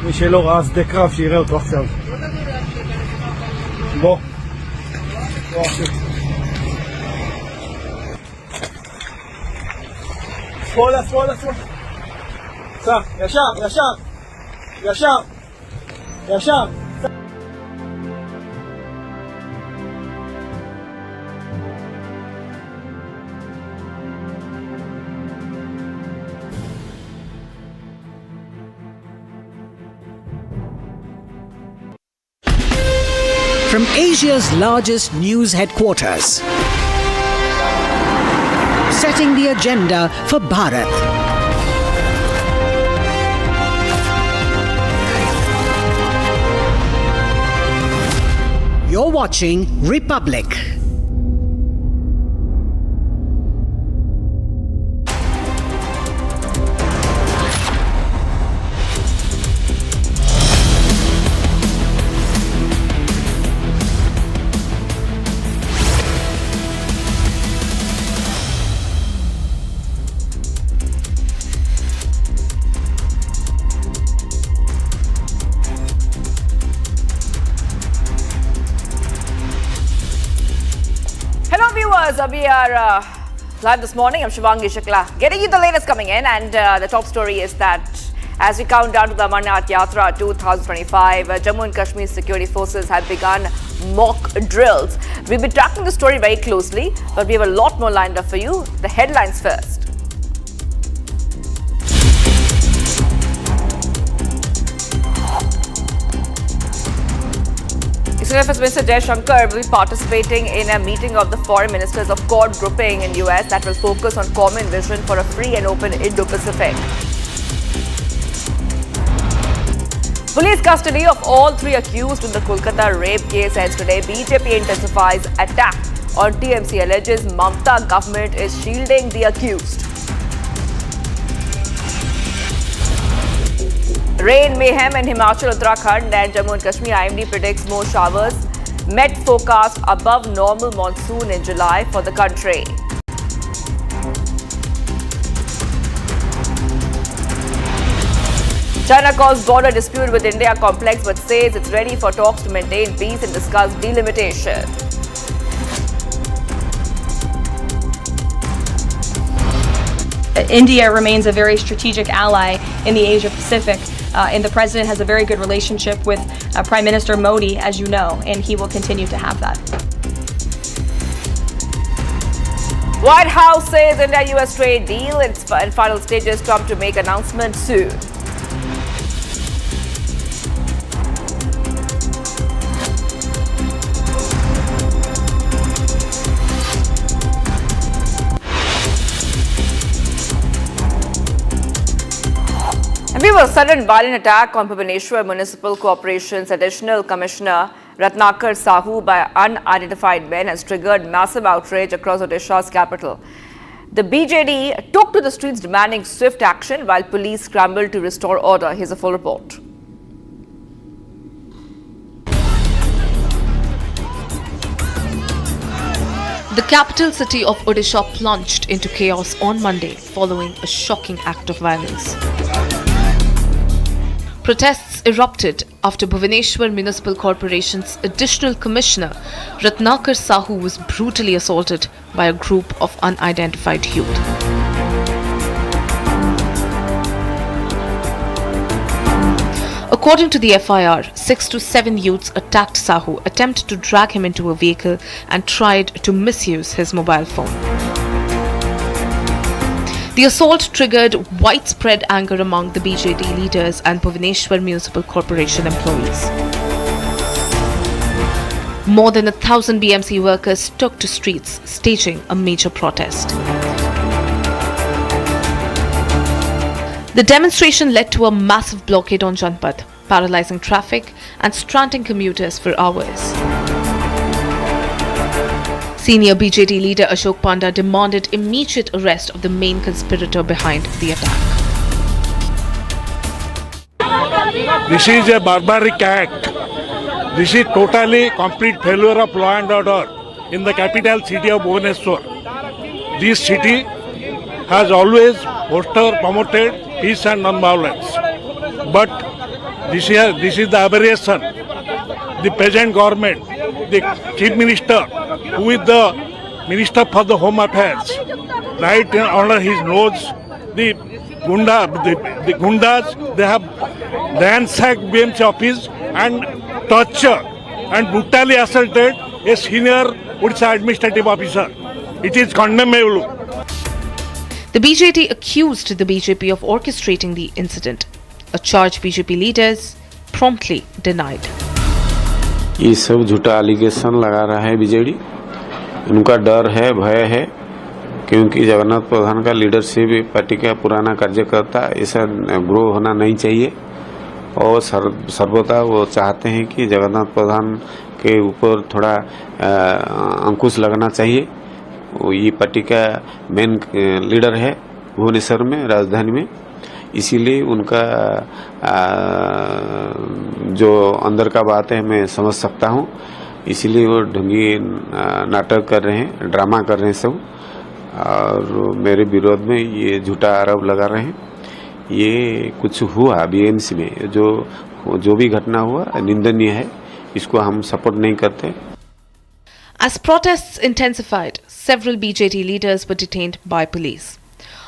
מי שלא ראה שדה קרב שיראה אותו עכשיו. בוא. שמאלה, שמאלה, שמאלה. ישר, ישר. ישר. ישר. From Asia's largest news headquarters, setting the agenda for Bharat. You're watching Republic. We are live this morning. I'm Shivangi Shukla, getting you the latest coming in, and the top story is that as we count down to the Amarnath Yatra 2025, Jammu and Kashmir security forces have begun mock drills. We'll be tracking the story very closely, but we have a lot more lined up for you. The headlines first. Defense Minister Jaishankar will be participating in a meeting of the foreign ministers of Quad grouping in US that will focus on common vision for a free and open Indo-Pacific. Police custody of all three accused in the Kolkata rape case ends today. BJP intensifies attack on TMC, alleges Mamata government is shielding the accused. Rain mayhem in Himachal, Uttarakhand and Jammu and Kashmir. IMD predicts more showers. Met forecast above normal monsoon in July for the country. China calls border dispute with India complex but says it's ready for talks to maintain peace and discuss delimitation. India remains a very strategic ally in the Asia Pacific. And the president has a very good relationship with Prime Minister Modi, as you know, and he will continue to have that. White House says India-US trade deal in final stages. Trump to make announcement soon. We have a sudden violent attack on Bhubaneswar Municipal Corporation's Additional Commissioner Ratnakar Sahu by unidentified men has triggered massive outrage across Odisha's capital. The BJD took to the streets demanding swift action while police scrambled to restore order. Here's a full report. The capital city of Odisha plunged into chaos on Monday following a shocking act of violence. Protests erupted after Bhubaneswar Municipal Corporation's Additional Commissioner Ratnakar Sahu was brutally assaulted by a group of unidentified youth. According to the FIR, 6 to 7 youths attacked Sahu, attempted to drag him into a vehicle and tried to misuse his mobile phone. The assault triggered widespread anger among the BJD leaders and Bhubaneswar Municipal Corporation employees. More than 1,000 BMC workers took to streets, staging a major protest. The demonstration led to a massive blockade on Janpath, paralyzing traffic and stranding commuters for hours. Senior BJD leader Ashok Panda demanded immediate arrest of the main conspirator behind the attack. This is a barbaric act. This is totally complete failure of law and order in the capital city of Bhubaneswar. This city has always poster promoted peace and non-violence. But this is the aberration. The present government, the chief minister, who is the minister for the home affairs, right under his nose, the gundas, they have ransacked BMC office and tortured and brutally assaulted a senior Odisha administrative officer. It is condemnable. The BJT accused the BJP of orchestrating the incident, a charge BJP leaders promptly denied. ये सब झूठा allegation लगा रहा है BJD. उनका डर है, भय है, क्योंकि जगन्नाथ प्रधान का लीडरशिप पार्टी का पुराना कार्यकर्ता ऐसा ग्रो होना नहीं चाहिए और सर्वथा वो चाहते हैं कि जगन्नाथ प्रधान के ऊपर थोड़ा अंकुश लगना चाहिए। ये पार्टी का मेन लीडर है भुवनेश्वर में, राजधानी में, इसीलिए उनका जो अंदर का बात है मैं समझ सकता हूँ, इसीलिए वो ढंगी नाटक कर रहे हैं, ड्रामा कर रहे हैं सब, और मेरे विरोध में ये झूठा आरोप लगा रहे हैं। ये कुछ हुआ बीएमसी में, जो भी घटना हुआ निंदनीय है, इसको हम सपोर्ट नहीं करते। As protests intensified, several BJT leaders were detained by police.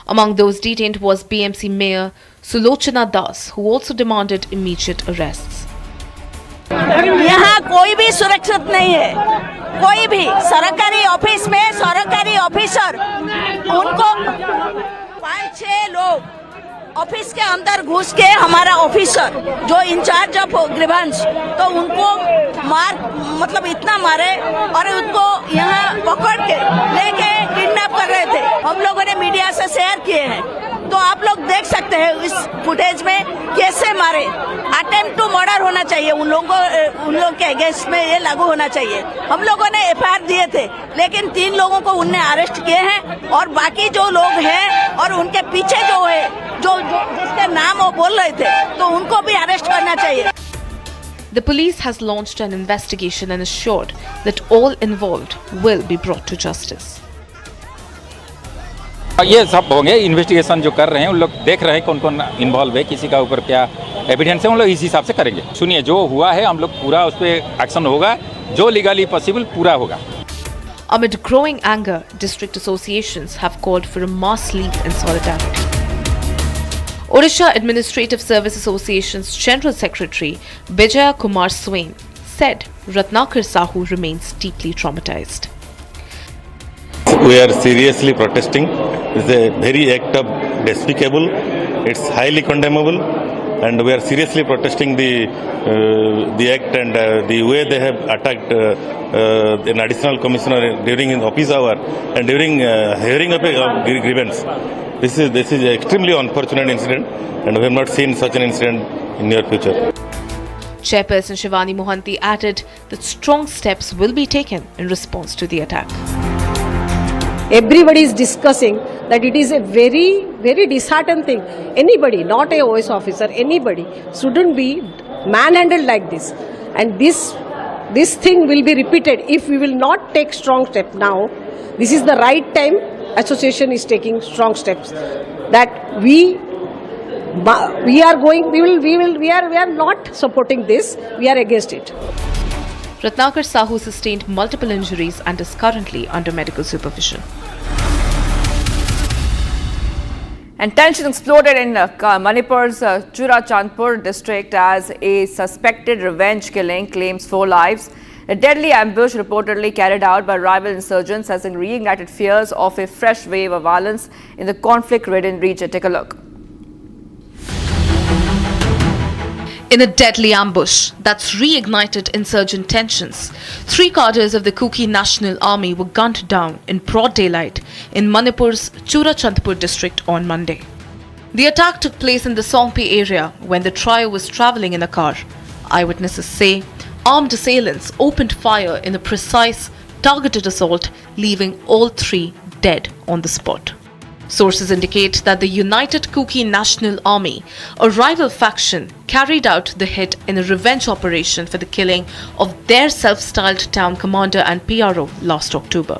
Among those detained was BMC Mayor Sulochana Das, who also demanded immediate arrests. यहाँ कोई भी सुरक्षित नहीं है, कोई भी सरकारी ऑफिस में सरकारी ऑफिसर, उनको 5-6 लोग ऑफिस के अंदर घुस के हमारा ऑफिसर जो इंचार्ज ऑफ ग्रीवेंस, तो उनको मतलब इतना मारे और उनको यहाँ पकड़ के लेके किडनैप कर रहे थे। हम लोगों ने मीडिया से शेयर किए हैं, तो आप लोग देख सकते हैं इस फुटेज में कैसे मारे। अटेम्प्ट टू मर्डर होना चाहिए, उन लोगों के अगेंस्ट में ये लागू होना चाहिए। हम लोगों ने एफआईआर दिए थे, लेकिन 3 लोगों को उनने अरेस्ट किए हैं और बाकी जो लोग हैं और उनके पीछे जो है, जो जिसके नाम वो बोल रहे थे, तो उनको भी अरेस्ट करना चाहिए। The police has launched an investigation and assured that all involved will be brought to justice. ये सब होंगे, इन्वेस्टिगेशन जो कर रहे हैं उन लोग देख रहे हैं कौन कौन इन्वॉल्व है, किसी का ऊपर क्या एविडेंस है, उन लोग इस हिसाब से करेंगे। सुनिए, जो हुआ है हम लोग पूरा उस पर एक्शन होगा, जो लीगली पॉसिबल पूरा होगा। Amid growing anger, district associations have called for a mass leave in solidarity. Odisha Administrative Service Association's General Secretary Bijaya Kumar Swain said Ratnakar Sahu remains deeply traumatized. We are seriously protesting. It's a very act of despicable. It's highly condemnable, and we are seriously protesting the act and the way they have attacked an additional commissioner during office hour and during hearing of a grievance. This is an extremely unfortunate incident, and we have not seen such an incident in near future. Chairperson Shivani Mohanty added that strong steps will be taken in response to the attack. Everybody is discussing that it is a very, very disheartening thing. Anybody, not a OS officer, anybody shouldn't be manhandled like this. And this thing will be repeated if we will not take strong steps now. This is the right time. Association is taking strong steps that we are not supporting this. We are against it. Ratnakar Sahu sustained multiple injuries and is currently under medical supervision. And tension exploded in Manipur's Churachandpur district as a suspected revenge killing claims 4 lives. A deadly ambush reportedly carried out by rival insurgents has reignited fears of a fresh wave of violence in the conflict-ridden region. Take a look. In a deadly ambush that's reignited insurgent tensions, 3 cadres of the Kuki National Army were gunned down in broad daylight in Manipur's Churachandpur district on Monday. The attack took place in the Songpi area when the trio was travelling in a car. Eyewitnesses say armed assailants opened fire in a precise, targeted assault, leaving all 3 dead on the spot. Sources indicate that the United Kuki National Army, a rival faction, carried out the hit in a revenge operation for the killing of their self-styled town commander and PRO last October.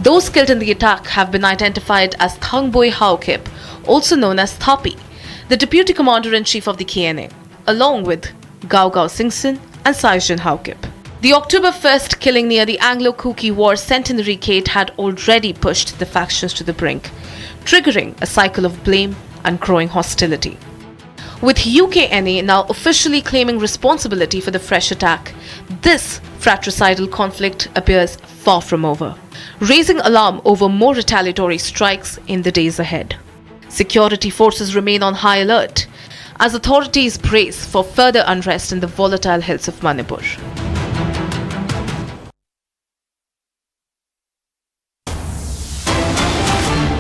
Those killed in the attack have been identified as Thangboy Haokip, also known as Thapi, the Deputy Commander-in-Chief of the KNA, along with Gao Gao Singson and Saijin Haokip. The October 1st killing near the Anglo-Kuki War centenary gate had already pushed the factions to the brink, triggering a cycle of blame and growing hostility. With UKNA now officially claiming responsibility for the fresh attack, this fratricidal conflict appears far from over, raising alarm over more retaliatory strikes in the days ahead. Security forces remain on high alert as authorities brace for further unrest in the volatile hills of Manipur.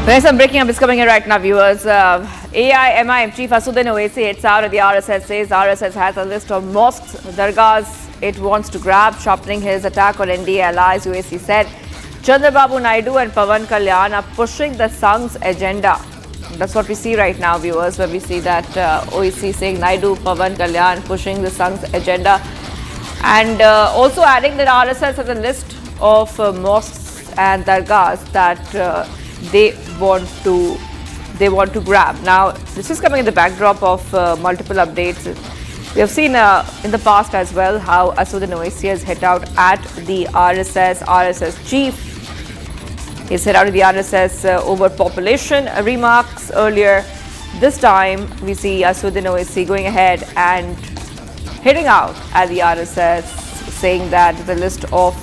There's some breaking up is coming in right now, viewers. AIMIM Chief Asuddin Owaisi hits out at the RSS, says RSS has a list of mosques, dargahs it wants to grab, sharpening his attack on NDA allies. Owaisi said Chandrababu Naidu and Pawan Kalyan are pushing the Sang's agenda. That's what we see right now, viewers, where we see that Owaisi saying Naidu, Pawan Kalyan pushing the Sang's agenda, and also adding that RSS has a list of mosques and dargahs that they want to grab. Now, this is coming in the backdrop of multiple updates. We have seen in the past as well how Asuddin Owaisi has hit out at the RSS chief. He's hit out at the RSS over population remarks earlier. This time, we see Asuddin Owaisi going ahead and hitting out at the RSS, saying that the list of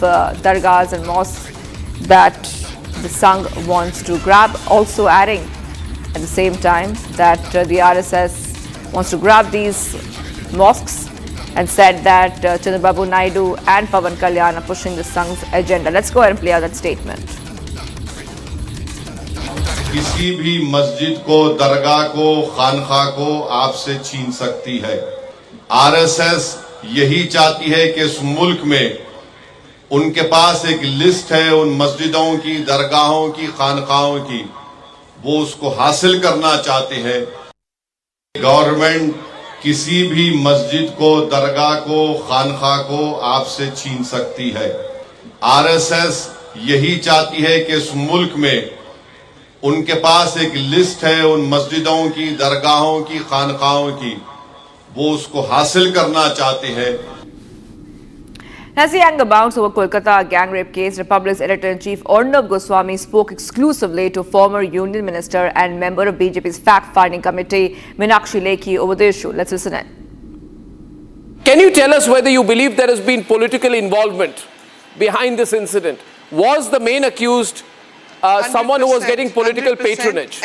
dargahs and mosques that the Sangh wants to grab, also adding at the same time that the RSS wants to grab these mosques, and said that Chandrababu Naidu and Pawan Kalyan are pushing the Sangh's agenda. Let's go ahead and play out that statement. किसी भी मस्जिद को, दरगाह को, खानखा को आपसे छीन सकती है। आरएसएस यही चाहती है कि इस मुल्क में उनके पास एक लिस्ट है उन मस्जिदों की, दरगाहों की, खानकाहों की, वो उसको हासिल करना चाहते हैं। गवर्नमेंट किसी भी मस्जिद को, दरगाह को, खानका को आपसे छीन सकती है। आरएसएस यही चाहती है कि इस मुल्क में उनके पास एक लिस्ट है उन मस्जिदों की, दरगाहों की, खानकाहों की, वो उसको हासिल करना चाहते हैं। As the anger mounts over Kolkata gang rape case, Republic's editor-in-chief Arnab Goswami spoke exclusively to former Union Minister and member of BJP's fact-finding committee, Meenakshi Lekhi, over the issue. Let's listen in. Can you tell us whether you believe there has been political involvement behind this incident? Was the main accused someone who was getting political 100%, patronage?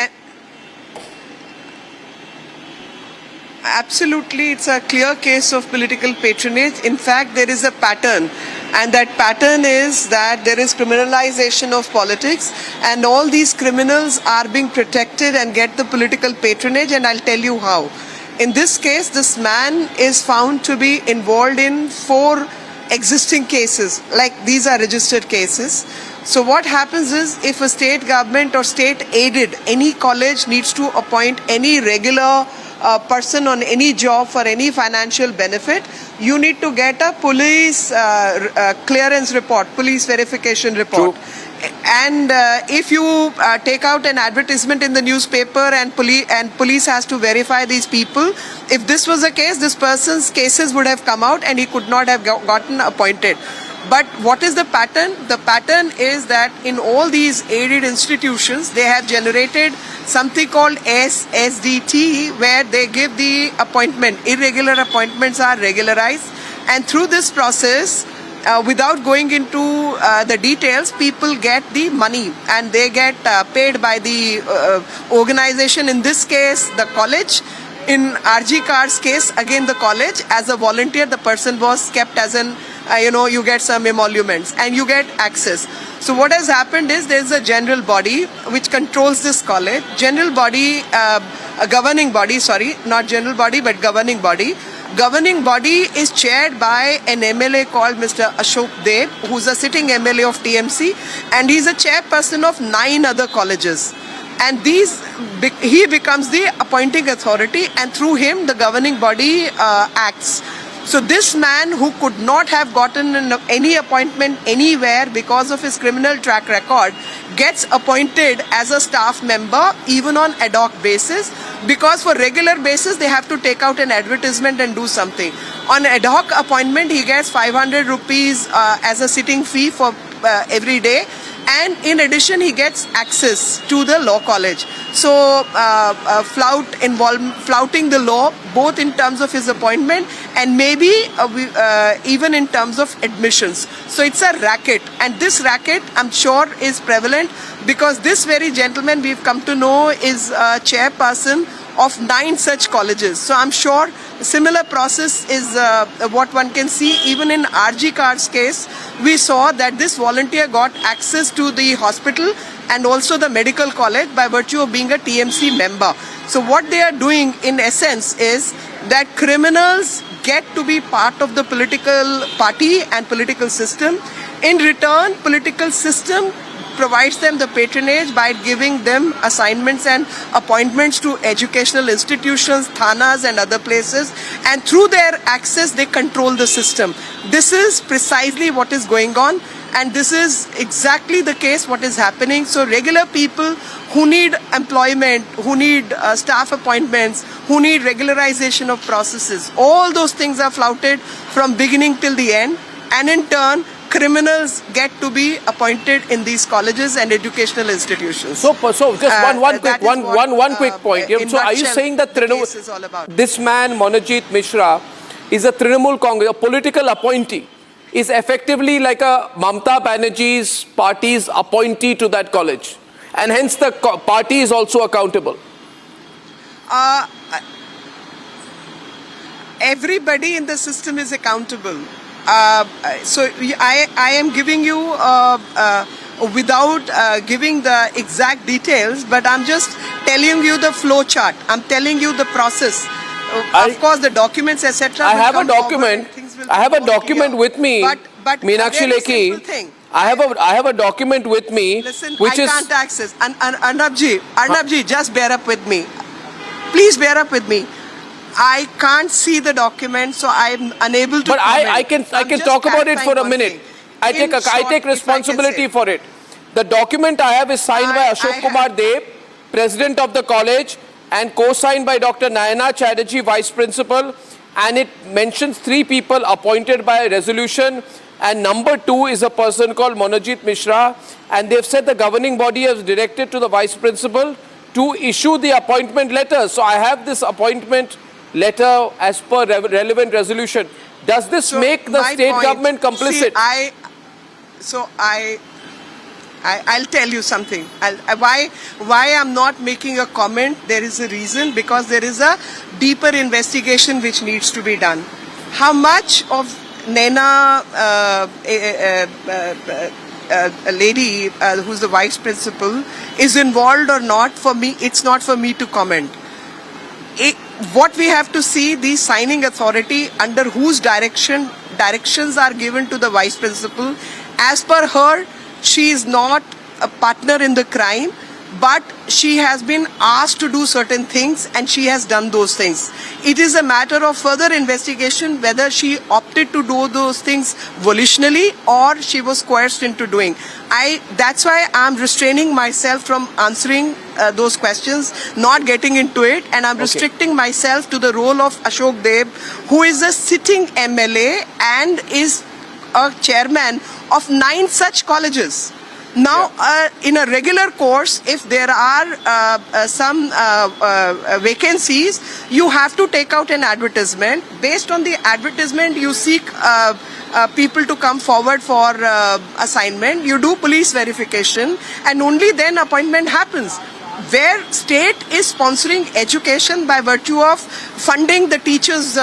Absolutely, it's a clear case of political patronage. In fact, there is a pattern, and that pattern is that there is criminalization of politics, and all these criminals are being protected and get the political patronage, and I'll tell you how. In this case, this man is found to be involved in 4 existing cases, like these are registered cases. So what happens is, if a state government or state aided, any college needs to appoint any regular person on any job for any financial benefit, you need to get a police clearance report, police verification report. True. And if you take out an advertisement in the newspaper and police has to verify these people, if this was the case, this person's cases would have come out and he could not have gotten appointed. But what is the pattern? The pattern is that in all these aided institutions, they have generated something called SSDT, where they give the appointment. Irregular appointments are regularized. And through this process, without going into the details, people get the money and they get paid by the organization. In this case, the college. In RG Car's case, again the college. As a volunteer, the person was kept as an, you get some emoluments and you get access. So what has happened is there's a general body which controls this college. General body, a governing body, sorry, not general body but governing body. Governing body is chaired by an MLA called Mr. Ashok Dev, who's a sitting MLA of TMC, and he's a chairperson of 9 other colleges. And he becomes the appointing authority, and through him the governing body acts. So this man, who could not have gotten any appointment anywhere because of his criminal track record, gets appointed as a staff member even on ad hoc basis, because for regular basis they have to take out an advertisement and do something. On ad hoc appointment he gets 500 rupees as a sitting fee for every day, and in addition he gets access to the law college. So flouting the law both in terms of his appointment and maybe even in terms of admissions. So it's a racket, and this racket I'm sure is prevalent, because this very gentleman we've come to know is a chairperson of 9 such colleges. So I'm sure a similar process is what one can see. Even in RG Kar's case, we saw that this volunteer got access to the hospital and also the medical college by virtue of being a TMC member. So what they are doing in essence is that criminals get to be part of the political party and political system. In return, political system provides them the patronage by giving them assignments and appointments to educational institutions, thanas and other places, and through their access they control the system. This is precisely what is going on, and this is exactly the case what is happening. So regular people who need employment, who need staff appointments, who need regularization of processes, all those things are flouted from beginning till the end, and in turn criminals get to be appointed in these colleges and educational institutions. So just one quick point. So are you saying that this man Monojit Mishra is a Trinamool Congress, a political appointee, is effectively like a Mamata Banerjee's party's appointee to that college, and hence the party is also accountable? Everybody in the system is accountable. So I am giving you without giving the exact details, but I'm just telling you the flow chart. I'm telling you the process. Of course, the documents, etc. I have a document. I have a document with me, but Meenakshi Lekhi. I have a document with me. Listen, which I can't access. Arnabji, just bear up with me. Please bear up with me. I can't see the document, so I'm unable to. But comment. I can talk about it for a minute. I take responsibility for it. The document I have is signed by Ashok Kumar Dev, President of the college, and co-signed by Dr. Nayana Chatterjee, Vice Principal, and it mentions 3 people appointed by resolution, and number 2 is a person called Monojit Mishra, and they've said the governing body has directed to the Vice Principal to issue the appointment letter. So I have this appointment letter as per relevant resolution. Does this make the state government complicit? See, I'll tell you something. Why I'm not making a comment, there is a reason, because there is a deeper investigation which needs to be done. How much of Naina, a lady who's the vice principal, is involved or not, for me, it's not for me to comment. What we have to see, the signing authority under whose directions are given to the vice principal. As per her, she is not a partner in the crime, but she has been asked to do certain things and she has done those things. It is a matter of further investigation whether she opted to do those things volitionally or she was coerced into doing. That's why I'm restraining myself from answering those questions, not getting into it, and I'm restricting myself to the role of Ashok Dev, who is a sitting MLA and is a chairman of 9 such colleges. Now, in a regular course, if there are some vacancies, you have to take out an advertisement. Based on the advertisement, you seek people to come forward for assignment. You do police verification, and only then appointment happens. Where state is sponsoring education by virtue of funding the teachers'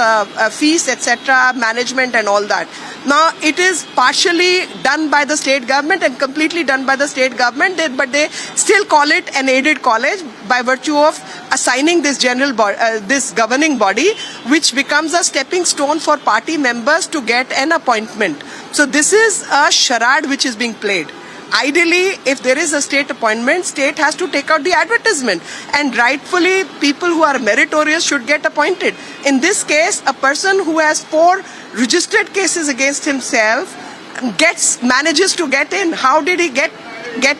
fees, etc., management and all that. Now, it is partially done by the state government and completely done by the state government, but they still call it an aided college by virtue of assigning this this governing body, which becomes a stepping stone for party members to get an appointment. So this is a charade which is being played. ideally, if there is a state appointment, state has to take out the advertisement, and rightfully people who are meritorious should get appointed. In this case, a person who has 4 registered cases against himself manages to get in. How did he get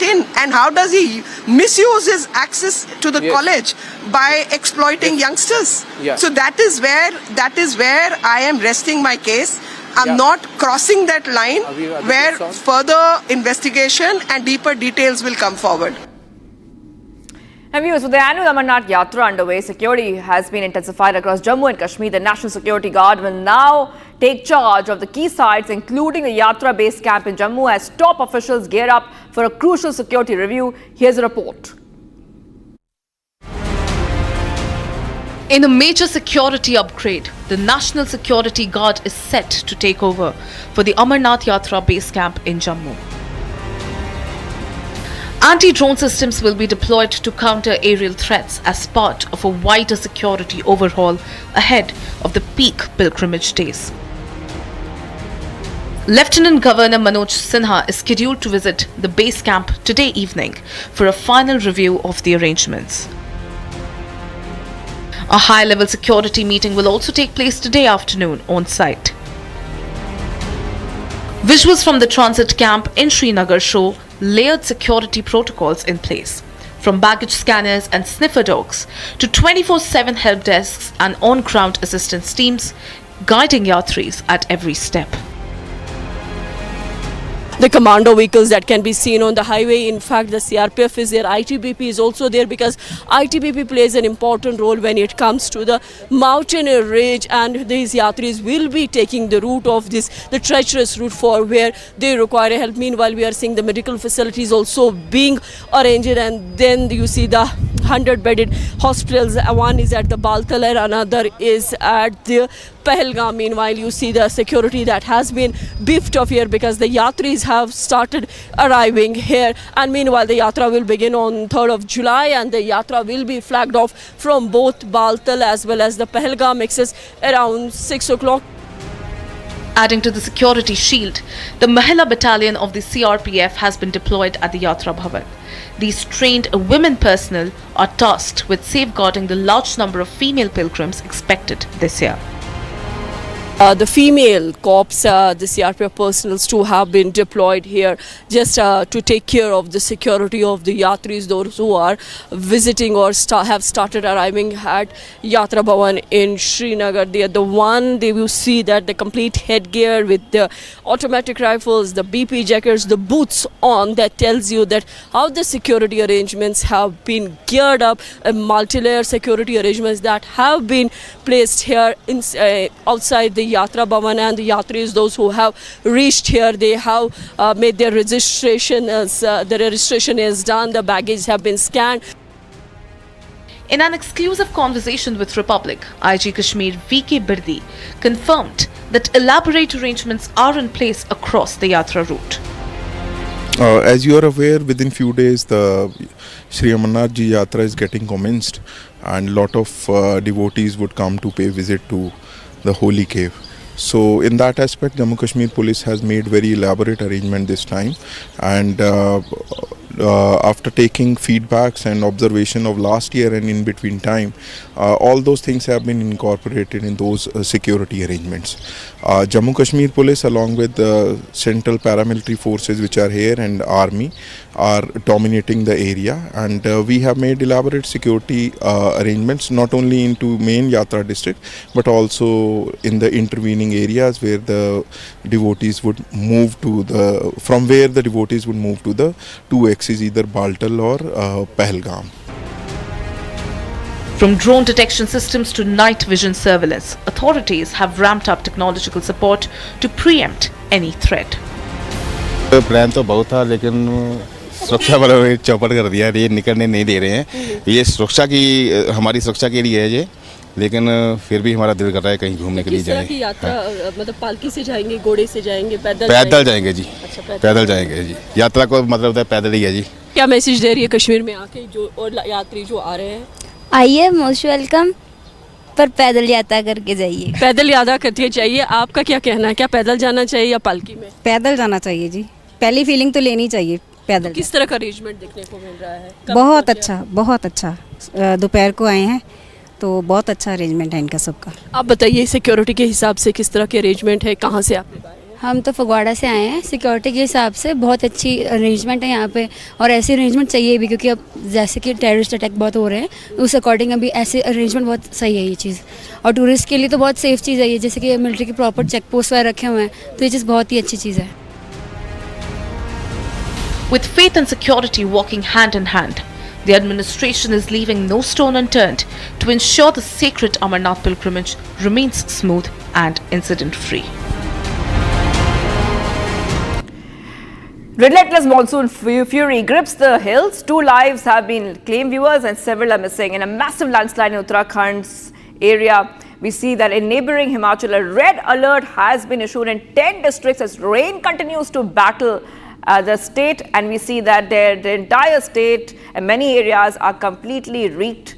in, and how does he misuse his access to the college by exploiting youngsters? So that is where I am resting my case. I'm not crossing that line where further investigation and deeper details will come forward. And viewers, with the annual Amarnath Yatra underway, security has been intensified across Jammu and Kashmir. The National Security Guard will now take charge of the key sites, including the Yatra base camp in Jammu, as top officials gear up for a crucial security review. Here's a report. In a major security upgrade, the National Security Guard is set to take over for the Amarnath Yatra base camp in Jammu. Anti-drone systems will be deployed to counter aerial threats as part of a wider security overhaul ahead of the peak pilgrimage days. Lieutenant Governor Manoj Sinha is scheduled to visit the base camp today evening for a final review of the arrangements. A high-level security meeting will also take place today afternoon on site. Visuals from the transit camp in Srinagar show layered security protocols in place, from baggage scanners and sniffer dogs to 24/7 help desks and on-ground assistance teams guiding yatris at every step. The commando vehicles that can be seen on the highway. In fact, the CRPF is there, ITBP is also there, because ITBP plays an important role when it comes to the mountain range, and these yatris will be taking the route of the treacherous route for where they require help. Meanwhile, we are seeing the medical facilities also being arranged, and then you see the 100-bedded hospitals. One is at the Baltal and another is at the Pahalgam. Meanwhile, you see the security that has been beefed up here because the yatris have started arriving here, and meanwhile the yatra will begin on 3rd of July, and the yatra will be flagged off from both Baltal as well as the Pahalgam access around 6 o'clock. Adding to the security shield, the Mahila Battalion of the CRPF has been deployed at the Yatra Bhavan. These trained women personnel are tasked with safeguarding the large number of female pilgrims expected this year. The female corps, the CRPF personals too, have been deployed here just to take care of the security of the yatris, those who are visiting or have started arriving at Yatra Bhavan in Srinagar. They will see that the complete headgear with the automatic rifles, the BP jackets, the boots on, that tells you that how the security arrangements have been geared up, multi-layer security arrangements that have been placed here outside the Yatra Bhavan, and the yatris, those who have reached here, they have made their registration. The registration is done, the baggage have been scanned. In an exclusive conversation with Republic, IG Kashmir VK Birdi confirmed that elaborate arrangements are in place across the Yatra route. As you are aware, within few days the Sri Amarnath Ji Yatra is getting commenced, and lot of devotees would come to pay visit to the holy cave. So in that aspect, Jammu Kashmir Police has made very elaborate arrangement this time, and after taking feedbacks and observation of last year and in between time, all those things have been incorporated in those security arrangements. Jammu Kashmir Police, along with the central paramilitary forces which are here and army, are dominating the area, and we have made elaborate security arrangements not only into main Yatra district but also in the intervening areas where the devotees would move to the two axes, either Baltal or Pahalgam. From drone detection systems to night vision surveillance, authorities have ramped up technological support to preempt any threat. Plan तो बहुत था, लेकिन सुरक्षा वालों चौपट कर दिया, ये निकलने नहीं दे रहे हैं। ये सुरक्षा की, हमारी सुरक्षा के लिए है ये, लेकिन फिर भी हमारा दिल कर रहा है कहीं घूमने के लिए जाएं। की यात्रा मतलब पालकी से जाएंगे, घोड़े से जाएंगे, पैदल जाएंगे जी। अच्छा, पैदल जाएंगे जी। यात्रा को मतलब होता है पैदल ही है जी। क्या मैसेज दे रही है कश्मीर में आके जो और यात्री जो आ रहे हैं? आइए, मोस्ट वेलकम, पर पैदल यात्रा करके जाइए। पैदल यात्रा करके जाइए। आपका क्या कहना है, क्या पैदल जाना चाहिए या पालकी में? पैदल जाना चाहिए जी, पहली फीलिंग तो लेनी चाहिए। पैदल किस तरह का अरेंजमेंट देखने को मिल रहा है? कब बहुत पहुंचे अच्छा, बहुत अच्छा। दोपहर को आए हैं तो बहुत अच्छा अरेंजमेंट है इनका सबका। आप बताइए सिक्योरिटी के हिसाब से किस तरह के अरेंजमेंट है, कहाँ से आप? हम तो फगवाड़ा से आए हैं। सिक्योरिटी के हिसाब से बहुत अच्छी अरेंजमेंट है यहाँ पे, और ऐसी अरेंजमेंट चाहिए भी, क्योंकि अब जैसे कि टेररिस्ट अटैक बहुत हो रहे हैं, उस अकॉर्डिंग अभी ऐसे अरेंजमेंट बहुत सही है ये चीज़। और टूरिस्ट के लिए तो बहुत सेफ़ चीज़ है ये, जैसे कि मिलिट्री के प्रॉपर चेक पोस्ट वगैरह रखे हुए हैं, तो ये चीज़ बहुत ही अच्छी चीज़ है। With faith and security walking hand in hand, the administration is leaving no stone unturned to ensure the sacred Amarnath pilgrimage remains smooth and incident-free. Relentless monsoon fury grips the hills. 2 lives have been claimed, viewers, and several are missing. In a massive landslide in Uttarakhand's area, we see that in neighboring Himachal, a red alert has been issued in 10 districts as rain continues to battle the state, and we see that the entire state and many areas are completely wreaked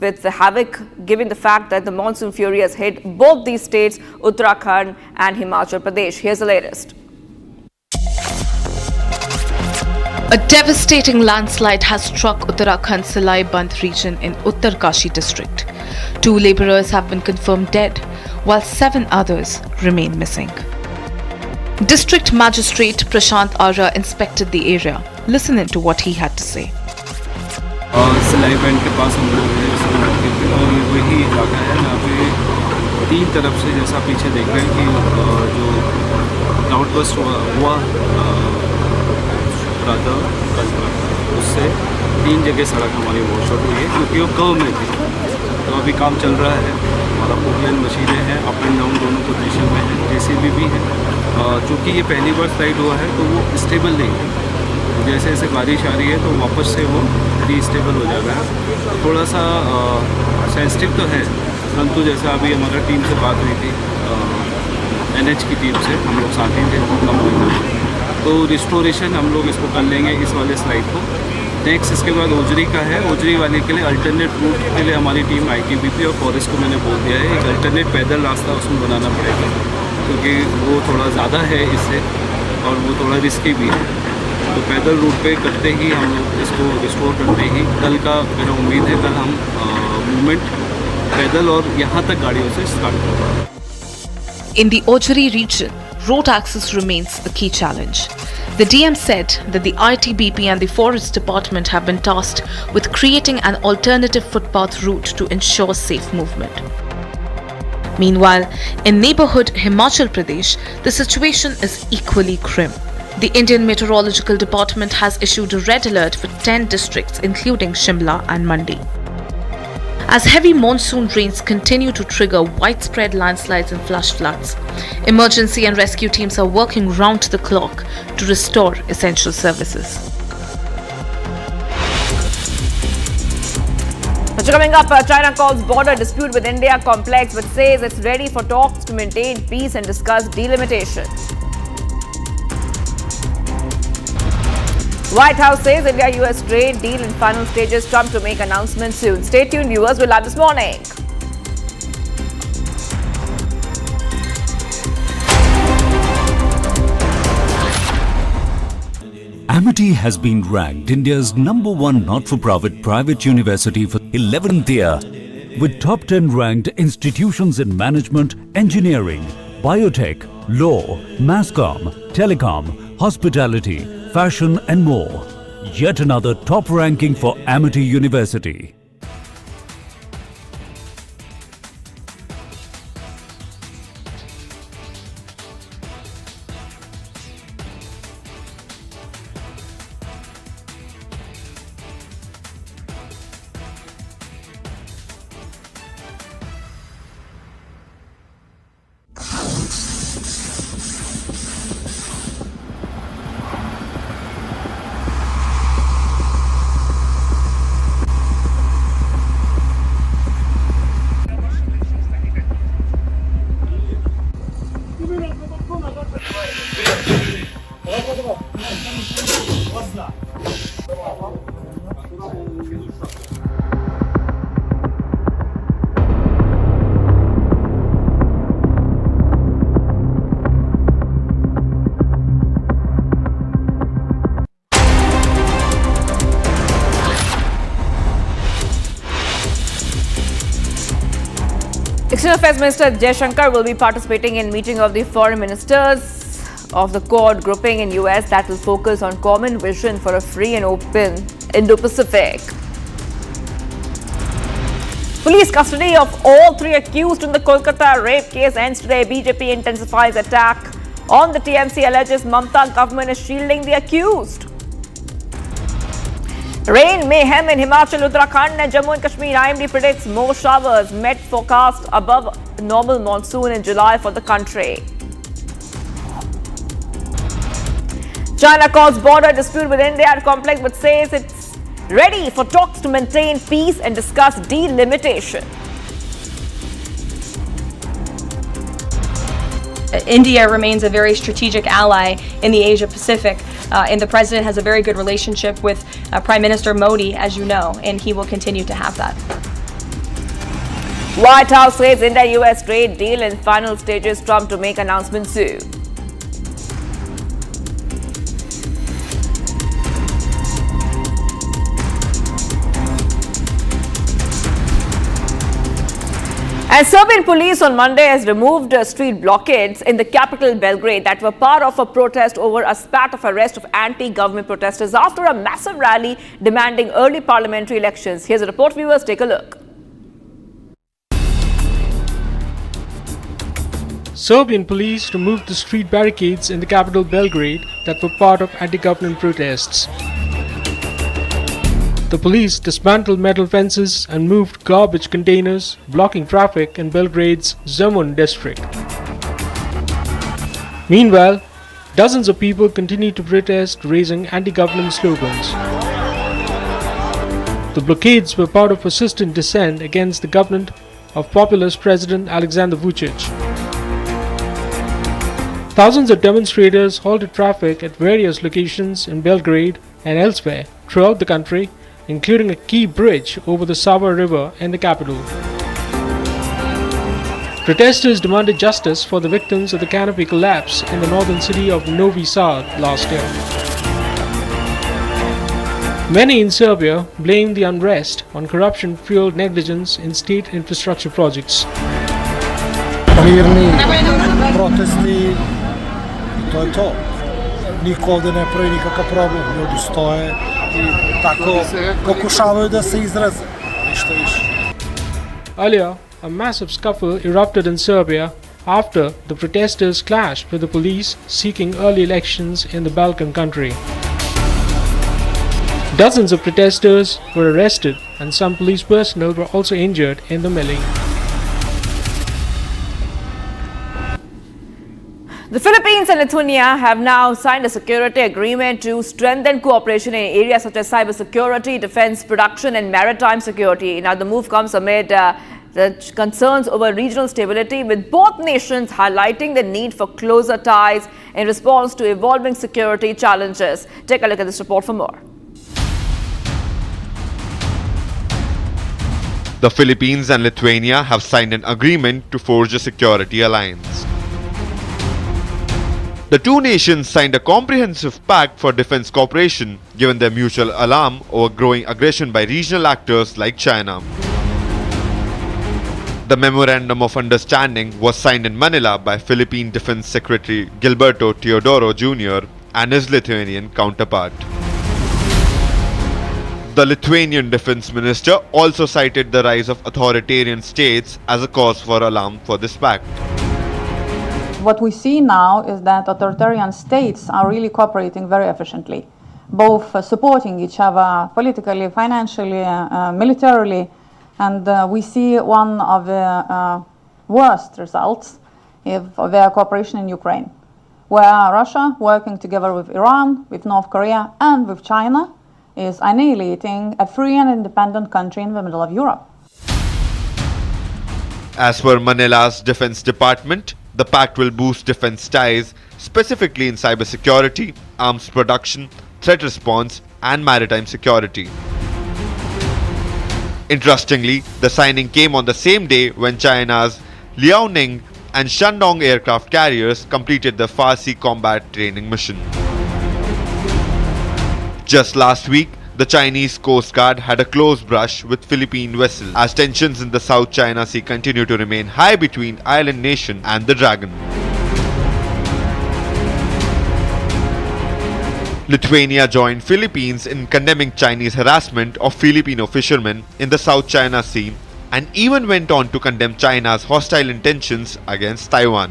with the havoc, given the fact that the monsoon fury has hit both these states, Uttarakhand and Himachal Pradesh. Here's the latest. A devastating landslide has struck Uttarakhand's Salai Band region in Uttarkashi district. 2 labourers have been confirmed dead, while 7 others remain missing. District Magistrate Prashant Ara inspected the area. Listen in to what he had to say. सलाई band के पास हम लोग हैं इस इलाके पे, और ये वही इलाका है जहाँ पे 3 तरफ से, जैसा पीछे देख रहे हैं कि जो क्लाउडबस्ट हुआ प्रातः कल, उससे 3 जगह सड़क हमारी वॉश आउट हुई है, क्योंकि वो कर्व में थी। तो अभी काम चल रहा है, हमारा पोर्टलैंड मशीनें हैं, अप एंड डाउन दोनों पोजीशन में है, जेसीबी भी है। चूँकि ये पहली बार स्लाइड हुआ है तो वो स्टेबल नहीं है, जैसे जैसे बारिश आ रही है तो वापस से वो रीस्टेबल हो जाएगा। तो थोड़ा सा सेंसिटिव तो है, परंतु जैसा अभी हमारा टीम से बात हुई थी, NH की टीम से, हम लोग साथ ही थे कंपनी में, तो रिस्टोरेशन हम लोग इसको कर लेंगे इस वाले स्लाइड को। नेक्स्ट इसके बाद ओजरी का है, ओजरी वाले के लिए अल्टरनेट रूट के लिए हमारी टीम ITBP और फॉरेस्ट को मैंने बोल दिया है, एक अल्टरनेट पैदल रास्ता उसमें बनाना पड़ेगा, क्योंकि वो थोड़ा ज़्यादा है इससे और वो थोड़ा रिस्की भी है। तो पैदल रूट पे करते ही हम लोग इसको रिस्टोर करते ही कल का मेरा उम्मीद है कल हम मूवमेंट पैदल और यहाँ तक गाड़ियों से स्टार्ट करेंगे। In the Ojri region, road access remains a key challenge. The DM said that the ITBP and the Forest Department have been tasked with creating an alternative footpath route to ensure safe movement. Meanwhile, in neighbourhood Himachal Pradesh, the situation is equally grim. The Indian Meteorological Department has issued a red alert for 10 districts including Shimla and Mandi. As heavy monsoon rains continue to trigger widespread landslides and flash floods, emergency and rescue teams are working round the clock to restore essential services. Coming up, China calls border dispute with India complex but says it's ready for talks to maintain peace and discuss delimitation. White House says India-US trade deal in final stages. Trump to make announcement soon. Stay tuned, viewers. We're live this morning. Amity has been ranked India's #1 not-for-profit private university for 11th year, with top 10 ranked institutions in management, engineering, biotech, law, mass comm, telecom, hospitality, fashion and more. Yet another top ranking for Amity University. External Affairs Minister Jaishankar will be participating in meeting of the foreign ministers of the Quad grouping in US that will focus on common vision for a free and open Indo-Pacific. Police custody of all three accused in the Kolkata rape case ends today. BJP intensifies attack on the TMC, alleges Mamata government is shielding the accused. Rain mayhem in Himachal, Uttarakhand and Jammu and Kashmir. IMD predicts more showers. Met forecast above normal monsoon in July for the country. China calls border dispute with India complex but says it's ready for talks to maintain peace and discuss delimitation. India remains a very strategic ally in the Asia Pacific, and the president has a very good relationship with Prime Minister Modi, as you know, and he will continue to have that. White House says India-US trade deal in final stages. Trump to make announcement soon. And Serbian police on Monday has removed street blockades in the capital Belgrade that were part of a protest over a spat of arrest of anti-government protesters after a massive rally demanding early parliamentary elections. Here's a report, viewers, take a look. Serbian police removed the street barricades in the capital Belgrade that were part of anti-government protests. The police dismantled metal fences and moved garbage containers, blocking traffic in Belgrade's Zemun district. Meanwhile, dozens of people continued to protest, raising anti-government slogans. The blockades were part of persistent dissent against the government of populist President Alexander Vučić. Thousands of demonstrators halted traffic at various locations in Belgrade and elsewhere throughout the country, including a key bridge over the Sava River in the capital. Protesters demanded justice for the victims of the canopy collapse in the northern city of Novi Sad last year. Many in Serbia blamed the unrest on corruption-fueled negligence in state infrastructure projects. Mirni protesti, to je to. Niko ovdje ne pravi nikakav problem, ljudi stoje i tako pokušavaju da se izraze, ništa više. Earlier, a massive scuffle erupted in Serbia after the protesters clashed with the police seeking early elections in the Balkan country. Dozens of protesters were arrested and some police personnel were also injured in the melee. The Philippines and Lithuania have now signed a security agreement to strengthen cooperation in areas such as cybersecurity, defense production and maritime security. Now, the move comes amid the concerns over regional stability, with both nations highlighting the need for closer ties in response to evolving security challenges. Take a look at this report for more. The Philippines and Lithuania have signed an agreement to forge a security alliance. The two nations signed a comprehensive pact for defense cooperation, given their mutual alarm over growing aggression by regional actors like China. The Memorandum of Understanding was signed in Manila by Philippine Defense Secretary Gilberto Teodoro Jr. and his Lithuanian counterpart. The Lithuanian Defense Minister also cited the rise of authoritarian states as a cause for alarm for this pact. What we see now is that authoritarian states are really cooperating very efficiently, both supporting each other politically, financially, militarily, and we see one of the worst results of their cooperation in Ukraine, where Russia, working together with Iran, with North Korea and with China, is annihilating a free and independent country in the middle of Europe. As per Manila's Defense Department, the pact will boost defense ties, specifically in cybersecurity, arms production, threat response, and maritime security. Interestingly, the signing came on the same day when China's Liaoning and Shandong aircraft carriers completed the Farsi combat training mission. Just last week, The Chinese Coast Guard had a close brush with Philippine vessels as tensions in the South China Sea continue to remain high between island nation and the Dragon. Lithuania joined Philippines in condemning Chinese harassment of Filipino fishermen in the South China Sea and even went on to condemn China's hostile intentions against Taiwan.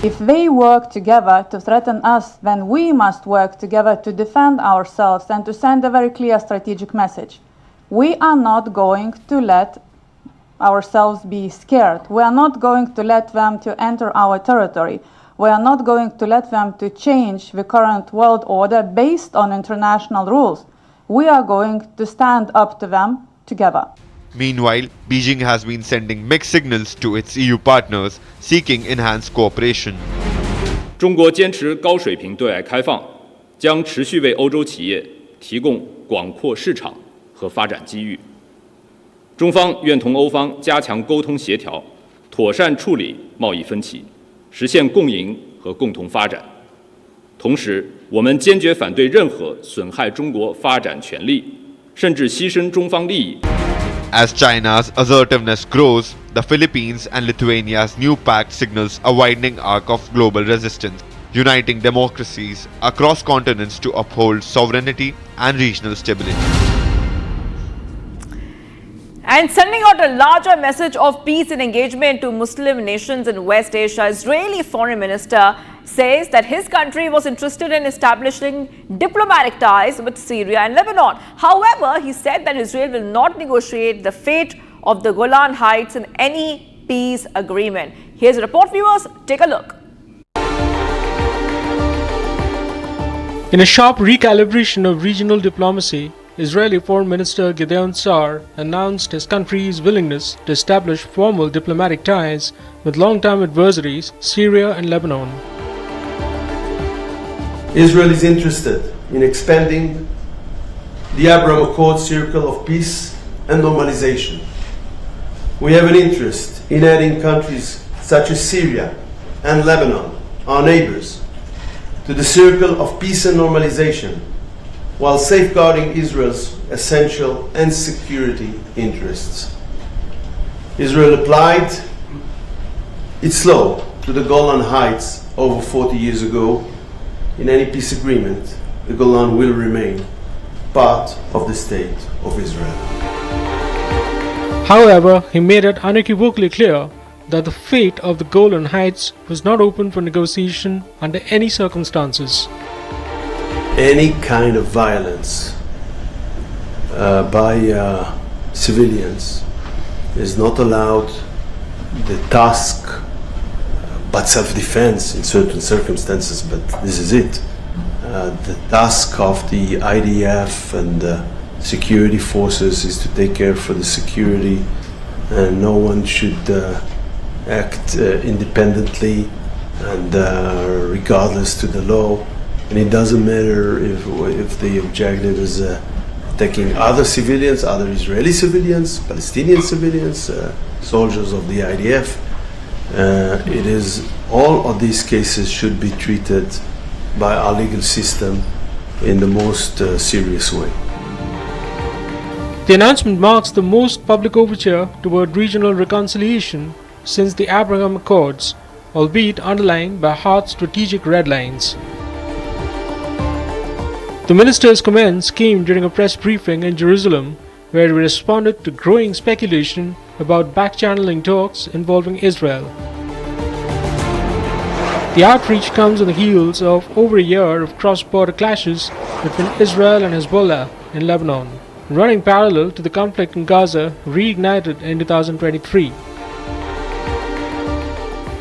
If they work together to threaten us, then we must work together to defend ourselves and to send a very clear strategic message. We are not going to let ourselves be scared. We are not going to let them to enter our territory. We are not going to let them to change the current world order based on international rules. We are going to stand up to them together. Meanwhile, Beijing has been sending mixed signals to its EU partners seeking enhanced cooperation. 中国坚持高水平对外开放，将持续为欧洲企业提供广阔市场和发展机遇。中方愿同欧方加强沟通协调，妥善处理贸易分歧，实现共赢和共同发展。同时，我们坚决反对任何损害中国发展权利，甚至牺牲中方利益。 As China's assertiveness grows, the Philippines and Lithuania's new pact signals a widening arc of global resistance, uniting democracies across continents to uphold sovereignty and regional stability. And sending out a larger message of peace and engagement to Muslim nations in West Asia, Israeli Foreign Minister says that his country was interested in establishing diplomatic ties with Syria and Lebanon. However, he said that Israel will not negotiate the fate of the Golan Heights in any peace agreement. Here's a report, viewers. Take a look. In a sharp recalibration of regional diplomacy, Israeli Foreign Minister Gideon Sa'ar announced his country's willingness to establish formal diplomatic ties with long-time adversaries Syria and Lebanon. Israel is interested in expanding the Abraham Accord circle of peace and normalization. We have an interest in adding countries such as Syria and Lebanon, our neighbors, to the circle of peace and normalization, while safeguarding Israel's essential and security interests. Israel applied its law to the Golan Heights over 40 years ago. In any peace agreement, the Golan will remain part of the state of Israel. However, he made it unequivocally clear that the fate of the Golan Heights was not open for negotiation under any circumstances. Any kind of violence by civilians is not allowed. The task, but self-defense in certain circumstances, but this is it. The task of the IDF and security forces is to take care for the security, and no one should act independently and regardless to the law. And it doesn't matter if the objective is attacking other civilians, other Israeli civilians, Palestinian civilians, soldiers of the IDF. It is all of these cases should be treated by our legal system in the most serious way. The announcement marks the most public overture toward regional reconciliation since the Abraham Accords, albeit underlined by hard strategic red lines. The minister's comments came during a press briefing in Jerusalem, where he responded to growing speculation about back-channeling talks involving Israel. The outreach comes on the heels of over a year of cross-border clashes between Israel and Hezbollah in Lebanon, running parallel to the conflict in Gaza reignited in 2023.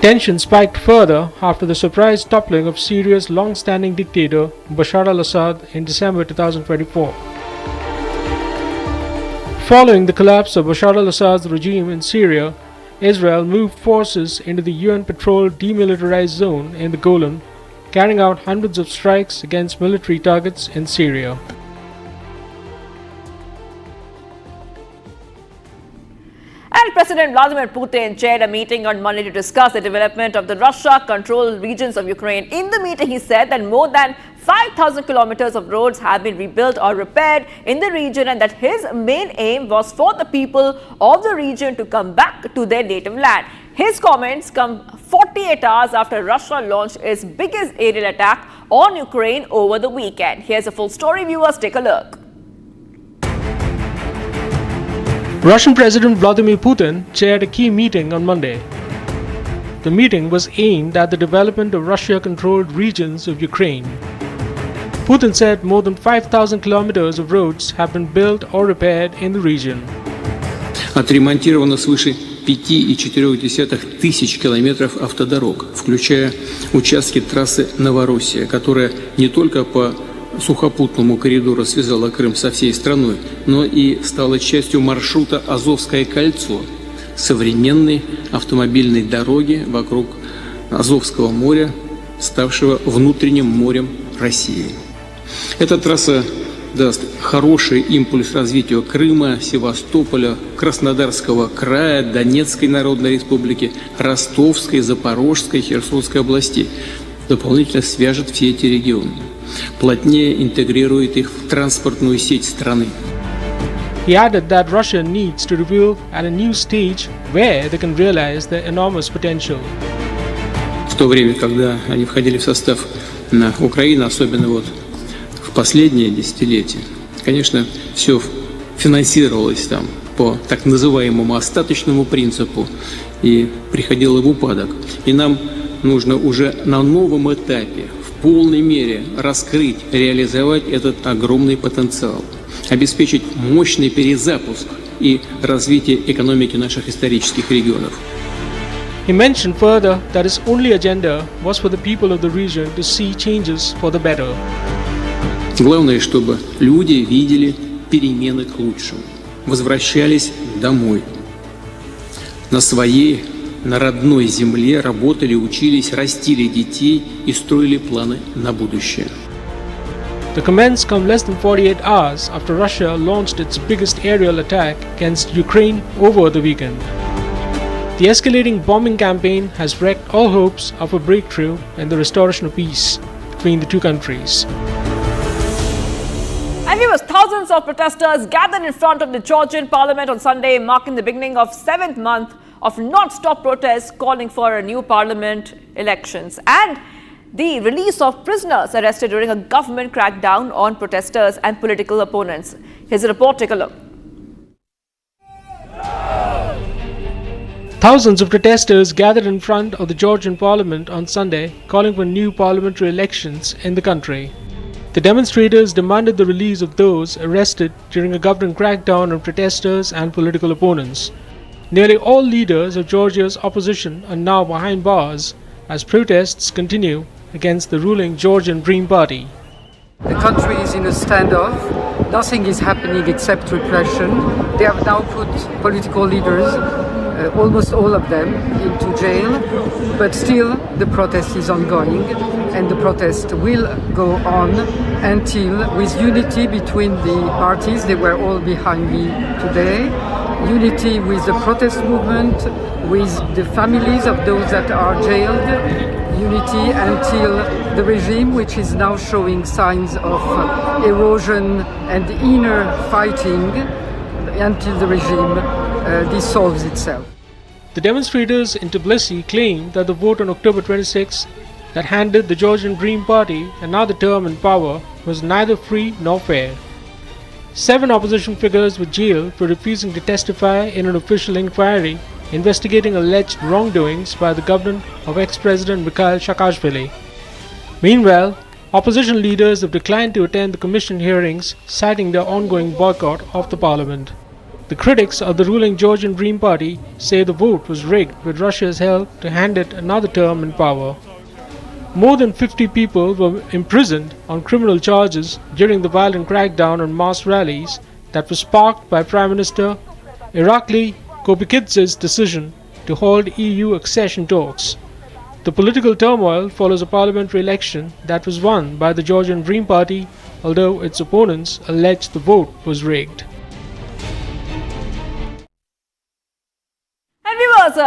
Tension spiked further after the surprise toppling of Syria's long-standing dictator Bashar al-Assad in December 2024. Following the collapse of Bashar al-Assad's regime in Syria, Israel moved forces into the UN-patrolled demilitarized zone in the Golan, carrying out hundreds of strikes against military targets in Syria. And President Vladimir Putin chaired a meeting on Monday to discuss the development of the Russia-controlled regions of Ukraine. In the meeting, he said that more than 5,000 kilometers of roads have been rebuilt or repaired in the region, and that his main aim was for the people of the region to come back to their native land. His comments come 48 hours after Russia launched its biggest aerial attack on Ukraine over the weekend. Here's a full story, viewers. Take a look. Russian President Vladimir Putin chaired a key meeting on Monday. The meeting was aimed at the development of Russia-controlled regions of Ukraine. Putin said more than 5,000 kilometers of roads have been built or repaired in the region. Отремонтировано свыше 5,4 тысяч километров автодорог, включая участки трассы Новороссия, которая не только по сухопутному коридору связала Крым со всей страной, но и стала частью маршрута Азовское кольцо, современной автомобильной дороги вокруг Азовского моря, ставшего внутренним морем России. Эта трасса даст хороший импульс развитию Крыма, Севастополя, Краснодарского края, Донецкой Народной Республики, Ростовской, Запорожской, Херсонской областей. Дополнительно свяжет все эти регионы, плотнее интегрирует их в транспортную сеть страны. He added that Russia needs to reveal at a new stage where they can realize their enormous potential. В то время, когда они входили в состав Украины, особенно вот в последние десятилетия, конечно, все финансировалось там по так называемому остаточному принципу и приходило в упадок. И нам нужно уже на новом этапе в полной мере раскрыть, реализовать этот огромный потенциал, обеспечить мощный перезапуск и развитие экономики наших исторических регионов. He mentioned further that his only agenda was for the people of the region to see changes for the better. Главное, чтобы люди видели перемены к лучшему, возвращались домой, на своей, на родной земле работали, учились, растили детей и строили планы на будущее. The comments come less than 48 hours after Russia launched its biggest aerial attack against Ukraine over the weekend. The escalating bombing campaign has wrecked all hopes of a breakthrough in the restoration of peace between the two countries. And viewers, thousands of protesters gathered in front of the Georgian parliament on Sunday, marking the beginning of 7th month of non-stop protests calling for a new parliament elections and the release of prisoners arrested during a government crackdown on protesters and political opponents. Here's a report, take a look. Thousands of protesters gathered in front of the Georgian parliament on Sunday, calling for new parliamentary elections in the country. The demonstrators demanded the release of those arrested during a government crackdown on protesters and political opponents. Nearly all leaders of Georgia's opposition are now behind bars as protests continue against the ruling Georgian Dream Party. The country is in a standoff. Nothing is happening except repression. They have now put political leaders, almost all of them, into jail. But still, the protest is ongoing, and the protest will go on until, with unity between the parties, they were all behind me today, unity with the protest movement, with the families of those that are jailed, unity until the regime, which is now showing signs of erosion and inner fighting, until the regime dissolves itself. The demonstrators in Tbilisi claimed that the vote on October 26 that handed the Georgian Dream Party another term in power was neither free nor fair. 7 opposition figures were jailed for refusing to testify in an official inquiry investigating alleged wrongdoings by the government of ex-president Mikhail Saakashvili. Meanwhile, opposition leaders have declined to attend the commission hearings, citing their ongoing boycott of the parliament. The critics of the ruling Georgian Dream Party say the vote was rigged with Russia's help to hand it another term in power. More than 50 people were imprisoned on criminal charges during the violent crackdown on mass rallies that was sparked by Prime Minister Irakli Kobykidz's decision to hold EU accession talks. The political turmoil follows a parliamentary election that was won by the Georgian Dream Party, although its opponents alleged the vote was rigged. And viewers,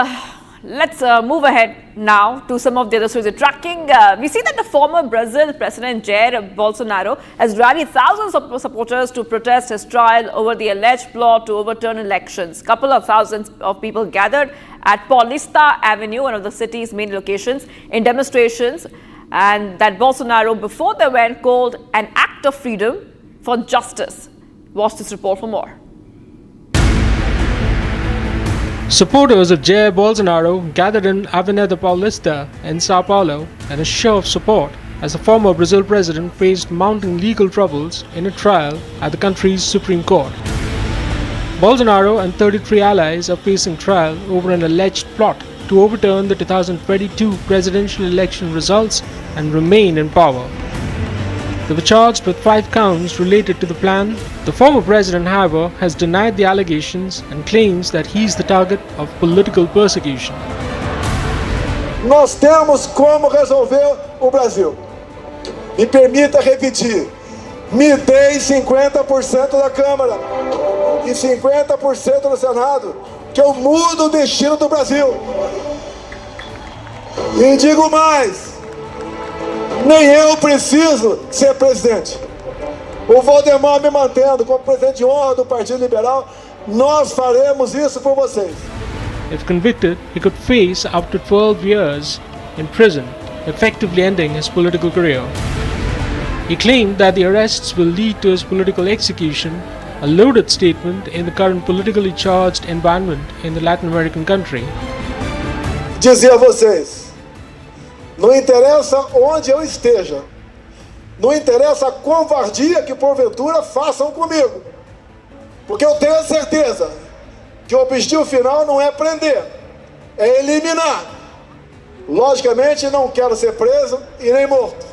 Let's move ahead now to some of the other stories we're tracking. We see that the former Brazil President Jair Bolsonaro has rallied thousands of supporters to protest his trial over the alleged plot to overturn elections. Couple of thousands of people gathered at Paulista Avenue, one of the city's main locations, in demonstrations, and that Bolsonaro, before the event, called an act of freedom for justice. Watch this report for more. Supporters of Jair Bolsonaro gathered in Avenida Paulista in Sao Paulo in a show of support as the former Brazil president faced mounting legal troubles in a trial at the country's Supreme Court. Bolsonaro and 33 allies are facing trial over an alleged plot to overturn the 2022 presidential election results and remain in power. They were charged with 5 counts related to the plan. The former president, however, has denied the allegations and claims that he is the target of political persecution. Nós temos como resolver o Brasil. Me permita repetir. Me dei 50% da Câmara e 50% do Senado, que eu mudo o destino do Brasil. E digo mais. Nem eu preciso ser presidente. O Valdemar me mantendo como presidente de honra do Partido Liberal, nós faremos isso por vocês. If convicted, he could face up to 12 years in prison, effectively ending his political career. He claimed that the arrests will lead to his political execution, a loaded statement in the current politically charged environment in the Latin American country. Dizer a vocês, não interessa onde eu esteja, não interessa a covardia que porventura façam comigo, porque eu tenho a certeza que o objetivo final não é prender, é eliminar. Logicamente não quero ser preso e nem morto,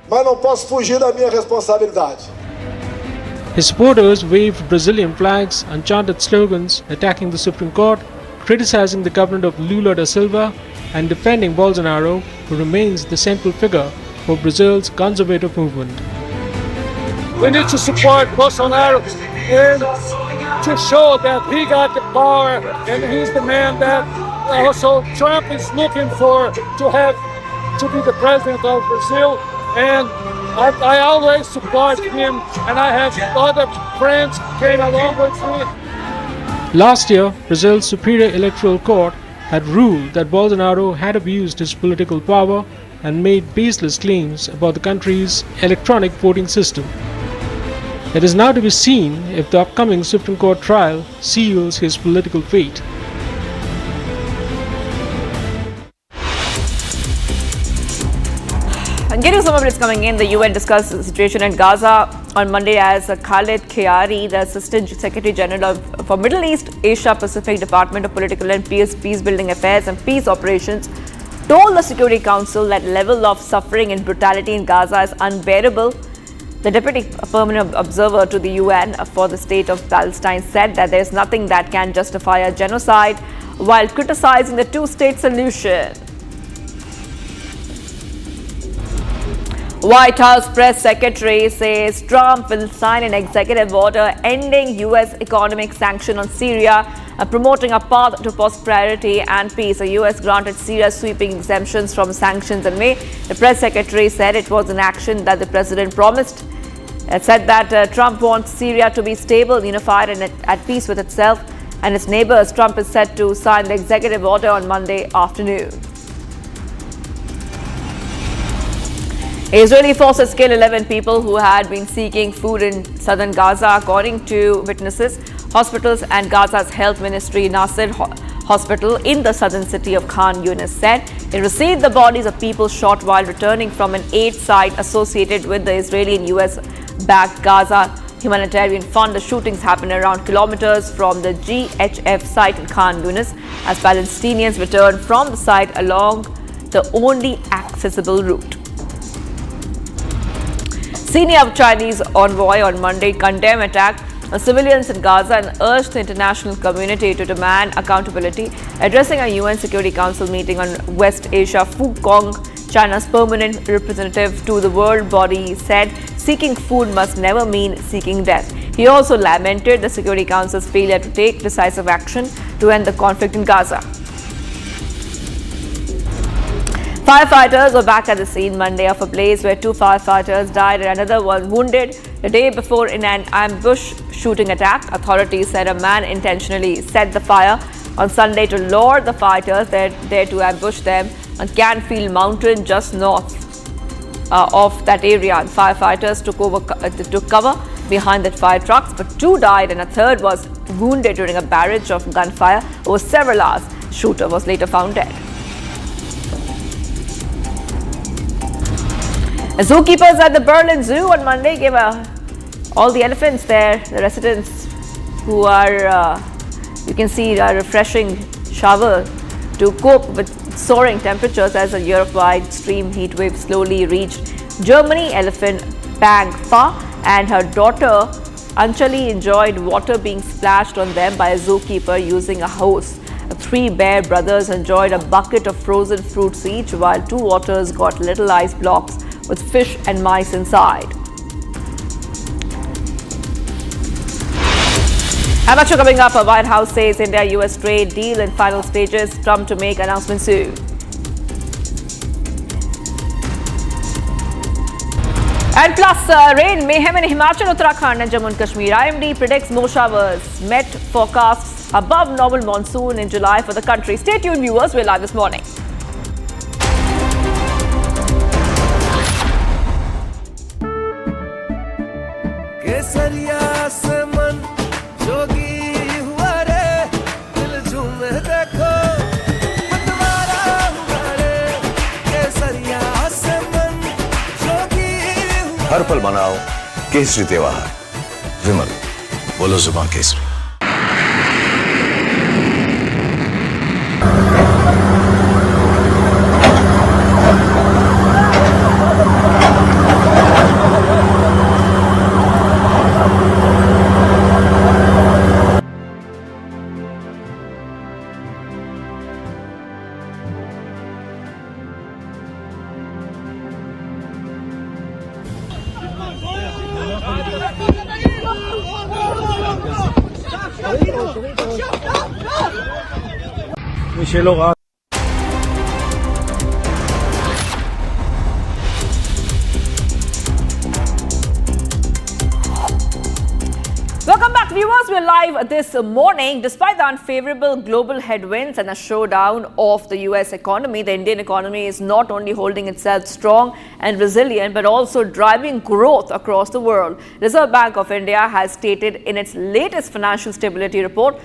mas não posso fugir da minha responsabilidade. His supporters waved Brazilian flags and chanted slogans attacking the Supreme Court, criticizing the government of Lula da Silva and defending Bolsonaro, who remains the central figure for Brazil's conservative movement. We need to support Bolsonaro and to show that he got the power and he's the man that also Trump is looking for to be the president of Brazil. And I always support him, and I have other friends came along with me. Last year, Brazil's Superior Electoral Court had ruled that Bolsonaro had abused his political power and made baseless claims about the country's electronic voting system. It is now to be seen if the upcoming Supreme Court trial seals his political fate. And getting some updates coming in, the UN discussed the situation in Gaza on Monday as Khalid Khayari, the Assistant Secretary General for Middle East, Asia Pacific Department of Political and Peace Building Affairs and Peace Operations, told the Security Council that level of suffering and brutality in Gaza is unbearable. The Deputy Permanent Observer to the UN for the State of Palestine said that there is nothing that can justify a genocide, while criticizing the two-state solution. White House press secretary says Trump will sign an executive order ending U.S. economic sanction on Syria, promoting a path to prosperity and peace. The U.S. granted Syria sweeping exemptions from sanctions in May. The press secretary said it was an action that the president promised. It said that Trump wants Syria to be stable, unified and at peace with itself and its neighbors. Trump is set to sign the executive order on Monday afternoon. Israeli forces killed 11 people who had been seeking food in southern Gaza, according to witnesses. Hospitals and Gaza's health ministry, Nasser Hospital in the southern city of Khan Yunis, said it received the bodies of people shot while returning from an aid site associated with the Israeli and US-backed Gaza Humanitarian Fund. The shootings happened around kilometers from the GHF site in Khan Yunis as Palestinians returned from the site along the only accessible route. Senior Chinese envoy on Monday condemned attack on civilians in Gaza and urged the international community to demand accountability. Addressing a UN Security Council meeting on West Asia, Fu Kong, China's permanent representative to the world body, said seeking food must never mean seeking death. He also lamented the Security Council's failure to take decisive action to end the conflict in Gaza. Firefighters were back at the scene Monday of a blaze where 2 firefighters died and another was wounded the day before in an ambush shooting attack. Authorities said a man intentionally set the fire on Sunday to lure the fighters there to ambush them on Canfield Mountain just north of that area. And firefighters took cover behind the fire trucks, but 2 died and a third was wounded during a barrage of gunfire over several hours. Shooter was later found dead. Zookeepers at the Berlin Zoo on Monday gave all the elephants there, the residents who are, you can see, a refreshing shower to cope with soaring temperatures as a Europe-wide extreme heat wave slowly reached Germany. Elephant Bang Fa and her daughter Anchali enjoyed water being splashed on them by a zookeeper using a hose. The 3 bear brothers enjoyed a bucket of frozen fruits each, while 2 otters got little ice blocks with fish and mice inside. And much coming up, a White House says India-US trade deal in final stages. Trump to make announcement soon. And plus, rain mayhem in Himachal, Uttarakhand and Jammu and Kashmir. IMD predicts more showers. Met forecasts above normal monsoon in July for the country. Stay tuned, viewers. We're live this morning. हर पल मनाओ केसरी त्योहार। विमल, बोलो जुबान Kesari. Welcome back, viewers. We're live this morning. Despite the unfavorable global headwinds and a showdown of the US economy, the Indian economy is not only holding itself strong and resilient, but also driving growth across the world. Reserve Bank of India has stated in its latest financial stability report,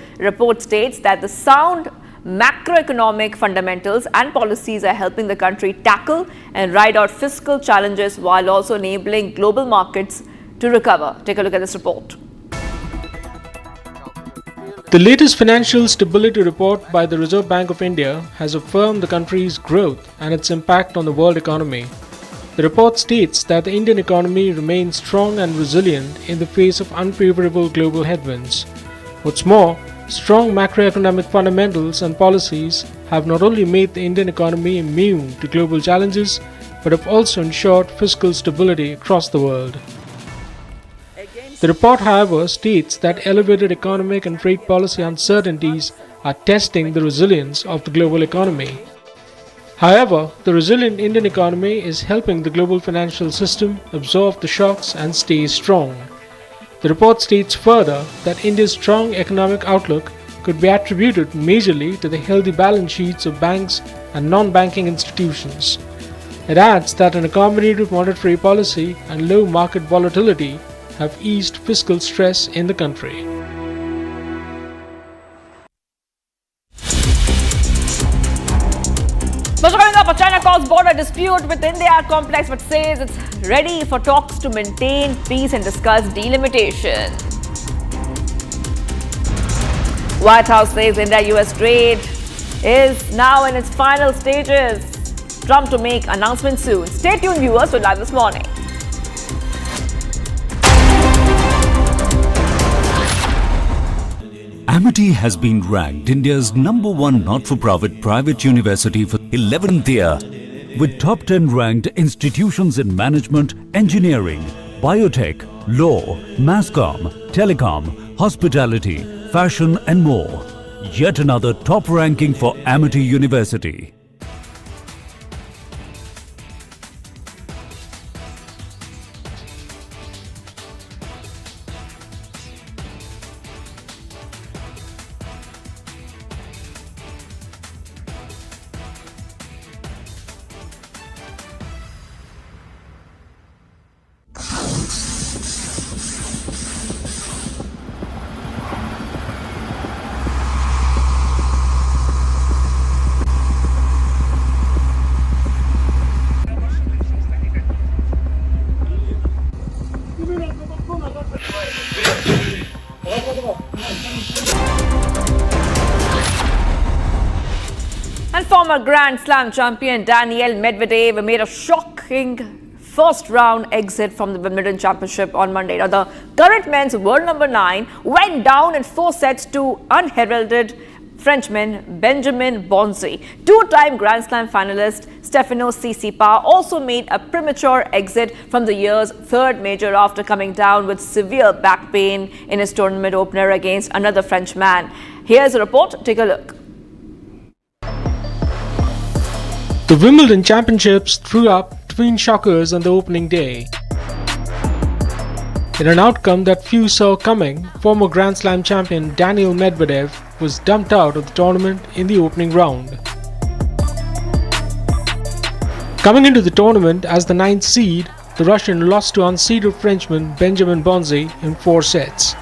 states that the sound macroeconomic fundamentals and policies are helping the country tackle and ride out fiscal challenges while also enabling global markets to recover. Take a look at this report. The latest financial stability report by the Reserve Bank of India has affirmed the country's growth and its impact on the world economy. The report states that the Indian economy remains strong and resilient in the face of unfavorable global headwinds. What's more, strong macroeconomic fundamentals and policies have not only made the Indian economy immune to global challenges, but have also ensured fiscal stability across the world. The report, however, states that elevated economic and trade policy uncertainties are testing the resilience of the global economy. However, the resilient Indian economy is helping the global financial system absorb the shocks and stay strong. The report states further that India's strong economic outlook could be attributed majorly to the healthy balance sheets of banks and non-banking institutions. It adds that an accommodative monetary policy and low market volatility have eased fiscal stress in the country. Coming up, China caused border dispute with India complex but says it's ready for talks to maintain peace and discuss delimitation. White House says India-US trade is now in its final stages. Trump to make announcement soon. Stay tuned, viewers. We're live this morning. Amity has been ranked India's #1 not-for-profit private university for 11th year, with top 10 ranked institutions in management, engineering, biotech, law, mass comm, telecom, hospitality, fashion and more. Yet another top ranking for Amity University. former Grand Slam champion Daniil Medvedev made a shocking first-round exit from the Wimbledon Championship on Monday. Now, the current men's world number 9 went down in 4 sets to unheralded Frenchman Benjamin Bonzi. Two-time Grand Slam finalist Stefanos Tsitsipas also made a premature exit from the year's third major after coming down with severe back pain in his tournament opener against another Frenchman. Here's a report. Take a look. The Wimbledon Championships threw up twin shockers on the opening day. In an outcome that few saw coming, former Grand Slam champion Daniil Medvedev was dumped out of the tournament in the opening round. Coming into the tournament as the 9th seed, the Russian lost to unseeded Frenchman Benjamin Bonzi in 4 sets.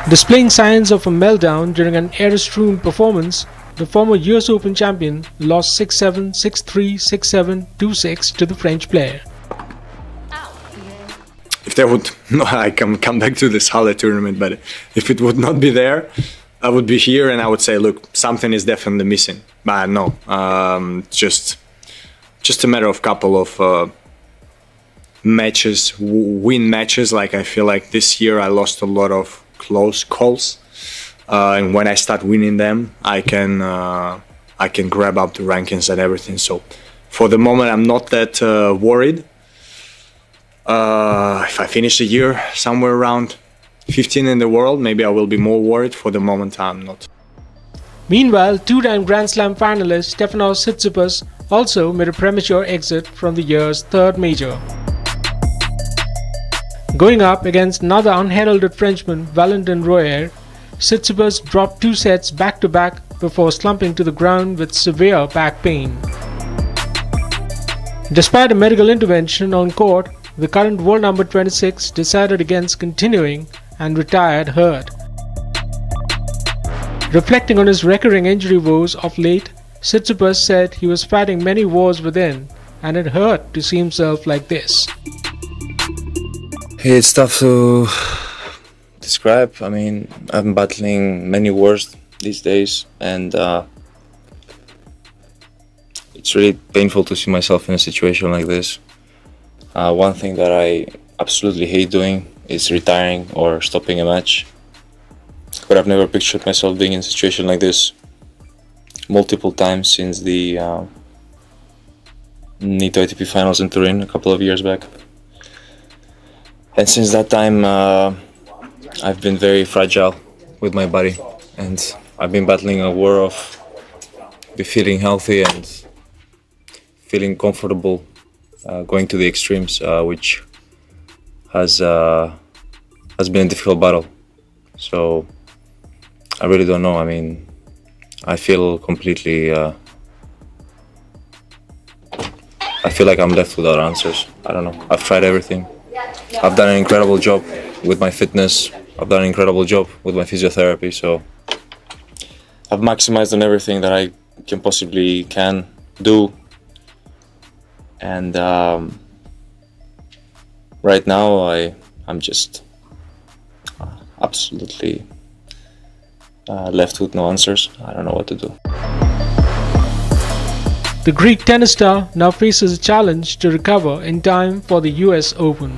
Displaying signs of a meltdown during an air-strewn performance, the former US Open champion lost 6-7, 6-3, 6-7, 2-6 to the French player. If there would, no, I can come back to this Halle tournament, but if it would not be there, I would be here and I would say, look, something is definitely missing. But no, just a matter of couple of matches, win matches. Like I feel like this year I lost a lot of close calls, and when I start winning them, I can grab up the rankings and everything. So for the moment, I'm not that worried. If I finish the year somewhere around 15 in the world, maybe I will be more worried. For the moment, I'm not. Meanwhile, two-time Grand Slam finalist Stefanos Tsitsipas also made a premature exit from the year's third major. Going up against another unheralded Frenchman, Valentin Royer, Tsitsipas dropped 2 sets back-to-back before slumping to the ground with severe back pain. Despite a medical intervention on court, the current world number 26 decided against continuing and retired hurt. Reflecting on his recurring injury woes of late, Tsitsipas said he was fighting many wars within and it hurt to see himself like this. It's tough to describe. I mean, I'm battling many wars these days and it's really painful to see myself in a situation like this. One thing that I absolutely hate doing is retiring or stopping a match. But I've never pictured myself being in a situation like this multiple times since the NATO ATP finals in Turin a couple of years back. And since that time, I've been very fragile with my body. And I've been battling a war of feeling healthy and feeling comfortable. Going to the extremes, which has been a difficult battle. So I really don't know. I mean, I feel completely. I feel like I'm left without answers. I don't know. I've tried everything. I've done an incredible job with my fitness. I've done an incredible job with my physiotherapy. So I've maximized on everything that I can possibly do. And right now, I'm just absolutely left with no answers. I don't know what to do. The Greek tennis star now faces a challenge to recover in time for the US Open.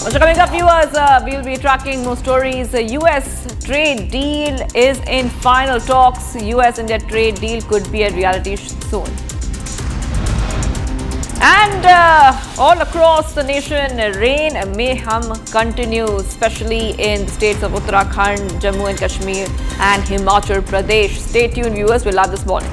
Also coming up, viewers, we'll be tracking more stories. The US trade deal is in final talks. US-India trade deal could be a reality soon. And all across the nation, rain mayhem continues, especially in the states of Uttarakhand, Jammu and Kashmir and Himachal Pradesh. Stay tuned, viewers. We're live this morning.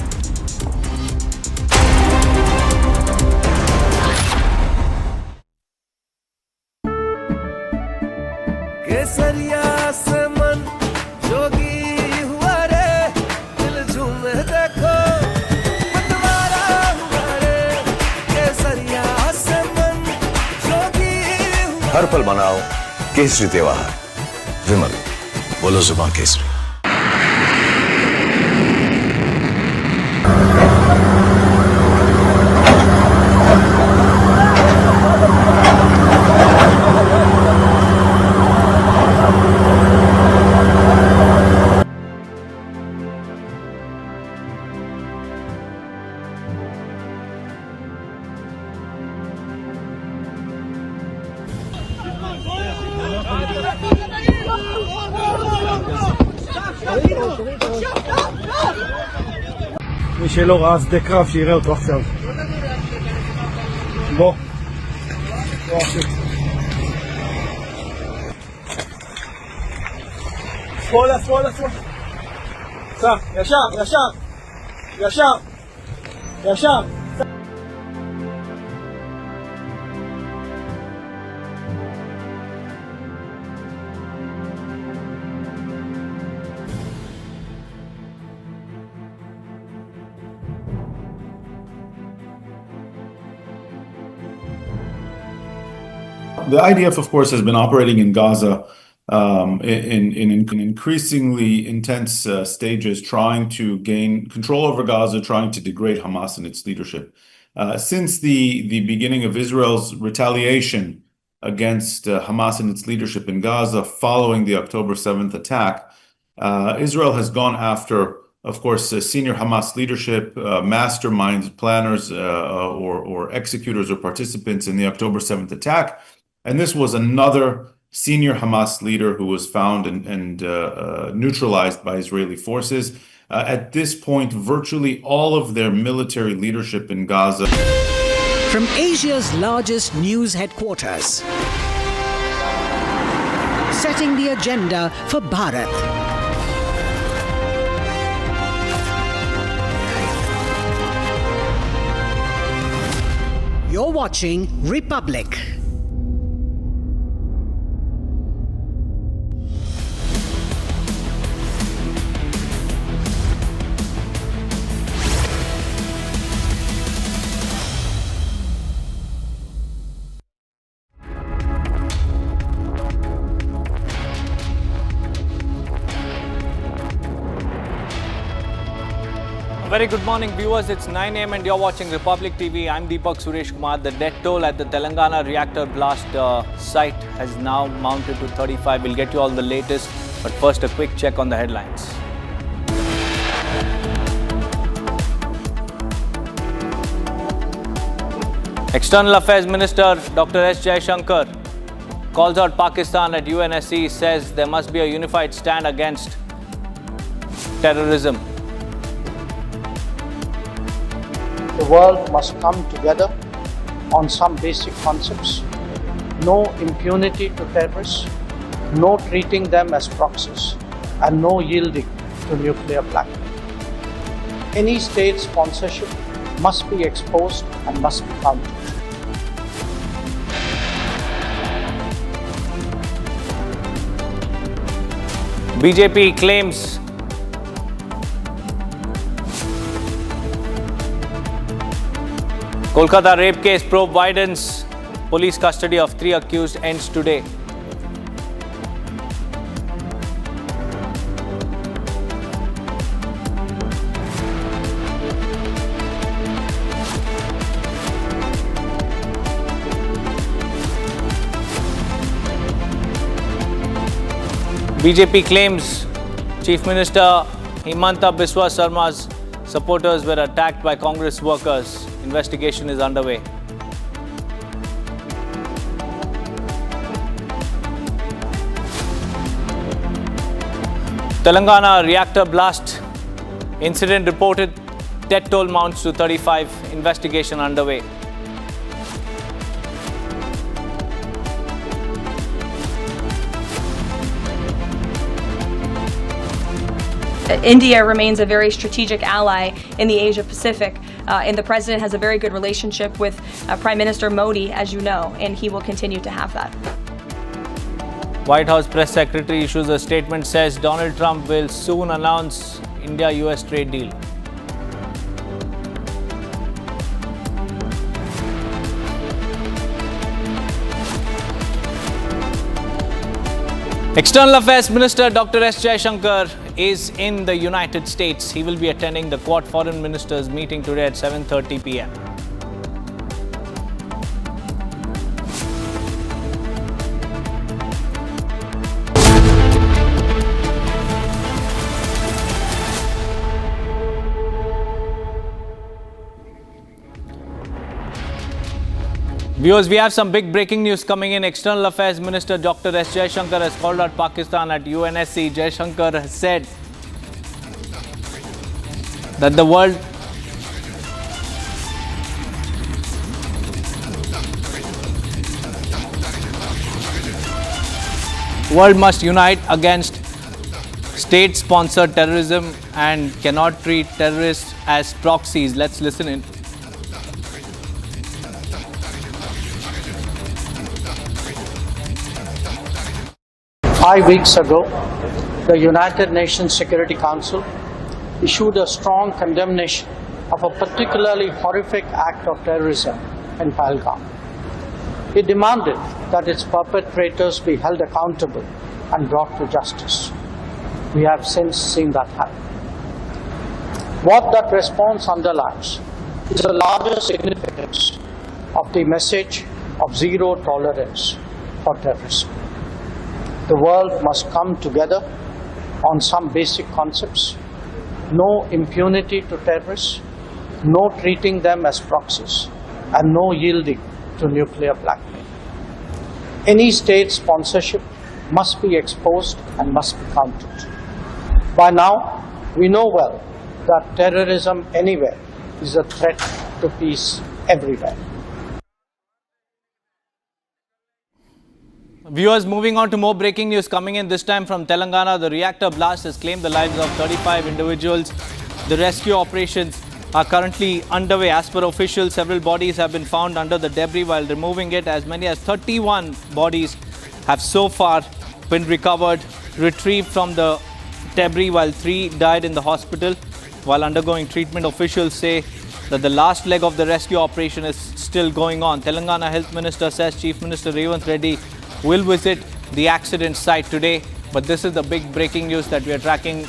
हर पल मनाओ केसरी त्योहार विमल बोलो जुबान Kesari. מי שלא ראה שדה קרב שיראה אותו עכשיו. בוא. בוא עכשיו. שמאלה, שמאלה, שמאלה. סע, ישר, ישר. ישר. ישר. The IDF, of course, has been operating in Gaza in increasingly intense stages, trying to gain control over Gaza, trying to degrade Hamas and its leadership. Since the beginning of Israel's retaliation against Hamas and its leadership in Gaza following the October 7th attack, Israel has gone after, of course, senior Hamas leadership, masterminds, planners, or executors or participants in the October 7th attack. And this was another senior Hamas leader who was found and neutralized by Israeli forces. At this point, virtually all of their military leadership in Gaza. From Asia's largest news headquarters, setting the agenda for Bharat. You're watching Republic. Very good morning, viewers. It's 9 a.m. and you're watching Republic TV. I'm Deepak Suresh Kumar. The death toll at the Telangana reactor blast site has now mounted to 35. We'll get you all the latest, but first a quick check on the headlines. External Affairs Minister Dr. S. Jaishankar calls out Pakistan at UNSC, says there must be a unified stand against terrorism. The world must come together on some basic concepts. No impunity to terrorists, no treating them as proxies, and no yielding to nuclear blackmail. Any state sponsorship must be exposed and must be countered. BJP claims Kolkata rape case probe widens. Police custody of 3 accused ends today. BJP claims Chief Minister Himanta Biswa Sarma's supporters were attacked by Congress workers. Investigation is underway. Telangana reactor blast incident reported. Death toll mounts to 35. Investigation underway. India remains a very strategic ally in the Asia Pacific, and the president has a very good relationship with Prime Minister Modi, as you know, and he will continue to have that. White House press secretary issues a statement, says Donald Trump will soon announce India-US trade deal. External Affairs Minister Dr. S. Jaishankar is in the United States. He will be attending the Quad Foreign Ministers meeting today at 7:30 p.m. Viewers, we have some big breaking news coming in. External Affairs Minister Dr. S. Jaishankar has called out Pakistan at UNSC. Jaishankar has said that the world must unite against state-sponsored terrorism and cannot treat terrorists as proxies. Let's listen in. Five weeks ago, the United Nations Security Council issued a strong condemnation of a particularly horrific act of terrorism in Pahalgam. It demanded that its perpetrators be held accountable and brought to justice. We have since seen that happen. What that response underlines is the larger significance of the message of zero tolerance for terrorism. The world must come together on some basic concepts: no impunity to terrorists, no treating them as proxies, and no yielding to nuclear blackmail. Any state sponsorship must be exposed and must be countered. By now, we know well that terrorism anywhere is a threat to peace everywhere. Viewers, moving on to more breaking news coming in, this time from Telangana. The reactor blast has claimed the lives of 35 individuals. The rescue operations are currently underway. As per officials, several bodies have been found under the debris while removing it. As many as 31 bodies have so far been recovered, retrieved from the debris, while 3 died in the hospital while undergoing treatment. Officials say that the last leg of the rescue operation is still going on. Telangana Health Minister says Chief Minister Revanth Reddy will visit the accident site today. But this is the big breaking news that we are tracking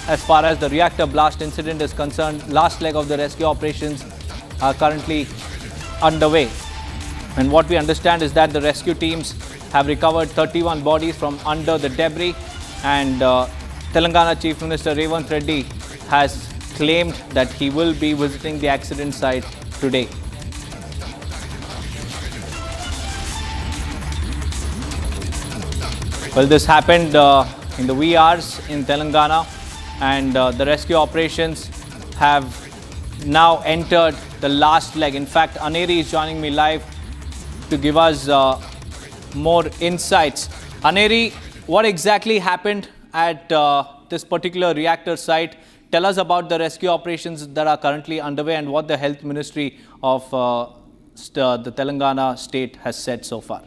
as far as the reactor blast incident is concerned. Last leg of the rescue operations are currently underway. And what we understand is that the rescue teams have recovered 31 bodies from under the debris. And Telangana Chief Minister Revanth Reddy has claimed that he will be visiting the accident site today. Well, this happened in the wee hours in Telangana, and the rescue operations have now entered the last leg. In fact, Aneri is joining me live to give us more insights. Aneri, what exactly happened at this particular reactor site? Tell us about the rescue operations that are currently underway and what the Health Ministry of the Telangana state has said so far.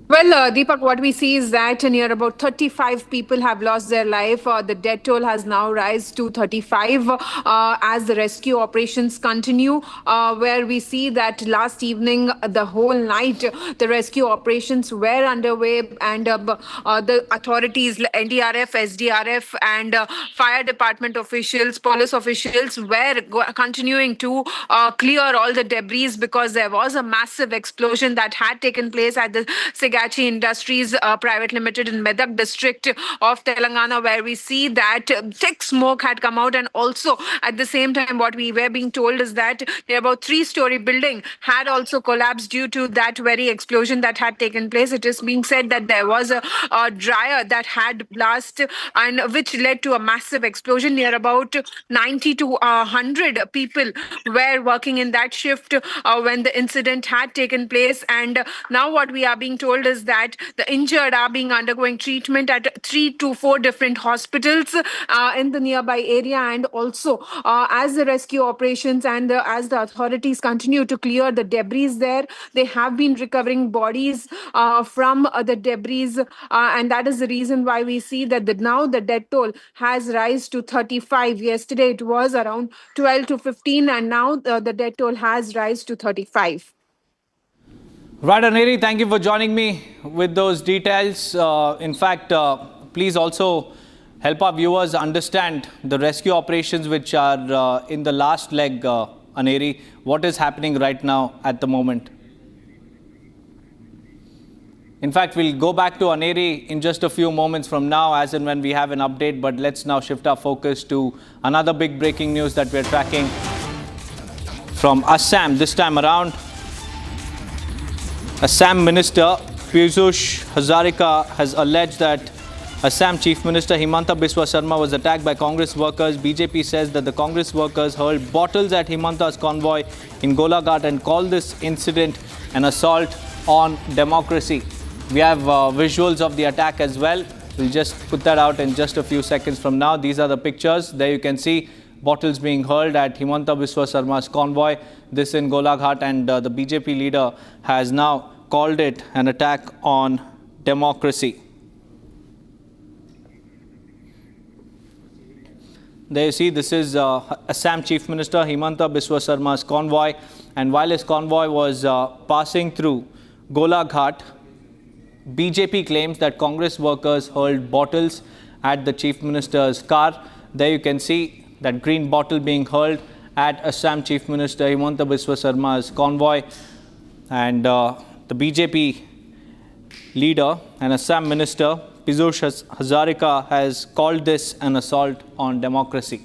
Well, Deepak, what we see is that near about 35 people have lost their life. The death toll has now risen to 35 as the rescue operations continue, where we see that last evening, the whole night, the rescue operations were underway, and the authorities, NDRF, SDRF, and fire department officials, police officials were continuing to clear all the debris, because there was a massive explosion that had taken place at the Sigachi Industries Private Limited in Medak district of Telangana, where we see that thick smoke had come out, and also at the same time what we were being told is that the about 3-story building had also collapsed due to that very explosion that had taken place. It is being said that there was a dryer that had blast, and which led to a massive explosion. Near about 90 to 100 people were working in that shift when the incident had taken place, and now what we are being told is that the injured are being undergoing treatment at 3 to 4 different hospitals in the nearby area. And also as the rescue operations and as the authorities continue to clear the debris there, they have been recovering bodies from the debris, and that is the reason why we see that now the death toll has risen to 35. Yesterday it was around 12 to 15, and now the death toll has risen to 35. Right, Aneri, thank you for joining me with those details. In fact, please also help our viewers understand the rescue operations which are in the last leg, Aneri. What is happening right now at the moment? In fact, we'll go back to Aneri in just a few moments from now, as and when we have an update. But let's now shift our focus to another big breaking news that we're tracking from Assam this time around. Assam Minister Piyush Hazarika has alleged that Assam Chief Minister Himanta Biswa Sarma was attacked by Congress workers. BJP says that the Congress workers hurled bottles at Himanta's convoy in Golaghat and called this incident an assault on democracy. We have visuals of the attack as well. We'll just put that out in just a few seconds from now. These are the pictures. There you can see bottles being hurled at Himanta Biswa Sarma's convoy. This in Golaghat, and the BJP leader has now called it an attack on democracy. There you see, this is Assam Chief Minister Himanta Biswa Sarma's convoy, and while his convoy was passing through Golaghat, BJP claims that Congress workers hurled bottles at the Chief Minister's car. There you can see that green bottle being hurled at Assam Chief Minister Himanta Biswa Sarma's convoy, and the BJP leader and Assam Minister Piyush Hazarika has called this an assault on democracy.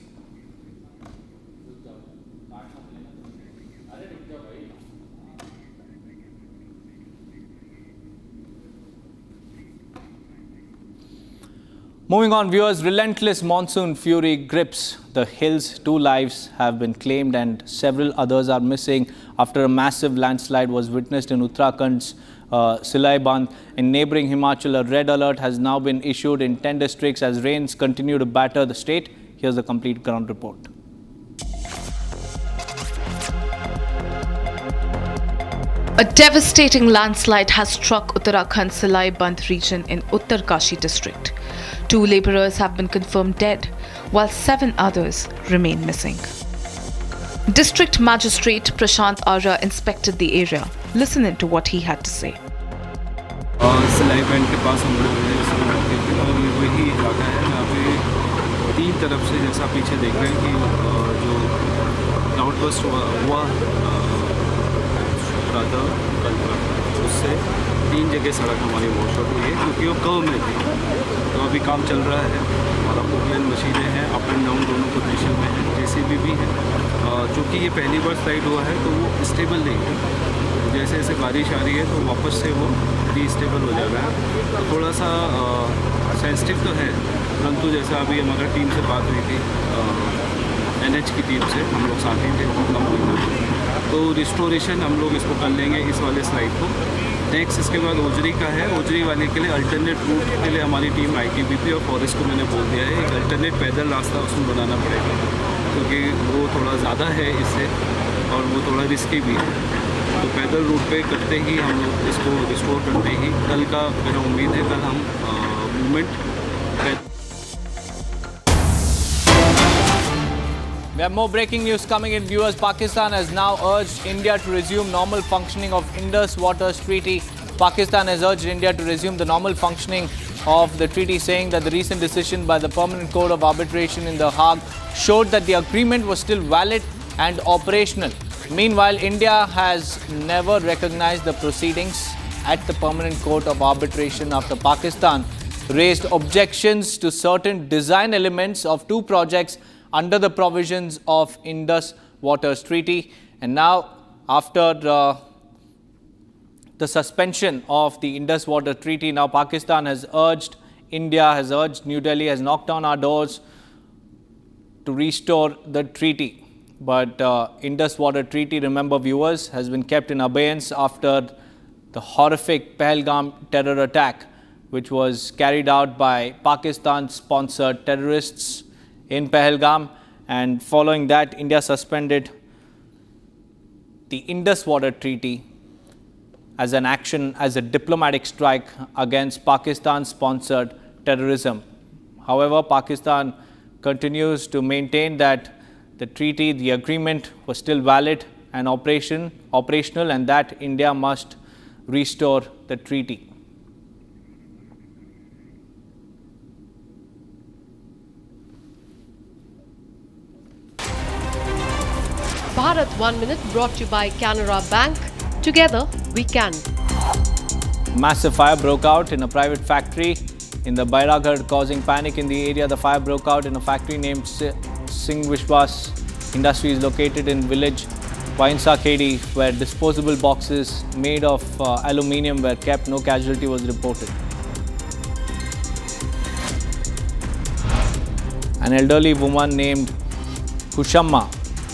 Moving on, viewers, relentless monsoon fury grips the hills. 2 lives have been claimed and several others are missing after a massive landslide was witnessed in Uttarakhand's Silai Bandh. In neighbouring Himachal, a red alert has now been issued in 10 districts as rains continue to batter the state. Here's the complete ground report. A devastating landslide has struck Uttarakhand's Silai Bandh region in Uttarkashi district. 2 labourers have been confirmed dead, while 7 others remain missing. District Magistrate Prashant Arya inspected the area. Listen into what he had to say. सिलाई band के पास हम लोग मौके पे, और ये वही इलाका है जहाँ पे 3 तरफ से, जैसा पीछे देख रहे हैं कि जो क्लाउडबर्स्ट हुआ रात कल, उससे 3 जगह सड़क हमारी वॉश आउट हुई है क्योंकि वो कर्व में थी। तो अभी काम चल रहा है, हमारा पोकलैंड मशीनें हैं, अप एंड डाउन दोनों पोजीशन में है, JCB भी है। चूँकि ये पहली बार स्लाइड हुआ है तो वो स्टेबल नहीं है, जैसे जैसे बारिश आ रही है तो वापस से वो रीस्टेबल हो जाएगा। तो थोड़ा सा सेंसिटिव तो है, परंतु जैसा अभी हमारा टीम से बात हुई थी, NH की टीम से, हम लोग साथ ही थे, कम हुई, तो रिस्टोरेशन हम लोग इसको कर लेंगे इस वाले स्लाइड को। नेक्स्ट इसके बाद ओजरी का है, ओजरी वाले के लिए अल्टरनेट रूट के लिए हमारी टीम ITBP और फॉरेस्ट को मैंने बोल दिया है, एक अल्टरनेट पैदल रास्ता उसमें बनाना पड़ेगा क्योंकि वो थोड़ा ज़्यादा है इससे और वो थोड़ा रिस्की भी है। तो पैदल रूट पे करते ही हम लोग इसको रिस्टोर करते ही कल का मेरा उम्मीद है कल हम movement. We have more breaking news coming in, viewers. Pakistan has now urged India to resume normal functioning of Indus Waters Treaty. Pakistan has urged India to resume the normal functioning of the treaty, saying that the recent decision by the Permanent Court of Arbitration in The Hague showed that the agreement was still valid and operational. Meanwhile, India has never recognized the proceedings at the Permanent Court of Arbitration after Pakistan raised objections to certain design elements of 2 projects under the provisions of Indus Waters Treaty. And now, after the suspension of the Indus Water Treaty, now Pakistan has urged India, has urged New Delhi, has knocked on our doors to restore the treaty. But Indus Water Treaty, remember viewers, has been kept in abeyance after the horrific Pahalgam terror attack, which was carried out by Pakistan-sponsored terrorists in Pahalgam. And following that, India suspended the Indus Water Treaty as an action, as a diplomatic strike against Pakistan-sponsored terrorism. However, Pakistan continues to maintain that the treaty, the agreement was still valid and operational, and that India must restore the treaty. Bharat 1 Minute brought to you by Canara Bank. Together we can. Massive fire broke out in a private factory in the Bairaghad, causing panic in the area. The fire broke out in a factory named Singh Vishwas Industries located in village Vainsa Khedi, where disposable boxes made of aluminium were kept. No casualty was reported. An elderly woman named Kushamma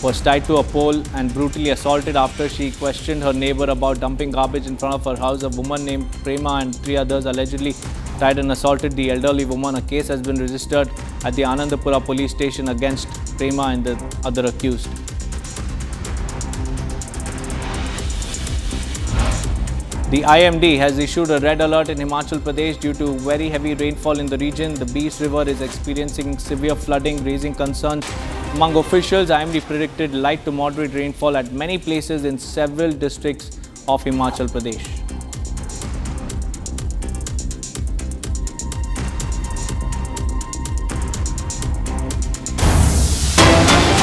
was tied to a pole and brutally assaulted after she questioned her neighbor about dumping garbage in front of her house. A woman named Prema and 3 others allegedly tied and assaulted the elderly woman. A case has been registered at the Anandapura police station against Prema and the other accused. The IMD has issued a red alert in Himachal Pradesh due to very heavy rainfall in the region. The Beas River is experiencing severe flooding, raising concerns among officials. IMD predicted light to moderate rainfall at many places in several districts of Himachal Pradesh.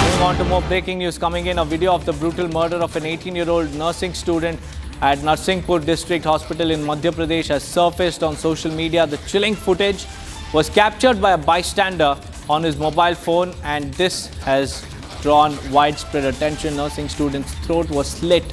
Moving on to more breaking news coming in. A video of the brutal murder of an 18-year-old nursing student at Narsinghpur District Hospital in Madhya Pradesh has surfaced on social media. The chilling footage was captured by a bystander on his mobile phone, and this has drawn widespread attention. Nursing student's throat was slit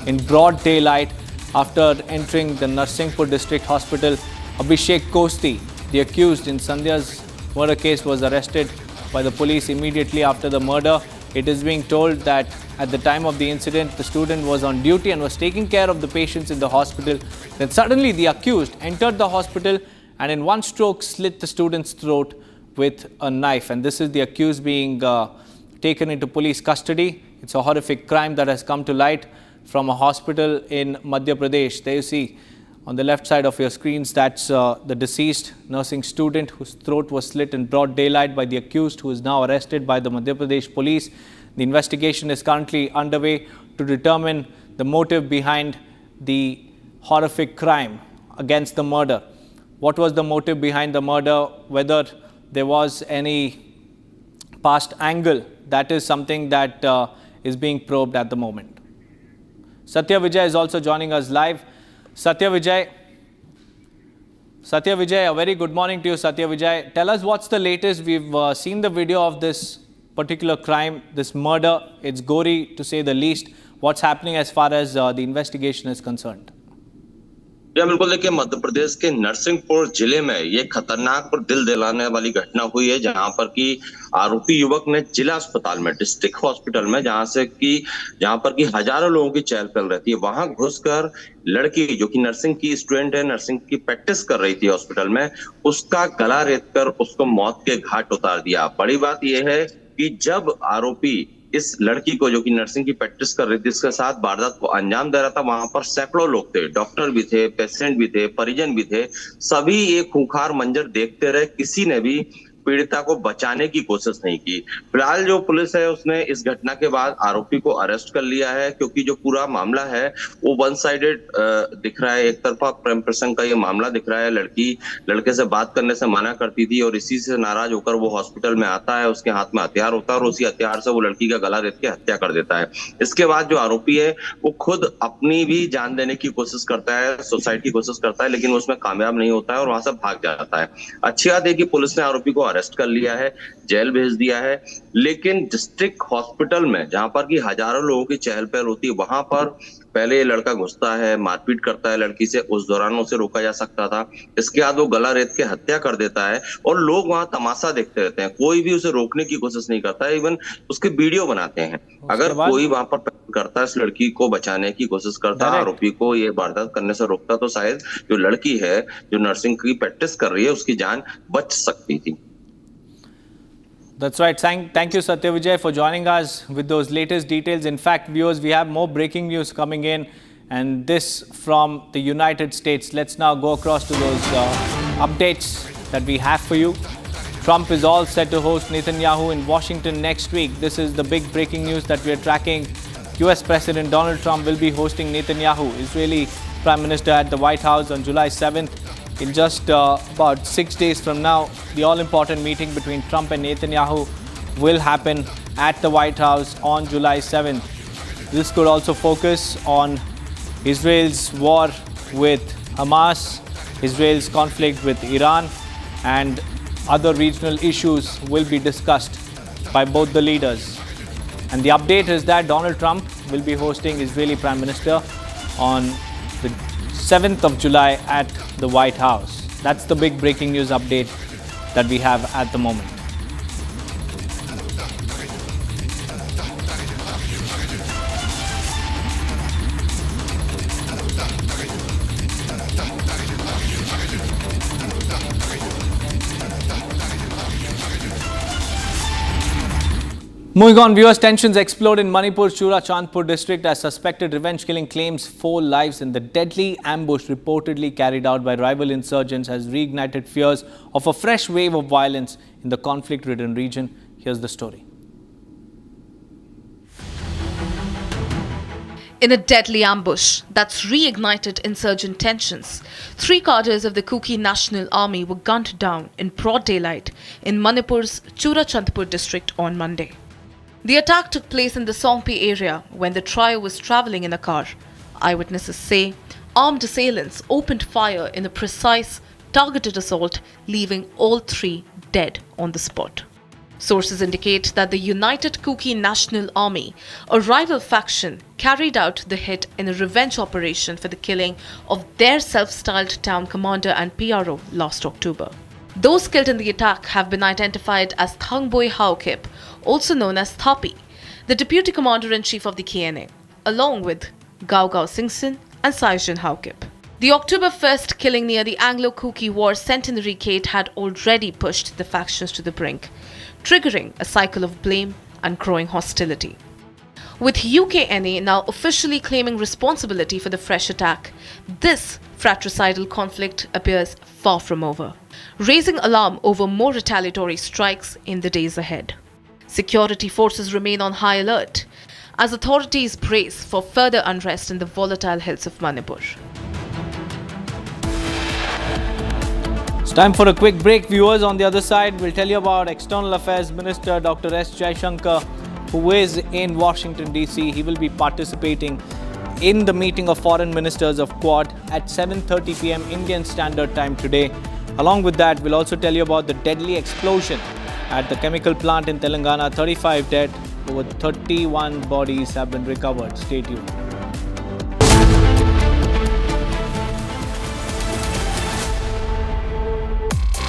in broad daylight after entering the Narsinghpur District Hospital. Abhishek Kosti, the accused in Sandhya's murder case, was arrested by the police immediately after the murder. It is being told that at the time of the incident, the student was on duty and was taking care of the patients in the hospital. Then suddenly the accused entered the hospital and in one stroke slit the student's throat with a knife. And this is the accused being taken into police custody. It's a horrific crime that has come to light from a hospital in Madhya Pradesh. There you see on the left side of your screens, that's the deceased nursing student whose throat was slit in broad daylight by the accused, who is now arrested by the Madhya Pradesh police. The investigation is currently underway to determine the motive behind the horrific crime against the murder. What was the motive behind the murder? Whether there was any past angle, that is something that is being probed at the moment. Satya Vijay is also joining us live. Satya Vijay, a very good morning to you, Satya Vijay. Tell us what's the latest. We've seen the video of this particular crime, this murder. It's gory to say the least. What's happening as far as the investigation is concerned? बिल्कुल देखिए, मध्य प्रदेश के नरसिंहपुर जिले में ये खतरनाक और दिल दहलाने वाली घटना हुई है, जहां पर कि आरोपी युवक ने जिला अस्पताल में, डिस्ट्रिक्ट हॉस्पिटल में, जहां पर कि हजारों लोगों की चहल पहल रहती है, वहां घुसकर लड़की जो कि नर्सिंग की स्टूडेंट है, नर्सिंग की प्रैक्टिस कर रही थी हॉस्पिटल में, उसका गला रेतकर उसको मौत के घाट उतार दिया। बड़ी बात यह है कि जब आरोपी इस लड़की को, जो कि नर्सिंग की प्रैक्टिस कर रही थी, इसके साथ वारदात को अंजाम दे रहा था, वहां पर सैकड़ों लोग थे, डॉक्टर भी थे, पेशेंट भी थे, परिजन भी थे। सभी ये खूंखार मंजर देखते रहे, किसी ने भी पीड़िता को बचाने की कोशिश नहीं की। फिलहाल जो पुलिस है उसने इस घटना के बाद आरोपी को अरेस्ट कर लिया है, क्योंकि जो पूरा मामला है वो वन साइडेड दिख रहा है, एक तरफा प्रेम प्रसंग का ये मामला दिख रहा है। लड़की लड़के से बात करने से मना करती थी और इसी से नाराज होकर वो हॉस्पिटल में आता है, उसके हाथ में हथियार होता है और उसी हथियार से वो लड़की का गला रेत के हत्या कर देता है। इसके बाद जो आरोपी है वो खुद अपनी भी जान देने की कोशिश करता है, सुसाइड की कोशिश करता है, लेकिन उसमें कामयाब नहीं होता है और वहां से भाग जाता है। अच्छी बात है कि पुलिस ने आरोपी को अरेस्ट कर लिया है, जेल भेज दिया है, लेकिन डिस्ट्रिक्ट हॉस्पिटल में, जहां पर कि हजारों लोगों की चहल पहल होती है, वहां पर पहले ये लड़का घुसता है, मारपीट करता है लड़की से, उस दौरान उसे रोका जा सकता था। इसके बाद वो गला रेत के हत्या कर देता है और लोग वहां तमाशा देखते रहते हैं, कोई भी उसे रोकने की कोशिश नहीं करता, इवन उसके वीडियो बनाते हैं। अगर कोई वहां पर करता, इस लड़की को बचाने की कोशिश करता, आरोपी को ये वारदात करने से रोकता, तो शायद जो लड़की है, जो नर्सिंग की प्रैक्टिस कर रही है, उसकी जान बच सकती थी। That's right. Thank you, Satya Vijay, for joining us with those latest details. In fact, viewers, we have more breaking news coming in, and this from the United States. Let's now go across to those updates that we have for you. Trump is all set to host Netanyahu in Washington next week. This is the big breaking news that we are tracking. US President Donald Trump will be hosting Netanyahu, Israeli Prime Minister, at the White House on July 7th. In just about 6 days from now, the all-important meeting between Trump and Netanyahu will happen at the White House on July 7th. This could also focus on Israel's war with Hamas, Israel's conflict with Iran, and other regional issues will be discussed by both the leaders. And the update is that Donald Trump will be hosting Israeli Prime Minister on the 7th of July at the White House. That's the big breaking news update that we have at the moment. Moving on, viewers, tensions explode in Manipur's Churachandpur district as suspected revenge killing claims 4 lives in the deadly ambush reportedly carried out by rival insurgents has reignited fears of a fresh wave of violence in the conflict-ridden region. Here's the story. In a deadly ambush that's reignited insurgent tensions, 3 cadres of the Kuki National Army were gunned down in broad daylight in Manipur's Churachandpur district on Monday. The attack took place in the Songpi area when the trio was travelling in a car. Eyewitnesses say armed assailants opened fire in a precise, targeted assault, leaving all 3 dead on the spot. Sources indicate that the United Kuki National Army, a rival faction, carried out the hit in a revenge operation for the killing of their self-styled town commander and PRO last October. Those killed in the attack have been identified as Thangboy Haokip, also known as Thapi, the deputy commander-in-chief of the KNA, along with Gao Gao Singson and Saijin Haokip. The October 1st killing near the Anglo-Kuki War centenary gate had already pushed the factions to the brink, triggering a cycle of blame and growing hostility. With UKNA now officially claiming responsibility for the fresh attack, this fratricidal conflict appears far from over, raising alarm over more retaliatory strikes in the days ahead. Security forces remain on high alert as authorities brace for further unrest in the volatile hills of Manipur. It's time for a quick break, viewers. On the other side, we'll tell you about External Affairs Minister Dr. S. Jaishankar, who is in Washington, D.C. He will be participating in the meeting of foreign ministers of Quad at 7:30 p.m. Indian Standard Time today. Along with that, we'll also tell you about the deadly explosion at the chemical plant in Telangana. 35 dead, over 31 bodies have been recovered. Stay tuned.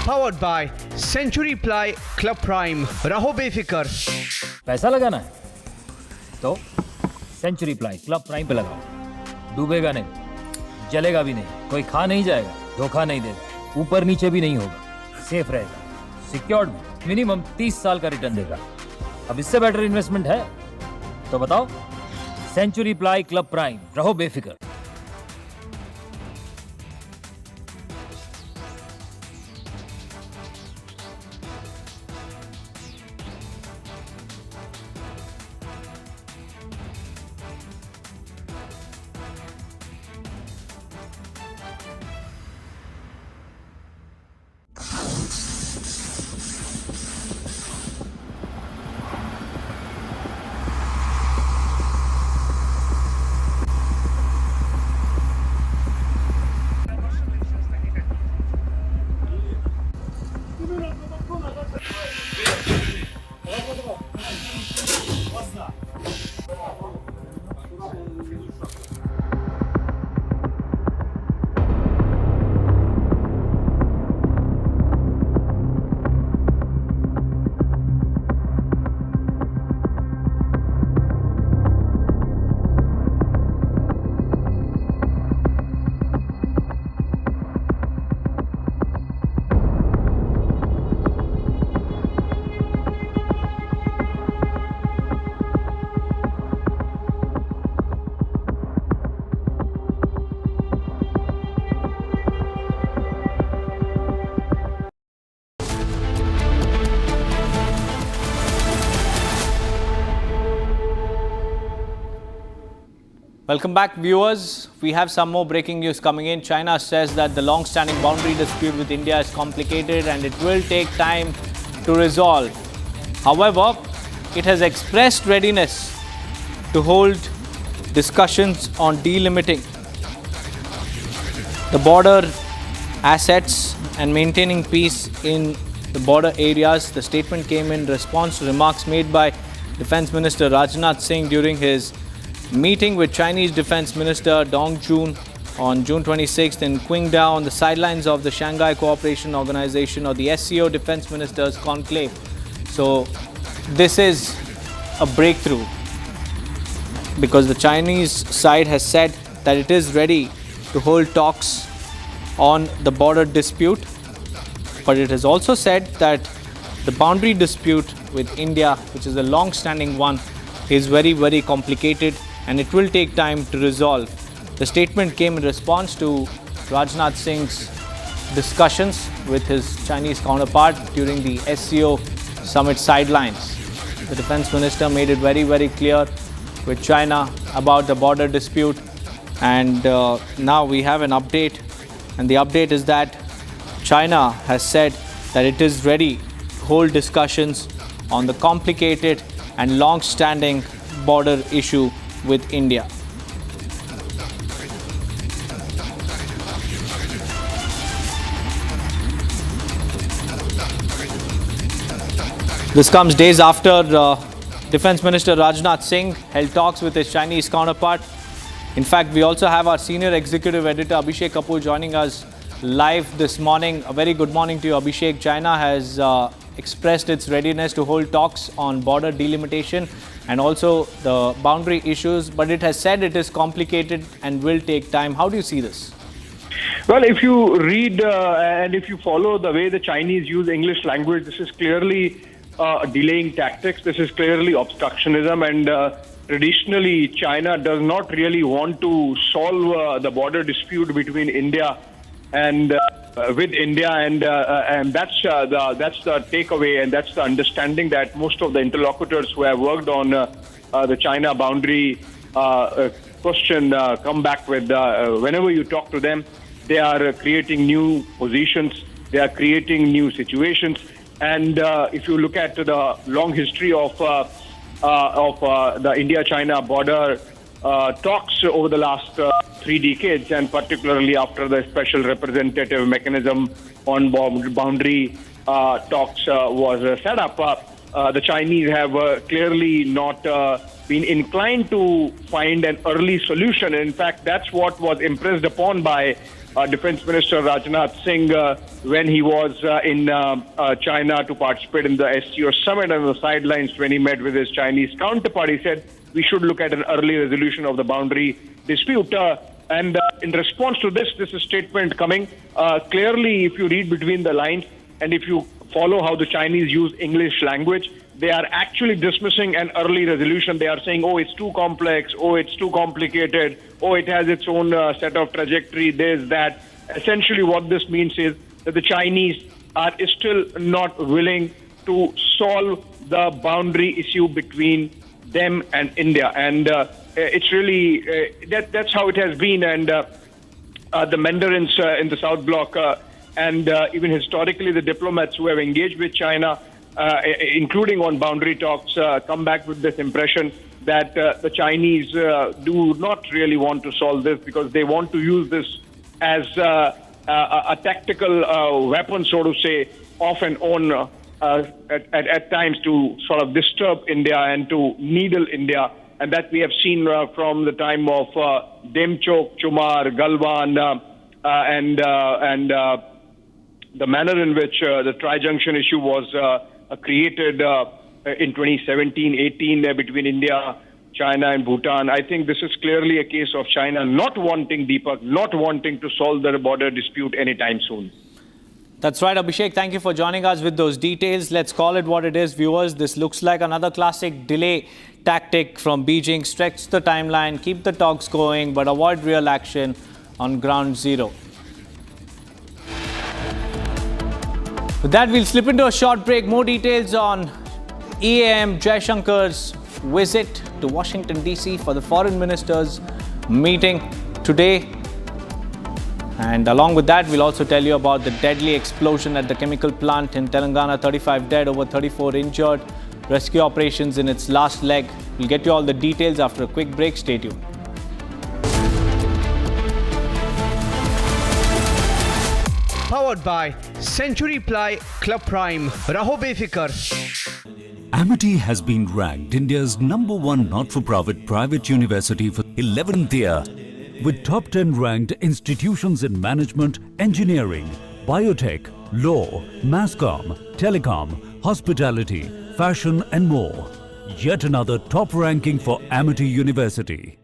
Powered by Century Ply Club Prime. रहो बेफिक्र। पैसा लगाना है तो century ply club prime पे लगाओ। डूबेगा नहीं, जलेगा भी नहीं, कोई खा नहीं जाएगा, धोखा नहीं देगा, ऊपर नीचे भी नहीं होगा, सेफ रहेगा, सिक्योर्ड मिनिमम 30 साल का रिटर्न देगा। अब इससे बेटर इन्वेस्टमेंट है तो बताओ। सेंचुरी प्लाई क्लब प्राइम, रहो बेफिक्र। Welcome back, viewers. We have some more breaking news coming in. China says that the long-standing boundary dispute with India is complicated and it will take time to resolve. However, it has expressed readiness to hold discussions on delimiting the border assets and maintaining peace in the border areas. The statement came in response to remarks made by Defense Minister Rajnath Singh during his meeting with Chinese Defense Minister Dong Jun on June 26th in Qingdao on the sidelines of the Shanghai Cooperation Organization, or the SCO Defense Ministers Conclave. So this is a breakthrough because the Chinese side has said that it is ready to hold talks on the border dispute, but it has also said that the boundary dispute with India, which is a long-standing one, is very, very complicated and it will take time to resolve. The statement came in response to Rajnath Singh's discussions with his Chinese counterpart during the SCO summit sidelines. The defense minister made it very, very clear with China about the border dispute, and now we have an update, and the update is that China has said that it is ready to hold discussions on the complicated and long-standing border issue with India. This comes days after Defense Minister Rajnath Singh held talks with his Chinese counterpart. In fact, we also have our senior executive editor Abhishek Kapoor joining us live this morning. A very good morning to you, Abhishek. China has expressed its readiness to hold talks on border delimitation and also the boundary issues, but it has said it is complicated and will take time. How do you see this? Well, if you read and if you follow the way the Chinese use English language, this is clearly delaying tactics. This is clearly obstructionism, and traditionally China does not really want to solve the border dispute between India and with India, and that's the takeaway, and that's the understanding that most of the interlocutors who have worked on the China boundary question come back with. Whenever you talk to them, they are creating new positions, they are creating new situations. And if you look at the long history of the India-China border talks over the last 3 decades, and particularly after the special representative mechanism on boundary talks was set up, the Chinese have clearly not been inclined to find an early solution. In fact, that's what was impressed upon by Defense Minister Rajnath Singh when he was in China to participate in the SCO summit, and on the sidelines when he met with his Chinese counterpart. He said we should look at an early resolution of the boundary dispute. And in response to this is a statement coming. Clearly, if you read between the lines and if you follow how the Chinese use English language, they are actually dismissing an early resolution. They are saying, oh, it's too complex, oh, it's too complicated, oh, it has its own set of trajectory, this, that. Essentially what this means is that the Chinese are still not willing to solve the boundary issue between them and India. And it's really, that's how it has been. And the Mandarins in the South Bloc and even historically the diplomats who have engaged with China, including on boundary talks, come back with this impression that the Chinese do not really want to solve this because they want to use this as a tactical weapon, so to say, off and on at times to sort of disturb India and to needle India. And that we have seen from the time of Demchok, Chumar, Galwan, and the manner in which the tri-junction issue was created in 2017-18 between India, China and Bhutan. I think this is clearly a case of China not wanting, Deepak, not wanting to solve their border dispute anytime soon. That's right, Abhishek. Thank you for joining us with those details. Let's call it what it is, viewers. This looks like another classic delay tactic from Beijing. Stretch the timeline, keep the talks going, but avoid real action on ground zero. With that, we'll slip into a short break. More details on EAM Jaishankar's visit to Washington, D.C. for the foreign ministers meeting today. And along with that, we'll also tell you about the deadly explosion at the chemical plant in Telangana. 35 dead, over 34 injured. Rescue operations in its last leg. We'll get you all the details after a quick break. Stay tuned. Powered by Century Ply Club Prime. Raho befikar. Amity has been ranked India's #1 not-for-profit private university for 11th year, with top 10 ranked institutions in management, engineering, biotech, law, mass comm, telecom, hospitality, fashion and more. Yet another top ranking for Amity University.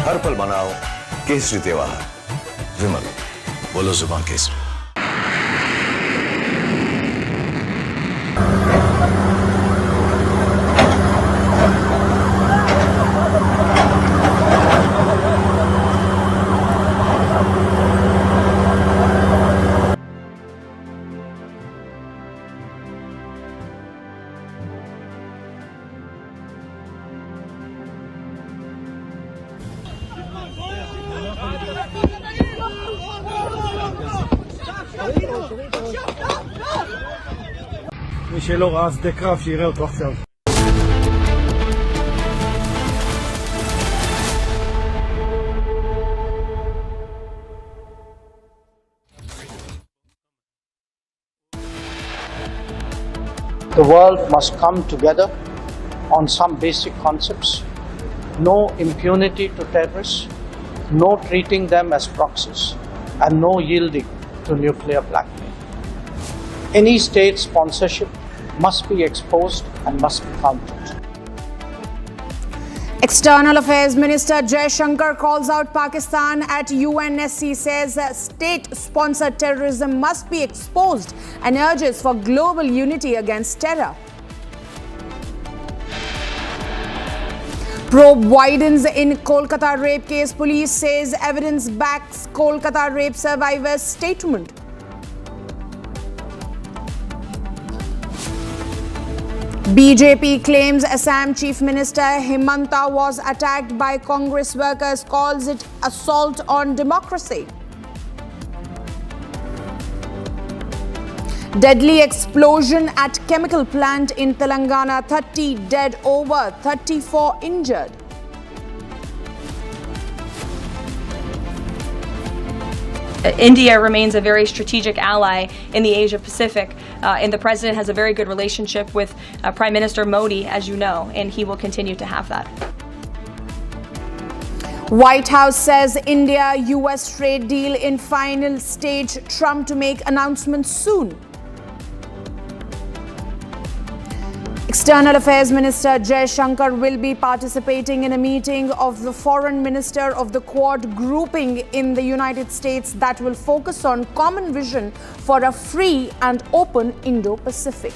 हर पल मनाओ केसरी त्योहार। विमल, बोलो जुबान Kesari. מי שלא ראה שדה קרב שיראה אותו עכשיו. The world must come together on some basic concepts. No impunity to terrorists, no treating them as proxies, and no yielding to nuclear blackmail. Any state sponsorship must be exposed and must be countered. External Affairs Minister Jai Shankar calls out Pakistan at UNSC, says state-sponsored terrorism must be exposed and urges for global unity against terror. Probe widens in Kolkata rape case. Police says evidence backs Kolkata rape survivor's statement. BJP claims Assam Chief Minister Himanta was attacked by Congress workers, calls it assault on democracy. Deadly explosion at chemical plant in Telangana, 30 dead, over 34 injured. India remains a very strategic ally in the Asia Pacific, and the president has a very good relationship with Prime Minister Modi, as you know, and he will continue to have that. White House says India-US trade deal in final stage. Trump to make announcements soon. External Affairs Minister Jai Shankar will be participating in a meeting of the Foreign Minister of the Quad grouping in the United States that will focus on common vision for a free and open Indo-Pacific.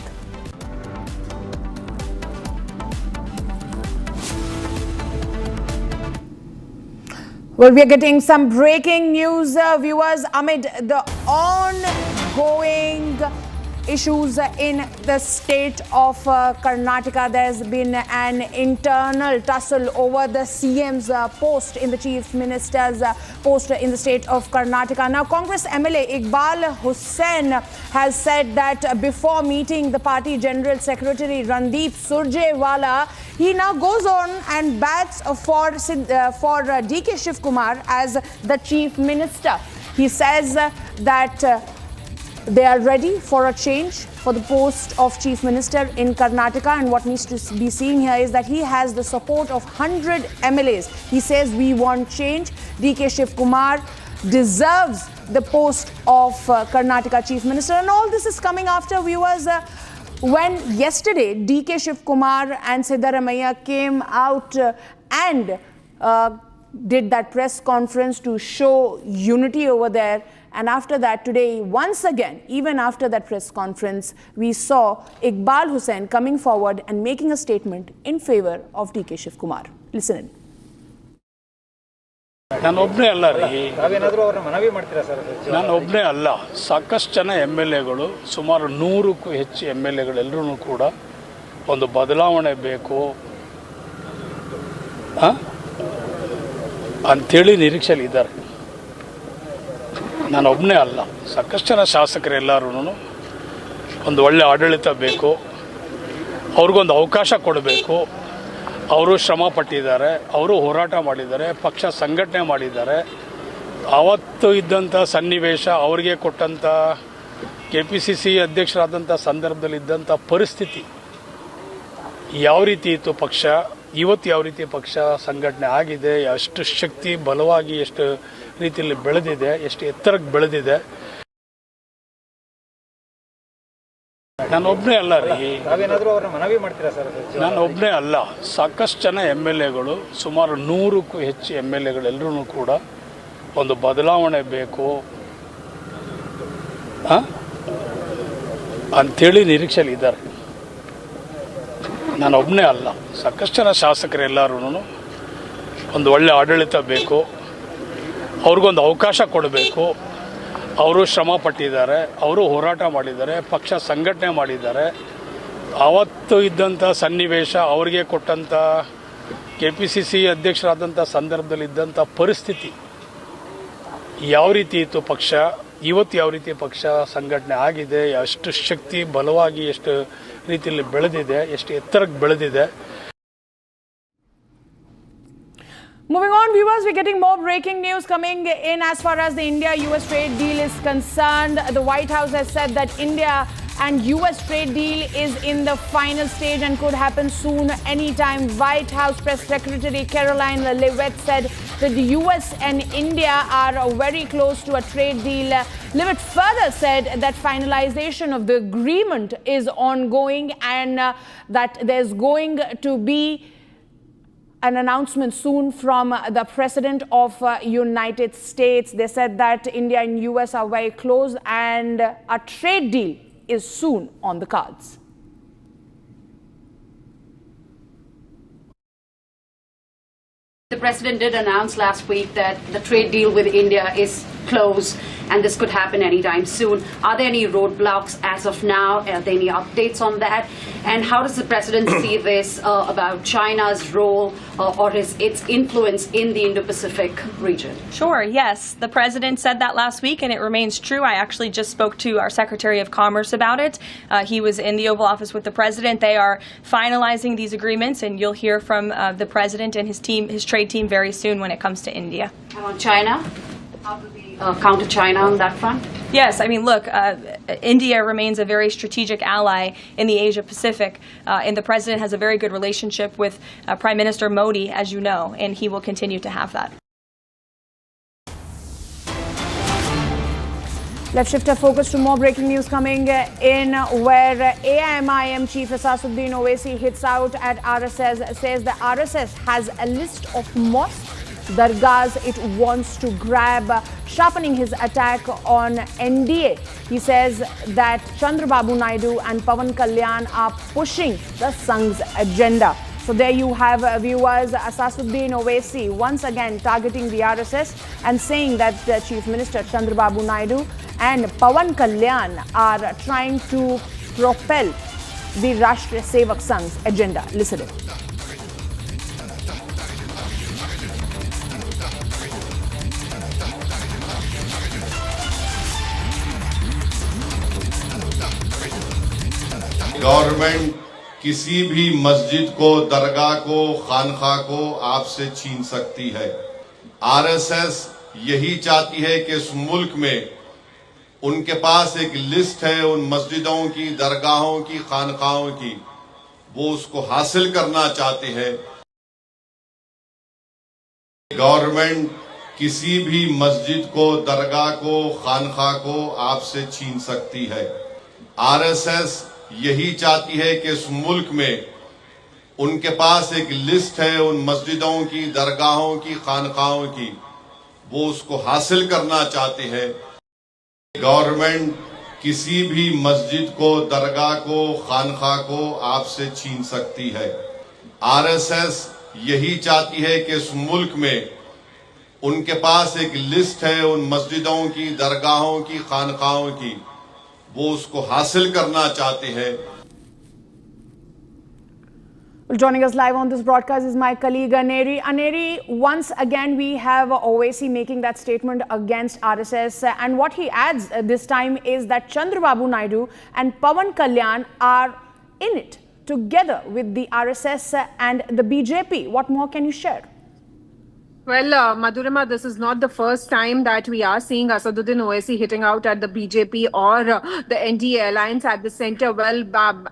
Well, we are getting some breaking news, viewers, amid the ongoing issues in the state of Karnataka. There's been an internal tussle over the CM's post in the Chief Minister's post in the state of Karnataka. Now, Congress MLA Iqbal Hussain has said that before meeting the party General Secretary Randeep Surjewala, he now goes on and bats for DK Shiv Kumar as the Chief Minister. He says that they are ready for a change for the post of Chief Minister in Karnataka, and what needs to be seen here is that he has the support of 100 MLAs. He says we want change. DK Shiv Kumar deserves the post of Karnataka Chief Minister, and all this is coming after, viewers, when yesterday DK Shiv Kumar and Siddaramaiah came out and did that press conference to show unity over there. And after that, today, once again, even after that press conference, we saw Iqbal Hussain coming forward and making a statement in favor of DK Shiv Kumar. Listen in. ನಾನೊಬ್ಬನೇ ಅಲ್ಲ ರೀ, ನಾನೊಬ್ಬನೇ ಅಲ್ಲ, ಸಾಕಷ್ಟು ಜನ MLAಗಳು, ಸುಮಾರು 100ಕ್ಕೂ ಹೆಚ್ಚು MLAಗಳೆಲ್ಲರೂ ಕೂಡ ಒಂದು ಬದಲಾವಣೆ ಬೇಕು ಅಂಥೇಳಿ ನಿರೀಕ್ಷೆಯಲ್ಲಿ ಇದ್ದಾರೆ. ನಾನೊಬ್ಬನೇ ಅಲ್ಲ, ಸಾಕಷ್ಟು ಜನ ಶಾಸಕರೆಲ್ಲರೂ ಒಂದು ಒಳ್ಳೆ ಆಡಳಿತ ಬೇಕು, ಅವ್ರಿಗೊಂದು ಅವಕಾಶ ಕೊಡಬೇಕು. ಅವರು ಶ್ರಮ ಪಟ್ಟಿದ್ದಾರೆ, ಅವರು ಹೋರಾಟ ಮಾಡಿದ್ದಾರೆ, ಪಕ್ಷ ಸಂಘಟನೆ ಮಾಡಿದ್ದಾರೆ. ಆವತ್ತು ಇದ್ದಂಥ ಸನ್ನಿವೇಶ, ಅವರಿಗೆ ಕೊಟ್ಟಂಥ KPCC ಅಧ್ಯಕ್ಷರಾದಂಥ ಸಂದರ್ಭದಲ್ಲಿ ಇದ್ದಂಥ ಪರಿಸ್ಥಿತಿ ಯಾವ ರೀತಿ ಇತ್ತು, ಪಕ್ಷ ಇವತ್ತು ಯಾವ ರೀತಿ ಪಕ್ಷ ಸಂಘಟನೆ ಆಗಿದೆ, ಎಷ್ಟು ಶಕ್ತಿ ಬಲವಾಗಿ ಎಷ್ಟು ರೀತಿಯಲ್ಲಿ ಬೆಳೆದಿದೆ, ಎಷ್ಟು ಎತ್ತರಕ್ಕೆ ಬೆಳೆದಿದೆ. ನಾನು ಒಬ್ಬನೇ ಅಲ್ಲ ರೀ, ನಾವೇನಾದರೂ ಅವ್ರನ್ನ ಮನವಿ ಮಾಡ್ತೀರಾ ಸರ್? ನಾನು ಒಬ್ಬನೇ ಅಲ್ಲ, ಸಾಕಷ್ಟು ಜನ MLAಗಳು, ಸುಮಾರು 100ಕ್ಕೂ ಹೆಚ್ಚು MLAಗಳೆಲ್ಲರೂ ಕೂಡ ಒಂದು ಬದಲಾವಣೆ ಬೇಕು ಅಂಥೇಳಿ ನಿರೀಕ್ಷೆಯಲ್ಲಿ ಇದ್ದಾರೆ. ನಾನು ಒಬ್ಬನೇ ಅಲ್ಲ, ಸಾಕಷ್ಟು ಜನ ಶಾಸಕರೆಲ್ಲರೂ ಒಂದು ಒಳ್ಳೆ ಆಡಳಿತ ಬೇಕು, ಅವ್ರಿಗೊಂದು ಅವಕಾಶ ಕೊಡಬೇಕು. ಅವರು ಶ್ರಮ ಪಟ್ಟಿದ್ದಾರೆ, ಅವರು ಹೋರಾಟ ಮಾಡಿದ್ದಾರೆ, ಪಕ್ಷ ಸಂಘಟನೆ ಮಾಡಿದ್ದಾರೆ. ಆವತ್ತು ಇದ್ದಂಥ ಸನ್ನಿವೇಶ, ಅವರಿಗೆ ಕೊಟ್ಟಂಥ KPCC ಅಧ್ಯಕ್ಷರಾದಂಥ ಸಂದರ್ಭದಲ್ಲಿ ಇದ್ದಂಥ ಪರಿಸ್ಥಿತಿ ಯಾವ ರೀತಿ ಇತ್ತು, ಪಕ್ಷ ಇವತ್ತು ಯಾವ ರೀತಿ ಪಕ್ಷ ಸಂಘಟನೆ ಆಗಿದೆ, ಎಷ್ಟು ಶಕ್ತಿ ಬಲವಾಗಿ ಎಷ್ಟು ರೀತಿಯಲ್ಲಿ ಬೆಳೆದಿದೆ, ಎಷ್ಟು ಎತ್ತರಕ್ಕೆ ಬೆಳೆದಿದೆ. Moving on, viewers, we're getting more breaking news coming in as far as the India-US trade deal is concerned. The White House has said that India and US trade deal is in the final stage and could happen soon, anytime. White House Press Secretary Caroline Leavitt said that the US and India are very close to a trade deal. Leavitt further said that finalization of the agreement is ongoing and that there's going to be an announcement soon from the President of United States. They said that India and US are very close and a trade deal is soon on the cards. The President did announce last week that the trade deal with India is close and this could happen anytime soon. Are there any roadblocks as of now? Are there any updates on that? And how does the President see this about China's role or its influence in the Indo-Pacific region? Sure, yes. The President said that last week and it remains true. I actually just spoke to our Secretary of Commerce about it. He was in the Oval Office with the President. They are finalizing these agreements and you'll hear from the President and his team, his trade team, very soon when it comes to India. And on China? How do we counter China on that front? Yes, I mean, look, India remains a very strategic ally in the Asia Pacific, and the President has a very good relationship with Prime Minister Modi, as you know, and he will continue to have that. Let's shift our focus to more breaking news coming in, where AIMIM Chief Asaduddin Owaisi hits out at RSS, says the RSS has a list of mosques, dargahs it wants to grab, sharpening his attack on NDA. He says that Chandrababu Naidu and Pawan Kalyan are pushing the Sangh's agenda. So there you have, viewers, Asaduddin Owaisi once again targeting the RSS and saying that the Chief Minister Chandrababu Naidu and Pawan Kalyan are trying to propel the Rashtriya Sevak Sangh's agenda. Listen in. Government किसी भी मस्जिद को, दरगाह को, खानखा को आपसे छीन सकती है। आरएसएस यही चाहती है कि इस मुल्क में उनके पास एक लिस्ट है उन मस्जिदों की, दरगाहों की, खानखाओं की, वो उसको हासिल करना चाहते हैं। गवर्नमेंट किसी भी मस्जिद को, दरगाह को, खानखा को आपसे छीन सकती है। आरएसएस यही चाहती है कि इस मुल्क में उनके पास एक लिस्ट है उन मस्जिदों की, दरगाहों की, खानखाओं की, वो उसको हासिल करना चाहते हैं। गवर्नमेंट किसी भी मस्जिद को, दरगाह को, खानखा को आपसे छीन सकती है। आरएसएस यही चाहती है कि इस मुल्क में उनके पास एक लिस्ट है उन मस्जिदों की, दरगाहों की, खानखाओं की, वो उसको हासिल करना चाहते हैं। Joining us live on this broadcast is my colleague Aneri. Aneri, once again we have Owaisi making that statement against RSS, and what he adds this time is that Chandrababu Naidu and Pawan Kalyan are in it together with the RSS and the BJP. What more can you share? Well, Madhurima, this is not the first time that we are seeing Asaduddin Owaisi hitting out at the BJP or the NDA alliance at the center. Well,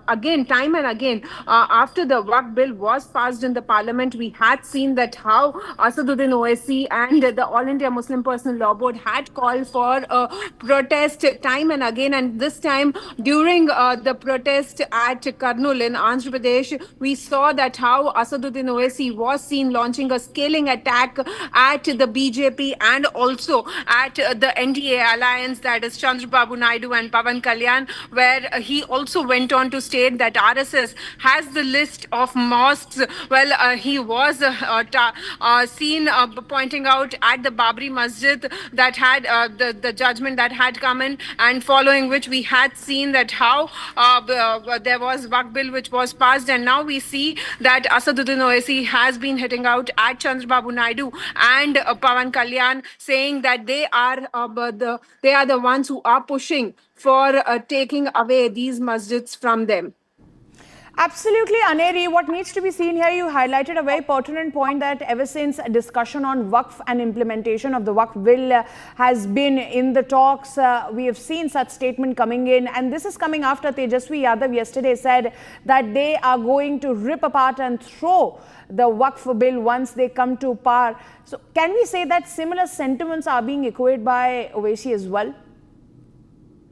again, time and again, after the Waqf bill was passed in the parliament, we had seen that how Asaduddin Owaisi and the All India Muslim Personal Law Board had called for a protest time and again. And this time, during the protest at Kurnool in Andhra Pradesh, we saw that how Asaduddin Owaisi was seen launching a scaling attack at the BJP and also at the NDA alliance, that is Chandrababu Naidu and Pawan Kalyan, where he also went on to state that RSS has the list of mosques. Well, he was seen pointing out at the Babri Masjid that had the judgment that had come in, and following which we had seen that how there was Waqf bill which was passed, and now we see that Asaduddin Owaisi has been hitting out at Chandrababu Naidu and Pawan Kalyan, saying that they are the ones who are pushing for taking away these masjids from them. Absolutely, Aneri. What needs to be seen here, you highlighted a very pertinent point that ever since a discussion on Waqf and implementation of the Waqf bill has been in the talks, we have seen such statement coming in. And this is coming after Tejaswi Yadav yesterday said that they are going to rip apart and throw the Waqf bill once they come to power. So can we say that similar sentiments are being echoed by Owaisi as well?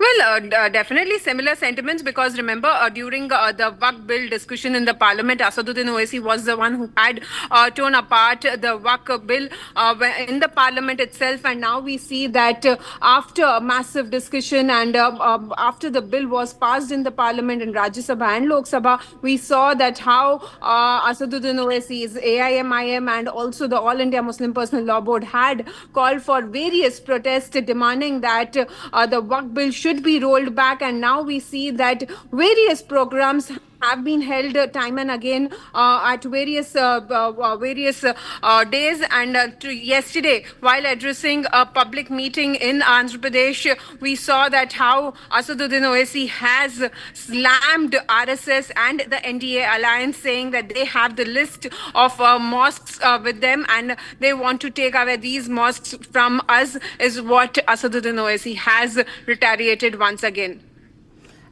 Well, definitely similar sentiments, because remember during the Waqf bill discussion in the parliament, Asaduddin Owaisi was the one who had torn apart the Waqf bill in the parliament itself, and now we see that after a massive discussion and after the bill was passed in the parliament in Rajya Sabha and Lok Sabha, we saw that how Asaduddin Owaisi's AIMIM and also the All India Muslim Personal Law Board had called for various protests demanding that the Waqf bill should be rolled back, and now we see that various programs have been held time and again at various days. And yesterday, while addressing a public meeting in Andhra Pradesh, we saw that how Asaduddin Owaisi has slammed RSS and the NDA alliance, saying that they have the list of mosques with them and they want to take away these mosques from us, is what Asaduddin Owaisi has retaliated once again.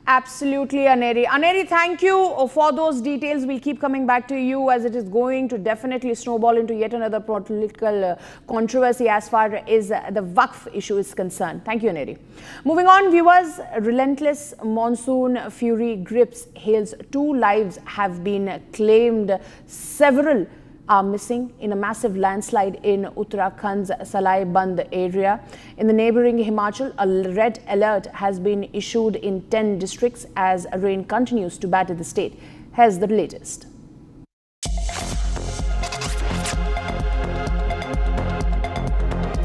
Absolutely, Aneri. Aneri, thank you for those details. We'll keep coming back to you as it is going to definitely snowball into yet another political controversy as far as the Waqf issue is concerned. Thank you, Aneri. Moving on, viewers, relentless monsoon fury grips Hales. 2 lives have been claimed. Several are missing in a massive landslide in Uttarakhand's Salai Band area. In the neighbouring Himachal, a red alert has been issued in 10 districts as rain continues to batter the state. Here's the latest.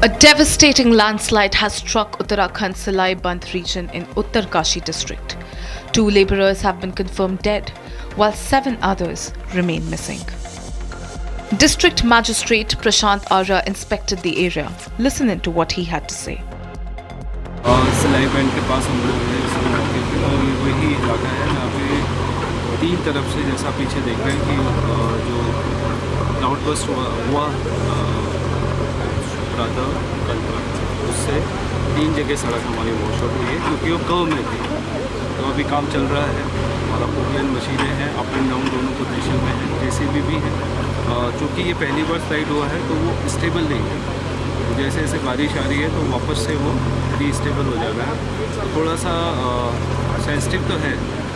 A devastating landslide has struck Uttarakhand's Salai Band region in Uttarkashi district. 2 labourers have been confirmed dead, while 7 others remain missing. District Magistrate Prashant Arya inspected the area. Listen in to what he had to say. सिलाई band के पास हम लोग हैं इस मौके पे, और वही इलाका है जहाँ पे 3 तरफ से, जैसा पीछे देख रहे हैं कि जो क्लाउडबस्ट हुआ प्रातः कल उससे 3 जगह सड़क हमारी वॉशआउट हुई है, क्योंकि वो कर्व में थी। तो अभी काम चल रहा है, हमारा पोर्टलैंड मशीनें हैं, अप एंड डाउन दोनों पोजीशन में है, जेसीबी भी है। चूँकि ये पहली बार स्लाइड हुआ है तो वो स्टेबल नहीं है, तो जैसे जैसे बारिश आ रही है तो वापस से वो रीस्टेबल हो जाएगा। तो थोड़ा सा सेंसिटिव तो है,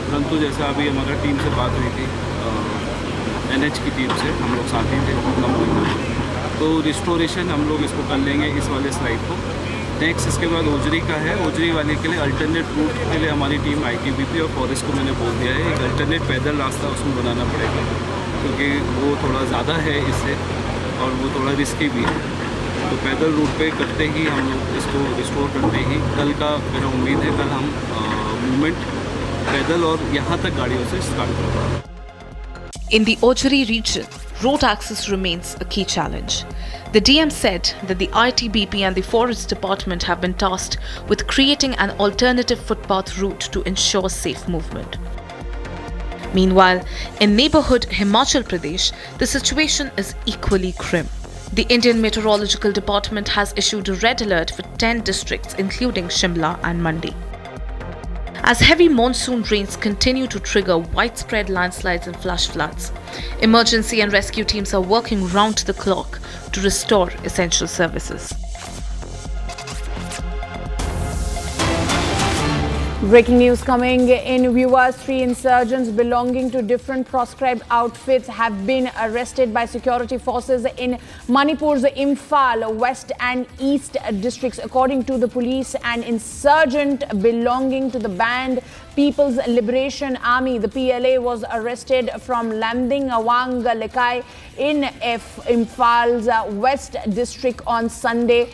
परंतु जैसा अभी हमारा टीम से बात हुई थी, NH की टीम से, हम लोग साथ ही थे, तो रिस्टोरेशन हम लोग इसको कर लेंगे इस वाले स्लाइड को। नेक्स्ट इसके बाद ओजरी का है, ओजरी वाले के लिए अल्टरनेट रूट के लिए हमारी टीम ITBP और फॉरेस्ट को मैंने बोल दिया है, एक अल्टरनेट पैदल रास्ता उसमें बनाना पड़ेगा, क्योंकि वो थोड़ा ज़्यादा है इससे और वो थोड़ा रिस्की भी है। तो पैदल रूट पे करते ही हम लोग इसको रिस्टोर करते ही कल का मेरा उम्मीद है कल हम मूवमेंट पैदल और यहाँ तक गाड़ियों से स्टार्ट करेंगे। In the Ojari region, road access remains a key challenge. The DM said that the ITBP and the Forest Department have been tasked with creating an alternative footpath route to ensure safe movement. Meanwhile, in neighbourhood Himachal Pradesh, the situation is equally grim. The Indian Meteorological Department has issued a red alert for 10 districts including Shimla and Mandi. As heavy monsoon rains continue to trigger widespread landslides and flash floods, emergency and rescue teams are working round the clock to restore essential services. Breaking news coming in, viewers. 3 insurgents belonging to different proscribed outfits have been arrested by security forces in Manipur's Imphal, West and East districts. According to the police, an insurgent belonging to the band People's Liberation Army, the PLA, was arrested from Lamding Awang Lekai in Imphal's West district on Sunday.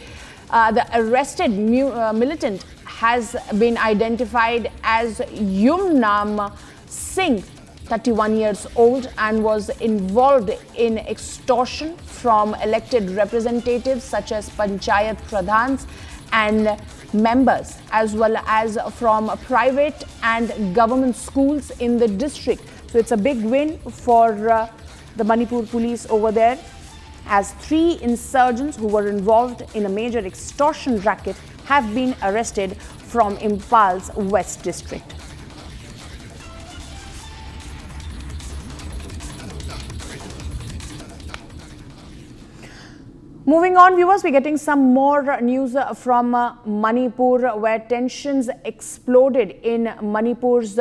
The arrested militant has been identified as Yumnam Singh, 31 years old, and was involved in extortion from elected representatives such as Panchayat Pradhans and members, as well as from private and government schools in the district. So it's a big win for the Manipur police over there, as 3 insurgents who were involved in a major extortion racket have been arrested from Imphal's West district. Moving on, viewers, we're getting some more news from Manipur, where tensions exploded in Manipur's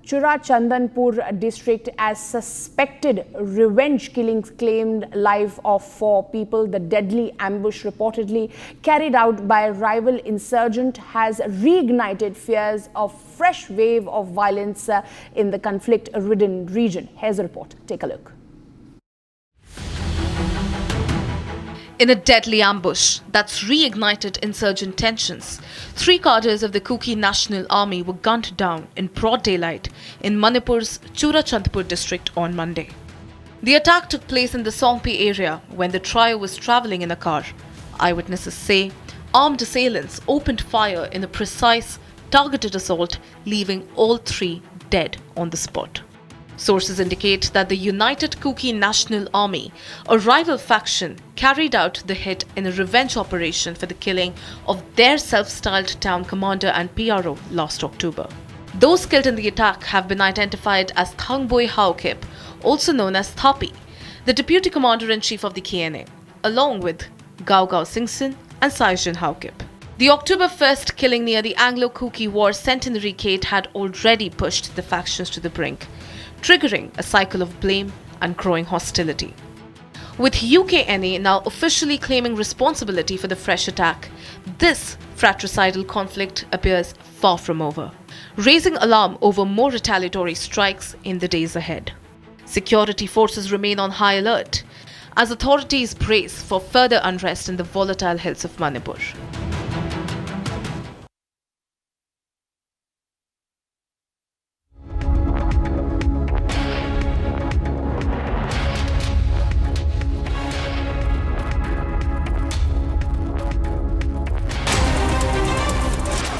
Churachandanpur district as suspected revenge killings claimed life of 4 people. The deadly ambush reportedly carried out by a rival insurgent has reignited fears of fresh wave of violence in the conflict-ridden region. Here's a report. Take a look. In a deadly ambush that's reignited insurgent tensions, 3 cadres of the Kuki National Army were gunned down in broad daylight in Manipur's Churachandpur district on Monday. The attack took place in the Songpi area when the trio was travelling in a car. Eyewitnesses say armed assailants opened fire in a precise, targeted assault, leaving all 3 dead on the spot. Sources indicate that the United Kuki National Army, a rival faction, carried out the hit in a revenge operation for the killing of their self-styled town commander and PRO last October. Those killed in the attack have been identified as Thangboy Haokip, also known as Thapi, the deputy commander-in-chief of the KNA, along with Gao Singson and Saijin Haokip. The October 1st killing near the Anglo-Kuki War Centenary Gate had already pushed the factions to the brink, triggering a cycle of blame and growing hostility. With UKNA now officially claiming responsibility for the fresh attack, this fratricidal conflict appears far from over, raising alarm over more retaliatory strikes in the days ahead. Security forces remain on high alert as authorities brace for further unrest in the volatile hills of Manipur.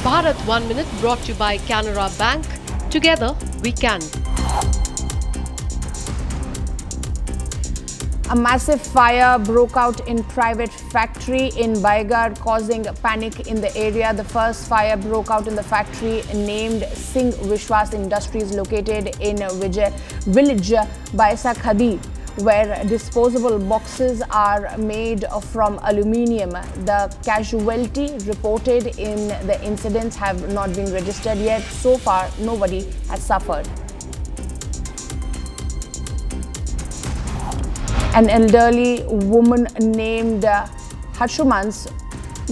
Bharat 1 Minute brought to you by Canara Bank. Together we can. A massive fire broke out in private factory in Baigar, causing panic in the area. The first fire broke out in the factory named Singh Vishwas Industries, located in village Baisa Khadi, where disposable boxes are made from aluminium. The casualty reported in the incidents have not been registered yet. So far, nobody has suffered. An elderly woman named Hashumans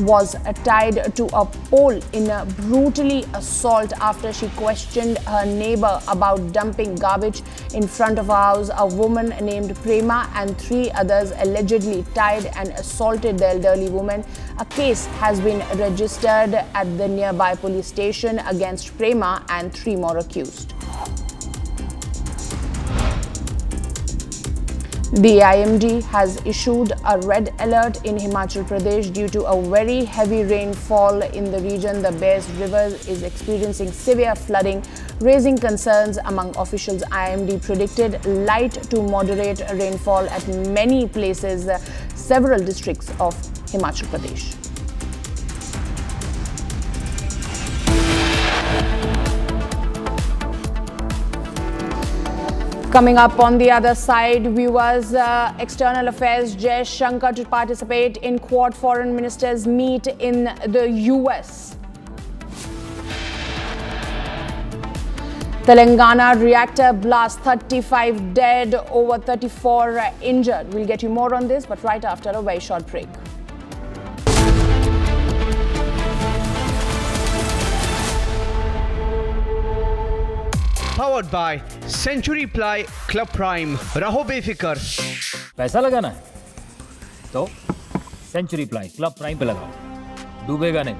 was tied to a pole in a brutally assault after she questioned her neighbor about dumping garbage in front of her house. A woman named Prema and 3 others allegedly tied and assaulted the elderly woman. A case has been registered at the nearby police station against Prema and 3 more accused. The IMD has issued a red alert in Himachal Pradesh due to a very heavy rainfall in the region. The Bears River is experiencing severe flooding, raising concerns among officials. IMD predicted light to moderate rainfall at many places. several districts of Himachal Pradesh. Coming up on the other side, viewers, External Affairs Jai Shankar to participate in Quad Foreign Ministers meet in the US. Telangana reactor blast, 35 dead, over 34 injured. We'll get you more on this, but right after a very short break. Powered by Century Ply Club Prime. रहो बेफिक्र। पैसा लगाना है तो century ply club prime पे लगाओ। डूबेगा नहीं,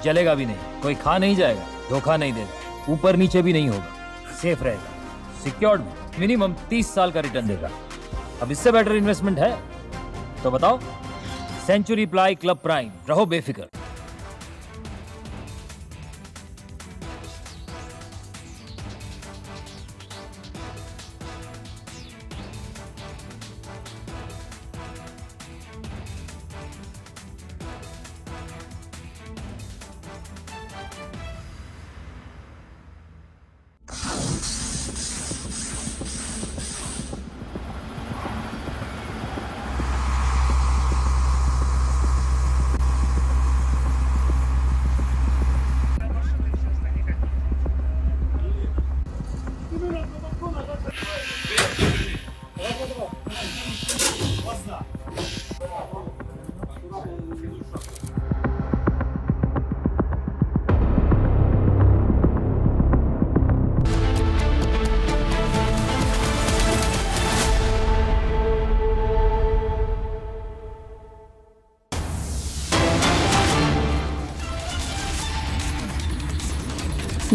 जलेगा भी नहीं, कोई खा नहीं जाएगा, धोखा नहीं देगा, ऊपर नीचे भी नहीं होगा, सेफ रहेगा, सिक्योर्ड में मिनिमम 30 साल का रिटर्न देगा। अब इससे बेटर इन्वेस्टमेंट है तो बताओ। सेंचुरी प्लाई क्लब प्राइम, रहो बेफिक्र।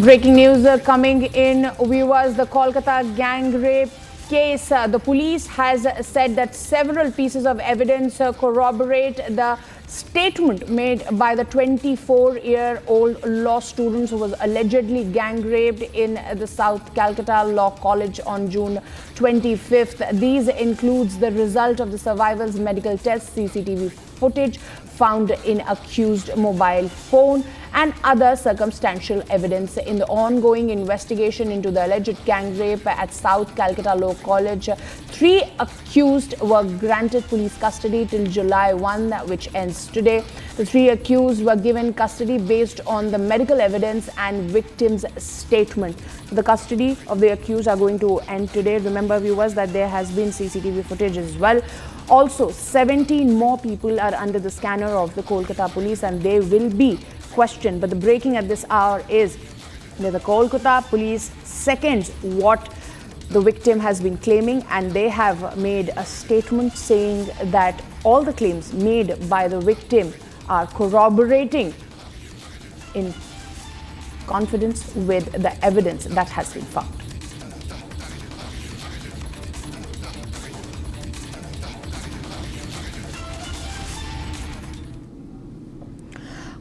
Breaking news coming in, viewers, the Kolkata gang rape case. The police has said that several pieces of evidence corroborate the statement made by the 24-year-old law student who was allegedly gang raped in the South Calcutta Law College on June 25th. These includes the result of the survivor's medical test, CCTV footage found in accused mobile phone, and other circumstantial evidence. In the ongoing investigation into the alleged gang rape at South Calcutta Law College, 3 accused were granted police custody till July 1, which ends today. The 3 accused were given custody based on the medical evidence and victims' statement. The custody of the accused are going to end today. Remember, viewers, that there has been CCTV footage as well. Also, 17 more people are under the scanner of the Kolkata police and they will be questioned. But the breaking at this hour is that the Kolkata police seconds what the victim has been claiming, and they have made a statement saying that all the claims made by the victim are corroborating in confidence with the evidence that has been found.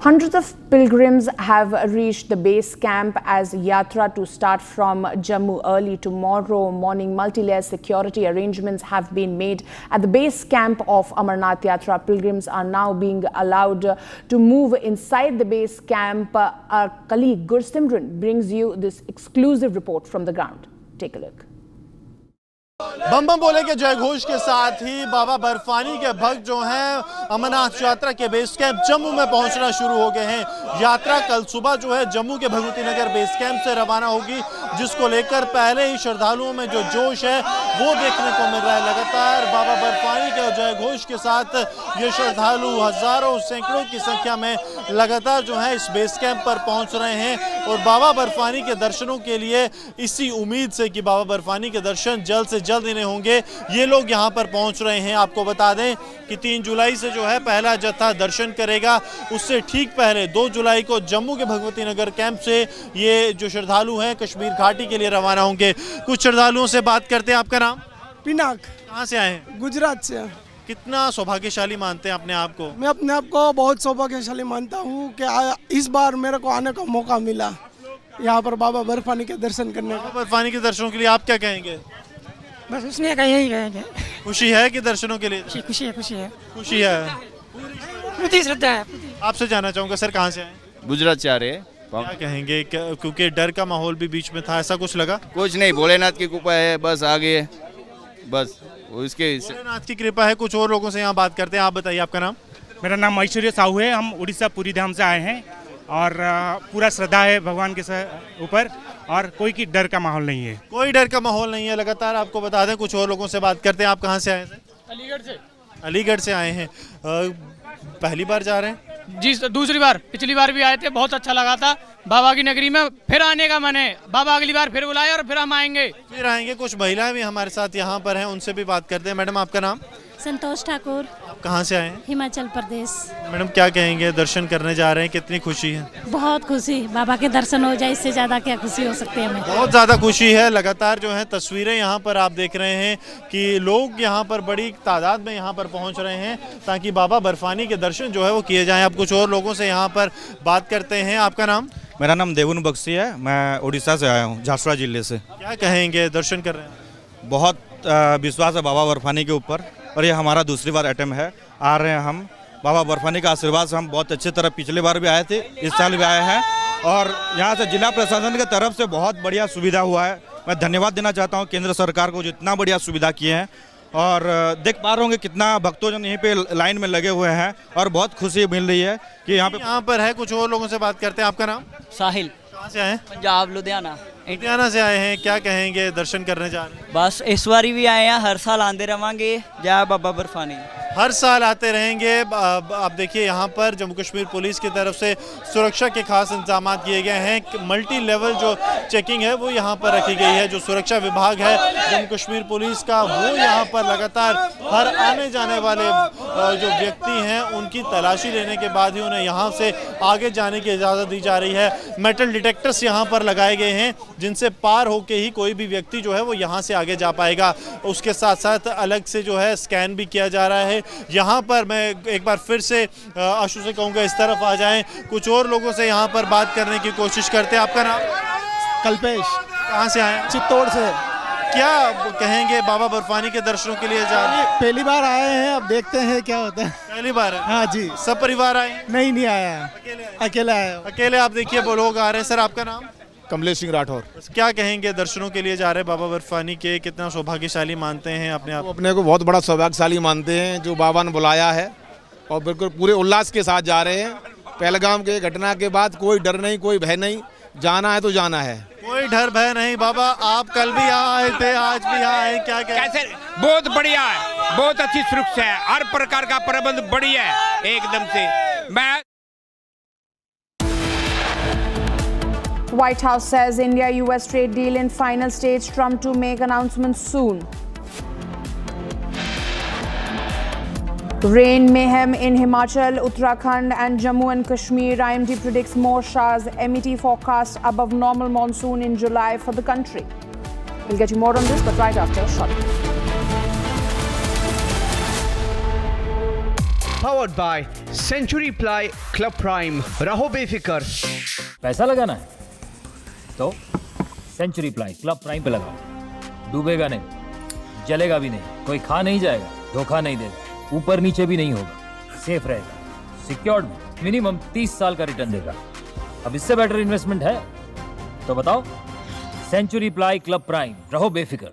Hundreds of pilgrims have reached the base camp as Yatra to start from Jammu early tomorrow morning. Multi-layer security arrangements have been made at the base camp of Amarnath Yatra. Pilgrims are now being allowed to move inside the base camp. Our colleague Gursimran brings you this exclusive report from the ground. Take a look. बम बम बोले के जय घोष के साथ ही बाबा बर्फानी के भक्त जो हैं अमरनाथ यात्रा के बेस कैंप जम्मू में पहुंचना शुरू हो गए हैं। यात्रा कल सुबह जो है जम्मू के भगवती नगर बेस कैंप से रवाना होगी, जिसको लेकर पहले ही श्रद्धालुओं में जो जोश है वो देखने को मिल रहा है। लगातार बाबा बर्फानी के जय घोष के साथ ये श्रद्धालु हजारों सैकड़ों की संख्या में लगातार जो है इस बेस कैंप पर पहुंच रहे हैं और बाबा बर्फानी के दर्शनों के लिए इसी उम्मीद से कि बाबा बर्फानी के दर्शन जल्द से जल्द इन्हें होंगे, ये लोग यहां पर पहुंच रहे हैं। आपको बता दें कि 3 जुलाई से जो है पहला जत्था दर्शन करेगा, उससे ठीक पहले 2 जुलाई को जम्मू के भगवती नगर कैंप से ये जो श्रद्धालु हैं कश्मीर घाटी के लिए रवाना होंगे। कुछ श्रद्धालुओं से बात करते हैं। आपका नाम? पिनाक। कहाँ से आए हैं? गुजरात से। कितना सौभाग्यशाली मानते हैं अपने आप को? मैं अपने आप को बहुत सौभाग्यशाली मानता हूँ कि इस बार मेरे को आने का मौका मिला यहाँ पर बाबा बर्फानी के दर्शन करने का। बाबा बर्फानी के दर्शनों के लिए आप क्या कहेंगे? बस उसने कहा यही कहेंगे। खुशी है कि दर्शनों के लिए? खुशी है, खुशी है, खुशी है। पूरी श्रद्धा है। आपसे जानना चाहूंगा सर, कहाँ से आए? गुजरात से आ रहे हैं। क्या कहेंगे, क्योंकि डर का माहौल भी बीच में था, ऐसा कुछ लगा? कुछ नहीं, भोलेनाथ की कृपा है, बस आगे बस उसके। भोलेनाथ की कृपा है। कुछ और लोगों से यहाँ बात करते हैं। आप बताइए, आपका नाम? मेरा नाम ऐश्वर्य साहू है। हम उड़ीसा पूरी धाम से आए हैं और पूरा श्रद्धा है भगवान के ऊपर और कोई की डर का माहौल नहीं है। कोई डर का माहौल नहीं है। लगातार आपको बता दें, कुछ और लोगों से बात करते हैं। आप कहाँ से आए थे? अलीगढ़ से। अलीगढ़ से आए हैं। पहली बार जा रहे हैं? जी, दूसरी बार। पिछली बार भी आए थे, बहुत अच्छा लगा था। बाबा की नगरी में फिर आने का मन है। बाबा अगली बार फिर बुलाए और फिर हम आएंगे। फिर आएंगे। कुछ महिलाएं भी हमारे साथ यहाँ पर हैं, उनसे भी बात करते हैं। मैडम, आपका नाम? संतोष ठाकुर। आप कहाँ से आए हैं? हिमाचल प्रदेश। मैडम, क्या कहेंगे, दर्शन करने जा रहे हैं, कितनी खुशी है? बहुत खुशी, बाबा के दर्शन हो जाए, इससे ज्यादा क्या खुशी हो सकती है हमें। बहुत ज़्यादा खुशी है। लगातार जो है तस्वीरें यहाँ पर आप देख रहे हैं कि लोग यहाँ पर बड़ी तादाद में यहाँ पर पहुँच रहे हैं ताकि बाबा बर्फानी के दर्शन जो है वो किए जाएँ। आप कुछ और लोगों से यहाँ पर बात करते हैं। आपका नाम? मेरा नाम देवुन बख्शी है। मैं उड़ीसा से आया हूँ, झारसुगुड़ा जिले से। क्या कहेंगे, दर्शन कर रहे हैं? बहुत विश्वास है बाबा बर्फानी के ऊपर और ये हमारा दूसरी बार अटेम्प्ट है। आ रहे हैं हम। बाबा बर्फानी का आशीर्वाद से हम बहुत अच्छी तरह पिछले बार भी आए थे, इस साल भी आए हैं और यहाँ से जिला प्रशासन की तरफ से बहुत बढ़िया सुविधा हुआ है। मैं धन्यवाद देना चाहता हूँ केंद्र सरकार को, जितना बढ़िया सुविधा किए हैं। और देख पा रहे होंगे कितना भक्तों यहीं पे लाइन में लगे हुए हैं और बहुत खुशी मिल रही है कि यहाँ पर है। कुछ और लोगों से बात करते हैं। आपका नाम? साहिल। कहाँ से आए हैं? पंजाब, लुधियाना। लुधियाना से आए हैं। क्या कहेंगे, दर्शन करने जा रहे हैं? बस इस बारी भी आए हैं, हर साल आते रहेंगे। जय बाबा बर्फानी। हर साल आते रहेंगे। आप देखिए, यहाँ पर जम्मू कश्मीर पुलिस की तरफ से सुरक्षा के खास इंतजाम किए गए हैं। मल्टी लेवल जो चेकिंग है वो यहाँ पर रखी गई है। जो सुरक्षा विभाग है जम्मू कश्मीर पुलिस का, वो यहाँ पर लगातार हर आने जाने वाले जो व्यक्ति हैं उनकी तलाशी लेने के बाद ही उन्हें यहाँ से आगे जाने की इजाज़त दी जा रही है। मेटल डिटेक्टर्स यहाँ पर लगाए गए हैं जिनसे पार होके ही कोई भी व्यक्ति जो है वो यहाँ से आगे जा पाएगा। उसके साथ साथ अलग से जो है स्कैन भी किया जा रहा है। यहाँ पर मैं एक बार फिर से आशु से कहूँगा इस तरफ आ जाएं। कुछ और लोगों से यहाँ पर बात करने की कोशिश करते हैं। आपका नाम? कल्पेश। कहाँ से आए? चित्तौड़ से। क्या कहेंगे, बाबा बर्फानी के दर्शनों के लिए जा रहे हैं? पहली बार आए हैं, अब देखते हैं क्या होता है। पहली बार है? हाँ जी। सब परिवार आए? नहीं आया, अकेले आया। अकेले। आप देखिए वो लोग आ रहे हैं। सर, आपका नाम? कमलेश सिंह राठौर। क्या कहेंगे, दर्शनों के लिए जा रहे हैं बाबा बर्फानी के, कितना सौभाग्यशाली मानते हैं अपने आप? अपने को बहुत बड़ा सौभाग्यशाली मानते हैं जो बाबा ने बुलाया है और बिल्कुल पूरे उल्लास के साथ जा रहे हैं। पहलगाम के घटना के बाद कोई डर नहीं, कोई भय नहीं, जाना है तो जाना है। कोई डर भय नहीं। बाबा, आप कल भी यहाँ आए थे, आज भी यहाँ आए, क्या कैसे? बहुत बढ़िया है, बहुत अच्छी सुरक्षा है, हर प्रकार का प्रबंध बढ़िया है एकदम से। मैं White House says India-US trade deal in final stage. Trump to make announcements soon. Rain mayhem in Himachal, Uttarakhand and Jammu and Kashmir. IMD predicts more showers. MET forecast above normal monsoon in July for the country. We'll get you more on this, but right after a short break. Powered by Century Ply Club Prime. रहो बेफिक्र। पैसा लगाना है तो century ply club prime पे लगाओ। डूबेगा नहीं, जलेगा भी नहीं, कोई खा नहीं जाएगा, धोखा नहीं देगा, ऊपर नीचे भी नहीं होगा, सेफ रहेगा, सिक्योर्ड में मिनिमम 30 साल का रिटर्न देगा। अब इससे बेटर इन्वेस्टमेंट है तो बताओ। सेंचुरी प्लाई क्लब प्राइम, रहो बेफिक्र।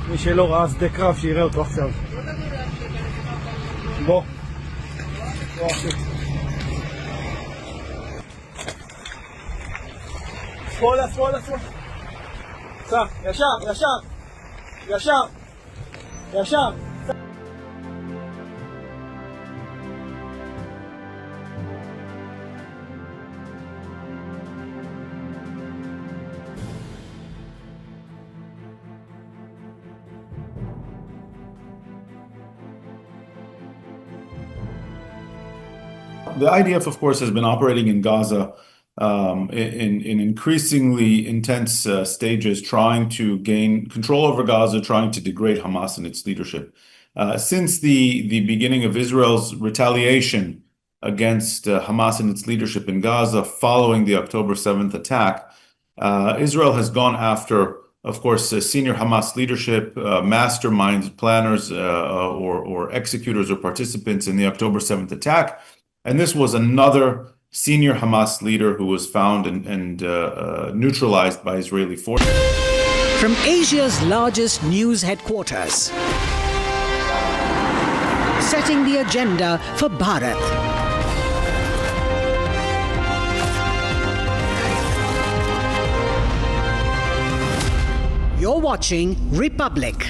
מי שלא ראה שדה קרב שיראה אותו עכשיו. בוא. שמאלה, שמאלה, שמאלה. סע, ישר, ישר. ישר. ישר. The IDF, of course, has been operating in Gaza in increasingly intense stages, trying to gain control over Gaza, trying to degrade Hamas and its leadership. Since the beginning of Israel's retaliation against Hamas and its leadership in Gaza following the October 7th attack, Israel has gone after, of course, senior Hamas leadership, masterminds, planners, or executors or participants in the October 7th attack. And this was another senior Hamas leader who was found and neutralized by Israeli forces. From Asia's largest news headquarters, setting the agenda for Bharat. You're watching Republic.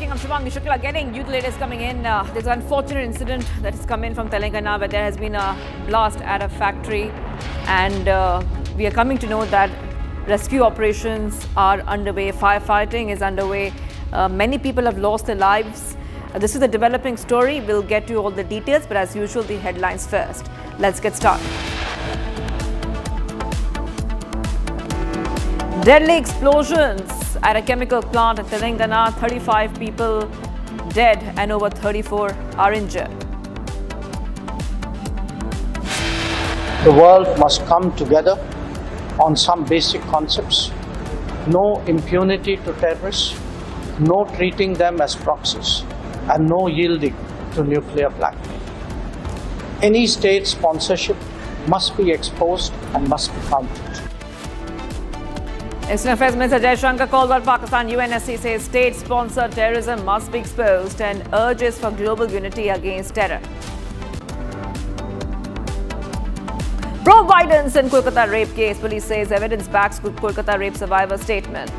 I'm Shivangi Shukla, getting you the latest coming in. There's an unfortunate incident that has come in from Telangana where there has been a blast at a factory, and we are coming to know that rescue operations are underway, firefighting is underway. Many people have lost their lives. This is a developing story. We'll get to all the details, but as usual, the headlines first. Let's get started. Deadly explosions at a chemical plant in Telangana. 35 people dead and over 34 are injured. The world must come together on some basic concepts. No impunity to terrorists, no treating them as proxies, and no yielding to nuclear blackmail. Any state sponsorship must be exposed and must be countered. External Affairs Minister Jai Shankar calls out Pakistan. UNSC says state-sponsored terrorism must be exposed and urges for global unity against terror. Pro-violence in Kolkata rape case. Police says evidence backs Kolkata rape survivor statement.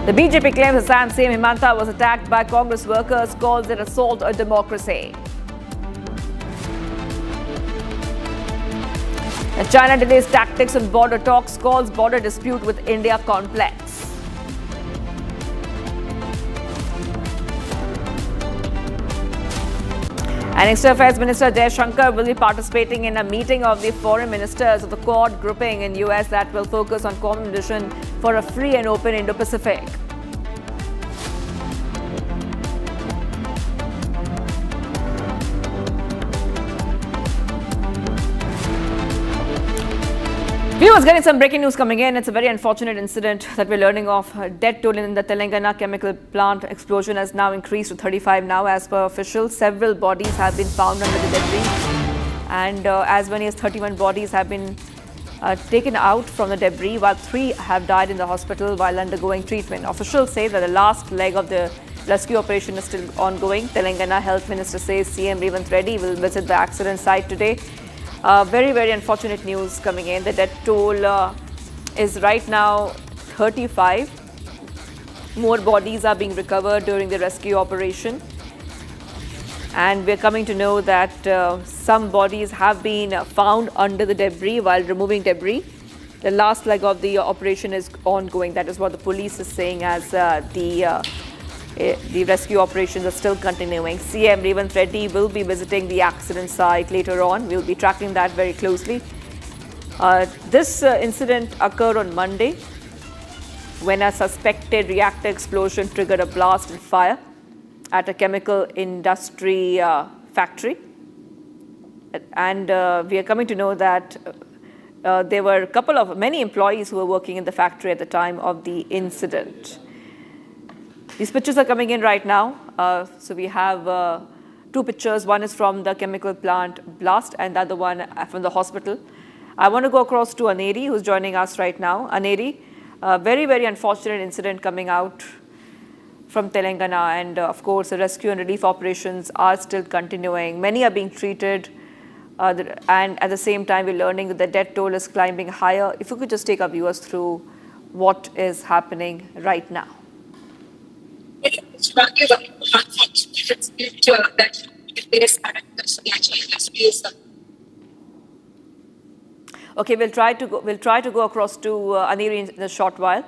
The BJP claims Assam CM Himanta was attacked by Congress workers, calls it assault on democracy. China delays tactics on border talks, calls border dispute with India complex. And External Affairs Minister Jai Shankar will be participating in a meeting of the foreign ministers of the Quad grouping in US that will focus on common vision for a free and open Indo-Pacific. Viewers, getting some breaking news coming in. It's a very unfortunate incident that we're learning of. Death toll in the Telangana chemical plant explosion has now increased to 35 now as per officials. Several bodies have been found under the debris, and as many as 31 bodies have been taken out from the debris, while 3 have died in the hospital while undergoing treatment. Officials say that the last leg of the rescue operation is still ongoing. Telangana Health Minister says CM Revanth Reddy will visit the accident site today. Very, very unfortunate news coming in. The death toll is right now 35. More bodies are being recovered during the rescue operation. And we're coming to know that some bodies have been found under the debris while removing debris. The last leg of the operation is ongoing. That is what the police is saying as the rescue operations are still continuing. CM Revanth Reddy will be visiting the accident site later on. We'll be tracking that very closely. This incident occurred on Monday when a suspected reactor explosion triggered a blast and fire at a chemical industry factory. And we are coming to know that there were many employees who were working in the factory at the time of the incident. These pictures are coming in right now. So we have 2 pictures. One is from the chemical plant blast and the other one from the hospital. I want to go across to Aneri, who's joining us right now. Aneri, very, very unfortunate incident coming out from Telangana, and of course the rescue and relief operations are still continuing. Many are being treated. and at the same time, we're learning that the death toll is climbing higher. If you could just take our viewers through what is happening right now. Okay, we'll try to go across to Aniri in a short while.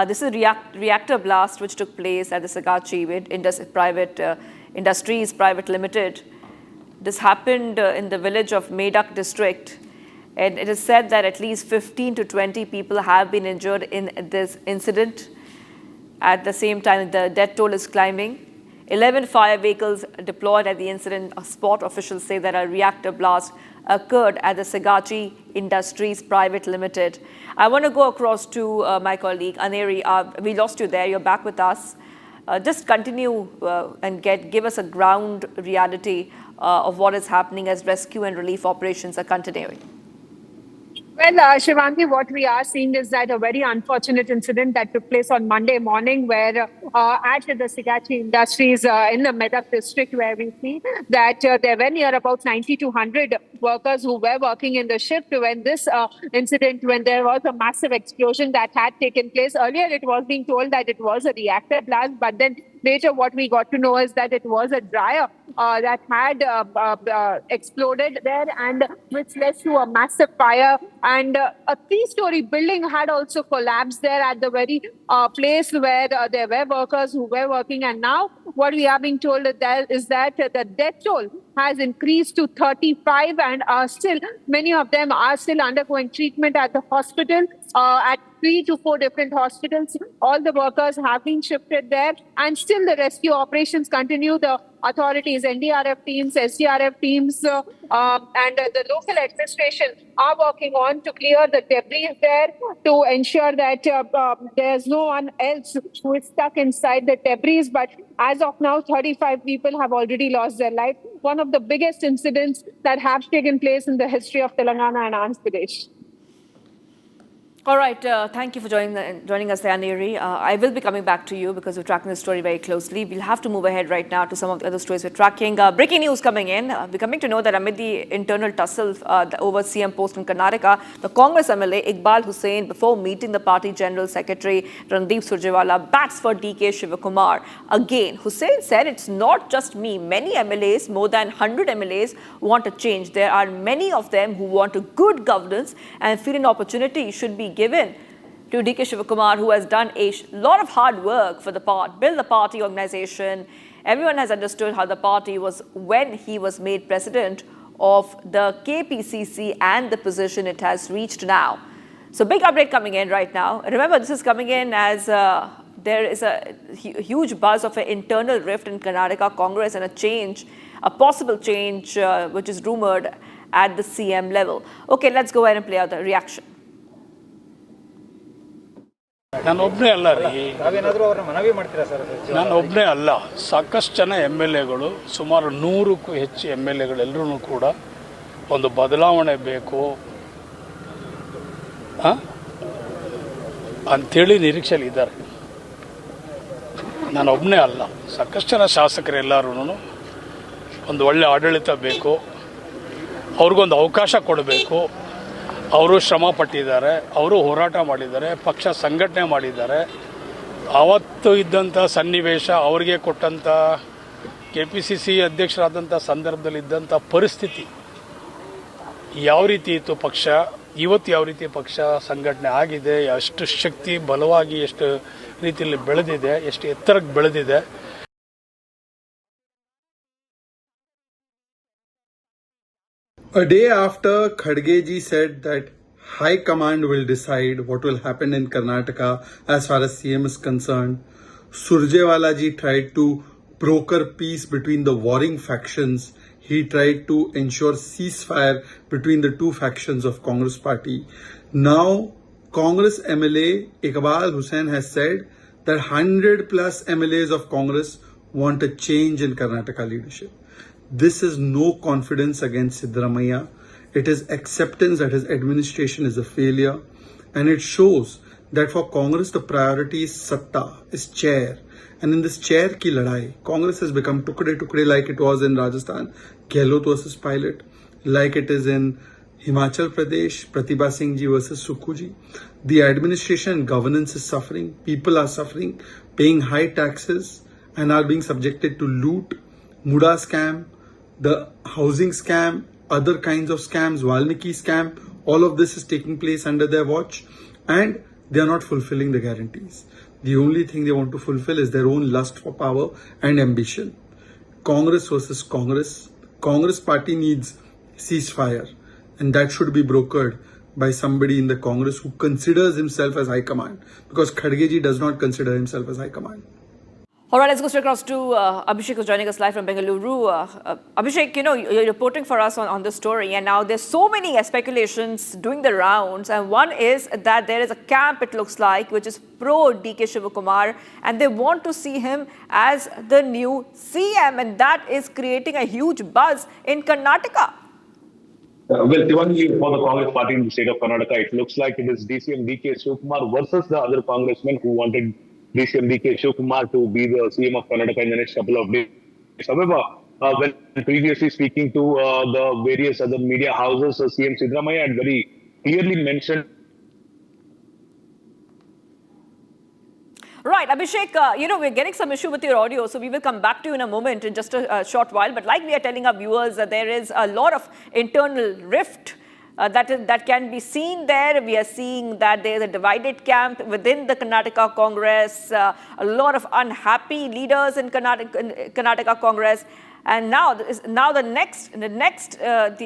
This is reactor blast which took place at the Sagachi Industries Private Limited. This happened in the village of Medak district, and it is said that at least 15 to 20 people have been injured in this incident. At the same time, the death toll is climbing. 11 fire vehicles deployed at the incident spot. Officials say that a reactor blast occurred at the Sagachi Industries Private Limited. I want to go across to my colleague Aneri. We lost you there. You're back with us. Just continue and give us a ground reality of what is happening as rescue and relief operations are continuing. Well, Shivangi, what we are seeing is that a very unfortunate incident that took place on Monday morning where at the Sagachi Industries in the Medak district, where we see that there were near about 90 to 100 workers who were working in the shift when this incident, when there was a massive explosion that had taken place. Earlier, it was being told that it was a reactor blast, but then later what we got to know is that it was a dryer that had exploded there, and which led to a massive fire. And a 3-story building had also collapsed there at the very place where there were workers who were working. And now what we are being told is that the death toll has increased to 35, and still many of them are still undergoing treatment at the hospital, at 3 to 4 different hospitals. All the workers have been shifted there, and still the rescue operations continue. The authorities, NDRF teams, SDRF teams, and the local administration are working on to clear the debris there to ensure that there's no one else who is stuck inside the debris. But as of now, 35 people have already lost their life. One of the biggest incidents that have taken place in the history of Telangana and Andhra Pradesh. All right, thank you for joining us there, Aneri. I will be coming back to you because we're tracking the story very closely. We'll have to move ahead right now to some of the other stories we're tracking. Breaking news coming in. We're coming to know that amid the internal tussle over CM post in Karnataka, the Congress MLA Iqbal Hussain, before meeting the party General Secretary Randeep Surjewala, bats for DK Shivakumar. Again, Hussain said, it's not just me. Many MLAs, more than 100 MLAs, want a change. There are many of them who want a good governance and feel an opportunity should be given to DK Shivakumar, who has done a lot of hard work for the party, build the party organization. Everyone has understood how the party was when he was made president of the KPCC and the position it has reached now. So big update coming in right now. Remember, this is coming in as there is a huge buzz of an internal rift in Karnataka Congress and a possible change, which is rumored at the CM level. Okay, let's go ahead and play out the reaction. ನಾನೊಬ್ಬನೇ ಅಲ್ಲ ರೀ, ನಾನೊಬ್ಬನೇ ಅಲ್ಲ, ಸಾಕಷ್ಟು ಜನ MLAಗಳು, ಸುಮಾರು 100ಕ್ಕೂ ಹೆಚ್ಚು MLAಗಳೆಲ್ಲರೂ ಕೂಡ ಒಂದು ಬದಲಾವಣೆ ಬೇಕು ಅಂಥೇಳಿ ನಿರೀಕ್ಷೆಯಲ್ಲಿ ಇದ್ದಾರೆ. ನಾನೊಬ್ಬನೇ ಅಲ್ಲ, ಸಾಕಷ್ಟು ಜನ ಶಾಸಕರೆಲ್ಲರೂ ಒಂದು ಒಳ್ಳೆ ಆಡಳಿತ ಬೇಕು, ಅವ್ರಿಗೊಂದು ಅವಕಾಶ ಕೊಡಬೇಕು. ಅವರು ಶ್ರಮ ಪಟ್ಟಿದ್ದಾರೆ, ಅವರು ಹೋರಾಟ ಮಾಡಿದ್ದಾರೆ, ಪಕ್ಷ ಸಂಘಟನೆ ಮಾಡಿದ್ದಾರೆ. ಆವತ್ತು ಇದ್ದಂಥ ಸನ್ನಿವೇಶ, ಅವರಿಗೆ ಕೊಟ್ಟಂಥ KPCC ಅಧ್ಯಕ್ಷರಾದಂಥ ಸಂದರ್ಭದಲ್ಲಿ ಇದ್ದಂಥ ಪರಿಸ್ಥಿತಿ ಯಾವ ರೀತಿ ಇತ್ತು, ಪಕ್ಷ ಇವತ್ತು ಯಾವ ರೀತಿ ಪಕ್ಷ ಸಂಘಟನೆ ಆಗಿದೆ, ಎಷ್ಟು ಶಕ್ತಿ ಬಲವಾಗಿ ಎಷ್ಟು ರೀತಿಯಲ್ಲಿ ಬೆಳೆದಿದೆ, ಎಷ್ಟು ಎತ್ತರಕ್ಕೆ ಬೆಳೆದಿದೆ. A day after Khadgeji said that High Command will decide what will happen in Karnataka as far as CM is concerned, Surjewala ji tried to broker peace between the warring factions. He tried to ensure ceasefire between the two factions of Congress party. Now, Congress MLA Iqbal Hussain has said that 100 plus MLAs of Congress want a change in Karnataka leadership. This is no confidence against Siddaramaiah. It is acceptance that his administration is a failure. And it shows that for Congress, the priority is satta, is chair. And in this chair ki ladai, Congress has become tukde like it was in Rajasthan, Gehlot versus Pilot. like it is in Himachal Pradesh, Pratibha Singh ji versus Sukhu ji. The administration and governance is suffering. People are suffering, paying high taxes and are being subjected to loot, Muda scam, the housing scam, other kinds of scams, Valmiki scam. All of this is taking place under their watch and they are not fulfilling the guarantees. The only thing they want to fulfill is their own lust for power and ambition. Congress versus Congress. Congress party needs ceasefire and that should be brokered by somebody in the Congress who considers himself as high command, because Khadge ji does not consider himself as high command. All right, let's go straight across to Abhishek, who's joining us live from Bengaluru. Abhishek, you're reporting for us on this story, and now there's so many speculations doing the rounds, and one is that there is a camp, it looks like, which is pro-DK Shivakumar, and they want to see him as the new CM, and that is creating a huge buzz in Karnataka. Well, Tiwani, for the Congress party in the state of Karnataka, it looks like it is DCM DK Shivakumar versus the other congressmen who wanted DCM DK Shivakumar to be the CM of Karnataka in the next couple of days. However, when previously speaking to the various other media houses, CM Siddaramaiah had very clearly mentioned. Right, Abhishek, we're getting some issue with your audio, so we will come back to you in a moment, in just a short while. But like we are telling our viewers, there is a lot of internal rift that can be seen there. We are seeing that there is a divided camp within the Karnataka Congress, a lot of unhappy leaders in Karnataka Congress. And now the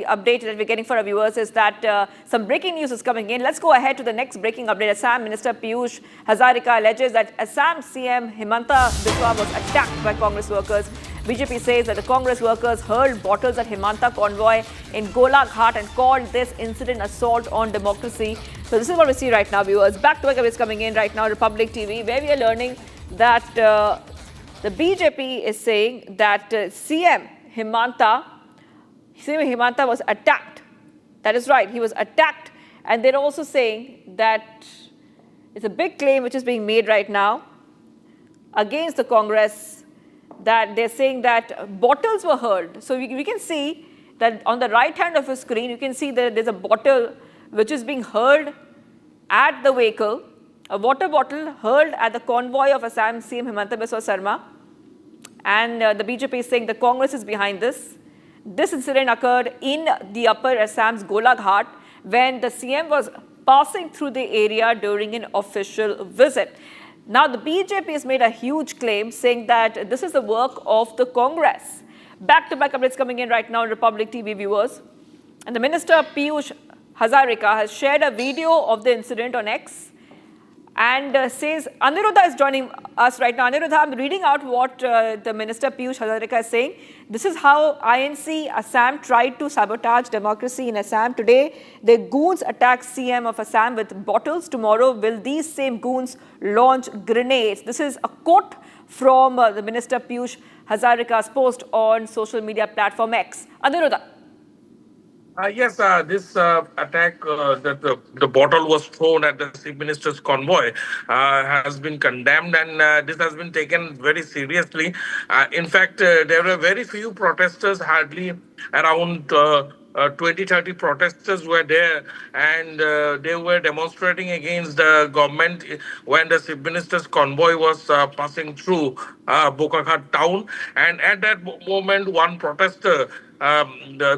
update that we're getting for our viewers is that some breaking news is coming in. Let's go ahead to the next breaking update. Assam Minister Piyush Hazarika alleges that Assam CM Himanta Biswa was attacked by Congress workers. BJP says that the Congress workers hurled bottles at Himanta convoy in Golaghat and called this incident assault on democracy. So this is what we see right now, viewers. Back to work is coming in right now, Republic TV, where we are learning that the BJP is saying that CM Himanta was attacked. That is right, he was attacked. And they're also saying that it's a big claim which is being made right now against the Congress, that they're saying that bottles were hurled. So we can see that on the right hand of the screen, you can see that there's a bottle which is being hurled at the vehicle, a water bottle hurled at the convoy of Assam CM Himanta Biswa Sarma. And the BJP is saying the Congress is behind this. This incident occurred in the upper Assam's Golaghat when the CM was passing through the area during an official visit. Now, the BJP has made a huge claim saying that this is the work of the Congress. Back-to-back updates coming in right now, Republic TV viewers. And the Minister Piyush Hazarika has shared a video of the incident on X and says, Aniruddha is joining us right now. Aniruddha, I'm reading out what the Minister Piyush Hazarika is saying. This is how INC Assam tried to sabotage democracy in Assam. Today, the goons attack CM of Assam with bottles. Tomorrow, will these same goons launch grenades? This is a quote from the Minister Piyush Hazarika's post on social media platform X. Aniruddha. Yes, this attack that the bottle was thrown at the Chief Minister's convoy has been condemned, and this has been taken very seriously. In fact, there were very few protesters, hardly around 20-30 protesters were there, and they were demonstrating against the government when the Chief Minister's convoy was passing through Bokaghat town. And at that moment, one protester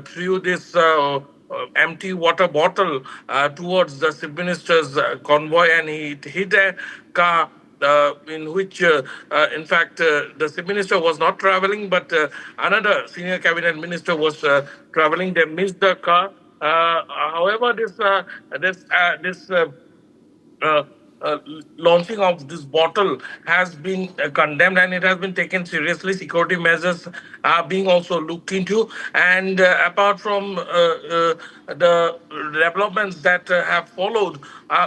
threw this empty water bottle towards the Chief Minister's convoy, and he hit a car in which, in fact, the Chief Minister was not traveling, but another senior cabinet minister was traveling. They missed the car. However, this launching of this bottle has been condemned, and it has been taken seriously. Security measures are being also looked into, and apart from the developments that have followed,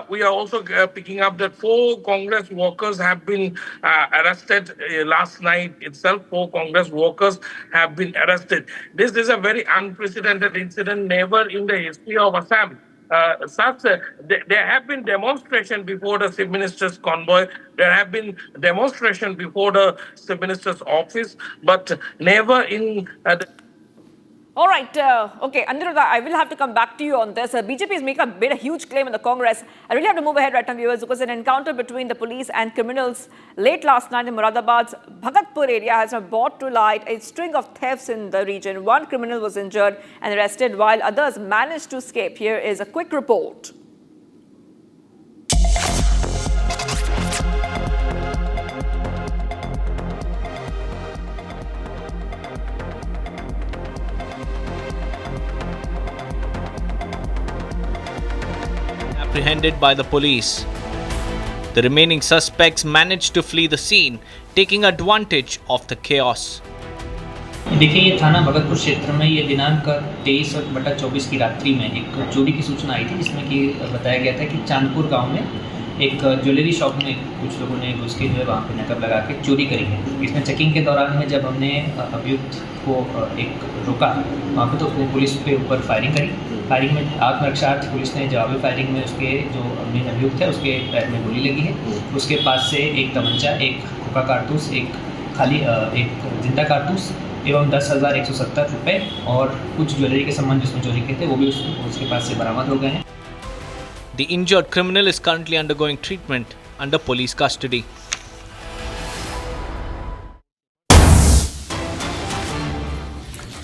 we are also picking up that 4 Congress workers have been arrested last night itself. 4 Congress workers have been arrested. This is a very unprecedented incident. Never in the history of Assam there have been demonstrations before the Chief Minister's convoy. There have been demonstrations before the Chief Minister's office, but never in All right. Okay, Aniruddha, I will have to come back to you on this. BJP has made a huge claim in the Congress. I really have to move ahead right now, viewers, because an encounter between the police and criminals late last night in Moradabad's Bhagatpur area has brought to light a string of thefts in the region. One criminal was injured and arrested, while others managed to escape. Here is a quick report. Apprehended by the police. The remaining suspects managed to flee the scene, taking advantage of the chaos. देखिए, ये थाना भगतपुर क्षेत्र में ये दिनांक 23/24 की रात्रि में एक चोरी की सूचना आई थी, जिसमें कि बताया गया था कि चांदपुर गांव में एक ज्वेलरी शॉप में कुछ लोगों ने घुस के जो है वहाँ पे नकब लगा के चोरी करी है। इसमें चेकिंग के दौरान में जब हमने अभियुक्त को एक रोका वहाँ पे, तो उसने पुलिस पे ऊपर फायरिंग करी। फायरिंग में आत्मरक्षार्थ पुलिस ने जवाबी फायरिंग में उसके जो मेन अभियुक्त है उसके पैर में गोली लगी है। उसके पास से एक तमंचा, एक खोखा कारतूस, एक जिंदा कारतूस एवं 10,170 रुपये और कुछ ज्वेलरी के सामान जिसमें चोरी के थे वो भी उसके पास से बरामद हो गए हैं। The injured criminal is currently undergoing treatment under police custody.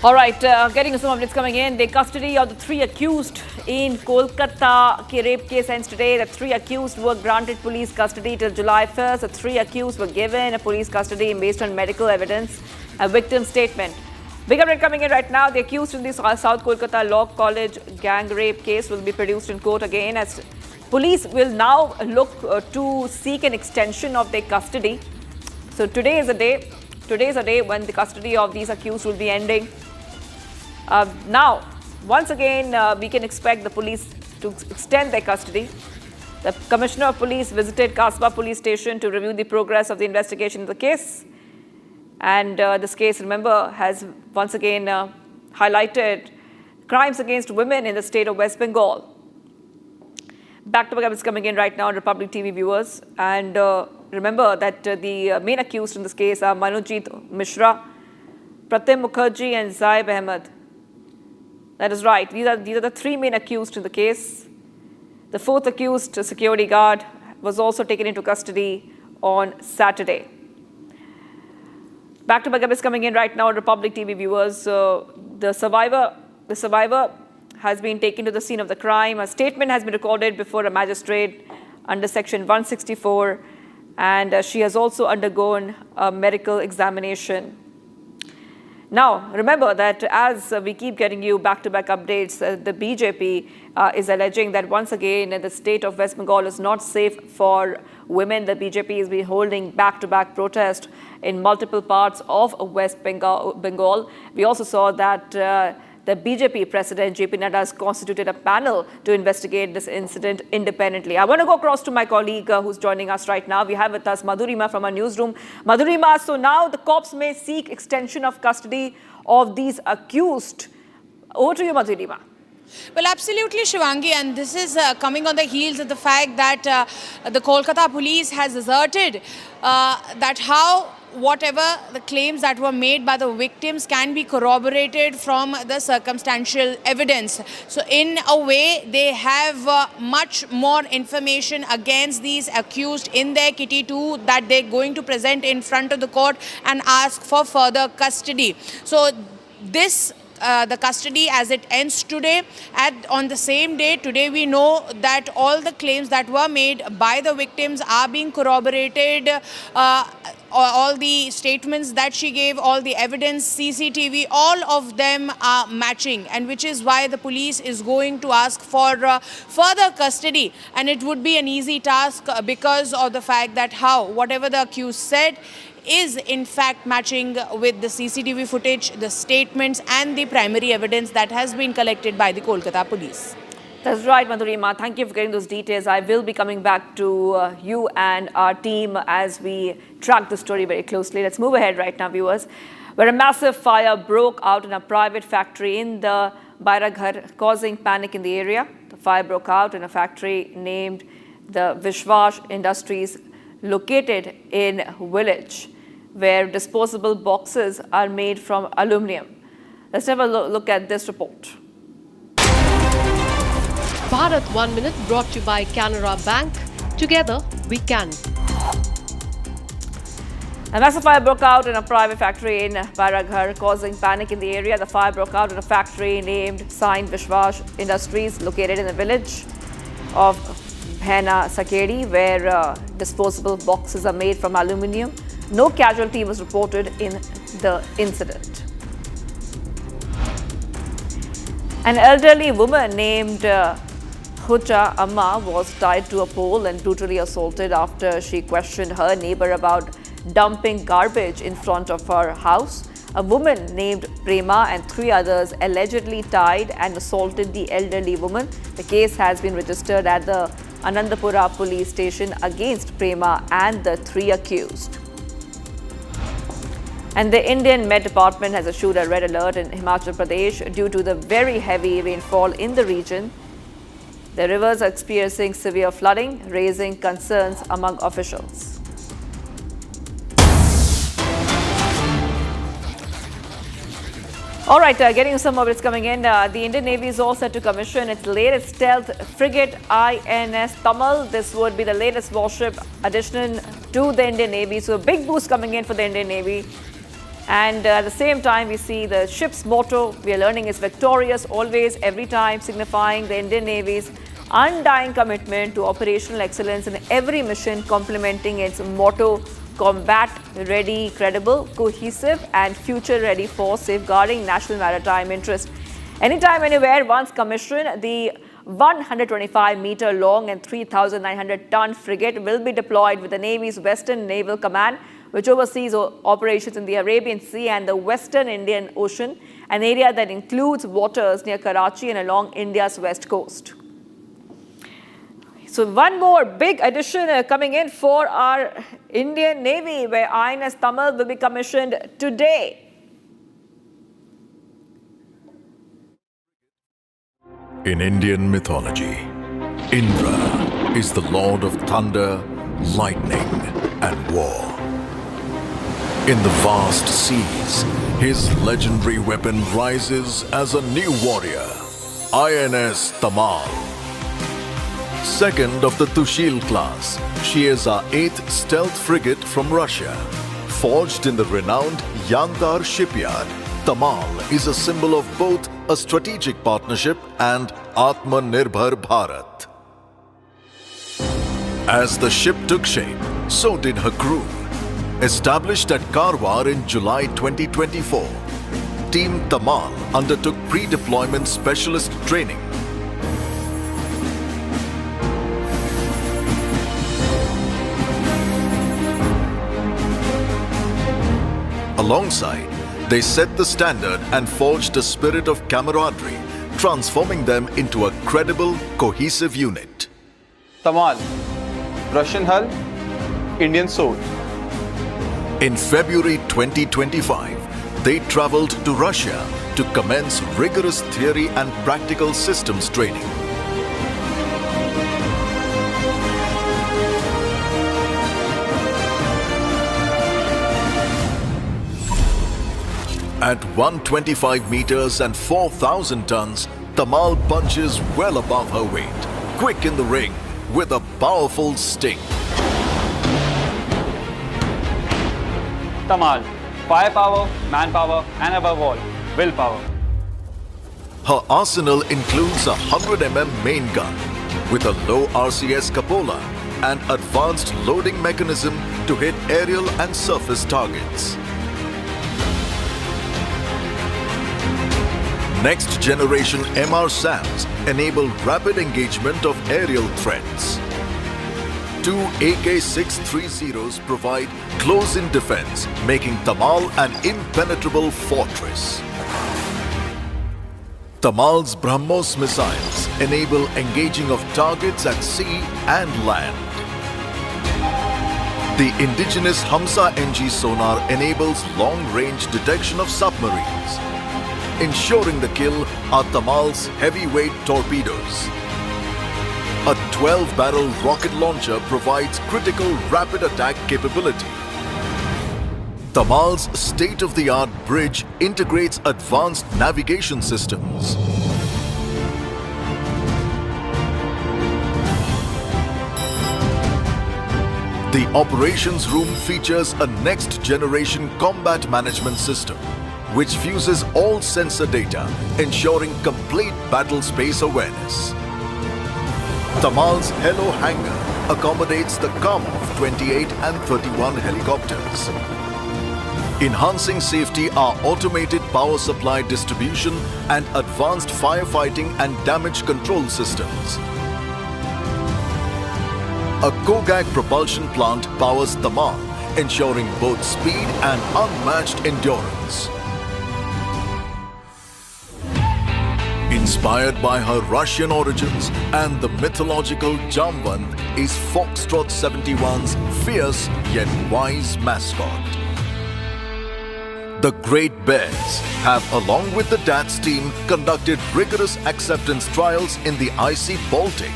All right, getting some updates coming in. The custody of the 3 accused in Kolkata rape case ends today. The 3 accused were granted police custody till July 1st. The 3 accused were given a police custody based on medical evidence, a victim statement. Big update coming in right now. The accused in the South Kolkata Law College gang rape case will be produced in court again, as police will now look to seek an extension of their custody. So today is a day when the custody of these accused will be ending. Now, once again, we can expect the police to extend their custody. The Commissioner of Police visited Kasba Police Station to review the progress of the investigation of the case. And this case, remember, has once again highlighted crimes against women in the state of West Bengal. Back-to-back updates coming in right now on Republic TV, viewers. And remember that the main accused in this case are Manojit Mishra, Pratim Mukherjee and Zaib Ahmed. That is right. These are the 3 main accused in the case. The 4th accused, a security guard, was also taken into custody on Saturday. Back-to-back updates coming in right now on Republic TV, viewers. The survivor has been taken to the scene of the crime. A statement has been recorded before a magistrate under Section 164, and she has also undergone a medical examination. Now, remember that as we keep getting you back-to-back updates, the BJP is alleging that once again the state of West Bengal is not safe for women. The BJP has been holding back-to-back protests in multiple parts of West Bengal. We also saw that the BJP president, JP Nadda, has constituted a panel to investigate this incident independently. I want to go across to my colleague who's joining us right now. We have with us Madhurima from our newsroom. Madhurima, so now the cops may seek extension of custody of these accused. Over to you, Madhurima. Well, absolutely, Shivangi, and this is coming on the heels of the fact that the Kolkata police has asserted that how whatever the claims that were made by the victims can be corroborated from the circumstantial evidence. So in a way, they have much more information against these accused in their kitty too, that they're going to present in front of the court and ask for further custody. So this the custody as it ends today. On the same day, today we know that all the claims that were made by the victims are being corroborated. All the statements that she gave, all the evidence, CCTV, all of them are matching, and which is why the police is going to ask for further custody. And it would be an easy task because of the fact that whatever the accused said is in fact matching with the CCTV footage, the statements and the primary evidence that has been collected by the Kolkata police. That's right, Madhurima. Thank you for getting those details. I will be coming back to you and our team as we track the story very closely. Let's move ahead right now, viewers, where a massive fire broke out in a private factory in the Bairaghar, causing panic in the area. The fire broke out in a factory named the Vishwash Industries, located in village, where disposable boxes are made from aluminium. Let's have a look at this report. Bharat 1 Minute brought to you by Canara Bank. Together we can. A massive fire broke out in a private factory in Baraghar, causing panic in the area. The fire broke out in a factory named Sain Vishwas Industries, located in the village of Bhena Sakedi, where disposable boxes are made from aluminium. No casualty was reported in the incident. An elderly woman named Hucha Amma was tied to a pole and brutally assaulted after she questioned her neighbor about dumping garbage in front of her house. A woman named Prema and 3 others allegedly tied and assaulted the elderly woman. The case has been registered at the Anandapura police station against Prema and the 3 accused. And the Indian Met Department has issued a red alert in Himachal Pradesh due to the very heavy rainfall in the region. The rivers are experiencing severe flooding, raising concerns among officials. All right, getting some updates coming in. The Indian Navy is all set to commission its latest stealth frigate INS Tamal. This would be the latest warship addition to the Indian Navy. So a big boost coming in for the Indian Navy. And at the same time, we see the ship's motto, we are learning, is victorious always, every time, signifying the Indian Navy's undying commitment to operational excellence in every mission, complementing its motto, combat ready, credible, cohesive and future ready for safeguarding national maritime interest. Anytime, anywhere, once commissioned, the 125-meter long and 3,900-ton frigate will be deployed with the Navy's Western Naval Command, which oversees operations in the Arabian Sea and the Western Indian Ocean, an area that includes waters near Karachi and along India's west coast. So one more big addition coming in for our Indian Navy, where INS Tamal will be commissioned today. In Indian mythology, Indra is the lord of thunder, lightning, and war. In the vast seas, his legendary weapon rises as a new warrior, INS Tamal. Second of the Tushil class, she is our 8th stealth frigate from Russia. Forged in the renowned Yantar shipyard, Tamal is a symbol of both a strategic partnership and Atmanirbhar Bharat. As the ship took shape, so did her crew. Established at Karwar in July 2024, Team Tamal undertook pre-deployment specialist training. Alongside, they set the standard and forged a spirit of camaraderie, transforming them into a credible, cohesive unit. Tamal, Russian hull, Indian sword. In February 2025, they traveled to Russia to commence rigorous theory and practical systems training. At 125 meters and 4,000 tons, Tamal punches well above her weight, quick in the ring, with a powerful sting. Tamal, firepower, manpower, and above all, willpower. Her arsenal includes a 100mm main gun with a low RCS cupola and advanced loading mechanism to hit aerial and surface targets. Next generation MR SAMs enable rapid engagement of aerial threats. 2 AK-630s provide close-in defense, making Tamal an impenetrable fortress. Tamal's BrahMos missiles enable engaging of targets at sea and land. The indigenous Hamsa NG sonar enables long-range detection of submarines. Ensuring the kill are Tamal's heavyweight torpedoes. A 12-barrel rocket launcher provides critical rapid attack capability. Tamal's state-of-the-art bridge integrates advanced navigation systems. The operations room features a next-generation combat management system, which fuses all sensor data, ensuring complete battle space awareness. Tamal's Hello Hangar accommodates the Kamov 28 and 31 helicopters. Enhancing safety are automated power supply distribution and advanced firefighting and damage control systems. A Kogak propulsion plant powers Tamal, ensuring both speed and unmatched endurance. Inspired by her Russian origins and the mythological Jamvand is Foxtrot 71's fierce yet wise mascot. The Great Bears have, along with the DATS team, conducted rigorous acceptance trials in the icy Baltic.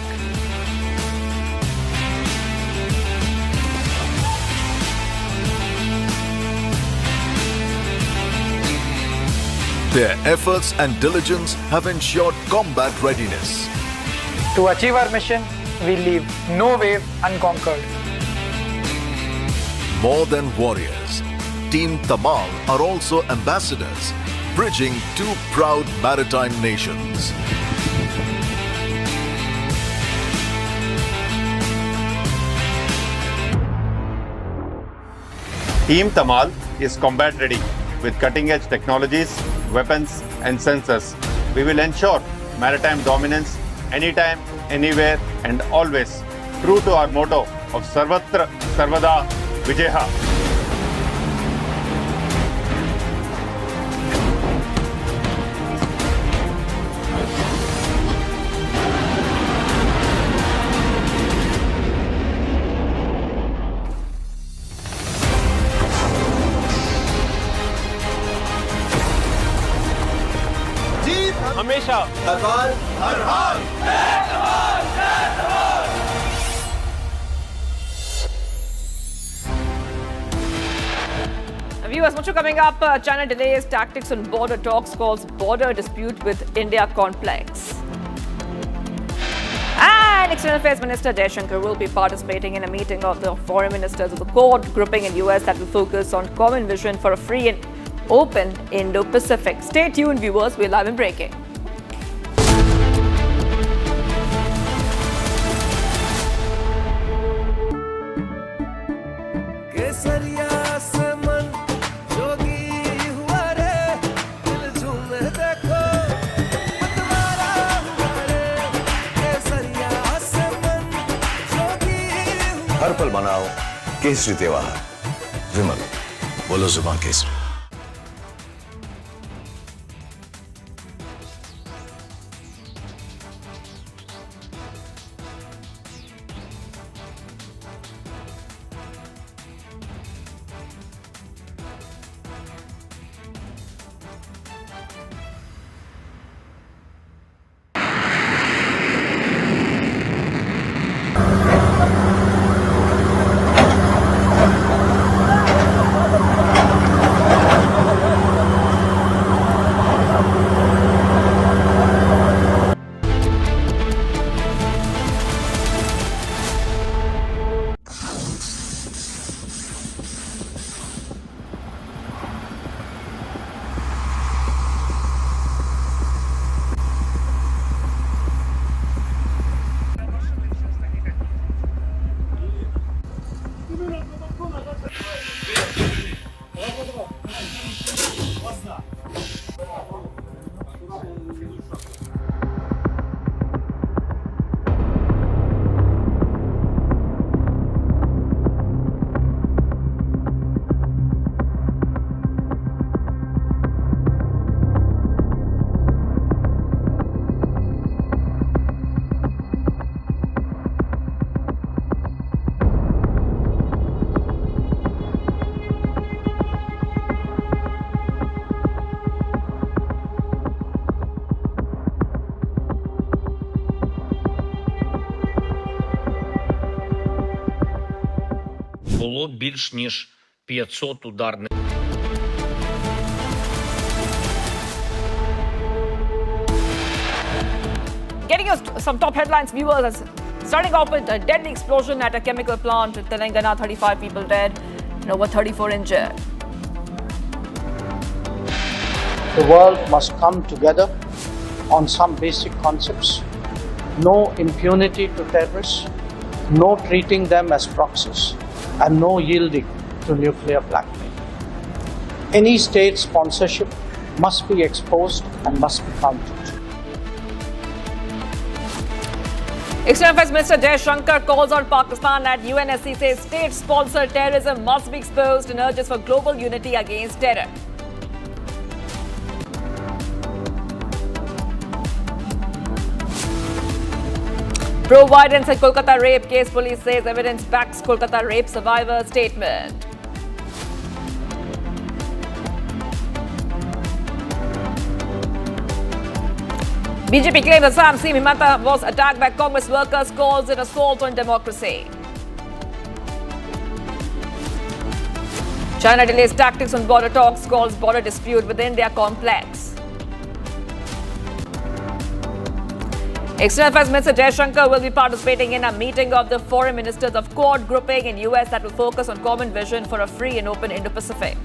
Their efforts and diligence have ensured combat readiness. To achieve our mission, we leave no wave unconquered. More than warriors, Team Tamal are also ambassadors, bridging two proud maritime nations. Team Tamal is combat ready with cutting-edge technologies, weapons and sensors. We will ensure maritime dominance anytime, anywhere and always, true to our motto of Sarvatra Sarvada Vijayaha. हमेशा हर हाल Viewers, much coming up. China delays tactics on border talks, calls border dispute with India complex. And External Affairs Minister Jaishankar will be participating in a meeting of the foreign ministers of the Quad grouping in US that will focus on common vision for a free and open Indo-Pacific. Stay tuned, viewers. We're live and breaking. हर पल मनाओ केसरी त्योहार। विमल, बोलो जुबान Kesari. Було більш ніж 500 ударних. some top headlines, viewers. Starting off with a deadly explosion at a chemical plant in Telangana, 35 people dead and over 34 injured. The world must come together on some basic concepts. No impunity to terrorists, no treating them as proxies, and no yielding to nuclear blackmail. Any state sponsorship must be exposed and must be counted. External Affairs Minister Jai Shankar calls on Pakistan at UNSC, says state-sponsored terrorism must be exposed and urges for global unity against terror. Pro-violence in Kolkata rape case, police says evidence backs Kolkata rape survivor statement. BJP claims Assam CM Himanta was attacked by Congress workers, calls it assault on democracy. China delays tactics on border talks, calls border dispute with India complex. External Affairs Minister Jai Shankar will be participating in a meeting of the foreign ministers of Quad grouping in US that will focus on common vision for a free and open Indo-Pacific.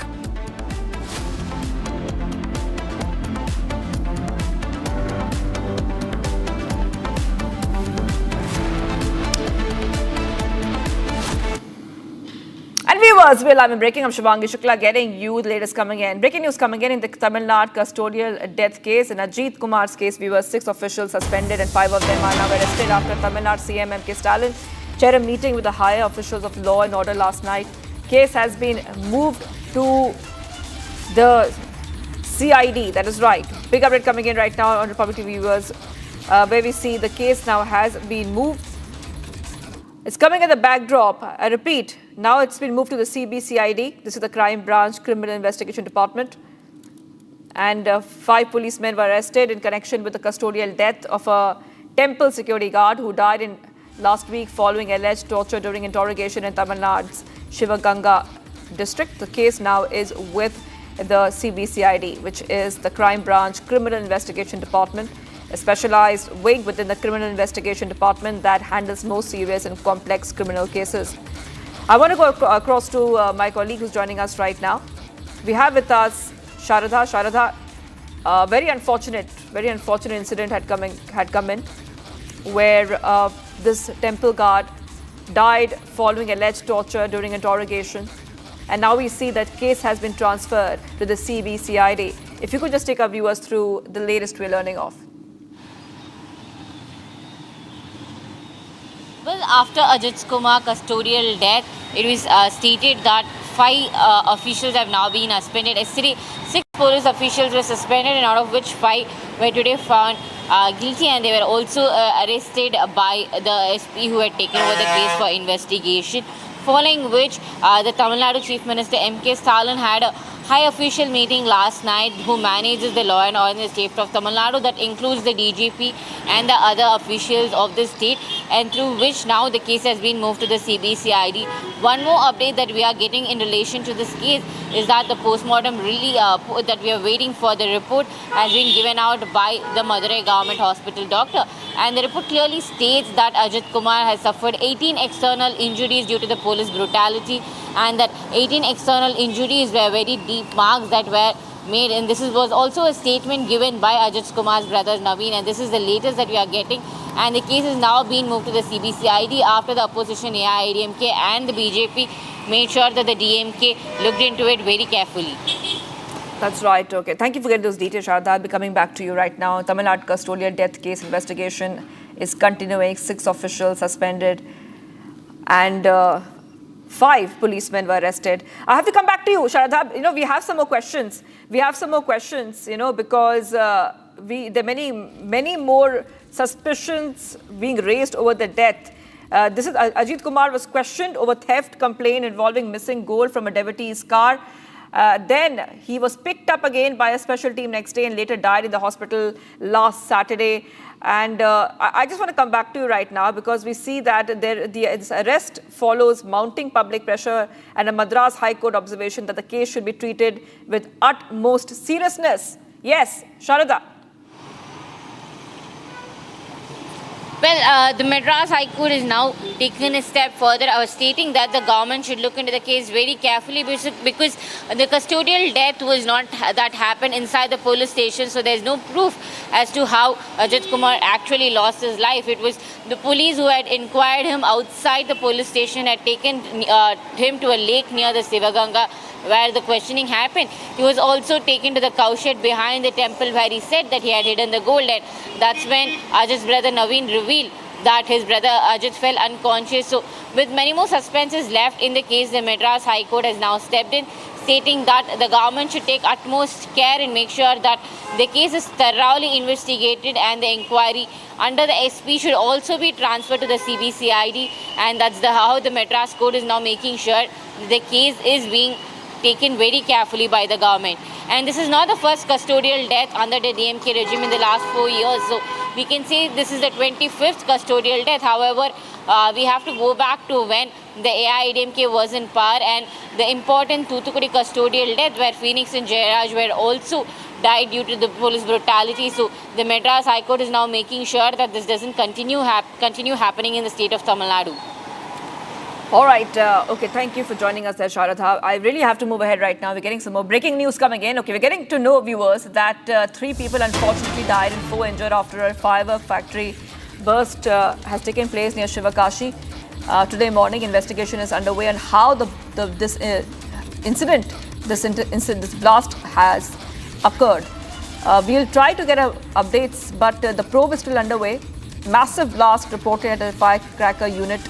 And viewers, we're live in breaking. I'm Shivangi Shukla getting you the latest coming in. Breaking news coming in the Tamil Nadu custodial death case. In Ajit Kumar's case, viewers, 6 officials suspended and 5 of them are now arrested after Tamil Nadu CM M.K. Stalin chaired a meeting with the higher officials of law and order last night. Case has been moved to the CID. That is right. Big update coming in right now on Republic TV viewers, where we see the case now has been moved. It's coming at the backdrop. I repeat, now it's been moved to the CBCID. This is the Crime Branch Criminal Investigation Department. And 5 policemen were arrested in connection with the custodial death of a temple security guard who died in last week following alleged torture during interrogation in Tamil Nadu's Shivaganga district. The case now is with the CBCID, which is the Crime Branch Criminal Investigation Department, a specialized wing within the Criminal Investigation Department that handles most serious and complex criminal cases. I want to go across to my colleague who's joining us right now. We have with us Sharadha. Sharadha, very unfortunate incident had come in where this temple guard died following alleged torture during interrogation. And now we see that case has been transferred to the CBCID. If you could just take our viewers through the latest we're learning of. Well, after Ajit Kumar custodial death, it was stated that 5 officials have now been suspended. Yesterday, 6 police officials were suspended, and out of which 5 were today found guilty, and they were also arrested by the SP who had taken over the case for investigation. Following which, the Tamil Nadu Chief Minister M.K. Stalin had a high official meeting last night who manages the law and order in the state of Tamil Nadu, that includes the DGP and the other officials of the state, and through which now the case has been moved to the CBCID. One more update that we are getting in relation to this case is that the postmortem really that we are waiting for the report has been given out by the Madurai Government Hospital doctor, and the report clearly states that Ajit Kumar has suffered 18 external injuries due to the police brutality, and that 18 external injuries were very deep marks that were made, and this was also a statement given by Ajit Kumar's brothers Naveen, and this is the latest that we are getting, and the case is now being moved to the CBCID after the opposition AIADMK and the BJP made sure that the DMK looked into it very carefully. That's right. Okay. Thank you for getting those details, Sharda. I'll be coming back to you right now. Tamil Nadu custodial death case investigation is continuing. 6 officials suspended and 5 policemen were arrested. I have to come back to you, Sharda. We have some more questions. Because there are many more suspicions being raised over the death. This is Ajit Kumar was questioned over theft complaint involving missing gold from a devotee's car. Then he was picked up again by a special team next day and later died in the hospital last Saturday. And I just want to come back to you right now because we see that this arrest follows mounting public pressure and a Madras High Court observation that the case should be treated with utmost seriousness. Yes, Sharada. Well, the Madras High Court is now taken a step further, stating that the government should look into the case very carefully because the custodial death was not that happened inside the police station, so there's no proof as to how Ajit Kumar actually lost his life. It was the police who had inquired him outside the police station, had taken him to a lake near the Sivaganga where the questioning happened. He was also taken to the cowshed behind the temple where he said that he had hidden the gold, and that's when Ajit's brother Naveen revealed that his brother Ajit fell unconscious. So with many more suspenses left in the case, the Madras High Court has now stepped in, stating that the government should take utmost care and make sure that the case is thoroughly investigated, and the inquiry under the SP should also be transferred to the CBCID, and that's how the Madras Court is now making sure the case is being taken very carefully by the government. And this is not the first custodial death under the DMK regime in the last 4 years. So we can say this is the 25th custodial death. However, we have to go back to when the AIADMK was in power, and the important Thoothukudi custodial death where Phoenix and Jayaraj were also died due to the police brutality. So the Madras High Court is now making sure that this doesn't continue happening in the state of Tamil Nadu. All right. Okay, thank you for joining us there, Sharadha. I really have to move ahead right now. We're getting some more breaking news coming in. Okay, we're getting to know, viewers, that 3 people unfortunately died and 4 injured after a firework factory burst has taken place near Shivakashi. Today morning, investigation is underway on how this blast has occurred. We'll try to get updates, but the probe is still underway. Massive blast reported at a firecracker unit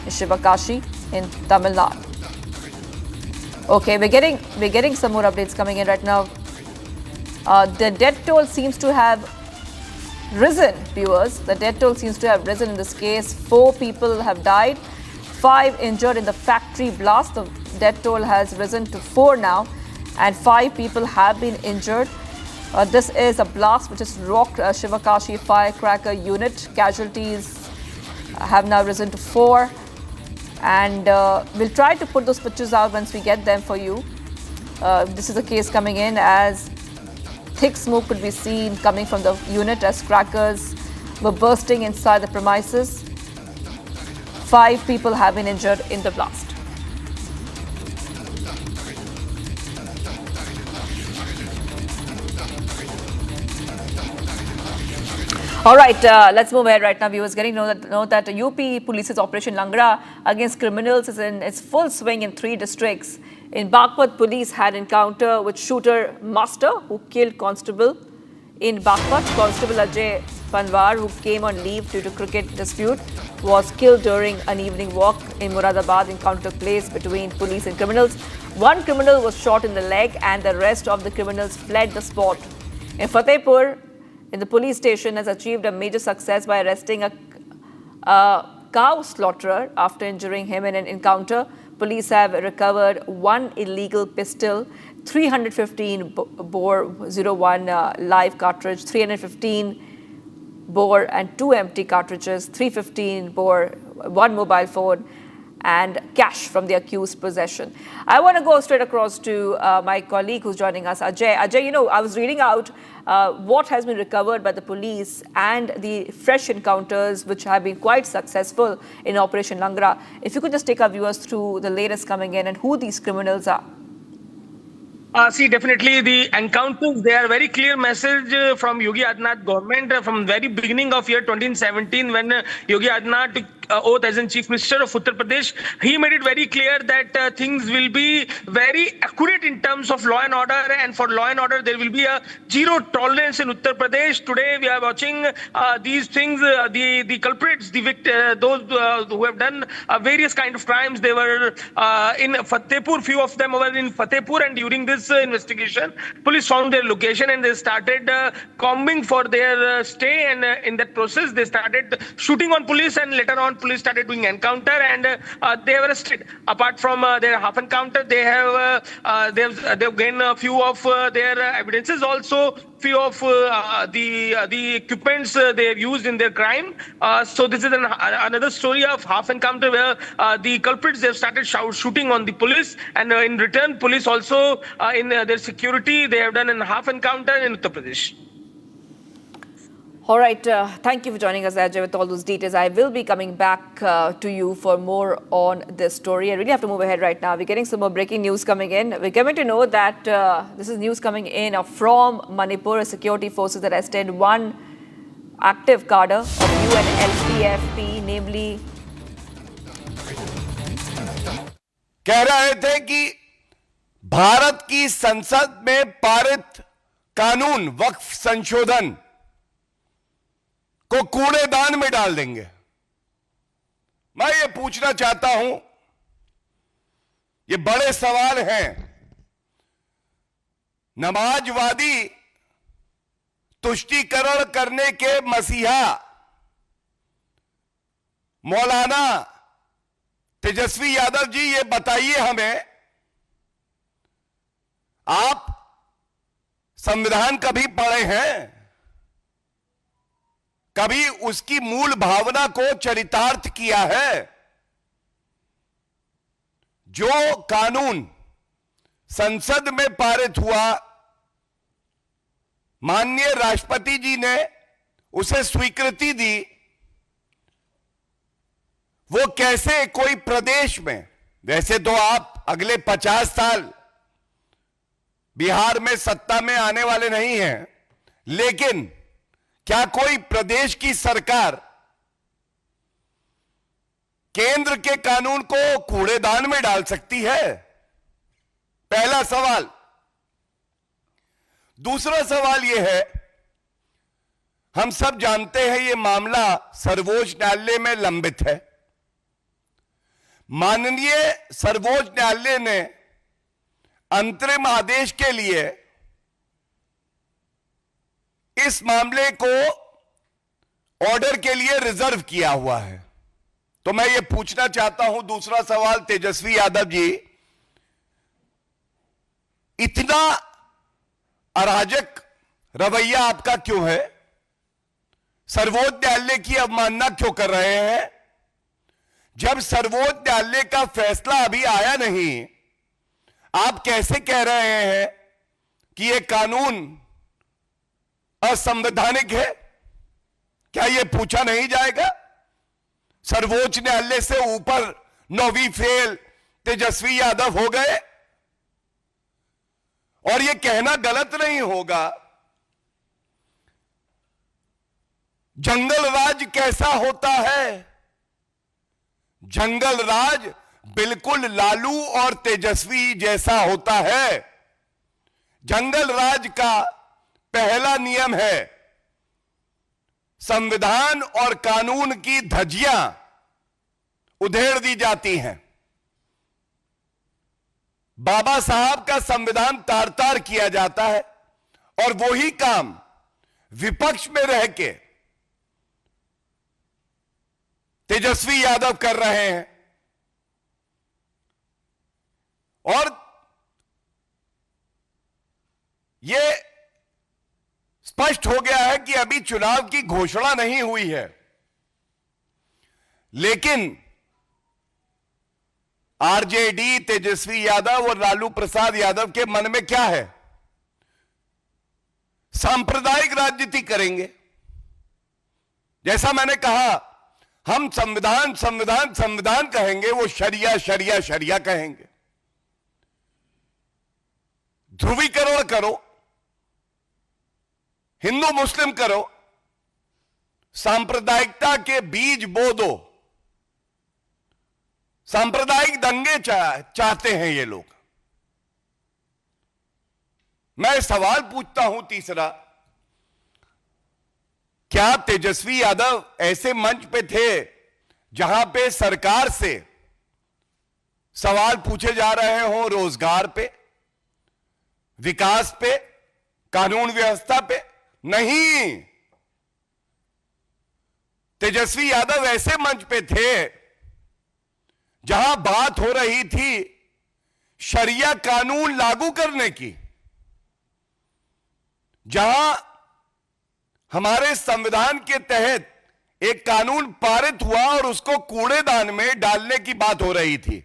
in Shivakashi in Tamil Nadu. Okay, we're getting some more updates coming in right now. The death toll seems to have risen, viewers. The death toll seems to have risen in this case. 4 people have died, 5 injured in the factory blast. The death toll has risen to 4 now, and 5 people have been injured. This is a blast which has rocked Shivakashi firecracker unit. Casualties have now risen to 4. And we'll try to put those pictures out once we get them for you. This is a case coming in as thick smoke could be seen coming from the unit as crackers were bursting inside the premises. 5 people have been injured in the blast. All right, let's move ahead right now, viewers. Getting to know that UP Police's Operation Langra against criminals is in its full swing in 3 districts. In Bagpat, police had encounter with shooter Master, who killed Constable. In Bagpat, Constable Ajay Panwar, who came on leave due to cricket dispute, was killed during an evening walk. In Moradabad, encounter took place between police and criminals. 1 criminal was shot in the leg, and the rest of the criminals fled the spot. In Fatehpur, the police station has achieved a major success by arresting a cow slaughterer after injuring him in an encounter. Police have recovered 1 illegal pistol, 315 bore 01 live cartridge, 315 bore and 2 empty cartridges, 315 bore, 1 mobile phone, and cash from the accused possession. I want to go straight across to my colleague who's joining us, Ajay. Ajay, I was reading out what has been recovered by the police and the fresh encounters which have been quite successful in Operation Langra. If you could just take our viewers through the latest coming in and who these criminals are. See, definitely the encounters, they are very clear message from Yogi Adityanath government from very beginning of year 2017 when Yogi Adityanath took oath as in Chief Minister of Uttar Pradesh. He made it very clear that things will be very accurate in terms of law and order, and for law and order there will be a zero tolerance in Uttar Pradesh. Today we are watching these things, the culprits, those who have done various kind of crimes. They were in Fatehpur, few of them were in Fatehpur, and during this investigation, police found their location and they started combing for their stay, and in that process they started shooting on police, and later on police started doing encounter, and they were arrested. Apart from their half encounter, they have they've gained a few of their evidences, also few of the equipments they have used in their crime. So this is another story of half encounter where the culprits, they have started shooting on the police, and in return police also in their security they have done a half encounter in Uttar Pradesh. All right, thank you for joining us, Ajay, with all those details. I will be coming back to you for more on this story. I really have to move ahead right now. We're getting some more breaking news coming in. We're coming to know that this is news coming in from Manipur. Security forces arrested one active cadre of UNLPFP, namely. कह रहे थे कि भारत की संसद में पारित कानून वक्फ संशोधन को कूड़ेदान में डाल देंगे। मैं ये पूछना चाहता हूं, ये बड़े सवाल हैं। नमाजवादी तुष्टीकरण करने के मसीहा मौलाना तेजस्वी यादव जी, ये बताइए हमें, आप संविधान कभी पढ़े हैं? कभी उसकी मूल भावना को चरितार्थ किया है? जो कानून संसद में पारित हुआ, माननीय राष्ट्रपति जी ने उसे स्वीकृति दी, वो कैसे कोई प्रदेश में, वैसे तो आप अगले 50 साल बिहार में सत्ता में आने वाले नहीं हैं, लेकिन क्या कोई प्रदेश की सरकार केंद्र के कानून को कूड़ेदान में डाल सकती है? पहला सवाल। दूसरा सवाल यह है, हम सब जानते हैं ये मामला सर्वोच्च न्यायालय में लंबित है। माननीय सर्वोच्च न्यायालय ने अंतरिम आदेश के लिए इस मामले को ऑर्डर के लिए रिजर्व किया हुआ है। तो मैं ये पूछना चाहता हूं, दूसरा सवाल तेजस्वी यादव जी, इतना अराजक रवैया आपका क्यों है? सर्वोच्च न्यायालय की अवमानना क्यों कर रहे हैं? जब सर्वोच्च न्यायालय का फैसला अभी आया नहीं, आप कैसे कह रहे हैं कि यह कानून असंवैधानिक है? क्या यह पूछा नहीं जाएगा? सर्वोच्च न्यायालय से ऊपर 9वीं फेल तेजस्वी यादव हो गए। और यह कहना गलत नहीं होगा, जंगल राज कैसा होता है? जंगल राज बिल्कुल लालू और तेजस्वी जैसा होता है। जंगल राज का पहला नियम है, संविधान और कानून की धज्जियां उधेड़ दी जाती हैं। बाबा साहब का संविधान तार तार किया जाता है और वही काम विपक्ष में रह के तेजस्वी यादव कर रहे हैं। और यह स्पष्ट हो गया है कि अभी चुनाव की घोषणा नहीं हुई है, लेकिन आरजेडी, तेजस्वी यादव और लालू प्रसाद यादव के मन में क्या है? सांप्रदायिक राजनीति करेंगे। जैसा मैंने कहा, हम संविधान संविधान संविधान कहेंगे, वो शरिया शरिया शरिया कहेंगे। ध्रुवीकरण करो, हिंदू मुस्लिम करो, सांप्रदायिकता के बीज बो दो। सांप्रदायिक दंगे चाहते हैं ये लोग। मैं सवाल पूछता हूं तीसरा, क्या तेजस्वी यादव ऐसे मंच पे थे जहां पे सरकार से सवाल पूछे जा रहे हों रोजगार पे, विकास पे, कानून व्यवस्था पे? नहीं, तेजस्वी यादव ऐसे मंच पे थे जहां बात हो रही थी शरिया कानून लागू करने की, जहां हमारे संविधान के तहत एक कानून पारित हुआ और उसको कूड़ेदान में डालने की बात हो रही थी।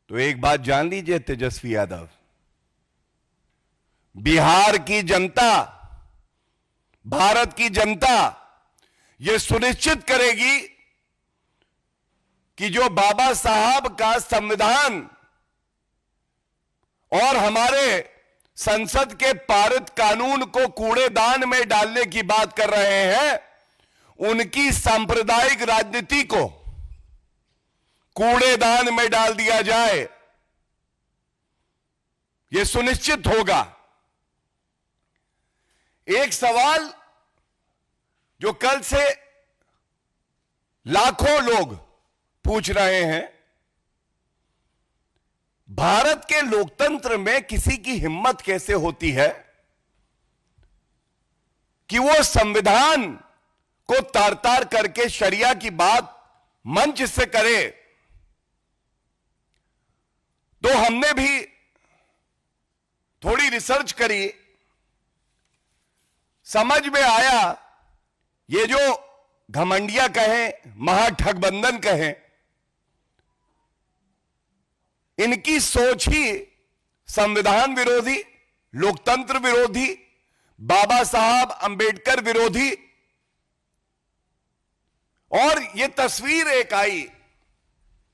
तो एक बात जान लीजिए तेजस्वी यादव, बिहार की जनता भारत की जनता यह सुनिश्चित करेगी कि जो बाबा साहब का संविधान और हमारे संसद के पारित कानून को कूड़ेदान में डालने की बात कर रहे हैं, उनकी सांप्रदायिक राजनीति को कूड़ेदान में डाल दिया जाए, यह सुनिश्चित होगा। एक सवाल जो कल से लाखों लोग पूछ रहे हैं, भारत के लोकतंत्र में किसी की हिम्मत कैसे होती है कि वो संविधान को तार-तार करके शरिया की बात मंच से करे। तो हमने भी थोड़ी रिसर्च करी, समझ में आया ये जो घमंडिया कहें, महाठगबंधन कहें, इनकी सोच ही संविधान विरोधी, लोकतंत्र विरोधी, बाबा साहब अंबेडकर विरोधी। और ये तस्वीर एक आई,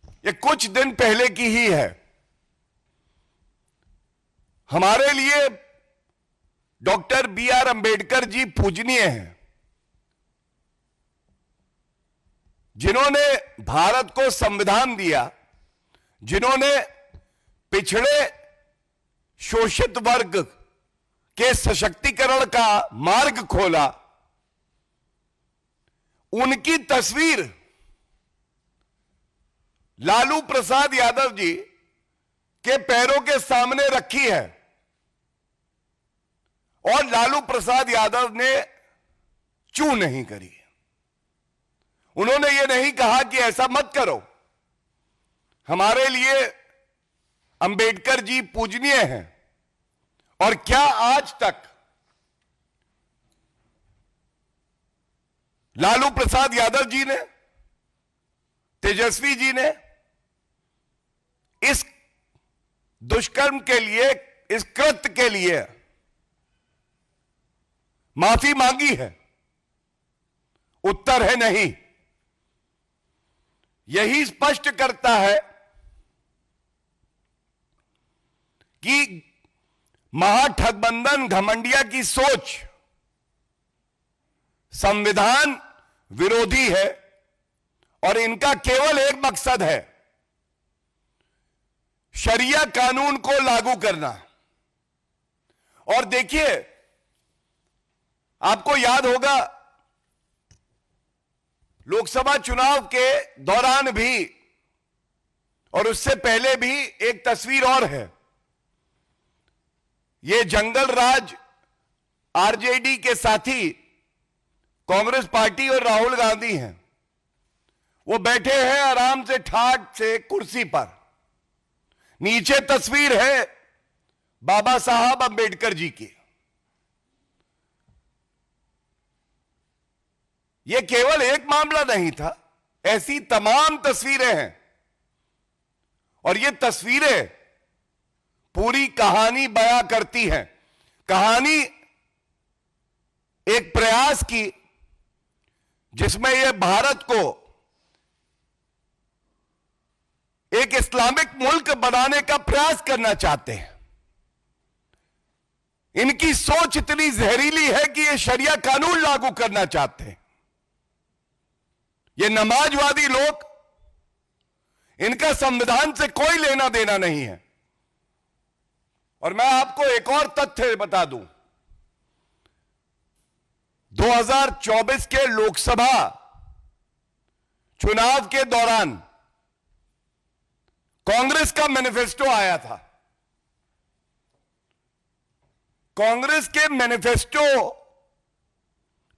ये कुछ दिन पहले की ही है। हमारे लिए डॉक्टर B.R. अंबेडकर जी पूजनीय हैं, जिन्होंने भारत को संविधान दिया, जिन्होंने पिछड़े शोषित वर्ग के सशक्तिकरण का मार्ग खोला। उनकी तस्वीर लालू प्रसाद यादव जी के पैरों के सामने रखी है और लालू प्रसाद यादव ने चू नहीं करी। उन्होंने ये नहीं कहा कि ऐसा मत करो। हमारे लिए अंबेडकर जी पूजनीय हैं। और क्या आज तक लालू प्रसाद यादव जी ने, तेजस्वी जी ने इस दुष्कर्म के लिए, इस कृत्य के लिए माफी मांगी है? उत्तर है नहीं। यही स्पष्ट करता है कि महाठगबंधन घमंडिया की सोच संविधान विरोधी है और इनका केवल एक मकसद है, शरिया कानून को लागू करना। और देखिए, आपको याद होगा लोकसभा चुनाव के दौरान भी और उससे पहले भी एक तस्वीर और है। ये जंगल राज आरजेडी के साथी कांग्रेस पार्टी और राहुल गांधी हैं। वो बैठे हैं आराम से ठाट से कुर्सी पर। नीचे तस्वीर है बाबा साहब अंबेडकर जी की। यह केवल एक मामला नहीं था, ऐसी तमाम तस्वीरें हैं। और ये तस्वीरें पूरी कहानी बयां करती हैं। कहानी एक प्रयास की जिसमें यह भारत को एक इस्लामिक मुल्क बनाने का प्रयास करना चाहते हैं। इनकी सोच इतनी जहरीली है कि ये शरिया कानून लागू करना चाहते हैं। ये नमाजवादी लोग, इनका संविधान से कोई लेना देना नहीं है। और मैं आपको एक और तथ्य बता दूं, 2024 के लोकसभा चुनाव के दौरान कांग्रेस का मैनिफेस्टो आया था। कांग्रेस के मैनिफेस्टो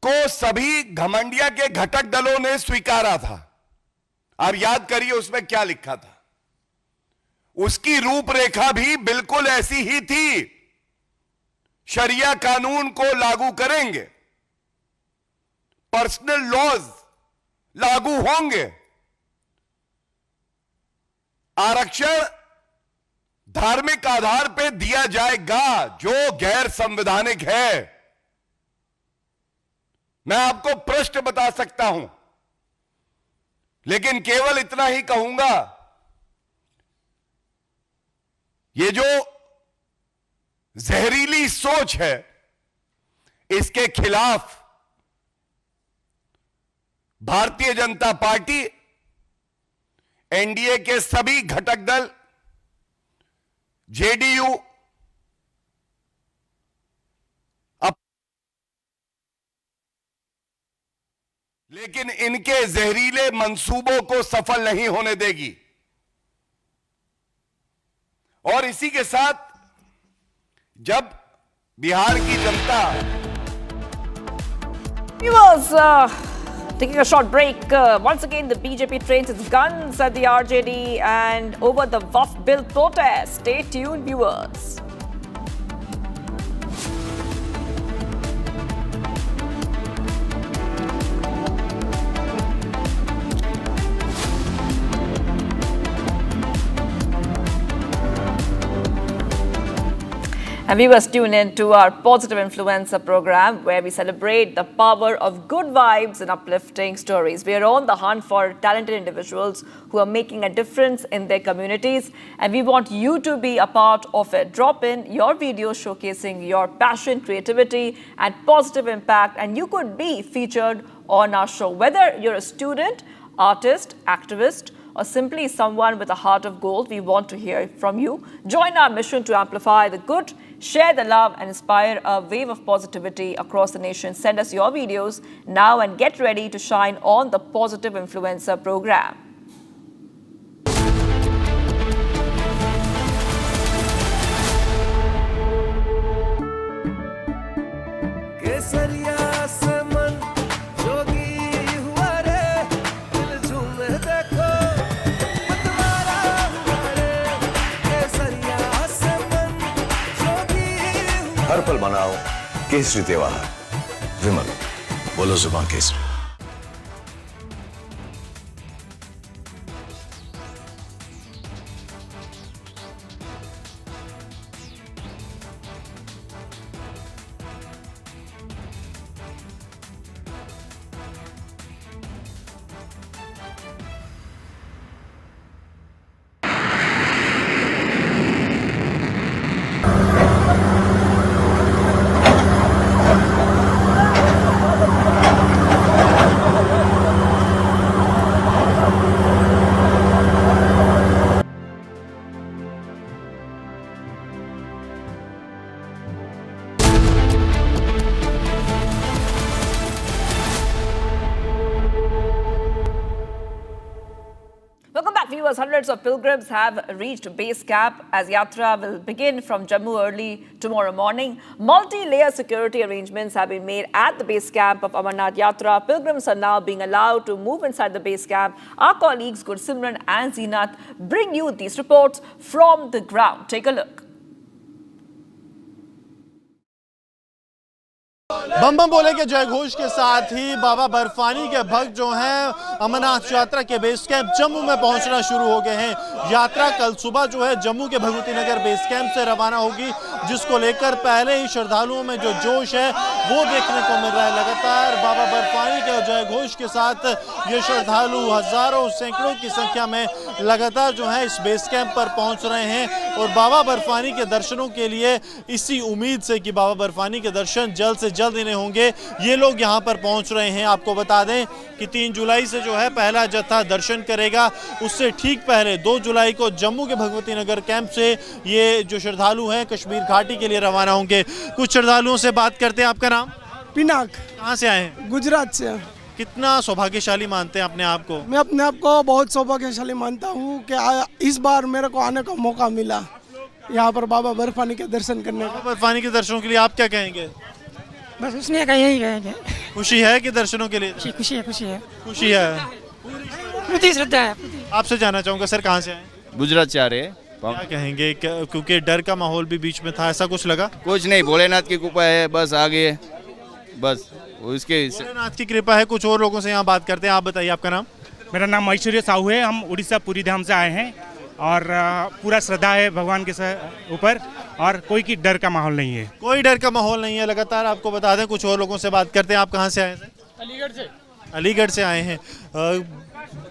को सभी घमंडिया के घटक दलों ने स्वीकारा था। आप याद करिए उसमें क्या लिखा था। उसकी रूपरेखा भी बिल्कुल ऐसी ही थी, शरिया कानून को लागू करेंगे, पर्सनल लॉज लागू होंगे, आरक्षण धार्मिक आधार पर दिया जाएगा जो गैर संवैधानिक है। मैं आपको प्रश्न बता सकता हूं, लेकिन केवल इतना ही कहूंगा, ये जो जहरीली सोच है, इसके खिलाफ भारतीय जनता पार्टी, एनडीए के सभी घटक दल, जेडीयू लेकिन इनके जहरीले मंसूबों को सफल नहीं होने देगी। और इसी के साथ जब बिहार की जनता Taking a short break, once again the BJP trains its guns at the RJD and over the WAF bill protest. Stay tuned, viewers. And viewers, tune in to our Positive Influencer program where we celebrate the power of good vibes and uplifting stories. We are on the hunt for talented individuals who are making a difference in their communities, and we want you to be a part of it. Drop in your videos showcasing your passion, creativity, and positive impact, and you could be featured on our show. Whether you're a student, artist, activist, or simply someone with a heart of gold, we want to hear from you. Join our mission to amplify the good, share the love, and inspire a wave of positivity across the nation. Send us your videos now and get ready to shine on the Positive Influencer program. हर पल मनाओ केसरी त्योहार, विमल बोलो जुबान Kesari. Viewers, hundreds of pilgrims have reached base camp as Yatra will begin from Jammu early tomorrow morning. Multi-layer security arrangements have been made at the base camp of Amarnath Yatra. Pilgrims are now being allowed to move inside the base camp. Our colleagues Gursimran and Zeenat bring you these reports from the ground. Take a look. बम बम बोले के जय घोष के साथ ही बाबा बर्फानी के भक्त जो हैं अमरनाथ यात्रा के बेस कैंप जम्मू में पहुंचना शुरू हो गए हैं। यात्रा कल सुबह जो है जम्मू के भगवती नगर बेस कैंप से रवाना होगी, जिसको लेकर पहले ही श्रद्धालुओं में जो जोश है वो देखने को मिल रहा है। लगातार बाबा बर्फानी के जय घोष के साथ ये श्रद्धालु हजारों सैकड़ों की संख्या में लगातार जो है इस बेस कैंप पर पहुंच रहे हैं और बाबा बर्फानी के दर्शनों के लिए इसी उम्मीद से कि बाबा बर्फानी के दर्शन जल्द से जल्द इन्हें होंगे, ये लोग यहां पर पहुंच रहे हैं। आपको बता दें कि 3 जुलाई से जो है पहला जत्था दर्शन करेगा, उससे ठीक पहले 2 जुलाई को जम्मू के भगवती नगर कैंप से ये जो श्रद्धालु हैं कश्मीर घाटी के लिए रवाना होंगे। कुछ श्रद्धालुओं से बात करते हैं। आपका नाम? पिनाक। कहाँ से आए हैं? गुजरात से। कितना सौभाग्यशाली मानते हैं अपने आप को? मैं अपने आप को बहुत सौभाग्यशाली मानता हूँ कि इस बार मेरे को आने का मौका मिला यहाँ पर बाबा बर्फानी के दर्शन करने का। बर्फानी के दर्शनों के लिए आप क्या कहेंगे? बस उसने कहा यही कहेंगे। खुशी है कि दर्शनों के लिए? खुशी है, खुशी है, खुशी है, पूरी श्रद्धा है। आपसे जानना चाहूँगा सर, कहाँ से आए? गुजरात से आ रहे हैं। क्या कहेंगे, क्योंकि डर का माहौल भी बीच में था, ऐसा कुछ लगा? कुछ नहीं, भोलेनाथ की कृपा है, बस आगे बस उसके भोलेनाथ की कृपा है। कुछ और लोगों से यहाँ बात करते हैं। आप बताइए, आपका नाम? मेरा नाम ऐश्वर्य साहू है। हम उड़ीसा पूरी धाम से आए हैं और पूरा श्रद्धा है भगवान के ऊपर और कोई की डर का माहौल नहीं है। कोई डर का माहौल नहीं है। लगातार आपको बता दें, कुछ और लोगों से बात करते हैं। आप कहाँ से आए हैं? अलीगढ़ से आए हैं।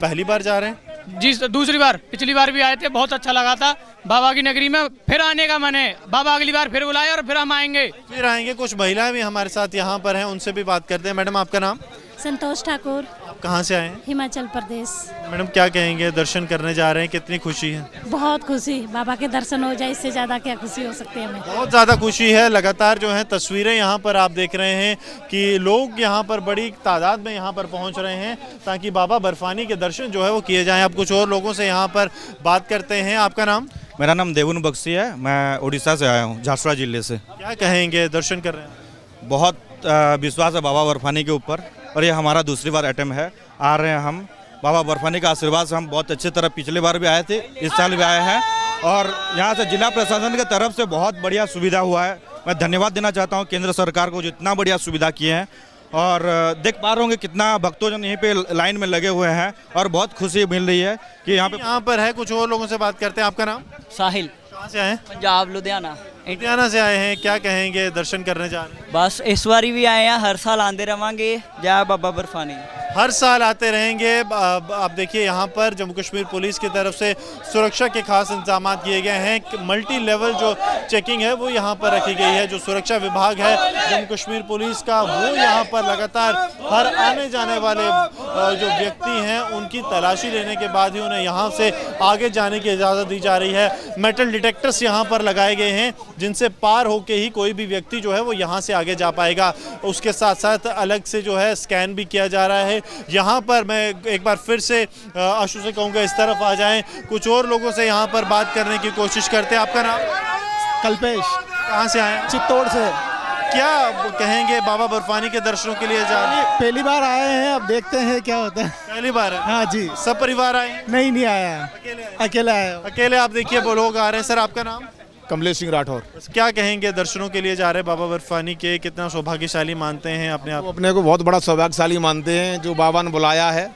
पहली बार जा रहे हैं? जी दूसरी बार, पिछली बार भी आए थे, बहुत अच्छा लगा था। बाबा की नगरी में फिर आने का मन है। बाबा अगली बार फिर बुलाए और फिर हम आएंगे। फिर आएंगे। कुछ महिलाएं भी हमारे साथ यहाँ पर हैं, उनसे भी बात करते हैं। मैडम, आपका नाम? संतोष ठाकुर। आप कहाँ से आए हैं? हिमाचल प्रदेश। मैडम, क्या कहेंगे? दर्शन करने जा रहे हैं, कितनी खुशी है? बहुत खुशी, बाबा के दर्शन हो जाए, इससे ज़्यादा क्या खुशी हो सकती है हमें। बहुत ज़्यादा खुशी है। लगातार जो है तस्वीरें यहाँ पर आप देख रहे हैं कि लोग यहाँ पर बड़ी तादाद में यहाँ पर पहुँच रहे हैं ताकि बाबा बर्फानी के दर्शन जो है वो किए जाएँ। अब कुछ और लोगों से यहाँ पर बात करते हैं। आपका नाम? मेरा नाम देवुन बख्शी है, मैं उड़ीसा से आया हूँ, झारसुगुड़ा जिले से। क्या कहेंगे? दर्शन कर रहे हैं? बहुत विश्वास है बाबा बर्फानी के ऊपर और ये हमारा दूसरी बार अटेम्प्ट है। आ रहे हैं हम, बाबा बर्फानी का आशीर्वाद से हम बहुत अच्छी तरह पिछले बार भी आए थे, इस साल भी आए हैं और यहाँ से जिला प्रशासन की तरफ से बहुत बढ़िया सुविधा हुआ है। मैं धन्यवाद देना चाहता हूँ केंद्र सरकार को, जो इतना बढ़िया सुविधा किए हैं। और देख पा रहे होंगे कितना भक्तजन यहीं पे लाइन में लगे हुए हैं और बहुत खुशी मिल रही है कि यहाँ पर है। कुछ और लोगों से बात करते हैं। आपका नाम? साहिल। कहाँ से आए हैं? पंजाब, लुधियाना। लुधियाना से आए हैं। क्या कहेंगे? दर्शन करने जा रहे हैं? बस इस बारी भी आए हैं, हर साल आते रहेंगे। जय बाबा बर्फानी। हर साल आते रहेंगे। आप देखिए यहाँ पर जम्मू कश्मीर पुलिस की तरफ से सुरक्षा के खास इंतजाम किए गए हैं। मल्टी लेवल जो चेकिंग है वो यहाँ पर रखी गई है। जो सुरक्षा विभाग है जम्मू कश्मीर पुलिस का, वो यहाँ पर लगातार हर आने जाने वाले जो व्यक्ति हैं उनकी तलाशी लेने के बाद ही उन्हें यहाँ से आगे जाने की इजाज़त दी जा रही है। मेटल डिटेक्टर्स यहाँ पर लगाए गए हैं जिनसे पार होके ही कोई भी व्यक्ति जो है वो यहाँ से आगे जा पाएगा। उसके साथ साथ अलग से जो है स्कैन भी किया जा रहा है। यहाँ पर मैं एक बार फिर से आशु से कहूँगा इस तरफ आ जाएं। कुछ और लोगों से यहाँ पर बात करने की कोशिश करते हैं। आपका नाम? कल्पेश। कहाँ से आए? चित्तौड़ से। क्या कहेंगे? बाबा बर्फानी के दर्शनों के लिए जा रहे हैं? पहली बार आए हैं, अब देखते हैं क्या होता है। पहली बार है? हाँ जी। सब परिवार आए? नहीं आया, अकेले आए। अकेले आप देखिए वो लोग आ रहे हैं। सर, आपका नाम? कमलेश सिंह राठौर। क्या कहेंगे? दर्शनों के लिए जा रहे हैं बाबा बर्फानी के, कितना सौभाग्यशाली मानते हैं अपने आप? अपने को बहुत बड़ा सौभाग्यशाली मानते हैं जो बाबा ने बुलाया है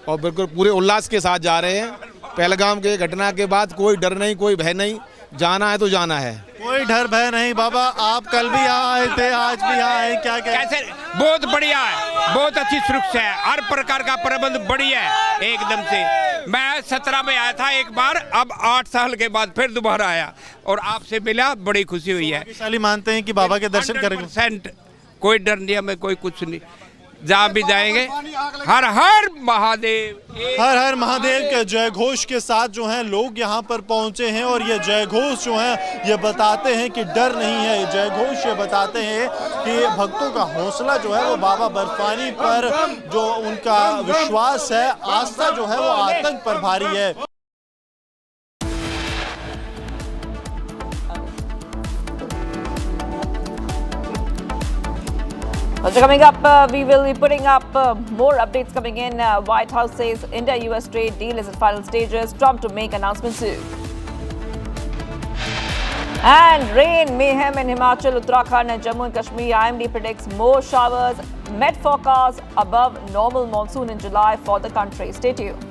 और बिल्कुल पूरे उल्लास के साथ जा रहे हैं। पहलगाम के घटना के बाद कोई डर नहीं, कोई भय नहीं, जाना है तो जाना है, कोई डर भय नहीं। बाबा, आप कल भी आए थे, आज भी आए, क्या कैसे? बहुत बढ़िया है, बहुत अच्छी सुरक्षा है, हर प्रकार का प्रबंध बढ़िया है एकदम से। मैं 17 में आया था एक बार, अब 8 साल के बाद फिर दोबारा आया और आपसे मिला, बड़ी खुशी हुई है। भाग्यशाली मानते हैं कि बाबा के दर्शन करेंगे? 100% कोई डर नहीं, हमें कोई कुछ नहीं, जहाँ भी जाएंगे हर हर महादेव, हर हर महादेव के जय घोष के साथ जो है लोग यहाँ पर पहुँचे हैं और ये जय घोष जो है ये बताते हैं कि डर नहीं है। जय घोष ये बताते हैं कि भक्तों का हौसला जो है वो बाबा बर्फानी पर जो उनका विश्वास है, आस्था जो है वो आतंक पर भारी है। Also coming up, we will be putting up more updates coming in. White House says India-US trade deal is in final stages. Trump to make announcement soon. And rain mayhem in Himachal, Uttarakhand and Jammu and Kashmir. IMD predicts more showers. Met forecast above normal monsoon in July for the country. Stay tuned.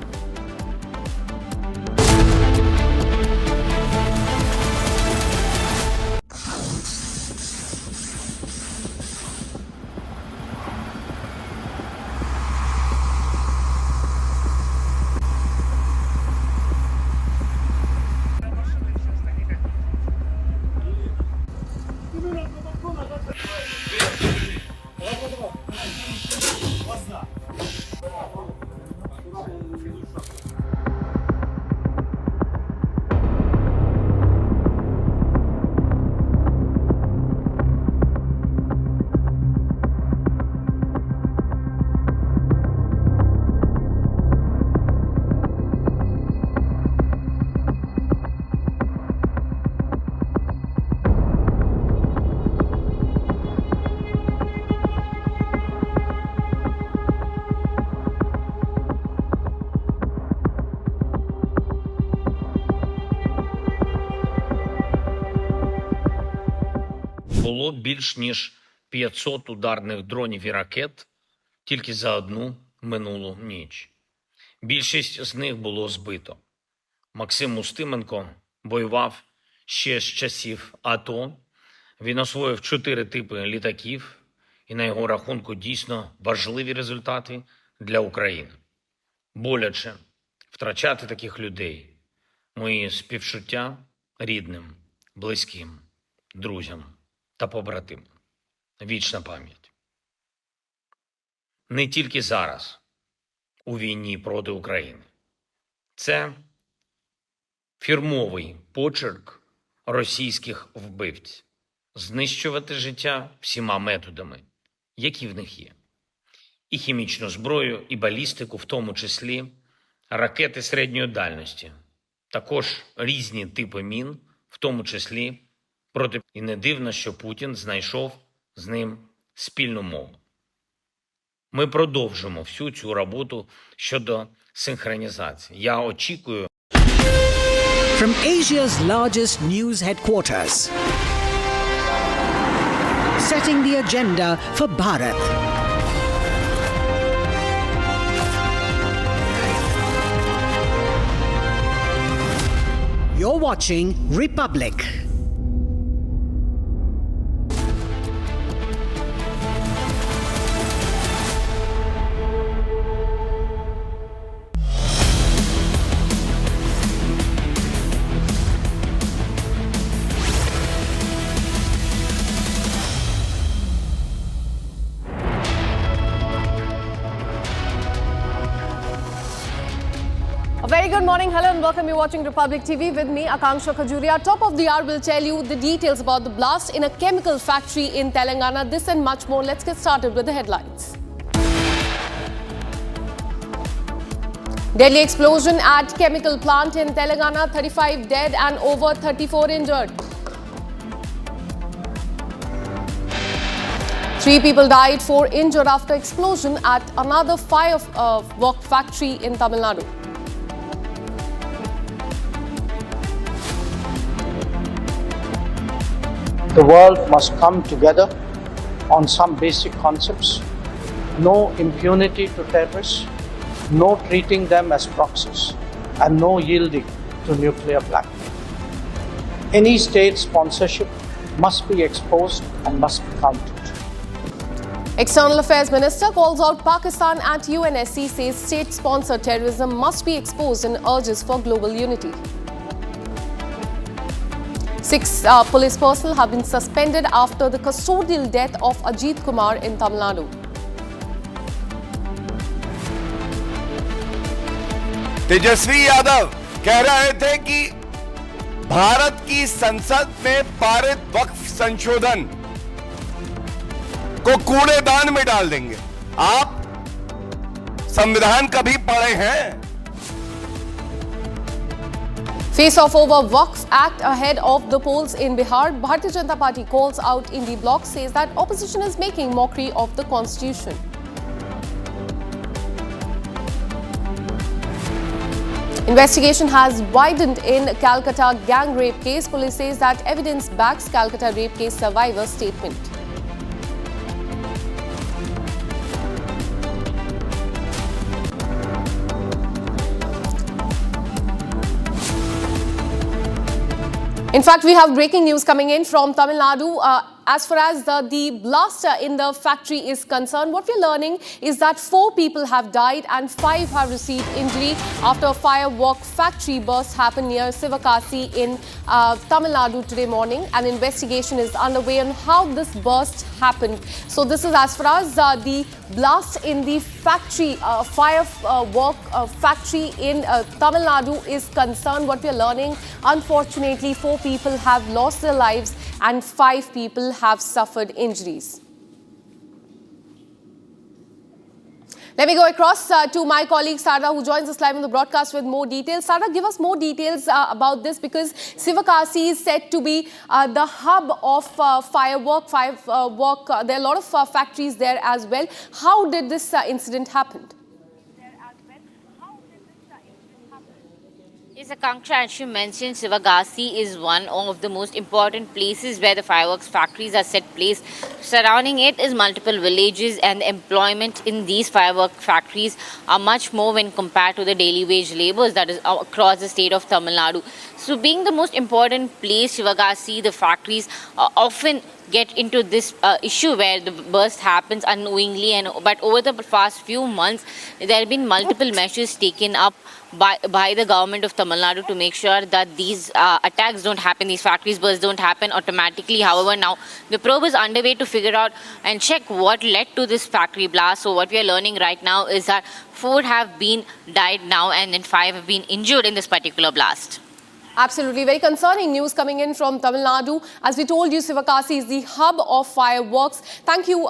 Було більш ніж 500 ударних дронів і ракет тільки за одну минулу ніч. Більшість з них було збито. Максим Устименко воював ще з часів АТО. Він освоїв 4 типи літаків, і на його рахунку дійсно важливі результати для України. Боляче втрачати таких людей. Мої співчуття рідним, близьким, друзям та побратимам. Вічна пам'ять. Не тільки зараз, у війні проти України. Це фірмовий почерк російських вбивць. Знищувати життя всіма методами, які в них є. І хімічну зброю, і балістику, в тому числі ракети середньої дальності. Також різні типи мін, в тому числі проти. І не дивно, що Путін знайшов з ним спільну мову. Ми продовжимо всю цю роботу щодо синхронізації. Я очікую. From Asia's largest news headquarters, setting the agenda for Bharat. You're watching Republic. A very good morning, hello and welcome. You're watching Republic TV with me, Akanksha Khajuria. Top of the hour will tell you the details about the blast in a chemical factory in Telangana. This and much more. Let's get started with the headlines. Deadly explosion at chemical plant in Telangana, 35 dead and over 34 injured. 3 people died, 4 injured after explosion at another firework factory in Tamil Nadu. The world must come together on some basic concepts. No impunity to terrorists, no treating them as proxies, and no yielding to nuclear blackmail. Any state sponsorship must be exposed and must be countered. External Affairs Minister calls out Pakistan at UNSC, says state-sponsored terrorism must be exposed and urges for global unity. 6 police personnel have been suspended after the custodial death of Ajit Kumar in Tamil Nadu. Tejashwi Yadav कह रहे थे कि भारत की संसद में पारित वक्फ संशोधन को कूड़ेदान में डाल देंगे। आप संविधान कभी पढ़े हैं? Face off over Waqf Act ahead of the polls in Bihar. Bharatiya Janata Party calls out Indie Bloc, says that opposition is making mockery of the constitution. Investigation has widened in Calcutta gang rape case. Police says that evidence backs Calcutta rape case survivor statement. In fact, we have breaking news coming in from Tamil Nadu. As far as the blast in the factory is concerned, what we're learning is that 4 people have died and 5 have received injury after a firework factory burst happened near Sivakasi in Tamil Nadu today morning. An investigation is underway on how this burst happened. So this is as far as the blast in the factory, firework factory in Tamil Nadu is concerned. What we're learning, unfortunately, 4 people have lost their lives and 5 people have suffered injuries. Let me go across to my colleague Sarda, who joins us live on the broadcast with more details. Sarda, give us more details about this, because Sivakasi is said to be the hub of firework. There are a lot of factories there as well. How did this incident happen? Yes, Akanksha, as you mentioned, Sivagasi is one of the most important places where the fireworks factories are set place. Surrounding it is multiple villages, and the employment in these fireworks factories are much more when compared to the daily wage labours that is across the state of Tamil Nadu. So being the most important place, Sivagasi, the factories often get into this issue where the burst happens unknowingly. But over the past few months, there have been multiple measures taken up by the government of Tamil Nadu to make sure that these attacks don't happen, these factories bursts don't happen automatically. However, now the probe is underway to figure out and check what led to this factory blast. So what we are learning right now is that 4 have been died now and then 5 have been injured in this particular blast. Absolutely. Very concerning news coming in from Tamil Nadu. As we told you, Sivakasi is the hub of fireworks. Thank you,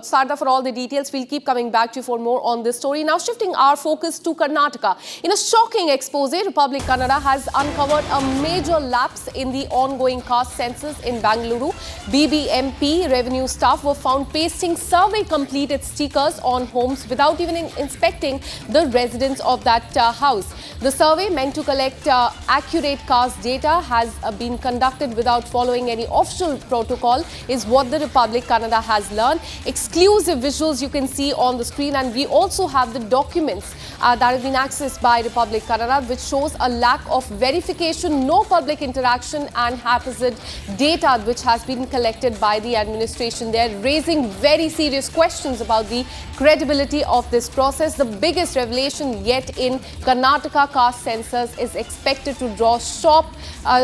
Sarda, for all the details. We'll keep coming back to you for more on this story. Now shifting our focus to Karnataka. In a shocking expose, Republic Kannada has uncovered a major lapse in the ongoing caste census in Bangalore. BBMP revenue staff were found pasting survey-completed stickers on homes without even inspecting the residents of that house. The survey, meant to collect accurate caste data, has been conducted without following any official protocol, is what the Republic Kannada has learned. Exclusive visuals you can see on the screen, and we also have the documents that have been accessed by Republic Kannada, which shows a lack of verification, no public interaction and haphazard data which has been collected by the administration. They are raising very serious questions about the credibility of this process. The biggest revelation yet in Karnataka caste census is expected to draw sharp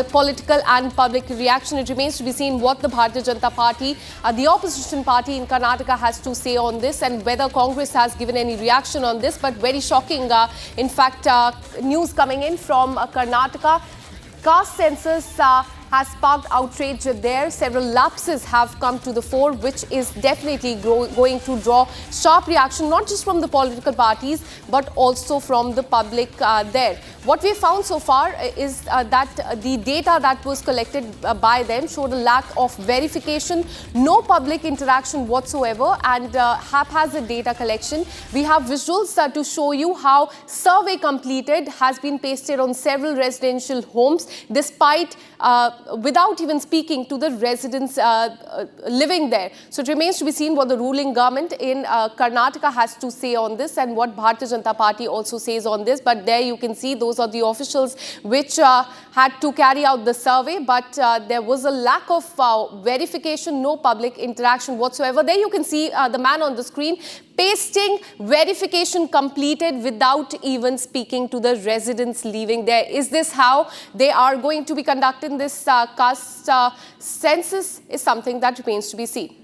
political and public reaction. It remains to be seen what the Bharatiya Janata Party, the opposition party in Karnataka, has to say on this, and whether Congress has given any reaction on this. But very shocking, in fact, news coming in from Karnataka. Caste census has sparked outrage there. Several lapses have come to the fore, which is definitely going to draw sharp reaction, not just from the political parties, but also from the public there. What we found so far is that the data that was collected by them showed a lack of verification, no public interaction whatsoever, and haphazard data collection. We have visuals to show you how survey completed has been pasted on several residential homes, despite without even speaking to the residents living there. So it remains to be seen what the ruling government in Karnataka has to say on this, and what Bharatiya Janata Party also says on this. But there you can see those are the officials which had to carry out the survey, but there was a lack of verification, no public interaction whatsoever. There you can see the man on the screen pasting verification completed without even speaking to the residents living there. Is this how they are going to be conducting this caste census? Is something that remains to be seen.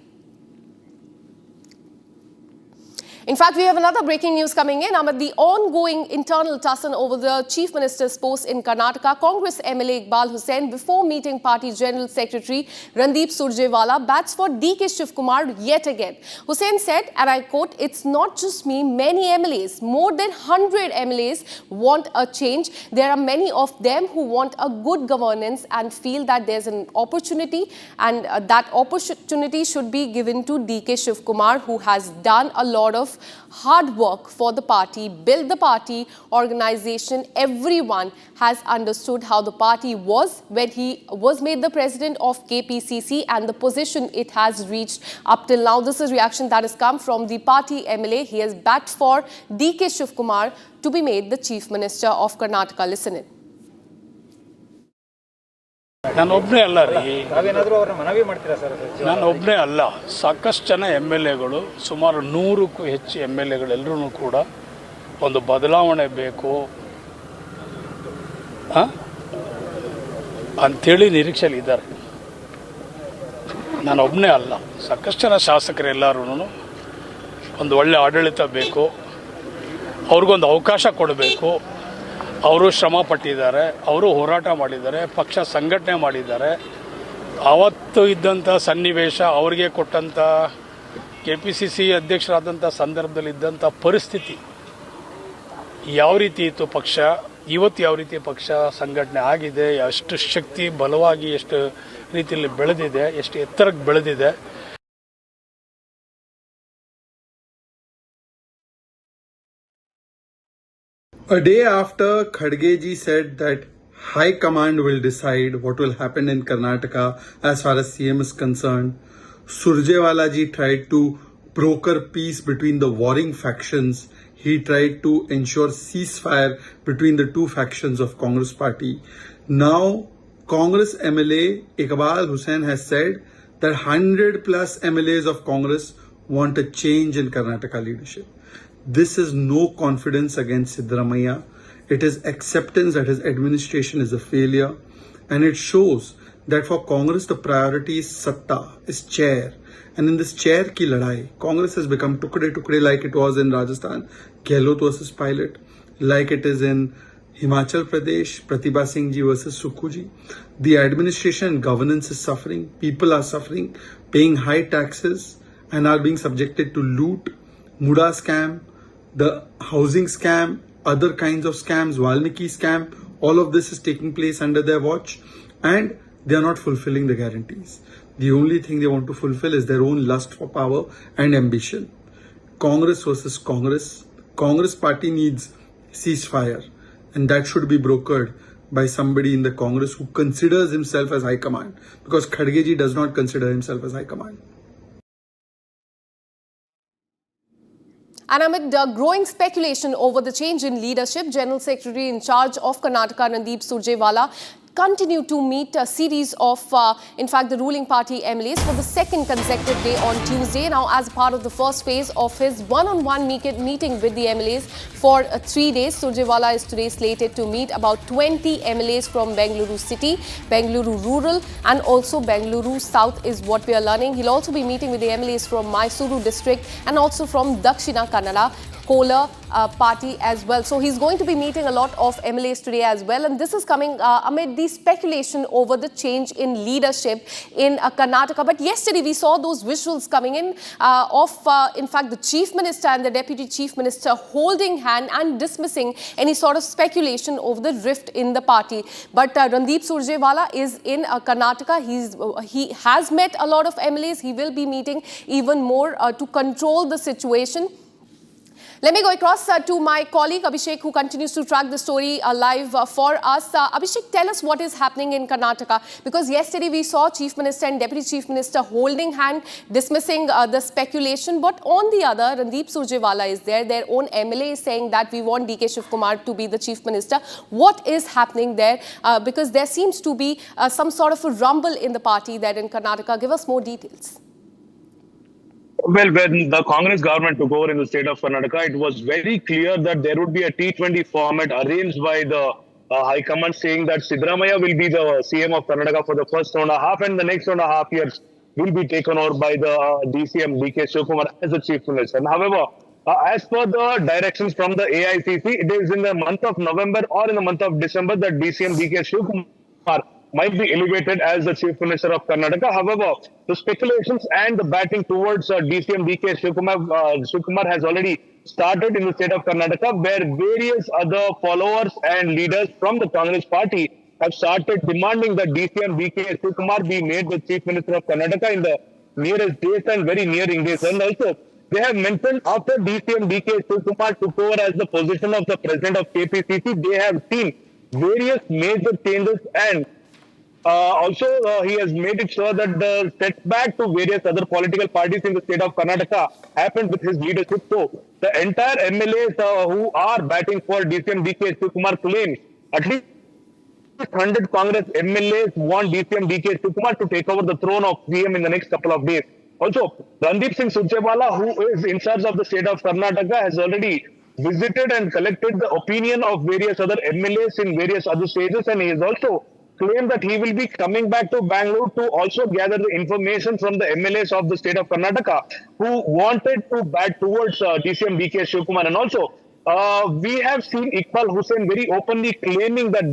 In fact, we have another breaking news coming in. Amid the ongoing internal tussle over the Chief Minister's post in Karnataka, Congress MLA Iqbal Hussain, before meeting Party General Secretary Randeep Surjewala, bats for DK Shivkumar yet again. Hussain said, and I quote, "It's not just me, many MLAs, more than 100 MLAs want a change. There are many of them who want a good governance and feel that there's an opportunity, and that opportunity should be given to DK Shivkumar, who has done a lot of hard work for the party, built the party organization. Everyone has understood how the party was when he was made the president of KPCC and the position it has reached up till now." This is reaction that has come from the party MLA. He has backed for DK Shivkumar to be made the Chief Minister of Karnataka. Listen in. ನಾನೊಬ್ಬನೇ ಅಲ್ಲ ರೀ, ನಾನೊಬ್ಬನೇ ಅಲ್ಲ, ಸಾಕಷ್ಟು ಜನ MLAಗಳು, ಸುಮಾರು 100ಕ್ಕೂ ಹೆಚ್ಚು MLAಗಳೆಲ್ಲರೂ ಕೂಡ ಒಂದು ಬದಲಾವಣೆ ಬೇಕು ಅಂಥೇಳಿ ನಿರೀಕ್ಷೆಯಲ್ಲಿ ಇದ್ದಾರೆ. ನಾನೊಬ್ಬನೇ ಅಲ್ಲ, ಸಾಕಷ್ಟು ಜನ ಶಾಸಕರೆಲ್ಲರೂ ಒಂದು ಒಳ್ಳೆ ಆಡಳಿತ ಬೇಕು, ಅವ್ರಿಗೊಂದು ಅವಕಾಶ ಕೊಡಬೇಕು. ಅವರು ಶ್ರಮ ಪಟ್ಟಿದ್ದಾರೆ, ಅವರು ಹೋರಾಟ ಮಾಡಿದ್ದಾರೆ, ಪಕ್ಷ ಸಂಘಟನೆ ಮಾಡಿದ್ದಾರೆ. ಆವತ್ತು ಇದ್ದಂಥ ಸನ್ನಿವೇಶ, ಅವರಿಗೆ ಕೊಟ್ಟಂಥ KPCC ಅಧ್ಯಕ್ಷರಾದಂಥ ಸಂದರ್ಭದಲ್ಲಿ ಇದ್ದಂಥ ಪರಿಸ್ಥಿತಿ ಯಾವ ರೀತಿ ಇತ್ತು, ಪಕ್ಷ ಇವತ್ತು ಯಾವ ರೀತಿ ಪಕ್ಷ ಸಂಘಟನೆ ಆಗಿದೆ, ಎಷ್ಟು ಶಕ್ತಿ ಬಲವಾಗಿ ಎಷ್ಟು ರೀತಿಯಲ್ಲಿ ಬೆಳೆದಿದೆ, ಎಷ್ಟು ಎತ್ತರಕ್ಕೆ ಬೆಳೆದಿದೆ. A day after Khadgeji said that High Command will decide what will happen in Karnataka as far as CM is concerned, Surjewala ji tried to broker peace between the warring factions. He tried to ensure ceasefire between the two factions of Congress party. Now, Congress MLA Iqbal Hussain has said that 100 plus MLAs of Congress want a change in Karnataka leadership. This is no confidence against Siddaramaiah. It is acceptance that his administration is a failure. And it shows that for Congress, the priority is satta, is chair. And in this chair ki ladai, Congress has become tukde like it was in Rajasthan, Gehlot versus Pilot, like it is in Himachal Pradesh, Pratibha Singh ji versus Sukhu ji. The administration and governance is suffering. People are suffering, paying high taxes and are being subjected to loot, Muda scam, the housing scam, other kinds of scams, Valmiki scam. All of this is taking place under their watch and they are not fulfilling the guarantees. The only thing they want to fulfill is their own lust for power and ambition. Congress versus Congress. Congress party needs ceasefire and that should be brokered by somebody in the Congress who considers himself as high command, because Khadgeji does not consider himself as high command. And amid growing speculation over the change in leadership, General Secretary in charge of Karnataka, Randeep Surjewala, continue to meet a series of, in fact, the ruling party MLAs for the second consecutive day on Tuesday. Now, as part of the first phase of his one-on-one meeting with the MLAs for 3 days, Surjewala is today slated to meet about 20 MLAs from Bengaluru City, Bengaluru Rural and also Bengaluru South is what we are learning. He'll also be meeting with the MLAs from Mysuru district and also from Dakshina Kannada, Kolar party as well. So he's going to be meeting a lot of MLAs today as well. And this is coming amid the speculation over the change in leadership in Karnataka. But yesterday we saw those visuals coming in of, in fact, the Chief Minister and the Deputy Chief Minister holding hand and dismissing any sort of speculation over the rift in the party. But Randeep Surjewala is in Karnataka. He has met a lot of MLAs. He will be meeting even more to control the situation. Let me go across to my colleague Abhishek, who continues to track the story live for us. Abhishek, tell us what is happening in Karnataka, because yesterday we saw Chief Minister and Deputy Chief Minister holding hand, dismissing the speculation. But on the other, Randeep Surjewala is there. Their own MLA is saying that we want DK Shivkumar to be the Chief Minister. What is happening there? Because there seems to be some sort of a rumble in the party there in Karnataka. Give us more details. Well, when the Congress government took over in the state of Karnataka, it was very clear that there would be a T20 format arranged by the High Command, saying that Siddaramaiah will be the CM of Karnataka for the first 1.5 and the next 1.5 years will be taken over by the DCM DK Shivkumar as the Chief Minister. And however, as per the directions from the AICC, it is in the month of November or in the month of December that DCM DK Shivkumar might be elevated as the Chief Minister of Karnataka. However, the speculations and the batting towards DCM DK Shivkumar has already started in the state of Karnataka, where various other followers and leaders from the Congress party have started demanding that DCM DK Shivkumar be made the Chief Minister of Karnataka in the nearest days and very nearing days. And also, they have mentioned after DCM DK Shivkumar took over as the position of the President of KPCC, they have seen various major changes, and also, he has made it sure that the setback to various other political parties in the state of Karnataka happened with his leadership. So, the entire MLAs who are batting for DCM DK Shivkumar claims at least 100 Congress MLAs want DCM DK Shivkumar to take over the throne of CM in the next couple of days. Also, Randeep Singh Surjewala, who is in charge of the state of Karnataka, has already visited and collected the opinion of various other MLAs in various other stages, and he has also claimed that he will be coming back to Bangalore to also gather the information from the MLAs of the state of Karnataka who wanted to bat towards DCM DK Shivkumar. And also, we have seen Iqbal Hussain very openly claiming that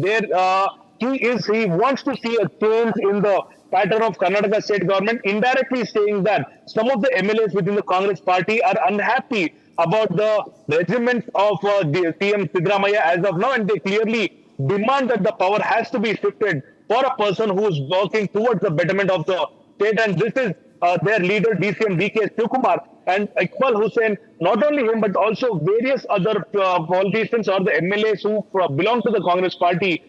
he wants to see a change in the pattern of Karnataka state government, indirectly saying that some of the MLAs within the Congress party are unhappy about the regiment of the CM Siddaramaiah as of now, and they clearly demand that the power has to be shifted for a person who is working towards the betterment of the state. And this is their leader, DCM DK Shivkumar, and Iqbal Hussain. Not only him, but also various other politicians or the MLAs who belong to the Congress party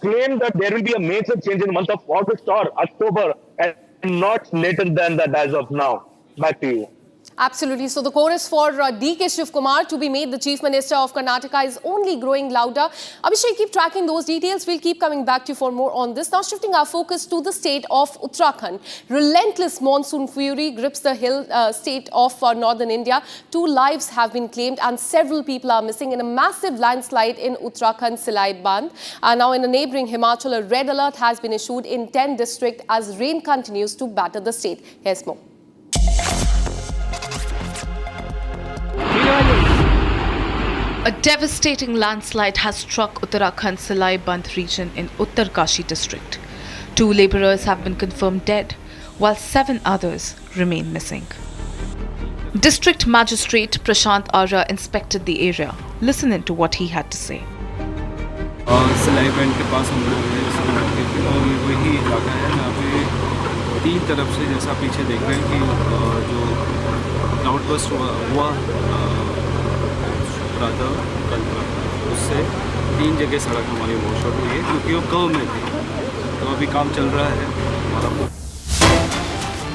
claim that there will be a major change in the month of August or October, and not later than that as of now. Back to you. Absolutely. So the chorus for D.K. Shivkumar to be made the Chief Minister of Karnataka is only growing louder. Abhishek, keep tracking those details. We'll keep coming back to you for more on this. Now shifting our focus to the state of Uttarakhand. Relentless monsoon fury grips the hill state of northern India. 2 lives have been claimed and several people are missing in a massive landslide in Uttarakhand Silai Bandh. Now in the neighbouring Himachal, a red alert has been issued in 10 districts as rain continues to batter the state. Here's more. A devastating landslide has struck Uttarakhand Silai Bandh region in Uttarkashi district. 2 labourers have been confirmed dead, while 7 others remain missing. District Magistrate Prashant Arya inspected the area. Listen in to what he had to say. सिलाई band के पास हम लोग थे और ये वही इलाका है जहाँ पे 3 तरफ से जैसा पीछे देख रहे हैं कि जो क्लाउडबर्स्ट हुआ रात कल उससे 3 जगह सड़क हमारी वॉश आउट हुई है क्योंकि वो गाँव में थी तो अभी काम चल रहा है हमारा।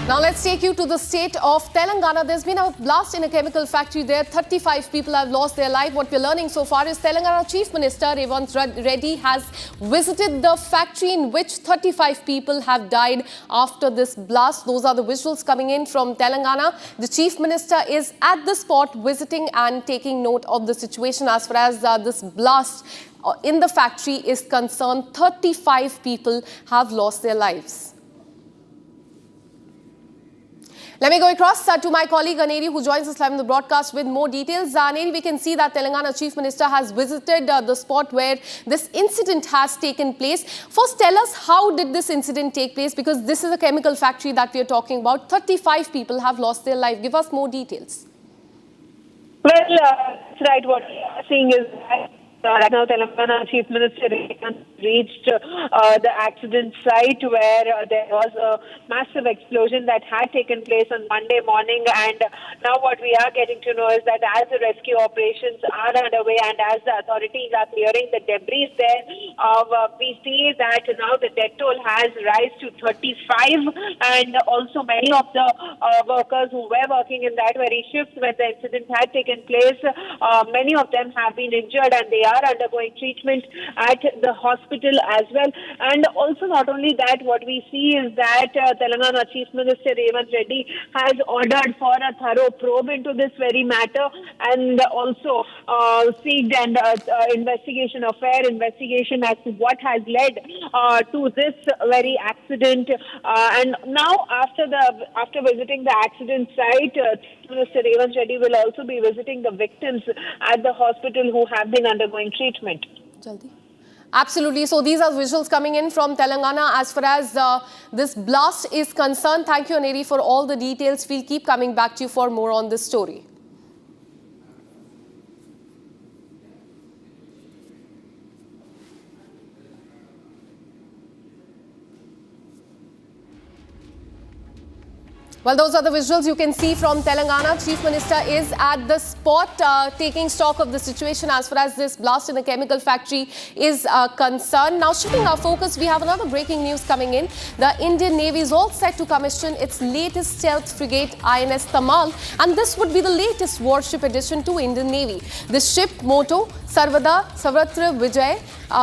Now let's take you to the state of Telangana. There's been a blast in a chemical factory there. 35 people have lost their life. What we're learning so far is Telangana Chief Minister Revant Reddy has visited the factory in which 35 people have died after this blast. Those are the visuals coming in from Telangana. The Chief Minister is at the spot visiting and taking note of the situation as far as this blast in the factory is concerned. 35 people have lost their lives. Let me go across to my colleague Aneri, who joins us live in the broadcast with more details. Aneri, we can see that Telangana Chief Minister has visited the spot where this incident has taken place. First, tell us, how did this incident take place? Because this is a chemical factory that we are talking about. 35 people have lost their life. Give us more details. Well, that's right. What we are seeing is right now Telangana Chief Minister reached the accident site where there was a massive explosion that had taken place on Monday morning, and now what we are getting to know is that as the rescue operations are underway and as the authorities are clearing the debris there, we see that now the death toll has risen to 35, and also many of the workers who were working in that very shift when the incident had taken place, many of them have been injured and they are undergoing treatment at the hospital as well. And also not only that, what we see is that Telangana Chief Minister Revant Reddy has ordered for a thorough probe into this very matter, and also seeked an investigation as to what has led to this very accident. And now after visiting the accident site, Minister Revant Reddy will also be visiting the victims at the hospital who have been undergoing treatment. Absolutely. So these are visuals coming in from Telangana as far as this blast is concerned. Thank you, Aneri, for all the details. We'll keep coming back to you for more on this story. Well, those are the visuals you can see from Telangana. Chief Minister is at the spot taking stock of the situation as far as this blast in a chemical factory is concerned. Now, shifting our focus, we have another breaking news coming in. The Indian Navy is all set to commission its latest stealth frigate, INS Tamal, and this would be the latest warship addition to Indian Navy. This ship motto, Sarvada Savratra Vijay,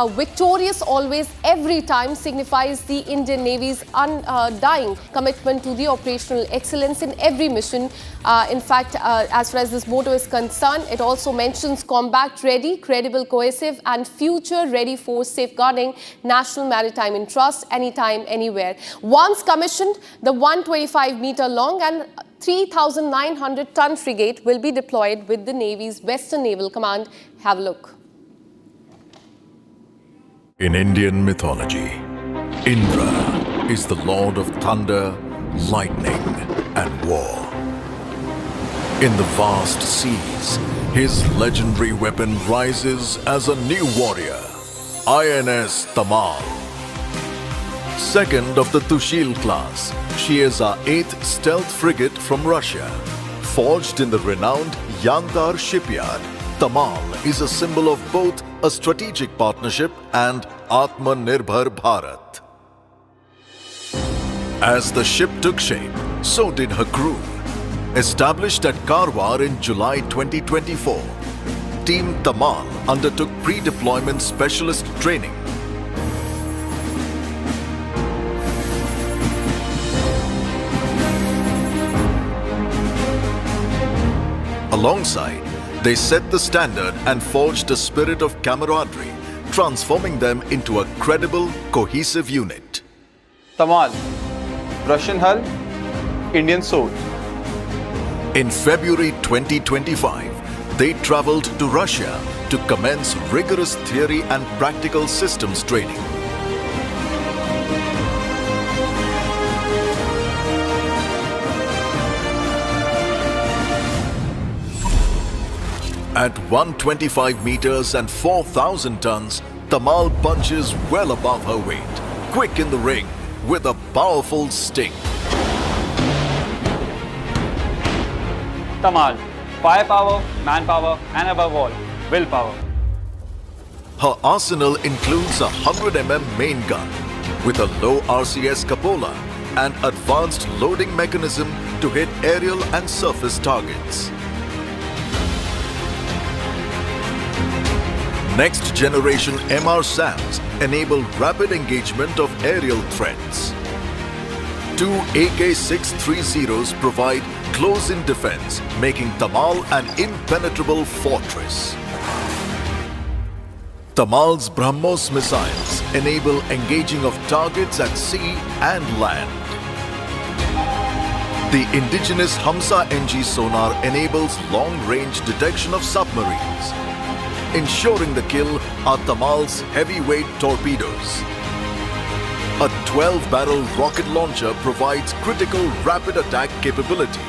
victorious always, every time, signifies the Indian Navy's undying commitment to the operational excellence in every mission. In fact, as far as this motto is concerned, it also mentions combat ready, credible, cohesive and future ready force safeguarding national maritime interest anytime, anywhere. Once commissioned, the 125-meter long and 3,900-ton frigate will be deployed with the Navy's Western Naval Command. Have a look. In Indian mythology, Indra is the lord of thunder, lightning and war. In the vast seas, his legendary weapon rises as a new warrior, INS Tamal. Second of the Tushil class, she is our 8th stealth frigate from Russia. Forged in the renowned Yantar shipyard, Tamal is a symbol of both a strategic partnership and Atmanirbhar Bharat. As the ship took shape, so did her crew. Established at Karwar in July 2024, Team Tamal undertook pre-deployment specialist training. Alongside, they set the standard and forged a spirit of camaraderie, transforming them into a credible, cohesive unit. Tamal, Russian hull, Indian soul. In February 2025, they traveled to Russia to commence rigorous theory and practical systems training. At 125 meters and 4,000 tons, Tamal punches well above her weight, quick in the ring, with a powerful sting. Tamal, firepower, manpower, and above all, willpower. Her arsenal includes a 100 mm main gun with a low RCS cupola and advanced loading mechanism to hit aerial and surface targets. Next generation MR SAMs enable rapid engagement of aerial threats. Two AK-630s provide close-in defense, making Tamal an impenetrable fortress. Tamal's BrahMos missiles enable engaging of targets at sea and land. The indigenous Hamsa NG sonar enables long-range detection of submarines. Ensuring the kill are Tamal's heavyweight torpedoes. A 12-barrel rocket launcher provides critical rapid attack capability.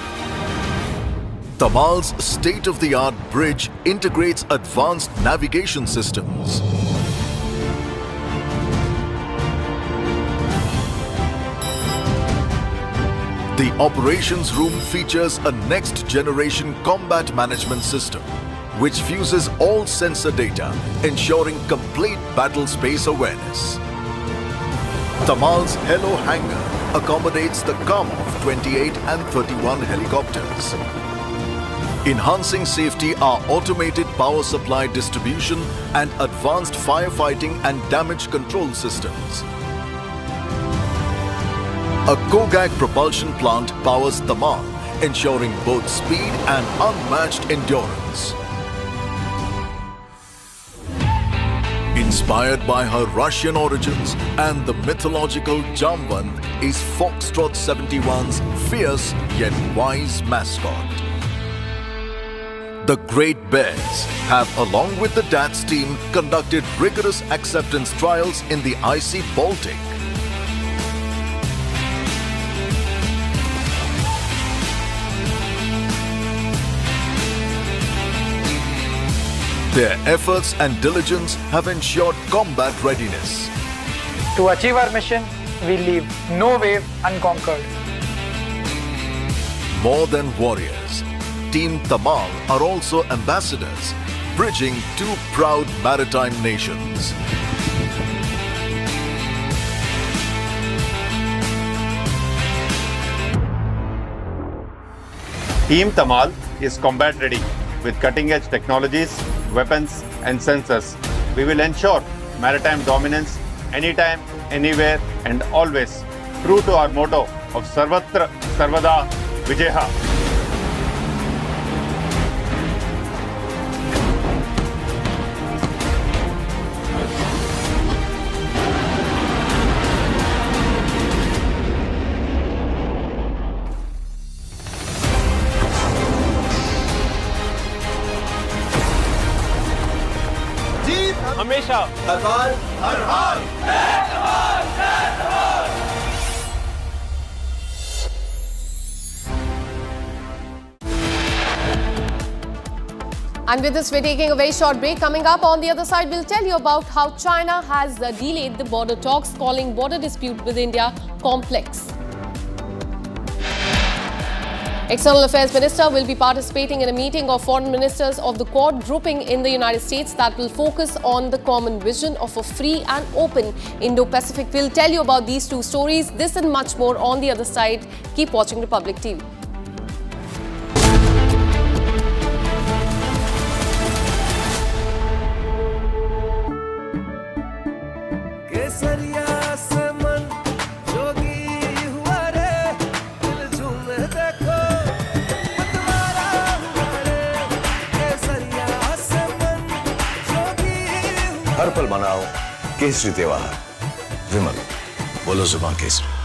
Tamal's state-of-the-art bridge integrates advanced navigation systems. The operations room features a next-generation combat management system, which fuses all sensor data, ensuring complete battle space awareness. Tamal's Hello Hangar accommodates the Kamov 28 and 31 helicopters. Enhancing safety are automated power supply distribution and advanced firefighting and damage control systems. A Kogak propulsion plant powers Tamal, ensuring both speed and unmatched endurance. Inspired by her Russian origins and the mythological Jamvand is Foxtrot 71's fierce yet wise mascot. The Great Bears have, along with the DATS team, conducted rigorous acceptance trials in the icy Baltic. Their efforts and diligence have ensured combat readiness. To achieve our mission, we leave no wave unconquered. More than warriors, Team Tamal are also ambassadors, bridging two proud maritime nations. Team Tamal is combat ready with cutting-edge technologies, weapons, and sensors. We will ensure maritime dominance anytime, anywhere, and always, true to our motto of Sarvatra Sarvada Vijaha. हमेशा हर हाल हर हाल And with this, we're taking a very short break. Coming up on the other side, we'll tell you about how China has delayed the border talks, calling border dispute with India complex. External Affairs Minister will be participating in a meeting of foreign ministers of the Quad grouping in the United States that will focus on the common vision of a free and open Indo-Pacific. We'll tell you about these two stories, this and much more on the other side. Keep watching Republic TV. हर पल मनाओ केसरी त्योहार। विमल, बोलो जुबान Kesari.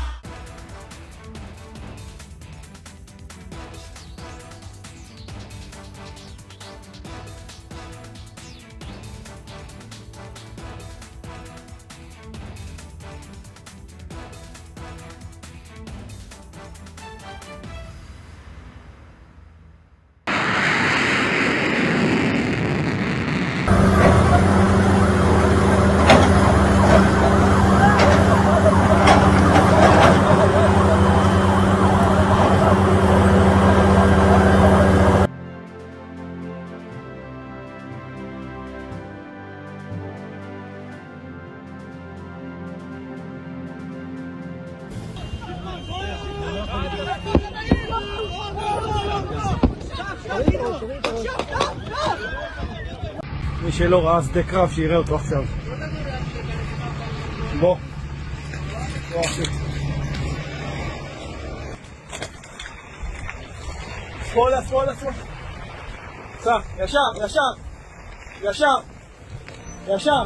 מי שלא ראה שדה קרב שיראה אותו עכשיו. בוא. בוא אחי. שמאלה, שמאלה, שמאלה. סע, ישר, ישר. ישר. ישר.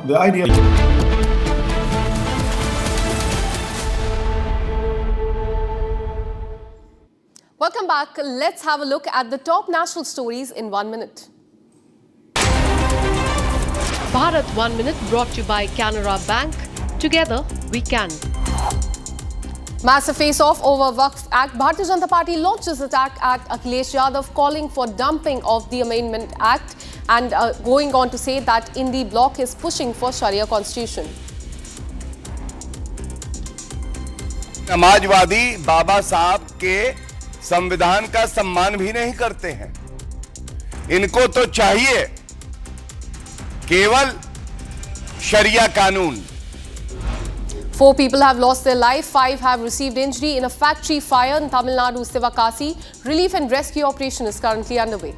The idea. Welcome back. Let's have a look at the top national stories in 1 minute. Bharat 1 Minute brought to you by Canara Bank. Together we can. Massive face-off over Waqf Act. Bharatiya Janata Party launches attack at Akhilesh Yadav, calling for dumping of the Amendment Act and going on to say that Indi bloc is pushing for Sharia constitution. Samajwadi बाबा साहब के संविधान का सम्मान भी नहीं करते हैं। इनको तो चाहिए केवल शरिया कानून। 4 people have lost their life, 5 have received injury in a factory fire in Tamil Nadu, Sivakasi. Relief and rescue operation is currently underway.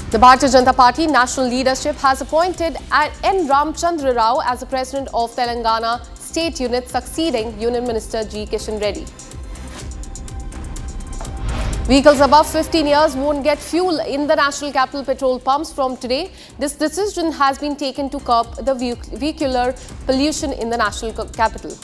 The Bharatiya Janata Party national leadership has appointed N. Ramchandra Rao as the president of Telangana State Unit, succeeding Union Minister G. Kishan Reddy. Vehicles above 15 years won't get fuel in the National Capital petrol pumps from today. This decision has been taken to curb the vehicular pollution in the National Capital.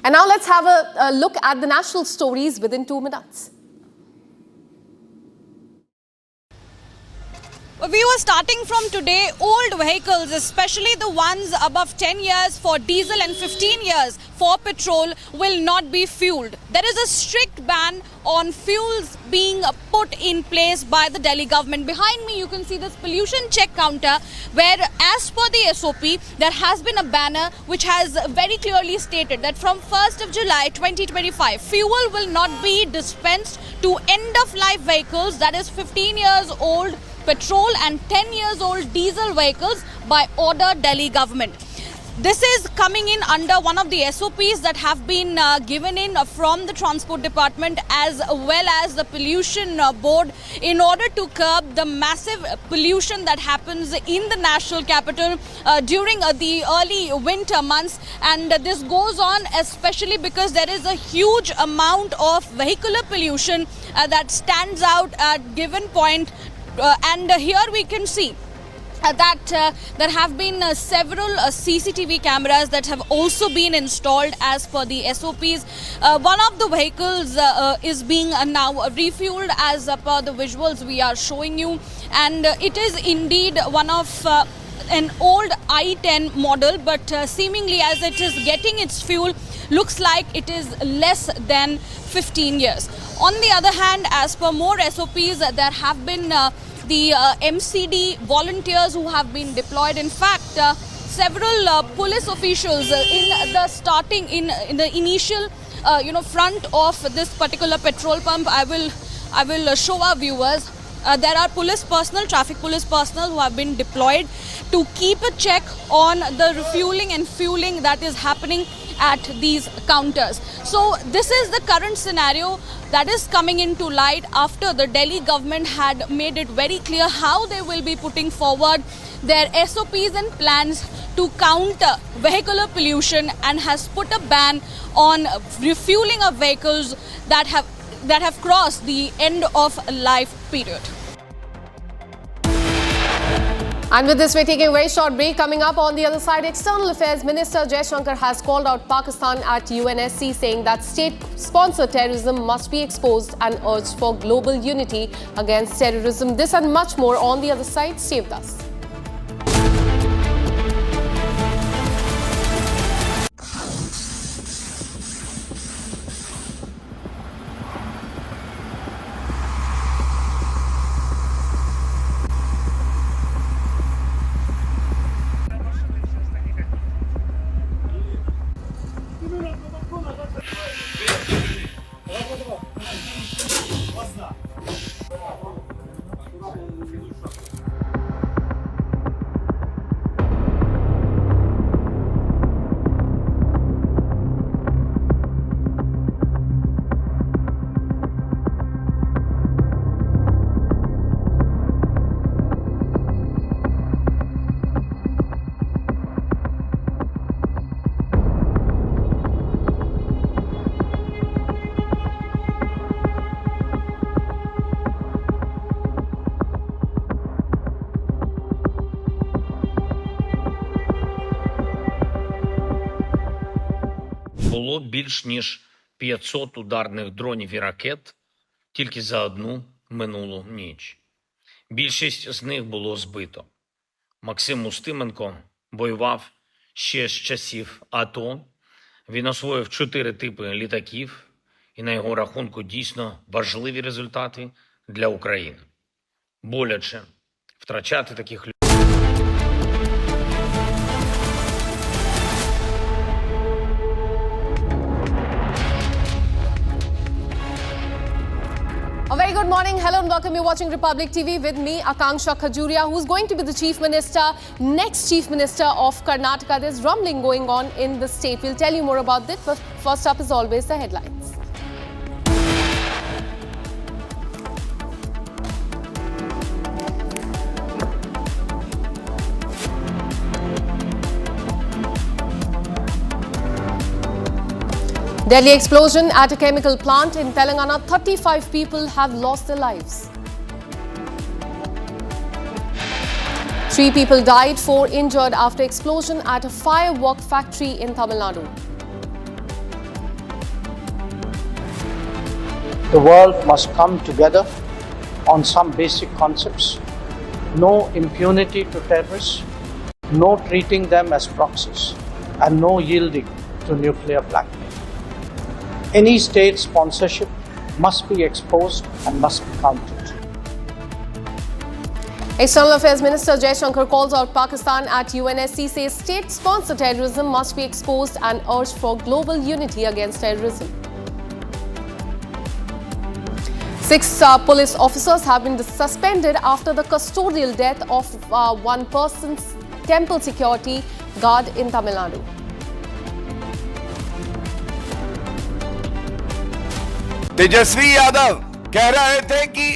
And now let's have a look at the national stories within 2 minutes. We were starting from today, old vehicles, especially the ones above 10 years for diesel and 15 years for petrol, will not be fueled. There is a strict ban on fuels being put in place by the Delhi government. Behind me, you can see this pollution check counter where, as per the SOP, there has been a banner which has very clearly stated that from 1st of July 2025, fuel will not be dispensed to end-of-life vehicles, that is 15 years old petrol and 10 years old diesel vehicles, by order Delhi government. This is coming in under one of the SOPs that have been given in from the Transport Department as well as the Pollution Board in order to curb the massive pollution that happens in the national capital during the early winter months. And this goes on especially because there is a huge amount of vehicular pollution that stands out at given point. And here we can see that there have been several CCTV cameras that have also been installed as per the SOPs. One of the vehicles is being now refueled as per the visuals we are showing you, and it is indeed one of an old i10 model, but seemingly as it is getting its fuel, looks like it is less than 15 years. On the other hand, as per more SOPs, there have been the MCD volunteers who have been deployed. In fact, several police officials in the initial front of this particular petrol pump. I will show our viewers. There are police personnel, traffic police personnel who have been deployed to keep a check on the refueling and fueling that is happening at these counters. So this is the current scenario that is coming into light after the Delhi government had made it very clear how they will be putting forward their SOPs and plans to counter vehicular pollution, and has put a ban on refueling of vehicles that have crossed the end of life period. And with this, we're taking a very short break. Coming up on the other side, External Affairs Minister Jaishankar has called out Pakistan at UNSC, saying that state-sponsored terrorism must be exposed and urged for global unity against terrorism. This and much more on the other side. Stay with us. Було більш ніж 500 ударних дронів і ракет тільки за одну минулу ніч. Більшість з них було збито. Максим Устименко воював ще з часів АТО. Він освоїв 4 типи літаків, і на його рахунку дійсно важливі результати для України. Боляче втрачати таких людей. A very good morning. Hello and welcome. You're watching Republic TV with me, Akanksha Khajuria, who's going to be the Chief Minister, next Chief Minister of Karnataka. There's rumbling going on in the state. We'll tell you more about this, but first up, as always, the headlines. Delhi explosion at a chemical plant in Telangana. 35 people have lost their lives. 3 people died, 4 injured after explosion at a firework factory in Tamil Nadu. The world must come together on some basic concepts. No impunity to terrorists, no treating them as proxies, and no yielding to nuclear blackmail. Any state sponsorship must be exposed and must be countered. External Affairs Minister Jaishankar calls out Pakistan at UNSC, says state-sponsored terrorism must be exposed and urged for global unity against terrorism. 6 police officers have been suspended after the custodial death of one person's temple security guard in Tamil Nadu. Tejashwi Yadav कह रहे थे कि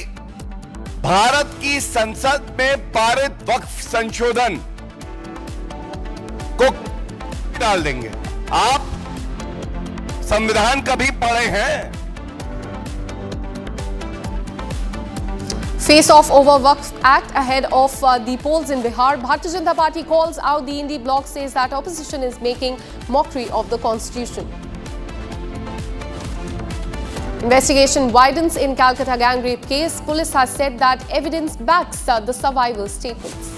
भारत की संसद में पारित वक्फ संशोधन को डाल देंगे। आप संविधान कभी पढ़े हैं? Face off over Waqf Act ahead of the polls in Bihar. Bharatiya Janata Party calls out the Indie bloc, says that opposition is making mockery of the constitution. Investigation widens in Calcutta gang rape case. Police has said that evidence backs the survivors' statements.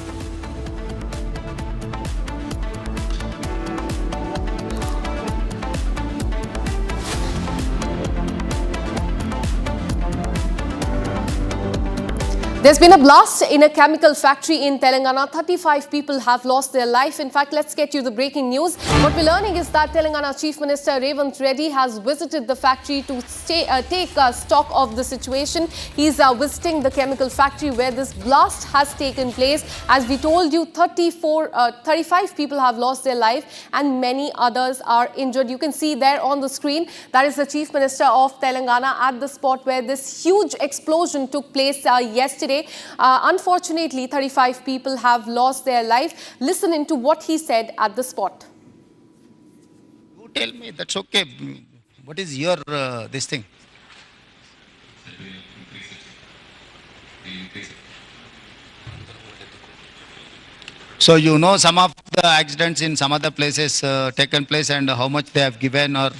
There's been a blast in a chemical factory in Telangana. 35 people have lost their life. In fact, let's get you the breaking news. What we're learning is that Telangana Chief Minister Revanth Reddy has visited the factory to take stock of the situation. He's visiting the chemical factory where this blast has taken place. As we told you, 35 people have lost their life and many others are injured. You can see there on the screen, that is the Chief Minister of Telangana at the spot where this huge explosion took place yesterday. Unfortunately, 35 people have lost their life. Listen into what he said at the spot. You tell me, that's okay. What is your this thing? So you know some of the accidents in some other places taken place and how much they have given, or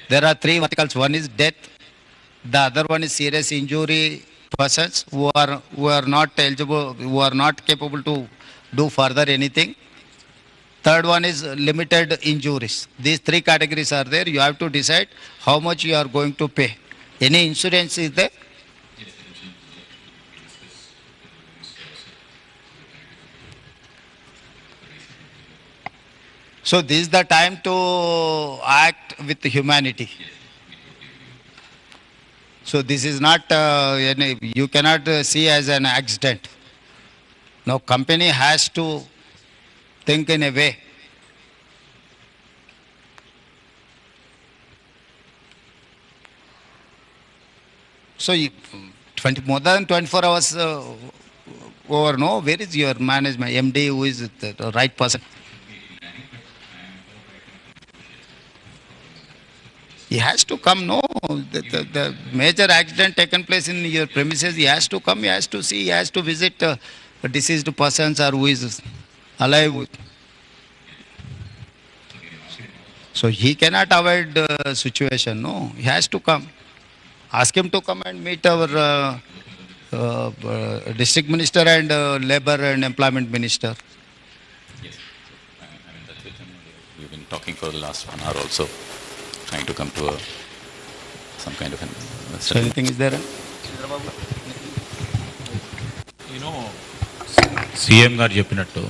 there are three verticals. One is death, the other one is serious injury persons who are not eligible, who are not capable to do further anything. Third one is limited injuries. These three categories are there. You have to decide how much you are going to pay. Any insurance is there? So this is the time to act with humanity. So this is not, you cannot see as an accident. Now company has to think in a way. So more than 24 hours over, no, where is your management, MD, who is the right person? He has to come, no? The major accident taken place in your premises, he has to come, he has to see, he has to visit deceased persons or who is alive. So he cannot avoid the situation, no? He has to come. Ask him to come and meet our district minister and labor and employment minister. Yes, I mean, that's it. We've been talking for the last 1 hour also, trying to come to some kind of an... So anything is there? You know, CM garu cheppinattu,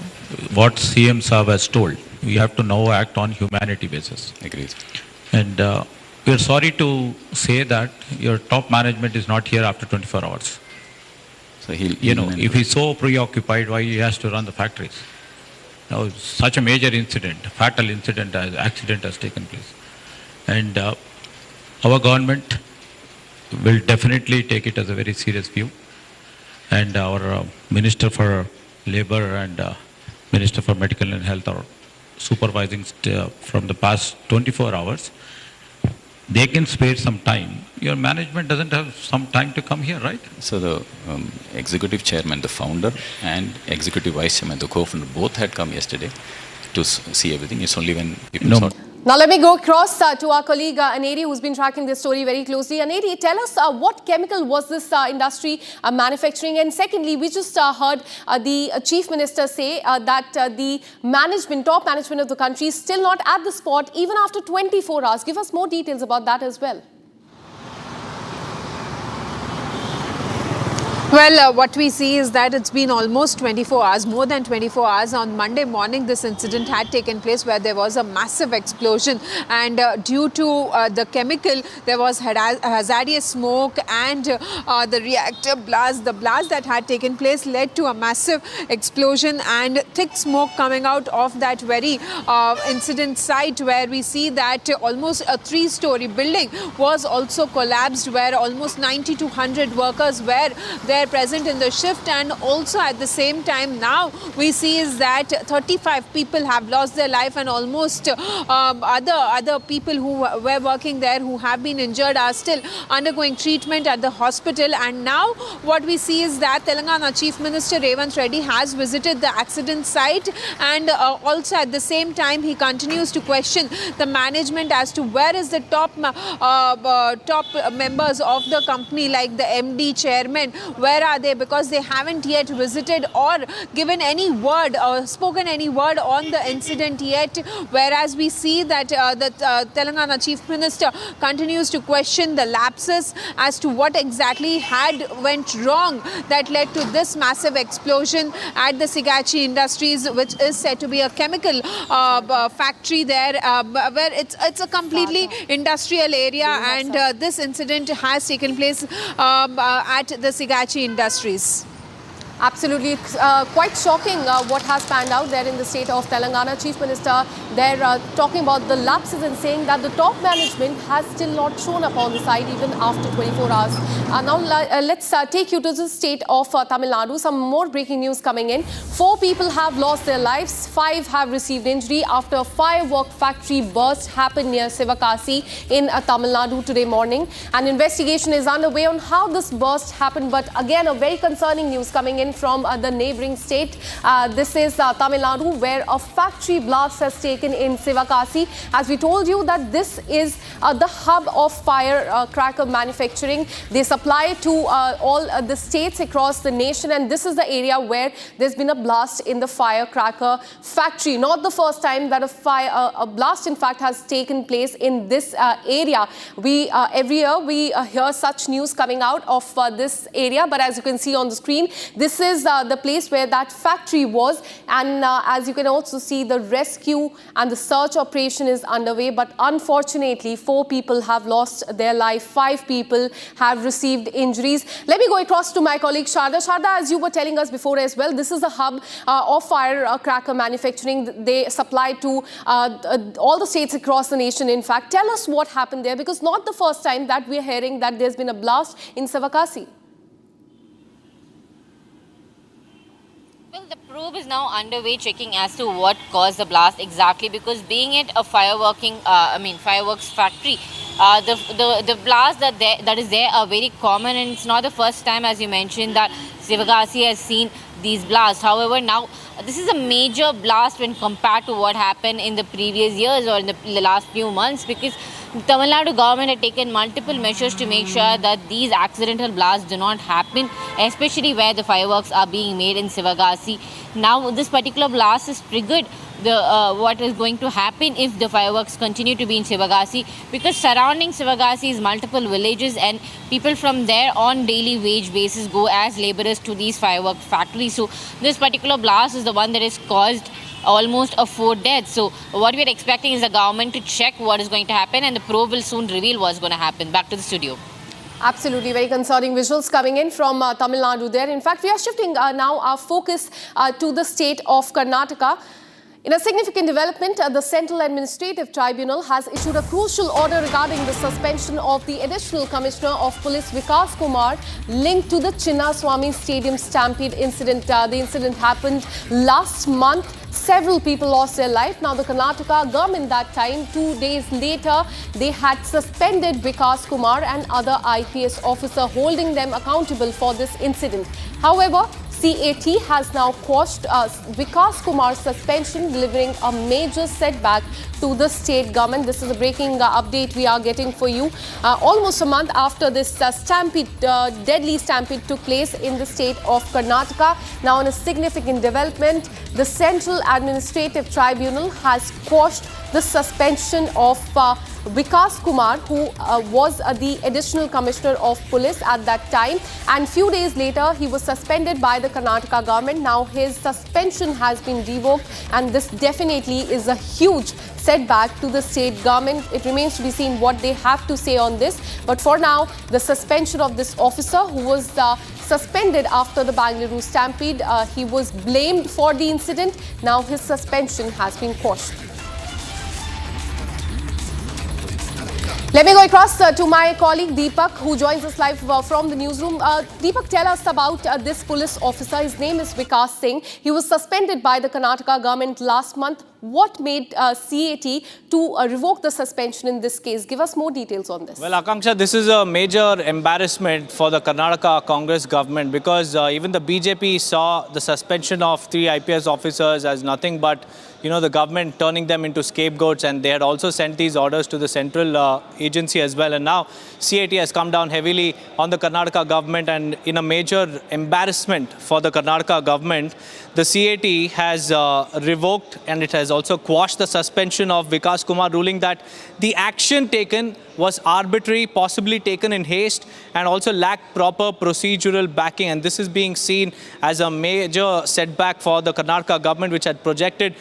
what CM Saab has told, we have to now act on humanity basis. Agreed. And we are sorry to say that your top management is not here after 24 hours. So if he's so preoccupied, why he has to run the factories? Now, such a major incident, fatal incident, accident has taken place. And our government will definitely take it as a very serious view. And our Minister for Labour and Minister for Medical and Health are supervising from the past 24 hours. They can spare some time. Your management doesn't have some time to come here, right? So the executive chairman, the founder, and executive vice chairman, the co-founder, both had come yesterday to see everything. It's only when people saw... Now let me go across to our colleague Aneri, who's been tracking this story very closely. Aneri, tell us what chemical was this industry manufacturing? And secondly, we just heard the Chief Minister say that the management, top management of the country is still not at the spot even after 24 hours. Give us more details about that as well. Well, what we see is that it's been almost 24 hours, more than 24 hours. On Monday morning, this incident had taken place where there was a massive explosion, and due to the chemical, there was hazardous smoke and the reactor blast. The blast that had taken place led to a massive explosion and thick smoke coming out of that very incident site, where we see that almost a 3-story building was also collapsed, where almost 90 to 100 workers were there present in the shift. And also at the same time, now we see is that 35 people have lost their life, and almost other people who were working there who have been injured are still undergoing treatment at the hospital. And now what we see is that Telangana Chief Minister Revanth Reddy has visited the accident site, and also at the same time he continues to question the management as to where is the top members of the company, like the MD, chairman, where where are they? Because they haven't yet visited or given any word or spoken any word on the incident yet. Whereas we see that the Telangana Chief Minister continues to question the lapses as to what exactly had went wrong that led to this massive explosion at the Sigachi Industries, which is said to be a chemical factory there, where it's a completely industrial area, and this incident has taken place at the Sigachi Industries. Absolutely, quite shocking what has panned out there in the state of Telangana. Chief Minister there talking about the lapses and saying that the top management has still not shown up on the side even after 24 hours. Now let's take you to the state of Tamil Nadu. Some more breaking news coming in. 4 people have lost their lives, 5 have received injury after a firework factory burst happened near Sivakasi in Tamil Nadu today morning. An investigation is underway on how this burst happened, but again a very concerning news coming in from the neighboring state. This is Tamil Nadu, where a factory blast has taken in Sivakasi. As we told you that this is the hub of firecracker manufacturing. They supply to all the states across the nation, and this is the area where there's been a blast in the firecracker factory. Not the first time that a blast in fact has taken place in this area. Every year we hear such news coming out of this area, but as you can see on the screen, this is the place where that factory was, and as you can also see, the rescue and the search operation is underway, but unfortunately 4 people have lost their life, 5 people have received injuries. Let me go across to my colleague Sharda. Sharda, as you were telling us before as well, this is a hub of firecracker manufacturing. They supply to all the states across the nation. In fact, tell us what happened there, because not the first time that we're hearing that there's been a blast in Sivakasi. Well, the probe is now underway, checking as to what caused the blast exactly, because being it a fireworks factory, the blasts that is there are very common, and it's not the first time, as you mentioned, that Sivakasi has seen these blasts. However, now this is a major blast when compared to what happened in the previous years or in the last few months, because Tamil Nadu government had taken multiple measures to make sure that these accidental blasts do not happen, especially where the fireworks are being made in Sivakasi. Now, this particular blast has triggered what is going to happen if the fireworks continue to be in Sivakasi, because surrounding Sivakasi is multiple villages, and people from there on daily wage basis go as laborers to these firework factories. So this particular blast is the one that has caused almost 4 deaths. So what we are expecting is the government to check what is going to happen, and the probe will soon reveal what's going to happen. Back to the studio. Absolutely, very concerning visuals coming in from Tamil Nadu there. In fact, we are shifting now our focus to the state of Karnataka. In a significant development, the Central Administrative Tribunal has issued a crucial order regarding the suspension of the Additional Commissioner of Police Vikas Kumar linked to the Chinnaswamy Stadium stampede incident. The incident happened last month. Several people lost their life. Now, the Karnataka government that time, 2 days later, they had suspended Vikas Kumar and other IPS officer, holding them accountable for this incident. However, CAT has now quashed Vikas Kumar's suspension, delivering a major setback to the state government. This is a breaking update we are getting for you. Almost a month after this deadly stampede took place in the state of Karnataka. Now, in a significant development, the Central Administrative Tribunal has quashed the suspension of Vikas Kumar, who was the Additional Commissioner of Police at that time. And few days later, he was suspended by the Karnataka government. Now his suspension has been revoked, and this definitely is a huge setback to the state government. It remains to be seen what they have to say on this. But for now, the suspension of this officer, who was suspended after the Bangalore stampede, he was blamed for the incident. Now his suspension has been quashed. Let me go across to my colleague Deepak, who joins us live from the newsroom. Deepak, tell us about this police officer. His name is Vikas Singh. He was suspended by the Karnataka government last month. What made CAT to revoke the suspension in this case? Give us more details on this. Well, Akanksha, this is a major embarrassment for the Karnataka Congress government because even the BJP saw the suspension of 3 IPS officers as nothing but, the government turning them into scapegoats, and they had also sent these orders to the central agency as well. And now CAT has come down heavily on the Karnataka government, and in a major embarrassment for the Karnataka government, the CAT has revoked and it has also quashed the suspension of Vikas Kumar, ruling that the action taken was arbitrary, possibly taken in haste, and also lacked proper procedural backing. And this is being seen as a major setback for the Karnataka government, which had projected,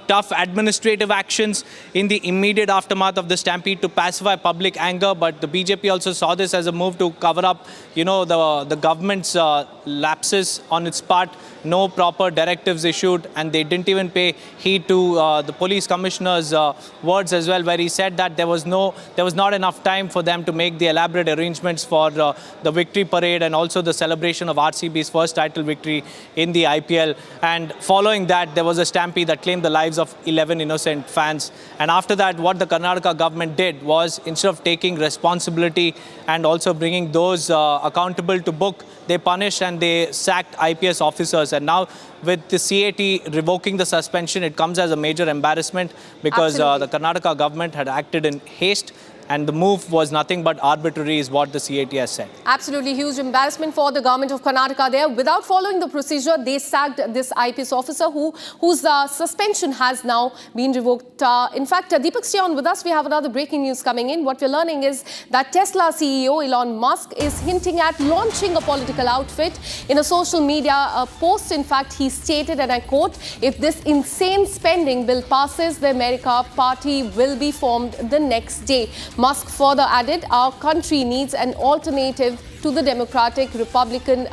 tough administrative actions in the immediate aftermath of the stampede to pacify public anger. But the BJP also saw this as a move to cover up, the government's lapses on its part. No proper directives issued, and they didn't even pay heed to the police commissioner's words as well, where he said that there was not enough time for them to make the elaborate arrangements for the victory parade and also the celebration of RCB's first title victory in the IPL. And following that, there was a stampede that claimed the lives of 11 innocent fans. And after that, what the Karnataka government did was, instead of taking responsibility and also bringing those accountable to book, they punished and they sacked IPS officers. And now with the CAT revoking the suspension, it comes as a major embarrassment because the Karnataka government had acted in haste, and the move was nothing but arbitrary, is what the CAT has said. Absolutely huge embarrassment for the government of Karnataka there. Without following the procedure, they sacked this IPS officer whose suspension has now been revoked. In fact, Deepak, stay on with us. We have another breaking news coming in. What we're learning is that Tesla CEO Elon Musk is hinting at launching a political outfit. In a social media post, in fact, he stated, and I quote, "If this insane spending bill passes, the America Party will be formed the next day." Musk further added, "Our country needs an alternative to the Democratic Republican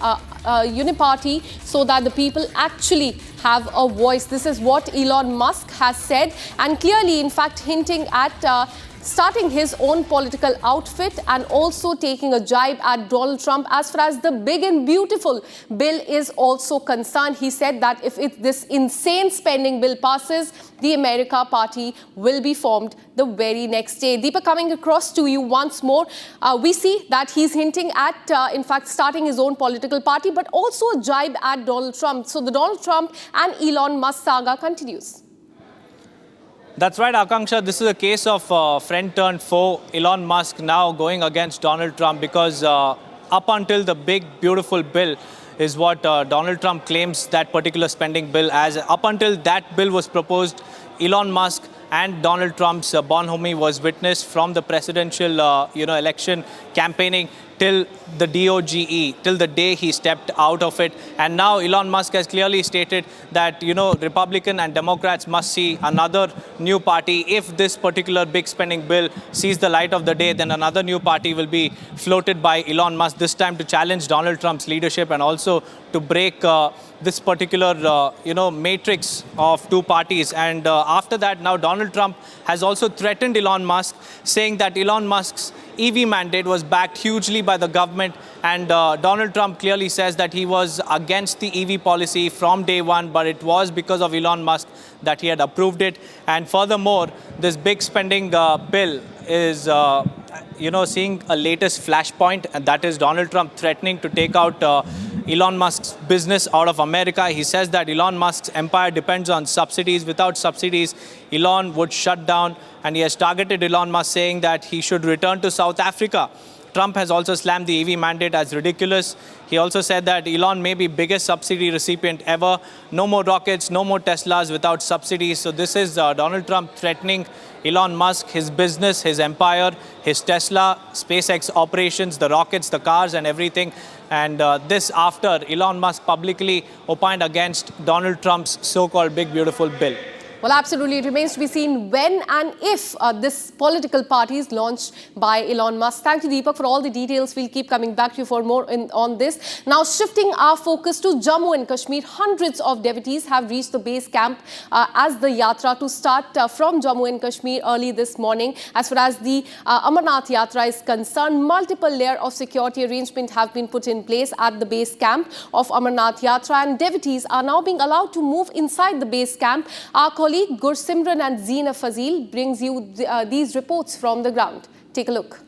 Uniparty so that the people actually have a voice." This is what Elon Musk has said, and clearly, in fact, hinting at starting his own political outfit and also taking a jibe at Donald Trump as far as the big and beautiful bill is also concerned. He said that if this insane spending bill passes, the America Party will be formed the very next day. Deepak, coming across to you once more, we see that he's hinting at, in fact, starting his own political party, but also a jibe at Donald Trump. So the Donald Trump and Elon Musk saga continues. That's right, Akanksha. This is a case of friend turned foe. Elon Musk now going against Donald Trump because up until the big, beautiful bill is what Donald Trump claims that particular spending bill as. Up until that bill was proposed, Elon Musk and Donald Trump's bonhomie was witnessed from the presidential, election campaigning till the DOGE, till the day he stepped out of it. And now Elon Musk has clearly stated that, Republican and Democrats must see another new party. If this particular big spending bill sees the light of the day, then another new party will be floated by Elon Musk, this time to challenge Donald Trump's leadership and also to break this particular, matrix of two parties. And after that, now Donald Trump has also threatened Elon Musk, saying that Elon Musk's EV mandate was backed hugely by the government. And Donald Trump clearly says that he was against the EV policy from day one, but it was because of Elon Musk that he had approved it. And furthermore, this big spending bill is, seeing a latest flashpoint, and that is Donald Trump threatening to take out Elon Musk's business out of America. He says that Elon Musk's empire depends on subsidies. Without subsidies, Elon would shut down, and he has targeted Elon Musk, saying that he should return to South Africa. Trump has also slammed the EV mandate as ridiculous. He also said that Elon may be biggest subsidy recipient ever. No more rockets, no more Teslas without subsidies. So this is Donald Trump threatening Elon Musk, his business, his empire, his Tesla, SpaceX operations, the rockets, the cars and everything. And this after Elon Musk publicly opined against Donald Trump's so-called big beautiful bill. Well, absolutely. It remains to be seen when and if this political party is launched by Elon Musk. Thank you, Deepak, for all the details. We'll keep coming back to you for more on this. Now, shifting our focus to Jammu and Kashmir, hundreds of devotees have reached the base camp as the yatra to start from Jammu and Kashmir early this morning. As far as the Amarnath Yatra is concerned, multiple layers of security arrangement have been put in place at the base camp of Amarnath Yatra, and devotees are now being allowed to move inside the base camp. Our colleague colleague Gursimran and Zeena Fazil brings you these reports from the ground. Take a look.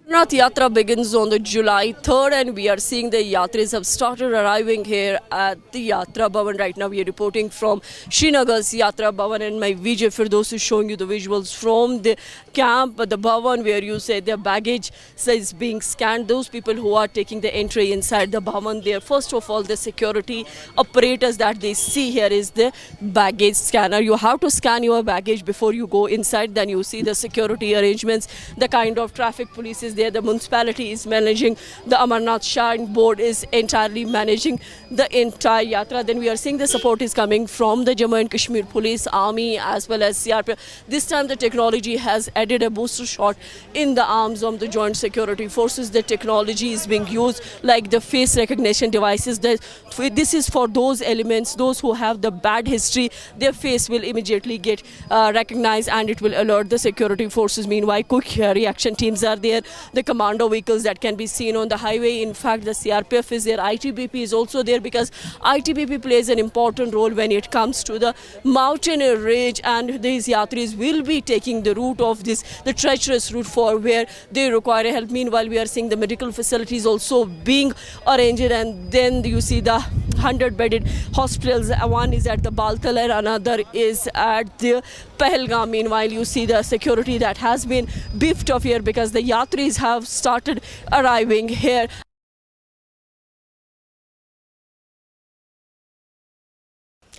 Amarnath Yatra begins on the July 3rd and we are seeing the Yatris have started arriving here at the Yatra Bhavan. Right now we are reporting from Srinagar's Yatra Bhavan and my Vijay Firdos is showing you the visuals from the camp, the Bhavan, where you say their baggage is being scanned. Those people who are taking the entry inside the Bhavan, there first of all the security apparatus that they see here is the baggage scanner. You have to scan your baggage before you go inside. Then you see the security arrangements, the kind of traffic police is there, the municipality is managing, the Amarnath Shrine Board is entirely managing the entire Yatra. Then we are seeing the support is coming from the Jammu and Kashmir Police, Army as well as CRPF. This time the technology has added a booster shot in the arms of the Joint Security Forces. The technology is being used like the face recognition devices. This is for those elements, those who have the bad history, their face will immediately get recognized and it will alert the security forces. Meanwhile, quick reaction teams are there. The commando vehicles that can be seen on the highway. In fact, the CRPF is there, ITBP is also there because ITBP plays an important role when it comes to the mountain range, and these Yatris will be taking the route of the treacherous route for where they require help. Meanwhile, we are seeing the medical facilities also being arranged, and then you see the 100-bedded hospitals. One is at the Baltal and another is at the Pahalgam. Meanwhile, you see the security that has been beefed up here because the Yatris have started arriving here.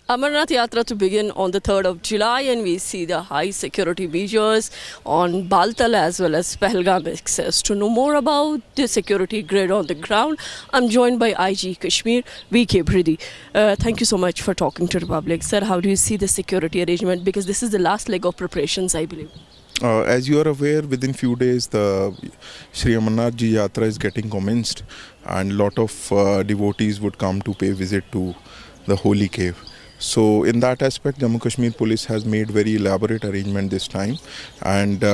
Amarnath Yatra to begin on the 3rd of July, and we see the high security measures on Baltal as well as Pahalgam access. To know more about the security grid on the ground, I'm joined by IG Kashmir, VK Bridhi. Thank you so much for talking to the public. Sir, how do you see the security arrangement? Because this is the last leg of preparations, I believe. As you are aware, within few days the Sri Amarnath Ji Yatra is getting commenced, and lot of devotees would come to pay visit to the holy cave. So in that aspect, Jammu Kashmir Police has made very elaborate arrangement this time, and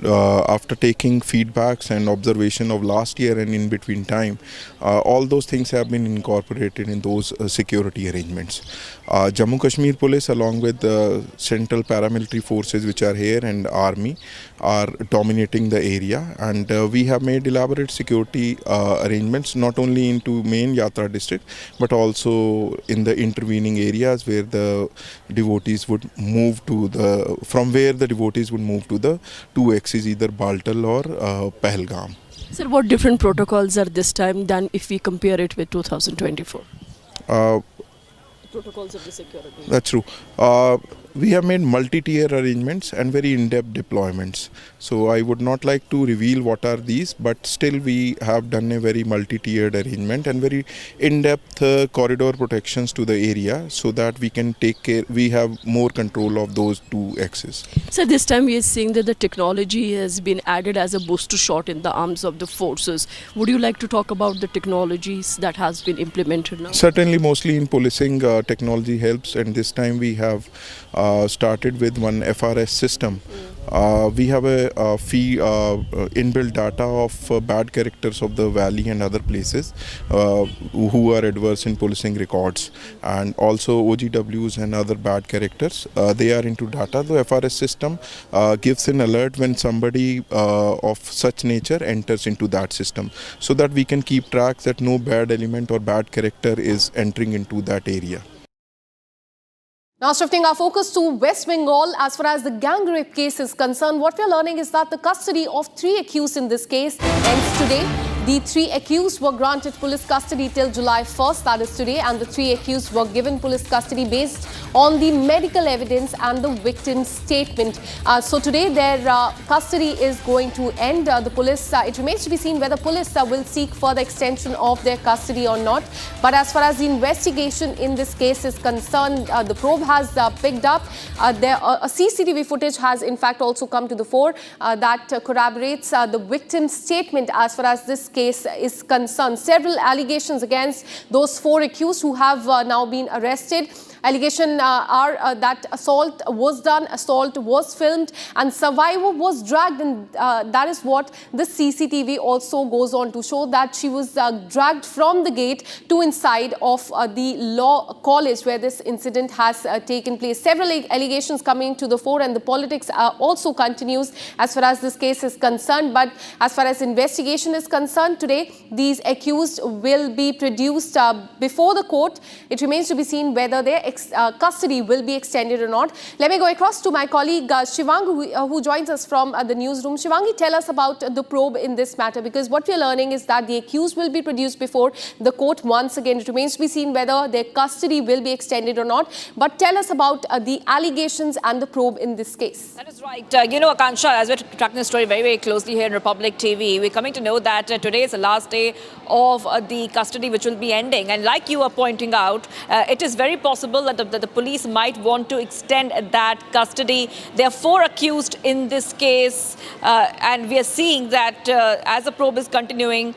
after taking feedbacks and observation of last year and in between time, all those things have been incorporated in those security arrangements. Jammu Kashmir Police along with the central paramilitary forces which are here and army are dominating the area, and we have made elaborate security arrangements not only into main Yatra district but also in the intervening areas where the devotees would move to from where the devotees would move to the two axes, either Baltal or Pahalgam. Sir, what different protocols are this time than if we compare it with 2024? Protocols of the security. That's true. We have made multi-tier arrangements and very in-depth deployments. So I would not like to reveal what are these, but still we have done a very multi-tiered arrangement and very in-depth corridor protections to the area so that we can take care, we have more control of those two axes. So this time we are seeing that the technology has been added as a booster shot in the arms of the forces. Would you like to talk about the technologies that has been implemented now? Certainly, mostly in policing, technology helps, and this time we have started with one FRS system. We have a inbuilt data of bad characters of the valley and other places who are adverse in policing records, and also OGWs and other bad characters. They are into data. The FRS system gives an alert when somebody of such nature enters into that system, so that we can keep track that no bad element or bad character is entering into that area. Now shifting our focus to West Bengal, as far as the gang rape case is concerned, what we are learning is that the custody of 3 accused in this case ends today. The 3 accused were granted police custody till July 1st, that is today, and the 3 accused were given police custody based on the medical evidence and the victim's statement. So today their custody is going to end. The police, it remains to be seen whether police will seek further extension of their custody or not. But as far as the investigation in this case is concerned, the probe has picked up. A CCTV footage has in fact also come to the fore that corroborates the victim's statement as far as this case is concerned. Several allegations against those 4 accused who have now been arrested. Allegation are that assault was done, assault was filmed, and survivor was dragged, and that is what the CCTV also goes on to show, that she was dragged from the gate to inside of the law college where this incident has taken place. Several allegations coming to the fore, and the politics also continues as far as this case is concerned. But as far as investigation is concerned, today these accused will be produced before the court. It remains to be seen whether their custody will be extended or not. Let me go across to my colleague Shivang, who joins us from the newsroom. Shivangi, tell us about the probe in this matter, because what we are learning is that the accused will be produced before the court once again. It remains to be seen whether their custody will be extended or not. But tell us about the allegations and the probe in this case. That is right. Akansha, as we're tracking the story very, very closely here in Republic TV, we're coming to know that today is the last day of the custody, which will be ending. And like you are pointing out, it is very possible that the police might want to extend that custody. There are 4 accused in this case, and we are seeing that as the probe is continuing,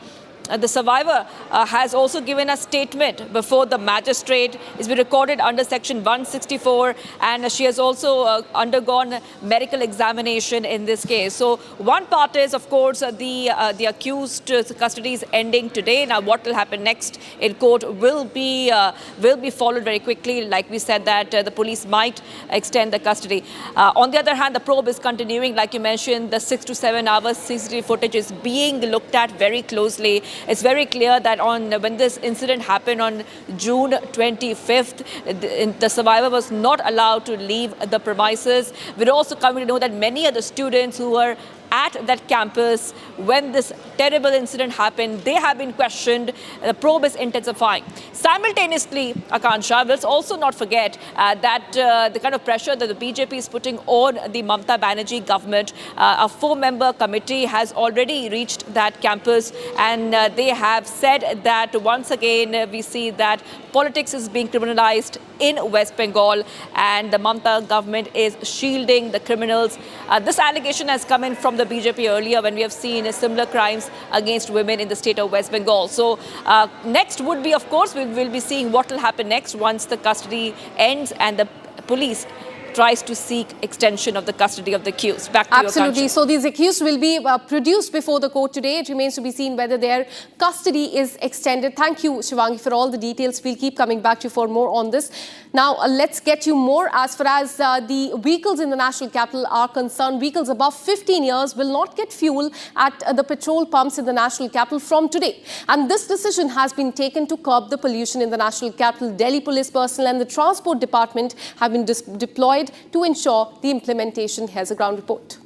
the survivor has also given a statement before the magistrate. It's been recorded under section 164, and she has also undergone medical examination in this case. So one part is, of course, the accused custody is ending today. Now, what will happen next in court will be followed very quickly. Like we said, that the police might extend the custody. On the other hand, the probe is continuing. Like you mentioned, the 6 to 7 hours CCTV footage is being looked at very closely. It's very clear that when this incident happened on June 25th, the survivor was not allowed to leave the premises. We're also coming to know that many of the students who were at that campus when this terrible incident happened, they have been questioned. The probe is intensifying. Simultaneously, Akansha, let's also not forget that the kind of pressure that the BJP is putting on the Mamata Banerjee government, a 4-member committee has already reached that campus, and they have said that once again we see that politics is being criminalized in West Bengal, and the Mamata government is shielding the criminals. This allegation has come in from the BJP earlier when we have seen similar crimes against women in the state of West Bengal. So next would be, of course, we will be seeing what will happen next once the custody ends and the police tries to seek extension of the custody of the accused. Back to Absolutely. You, so these accused will be produced before the court today. It remains to be seen whether their custody is extended. Thank you, Shivangi, for all the details. We'll keep coming back to you for more on this. Now, let's get you more as far as the vehicles in the national capital are concerned. Vehicles above 15 years will not get fuel at the petrol pumps in the national capital from today. And this decision has been taken to curb the pollution in the national capital. Delhi police personnel and the transport department have been deployed to ensure the implementation. Here's a ground report.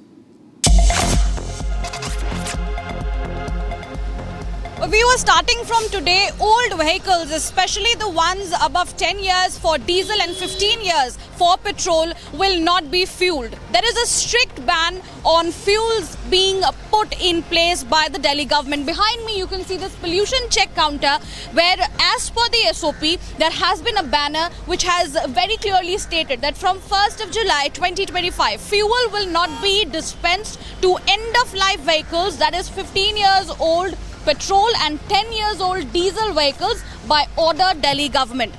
We were starting from today, old vehicles, especially the ones above 10 years for diesel and 15 years for petrol, will not be fueled. There is a strict ban on fuels being put in place by the Delhi government. Behind me, you can see this pollution check counter where, as per the SOP, there has been a banner which has very clearly stated that from 1st of July 2025, fuel will not be dispensed to end-of-life vehicles, that is 15 years old petrol and 10 years old diesel vehicles, by order Delhi government.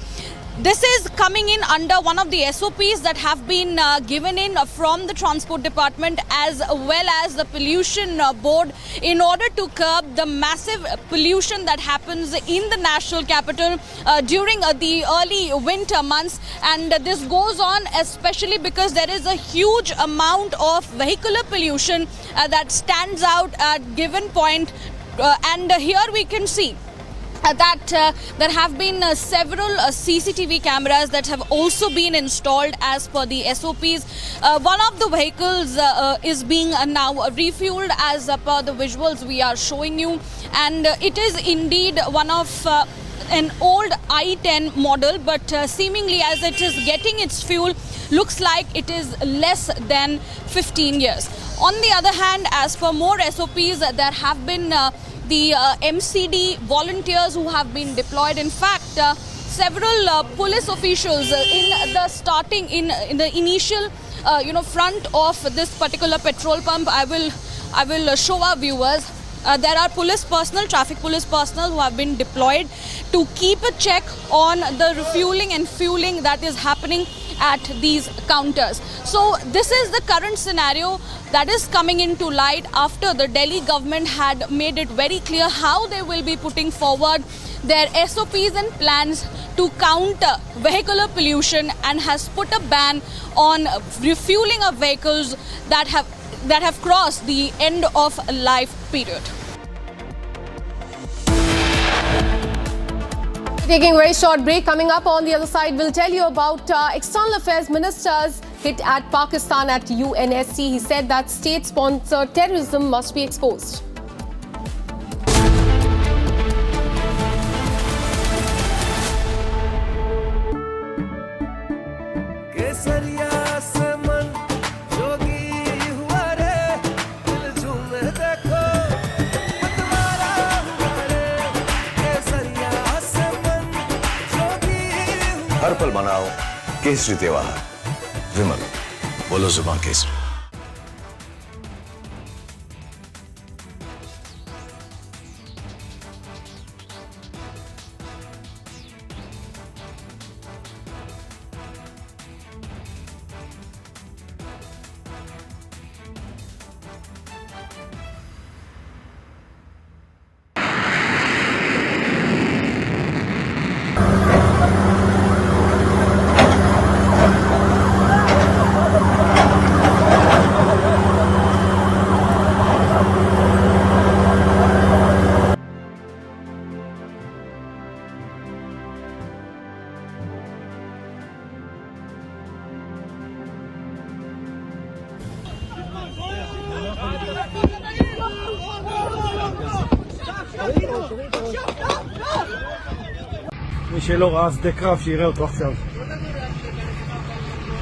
This is coming in under one of the SOPs that have been given in from the transport department as well as the pollution board in order to curb the massive pollution that happens in the national capital during the early winter months. And this goes on especially because there is a huge amount of vehicular pollution that stands out at given point. And here we can see that there have been several CCTV cameras that have also been installed as per the SOPs. One of the vehicles is being now refueled as per the visuals we are showing you, and it is indeed one of an old i10 model, but seemingly as it is getting its fuel, looks like it is less than 15 years. On the other hand, as per more SOPs, there have been the MCD volunteers who have been deployed. In fact, several police officials in the initial front of this particular petrol pump. I will show our viewers. there are police personnel, traffic police personnel who have been deployed to keep a check on the refueling and fueling that is happening at these counters. So this is the current scenario that is coming into light after the Delhi government had made it very clear how they will be putting forward their SOPs and plans to counter vehicular pollution, and has put a ban on refueling of vehicles that have crossed the end of life period. Taking a very short break. Coming up on the other side, we'll tell you about External Affairs Minister's hit at Pakistan at UNSC. He said that state-sponsored terrorism must be exposed. हर पल मनाओ केसरी त्योहार। विमल, बोलो जुबान Kesari. מי שלא ראה שדה קרב שיראה אותו עכשיו.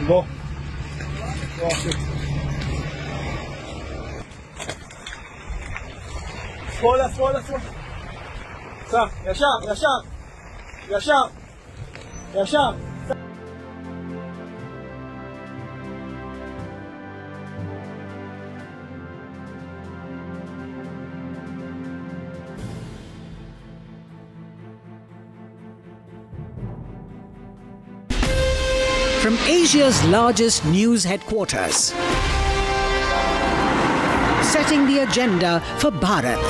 בוא. שמאלה, שמאלה, שמאלה. סע, ישר, ישר. ישר. ישר. From Asia's largest news headquarters, setting the agenda for Bharat.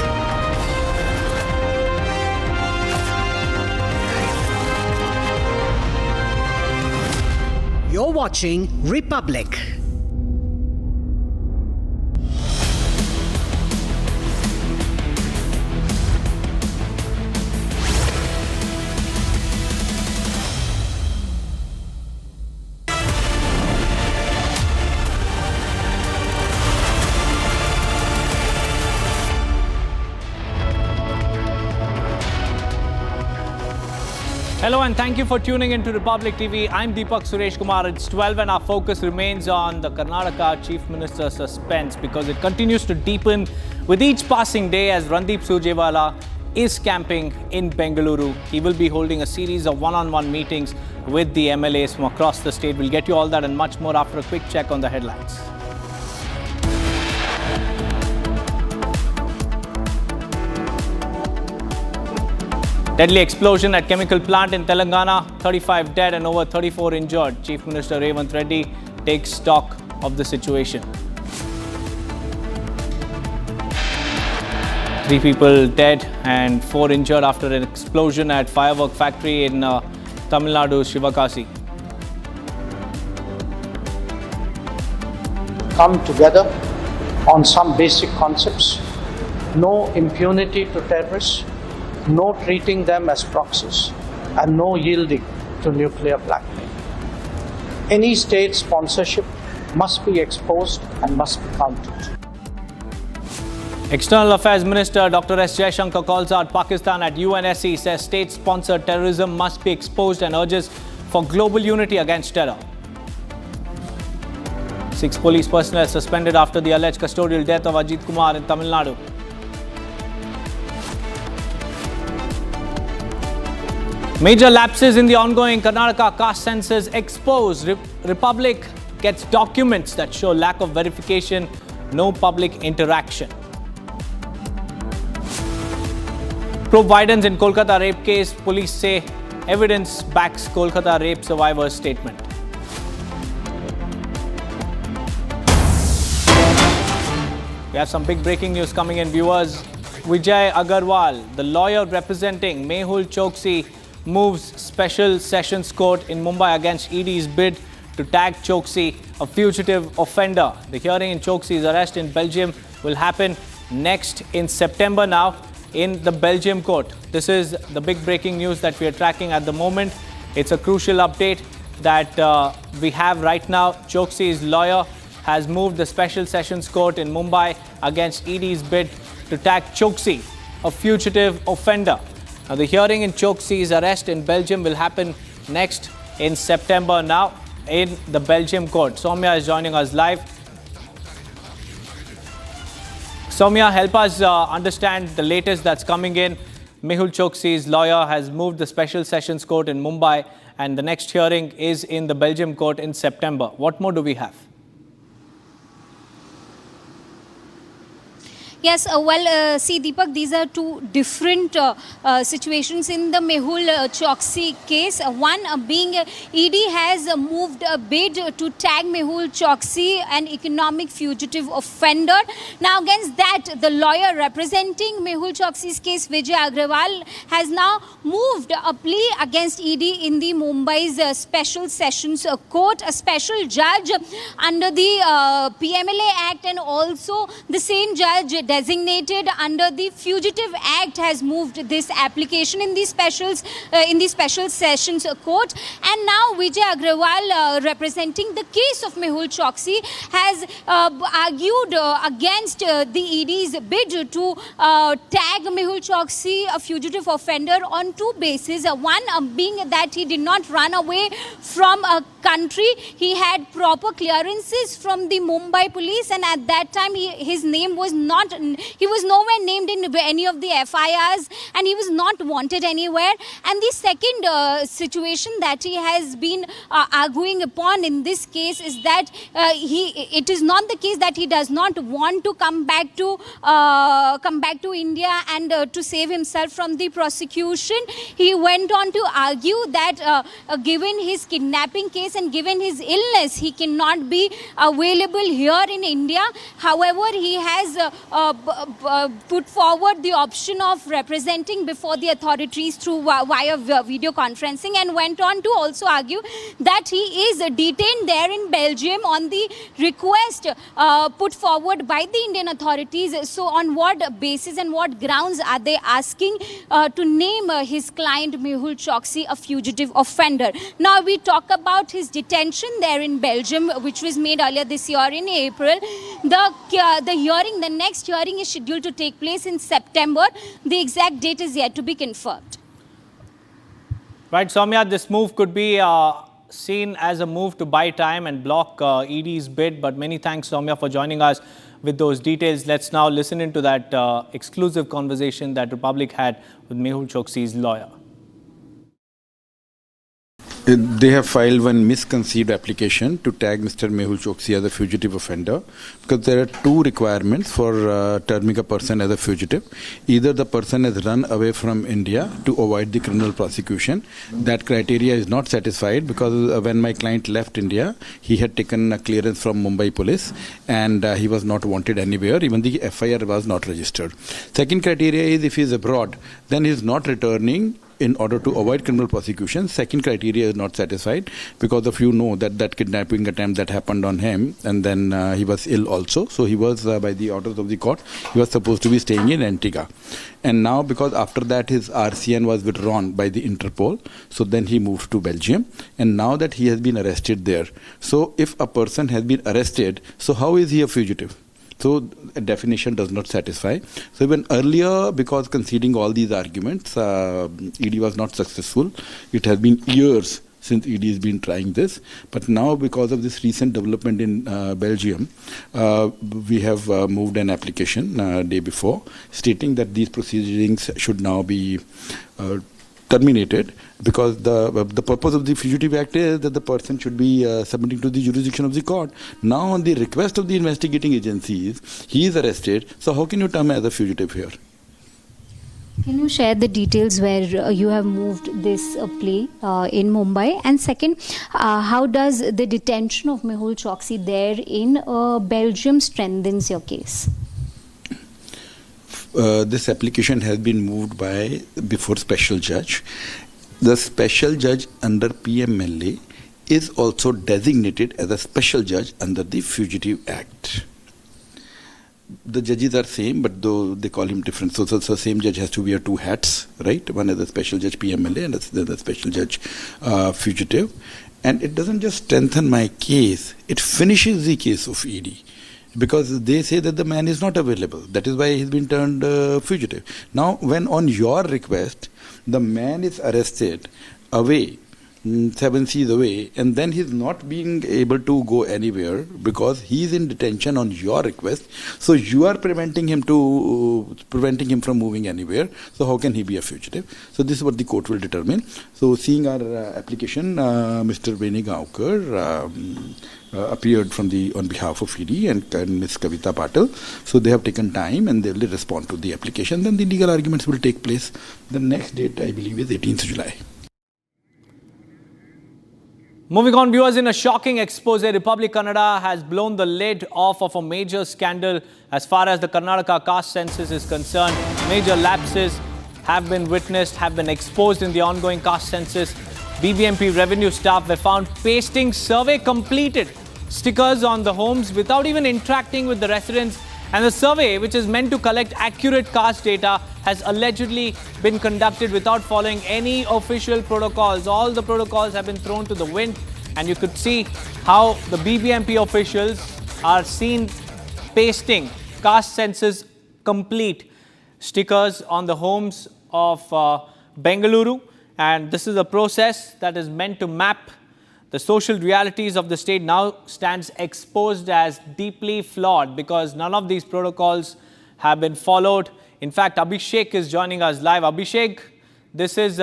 You're watching Republic. Hello and thank you for tuning into Republic TV. I'm Deepak Suresh Kumar. It's 12 and our focus remains on the Karnataka Chief Minister's suspense because it continues to deepen with each passing day as Randeep Surjewala is camping in Bengaluru. He will be holding a series of one-on-one meetings with the MLAs from across the state. We'll get you all that and much more after a quick check on the headlines. Deadly explosion at chemical plant in Telangana, 35 dead and over 34 injured. Chief Minister Revant Reddy takes stock of the situation. 3 people dead and 4 injured after an explosion at firework factory in Tamil Nadu, Shivakasi. Come together on some basic concepts. No impunity to terrorists. No treating them as proxies, and no yielding to nuclear blackmail. Any state sponsorship must be exposed and must be countered. External Affairs Minister Dr. S. Jaishankar calls out Pakistan at UNSC, says state-sponsored terrorism must be exposed and urges for global unity against terror. 6 police personnel suspended after the alleged custodial death of Ajit Kumar in Tamil Nadu. Major lapses in the ongoing Karnataka caste census exposed. Republic gets documents that show lack of verification, no public interaction. Probe violence in Kolkata rape case. Police say evidence backs Kolkata rape survivor's statement. We have some big breaking news coming in, viewers. Vijay Agarwal, the lawyer representing Mehul Choksi, moves Special Sessions Court in Mumbai against ED's bid to tag Choksi a fugitive offender. The hearing in Choksi's arrest in Belgium will happen next in September now in the Belgium court. This is the big breaking news that we are tracking at the moment. It's a crucial update that we have right now. Choksi's lawyer has moved the Special Sessions Court in Mumbai against ED's bid to tag Choksi a fugitive offender. Now, the hearing in Choksi's arrest in Belgium will happen next in September now in the Belgium court. Soumya is joining us live. Soumya, help us understand the latest that's coming in. Mehul Choksi's lawyer has moved the Special Sessions Court in Mumbai and the next hearing is in the Belgium court in September. What more do we have? Yes, see, Deepak, these are two different situations in the Mehul Choksi case. One being ED has moved a bid to tag Mehul Choksi an economic fugitive offender. Now, against that, the lawyer representing Mehul Choksi's case, Vijay Agrawal, has now moved a plea against ED in the Mumbai's Special Sessions Court. A special judge under the PMLA Act and also the same judge designated under the Fugitive Act has moved this application in the Special Sessions Court. And now Vijay Agrawal, representing the case of Mehul Choksi, has argued against the ED's bid to tag Mehul Choksi a fugitive offender on two bases. One being that he did not run away from a country. He had proper clearances from the Mumbai police, and at that time his name was not, he was nowhere named in any of the FIRs, and he was not wanted anywhere. And the second situation that he has been arguing upon in this case is that it is not the case that he does not want to come back to India and to save himself from the prosecution. He went on to argue that given his kidnapping case and given his illness, he cannot be available here in India. However, he has put forward the option of representing before the authorities through via video conferencing, and went on to also argue that he is detained there in Belgium on the request put forward by the Indian authorities. So on what basis and what grounds are they asking to name his client Mehul Choksi a fugitive offender? Now we talk about his detention there in Belgium, which was made earlier this year in April. The next hearing is scheduled to take place in September. The exact date is yet to be confirmed. Right, Soumya, this move could be seen as a move to buy time and block ED's bid. But many thanks, Soumya, for joining us with those details. Let's now listen into that exclusive conversation that Republic had with Mehul Choksi's lawyer. They have filed one misconceived application to tag Mr. Mehul Choksi as a fugitive offender, because there are two requirements for terming a person as a fugitive. Either the person has run away from India to avoid the criminal prosecution. That criteria is not satisfied, because when my client left India, he had taken a clearance from Mumbai police and he was not wanted anywhere. Even the FIR was not registered. Second criteria is if he is abroad, then he is not returning in order to avoid criminal prosecution. Second criteria is not satisfied, because of that kidnapping attempt that happened on him, and then he was ill also. So he was, by the orders of the court, he was supposed to be staying in Antigua. And now, because after that his RCN was withdrawn by the Interpol, so then he moved to Belgium. And now that he has been arrested there, so if a person has been arrested, so how is he a fugitive? So a definition does not satisfy. So even earlier, because conceding all these arguments, ED was not successful. It has been years since ED has been trying this. But now, because of this recent development in Belgium, we have moved an application day before, stating that these proceedings should now be terminated, because the purpose of the Fugitive Act is that the person should be submitting to the jurisdiction of the court. Now, on the request of the investigating agencies, he is arrested. So how can you term as a fugitive here? Can you share the details where you have moved this play in Mumbai? And second, how does the detention of Mehul Choksi there in Belgium strengthens your case? This application has been moved before special judge. The special judge under PMLA is also designated as a special judge under the Fugitive Act. The judges are same, but though they call him different. So the same judge has to wear two hats, right? One is the special judge PMLA and the special judge Fugitive. And it doesn't just strengthen my case, it finishes the case of ED. Because they say that the man is not available. That is why he's been turned fugitive. Now, when on your request, the man is arrested away, 7 seas away, and then he's not being able to go anywhere because he's in detention on your request. So you are preventing him from moving anywhere. So how can he be a fugitive? So this is what the court will determine. So seeing our application, Mr. Beni Gaonkar appeared on behalf of ED and Ms. Kavita Patil. So they have taken time and they will respond to the application. Then the legal arguments will take place. The next date, I believe, is 18th July. Moving on, viewers, in a shocking expose, Republic Kannada has blown the lid off of a major scandal as far as the Karnataka caste census is concerned. Major lapses have been witnessed, have been exposed in the ongoing caste census. BBMP revenue staff were found pasting survey completed stickers on the homes without even interacting with the residents. And the survey, which is meant to collect accurate caste data, has allegedly been conducted without following any official protocols. All the protocols have been thrown to the wind, and you could see how the BBMP officials are seen pasting caste census complete stickers on the homes of Bengaluru. And this is a process that is meant to map the social realities of the state, now stands exposed as deeply flawed because none of these protocols have been followed. In fact, Abhishek is joining us live. Abhishek, this is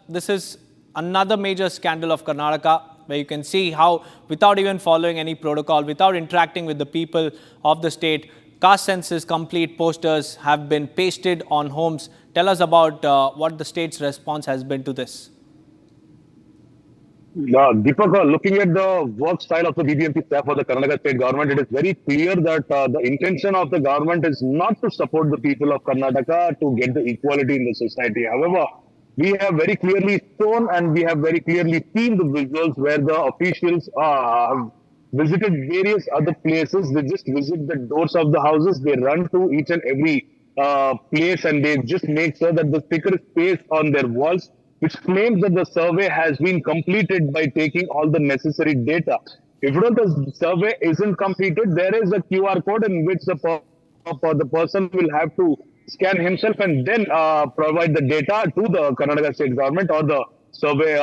this is another major scandal of Karnataka, where you can see how, without even following any protocol, without interacting with the people of the state, caste census complete posters have been pasted on homes. Tell us about what the state's response has been to this. Deepak, looking at the work style of the BBMP staff for the Karnataka state government, it is very clear that the intention of the government is not to support the people of Karnataka to get the equality in the society. However, we have very clearly shown and we have very clearly seen the visuals where the officials have visited various other places. They just visit the doors of the houses. They run to each and every place and they just make sure that the sticker is pasted on their walls, which claims that the survey has been completed by taking all the necessary data. If the survey isn't completed, there is a QR code in which the person will have to scan himself and then provide the data to the Karnataka state government or the survey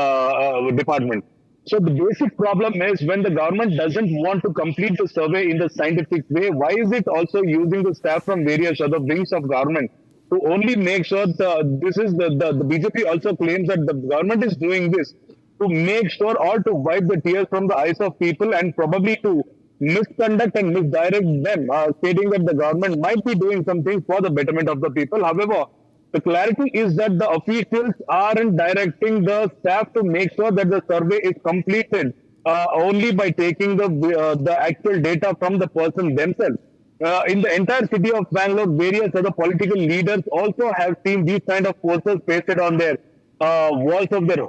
department. So the basic problem is when the government doesn't want to complete the survey in the scientific way, why is it also using the staff from various other wings of government to only make sure the BJP also claims that the government is doing this to make sure or to wipe the tears from the eyes of people and probably to misconduct and misdirect them, stating that the government might be doing something for the betterment of the people. However, the clarity is that the officials aren't directing the staff to make sure that the survey is completed only by taking the actual data from the person themselves. In the entire city of Bangalore, various other political leaders also have seen these kind of posters pasted on their walls of their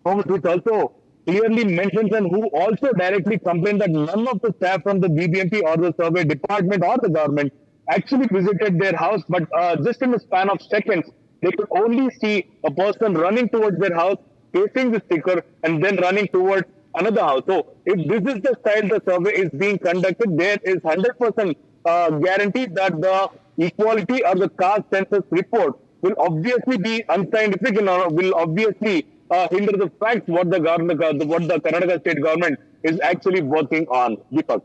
homes, which also clearly mentions and who also directly complained that none of the staff from the BBMP or the survey department or the government actually visited their house, but just in the span of seconds, they could only see a person running towards their house, pasting the sticker, and then running towards another house. So if this is the style the survey is being conducted, there is 100% guarantee that the equality or the caste census report will obviously be unscientific and will obviously hinder the facts what the Karnataka state government is actually working on. Deepak.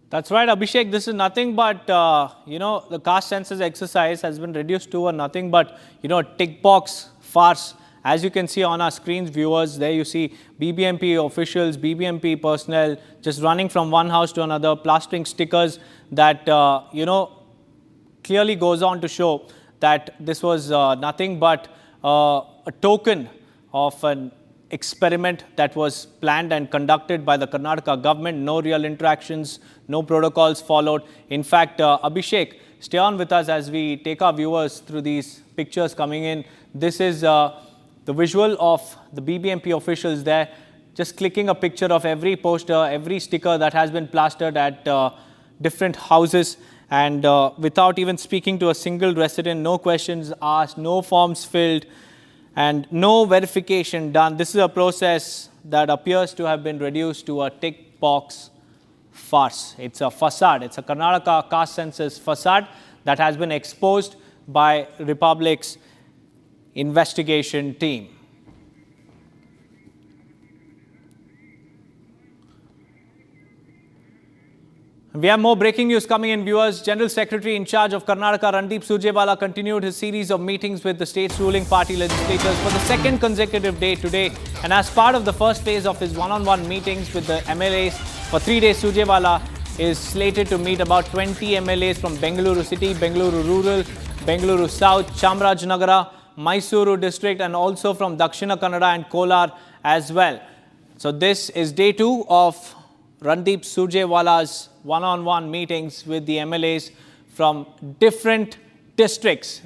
That's right, Abhishek. This is nothing but, the caste census exercise has been reduced to a nothing but, tick box farce. As you can see on our screens, viewers, there you see BBMP officials, BBMP personnel just running from one house to another, plastering stickers that, clearly goes on to show that this was nothing but a token of an experiment that was planned and conducted by the Karnataka government. No real interactions, no protocols followed. In fact, Abhishek, stay on with us as we take our viewers through these pictures coming in. This is the visual of the BBMP officials there, just clicking a picture of every poster, every sticker that has been plastered at different houses, and without even speaking to a single resident, no questions asked, no forms filled, and no verification done. This is a process that appears to have been reduced to a tick box farce. It's a facade. It's a Karnataka caste census facade that has been exposed by Republic's investigation team. We have more breaking news coming in, viewers. General Secretary in charge of Karnataka, Randeep Surjewala, continued his series of meetings with the state's ruling party legislators for the second consecutive day today. And as part of the first phase of his one-on-one meetings with the MLAs for 3 days, Surjewala is slated to meet about 20 MLAs from Bengaluru City, Bengaluru Rural, Bengaluru South, Chamarajnagara, Mysuru district, and also from Dakshina Kannada and Kolar as well. So this is day 2 of Randeep Surjewala's one-on-one meetings with the MLAs from different districts,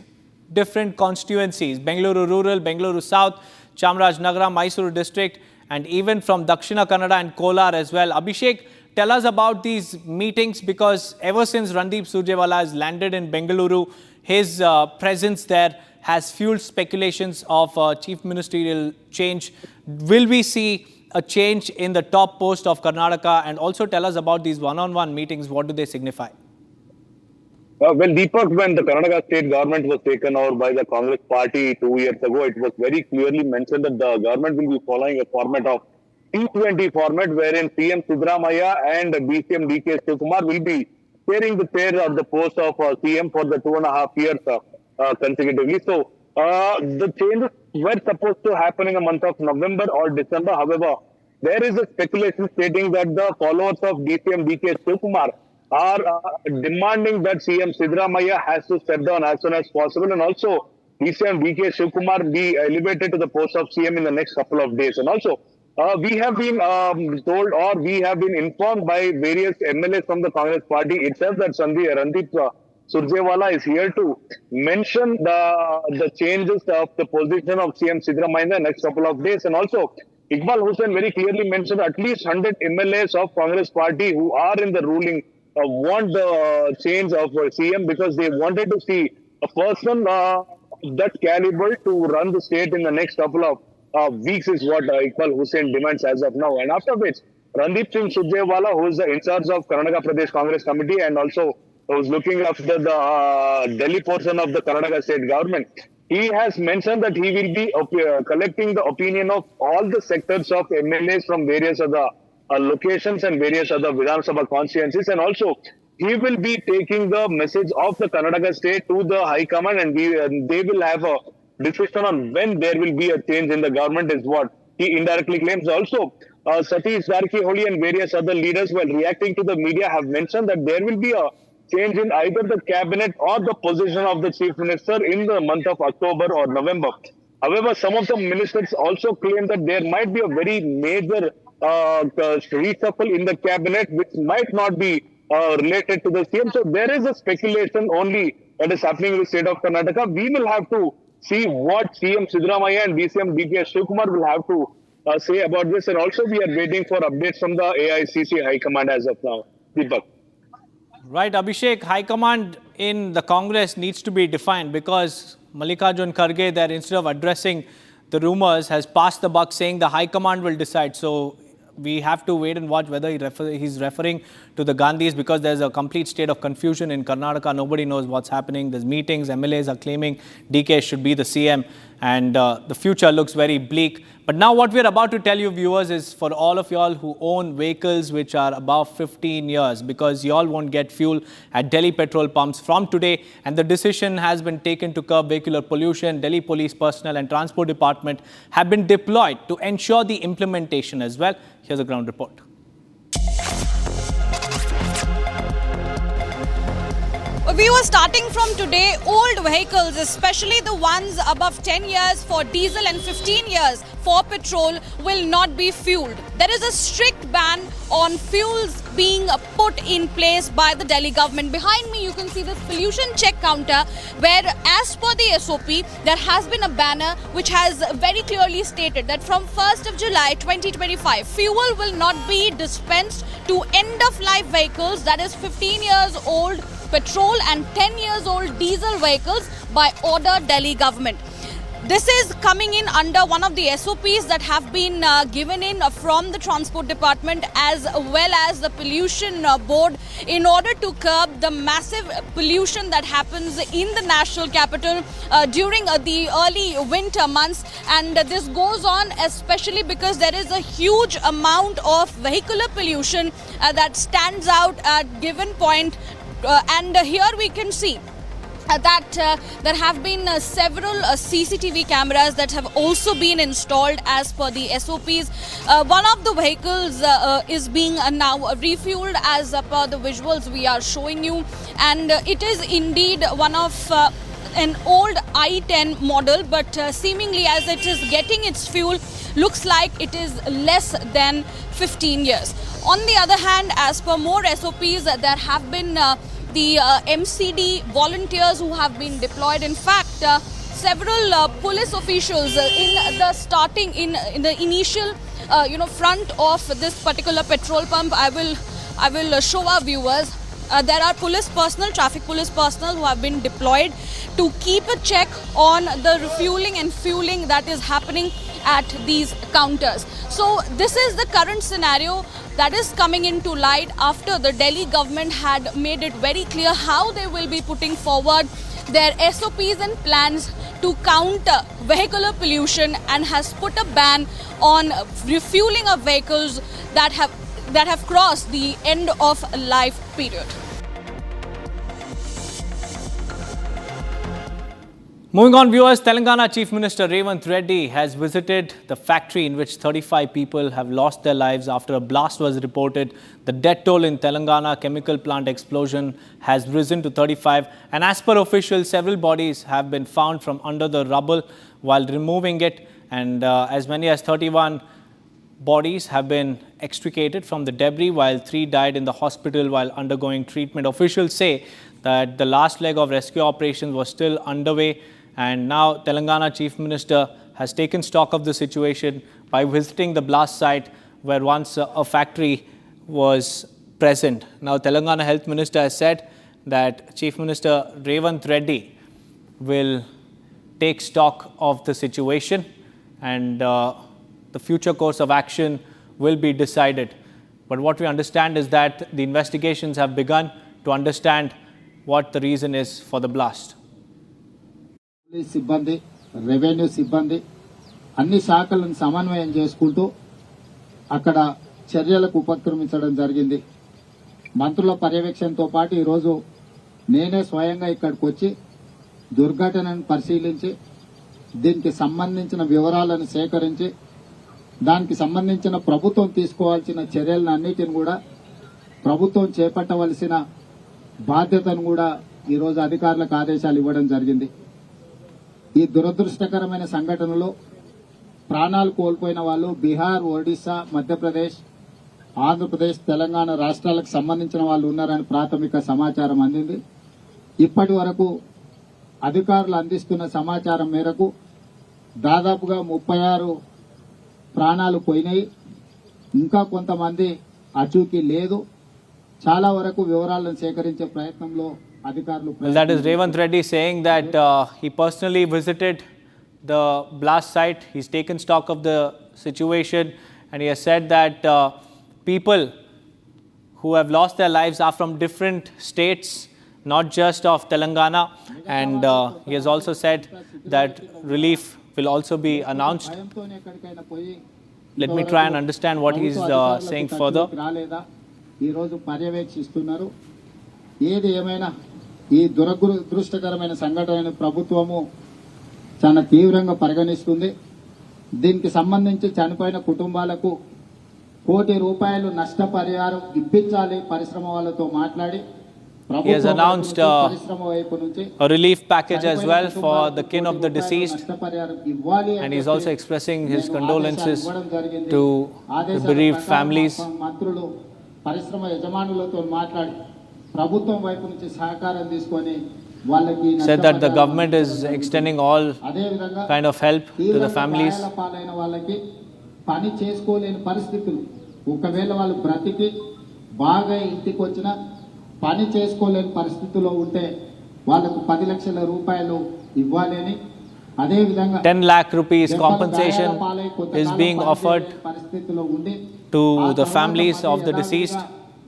different constituencies, Bengaluru Rural, Bengaluru South, Chamarajnagara, Mysuru district, and even from Dakshina Kannada and Kolar as well. Abhishek, tell us about these meetings, because ever since Randeep Surjewala has landed in Bengaluru, his presence there has fueled speculations of chief ministerial change. Will we see a change in the top post of Karnataka? And also tell us about these one-on-one meetings. What do they signify? Well, Deepak, when the Karnataka state government was taken over by the Congress party 2 years ago, it was very clearly mentioned that the government will be following a format of T20 format, wherein CM Siddaramaiah and BCM DK Shivkumar will be sharing the chair of the post of CM for the 2.5 years consecutively. So the changes were supposed to happen in the month of November or December. However, there is a speculation stating that the followers of DCM DK Shivkumar are demanding that CM Siddaramaiah has to step down as soon as possible, and also DCM DK Shivkumar be elevated to the post of CM in the next couple of days. And also, we have been told, or we have been informed by various MLAs from the Congress party itself, that Randeep Surjewala is here to mention the changes of the position of CM Siddaramaiah in the next couple of days. And also, Iqbal Hussain very clearly mentioned at least 100 MLAs of Congress party who are in the ruling want the change of CM, because they wanted to see a person that caliber to run the state in the next couple of weeks is what Iqbal Hussain demands as of now. And after which, Randeep Singh Surjewala, who is in charge of Karnataka Pradesh Congress Committee and also who's looking after the Delhi portion of the Karnataka state government, he has mentioned that he will be collecting the opinion of all the sectors of MLAs from various other locations and various other Vidhan Sabha constituencies, and also he will be taking the message of the Karnataka state to the High Command, and they will have a discussion on when there will be a change in the government, is what he indirectly claims. Also, Satish Darkiholi and various other leaders, while reacting to the media, have mentioned that there will be a change in either the cabinet or the position of the chief minister in the month of October or November. However, some of the ministers also claim that there might be a very major reshuffle in the cabinet, which might not be related to the CM. So there is a speculation only that is happening in the state of Karnataka. We will have to see what CM Siddaramaiah and DCM DK Shivkumar will have to say about this. And also, we are waiting for updates from the AICC High Command as of now. Deepak. Right, Abhishek, High Command in the Congress needs to be defined, because Mallikarjun Kharge there, instead of addressing the rumors, has passed the buck saying the High Command will decide. So we have to wait and watch whether he's referring to the Gandhis, because there's a complete state of confusion in Karnataka. Nobody knows what's happening. There's meetings. MLAs are claiming DK should be the CM, and the future looks very bleak. But now what we're about to tell you, viewers, is for all of y'all who own vehicles which are above 15 years, because y'all won't get fuel at Delhi petrol pumps from today. And the decision has been taken to curb vehicular pollution. Delhi Police personnel and Transport Department have been deployed to ensure the implementation as well. Here's a ground report. We were starting from today, old vehicles, especially the ones above 10 years for diesel and 15 years for petrol, will not be fueled. There is a strict ban on fuels being put in place by the Delhi government. Behind me, you can see this pollution check counter where, as per the SOP, there has been a banner which has very clearly stated that from 1st of July 2025, fuel will not be dispensed to end-of-life vehicles, that is 15 years old petrol and 10 years old diesel vehicles, by order Delhi government. This is coming in under one of the SOPs that have been given in from the Transport Department as well as the Pollution Board in order to curb the massive pollution that happens in the national capital during the early winter months. And this goes on especially because there is a huge amount of vehicular pollution that stands out at given point. And here we can see that there have been several CCTV cameras that have also been installed as per the SOPs. One of the vehicles is being now refueled as per the visuals we are showing you, and it is indeed one of an old i10 model, but seemingly as it is getting its fuel, looks like it is less than 15 years. On the other hand, as per more SOPs, there have been the MCD volunteers who have been deployed. In fact, several police officials in the initial front of this particular petrol pump. I will show our viewers. There are police personnel, traffic police personnel who have been deployed to keep a check on the refueling and fueling that is happening at these counters. So this is the current scenario that is coming into light after the Delhi government had made it very clear how they will be putting forward their SOPs and plans to counter vehicular pollution, and has put a ban on refueling of vehicles that have crossed the end of life period. Moving on, viewers, Telangana Chief Minister Revanth Reddy has visited the factory in which 35 people have lost their lives after a blast was reported. The death toll in Telangana chemical plant explosion has risen to 35, and as per officials, several bodies have been found from under the rubble while removing it, and as many as 31 bodies have been extricated from the debris, while 3 died in the hospital while undergoing treatment. Officials say that the last leg of rescue operations was still underway. And now Telangana Chief Minister has taken stock of the situation by visiting the blast site where once a factory was present. Now Telangana Health Minister has said that Chief Minister Revanth Reddy will take stock of the situation, and the future course of action will be decided. But what we understand is that the investigations have begun to understand what the reason is for the blast. సిబ్బంది, revenue సిబ్బంది అన్ని శాఖలను సమన్వయం చేసుకుంటూ అక్కడ చర్యలకు ఉపక్రమించడం జరిగింది. మంత్రుల పర్యవేక్షణతో పాటు ఈరోజు నేనే స్వయంగా ఇక్కడికి వచ్చి దుర్ఘటనను పరిశీలించి దీనికి సంబంధించిన వివరాలను సేకరించి దానికి సంబంధించిన ప్రభుత్వం తీసుకోవాల్సిన చర్యలను అన్నిటిని కూడా ప్రభుత్వం చేపట్టవలసిన బాధ్యతను కూడా ఈరోజు అధికారులకు ఆదేశాలు ఇవ్వడం జరిగింది. ఈ దురదృష్టకరమైన సంఘటనలో ప్రాణాలు కోల్పోయిన వాళ్ళు బీహార్, ఒడిశా, మధ్యప్రదేశ్, ఆంధ్రప్రదేశ్, తెలంగాణ రాష్ట్రాలకు సంబంధించిన వాళ్ళు ఉన్నారని ప్రాథమిక సమాచారం అందింది. ఇప్పటి వరకు అధికారులు అందిస్తున్న సమాచారం మేరకు దాదాపుగా 36 ప్రాణాలు పోయినాయి. ఇంకా కొంతమంది అచూకీ లేదు. చాలా వరకు వివరాలను సేకరించే ప్రయత్నంలో అధికారులు. Well, that is Revanth Reddy saying that he personally visited the blast site. He's taken stock of the situation, and he has said that people who have lost their lives are from different states, not just of Telangana, and he has also said that relief will also be announced. Let me try and understand what he's saying further. ఈరోజు పర్యవేక్షిస్తున్నారు. ఏది ఏమైనా ఈ దురదృష్టకరమైన సంఘటనను ప్రభుత్వము చాలా తీవ్రంగా పరిగణిస్తుంది. దీనికి సంబంధించి చనిపోయిన కుటుంబాలకు ₹1 కోటి నష్టపరిహారం ఇప్పించాలి పరిశ్రమ వాళ్ళతో మాట్లాడి. He has announced a relief package as well for the kin of the deceased, and he's also expressing his condolences to the bereaved families. మంత్రులు పరిశ్రమ యజమానులతో మాట్లాడి ప్రభుత్వం వైపు నుంచి సహకారం తీసుకొని వాళ్ళకి said that the government is extending all kind of help to the families. పాలైన వాళ్ళకి పని చేసుకోలేని పరిస్థితులు, ఒకవేళ వాళ్ళు బ్రతికి బాగా ఇంటికి వచ్చిన పని చేసుకోలేని పరిస్థితిలో ఉంటే వాళ్ళకు 10 లక్షల రూపాయలు ఇవ్వాలి అని, అదే విధంగా 10 lakh rupees compensation is being offered పరిస్థితిలో ఉండి to the families of the deceased.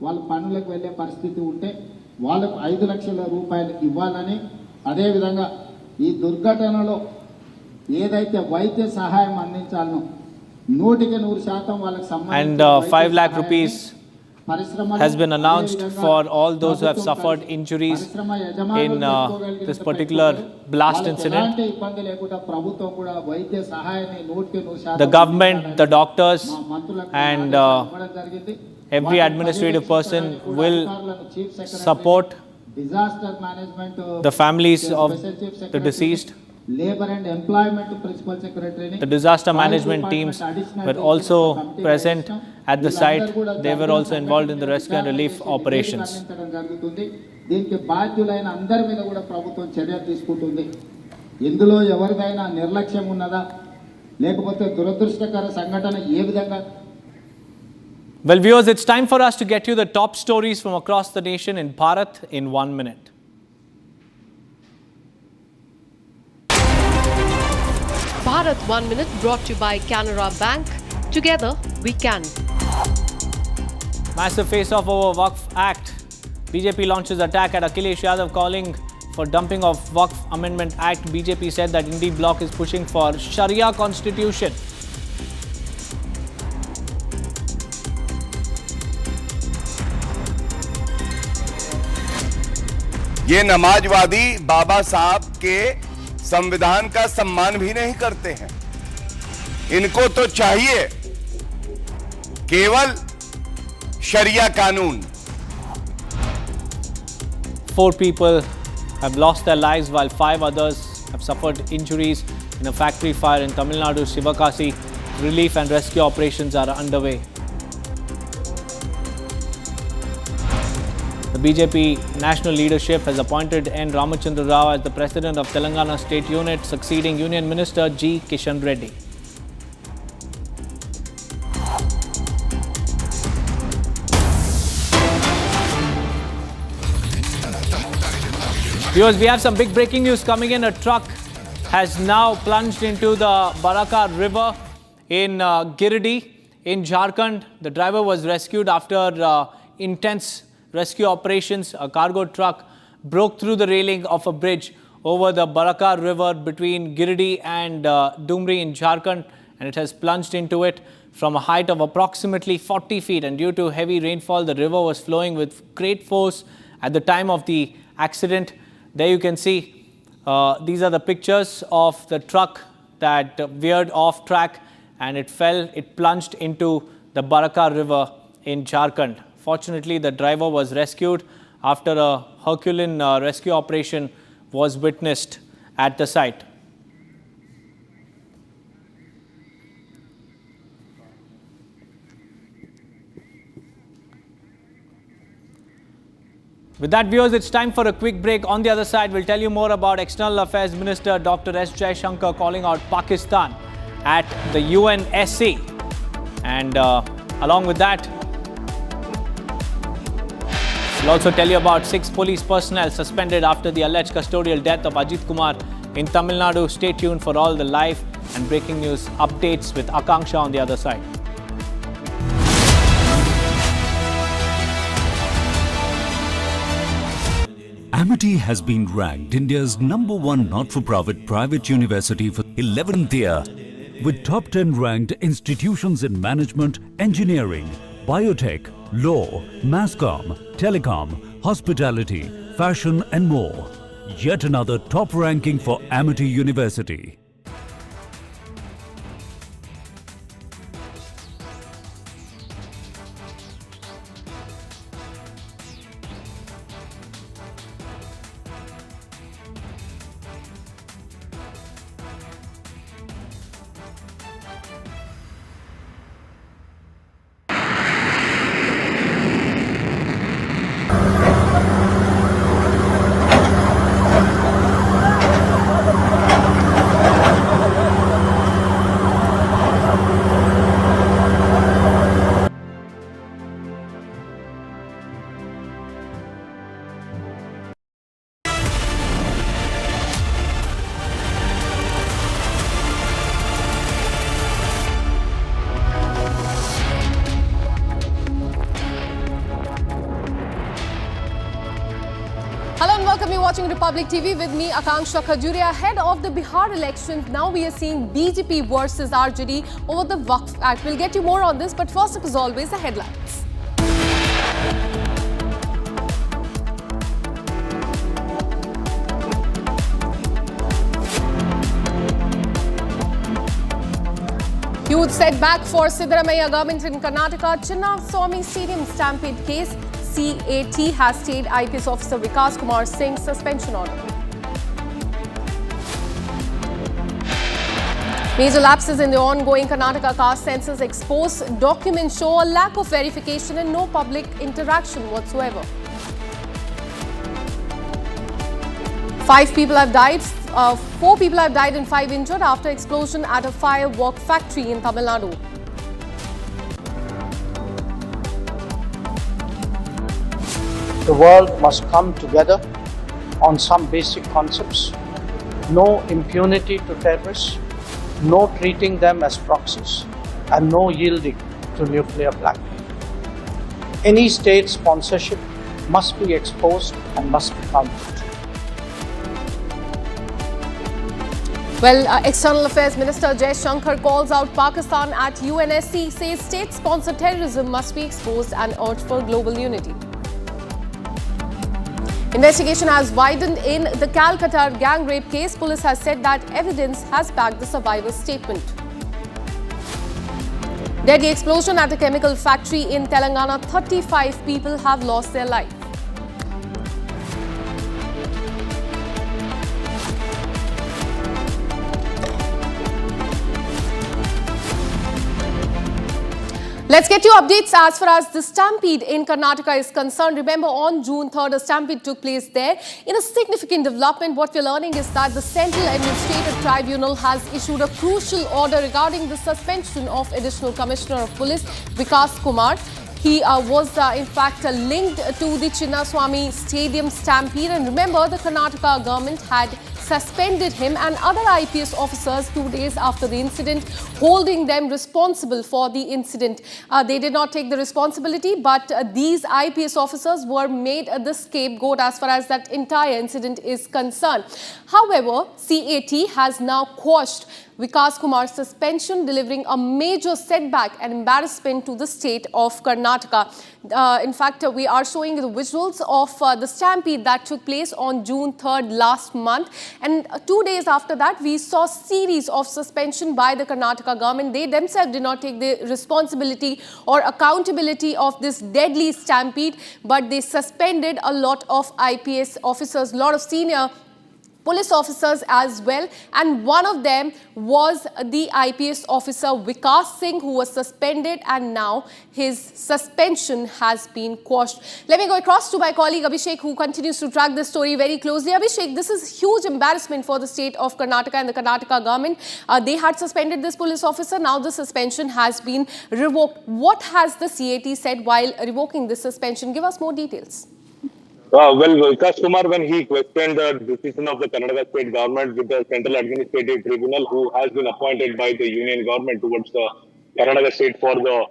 వాళ్ళు పనులకు వెళ్ళే పరిస్థితి ఉంటే వాళ్ళకు 5 లక్షల రూపాయలు ఇవ్వాలని, అదే విధంగా ఈ దుర్ఘటనలో ఏదైతే వైద్య సహాయం అందించాలనో 100% వాళ్ళకి And 5 lakh rupees has been announced for all those who have suffered injuries in this particular blast incident. The government, the doctors, and every administrative person will support the families of the deceased. Labor and Employment Principal Secretary. The disaster management teams were also present at the site. They were also involved in the rescue and relief operations. దీనికి బాధ్యులైన అందరి మీద కూడా ప్రభుత్వం చర్యలు తీసుకుంటుంది. ఇందులో ఎవరిదైనా నిర్లక్ష్యం ఉన్నదా లేకపోతే దురదృష్టకర సంఘటన ఏ విధంగా? Well, viewers, it's time for us to get you the top stories from across the nation in Bharat in 1 minute. Bharat 1 Minute brought to you by Canara Bank. Together we can. Massive face-off over Waqf Act. BJP launches attack at Akhilesh Yadav calling for dumping of Waqf Amendment Act. BJP said that Indi bloc is pushing for Sharia constitution. ये नमाजवादी बाबा साहब के संविधान का सम्मान भी नहीं करते हैं। इनको तो चाहिए केवल शरिया कानून। 4 people have lost their lives while 5 others have suffered injuries in a factory fire in Tamil Nadu, Sivakasi. Relief and rescue operations are underway. The BJP national leadership has appointed N. Ramachandra Rao as the president of Telangana State Unit, succeeding Union Minister G. Kishan Reddy. Viewers, we have some big breaking news coming in. A truck has now plunged into the Baraka River in Giridih in Jharkhand. The driver was rescued after intense rescue operations. A cargo truck broke through the railing of a bridge over the Baraka River between Giridih and Dumri in Jharkhand, and it has plunged into it from a height of approximately 40 feet. And due to heavy rainfall, the river was flowing with great force at the time of the accident. There you can see, these are the pictures of the truck that veered off track and it fell, it plunged into the Baraka River in Jharkhand. Fortunately, the driver was rescued after a Herculean rescue operation was witnessed at the site. With that, viewers, it's time for a quick break. On the other side, we'll tell you more about External Affairs Minister Dr. S. Jaishankar calling out Pakistan at the UNSC. And along with that, we'll also tell you about 6 police personnel suspended after the alleged custodial death of Ajit Kumar in Tamil Nadu. Stay tuned for all the live and breaking news updates with Akanksha on the other side. Amity has been ranked India's #1 not-for-profit private university for 11th year, with top 10 ranked institutions in management, engineering, biotech, law, masscom, telecom, hospitality, fashion and more. Yet another top ranking for Amity University. welcome you watching Republic TV with me, Akanksha Khajuria. Ahead of the Bihar elections, now we are seeing BJP versus RJD over the Waqf Act. We'll get you more on this, but first up, as always, the headlines. Huge setback for Siddaramaiah government in Karnataka. Chinnaswamy Stadium stampede case. CAT has stayed IPS officer Vikas Kumar Singh's suspension order. Major lapses in the ongoing Karnataka caste census expose. Documents show a lack of verification and no public interaction whatsoever. 5 people have died. 4 people have died and 5 injured after explosion at a firework factory in Tamil Nadu. The world must come together on some basic concepts. No impunity to terrorists, no treating them as proxies, and no yielding to nuclear blackmail. Any state sponsorship must be exposed and must be countered. Well, External Affairs Minister Jai Shankar calls out Pakistan at UNSC, says state-sponsored terrorism must be exposed and urged for global unity. Investigation has widened in the Calcutta gang rape case. Police has said that evidence has backed the survivor's statement. Deadly explosion at a chemical factory in Telangana. 35 people have lost their life. Let's get you updates as far as the stampede in Karnataka is concerned. Remember, on June 3rd, a stampede took place there. In a significant development, what we're learning is that the Central Administrative Tribunal has issued a crucial order regarding the suspension of Additional Commissioner of Police, Vikas Kumar. He was in fact linked to the Chinnaswamy Stadium stampede. And remember, the Karnataka government had suspended him and other IPS officers 2 days after the incident, holding them responsible for the incident. They did not take the responsibility, but these IPS officers were made the scapegoat as far as that entire incident is concerned. However, CAT has now quashed Vikas Kumar's suspension, delivering a major setback and embarrassment to the state of Karnataka. In fact, we are showing the visuals of the stampede that took place on June 3rd last month. And 2 days after that, we saw a series of suspension by the Karnataka government. They themselves did not take the responsibility or accountability of this deadly stampede, but they suspended a lot of IPS officers, a lot of senior police officers as well, and one of them was the IPS officer Vikas Singh, who was suspended, and now his suspension has been quashed. Let me go across to my colleague Abhishek, who continues to track this story very closely. Abhishek, this is huge embarrassment for the state of Karnataka and the Karnataka government. They had suspended this police officer. Now the suspension has been revoked. What has the CAT said while revoking this suspension? Give us more details. Well, Vikas Kumar, when he questioned the decision of the Karnataka state government with the Central Administrative Tribunal, who has been appointed by the union government towards the Karnataka state for the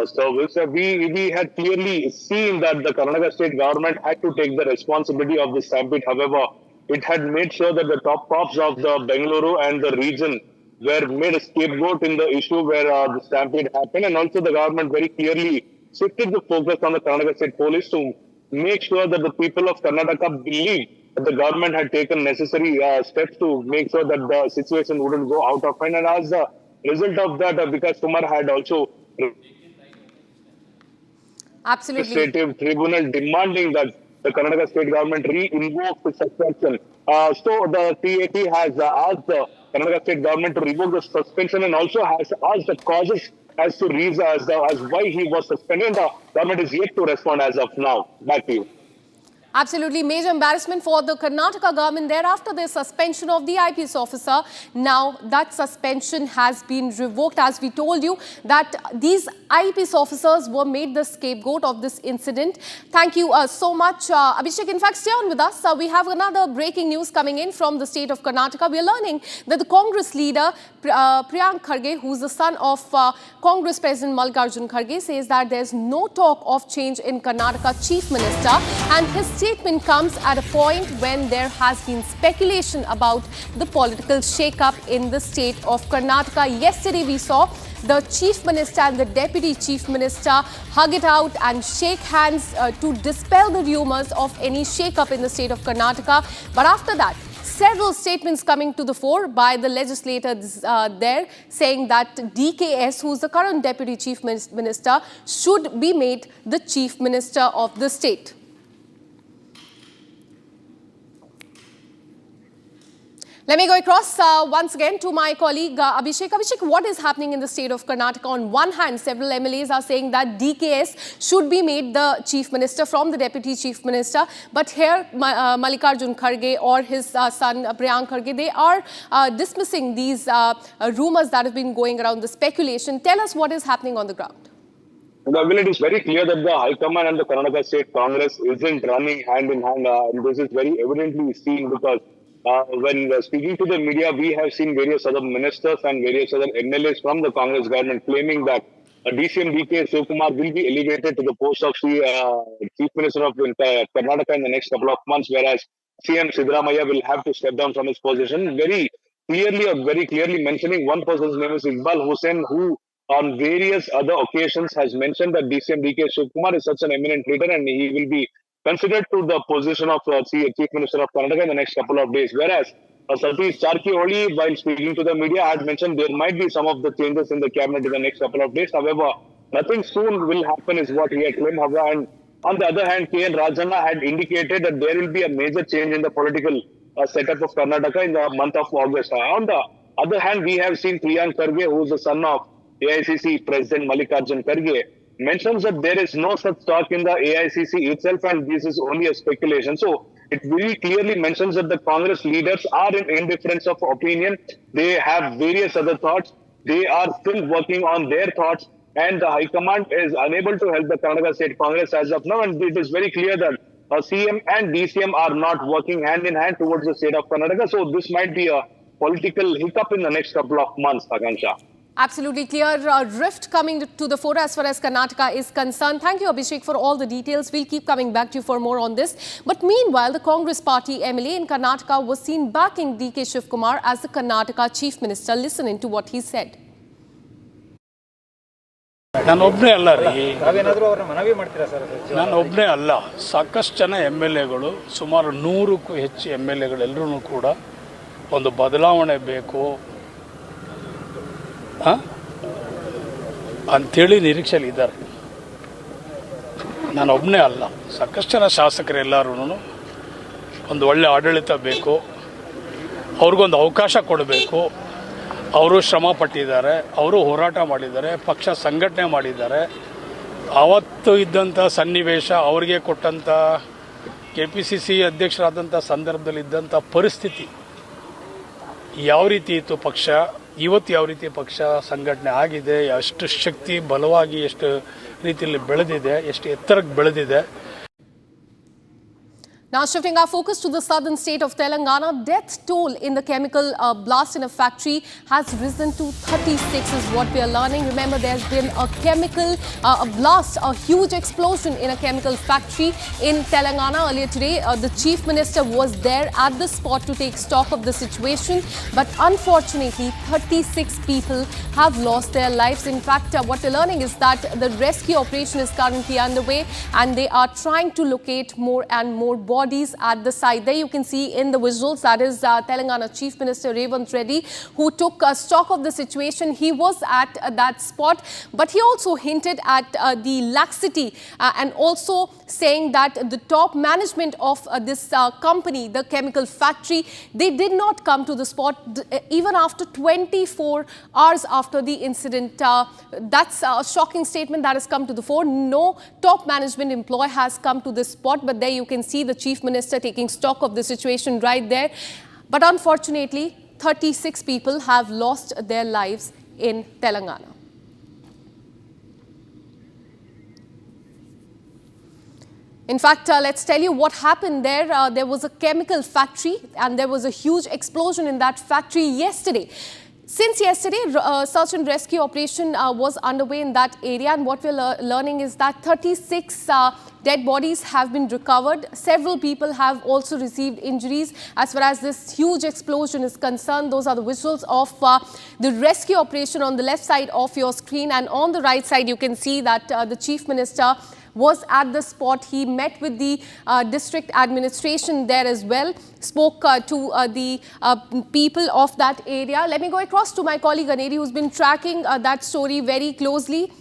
service, we had clearly seen that the Karnataka state government had to take the responsibility of the stampede. However, it had made sure that the top cops of the Bengaluru and the region were made a scapegoat in the issue where the stampede happened, and also the government very clearly shifted the focus on the Karnataka state police to make sure that the people of Karnataka believe that the government had taken necessary steps to make sure that the situation wouldn't go out of hand. And as a result of that, Vikas Kumar had also administrative tribunal demanding that the Karnataka state government re-invoke the suspension. So the CAT has asked the Karnataka state government to revoke the suspension and also has asked the causes as to reason as why he was suspended. The government is yet to respond as of now. Back to you. Absolutely major embarrassment for the Karnataka government there after the suspension of the IPS officer. Now that suspension has been revoked. As we told you that these IPS officers were made the scapegoat of this incident. Thank you so much, Abhishek. In fact, stay on with us. We have another breaking news coming in from the state of Karnataka. We are learning that the Congress leader Priyank Kharge, who is the son of Congress President Mallikarjun Kharge, says that there is no talk of change in Karnataka Chief Minister, and his statement comes at a point when there has been speculation about the political shake-up in the state of Karnataka. Yesterday we saw the Chief Minister and the Deputy Chief Minister hug it out and shake hands to dispel the rumours of any shake-up in the state of Karnataka. But after that, several statements coming to the fore by the legislators there, saying that DKS, who is the current Deputy Chief Minister, should be made the Chief Minister of the state. Let me go across once again to my colleague Abhishek. Abhishek, what is happening in the state of Karnataka? On one hand, several MLAs are saying that DKS should be made the Chief Minister from the Deputy Chief Minister. But here, Mallikarjun Kharge or his son Priyank Kharge, they are dismissing these rumours that have been going around, the speculation. Tell us what is happening on the ground. Well, it is very clear that the High Command and the Karnataka State Congress isn't running hand in hand. And this is very evidently seen because when speaking to the media, we have seen various other ministers and various other MLAs from the Congress government claiming that DCM DK Shivkumar will be elevated to the post of the Chief Minister of Karnataka in the next couple of months, whereas CM Siddaramaiah will have to step down from his position. Very clearly mentioning one person's name is Iqbal Hussain, who on various other occasions has mentioned that DCM DK Shivkumar is such an eminent leader and he will be considered to the position of Chief Minister of Karnataka in the next couple of days. Whereas Satish Charkioli, while speaking to the media, had mentioned there might be some of the changes in the cabinet in the next couple of days. However, nothing soon will happen is what he had claimed. And on the other hand, K.N. Rajanna had indicated that there will be a major change in the political setup of Karnataka in the month of August. On the other hand, we have seen Priyank Kharge, who is the son of AICC President Mallikarjun Kharge, mentions that there is no such talk in the AICC itself and this is only a speculation. So it very clearly mentions that the Congress leaders are in indifference of opinion. They have various other thoughts. They are still working on their thoughts and the High Command is unable to help the Karnataka State Congress as of now. And it is very clear that CM and DCM are not working hand in hand towards the state of Karnataka. So this might be a political hiccup in the next couple of months, Akansha. Absolutely clear rift coming to the fore as far as Karnataka is concerned. Thank you, Abhishek, for all the details. We'll keep coming back to you for more on this. But meanwhile, the Congress party MLA in Karnataka was seen backing DK Shivkumar as the Karnataka Chief Minister. Listen into what he said. ನಾನೊಬ್ಬನೇ ಅಲ್ಲ ರೀ, ನಾನೊಬ್ಬನೇ ಅಲ್ಲ, ಸಾಕಷ್ಟು ಜನ MLAಗಳು, ಸುಮಾರು 100ಕ್ಕೂ ಹೆಚ್ಚು MLAಗಳೆಲ್ಲರೂ ಕೂಡ ಒಂದು ಬದಲಾವಣೆ ಬೇಕು ಅಂಥೇಳಿ ನಿರೀಕ್ಷೆಯಲ್ಲಿ ಇದ್ದಾರೆ. ನಾನೊಬ್ಬನೇ ಅಲ್ಲ, ಸಾಕಷ್ಟು ಜನ ಶಾಸಕರೆಲ್ಲರೂ ಒಂದು ಒಳ್ಳೆ ಆಡಳಿತ ಬೇಕು, ಅವ್ರಿಗೊಂದು ಅವಕಾಶ ಕೊಡಬೇಕು. ಅವರು ಶ್ರಮ ಪಟ್ಟಿದ್ದಾರೆ, ಅವರು ಹೋರಾಟ ಮಾಡಿದ್ದಾರೆ, ಪಕ್ಷ ಸಂಘಟನೆ ಮಾಡಿದ್ದಾರೆ. ಆವತ್ತು ಇದ್ದಂಥ ಸನ್ನಿವೇಶ, ಅವರಿಗೆ ಕೊಟ್ಟಂಥ KPCC ಅಧ್ಯಕ್ಷರಾದಂಥ ಸಂದರ್ಭದಲ್ಲಿ ಇದ್ದಂಥ ಪರಿಸ್ಥಿತಿ ಯಾವ ರೀತಿ ಇತ್ತು, ಪಕ್ಷ ಇವತ್ತು ಯಾವ ರೀತಿ ಪಕ್ಷ ಸಂಘಟನೆ ಆಗಿದೆ, ಎಷ್ಟು ಶಕ್ತಿ ಬಲವಾಗಿ ಎಷ್ಟು ರೀತಿಯಲ್ಲಿ ಬೆಳೆದಿದೆ, ಎಷ್ಟು ಎತ್ತರಕ್ಕೆ ಬೆಳೆದಿದೆ. Now shifting our focus to the southern state of Telangana, death toll in the chemical blast in a factory has risen to 36 is what we are learning. Remember, there's been a chemical blast, a huge explosion in a chemical factory in Telangana earlier today. The chief minister was there at the spot to take stock of the situation. But unfortunately, 36 people have lost their lives. In fact, what we're learning is that the rescue operation is currently underway and they are trying to locate more and more bodies at the site. There you can see in the visuals, that is Telangana Chief Minister Revanth Reddy, who took stock of the situation. He was at that spot, but he also hinted at the laxity and also saying that the top management of this company, the chemical factory, they did not come to the spot even after 24 hours after the incident. That's a shocking statement that has come to the fore. No top management employee has come to this spot, but there you can see the Chief Minister taking stock of the situation right there. But unfortunately, 36 people have lost their lives in Telangana. In fact, let's tell you what happened there. There was a chemical factory and there was a huge explosion in that factory yesterday. Since yesterday, search and rescue operation was underway in that area, and what we're learning is that 36 dead bodies have been recovered. Several people have also received injuries. As far as this huge explosion is concerned, those are the visuals of the rescue operation on the left side of your screen, and on the right side you can see that the Chief Minister was at the spot. He met with the district administration there as well, spoke to the people of that area. Let me go across to my colleague Aneri, who's been tracking that story very closely.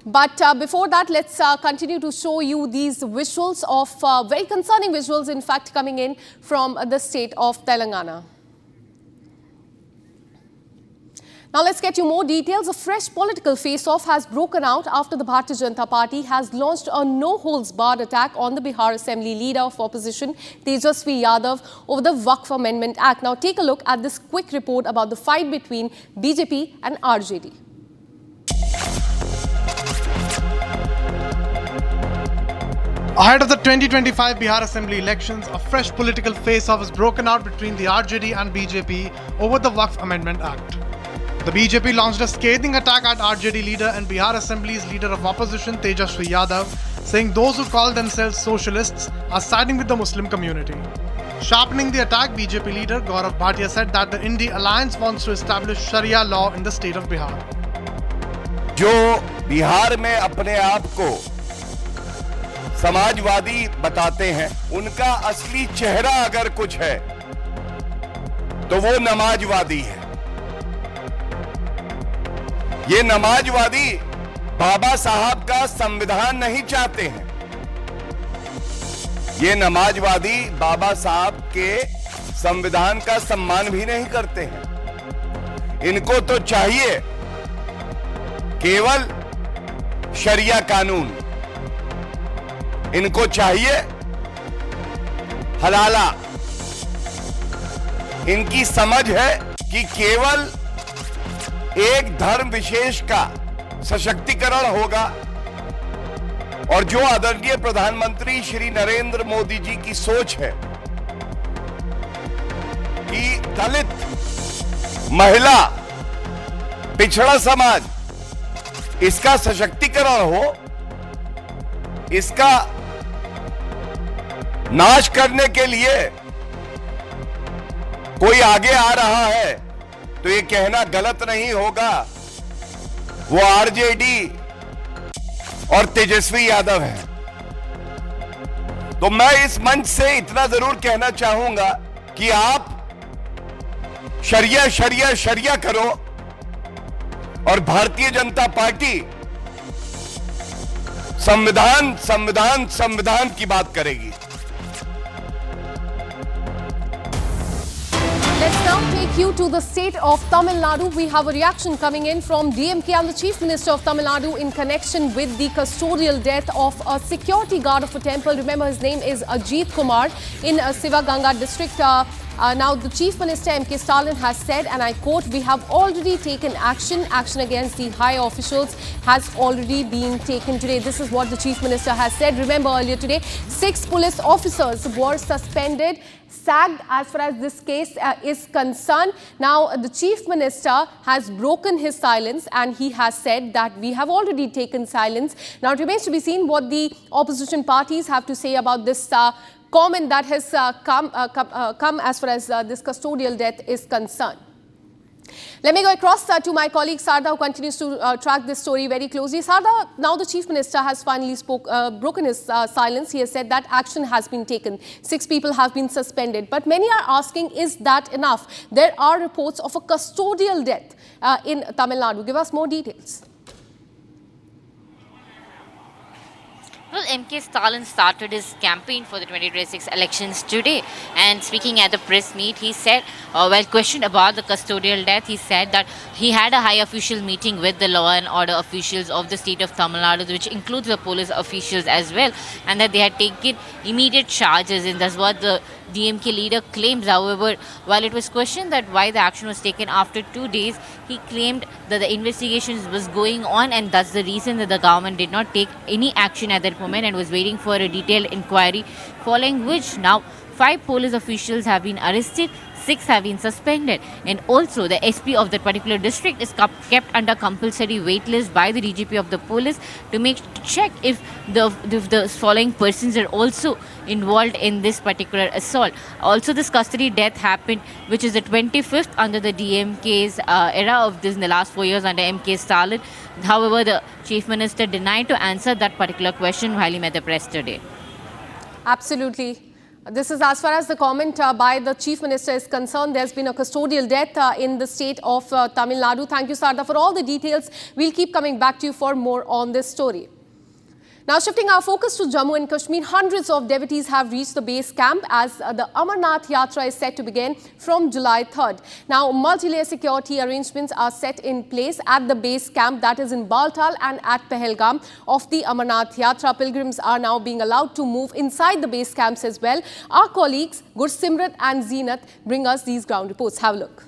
But before that, let's continue to show you these visuals of very concerning visuals, in fact, coming in from the state of Telangana. Now let's get you more details. A fresh political face-off has broken out after the Bharatiya Janata Party has launched a no-holds-barred attack on the Bihar Assembly leader of opposition, Tejasvi Yadav, over the Waqf Amendment Act. Now take a look at this quick report about the fight between BJP and RJD. Ahead of the 2025 Bihar Assembly elections, a fresh political face-off has broken out between the RJD and BJP over the Waqf Amendment Act. The BJP launched a scathing attack at RJD leader and Bihar Assembly's leader of opposition Tejasvi Yadav, saying those who call themselves socialists are siding with the Muslim community. Sharpening the attack, BJP leader Gaurav Bhatia said that the India Alliance wants to establish Sharia law in the state of Bihar. जो बिहार में अपने आप को समाजवादी बताते हैं, उनका असली चेहरा अगर कुछ है तो वो नमाजवादी है। ये नमाजवादी बाबा साहब का संविधान नहीं चाहते हैं। ये नमाजवादी बाबा साहब के संविधान का सम्मान भी नहीं करते हैं। इनको तो चाहिए केवल शरिया कानून, इनको चाहिए हलाला। इनकी समझ है कि केवल एक धर्म विशेष का सशक्तिकरण होगा, और जो आदरणीय प्रधानमंत्री श्री नरेंद्र मोदी जी की सोच है कि दलित, महिला, पिछड़ा समाज, इसका सशक्तिकरण हो, इसका नाश करने के लिए कोई आगे आ रहा है तो ये कहना गलत नहीं होगा वो आरजेडी और तेजस्वी यादव है। तो मैं इस मंच से इतना जरूर कहना चाहूंगा कि आप शरिया शरिया शरिया करो और भारतीय जनता पार्टी संविधान संविधान संविधान की बात करेगी। Let's now take you to the state of Tamil Nadu. We have a reaction coming in from DMK and the Chief Minister of Tamil Nadu in connection with the custodial death of a security guard of a temple. Remember, his name is Ajit Kumar in Sivaganga district. Now, the Chief Minister M.K. Stalin has said, and I quote, "We have already taken action. Action against the high officials has already been taken today." This is what the Chief Minister has said. Remember, earlier today, 6 police officers were suspended, sacked as far as this case is concerned. Now, the Chief Minister has broken his silence and he has said that we have already taken silence. Now, it remains to be seen what the opposition parties have to say about this comment that has come as far as this custodial death is concerned. Let me go across to my colleague Sarda, who continues to track this story very closely. Sarda, now the Chief Minister has finally broken his silence. He has said that action has been taken. 6 people have been suspended. But many are asking, is that enough? There are reports of a custodial death in Tamil Nadu. Give us more details. Well, M.K. Stalin started his campaign for the 2026 elections today, and speaking at the press meet, he said, while questioned about the custodial death, he said that he had a high official meeting with the law and order officials of the state of Tamil Nadu, which includes the police officials as well, and that they had taken immediate charges, and that's what the DMK leader claims. However, while it was questioned that why the action was taken after 2 days, he claimed that the investigations was going on, and that's the reason that the government did not take any action at that moment and was waiting for a detailed inquiry, following which now 5 police officials have been arrested, 6 have been suspended, and also the SP of that particular district is kept under compulsory wait list by the DGP of the police to check if the following persons are also involved in this particular assault. Also, this custody death happened, which is the 25th under the DMK's era of this in the last 4 years under MK Stalin. However, the Chief Minister denied to answer that particular question while he met the press today. Absolutely. This is as far as the comment by the Chief Minister is concerned. There's been a custodial death in the state of Tamil Nadu. Thank you, Sarda, for all the details. We'll keep coming back to you for more on this story. Now, shifting our focus to Jammu and Kashmir, hundreds of devotees have reached the base camp as the Amarnath Yatra is set to begin from July 3rd. Now, multi-layer security arrangements are set in place at the base camp, that is in Baltal and at Pahalgam of the Amarnath Yatra. Pilgrims are now being allowed to move inside the base camps as well. Our colleagues Gursimrat and Zeenat bring us these ground reports. Have a look.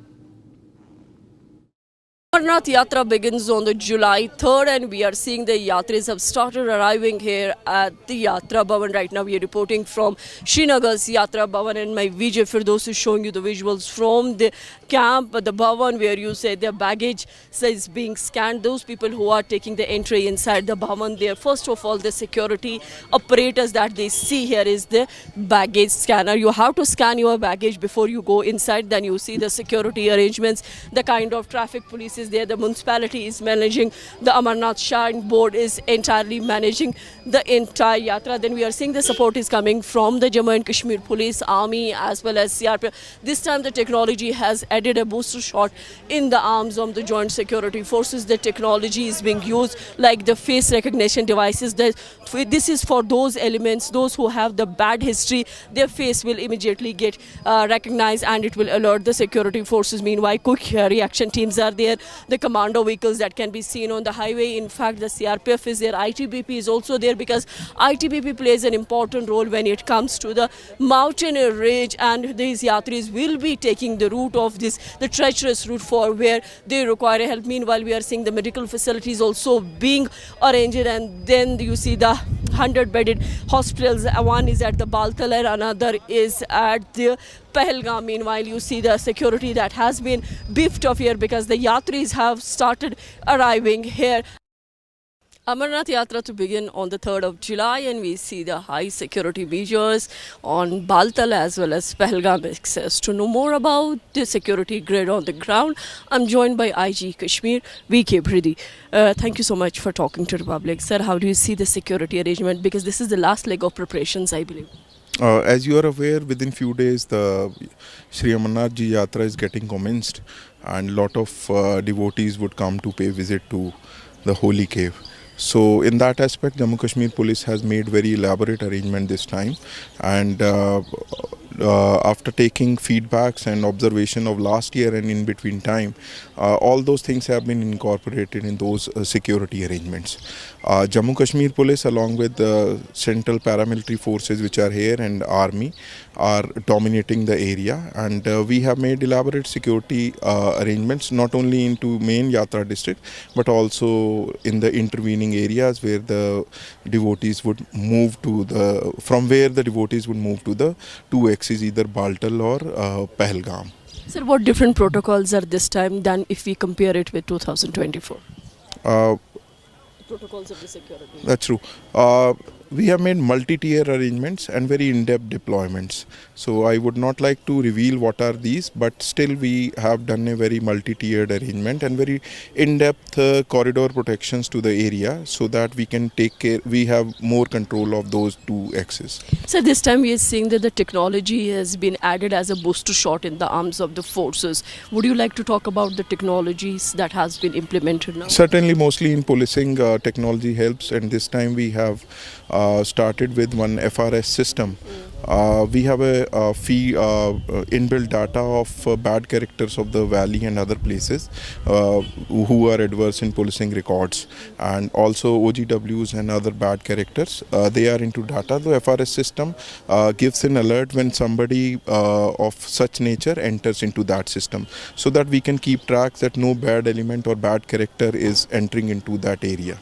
Amarnath Yatra begins on the July 3rd and we are seeing the Yatris have started arriving here at the Yatra Bhavan. Right now we are reporting from Srinagar's Yatra Bhavan and my VJ Firdaus is showing you the visuals from the camp, the Bhavan, where you say their baggage is being scanned. Those people who are taking the entry inside the Bhavan, there first of all the security apparatus that they see here is the baggage scanner. You have to scan your baggage before you go inside, then you see the security arrangements, the kind of traffic police is there, the municipality is managing, the Amarnath Shrine Board is entirely managing the entire Yatra. Then we are seeing the support is coming from the Jammu and Kashmir Police, Army as well as CRPF. This time the technology has added a booster shot in the arms of the Joint Security Forces. The technology is being used like the face recognition devices. This is for those elements, those who have the bad history, their face will immediately get recognized and it will alert the security forces. Meanwhile, quick reaction teams are there. The commando vehicles that can be seen on the highway. In fact, the CRPF is there, ITBP is also there because ITBP plays an important role when it comes to the mountain range, and these Yatris will be taking the route of this, the treacherous route for where they require help. Meanwhile, we are seeing the medical facilities also being arranged, and then you see the 100-bedded hospitals. One is at the Baltal and another is at the Pahalgam. Meanwhile, you see the security that has been beefed up here because the Yatris have started arriving here. Amarnath Yatra to begin on the 3rd of July and we see the high security measures on Baltal as well as Pahalgam access. To know more about the security grid on the ground, I'm joined by IG Kashmir, VK Bhridi. Thank you so much for talking to Republic. Sir, how do you see the security arrangement? Because this is the last leg of preparations, I believe. As you are aware, within few days the Sri Amarnath Ji Yatra is getting commenced and lot of devotees would come to pay visit to the holy cave. So in that aspect, Jammu Kashmir Police has made very elaborate arrangement this time, and after taking feedbacks and observation of last year and in between time, all those things have been incorporated in those security arrangements. Jammu Kashmir Police along with the central paramilitary forces which are here and army are dominating the area, and we have made elaborate security arrangements not only into main Yatra district but also in the intervening areas where the devotees would move to the, from where the devotees would move to the two axes, either Baltal or Pahalgam. Sir, what different protocols are this time than if we compare it with 2024? Protocols of the security. That's true. We have made multi-tier arrangements and very in-depth deployments. So I would not like to reveal what are these, but still we have done a very multi-tiered arrangement and very in-depth corridor protections to the area so that we can take care, we have more control of those two axes. So this time we are seeing that the technology has been added as a booster shot in the arms of the forces. Would you like to talk about the technologies that has been implemented now? Certainly, mostly in policing, technology helps, and this time we have started with one FRS system. We have a inbuilt data of bad characters of the valley and other places who are adverse in policing records, and also OGWs and other bad characters. They are into data. The FRS system gives an alert when somebody of such nature enters into that system, so that we can keep track that no bad element or bad character is entering into that area.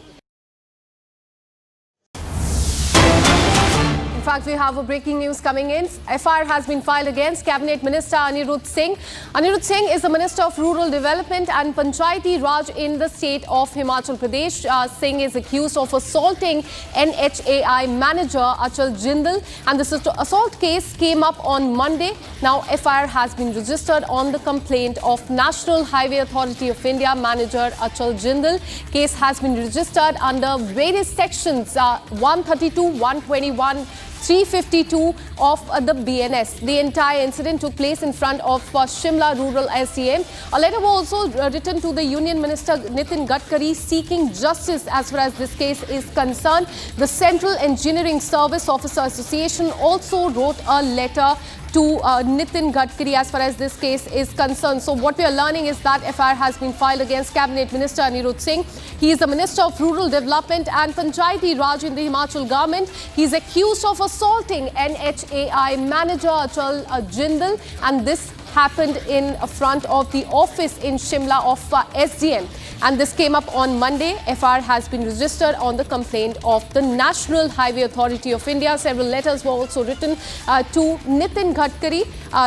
In fact, we have a breaking news coming in. FIR has been filed against Cabinet Minister Anirudh Singh. Anirudh Singh is the Minister of Rural Development and Panchayati Raj in the state of Himachal Pradesh. Singh is accused of assaulting NHAI manager Achal Jindal, and this assault case came up on Monday. Now, FIR has been registered on the complaint of National Highway Authority of India manager Achal Jindal. Case has been registered under various sections 132, 121, 352 of the BNS. The entire incident took place in front of Shimla Rural SDM. A letter was also written to the Union Minister Nitin Gadkari seeking justice as far as this case is concerned. The Central Engineering Service Officer Association also wrote a letter to Nitin Gadkari as far as this case is concerned. So what we are learning is that FIR has been filed against Cabinet Minister Anirudh Singh. He is the Minister of Rural Development and Panchayati Raj in the Himachal government. He is accused of assaulting NHAI manager Achal Jindal, and this happened in front of the office in Shimla of SDM. And this came up on Monday. FIR has been registered on the complaint of the National Highway Authority of India. Several letters were also written to Nitin Gadkari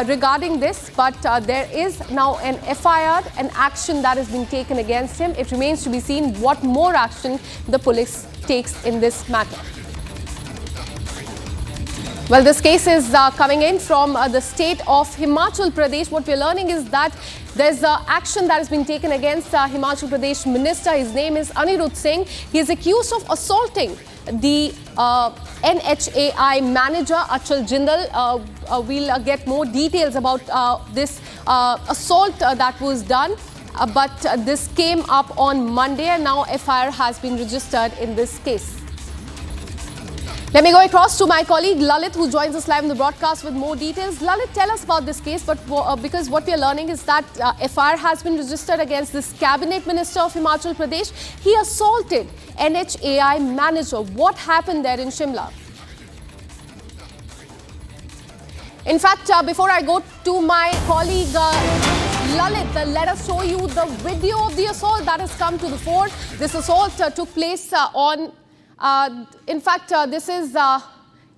regarding this. But there is now an FIR, an action that has been taken against him. It remains to be seen what more action the police takes in this matter. Well, this case is coming in from the state of Himachal Pradesh. What we're learning is that there's action that has been taken against Himachal Pradesh minister. His name is Anirudh Singh. He is accused of assaulting the NHAI manager Achal Jindal. We'll get more details about this assault that was done. But this came up on Monday, and now FIR has been registered in this case. Let me go across to my colleague Lalit, who joins us live in the broadcast with more details. Lalit, tell us about this case, but because what we are learning is that FIR has been registered against this Cabinet Minister of Himachal Pradesh. He assaulted NHAI manager. What happened there in Shimla? In fact, before I go to my colleague Lalit, let us show you the video of the assault that has come to the fore. This assault took place on in fact, this is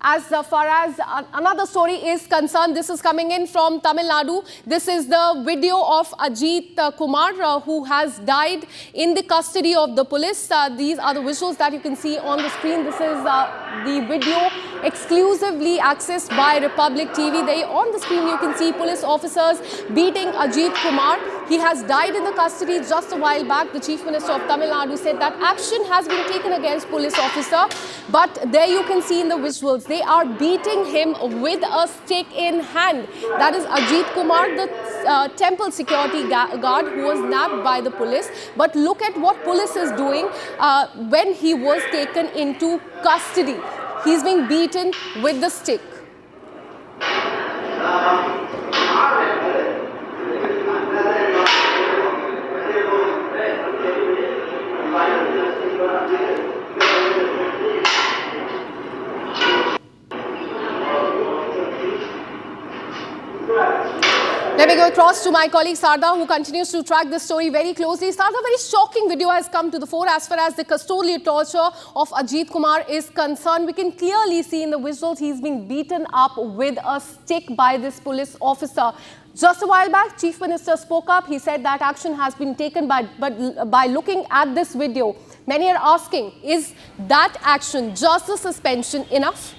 as far as another story is concerned. This is coming in from Tamil Nadu. This is the video of Ajit Kumar, who has died in the custody of the police. These are the visuals that you can see on the screen. This is the video exclusively accessed by Republic TV. There on the screen you can see police officers beating Ajit Kumar. He has died in the custody just a while back. The Chief Minister of Tamil Nadu said that action has been taken against police officer. But there you can see in the visuals, they are beating him with a stick in hand. That is Ajit Kumar, the temple security guard who was nabbed by the police. But look at what police is doing when he was taken into custody. He's being beaten with the stick. Let me go across to my colleague Sarda, who continues to track this story very closely. Sarda, a very shocking video has come to the fore as far as the custodial torture of Ajit Kumar is concerned. We can clearly see in the visuals he's being beaten up with a stick by this police officer. Just a while back, Chief Minister spoke up. He said that action has been taken, but by looking at this video, many are asking, is that action, just the suspension, enough?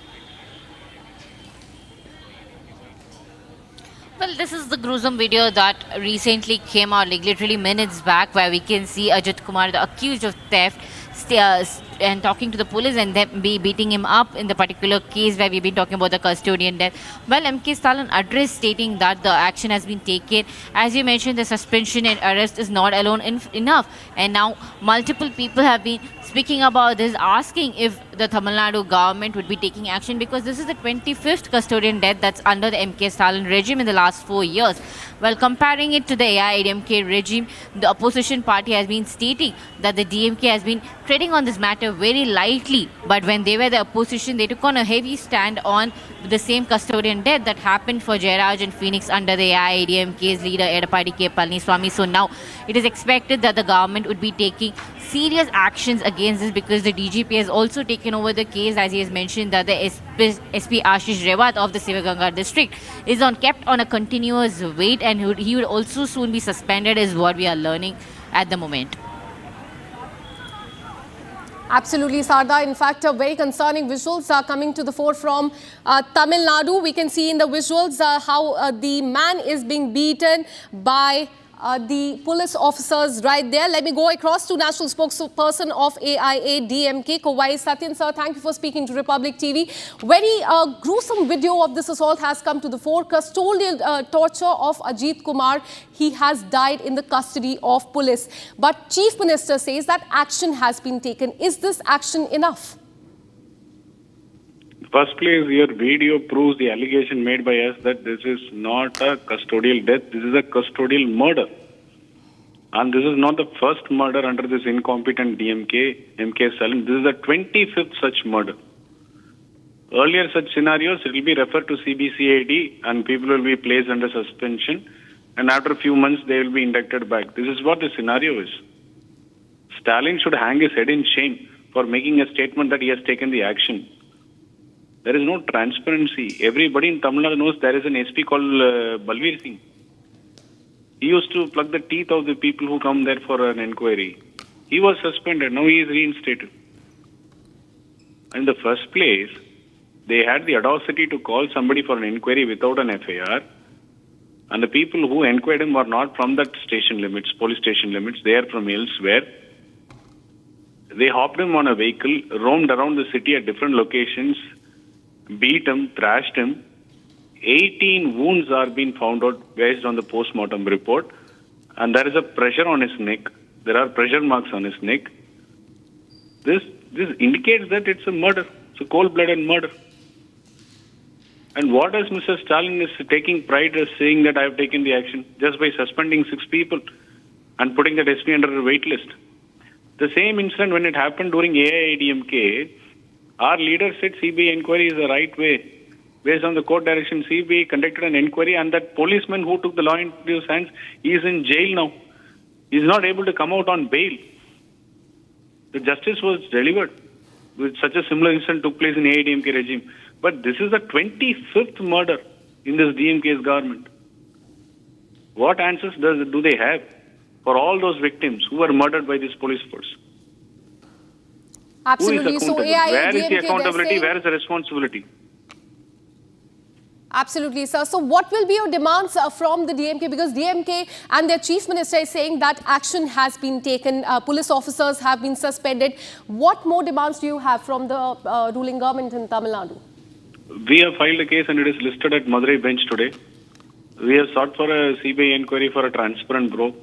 Well, this is the gruesome video that recently came out, like literally minutes back, where we can see Ajit Kumar, the accused of theft, and talking to the police and then beating him up in the particular case where we've been talking about the custodian death. Well, MK Stalin addressed stating that the action has been taken. As you mentioned, the suspension and arrest is not alone enough. And now multiple people have been speaking about this, asking if the Tamil Nadu government would be taking action, because this is the 25th custodian death that's under the MK Stalin regime in the last 4 years. Well, comparing it to the AIADMK regime, the opposition party has been stating that the DMK has been treading on this matter matter very lightly. But when they were the opposition, they took on a heavy stand on the same custodian death that happened for Jairaj and Phoenix under the AIADMK's leader Uniparty K. Palniswamy. So now it is expected that the government would be taking serious actions against this, because the DGP has also taken over the case, as he has mentioned that the SP Ashish Rewat of the Sivaganga district is kept on a continuous wait, and he would also soon be suspended, is what we are learning at the moment. Absolutely, Sarda. In fact, very concerning visuals are coming to the fore from Tamil Nadu. We can see in the visuals how the man is being beaten by the police officers right there. Let me go across to national spokesperson of AIADMK, Kovai Satyan. Sir, thank you for speaking to Republic TV. Very gruesome video of this assault has come to the fore. Custodial torture of Ajit Kumar. He has died in the custody of police. But Chief Minister says that action has been taken. Is this action enough? First place, your video proves the allegation made by us that this is not a custodial death, this is a custodial murder. And this is not the first murder under this incompetent MK cell. This is the 25th such murder. Earlier such scenarios, it will be referred to CBCID and people will be placed under suspension, and after a few months they will be inducted back. This is what the scenario is. Stalin should hang his head in shame for making a statement that he has taken the action. There is no transparency. Everybody in Tamil Nadu knows there is an SP called Balveer Singh. He used to plug the teeth of the people who come there for an inquiry. He was suspended. Now he is reinstated. In the first place, they had the audacity to call somebody for an inquiry without an FIR. And the people who inquired him were not from that station limits, police station limits. They are from elsewhere. They hopped him on a vehicle, roamed around the city at different locations, beat him, thrashed him. 18 wounds are being found out based on the post-mortem report. And there is a pressure on his neck. There are pressure marks on his neck. This indicates that it's a murder. It's a cold-blooded murder. And what does Mr. Stalin is taking pride as saying that I have taken the action just by suspending 6 people and putting that SP under a wait list? The same incident when it happened during AIADMK, our leader said CBI inquiry is the right way. Based on the court direction, CBI conducted an inquiry, and that policeman who took the law into his hands is in jail now. He is not able to come out on bail. The justice was delivered. Such a similar incident took place in AIADMK regime. But this is the 25th murder in this DMK's government. What answers do they have for all those victims who were murdered by this police force? Absolutely. Who is accountable? Where is the accountability? Where is the responsibility? Absolutely, sir. So what will be your demands from the DMK? Because DMK and their chief minister is saying that action has been taken. Police officers have been suspended. What more demands do you have from the ruling government in Tamil Nadu? We have filed a case and it is listed at Madurai bench today. We have sought for a CBI inquiry for a transparent probe.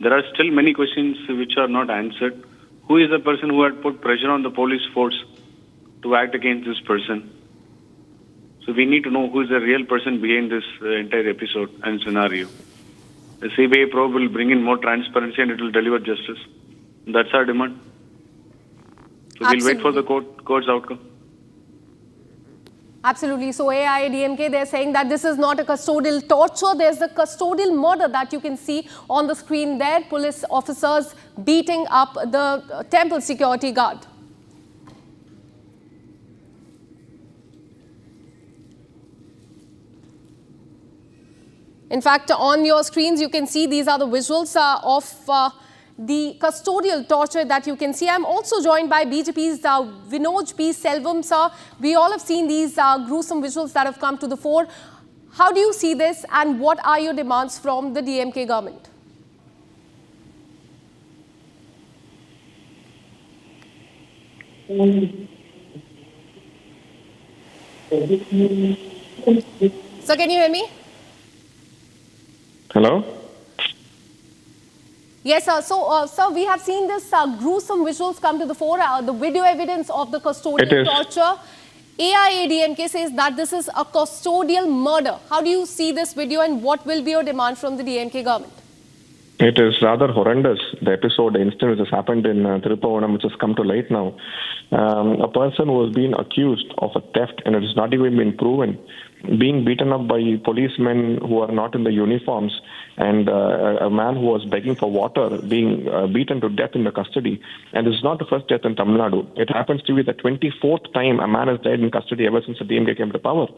There are still many questions which are not answered. Who is the person who had put pressure on the police force to act against this person? So we need to know who is the real person behind this entire episode and scenario. The CBI probe will bring in more transparency and it will deliver justice. That's our demand. So we'll wait for the court's outcome. Absolutely. So AIADMK, they're saying that this is not a custodial torture. There's a custodial murder that you can see on the screen there. Police officers beating up the temple security guard. In fact, on your screens, you can see these are the visuals of the custodial torture that you can see. I'm also joined by BJP's Vinod P. Selvam, sir. We all have seen these gruesome visuals that have come to the fore. How do you see this and what are your demands from the DMK government? Sir, can you hear me? Hello? Yes, sir. So, sir, we have seen this gruesome visuals come to the fore, the video evidence of the custodial torture. AIADMK says that this is a custodial murder. How do you see this video and what will be your demand from the DMK government? It is rather horrendous, the episode, the incident which has happened in Tirupavaram, which has come to light now. A person who has been accused of a theft and it has not even been proven, being beaten up by policemen who are not in the uniforms, and a man who was begging for water being beaten to death in the custody. And this is not the first death in Tamil Nadu. It happens to be the 24th time a man has died in custody ever since the DMK came to power.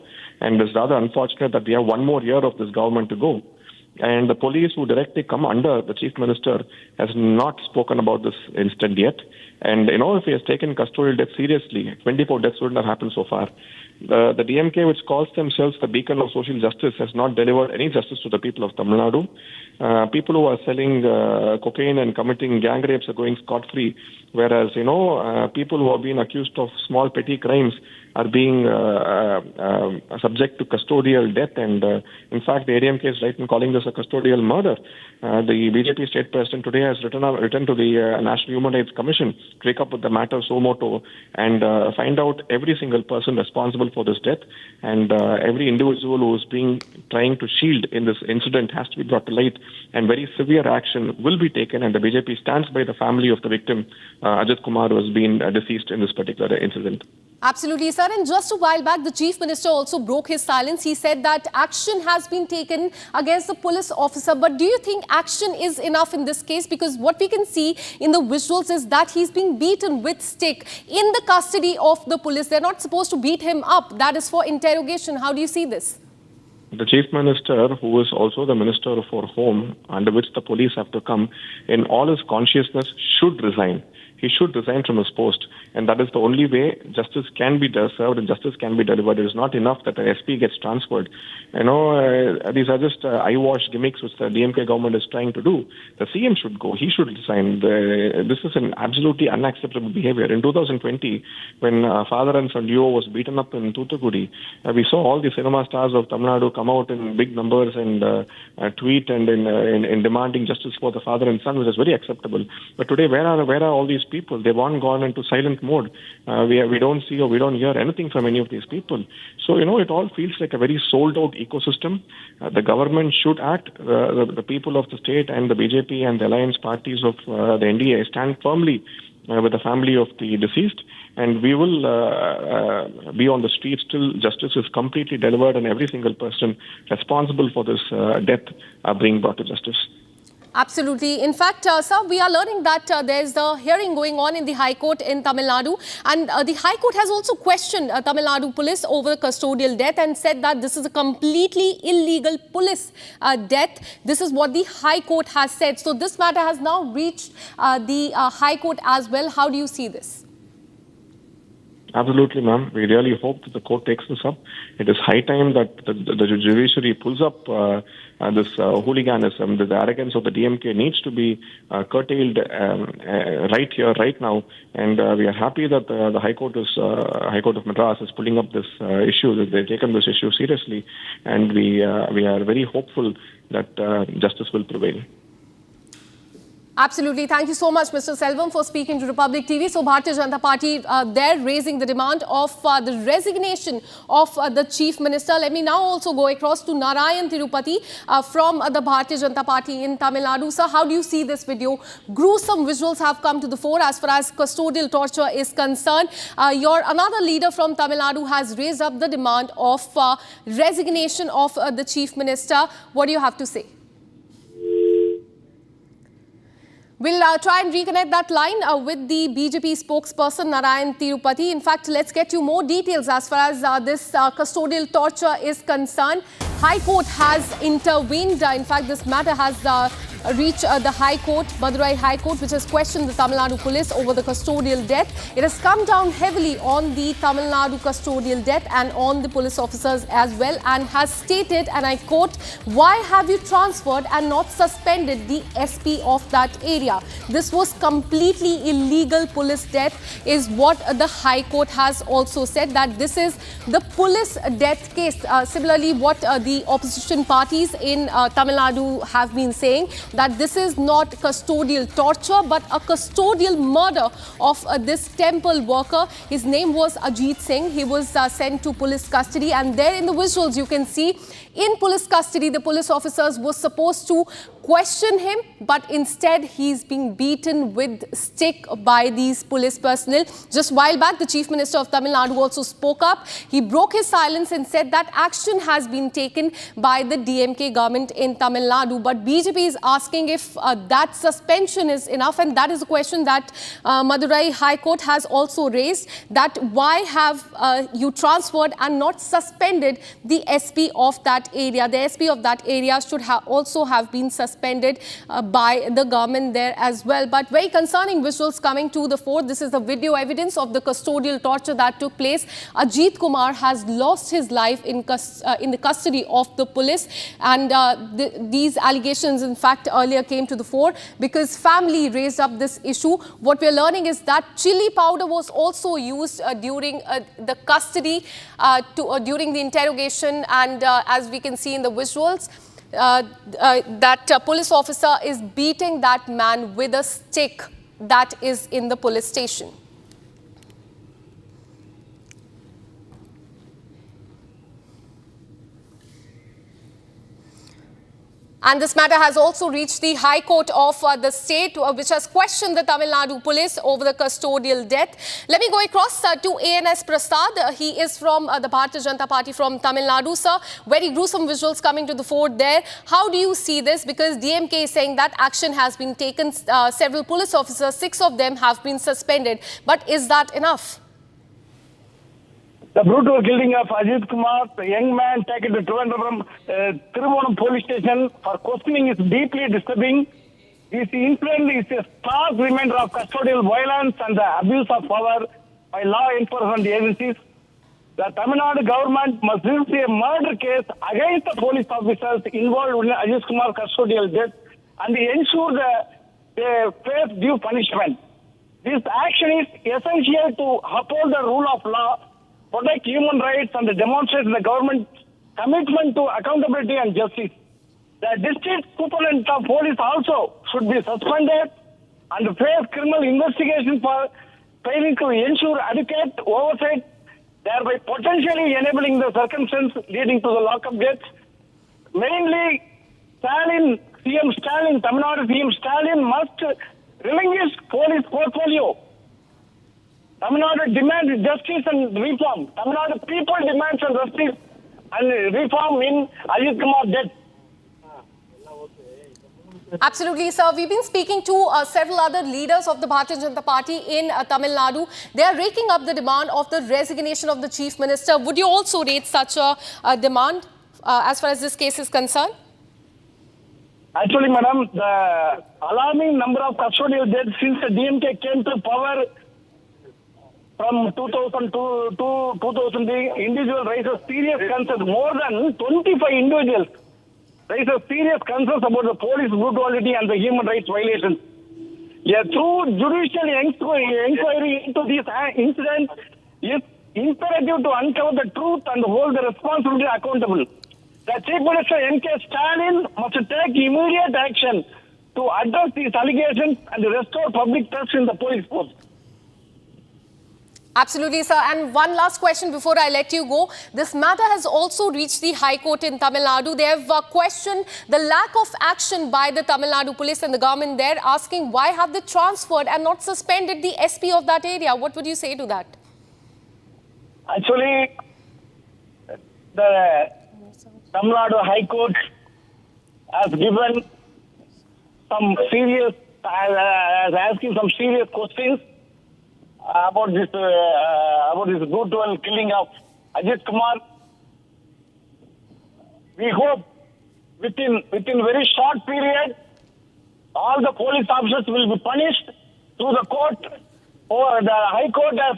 And it's rather unfortunate that we have one more year of this government to go. And the police who directly come under the Chief Minister has not spoken about this incident yet. And, if he has taken custodial death seriously, 24 deaths wouldn't have happened so far. The DMK, which calls themselves the beacon of social justice, has not delivered any justice to the people of Tamil Nadu. People who are selling cocaine and committing gang rapes are going scot-free, whereas, people who have been accused of small petty crimes are being subject to custodial death. And in fact, the ADMK is right in calling this a custodial murder. The BJP state president today has written to the National Human Rights Commission to take up with the matter suo moto and find out every single person responsible for this death, and every individual who is trying to shield in this incident has to be brought to light, and very severe action will be taken. And the BJP stands by the family of the victim, Ajit Kumar, who has been deceased in this particular incident. Absolutely, sir. And just a while back, the Chief Minister also broke his silence. He said that action has been taken against the police officer. But do you think action is enough in this case? Because what we can see in the visuals is that he's being beaten with stick in the custody of the police. They're not supposed to beat him up. That is for interrogation. How do you see this? The Chief Minister, who is also the Minister for Home, under which the police have to come, in all his consciousness, should resign. He should resign from his post. And that is the only way justice can be served and justice can be delivered. It is not enough that an SP gets transferred. These are just eyewash gimmicks which the DMK government is trying to do. The CM should go. He should resign. This is an absolutely unacceptable behavior. In 2020, when father and son duo was beaten up in Thoothukudi, we saw all the cinema stars of Tamil Nadu come out in big numbers and tweet and in demanding justice for the father and son, which is very acceptable. But today, where are all these people? They've all gone into silent mode. We don't see or we don't hear anything from any of these people. So, it all feels like a very sold out ecosystem. The government should act. The people of the state and the BJP and the alliance parties of the NDA stand firmly with the family of the deceased. And we will be on the streets till justice is completely delivered and every single person responsible for this death being brought to justice. Absolutely. In fact, sir, we are learning that there's a hearing going on in the High Court in Tamil Nadu. And the High Court has also questioned Tamil Nadu police over the custodial death and said that this is a completely illegal police death. This is what the High Court has said. So this matter has now reached the High Court as well. How do you see this? Absolutely, ma'am. We really hope that the court takes this up. It is high time that the judiciary pulls up this hooliganism. The arrogance of the DMK needs to be curtailed right here, right now. And we are happy that the High Court of Madras is pulling up this issue. That they've taken this issue seriously, and we are very hopeful that justice will prevail. Absolutely. Thank you so much, Mr. Selvam, for speaking to Republic TV. So, Bharatiya Janata Party, they're raising the demand of the resignation of the Chief Minister. Let me now also go across to Narayan Tirupati from the Bharatiya Janata Party in Tamil Nadu. Sir, how do you see this video? Gruesome visuals have come to the fore as far as custodial torture is concerned. Another leader from Tamil Nadu has raised up the demand of resignation of the Chief Minister. What do you have to say? We'll try and reconnect that line with the BJP spokesperson Narayan Tirupati. In fact, let's get you more details as far as this custodial torture is concerned. High Court has intervened. In fact, this matter has reached the High Court, Madurai High Court, which has questioned the Tamil Nadu police over the custodial death. It has come down heavily on the Tamil Nadu custodial death and on the police officers as well, and has stated, and I quote, "Why have you transferred and not suspended the SP of that area? This was completely illegal police death," is what the High Court has also said, that this is the police death case. Similarly, what the opposition parties in Tamil Nadu have been saying, that this is not custodial torture but a custodial murder of this temple worker. His name was Ajit Singh. He was sent to police custody, and there in the visuals you can see in police custody the police officers were supposed to question him, but instead he's being beaten with stick by these police personnel. Just while back, the Chief Minister of Tamil Nadu also spoke up. He broke his silence and said that action has been taken by the DMK government in Tamil Nadu. But BJP is asking if that suspension is enough, and that is a question that Madurai High Court has also raised, that why have you transferred and not suspended the SP of that area? The SP of that area should also have been suspended by the government there as well. But very concerning visuals coming to the fore. This is the video evidence of the custodial torture that took place. Ajit Kumar has lost his life in the custody of the police, and these allegations in fact earlier came to the fore because family raised up this issue. What we are learning is that chili powder was also used during the custody, during the interrogation, and as we can see in the visuals, that police officer is beating that man with a stick that is in the police station. And this matter has also reached the High Court of the state, which has questioned the Tamil Nadu police over the custodial death. Let me go across to ANS Prasad. He is from the Bharatiya Janata Party from Tamil Nadu. Sir, very gruesome visuals coming to the fore there. How do you see this? Because DMK is saying that action has been taken. Several police officers, 6 of them have been suspended. But is that enough? The brutal killing of Ajit Kumar, the young man taken to Trivandrum police station for questioning is deeply disturbing. This incident is a stark reminder of custodial violence and the abuse of power by law enforcement agencies. The Tamil Nadu government must register a murder case against the police officers involved in Ajit Kumar's custodial death and ensure that they face due punishment. This action is essential to uphold the rule of law, protect human rights, and demonstrate the government's commitment to accountability and justice. The district superintendent of police also should be suspended and face criminal investigation for failing to ensure adequate oversight, thereby potentially enabling the circumstance leading to the lockup deaths. Mainly, CM Stalin, Tamil Nadu CM Stalin must relinquish police portfolio. Tamil Nadu demands justice and reform. Tamil Nadu people demands justice and reform in Ajit Kumar death. Absolutely, sir. We've been speaking to several other leaders of the Bharatiya Janata Party in Tamil Nadu. They are raking up the demand of the resignation of the Chief Minister. Would you also rate such a demand as far as this case is concerned? Actually, madam, the alarming number of custodial deaths since the DMK came to power from 2000 to 2003, individual raises serious concerns. More than 25 individuals raises serious concerns about the police brutality and the human rights violations. A true judicial inquiry into these incidents is imperative to uncover the truth and hold the responsibility accountable. The Chief Minister N.K. Stalin must take immediate action to address these allegations and restore public trust in the police force. Absolutely, sir. And one last question before I let you go. This matter has also reached the High Court in Tamil Nadu. They have questioned the lack of action by the Tamil Nadu police and the government there, asking why have they transferred and not suspended the SP of that area? What would you say to that? Actually, the Tamil Nadu High Court has given some serious, asking some serious questions about this brutal killing of Ajit Kumar. We hope within very short period, all the police officers will be punished through the court. Or the High Court has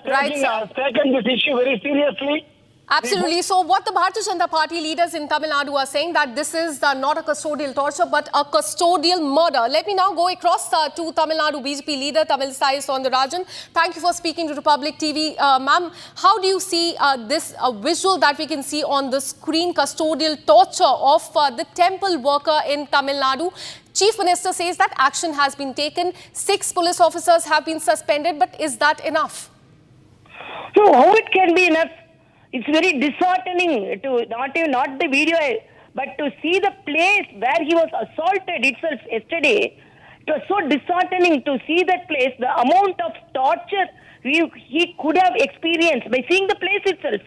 taken this issue very seriously. Absolutely. So what the Bharatiya Janata Party leaders in Tamil Nadu are saying that this is not a custodial torture but a custodial murder. Let me now go across to Tamil Nadu BJP leader Tamilisai Soundarajan. Thank you for speaking to Republic TV. Ma'am, how do you see this visual that we can see on the screen, custodial torture of the temple worker in Tamil Nadu? Chief Minister says that action has been taken. 6 police officers have been suspended, but is that enough? So how it can be enough? It's very disheartening to not the video, but to see the place where he was assaulted itself yesterday. It was so disheartening to see that place, the amount of torture he could have experienced by seeing the place itself.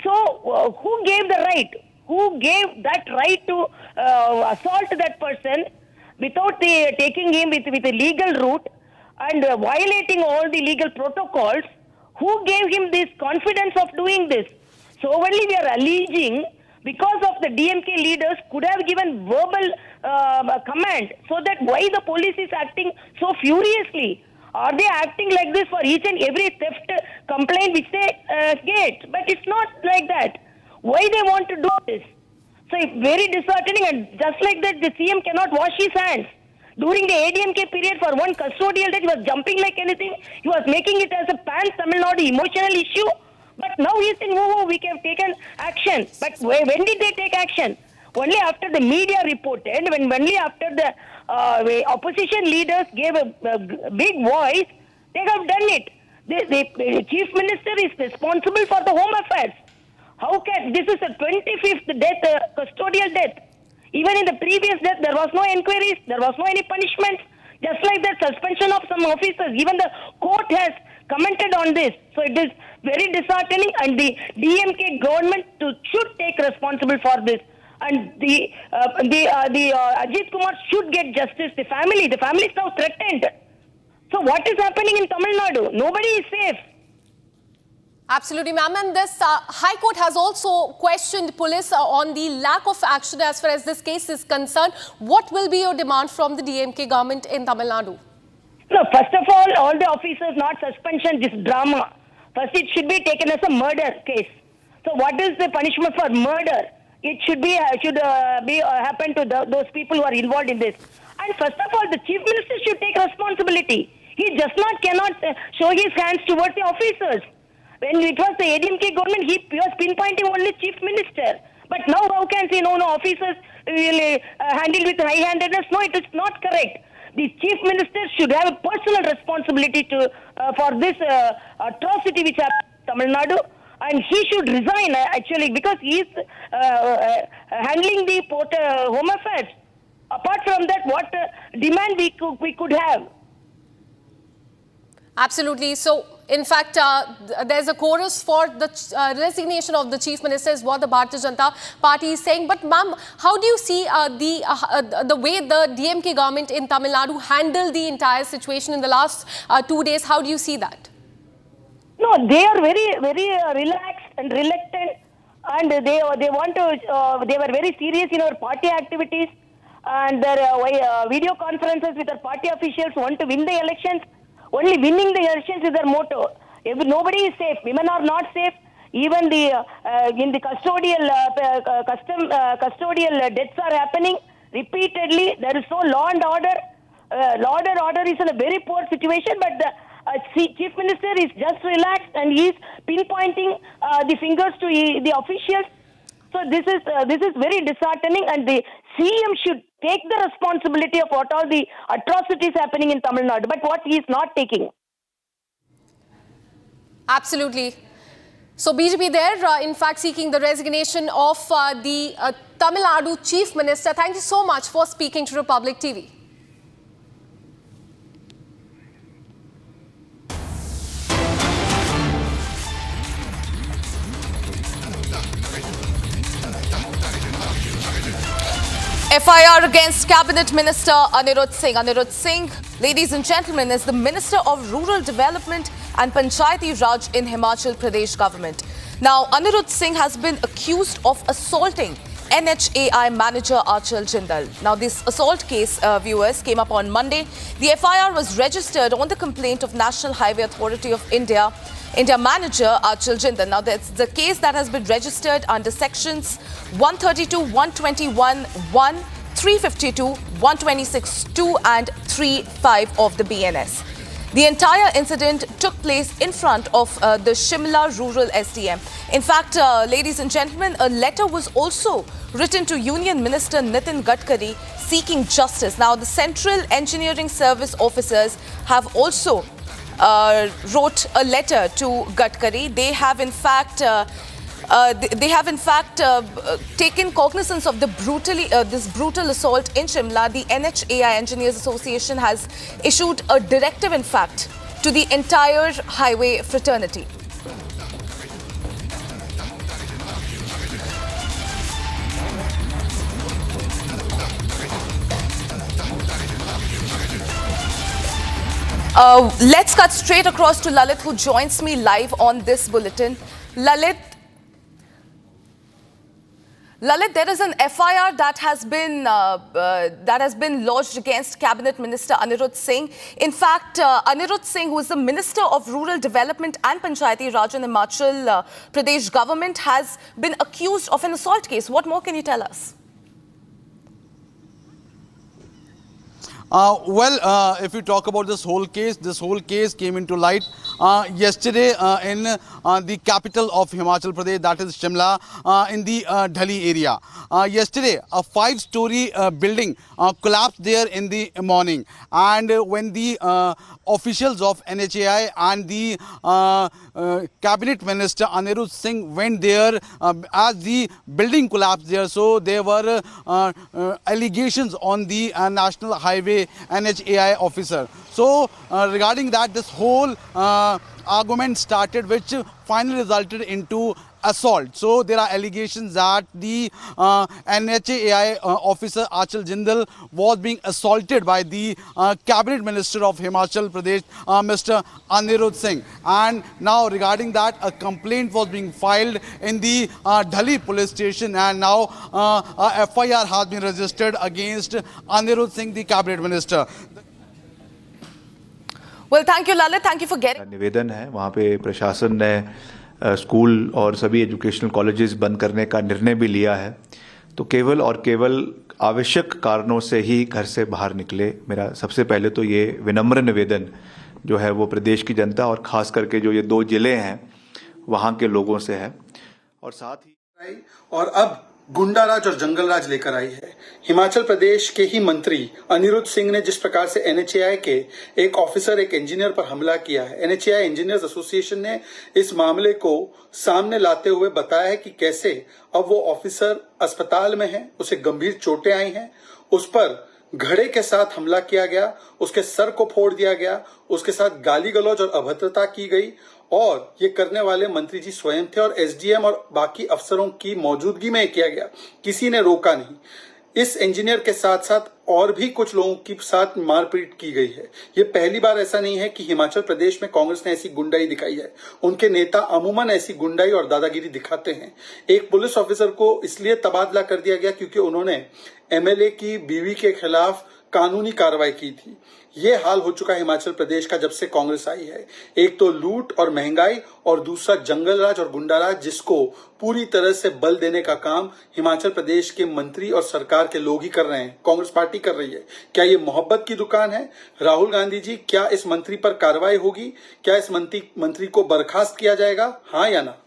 So who gave the right? Who gave that right to assault that person without taking him with a legal route and violating all the legal protocols? Who gave him this confidence of doing this? So only we are alleging because of the DMK leaders could have given verbal command, so that why the police is acting so furiously? Are they acting like this for each and every theft complaint which they get? But it's not like that. Why they want to do this? So it's very disheartening, and just like that the CM cannot wash his hands. During the ADMK period, for one custodial that he was jumping like anything, he was making it as a pan-Tamil Nadu emotional issue. But now he is saying, oh, we have taken action. But when did they take action? Only after the media reported, only after the opposition leaders gave a big voice, they have done it. The Chief Minister is responsible for the home affairs. How can, this is the 25th death, custodial death. Even in the previous death, there was no inquiries, there was no any punishments. Just like the suspension of some officers, even the court has commented on this. So it is very disheartening, and the DMK government should take responsible for this. And the Ajit Kumar should get justice. The family is now threatened. So what is happening in Tamil Nadu? Nobody is safe. Absolutely, ma'am. And this High Court has also questioned police on the lack of action as far as this case is concerned. What will be your demand from the DMK government in Tamil Nadu? No, first of all the officers, not suspension, this drama. First, it should be taken as a murder case. So what is the punishment for murder? It should be happen to those people who are involved in this. And first of all, the Chief Minister should take responsibility. He just cannot show his hands towards the officers. When it was the ADMK government, he was pinpointing only Chief Minister. But now how can say, no, officers will handle with high-handedness? No, it is not correct. The Chief Minister should have a personal responsibility for this atrocity which happened in Tamil Nadu. And he should resign, actually, because he is handling the home affairs. Apart from that, what demand we could have? Absolutely. So, in fact, there's a chorus for the resignation of the Chief Minister is what the Bharatiya Janata Party is saying. But, ma'am, how do you see the way the DMK government in Tamil Nadu handled the entire situation in the last 2 days? How do you see that? No, they are very, very relaxed and reluctant, and they want to. They were very serious in our party activities, and their video conferences with our party officials want to win the elections. Only winning the elections is their motto. Nobody is safe. Women are not safe. Even in the custodial deaths are happening repeatedly. There is no law and order. Law and order is in a very poor situation. But the Chief Minister is just relaxed, and he is pinpointing the fingers to the officials. So this is very disheartening, and the CM should take the responsibility of what all the atrocities happening in Tamil Nadu, but what he is not taking. Absolutely. So BJP there, in fact, seeking the resignation of the Tamil Nadu Chief Minister. Thank you so much for speaking to Republic TV. FIR against Cabinet Minister Anirudh Singh. Anirudh Singh, ladies and gentlemen, is the Minister of Rural Development and Panchayati Raj in Himachal Pradesh government. Now, Anirudh Singh has been accused of assaulting NHAI manager Achal Jindal. Now, this assault case, viewers, came up on Monday. The FIR was registered on the complaint of National Highway Authority of India India manager Achal Jindal. Now, that's the case that has been registered under sections 132, 121, 1, 352, 126, 2 and 3.5 of the BNS. The entire incident took place in front of the Shimla Rural SDM. In fact, ladies and gentlemen, a letter was also written to Union Minister Nitin Gadkari seeking justice. Now, the Central Engineering Service officers have also wrote a letter to Gadkari. They have in fact taken cognizance of the this brutal assault in Shimla. The NHAI Engineers Association has issued a directive, in fact, to the entire highway fraternity. Let's cut straight across to Lalit, who joins me live on this bulletin. Lalit, there is an FIR that has been lodged against Cabinet Minister Anirudh Singh. In fact, Anirudh Singh, who is the Minister of Rural Development and Panchayati Raj in Himachal Pradesh government, has been accused of an assault case. What more can you tell us? If you talk about this whole case came into light yesterday in the capital of Himachal Pradesh, that is Shimla, in the Dhali area. Yesterday, a 5-story building collapsed there in the morning, and when the officials of NHAI and the Cabinet Minister Anirudh Singh went there as the building collapsed there, so there were allegations on the National Highway NHAI officer. So regarding that, this whole argument started, which finally resulted into assault. So there are allegations that the NHAI officer Achal Jindal was being assaulted by the Cabinet Minister of Himachal Pradesh, Mr. Anirudh Singh. And now regarding that, a complaint was being filed in the Dhali police station, and now a FIR has been registered against Anirudh Singh, the Cabinet Minister. Well, thank you, Lalit. Thank you for getting. निवेदन है, वहाँ पे प्रशासन ने school और सभी educational colleges बंद करने का निर्णय भी लिया है, तो केवल और केवल आवश्यक कारणों से ही घर से बाहर निकले। मेरा सबसे पहले तो ये विनम्र निवेदन जो है वो प्रदेश की जनता और खास करके जो ये 2 जिले हैं वहाँ के लोगों से है, और साथ ही और अब गुंडाराज और जंगलराज लेकर आई है। हिमाचल प्रदेश के ही मंत्री अनिरुद्ध सिंह ने जिस प्रकार से एनएचएआई के एक ऑफिसर, एक इंजीनियर पर हमला किया है, एनएचएआई इंजीनियर्स एसोसिएशन ने इस मामले को सामने लाते हुए बताया है कि कैसे अब वो ऑफिसर अस्पताल में है, उसे गंभीर चोटें आई हैं, उस पर घड़े के साथ हमला किया गया, उसके सर को फोड़ दिया गया, उसके साथ गाली गलौज और अभद्रता की गई, और ये करने वाले मंत्री जी स्वयं थे और एसडीएम और बाकी अफसरों की मौजूदगी में किया गया, किसी ने रोका नहीं। इस इंजीनियर के साथ साथ और भी कुछ लोगों के साथ मारपीट की गई है। ये पहली बार ऐसा नहीं है कि हिमाचल प्रदेश में कांग्रेस ने ऐसी गुंडाई दिखाई है। उनके नेता अमूमन ऐसी गुंडाई और दादागिरी दिखाते हैं। एक पुलिस ऑफिसर को इसलिए तबादला कर दिया गया क्योंकि उन्होंने एमएलए की बीवी के खिलाफ कानूनी कार्रवाई की थी। ये हाल हो चुका है हिमाचल प्रदेश का जब से कांग्रेस आई है। एक तो लूट और महंगाई, और दूसरा जंगलराज और गुंडाराज, जिसको पूरी तरह से बल देने का काम हिमाचल प्रदेश के मंत्री और सरकार के लोग ही कर रहे हैं, कांग्रेस पार्टी कर रही है। क्या ये मोहब्बत की दुकान है? राहुल गांधी जी, क्या इस मंत्री पर कार्रवाई होगी? क्या इस मंत्री को बर्खास्त किया जाएगा, हाँ या ना?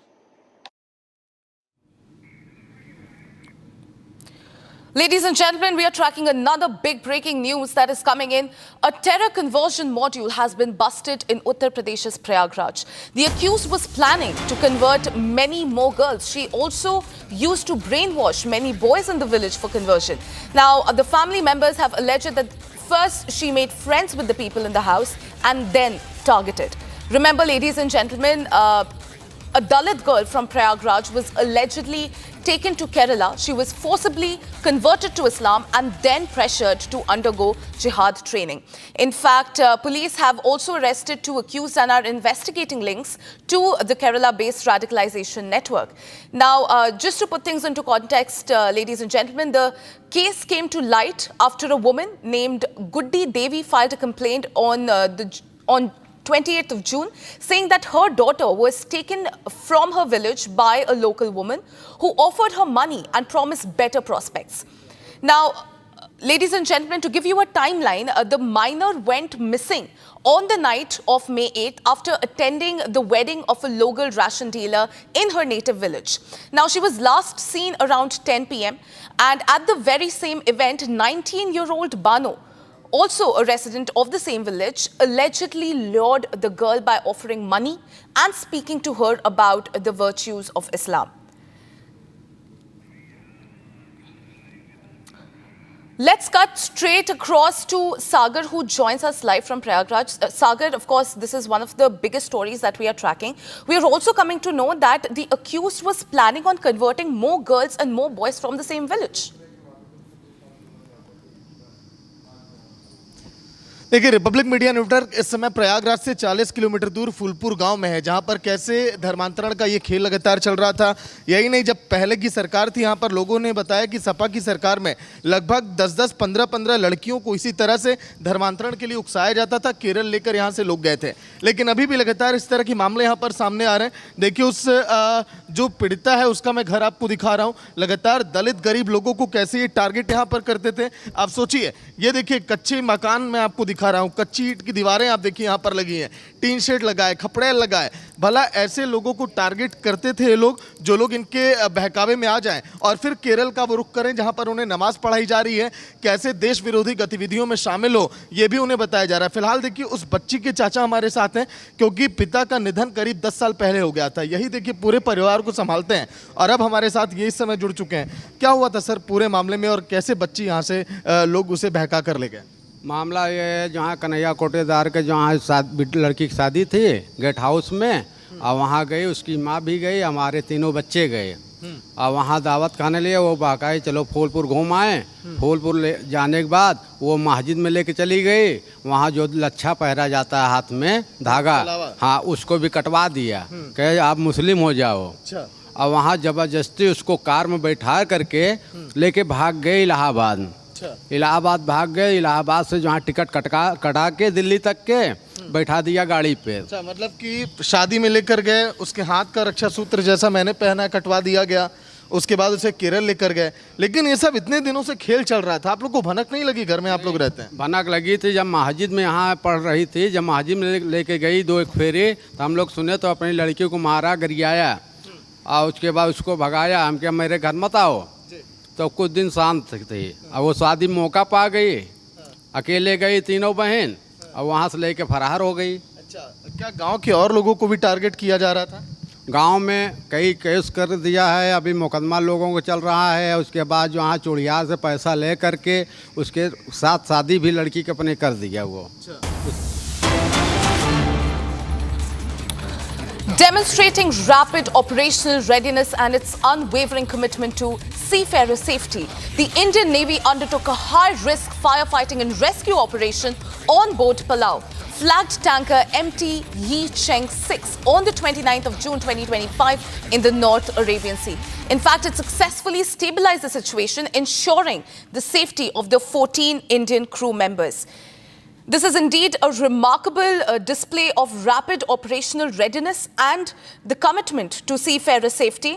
Ladies and gentlemen, we are tracking another big breaking news that is coming in. A terror conversion module has been busted in Uttar Pradesh's Prayagraj. The accused was planning to convert many more girls. She also used to brainwash many boys in the village for conversion. Now, the family members have alleged that first she made friends with the people in the house and then targeted. Remember, ladies and gentlemen, a Dalit girl from Prayagraj was allegedly taken to Kerala. She was forcibly converted to Islam and then pressured to undergo jihad training. In fact, police have also arrested 2 accused and are investigating links to the Kerala-based radicalization network. Now, just to put things into context, ladies and gentlemen, the case came to light after a woman named Guddi Devi filed a complaint on 28th of June, saying that her daughter was taken from her village by a local woman who offered her money and promised better prospects. Now, ladies and gentlemen, to give you a timeline, the minor went missing on the night of May 8th after attending the wedding of a local ration dealer in her native village. Now, she was last seen around 10 p.m. and at the very same event, 19-year-old Bano, also a resident of the same village, allegedly lured the girl by offering money and speaking to her about the virtues of Islam. Let's cut straight across to Sagar, who joins us live from Prayagraj. Sagar, of course, this is one of the biggest stories that we are tracking. We are also coming to know that the accused was planning on converting more girls and more boys from the same village. देखिए, Republic media network इस समय प्रयागराज से 40 kilometre दूर फूलपुर गांव में है, जहां पर कैसे धर्मांतरण का ये खेल लगातार चल रहा था। यही नहीं, जब पहले की सरकार थी यहां पर लोगों ने बताया कि सपा की सरकार में लगभग 10-10, 15-15 लड़कियों को इसी तरह से धर्मांतरण के लिए उकसाया जाता था। केरल लेकर यहां से लोग गए थे, लेकिन अभी भी लगातार इस तरह के मामले यहां पर सामने आ रहे हैं। देखिए, उस जो पीड़िता है उसका मैं घर आपको दिखा रहा हूँ। लगातार दलित गरीब लोगों को कैसे ये टारगेट यहाँ पर करते थे, आप सोचिए। ये देखिए, कच्चे मकान में आपको दिखा रहा हूं, कच्ची ईंट की दीवारें आप देखिए यहां पर लगी हैं, टीन शेड लगाए, खपड़ेल लगाए। भला ऐसे लोगों को टारगेट करते थे ये लोग, जो लोग इनके बहकावे में आ जाएं और फिर केरल का वो रुख करें जहां पर उन्हें नमाज पढ़ाई जा रही है, कैसे देश विरोधी गतिविधियों में शामिल हो, ये भी उन्हें बताया जा रहा है। फिलहाल देखिए, उस बच्ची के चाचा हमारे साथ हैं, क्योंकि पिता का निधन करीब 10 साल पहले हो गया था। यही देखिए पूरे परिवार को संभालते हैं और अब हमारे साथ ये इस समय जुड़ चुके हैं। क्या हुआ था सर पूरे मामले में और कैसे बच्ची यहाँ से लोग उसे बहका कर ले गए? मामला ये है, जहाँ कन्हैया कोटेदार के जहाँ लड़की की शादी थी गेट हाउस में, और वहाँ गई, उसकी माँ भी गई, हमारे तीनों बच्चे गए और वहाँ दावत खाने लिए। वो बहकाई चलो फूलपुर घूम आए। फूलपुर ले जाने के बाद वो मस्जिद में लेके चली गई। वहाँ जो लच्छा पहरा जाता है हाथ में धागा, हाँ, उसको भी कटवा दिया, कहे आप मुस्लिम हो जाओ। और वहाँ ज़बरदस्ती उसको कार में बैठा करके लेके भाग गए इलाहाबाद। इलाहाबाद भाग गए। इलाहाबाद से जहाँ टिकट कटा के दिल्ली तक के बैठा दिया गाड़ी पे। अच्छा, मतलब कि शादी में लेकर गए, उसके हाथ का रक्षा सूत्र जैसा मैंने पहना कटवा दिया गया, उसके बाद उसे केरल लेकर गए। लेकिन ये सब इतने दिनों से खेल चल रहा था, आप लोग को भनक नहीं लगी? घर में आप लोग रहते हैं। भनक लगी थी जब मस्जिद में यहाँ पढ़ रही थी, जब मस्जिद में लेके गई 2 फेरे, तो हम लोग सुने तो अपनी लड़की को मारा, गरियाया और उसके बाद उसको भगाया। हम क्या मेरे घर मत आओ, तो कुछ दिन शांत थी। और वो शादी मौका पा गई, अकेले गई तीनों बहन, और वहाँ से लेके फरार हो गई। अच्छा, क्या गांव के और लोगों को भी टारगेट किया जा रहा था? गांव में कई केस कर दिया है, अभी मुकदमा लोगों को चल रहा है। उसके बाद जो यहाँ चूड़ियार से पैसा ले करके उसके साथ शादी भी लड़की के अपने कर दिया वो। Demonstrating rapid operational readiness and its unwavering commitment to seafarer safety, the Indian Navy undertook a high-risk firefighting and rescue operation on board Palau flagged tanker MT Yi Cheng 6 on the 29th of June 2025 in the North Arabian Sea. In fact, it successfully stabilized the situation, ensuring the safety of the 14 Indian crew members. This is indeed a remarkable display of rapid operational readiness and the commitment to seafarer safety.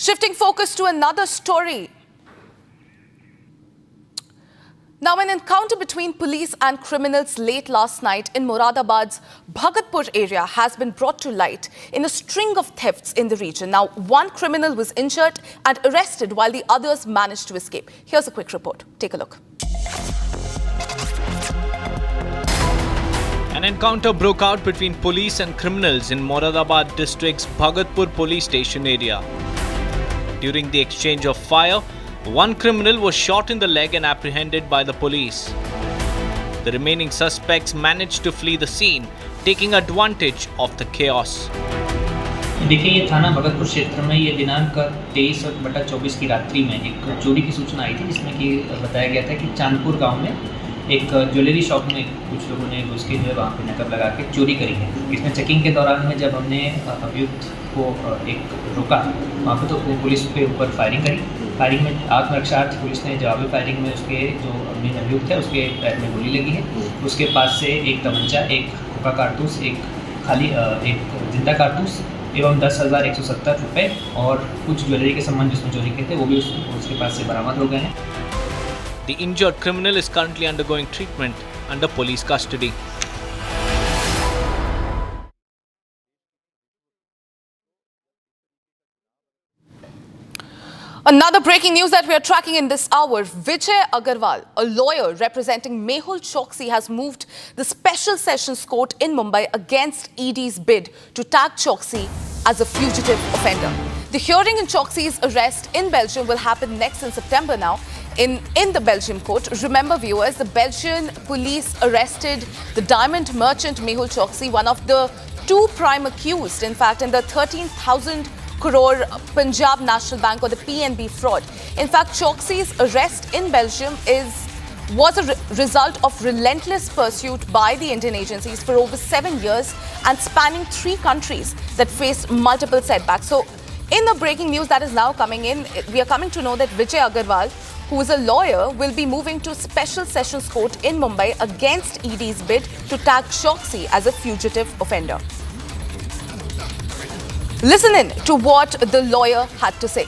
Shifting focus to another story. Now, an encounter between police and criminals late last night in Moradabad's Bhagatpur area has been brought to light in a string of thefts in the region. Now, one criminal was injured and arrested while the others managed to escape. Here's a quick report. Take a look. An encounter broke out between police and criminals in Moradabad district's Bhagatpur police station area. During the exchange of fire, one criminal was shot in the leg and apprehended by the police. The remaining suspects managed to flee the scene, taking advantage of the chaos. देखिए, ये थाना भगतपुर क्षेत्र में ये दिनांक 23/24 की रात्रि में एक चोरी की सूचना आई थी, जिसमें कि बताया गया था कि चांदपुर गांव में एक ज्वेलरी शॉप में कुछ लोगों ने घुस के जो है वहाँ पे नकब लगा के चोरी करी है। इसमें चेकिंग के दौरान में जब हमने अभियुक्त को एक रोका वहाँ पे, तो पुलिस के ऊपर फायरिंग करी फायरिंग में आत्मरक्षार्थ पुलिस ने जवाबी फायरिंग में उसके जो मेन अभियुक्त है उसके पैर में गोली लगी है। उसके पास से एक तमंचा, एक खोखा कारतूस, एक जिंदा कारतूस एवं 10,170 रुपये और कुछ ज्वेलरी के सामान जिसमें चोरी किए थे वो भी उसके पास से बरामद हो गए हैं। The injured criminal is currently undergoing treatment under police custody. Another breaking news that we are tracking in this hour, Vijay Agarwal, a lawyer representing Mehul Choksi, has moved the Special Sessions Court in Mumbai against ED's bid to tag Choksi as a fugitive offender. The hearing in Choksi's arrest in Belgium will happen next in September now in the Belgium court. Remember viewers, the Belgian police arrested the diamond merchant Mehul Choksi, one of the two prime accused, in fact, in the 13,000 crore Punjab National Bank or the PNB fraud. In fact, Choksi's arrest in Belgium was a result of relentless pursuit by the Indian agencies for over 7 years and spanning 3 countries that faced multiple setbacks. So, in the breaking news that is now coming in, we are coming to know that Vijay Agarwal, who is a lawyer, will be moving to Special Sessions Court in Mumbai against ED's bid to tag Choksi as a fugitive offender. Listen in to what the lawyer had to say.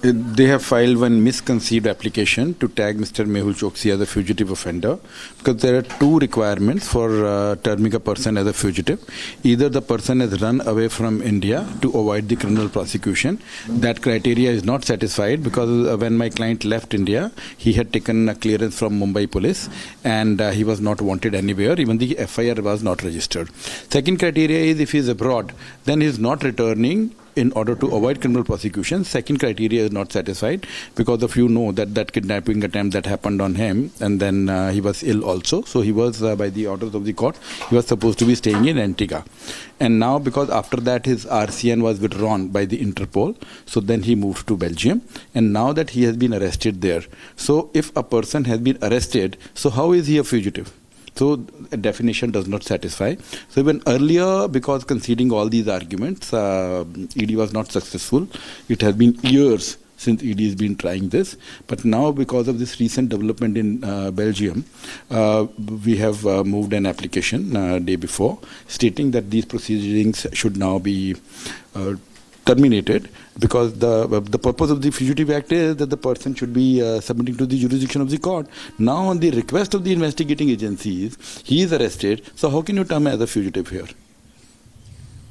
They have filed one misconceived application to tag Mr. Mehul Choksi as a fugitive offender because there are 2 requirements for terming a person as a fugitive. Either the person has run away from India to avoid the criminal prosecution. That criteria is not satisfied because when my client left India, he had taken a clearance from Mumbai police and he was not wanted anywhere. Even the FIR was not registered. Second criteria is if he is abroad, then he is not returning in order to avoid criminal prosecution. Second criteria is not satisfied because of that kidnapping attempt that happened on him, and then he was ill also. So he was, by the orders of the court, he was supposed to be staying in Antigua. And now because after that his RCN was withdrawn by the Interpol, so then he moved to Belgium. And now that he has been arrested there, so if a person has been arrested, so how is he a fugitive? So a definition does not satisfy. So even earlier, because conceding all these arguments, ED was not successful. It has been years since ED has been trying this. But now because of this recent development in Belgium, we have moved an application day before stating that these proceedings should now be terminated because the purpose of the Fugitive Act is that the person should be submitting to the jurisdiction of the court. Now on the request of the investigating agencies, he is arrested. So how can you term as a fugitive here?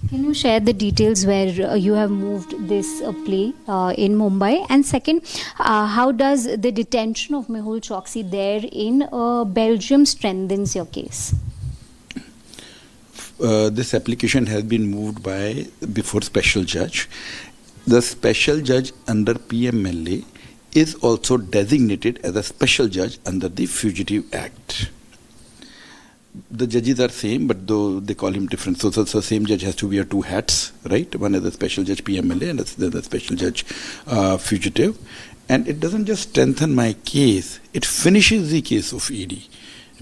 Can you share the details where you have moved this play in Mumbai? And second, how does the detention of Mehul Choksi there in Belgium strengthens your case? This application has been moved before special judge. The special judge under PMLA is also designated as a special judge under the Fugitive Act. The judges are same, but though they call him different. So the same judge has to wear 2 hats, right? One is the special judge PMLA and the special judge fugitive. And it doesn't just strengthen my case, it finishes the case of ED.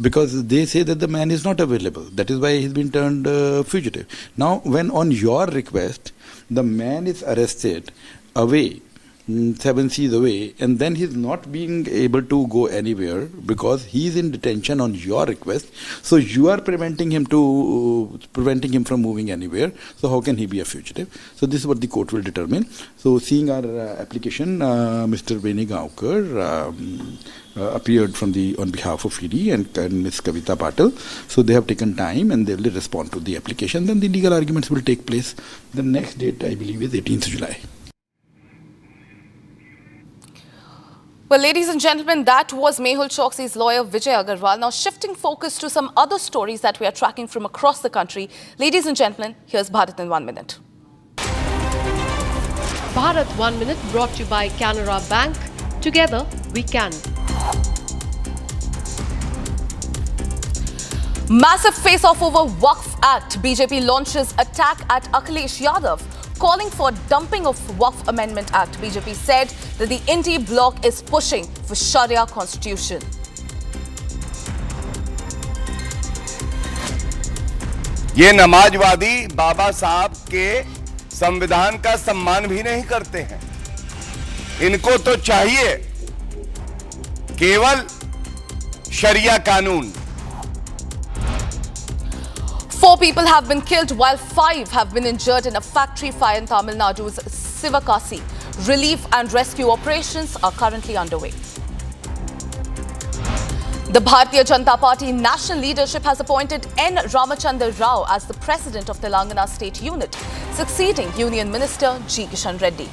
Because they say that the man is not available. That is why he's been turned fugitive. Now, when on your request, the man is arrested away, 7 seas away, and then he's not being able to go anywhere because he's in detention on your request. So you are preventing him from moving anywhere. So how can he be a fugitive? So this is what the court will determine. So seeing our application, Mr. Veni Gaonkar appeared on behalf of ED and Ms. Kavita Patil. So they have taken time and they will respond to the application. Then the legal arguments will take place. The next date, I believe, is 18th July. Well, ladies and gentlemen, that was Mehul Choksi's lawyer Vijay Agarwal. Now shifting focus to some other stories that we are tracking from across the country. Ladies and gentlemen, here's Bharat in 1 minute. Bharat 1 Minute brought to you by Canara Bank. Together we can. Massive face-off over Waqf Act. BJP launches attack at Akhilesh Yadav, calling for dumping of Waqf Amendment Act. BJP said that the India bloc is pushing for Sharia constitution. ये नमाजवादी बाबा साहब के संविधान का सम्मान भी नहीं करते हैं। इनको तो चाहिए केवल शरिया कानून। 4 people have been killed while 5 have been injured in a factory fire in Tamil Nadu's Sivakasi. Relief and rescue operations are currently underway. The Bharatiya Janata Party national leadership has appointed N. Ramachandra Rao as the president of Telangana State Unit, succeeding Union Minister G. Kishan Reddy.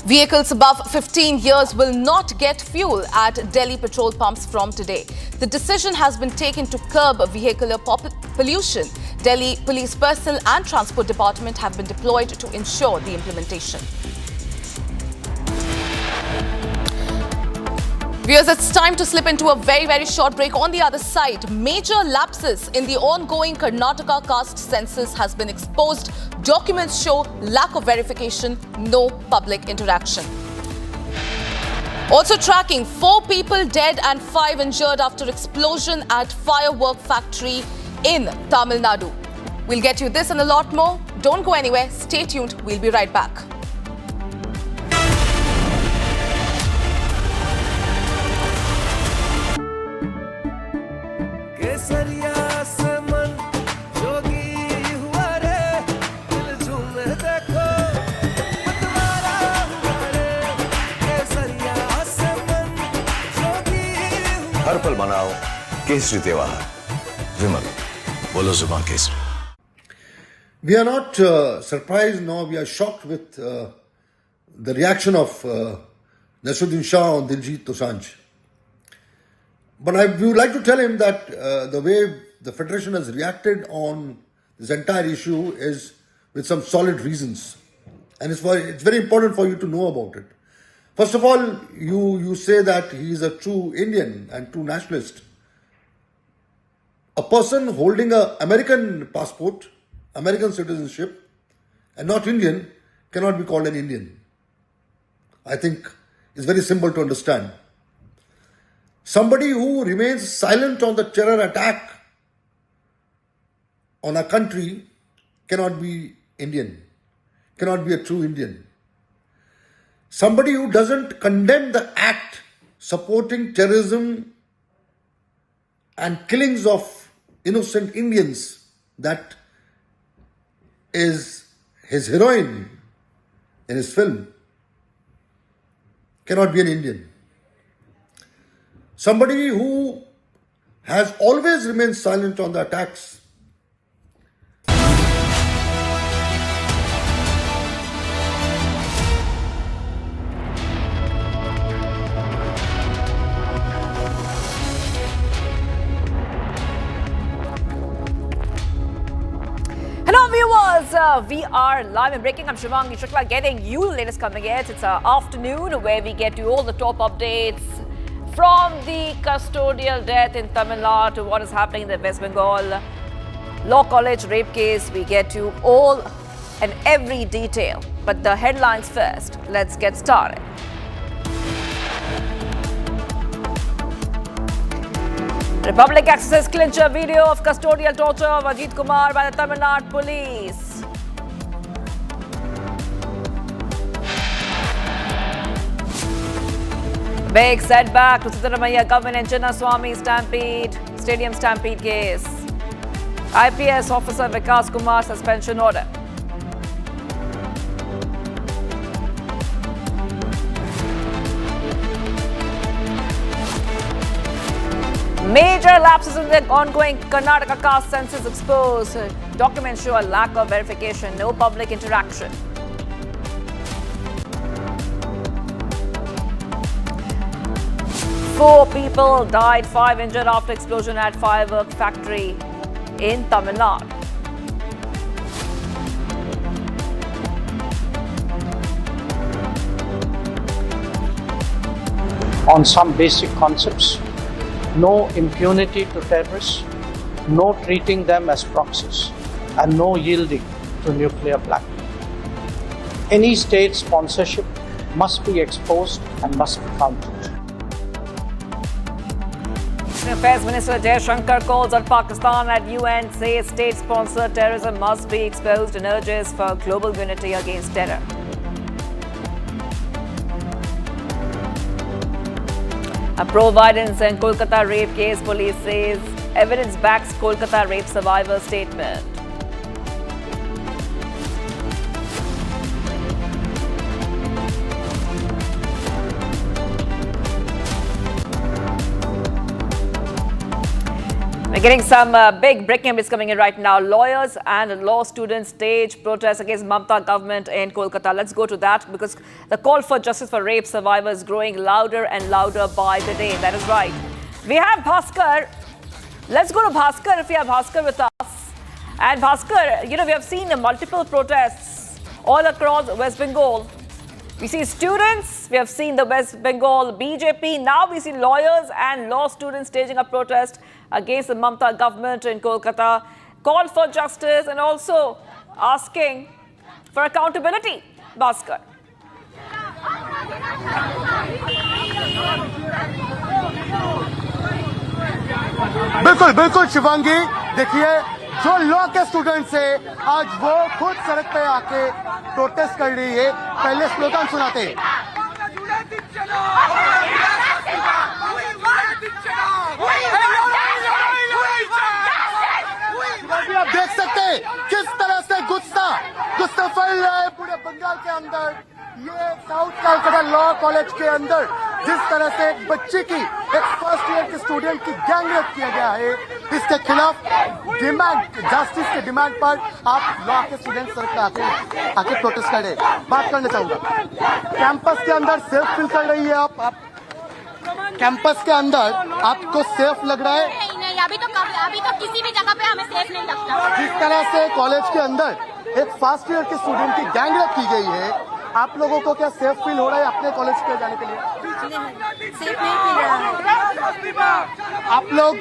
Vehicles above 15 years will not get fuel at Delhi petrol pumps from today. The decision has been taken to curb vehicular pollution. Delhi Police Personnel and Transport Department have been deployed to ensure the implementation. Viewers, it's time to slip into a very short break. On the other side, major lapses in the ongoing Karnataka caste census has been exposed. Documents show lack of verification, no public interaction. Also tracking, 4 people dead and 5 injured after explosion at firework factory in Tamil Nadu. We'll get you this and a lot more. Don't go anywhere. Stay tuned. We'll be right back. हर पल मनाओ केसरी त्योहार। विमल, बोलो जुबान Kesari. We are not surprised, nor we are shocked with the reaction of Nasruddin Shah on Diljit Dosanjh. But we would like to tell him that the way the Federation has reacted on this entire issue is with some solid reasons. And it's very important for you to know about it. First of all, you say that he is a true Indian and true nationalist. A person holding an American passport, American citizenship, and not Indian cannot be called an Indian. I think it's very simple to understand. Somebody who remains silent on the terror attack on a country cannot be Indian, cannot be a true Indian. Somebody who doesn't condemn the act supporting terrorism and killings of innocent Indians, that is his heroine in his film, cannot be an Indian. Somebody who has always remained silent on the attacks we are live and breaking. I'm Shivangi Shukla getting you the latest coming in. It's our afternoon where we get you all the top updates from the custodial death in Tamil Nadu to what is happening in the West Bengal Law College rape case. We get you all and every detail. But the headlines first. Let's get started. Republic accesses clincher video of custodial torture of Ajit Kumar by the Tamil Nadu police. Big setback to Siddaramaiah government and Chinnaswamy stadium stampede case. IPS officer Vikas Kumar suspension order. Major lapses in the ongoing Karnataka caste census exposed. Documents show a lack of verification, no public interaction. Four people died, 5 injured after explosion at firework factory in Tamil Nadu. On some basic concepts, no impunity to terrorists, no treating them as proxies, and no yielding to nuclear blackmail. Any state sponsorship must be exposed and must be counted. International Affairs Minister Jai Shankar calls on Pakistan at UN, says state-sponsored terrorism must be exposed and urges for global unity against terror. A pro-violence in Kolkata rape case, police says evidence backs Kolkata rape survivor statement. We're getting some big breaking updates coming in right now. Lawyers and law students stage protests against Mamata government in Kolkata. Let's go to that because the call for justice for rape survivors is growing louder and louder by the day. That is right. We have Bhaskar. Let's go to Bhaskar if we have Bhaskar with us. And Bhaskar, we have seen multiple protests all across West Bengal. We see students, we have seen the West Bengal BJP. Now we see lawyers and law students staging a protest against the Mamata government in Kolkata. Call for justice and also asking for accountability. Bhaskar. बिल्कुल बिल्कुल शिवांगी, देखिए जो law के students है आज वो खुद सड़क पे आके प्रोटेस्ट कर रही है। पहले स्लोगन सुनाते हैं। आप देख सकते हैं किस तरह से गुस्सा फैल रहा है पूरे बंगाल के अंदर। ये साउथ कलकत्ता लॉ कॉलेज के अंदर जिस तरह से एक बच्ची की, एक फर्स्ट ईयर के स्टूडेंट की गैंगरेप किया गया है, इसके खिलाफ जस्टिस के डिमांड पर आप लॉ के स्टूडेंट सड़क पे आके प्रोटेस्ट कर रहे हैं। बात करना चाहूंगा, कैंपस के अंदर सेफ फील कर रही है आप कैंपस के अंदर आपको सेफ लग रहा है? नहीं, अभी तो किसी भी जगह पे हमें सेफ नहीं लगता। जिस तरह से कॉलेज के अंदर एक फर्स्ट ईयर के स्टूडेंट की गैंगरेप की गई है, आप लोगों को क्या सेफ फील हो रहा है अपने कॉलेज पे जाने के लिए? सेफ नहीं फील रहा है। आप लोग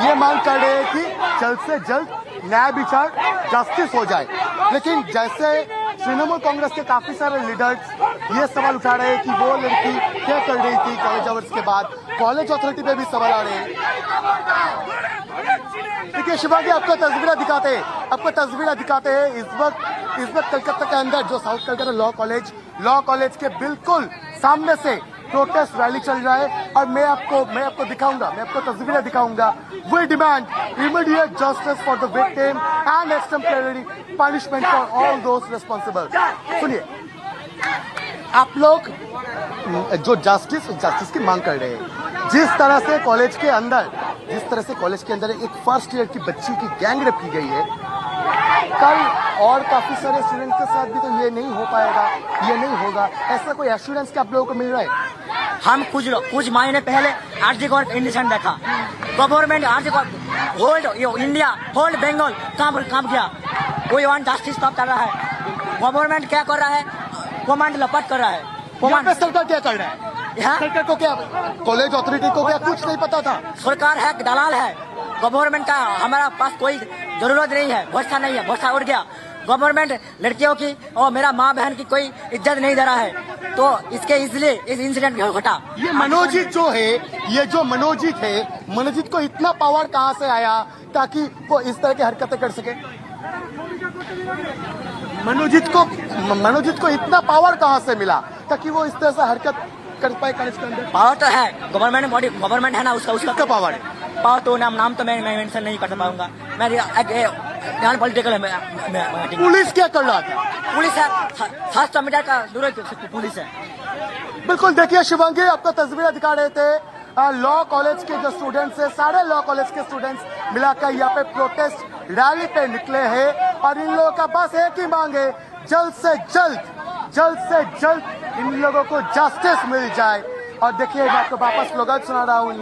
ये मांग कर रहे हैं कि जल्द से जल्द न्याय विचार जस्टिस हो जाए, लेकिन जैसे तृणमूल कांग्रेस के काफी सारे लीडर्स ये सवाल उठा रहे हैं कि वो लड़की क्या कर रही थी कॉलेज आवर्स के बाद, कॉलेज अथॉरिटी पे भी सवाल आ रहे हैं। देखिए शिवाजी, आपको तस्वीरें दिखाते हैं इस वक्त कलकत्ता के अंदर जो साउथ कलकत्ता लॉ कॉलेज के बिल्कुल सामने से प्रोटेस्ट रैली चल रहा है और मैं आपको तस्वीरें दिखाऊंगा। We demand immediate justice for the victim and extemporary punishment for all those responsible. सुनिए, आप लोग जो जस्टिस की मांग कर रहे हैं, जिस तरह से कॉलेज के अंदर एक फर्स्ट ईयर की बच्ची की गैंगरेप की गई है, कल और काफी सारे स्टूडेंट्स के साथ भी तो ये नहीं हो पाएगा, ये नहीं होगा, ऐसा कोई एश्योरेंस क्या आप लोगों को मिल रहा है? हम कुछ महीने पहले आरजी कोर्ट इंडिशन देखा, government RG court hold India hold Bengal काम किया, कोई वन जस्टिस तब कर रहा है। गवर्नमेंट क्या कर रहा है? कमांड लपट कर रहा है। कमांड सरकार क्या कर रहा है? सरकार को क्या, कॉलेज अथॉरिटी को क्या कुछ नहीं पता था? सरकार है, दलाल है। गवर्नमेंट का हमारा पास कोई जरूरत नहीं है, भरोसा नहीं है, भरोसा उड़ गया। गवर्नमेंट लड़कियों की और मेरा माँ बहन की कोई इज्जत नहीं दे रहा है, तो इसके इसलिए इस इंसिडेंट घटा। ये मनोजीत मनोजीत को इतना पावर कहाँ से आया ताकि वो इस तरह की हरकतें कर सके? मनोजीत को इतना पावर कहाँ से मिला ताकि वो इस तरह से हरकत कर पाए कॉलेज के अंदर? पावर तो है, गवर्नमेंट है ना, उसका क्या पावर है? पावर तो नाम तो मैं मेंशन नहीं कर पाऊंगा, मैं पॉलिटिकल है। पुलिस क्या कर रहा था? पुलिस है 700 मीटर का दूर पुलिस है। बिल्कुल, देखिए शिवांगी, आपको तस्वीरें दिखा रहे थे लॉ कॉलेज के जो स्टूडेंट्स है, सारे लॉ कॉलेज के स्टूडेंट्स मिलाकर यहाँ पे प्रोटेस्ट रैली पे निकले हैं और इन लोगों का बस एक ही मांग है, जल्द से जल्द इन लोगों को जस्टिस मिल जाए। और देखिए, मैं आपको वापस स्लोगन सुना रहा हूँ।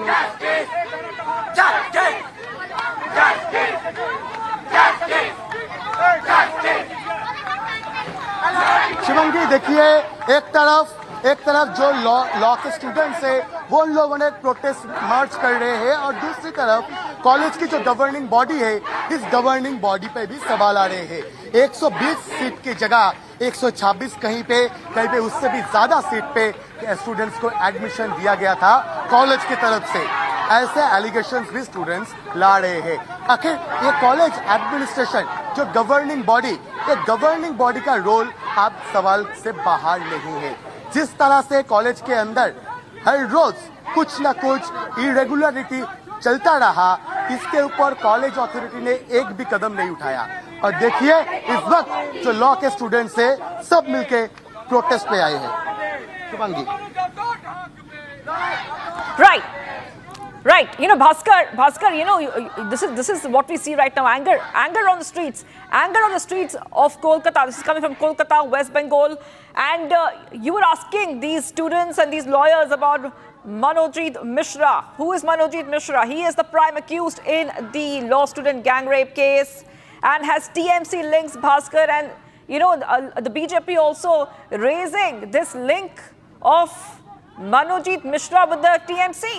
शिवंगी, देखिए एक तरफ जो लॉ के स्टूडेंट्स है वो उन लोगों ने प्रोटेस्ट मार्च कर रहे हैं और दूसरी तरफ कॉलेज की जो गवर्निंग बॉडी है, इस गवर्निंग बॉडी पे भी सवाल आ रहे हैं। 120 सीट की जगह 126 कहीं पे उससे भी ज्यादा सीट पे स्टूडेंट्स को एडमिशन दिया गया था कॉलेज की तरफ से। ऐसे एलिगेशंस भी स्टूडेंट्स ला रहे हैं। आखिर ये कॉलेज एडमिनिस्ट्रेशन जो गवर्निंग बॉडी का रोल अब सवाल से बाहर नहीं है। जिस तरह से कॉलेज के अंदर हर रोज कुछ न कुछ इरेगुलरिटी चलता रहा, इसके ऊपर कॉलेज अथॉरिटी ने एक भी कदम नहीं उठाया। और देखिए इस वक्त जो लॉ के स्टूडेंट्स है सब मिलके प्रोटेस्ट पे आए हैं। Shubhangi, Right. You know, Bhaskar, you know, this is what we see right now. Anger on the streets of Kolkata. This is coming from Kolkata, West Bengal. And you were asking these students and these lawyers about Manojit Mishra. Who is Manojit Mishra? He is the prime accused in the law student gang rape case and has TMC links, Bhaskar. And, you know, the BJP also raising this link of Manojit Mishra with the TMC.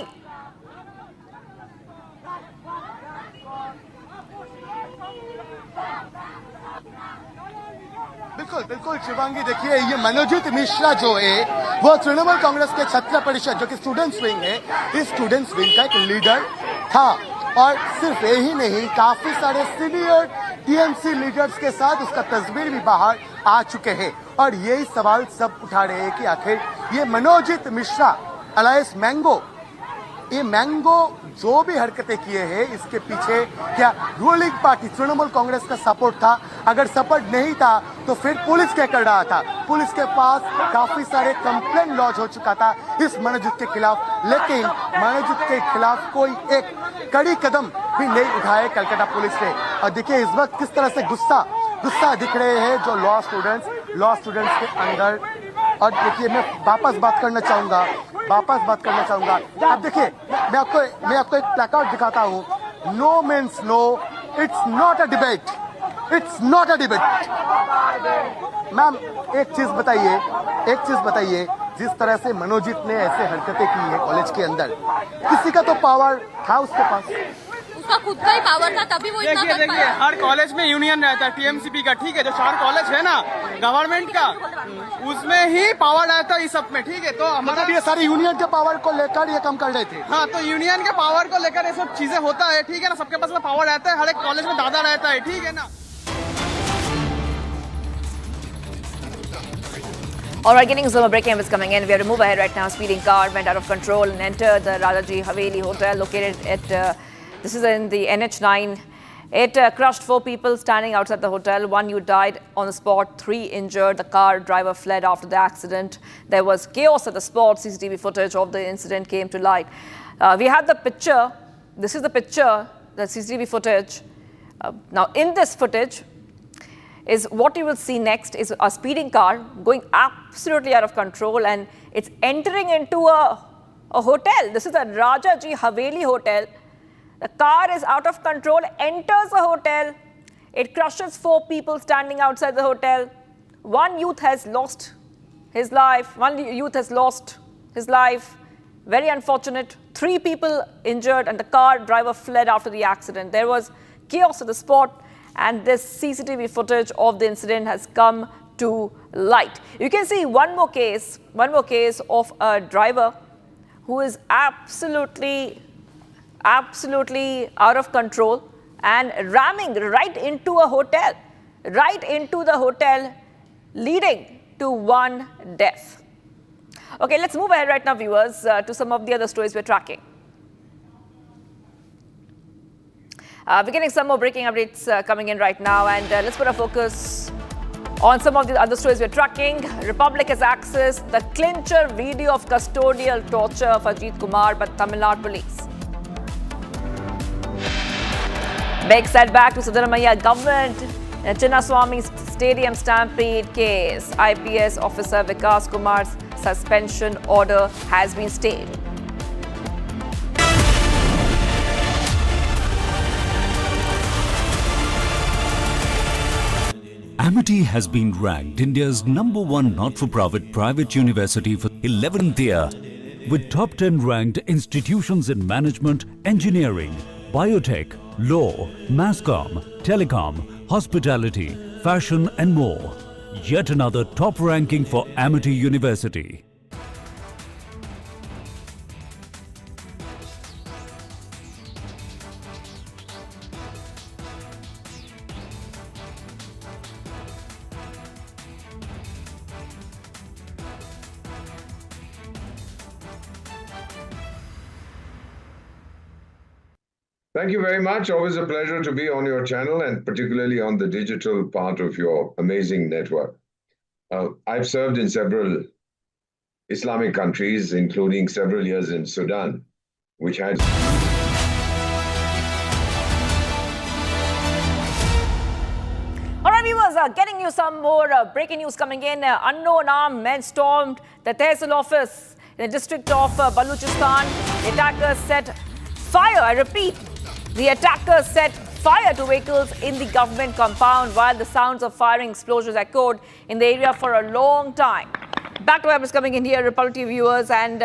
बिल्कुल शिवांगी, देखिए ये मनोजीत मिश्रा जो है वो तृणमूल कांग्रेस के छात्र परिषद जो कि स्टूडेंट्स विंग है, इस स्टूडेंट्स विंग का एक लीडर था। और सिर्फ यही नहीं, काफी सारे सीनियर टीएमसी लीडर्स के साथ उसका तस्वीर भी बाहर आ चुके हैं। और यही सवाल सब उठा रहे हैं कि आखिर ये मनोजीत मिश्रा अलायस मैंगो जो भी हरकतें किए हैं, इसके पीछे क्या रूलिंग पार्टी तृणमूल कांग्रेस का सपोर्ट था? अगर सपोर्ट नहीं था तो फिर पुलिस क्या कर रहा था? पुलिस के पास काफी सारे कंप्लेंट लॉन्च हो चुका था इस मनोजीत के खिलाफ, लेकिन मनोजीत के खिलाफ कोई एक कड़ी कदम भी नहीं उठाए कलकत्ता पुलिस ने। और देखिए इस वक्त किस तरह से गुस्सा दिख रहे हैं जो लॉ स्टूडेंट्स के अंदर। और देखिए मैं वापस बात करना चाहूंगा। अब देखिए मैं आपको एक प्लेकार्ड दिखाता हूँ। No means no, it's not a debate. Ma'am एक चीज बताइए, जिस तरह से मनोजीत ने ऐसे हरकतें की है कॉलेज के अंदर, किसी का तो पावर था उसके पास, उसका खुद का ही पावर था, तभी वो इतना कर पाया। हर कॉलेज में यूनियन रहता है टीएमसीपी का, ठीक है, जो शहर कॉलेज है ना गवर्नमेंट का, उसमें ही पावर रहता है इस सब में, ठीक है। तो हमारा ये सारे यूनियन के पावर को लेकर ये काम कर रहे थे। हाँ, तो यूनियन के पावर को लेकर ये सब चीजें होता है, ठीक है ना। सबके पास में पावर रहता है, हर एक कॉलेज में दादा रहता है, ठीक है ना। All right, getting some breaking news coming in. We have to move ahead right now. Speeding car went out of control and entered the Rajaji Haveli Hotel located at, this is in the NH9. It crushed 4 people standing outside the hotel. 1 youth died on the spot, 3 injured. The car driver fled after the accident. There was chaos at the spot. CCTV footage of the incident came to light. We have the picture. This is the picture, the CCTV footage. Now, in this footage, is what you will see next is a speeding car going absolutely out of control and it's entering into a hotel. This is a Rajaji Haveli Hotel. The car is out of control, enters the hotel. It crushes 4 people standing outside the hotel. 1 youth has lost his life. Very unfortunate. 3 people injured and the car driver fled after the accident. There was chaos at the spot. And this CCTV footage of the incident has come to light. You can see one more case of a driver who is absolutely out of control and ramming right into the hotel, leading to 1 death. Okay, let's move ahead right now, viewers, to some of the other stories we're tracking. We're getting some more breaking updates coming in right now, and let's put our focus on some of the other stories we're tracking. Republic has accessed the clincher video of custodial torture of Ajit Kumar by Tamil Nadu police. Big setback to Siddaramaiah government in Chinnaswamy Stadium stampede case. IPS officer Vikas Kumar's suspension order has been stayed. Amity has been ranked India's #1 not-for-profit private university for 11th year, with top 10 ranked institutions in management, engineering, biotech, law, masscom, telecom, hospitality, fashion and more. Yet another top ranking for Amity University. Thank you very much. Always a pleasure to be on your channel and particularly on the digital part of your amazing network. I've served in several Islamic countries, including several years in Sudan, which had... All right, viewers, getting you some more breaking news coming in. Unknown armed men stormed the Tehsil office in the district of Balochistan. The attackers set fire, I repeat, the attackers set fire to vehicles in the government compound while the sounds of firing explosions echoed in the area for a long time. Back to what was coming in here, Republic TV viewers, and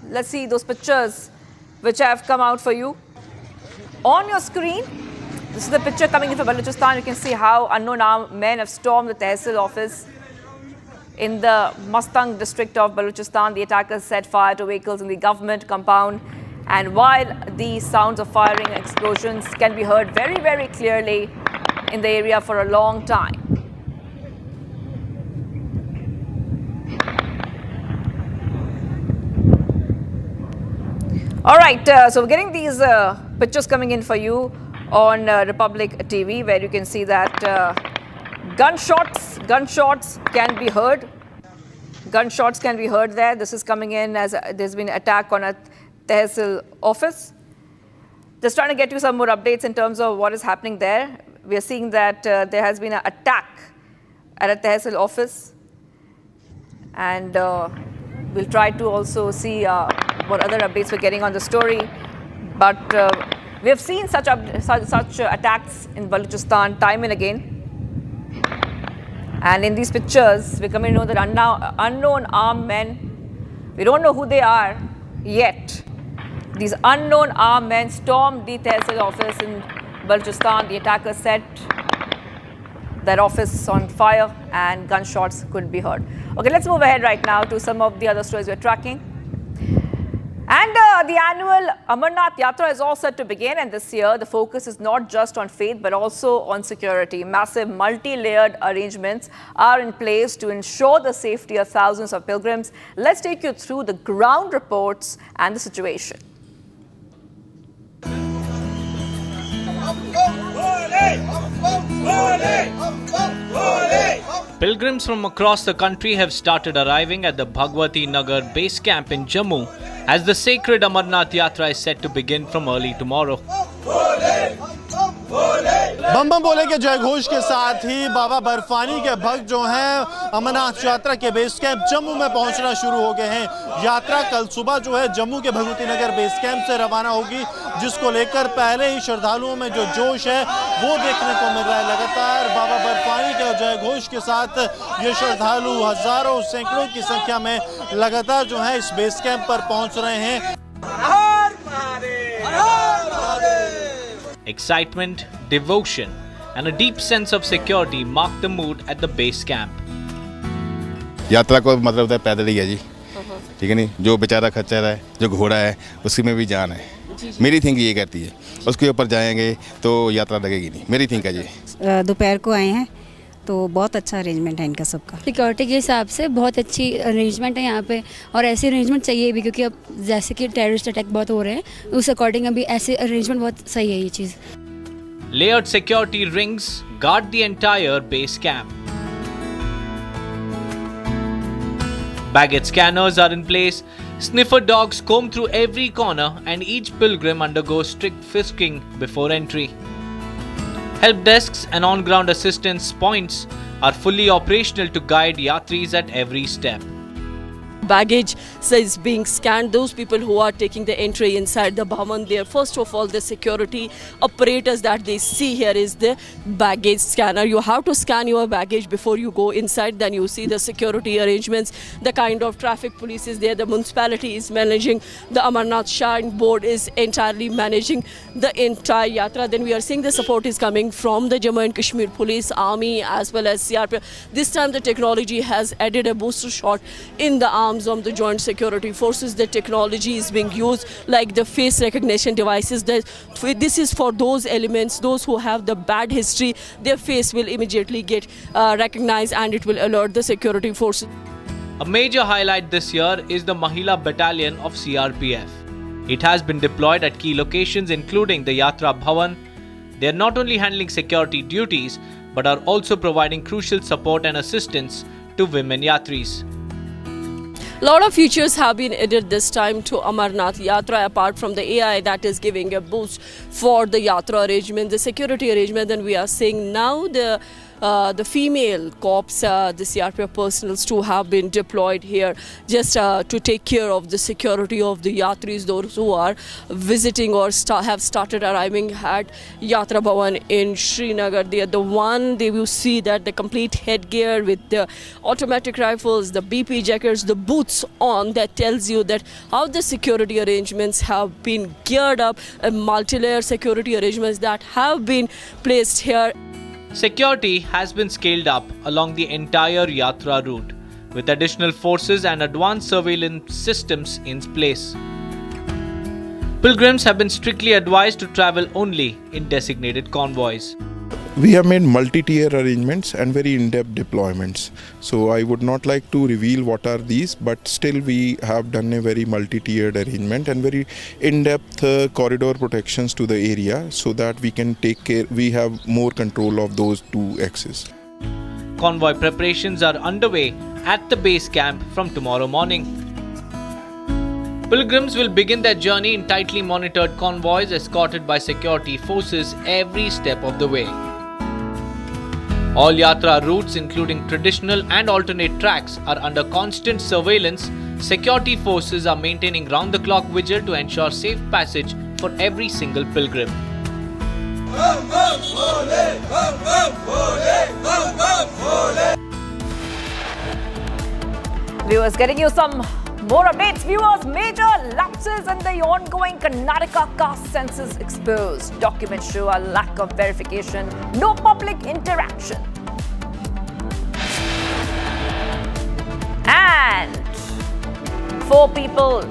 let's see those pictures which have come out for you. On your screen, this is the picture coming in from Balochistan. You can see how unknown armed men have stormed the Tehsil office in the Mustang district of Balochistan. The attackers set fire to vehicles in the government compound. And while the sounds of firing and explosions can be heard very, very clearly in the area for a long time. All right, so we're getting these pictures coming in for you on Republic TV, where you can see that gunshots can be heard. Gunshots can be heard there. This is coming in as there's been an attack on a Tehsil office. Just trying to get you some more updates in terms of what is happening there. We are seeing that there has been an attack at a Tehsil office, and we'll try to also see what other updates we're getting on the story. But we have seen such attacks in Balochistan time and again. And in these pictures, we're coming to know that unknown armed men, we don't know who they are yet. These unknown armed men stormed the Tehsil office in Balochistan. The attackers set that office on fire and gunshots could be heard. Okay, let's move ahead right now to some of the other stories we're tracking. And the annual Amarnath Yatra is all set to begin, and this year the focus is not just on faith but also on security. Massive multi-layered arrangements are in place to ensure the safety of thousands of pilgrims. Let's take you through the ground reports and the situation. Pilgrims from across the country have started arriving at the Bhagwati Nagar base camp in Jammu as the sacred Amarnath Yatra is set to begin from early tomorrow. बम बम बोले के जय घोष के साथ ही बाबा बर्फानी के भक्त जो हैं अमरनाथ यात्रा के बेस कैंप जम्मू में पहुंचना शुरू हो गए हैं। यात्रा कल सुबह जो है जम्मू के भगवती नगर बेस कैंप से रवाना होगी, जिसको लेकर पहले ही श्रद्धालुओं में जो जोश है वो देखने को मिल रहा है। लगातार बाबा बर्फानी के जय घोष के साथ ये श्रद्धालु हजारों सैकड़ों की संख्या में लगातार जो है इस बेस कैंप पर पहुंच रहे हैं। Excitement, devotion, and a deep sense of security mark the mood at the base camp. यात्रा को मतलब होता है पैदल ही है जी, ठीक है नहीं, जो बेचारा खच्चर है, जो घोड़ा है, उसकी में भी जान है। मेरी थिंक ये कहती है, उसके ऊपर जाएंगे तो यात्रा लगेगी नहीं, मेरी थिंक है जी। दोपहर को आए हैं तो बहुत अच्छा अरेंजमेंट है इनका सबका। सिक्योरिटी के हिसाब से बहुत अच्छी अरेंजमेंट है यहाँ पे, और ऐसे अरेंजमेंट चाहिए भी, क्योंकि अब जैसे कि टेररिस्ट अटैक बहुत हो रहे हैं, उस अकॉर्डिंग अभी ऐसे अरेंजमेंट बहुत सही है ये चीज़। Layered security rings guard the entire base camp. Baggage scanners are in place, sniffer dogs comb through every corner, and each pilgrim undergoes strict frisking before entry. Help desks and on-ground assistance points are fully operational to guide yatris at every step. Baggage is being scanned. Those people who are taking the entry inside the Bhavan, there first of all the security apparatus that they see here is the baggage scanner. You have to scan your baggage before you go inside. Then you see the security arrangements, the kind of traffic police is there, the municipality is managing, the Amarnath Shrine Board is entirely managing the entire yatra. Then we are seeing the support is coming from the Jammu and Kashmir Police, Army as well as CRPF. This time the technology has added a booster shot in the arms of the joint security forces. The technology is being used like the face recognition devices. This is for those elements, those who have the bad history, their face will immediately get recognized and it will alert the security forces. A major highlight this year is the Mahila Battalion of CRPF. It has been deployed at key locations including the Yatra Bhavan. They are not only handling security duties but are also providing crucial support and assistance to women Yatris. A lot of features have been added this time to Amarnath Yatra, apart from the AI that is giving a boost for the Yatra arrangement, the security arrangement. And we are seeing now the female cops, the CRPF personals too, have been deployed here just to take care of the security of the Yatris, those who are visiting or have started arriving at Yatra Bhavan in Srinagar. They are the one, they will see that the complete headgear with the automatic rifles, the BP jackets, the boots on, that tells you that how the security arrangements have been geared up, multi-layer security arrangements that have been placed here. Security has been scaled up along the entire Yatra route, with additional forces and advanced surveillance systems in place. Pilgrims have been strictly advised to travel only in designated convoys. We have made multi-tier arrangements and very in-depth deployments. So I would not like to reveal what are these, but still we have done a very multi-tiered arrangement and very in-depth corridor protections to the area so that we can take care, we have more control of those two axes. Convoy preparations are underway at the base camp from tomorrow morning. Pilgrims will begin their journey in tightly monitored convoys escorted by security forces every step of the way. All Yatra routes, including traditional and alternate tracks, are under constant surveillance. Security forces are maintaining round-the-clock vigil to ensure safe passage for every single pilgrim. Viewers, getting you some more updates. Viewers, major lapses in the ongoing Karnataka caste census exposed. Documents show a lack of verification, no public interaction. And 4 people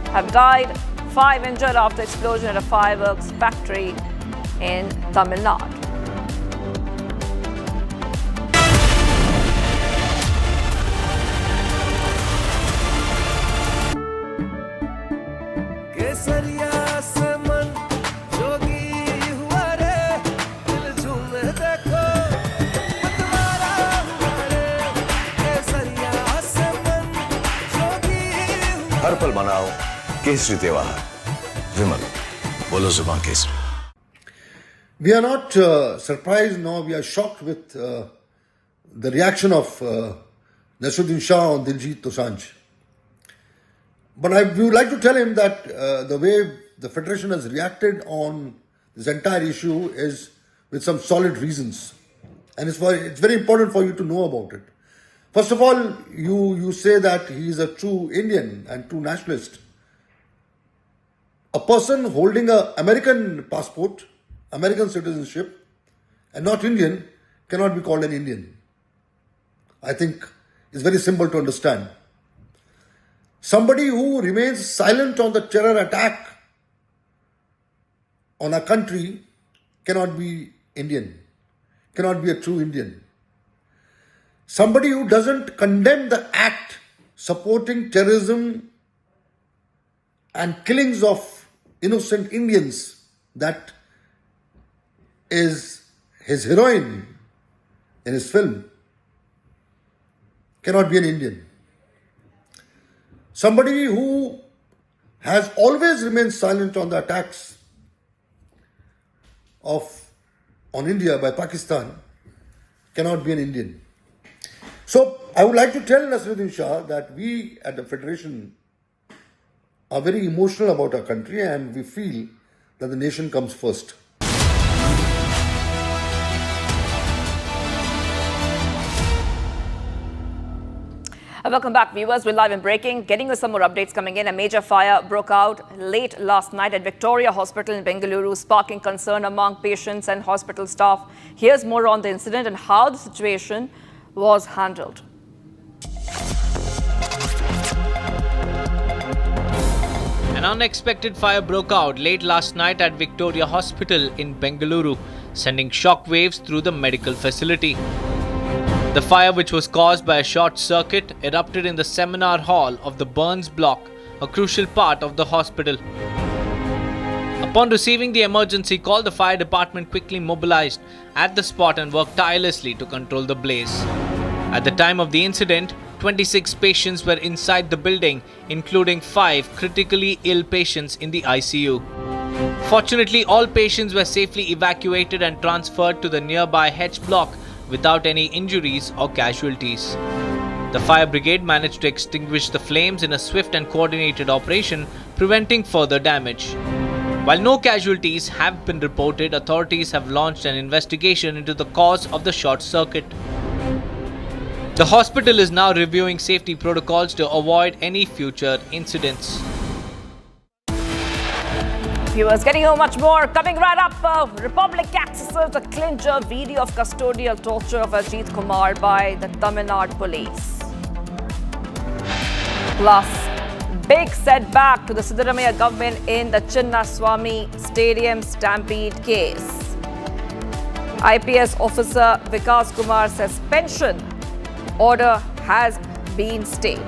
have died, 5 injured after explosion at a fireworks factory in Tamil Nadu. हर पल मनाओ केसरी त्योहार विमल बोलो जुबान Kesari. We are not surprised nor we are shocked with the reaction of Nasruddin Shah on Diljit Dosanjh. But we would like to tell him that the way the Federation has reacted on this entire issue is with some solid reasons. And it's very important for you to know about it. First of all, you say that he is a true Indian and true nationalist. A person holding an American passport, American citizenship, and not Indian cannot be called an Indian. I think it's very simple to understand. Somebody who remains silent on the terror attack on a country cannot be Indian, cannot be a true Indian. Somebody who doesn't condemn the act supporting terrorism and killings of innocent Indians, that is his heroine in his film, cannot be an Indian. Somebody who has always remained silent on the attacks on India by Pakistan cannot be an Indian. So I would like to tell Nasruddin Shah that we at the Federation are very emotional about our country and we feel that the nation comes first. Welcome back, viewers. We're live and breaking. Getting you some more updates coming in. A major fire broke out late last night at Victoria Hospital in Bengaluru, sparking concern among patients and hospital staff. Here's more on the incident and how the situation was handled. An unexpected fire broke out late last night at Victoria Hospital in Bengaluru, sending shockwaves through the medical facility. The fire, which was caused by a short circuit, erupted in the seminar hall of the Burns block, a crucial part of the hospital. Upon receiving the emergency call, the fire department quickly mobilized at the spot and worked tirelessly to control the blaze. At the time of the incident, 26 patients were inside the building, including 5 critically ill patients in the ICU. Fortunately, all patients were safely evacuated and transferred to the nearby H block without any injuries or casualties. The fire brigade managed to extinguish the flames in a swift and coordinated operation, preventing further damage. While no casualties have been reported, authorities have launched an investigation into the cause of the short circuit. The hospital is now reviewing safety protocols to avoid any future incidents. Viewers, getting you much more. Coming right up, Republic accesses the clincher video of custodial torture of Ajit Kumar by the Tamil Nadu police. Plus, big setback to the Siddaramaiah government in the Chinnaswamy Stadium stampede case. IPS officer Vikas Kumar's suspension order has been stayed.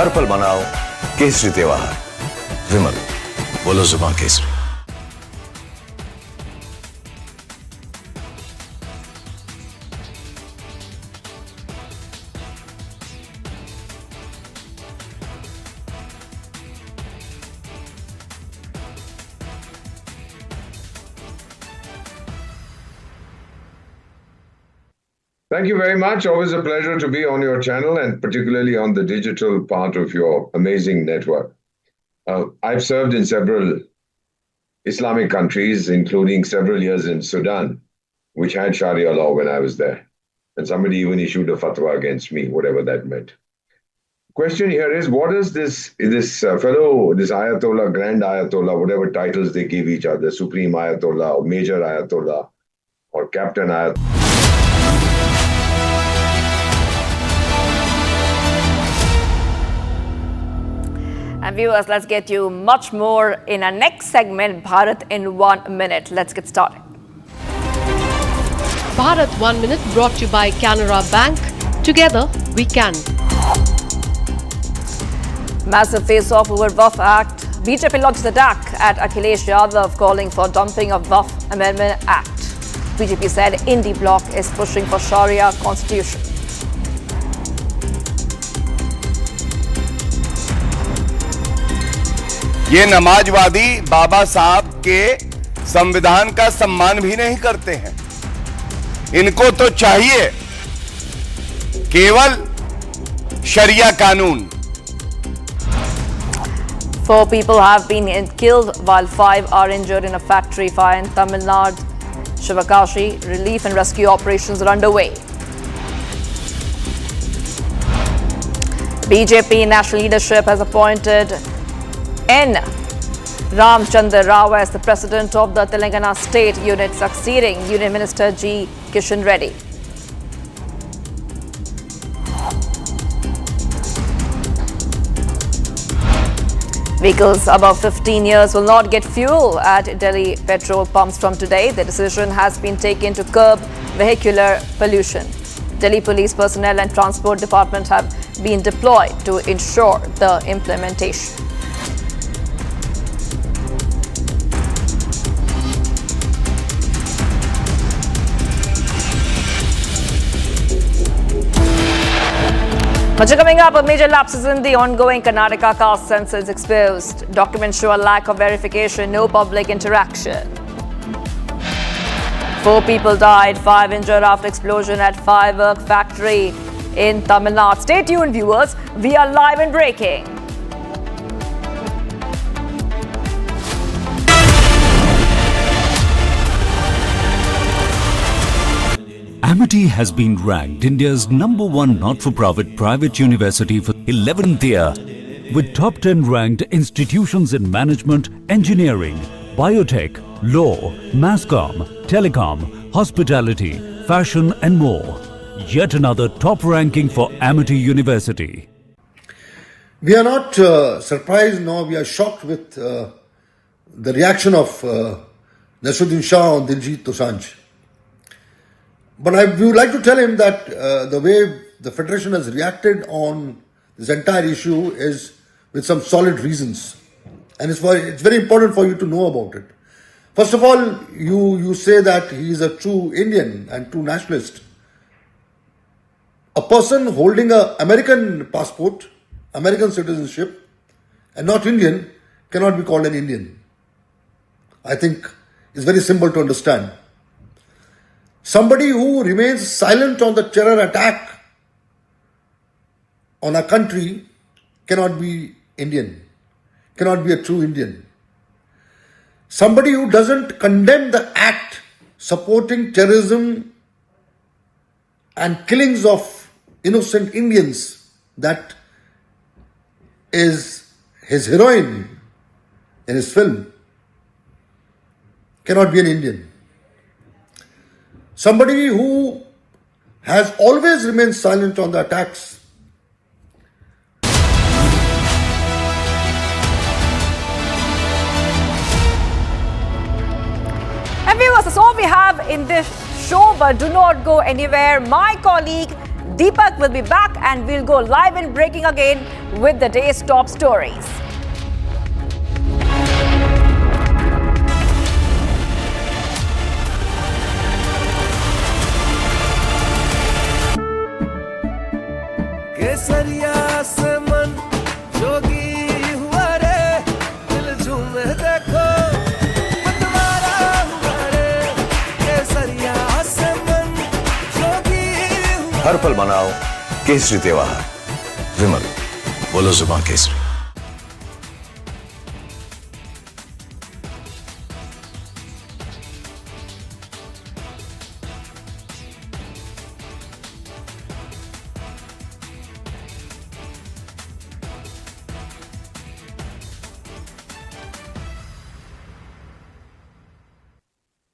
हर पल मनाओ केसरी त्योहार विमल बोलो जुबान Kesari. Thank you very much. Always a pleasure to be on your channel and particularly on the digital part of your amazing network. I've served in several Islamic countries, including several years in Sudan, which had Sharia law when I was there. And somebody even issued a fatwa against me, whatever that meant. Question here is, what does this Ayatollah, Grand Ayatollah, whatever titles they give each other, Supreme Ayatollah or Major Ayatollah or Captain Ayatollah, And viewers, let's get you much more in our next segment, Bharat in 1 minute. Let's get started. Bharat 1 minute brought to you by Canara Bank. Together we can. Massive face-off over WAF Act. BJP launched attack at Akhilesh Yadav, calling for dumping of WAF Amendment Act. BJP said Indy bloc is pushing for Sharia constitution. ये नमाजवादी बाबा साहब के संविधान का सम्मान भी नहीं करते हैं. इनको तो चाहिए केवल शरिया कानून. 4 people have been killed while 5 are injured in a factory fire in Tamil Nadu. Shivakashi relief and rescue operations are underway. BJP national leadership has appointed N. Ramchandra Rao as the president of the Telangana state unit, succeeding Union Minister G. Kishan Reddy. Vehicles above 15 years will not get fuel at Delhi petrol pumps from today. The decision has been taken to curb vehicular pollution. Delhi police personnel and transport department have been deployed to ensure the implementation. Much coming up, major lapses in the ongoing Karnataka caste census exposed. Documents show a lack of verification, no public interaction. 4 people died, 5 injured after explosion at firework factory in Tamil Nadu. Stay tuned, viewers. We are live and breaking. Amity has been ranked India's #1 not-for-profit private university for 11th year, with top 10 ranked institutions in management, engineering, biotech, law, mass comm, telecom, hospitality, fashion and more. Yet another top ranking for Amity University. We are not surprised nor we are shocked with the reaction of Nasruddin Shah on Diljit Dosanjh. But we would like to tell him that the way the Federation has reacted on this entire issue is with some solid reasons. And it's very important for you to know about it. First of all, you say that he is a true Indian and true nationalist. A person holding an American passport, American citizenship, and not Indian cannot be called an Indian. I think it's very simple to understand. Somebody who remains silent on the terror attack on a country cannot be Indian, cannot be a true Indian. Somebody who doesn't condemn the act supporting terrorism and killings of innocent Indians, that is his heroine in his film, cannot be an Indian. Somebody who has always remained silent on the attacks And viewers, that's all we have in this show, but do not go anywhere. My colleague Deepak will be back and we'll go live and breaking again with the day's top stories. केसरिया से मन जोगी हुआ रे दिल झूमे देखो मतवारा हुआ रे केसरिया से मन जोगी हर पल मनाओ केसरी त्योहार विमल बोलो जुबान Kesari.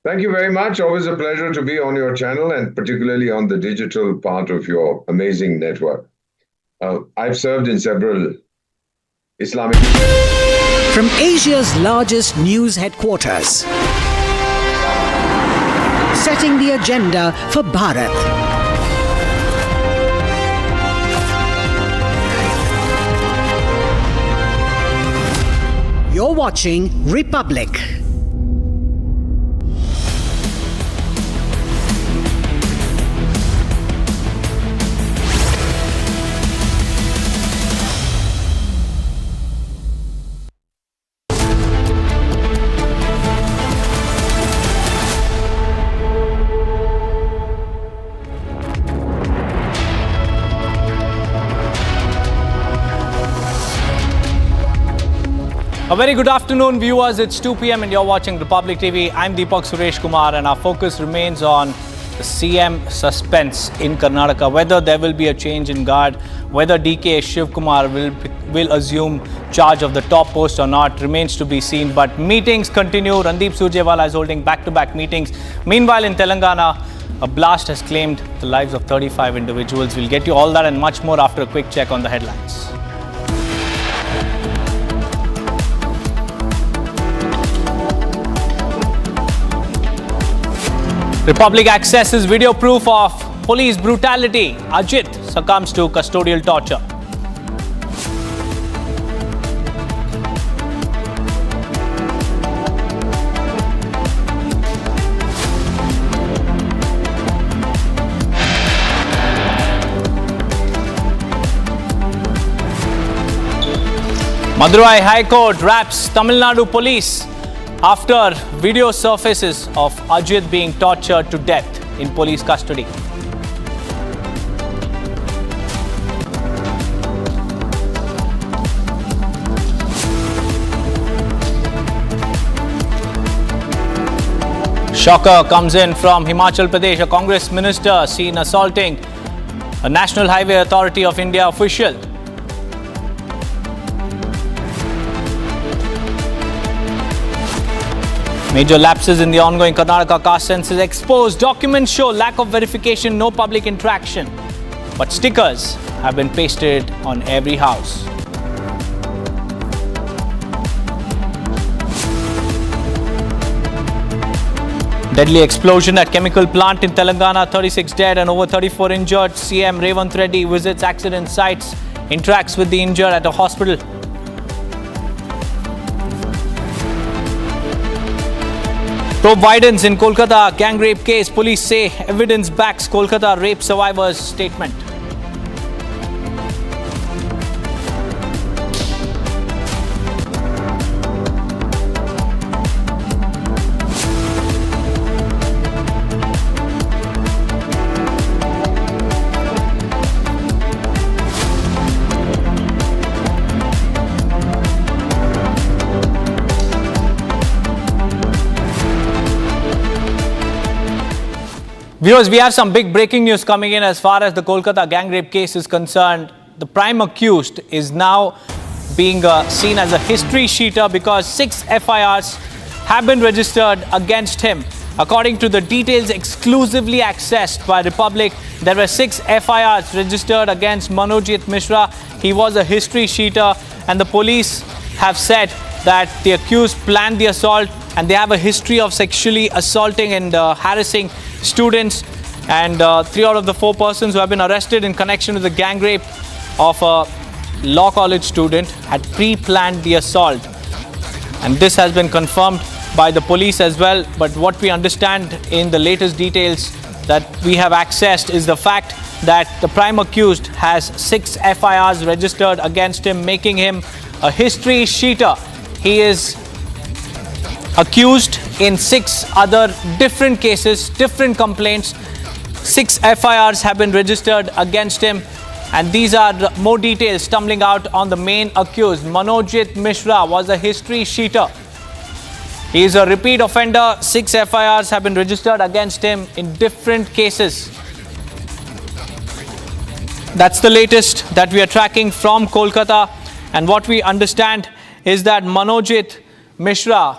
Thank you very much. Always a pleasure to be on your channel and particularly on the digital part of your amazing network. I've served in several Islamic... From Asia's largest news headquarters, setting the agenda for Bharat. You're watching Republic. A very good afternoon, viewers. It's 2 p.m. and you're watching Republic TV. I'm Deepak Suresh Kumar and our focus remains on the CM suspense in Karnataka. Whether there will be a change in guard, whether DK Shiv Kumar will assume charge of the top post or not remains to be seen. But meetings continue. Randeep Surjewala is holding back-to-back meetings. Meanwhile, in Telangana, a blast has claimed the lives of 35 individuals. We'll get you all that and much more after a quick check on the headlines. Republic accesses video proof of police brutality. Ajit succumbs to custodial torture. Madurai High Court wraps Tamil Nadu police after video surfaces of Ajit being tortured to death in police custody. Shocker comes in from Himachal Pradesh. A Congress minister seen assaulting a National Highway Authority of India official. Major lapses in the ongoing Karnataka caste census exposed. Documents show lack of verification, no public interaction. But stickers have been pasted on every house. Deadly explosion at chemical plant in Telangana, 36 dead and over 34 injured. CM Revanth Reddy visits accident sites, interacts with the injured at a hospital. Probe widens in Kolkata gang rape case. Police say evidence backs Kolkata rape survivors' statement. Viewers, we have some big breaking news coming in as far as the Kolkata gang rape case is concerned. The prime accused is now being seen as a history sheeter because 6 FIRs have been registered against him. According to the details exclusively accessed by Republic, there were 6 FIRs registered against Manojit Mishra. He was a history sheeter, and the police have said that the accused planned the assault and they have a history of sexually assaulting and harassing students. And 3 out of the 4 persons who have been arrested in connection with the gang rape of a law college student had pre-planned the assault. And this has been confirmed by the police as well. But what we understand in the latest details that we have accessed is the fact that the prime accused has 6 FIRs registered against him, making him a history sheeter. He is accused in 6 other different cases, different complaints. 6 FIRs have been registered against him, and these are more details stumbling out on the main accused. Manojit Mishra was a history sheeter. He is a repeat offender. 6 FIRs have been registered against him in different cases. That's the latest that we are tracking from Kolkata, and what we understand is that Manojit Mishra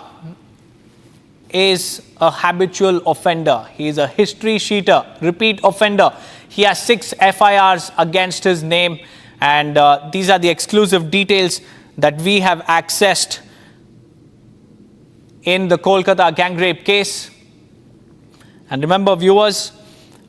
is a habitual offender. He is a history sheeter, repeat offender. He has 6 FIRs against his name, and these are the exclusive details that we have accessed in the Kolkata gang rape case. And remember, viewers,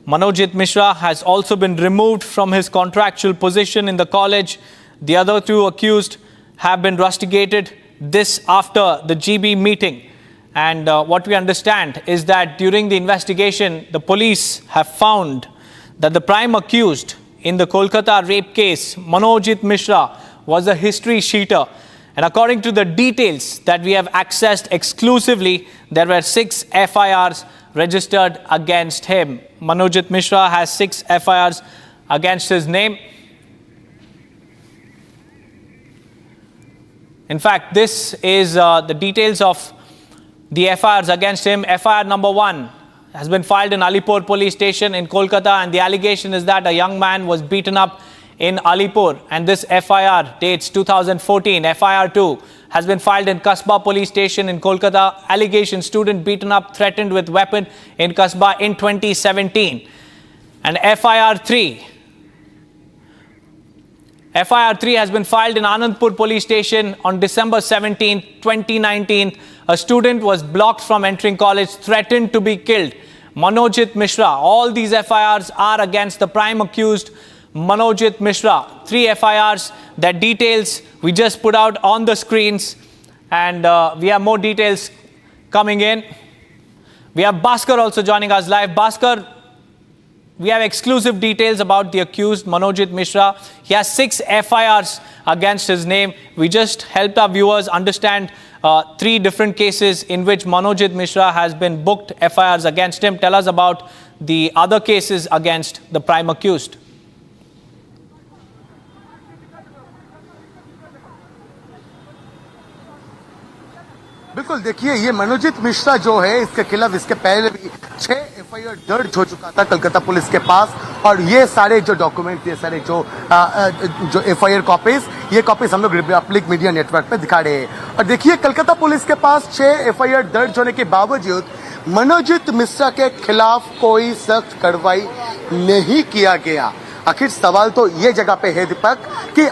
Manojit Mishra has also been removed from his contractual position in the college. The other 2 accused have been rusticated, this after the GB meeting. And what we understand is that during the investigation, the police have found that the prime accused in the Kolkata rape case, Manojit Mishra, was a history sheeter. And according to the details that we have accessed exclusively, there were 6 FIRs registered against him. Manojit Mishra has 6 FIRs against his name. In fact, this is the details of the FIRs against him. FIR number 1 has been filed in Alipur police station in Kolkata, and the allegation is that a young man was beaten up in Alipur, and this FIR dates 2014. FIR 2 has been filed in Kasba police station in Kolkata. Allegation: student beaten up, threatened with weapon in Kasba in 2017. And FIR 3 has been filed in Anandpur police station on December 17, 2019. A student was blocked from entering college, threatened to be killed. Manojit Mishra. All these FIRs are against the prime accused, Manojit Mishra. 3 FIRs. That details we just put out on the screens, and we have more details coming in. We have Bhaskar also joining us live. Bhaskar, we have exclusive details about the accused, Manojit Mishra. He has 6 FIRs against his name. We just helped our viewers understand 3 different cases in which Manojit Mishra has been booked FIRs against him. Tell us about the other cases against the prime accused. बिल्कुल, देखिए, ये मनोजित मिश्रा जो है, इसके खिलाफ इसके पहले भी 6 FIR दर्ज हो चुका था कलकत्ता पुलिस के पास, और ये सारे जो डॉक्यूमेंट, ये सारे जो FIR कॉपीज, ये कॉपीज हम लोग रिपब्लिक मीडिया नेटवर्क पे दिखा रहे हैं। और देखिए कलकत्ता पुलिस के पास 6 FIR दर्ज होने के बावजूद मनोजीत मिश्रा के खिलाफ कोई सख्त कार्रवाई नहीं किया गया। आखिर सवाल तो ये जगह पे है दीपक कि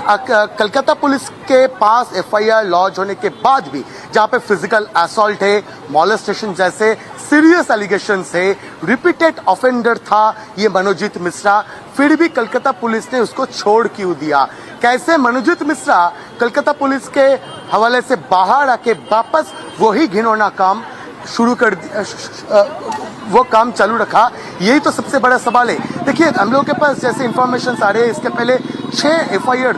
कलकत्ता पुलिस के पास FIR लॉन्च होने के बाद भी, जहां पे फिजिकल असॉल्ट है, मॉलेस्टेशन जैसे सीरियस एलिगेशंस है, रिपीटेड ऑफेंडर था ये मनोजीत मिश्रा, फिर भी कलकत्ता पुलिस ने उसको छोड़ क्यों दिया? कैसे मनोजीत मिश्रा कलकत्ता पुलिस के हवाले से बाहर आके वापस वही घिनौना काम शुरू कर वो काम चालू रखा, यही तो सबसे बड़ा सवाल है। देखिए हम लोगों के पास जैसे इंफॉर्मेशन आ रहे हैं, इसके पहले 6 FIR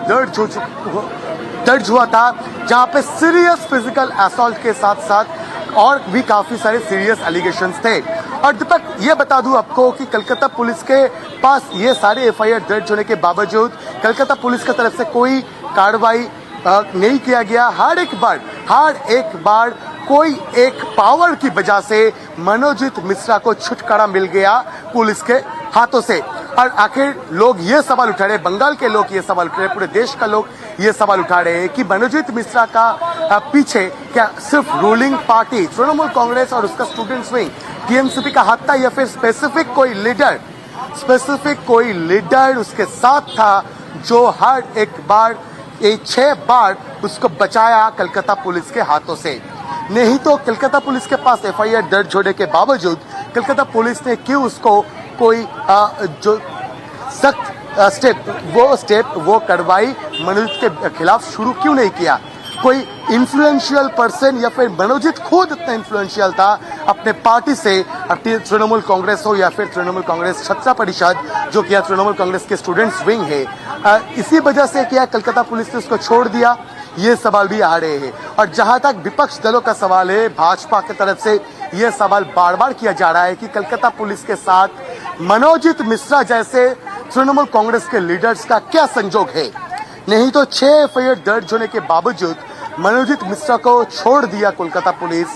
दर्ज हुआ था, जहां पे सीरियस फिजिकल असॉल्ट के साथ साथ और भी काफी सारे सीरियस एलिगेशंस थे। और दीपक ये बता दूं आपको कि कलकत्ता पुलिस के पास ये सारे FIR दर्ज होने के बावजूद कलकत्ता पुलिस की तरफ से कोई कार्रवाई नहीं किया गया। हर एक बार कोई एक पावर की वजह से मनोजीत मिश्रा को छुटकारा मिल गया पुलिस के हाथों से। और आखिर लोग ये सवाल उठा रहे, बंगाल के लोग ये सवाल उठा रहे, पूरे देश का लोग ये सवाल उठा रहे हैं कि मनोजीत मिश्रा का पीछे क्या सिर्फ रूलिंग पार्टी तृणमूल कांग्रेस और उसका स्टूडेंट्स विंग TMCP का हाथ था, या फिर स्पेसिफिक कोई लीडर उसके साथ था जो हर एक बार 6 बार उसको बचाया कलकत्ता पुलिस के हाथों से। नहीं तो कलकत्ता पुलिस के पास FIR दर्ज होने के बावजूद कलकत्ता पुलिस ने क्यों उसको कोई जो सख्त वो कार्रवाई मनोजीत के खिलाफ शुरू क्यों नहीं किया? कोई इन्फ्लुएंशियल पर्सन या फिर मनोजीत खुद इतना इन्फ्लुएंशियल था अपने पार्टी से, अपनी तृणमूल कांग्रेस हो या फिर तृणमूल कांग्रेस छात्र परिषद जो किया तृणमूल कांग्रेस के स्टूडेंट्स विंग है, इसी वजह से क्या कलकत्ता पुलिस ने उसको छोड़ दिया? ये सवाल भी आ रहे हैं। और जहां तक विपक्ष दलों का सवाल है, भाजपा की तरफ से यह सवाल बार बार किया जा रहा है कि कलकत्ता पुलिस के साथ मनोजीत मिश्रा जैसे तृणमूल कांग्रेस के लीडर्स का क्या संजोग है? नहीं तो 6 FIR दर्ज होने के बावजूद मनोजीत मिश्रा को छोड़ दिया कोलकाता पुलिस,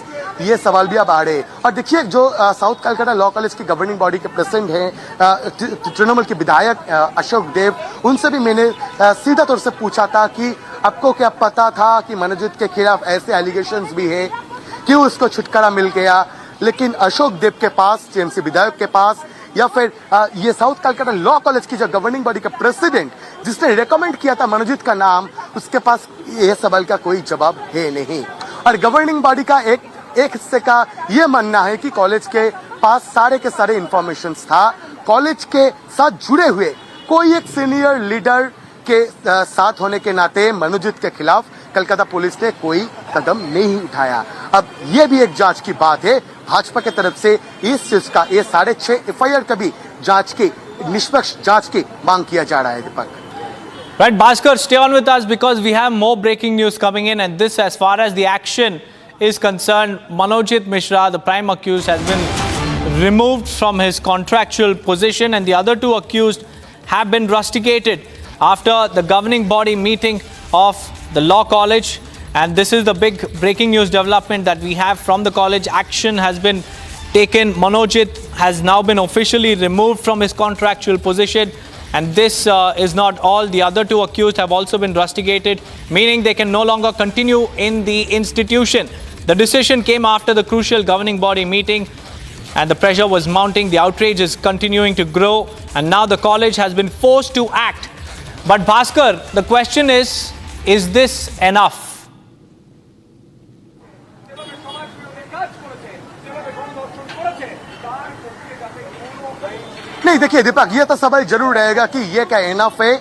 ये सवाल भी अब आ रहे हैं। और देखिए जो साउथ कलकत्ता लॉ कॉलेज की गवर्निंग बॉडी के प्रेसिडेंट हैं तृणमूल के विधायक अशोक देव, उनसे भी मैंने सीधा तौर से पूछा था कि आपको क्या पता था कि मनोजीत के खिलाफ ऐसे एलिगेशंस भी है, क्यों उसको छुटकारा मिल गया? लेकिन अशोक देव के पास, TMC विधायक के पास, या फिर ये साउथ कलकत्ता लॉ कॉलेज की जो गवर्निंग बॉडी का प्रेसिडेंट जिसने रेकमेंड किया था मनोजीत का नाम, उसके पास ये सवाल का कोई जवाब है नहीं। और गवर्निंग बॉडी का एक हिस्से का ये मानना है कि कॉलेज के पास सारे के सारे इंफॉर्मेशंस था, कॉलेज के साथ जुड़े हुए कोई एक सीनियर लीडर के साथ होने के नाते मनोजीत के खिलाफ कलकत्ता पुलिस ने कोई कदम नहीं उठाया। अब ये भी एक जांच की बात है भाजपा की तरफ से, इस चीज का ये 6.5 FIR का भी जांच की, निष्पक्ष जांच की मांग किया जा रहा है। दीपक, right, Bhaskar, stay on with us because we have more breaking news coming in, and this, as far as the action is concerned, Manojit Mishra, the prime accused, has been removed from his contractual position, and the other 2 accused have been rusticated after the governing body meeting of the law college. And this is the big breaking news development that we have from the college. Action has been taken. Manojit has now been officially removed from his contractual position. And this is not all. The other 2 accused have also been rusticated, meaning they can no longer continue in the institution. The decision came after the crucial governing body meeting, and the pressure was mounting. The outrage is continuing to grow, and now the college has been forced to act. But Bhaskar, the question is this enough? नहीं, देखिए दीपक, ये तो सवाल जरूर रहेगा कि ये क्या इनफ है।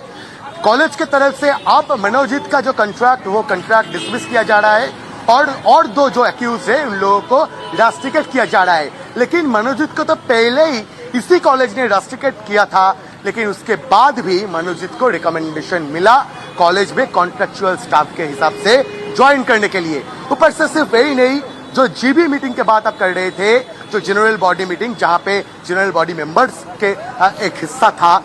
कॉलेज की तरफ से अब मनोजीत का जो कंट्रैक्ट डिसमिस किया जा रहा है, और 2 जो एक्यूज है उन लोगों को रस्टिकेट किया जा रहा है। लेकिन मनोजीत को तो पहले ही इसी कॉलेज ने रस्टिकेट किया था, लेकिन उसके बाद भी मनोजीत को रिकमेंडेशन मिला कॉलेज में कॉन्ट्रेक्चुअल स्टाफ के हिसाब से ज्वाइन करने के लिए। ऊपर से सिर्फ यही नहीं, जो GB मीटिंग के बाद आप कर रहे थे, जो जनरल बॉडी मीटिंग जहां पे जनरल बॉडी मेंबर्स के एक हिस्सा था,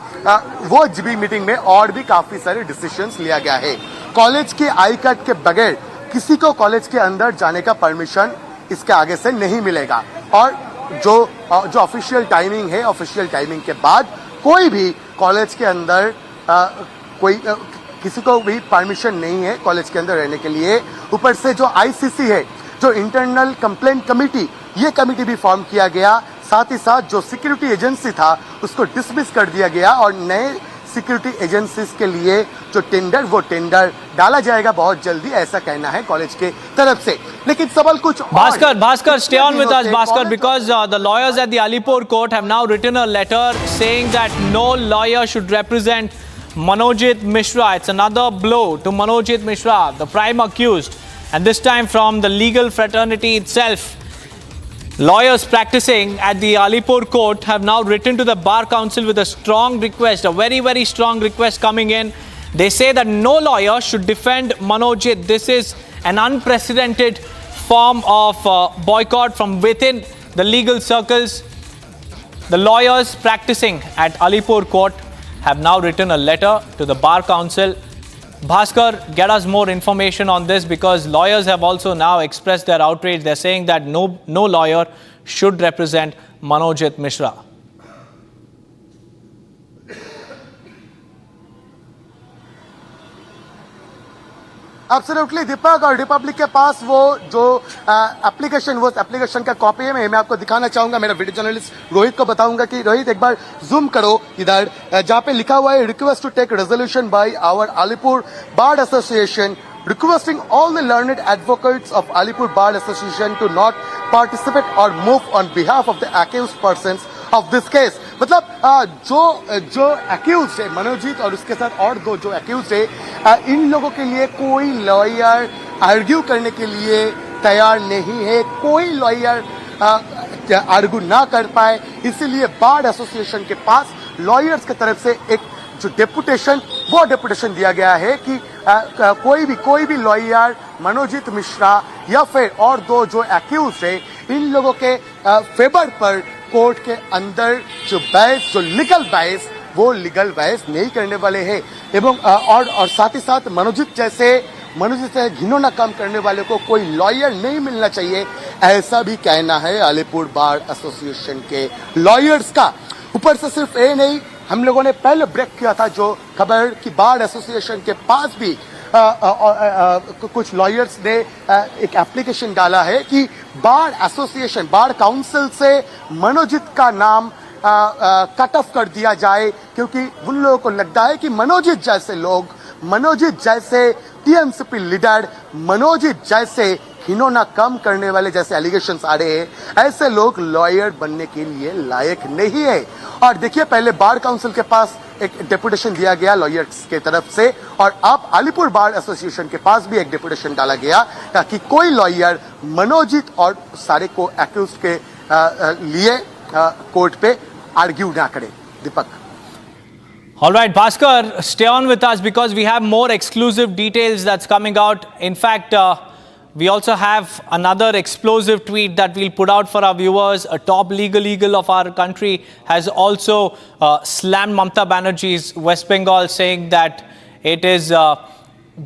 वो GB मीटिंग में और भी काफी सारे डिसीजंस लिया गया है। कॉलेज के आई कार्ड के बगैर किसी को कॉलेज के अंदर जाने का परमिशन इसके आगे से नहीं मिलेगा, और जो ऑफिशियल टाइमिंग है, ऑफिशियल टाइमिंग के बाद कोई भी कॉलेज के अंदर किसी को भी परमिशन नहीं है कॉलेज के अंदर रहने के लिए। ऊपर से जो आईसीसी है, जो इंटरनल कंप्लेंट कमेटी, ये कमेटी भी फॉर्म किया गया। साथ ही साथ जो सिक्योरिटी एजेंसी था उसको डिसमिस कर दिया गया और नए सिक्योरिटी एजेंसीज के लिए जो टेंडर, वो टेंडर डाला जाएगा बहुत जल्दी, ऐसा कहना है कॉलेज के तरफ से। लेकिन सवाल कुछ Bhaskar, stay on with us, Bhaskar, because the lawyers at the Alipur court have now written a letter saying that no lawyer should represent Manojit Mishra. It's another blow to Manojit Mishra, the prime accused, and this time from the legal fraternity itself. Lawyers practicing at the Alipur court have now written to the Bar Council with a strong request, a very, very strong request coming in. They say that no lawyer should defend Manojit. This is an unprecedented form of boycott from within the legal circles. The lawyers practicing at Alipur court have now written a letter to the Bar Council. Bhaskar, get us more information on this, because lawyers have also now expressed their outrage. They're saying that no lawyer should represent Manojit Mishra. Absolutely Deepak, और Republic के पास वो जो application, वो application का copy है, मैं आपको दिखाना चाहूंगा। मेरा वीडियो जर्नलिस्ट रोहित को बताऊंगा कि रोहित एक बार जूम करो इधर, जहां पे लिखा हुआ है request to take resolution by our Alipur bar association requesting all the learned advocates of Alipur Bar Association to not participate or move on behalf of the accused persons of this case. मतलब जो accused है मनोजीत और उसके साथ और दो जो accused है, इन लोगों के लिए कोई लॉयर आर्ग्यू करने के लिए तैयार नहीं है, कोई लॉयर आर्ग्यू ना कर पाए, इसीलिए बार एसोसिएशन के पास लॉयर्स की तरफ से एक जो डेपुटेशन दिया गया है कि कोई भी लॉयर मनोजीत मिश्रा या फिर और दो जो एक्यूज है, इन लोगों के फेवर पर कोर्ट के अंदर जो बहस, जो लीगल बहस, वो लीगल बहस नहीं करने वाले हैं। एवं और साथ ही साथ मनोजीत से घिनौना काम करने वाले को कोई लॉयर नहीं मिलना चाहिए, ऐसा भी कहना है अलीपुर बार एसोसिएशन के लॉयर्स का। ऊपर से सिर्फ ये नहीं, हम लोगों ने पहले ब्रेक किया था जो खबर कि बार एसोसिएशन के पास भी कुछ लॉयर्स ने एक एप्लीकेशन डाला है कि बार एसोसिएशन, बार काउंसिल से मनोजीत का नाम कट ऑफ कर दिया जाए, क्योंकि उन लोगों को लगता है कि मनोजीत जैसे लोग, मनोजीत जैसे टीएमसीपी लीडर, मनोजीत जैसे घिनौना काम करने वाले जैसे एलिगेशंस आ रहे हैं, ऐसे लोग लॉयर बनने के लिए लायक नहीं है। और देखिए, पहले बार काउंसिल के पास एक डेपुटेशन दिया गया लॉयर्स के तरफ से, और अब अलीपुर बार एसोसिएशन के पास भी एक डेपुटेशन डाला गया ताकि कोई लॉयर मनोजीत और सारे को एक्यूज के लिए कोर्ट पे आर्ग्यू ना करे। दीपक। All right, Bhaskar, stay on with us because we have more exclusive details that's coming out. In fact, we also have another explosive tweet that we'll put out for our viewers. A top legal eagle of our country has also slammed Mamata Banerjee's West Bengal, saying that it is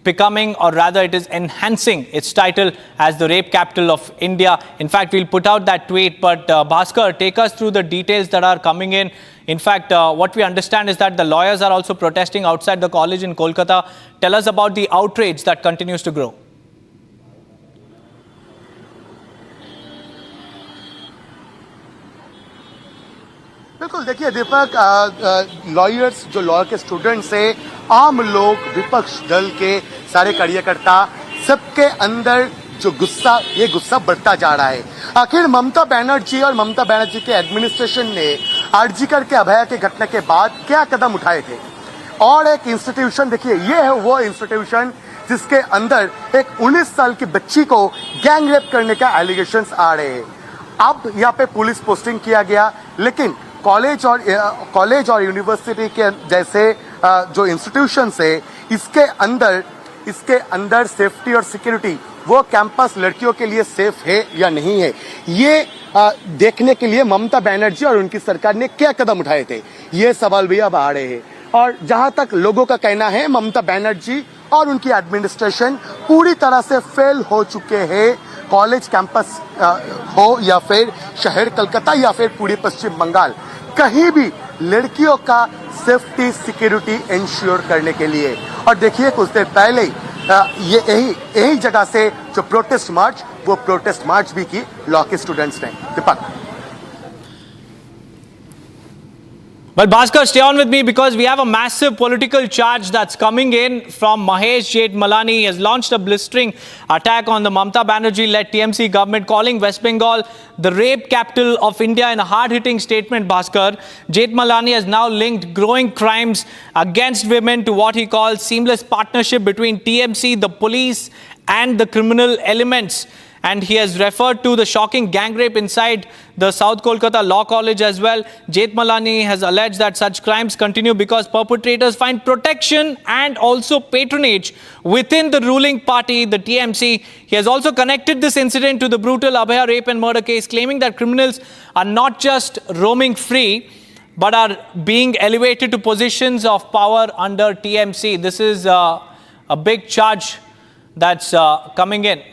becoming, or rather it is enhancing its title as the rape capital of India. In fact, we'll put out that tweet. But Bhaskar, take us through the details that are coming in. In fact, what we understand is that the lawyers are also protesting outside the college in Kolkata. Tell us about the outrage that continues to grow. बिल्कुल, देखिए दीपक, lawyers, जो law के students है, आम लोग, विपक्ष दल के सारे कार्यकर्ता, सबके अंदर जो गुस्सा, ये गुस्सा बढ़ता जा रहा है। आखिर ममता बनर्जी और ममता बनर्जी के एडमिनिस्ट्रेशन ने आरजीकर के अभया के घटना के बाद क्या कदम उठाए थे, और एक इंस्टीट्यूशन देखिए, ये है वो इंस्टीट्यूशन जिसके अंदर एक 19 साल की बच्ची को गैंग रेप करने का एलिगेशंस आ रहे हैं। अब यहाँ पे पुलिस पोस्टिंग किया गया, लेकिन कॉलेज और यूनिवर्सिटी के जैसे जो इंस्टीट्यूशंस है, इसके अंदर सेफ्टी और सिक्योरिटी, वो कैंपस लड़कियों के लिए सेफ है या नहीं है, ये देखने के लिए ममता बनर्जी और उनकी सरकार ने क्या कदम उठाए थे, ये सवाल भी अब आ रहे हैं। और जहां तक लोगों का कहना है, ममता बनर्जी और उनकी एडमिनिस्ट्रेशन पूरी तरह से फेल हो चुके हैं। कॉलेज कैंपस हो या फिर शहर कलकत्ता या फिर पूरी पश्चिम बंगाल, कहीं भी लड़कियों का सेफ्टी सिक्योरिटी इंश्योर करने के लिए। और देखिए कुछ देर पहले ही यही जगह से जो प्रोटेस्ट मार्च, वो प्रोटेस्ट मार्च भी की लॉ के स्टूडेंट्स ने। दीपक। Well, Bhaskar, stay on with me because we have a massive political charge that's coming in from Mahesh Jethmalani. He has launched a blistering attack on the Mamata Banerjee-led TMC government, calling West Bengal the rape capital of India in a hard-hitting statement, Bhaskar. Jethmalani has now linked growing crimes against women to what he calls seamless partnership between TMC, the police and the criminal elements. And he has referred to the shocking gang rape inside the South Kolkata Law College as well. Jethmalani has alleged that such crimes continue because perpetrators find protection and also patronage within the ruling party, the TMC. He has also connected this incident to the brutal Abhaya rape and murder case, claiming that criminals are not just roaming free, but are being elevated to positions of power under TMC. This is a big charge that's coming in.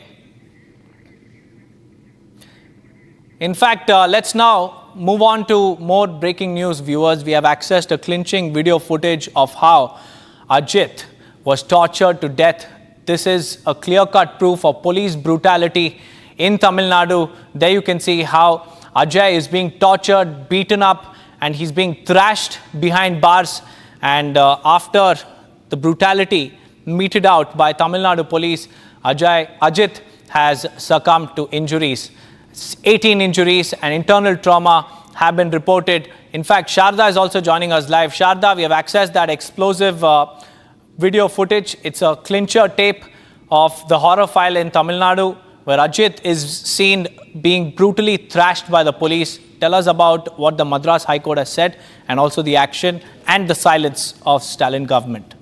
In fact, let's now move on to more breaking news, viewers. We have accessed a clinching video footage of how Ajit was tortured to death. This is a clear-cut proof of police brutality in Tamil Nadu. There you can see how Ajay is being tortured, beaten up, and he's being thrashed behind bars. And after the brutality meted out by Tamil Nadu police, Ajit has succumbed to injuries. 18 injuries and internal trauma have been reported. In fact, Sharda is also joining us live. Sharda, we have accessed that explosive video footage. It's a clincher tape of the horror file in Tamil Nadu where Ajit is seen being brutally thrashed by the police. Tell us about what the Madras High Court has said and also the action and the silence of Stalin government.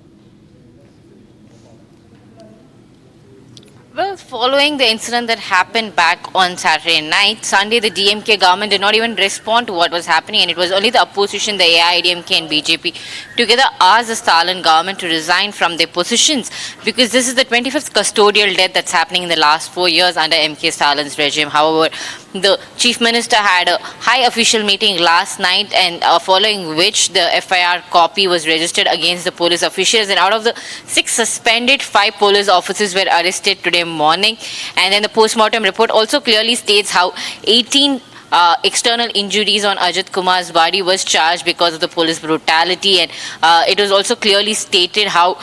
Well, following the incident that happened back on Saturday night, Sunday, the DMK government did not even respond to what was happening, and it was only the opposition, the AIDMK and BJP, together asked the Stalin government to resign from their positions because this is the 25th custodial death that's happening in the last 4 years under MK Stalin's regime. However, the chief minister had a high official meeting last night, and following which the FIR copy was registered against the police officials, and out of the 6 suspended, 5 police officers were arrested today morning. And then the post-mortem report also clearly states how 18 external injuries on Ajit Kumar's body was charged because of the police brutality, and it was also clearly stated how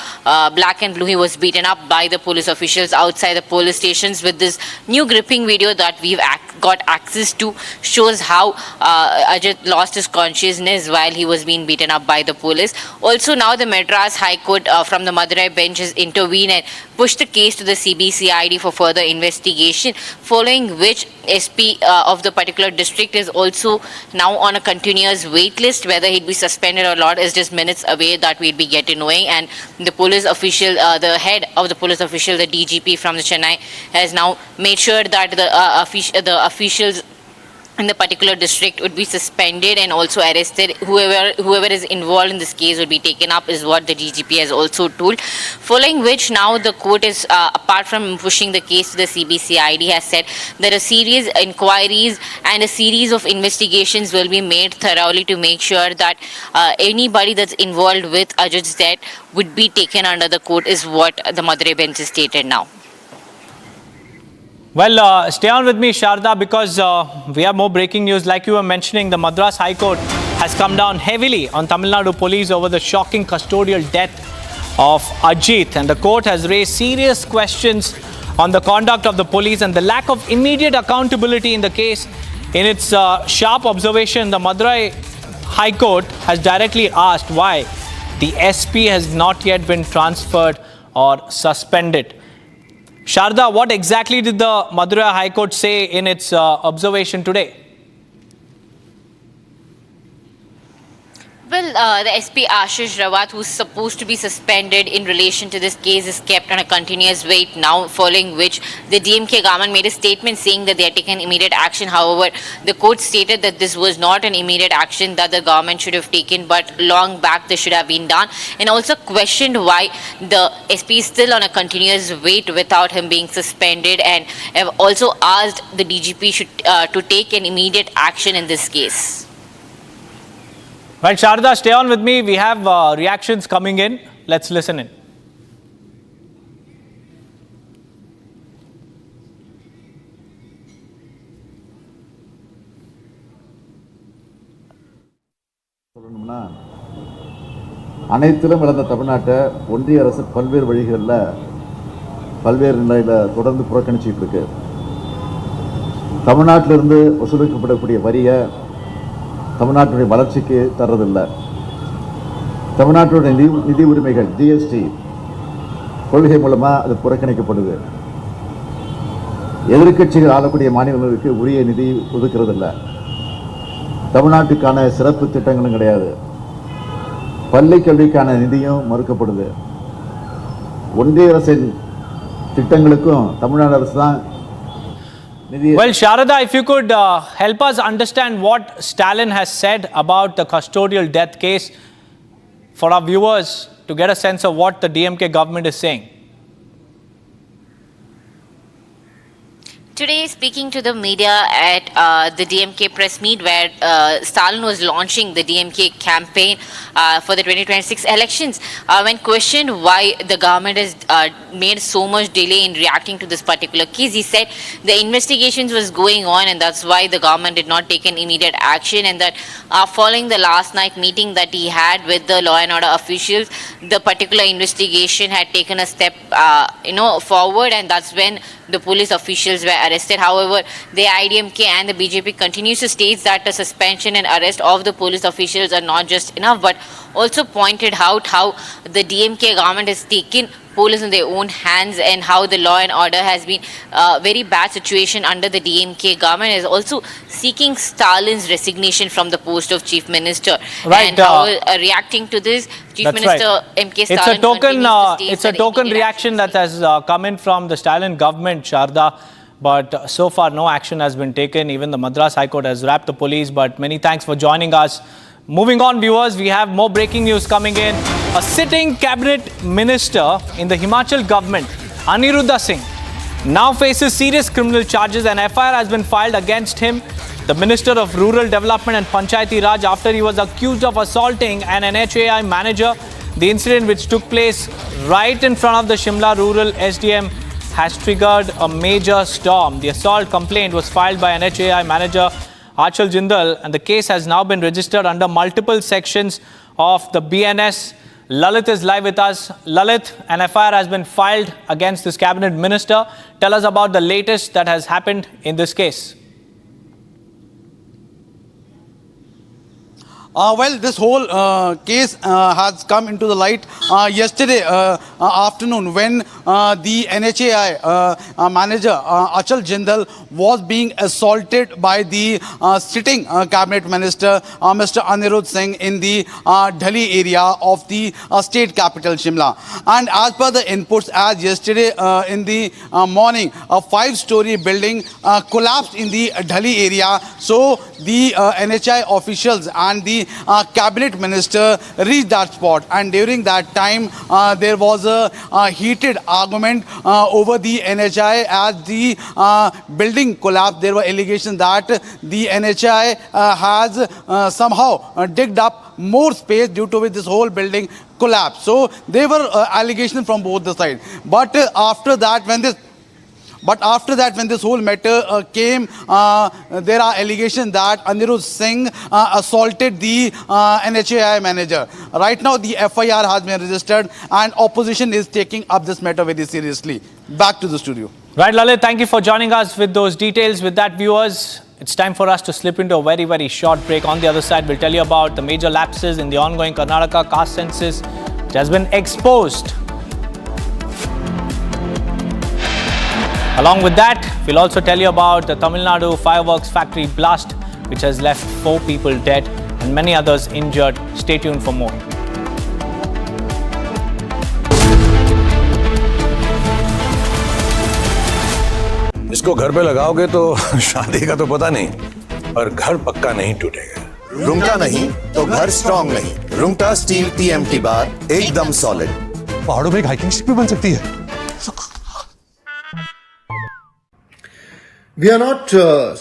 black and blue he was beaten up by the police officials outside the police stations. With this new gripping video that we've got access to shows how Ajit lost his consciousness while he was being beaten up by the police. Also now the Madras High Court from the Madurai bench has intervened and pushed the case to the CBCID for further investigation, following which SP of the particular district is also now on a continuous wait list. Whether he'd be suspended or not is just minutes away that we'd be getting knowing. And the police official, the head of the police official, the DGP from the Chennai, has now made sure that the officials in the particular district would be suspended and also arrested. Whoever is involved in this case would be taken up, is what the DGP has also told. Following which now the court is, apart from pushing the case to the CBCID, has said that a series inquiries and a series of investigations will be made thoroughly to make sure that anybody that's involved with Ajit's death would be taken under the court, is what the Madurai bench has stated now. Well, stay on with me, Sharda, because we have more breaking news. Like you were mentioning, the Madras High Court has come down heavily on Tamil Nadu police over the shocking custodial death of Ajit. And the court has raised serious questions on the conduct of the police and the lack of immediate accountability in the case. In its sharp observation, the Madurai High Court has directly asked why the SP has not yet been transferred or suspended. Sharda, what exactly did the Madurai High Court say in its observation today? Well, the SP Ashish Rawat, who's supposed to be suspended in relation to this case, is kept on a continuous wait now, following which the DMK government made a statement saying that they had taken immediate action. However, the court stated that this was not an immediate action that the government should have taken, but long back this should have been done, and also questioned why the SP is still on a continuous wait without him being suspended, and have also asked the DGP to take an immediate action in this case. Right, Sharda, stay on with me. We have reactions coming in. Let's listen in. அனைத்திலும் இழந்த தமிழ்நாட்டை ஒன்றிய அரசு பல்வேறு வழிகளில் பல்வேறு நிலையில் தொடர்ந்து புறக்கணிச்சிட்டு இருக்கு. தமிழ்நாட்டிலிருந்து வசூலிக்கப்படக்கூடிய வரியை தமிழ்நாட்டுடைய வளர்ச்சிக்கு தர்றதில்லை. தமிழ்நாட்டுடைய நிதி உரிமைகள் ஜிஎஸ்டி கொள்கை மூலமாக அது புறக்கணிக்கப்படுது. எதிர்க்கட்சிகள் ஆளக்கூடிய மாநிலங்களுக்கு உரிய நிதி ஒதுக்கிறதில்லை. தமிழ்நாட்டுக்கான சிறப்பு திட்டங்களும் கிடையாது. பள்ளி கல்விக்கான நிதியும் மறுக்கப்படுது. ஒன்றிய அரசின் திட்டங்களுக்கும் தமிழ்நாடு அரசு தான் நிதி. Well, Sharada, if you could help us understand what Stalin has said about the custodial death case for our viewers to get a sense of what the DMK government is saying. Today, speaking to the media at the DMK press meet where Stalin was launching the DMK campaign for the 2026 elections, when questioned why the government has made so much delay in reacting to this particular case, he said the investigations was going on and that's why the government did not take an immediate action, and that following the last night meeting that he had with the law and order officials, the particular investigation had taken a step forward, and that's when the police officials were arrested. However, the IDMK and the BJP continues to state that the suspension and arrest of the police officials are not just enough, but also pointed out how the DMK government has taken police in their own hands and how the law and order has been a very bad situation under the DMK government, is also seeking Stalin's resignation from the post of Chief Minister. Right, and how reacting to this, Chief Minister MK Stalin it's a token reaction that has come in from the Stalin government, Sharda. But so far, no action has been taken. Even the Madras High Court has wrapped the police. But many thanks for joining us. Moving on, viewers, we have more breaking news coming in. A sitting cabinet minister in the Himachal government, Aniruddha Singh, now faces serious criminal charges. An FIR has been filed against him, the Minister of Rural Development and Panchayati Raj, after he was accused of assaulting an NHAI manager. The incident, which took place right in front of the Shimla Rural SDM, has triggered a major storm. The assault complaint was filed by NHAI manager Achal Jindal, and the case has now been registered under multiple sections of the BNS. Lalit is live with us. Lalit, an FIR has been filed against this cabinet minister. Tell us about the latest that has happened in this case. Well, this whole case has come into the light yesterday afternoon when the NHAI manager Achal Jindal was being assaulted by the sitting cabinet minister Mr. Aniruddha Singh in the Dhali area of the state capital Shimla. And as per the inputs, as yesterday in the morning, a 5-story building collapsed in the Dhali area. So the NHAI officials and the cabinet minister reached that spot, and during that time there was a heated argument over the NHAI. As the building collapsed, there were allegations that the NHAI has somehow digged up more space, due to which this whole building collapsed. So there were allegations from both the sides. But after that, when this whole matter came, there are allegations that Aniruddha Singh assaulted the NHAI manager. Right now, the FIR has been registered and opposition is taking up this matter very seriously. Back to the studio. Right, Lalit, thank you for joining us with those details. With that, viewers, it's time for us to slip into a very, very short break. On the other side, we'll tell you about the major lapses in the ongoing Karnataka caste census, which has been exposed. Along with that, we'll also tell you about the Tamil Nadu fireworks factory blast, which has left 4 people dead and many others injured. Stay tuned for more. इसको घर पे लगाओगे तो शादी का तो पता नहीं, पर घर पक्का नहीं टूटेगा। रुंगटा नहीं तो घर स्ट्रॉन्ग नहीं। रुंगटा स्टील TMT बार एकदम सॉलिड। पहाड़ों में एक हाइकिंग शिप भी बन सकती है। We are not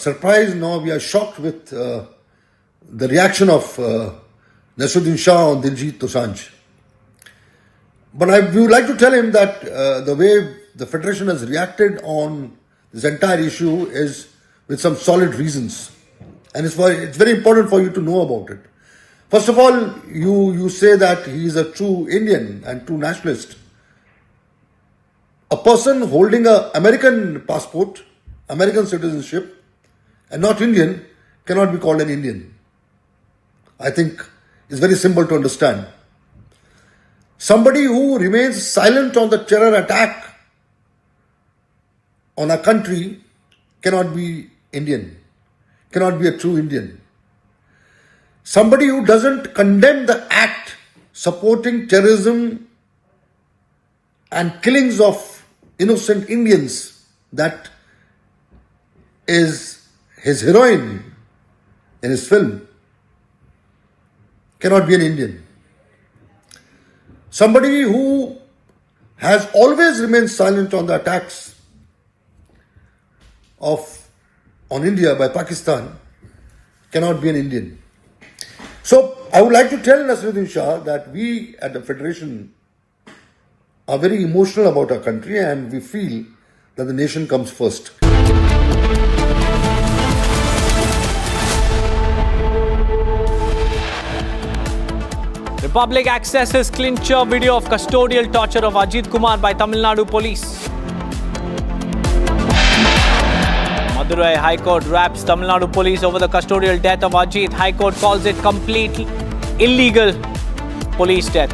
surprised, nor we are shocked with the reaction of Nasruddin Shah on Diljit Dosanjh. But we would like to tell him that the way the Federation has reacted on this entire issue is with some solid reasons. And it's very important for you to know about it. First of all, you say that he is a true Indian and true nationalist. A person holding an American passport, American citizenship, and not Indian cannot be called an Indian. I think it's very simple to understand. Somebody who remains silent on the terror attack on a country cannot be Indian, cannot be a true Indian. Somebody who doesn't condemn the act supporting terrorism and killings of innocent Indians, that is his heroine in his film, cannot be an Indian. Somebody who has always remained silent on the attacks on India by Pakistan cannot be an Indian. So I would like to tell Nasruddin Shah that we at the Federation are very emotional about our country and we feel that the nation comes first. Republic accesses clincher video of custodial torture of Ajit Kumar by Tamil Nadu police. Madurai High Court wraps Tamil Nadu police over the custodial death of Ajit. High Court calls it completely illegal police death.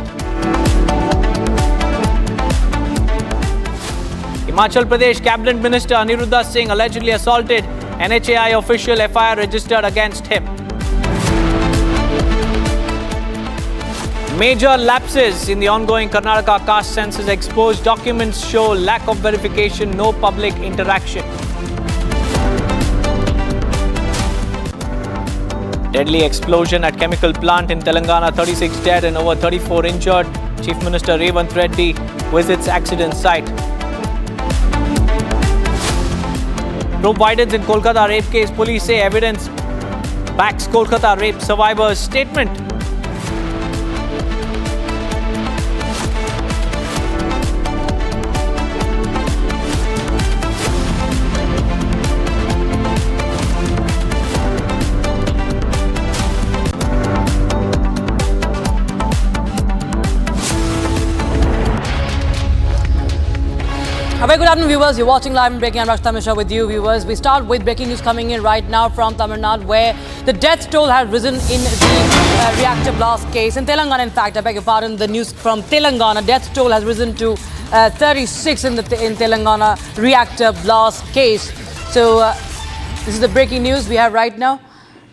Himachal Pradesh Cabinet Minister Aniruddha Singh allegedly assaulted NHAI official, FIR registered against him. Major lapses in the ongoing Karnataka caste census exposed. Documents show lack of verification, no public interaction. Deadly explosion at chemical plant in Telangana, 36 dead and over 34 injured. Chief Minister Revanth Reddy visits accident site. Probe widens in Kolkata rape case. Police say evidence backs Kolkata rape survivor's statement. A very good afternoon, viewers. You're watching live and breaking. I'm Rashta Mishra with you, viewers. We start with breaking news coming in right now from Tamil Nadu, where the death toll has risen in the reactor blast case. In Telangana, in fact, I beg your pardon, the news from Telangana, death toll has risen to 36 in Telangana reactor blast case. So, this is the breaking news we have right now.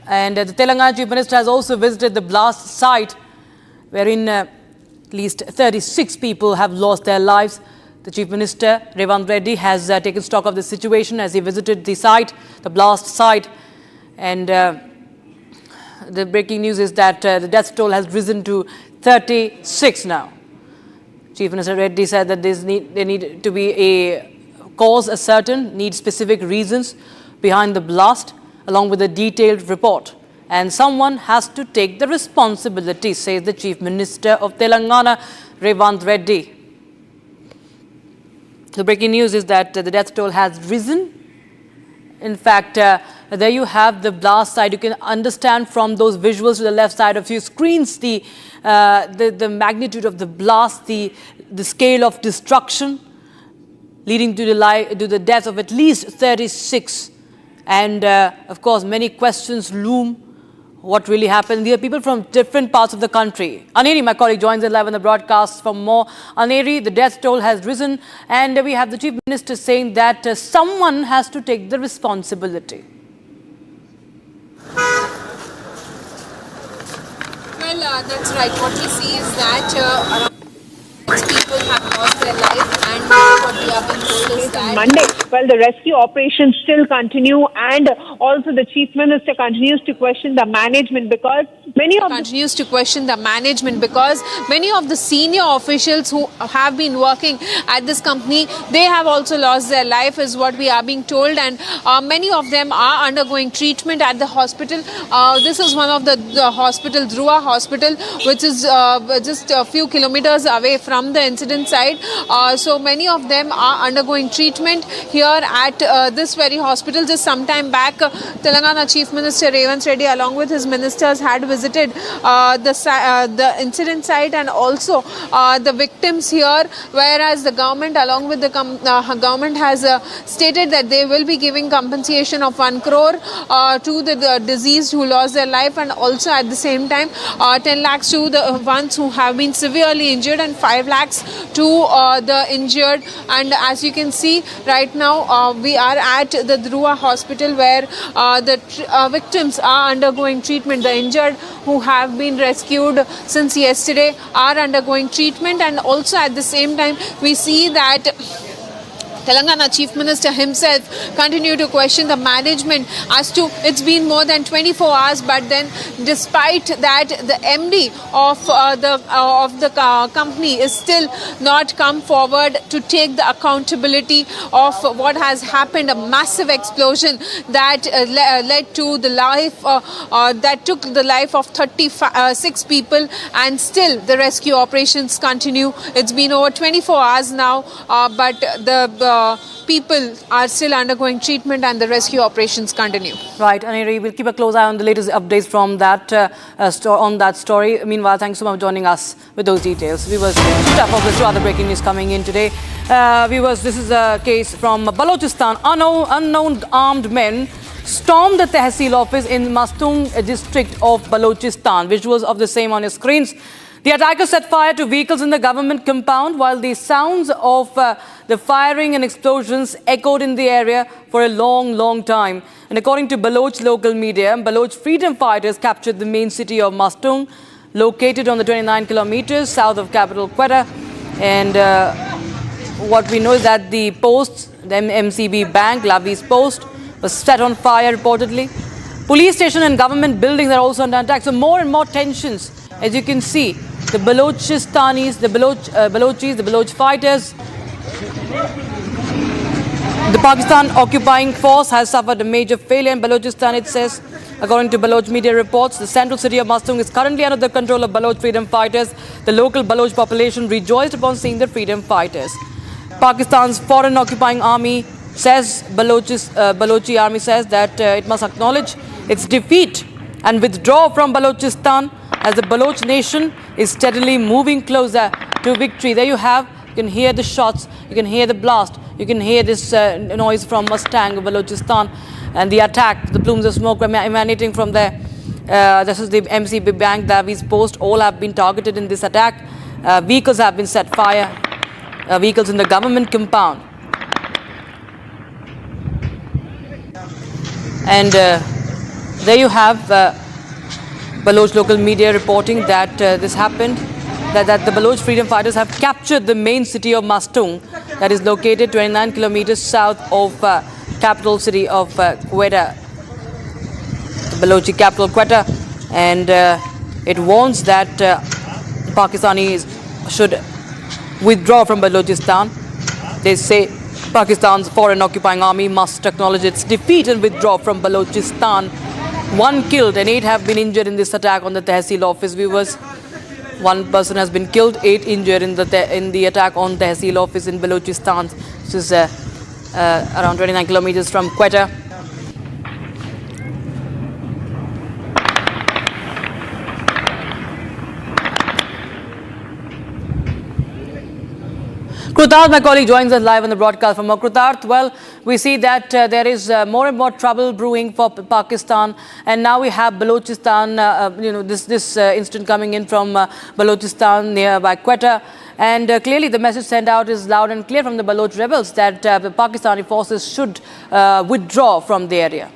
And the Telangana Chief Minister has also visited the blast site, wherein at least 36 people have lost their lives. The Chief Minister, Revanth Reddy, has taken stock of the situation as he visited the site, the blast site. And the breaking news is that the death toll has risen to 36 now. Chief Minister Reddy said that there need to be a cause ascertained, need specific reasons behind the blast, along with a detailed report. And someone has to take the responsibility, says the Chief Minister of Telangana, Revanth Reddy. The breaking news is that the death toll has risen. In fact, there you have the blast site. You can understand from those visuals to the left side of your screens the magnitude of the blast, the scale of destruction, leading to the death of at least 36. And of course, many questions loom. What really happened? There are people from different parts of the country. Aneri, my colleague, joins us live on the broadcast for more. Aneri, the death toll has risen, and we have the Chief Minister saying that someone has to take the responsibility. Well, that's right. What we see is that around people have lost their life, and what we have been told is that well, the rescue operations still continue, and also the Chief Minister continues to question the management because many of the senior officials who have been working at this company, they have also lost their life, is what we are being told, and many of them are undergoing treatment at the hospital. This is one of the hospital, Dhruva Hospital, which is just a few kilometers away from the incident site. So many of them are undergoing treatment here at this very hospital. Just some time back, Telangana Chief Minister Revanth Reddy along with his ministers had visited the incident site and also the victims here, whereas the government along with the government has stated that they will be giving compensation of 1 crore to the deceased who lost their life, and also at the same time 10 lakhs to the ones who have been severely injured and 5 lakhs to the injured. And as you can see right now, we are at the Dhruva Hospital where the victims are undergoing treatment. The injured who have been rescued since yesterday are undergoing treatment, and also at the same time we see that Telangana Chief Minister himself continue to question the management as to it's been more than 24 hours, but then despite that the MD of the company is still not come forward to take the accountability of what has happened, a massive explosion that led to the life that took the life of 36 people, and still the rescue operations continue. It's been over 24 hours now, but the people are still undergoing treatment and the rescue operations continue. Right, Aniri, we'll keep a close eye on the latest updates from that on that story. Meanwhile, thanks so much for joining us with those details. Viewers, to focus to other breaking news coming in today. Viewers, this is a case from Balochistan. Unknown armed men stormed the Tehsil office in Mastung district of Balochistan. Visuals of the same on your screens. The attackers set fire to vehicles in the government compound while the sounds of the firing and explosions echoed in the area for a long time. And according to Baloch local media, Baloch freedom fighters captured the main city of Mastung, located on the 29 kilometers south of capital Quetta. And what we know is that the post, the MCB bank, Lavi's post, was set on fire reportedly. Police station and government buildings are also under attack. So more and more tensions, as you can see. The Balochistanis, the Balochis, the Baloch fighters. The Pakistan occupying force has suffered a major failure in Balochistan, it says. According to Baloch media reports, the central city of Mastung is currently under the control of Baloch freedom fighters. The local Baloch population rejoiced upon seeing the freedom fighters. Pakistan's foreign occupying army says, Balochi army says that it must acknowledge its defeat and withdraw from Balochistan, as the Baloch nation is steadily moving closer to victory. There you have, you can hear the shots, you can hear the blast, you can hear this noise from Mustang, Balochistan, and the attack, the plumes of smoke emanating from there. This is the MCB bank, Davi's post, all have been targeted in this attack. Vehicles have been set fire, vehicles in the government compound. And there you have Baloch local media reporting that this happened, that the Baloch freedom fighters have captured the main city of Mastung, that is located 29 kilometers south of capital city of Quetta, the Balochi capital Quetta, and it warns that Pakistanis should withdraw from Balochistan. They say Pakistan's foreign occupying army must acknowledge its defeat and withdraw from Balochistan. 1 killed and 8 have been injured in this attack on the Tehsil office. Viewers, 1 person has been killed, 8 injured in the attack on Tehsil office in Balochistan. This is around 29 kilometers from Quetta. Krutarth, my colleague, joins us live on the broadcast from Krutarth. Well, we see that there is more and more trouble brewing for Pakistan, and now we have Balochistan, this incident coming in from Balochistan nearby Quetta. And clearly the message sent out is loud and clear from the Baloch rebels that the Pakistani forces should withdraw from the area.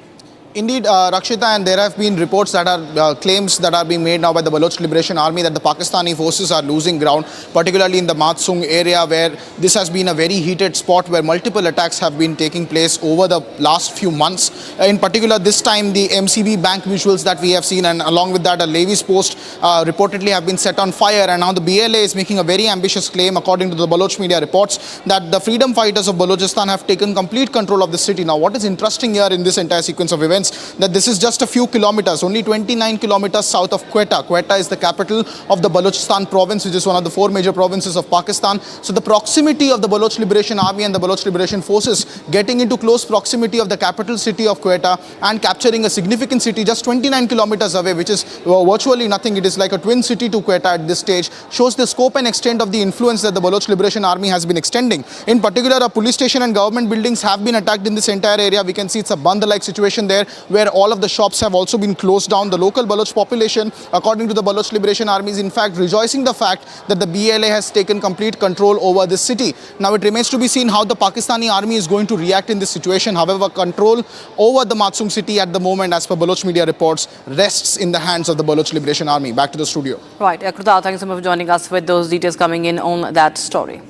Indeed, Rakshita, and there have been reports that are claims that are being made now by the Baloch Liberation Army that the Pakistani forces are losing ground, particularly in the Matsung area, where this has been a very heated spot where multiple attacks have been taking place over the last few months. In particular, this time the MCB bank visuals that we have seen, and along with that a Levy's post reportedly have been set on fire, and now the BLA is making a very ambitious claim, according to the Baloch media reports, that the freedom fighters of Balochistan have taken complete control of the city. Now, what is interesting here in this entire sequence of events, that this is just a few kilometers, only 29 kilometers south of Quetta. Quetta is the capital of the Balochistan province, which is one of the 4 major provinces of Pakistan. So the proximity of the Baloch Liberation Army and the Baloch Liberation Forces getting into close proximity of the capital city of Quetta and capturing a significant city just 29 kilometers away, which is virtually nothing. It is like a twin city to Quetta at this stage, shows the scope and extent of the influence that the Baloch Liberation Army has been extending. In particular, a police station and government buildings have been attacked in this entire area. We can see it's a Band-like situation there, where all of the shops have also been closed down. The local Baloch population, according to the Baloch Liberation Army, is in fact rejoicing the fact that the BLA has taken complete control over this city. Now, it remains to be seen how the Pakistani army is going to react in this situation. However, control over the Matsung city at the moment, as per Baloch media reports, rests in the hands of the Baloch Liberation Army. Back to the studio. Right, Kruta, thank you so much for joining us with those details coming in on that story.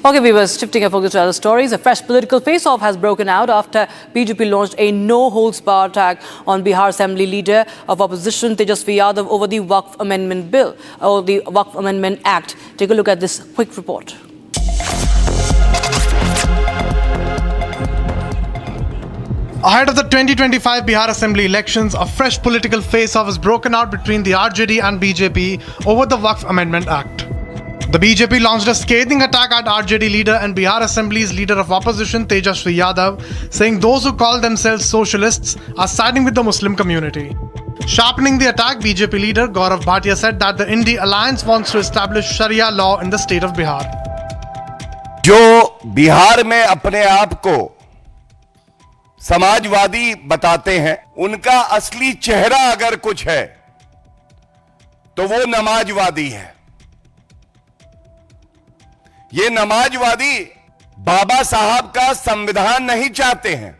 Okay, viewers, shifting our focus to other stories. A fresh political face-off has broken out after BJP launched a no-holds-barred attack on Bihar Assembly Leader of Opposition Tejasvi Yadav over the Waqf Amendment Bill, or the Waqf Amendment Act. Take a look at this quick report. Ahead of the 2025 Bihar Assembly elections, a fresh political face-off has broken out between the RJD and BJP over the Waqf Amendment Act. The BJP launched a scathing attack at RJD leader and Bihar Assembly's leader of opposition Tejasvi Yadav, saying those who call themselves socialists are siding with the Muslim community. Sharpening the attack, BJP leader Gaurav Bhatia said that the Indie Alliance wants to establish Sharia law in the state of Bihar. जो बिहार में अपने आप को समाजवादी बताते हैं, उनका असली चेहरा अगर कुछ है तो वो नमाजवादी है। ये नमाजवादी बाबा साहब का संविधान नहीं चाहते हैं।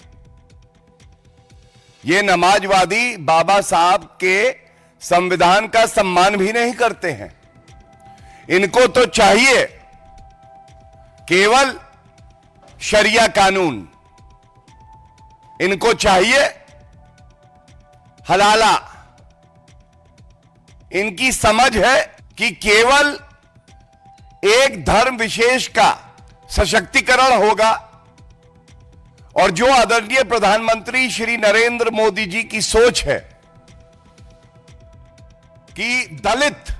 ये नमाजवादी बाबा साहब के संविधान का सम्मान भी नहीं करते हैं। इनको तो चाहिए केवल शरिया कानून, इनको चाहिए हलाला। इनकी समझ है कि केवल एक धर्म विशेष का सशक्तिकरण होगा, और जो आदरणीय प्रधानमंत्री श्री नरेंद्र मोदी जी की सोच है कि दलित,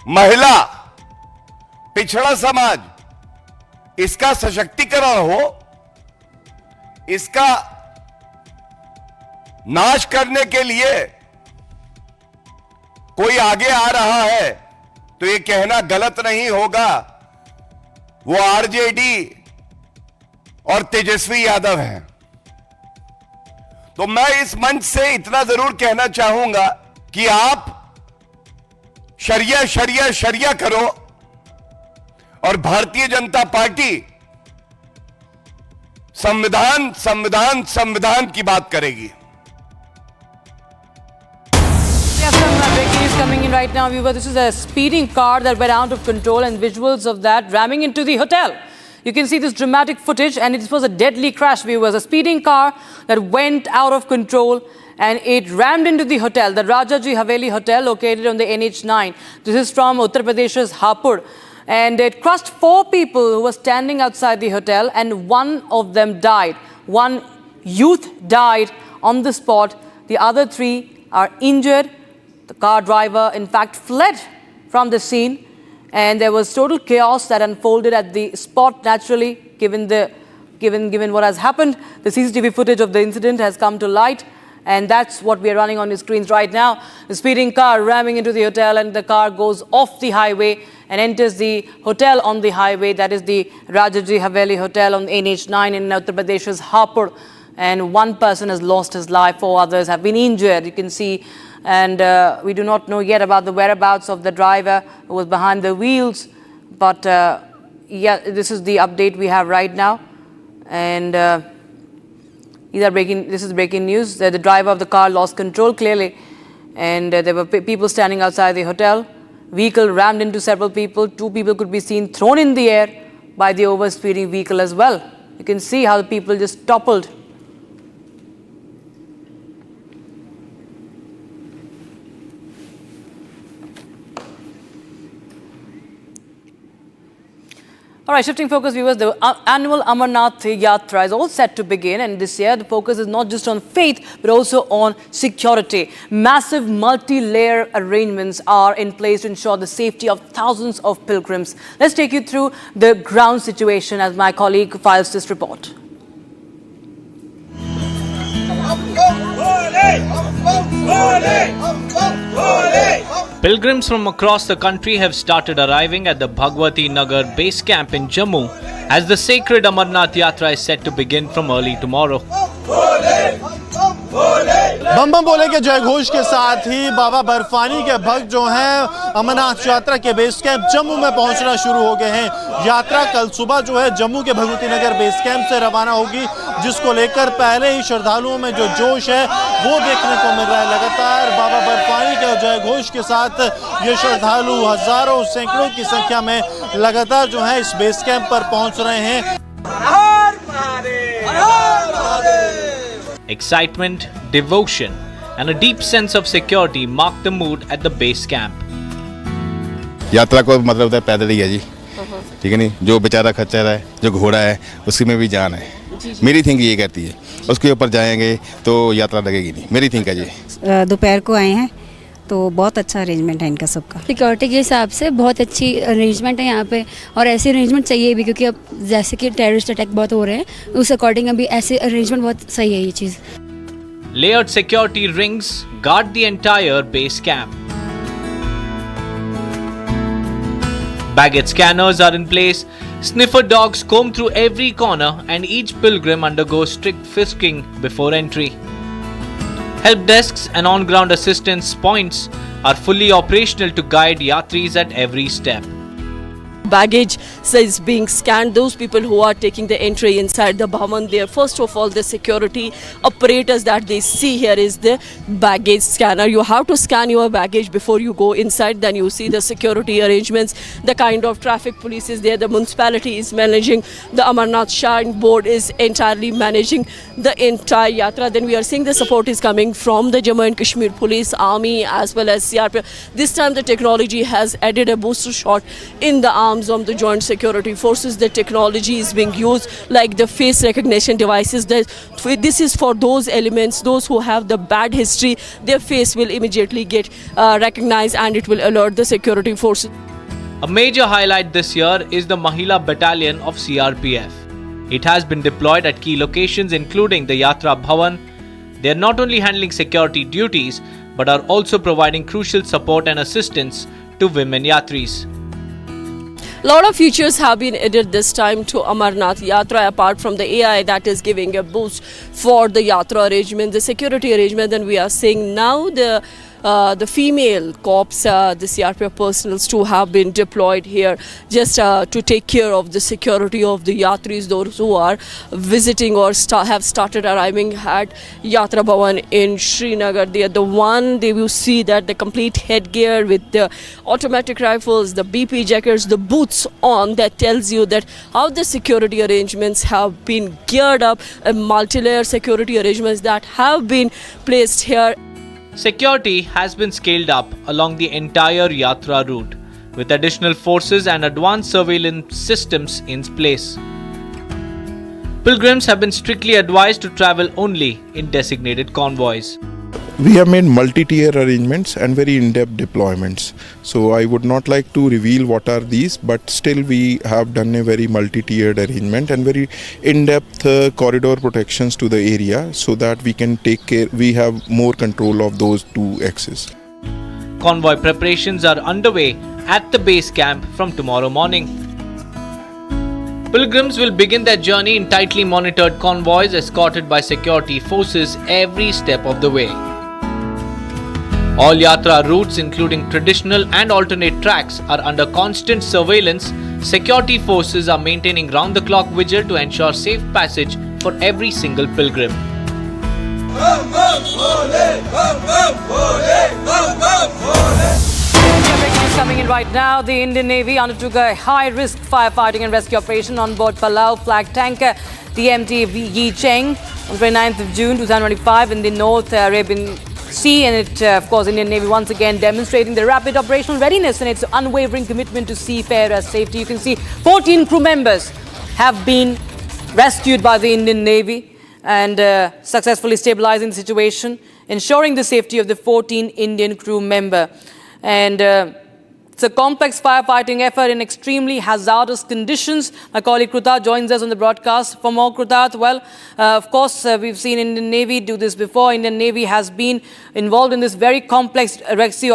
महिला, पिछड़ा समाज, इसका सशक्तिकरण हो, इसका नाश करने के लिए कोई आगे आ रहा है तो ये कहना गलत नहीं होगा वो आरजेडी और तेजस्वी यादव हैं। तो मैं इस मंच से इतना जरूर कहना चाहूंगा कि आप शरिया शरिया शरिया करो, और भारतीय जनता पार्टी संविधान संविधान संविधान की बात करेगी। Breaking news coming in right now, viewers. This is a speeding car that went out of control, and visuals of that ramming into the hotel. You can see this dramatic footage, and it was a deadly crash, viewers. A speeding car that went out of control, and it rammed into the hotel, the Rajaji Haveli Hotel, located on the NH9. This is from Uttar Pradesh's Hapur. And it crushed 4 people who were standing outside the hotel, and one of them died. One youth died on the spot. The other 3 are injured. The car driver, in fact, fled from the scene, and there was total chaos that unfolded at the spot. Naturally, given what has happened, the CCTV footage of the incident has come to light, and that's what we are running on the screens right now. The speeding car ramming into the hotel, and the car goes off the highway and enters the hotel on the highway. That is the Rajaji Haveli Hotel on NH9 in Uttar Pradesh's Hapur. And 1 person has lost his life, 4 others have been injured. You can see. And we do not know yet about the whereabouts of the driver who was behind the wheels. But yeah, this is the update we have right now. And This is breaking news. The driver of the car lost control clearly, and there were people standing outside the hotel. Vehicle rammed into several people. 2 people could be seen thrown in the air by the overspeeding vehicle as well. You can see how the people just toppled. All right, shifting focus, viewers, the annual Amarnath Yatra is all set to begin, and this year the focus is not just on faith but also on security. Massive multi-layer arrangements are in place to ensure the safety of thousands of pilgrims. Let's take you through the ground situation as my colleague files this report. Pilgrims from across the country have started arriving at the Bhagwati Nagar base camp in Jammu as the sacred Amarnath Yatra is set to begin from early tomorrow. बम बम बोले के जय घोष के साथ ही बाबा बर्फानी के भक्त जो हैं अमरनाथ यात्रा के बेस कैंप जम्मू में पहुंचना शुरू हो गए हैं। यात्रा कल सुबह जो है जम्मू के भगवती नगर बेस कैंप से रवाना होगी, जिसको लेकर पहले ही श्रद्धालुओं में जो जोश है वो देखने को मिल रहा है। लगातार बाबा बर्फानी के जय घोष के साथ ये श्रद्धालु हजारों सैकड़ों की संख्या में लगातार जो है इस बेस कैंप पर पहुंच रहे हैं। Excitement, devotion, and a deep sense of security mark the mood at the base camp. यात्रा को मतलब होता है पैदल ही है जी, ठीक है नहीं, जो बेचारा खच्चर है, जो घोड़ा है, उसी में भी जान है। मेरी थिंक ये कहती है, उसके ऊपर जाएंगे तो यात्रा लगेगी नहीं, मेरी थिंक है जी। दोपहर को आए हैं तो बहुत अच्छा अरेंजमेंट है इनका सबका। सिक्योरिटी के हिसाब से बहुत अच्छी अरेंजमेंट है यहाँ पे, और ऐसे अरेंजमेंट चाहिए भी, क्योंकि अब जैसे कि टेररिस्ट अटैक बहुत हो रहे हैं, उस अकॉर्डिंग अभी ऐसे अरेंजमेंट बहुत सही है ये चीज़। Layered security rings guard the entire base camp. Baggage scanners are in place, sniffer dogs comb through every corner, and each pilgrim undergoes strict frisking before entry. Help desks and on-ground assistance points are fully operational to guide yatris at every step. Baggage is being scanned. Those people who are taking the entry inside the Bhavan, there first of all the security apparatus that they see here is the baggage scanner. You have to scan your baggage before you go inside. Then you see the security arrangements, the kind of traffic police is there, the municipality is managing, the Amarnath Shrine Board is entirely managing the entire yatra. Then we are seeing the support is coming from the Jammu and Kashmir Police, Army as well as CRPF. This time the technology has added a booster shot in the arms of the joint security forces. The technology is being used like the face recognition devices. This is for those elements, those who have the bad history, their face will immediately get recognized and it will alert the security forces. A major highlight this year is the Mahila Battalion of CRPF. It has been deployed at key locations including the Yatra Bhavan. They are not only handling security duties but are also providing crucial support and assistance to women yatris. A lot of features have been added this time to Amarnath Yatra, apart from the AI that is giving a boost for the Yatra arrangement, the security arrangement. And we are seeing now the female cops, the CRPF personals too have been deployed here just to take care of the security of the yatris, those who are visiting or have started arriving at Yatra Bhavan in Srinagar. They are the one, they will see that the complete headgear with the automatic rifles, the BP jackets, the boots on, that tells you that how the security arrangements have been geared up, multi-layer security arrangements that have been placed here. Security has been scaled up along the entire Yatra route, with additional forces and advanced surveillance systems in place. Pilgrims have been strictly advised to travel only in designated convoys. We have made multi-tier arrangements and very in-depth deployments. So I would not like to reveal what are these, but still we have done a very multi-tiered arrangement and very in-depth corridor protections to the area so that we can take care, we have more control of those two axes. Convoy preparations are underway at the base camp from tomorrow morning. Pilgrims will begin their journey in tightly monitored convoys escorted by security forces every step of the way. All Yatra routes, including traditional and alternate tracks, are under constant surveillance. Security forces are maintaining round-the-clock vigil to ensure safe passage for every single pilgrim. Coming in right now, the Indian Navy undertook a high-risk firefighting and rescue operation on board Palau flag tanker the MT Yi Cheng on 29th of June 2025 in the North Arabian Sea, and it, of course, Indian Navy once again demonstrating the rapid operational readiness and its unwavering commitment to seafarer safety. You can see 14 crew members have been rescued by the Indian Navy and successfully stabilizing the situation, ensuring the safety of the 14 Indian crew member. And it's a complex firefighting effort in extremely hazardous conditions. My colleague Kruta joins us on the broadcast. For more, Kruta, well, of course, we've seen Indian Navy do this before. Indian Navy has been involved in this very complex rescue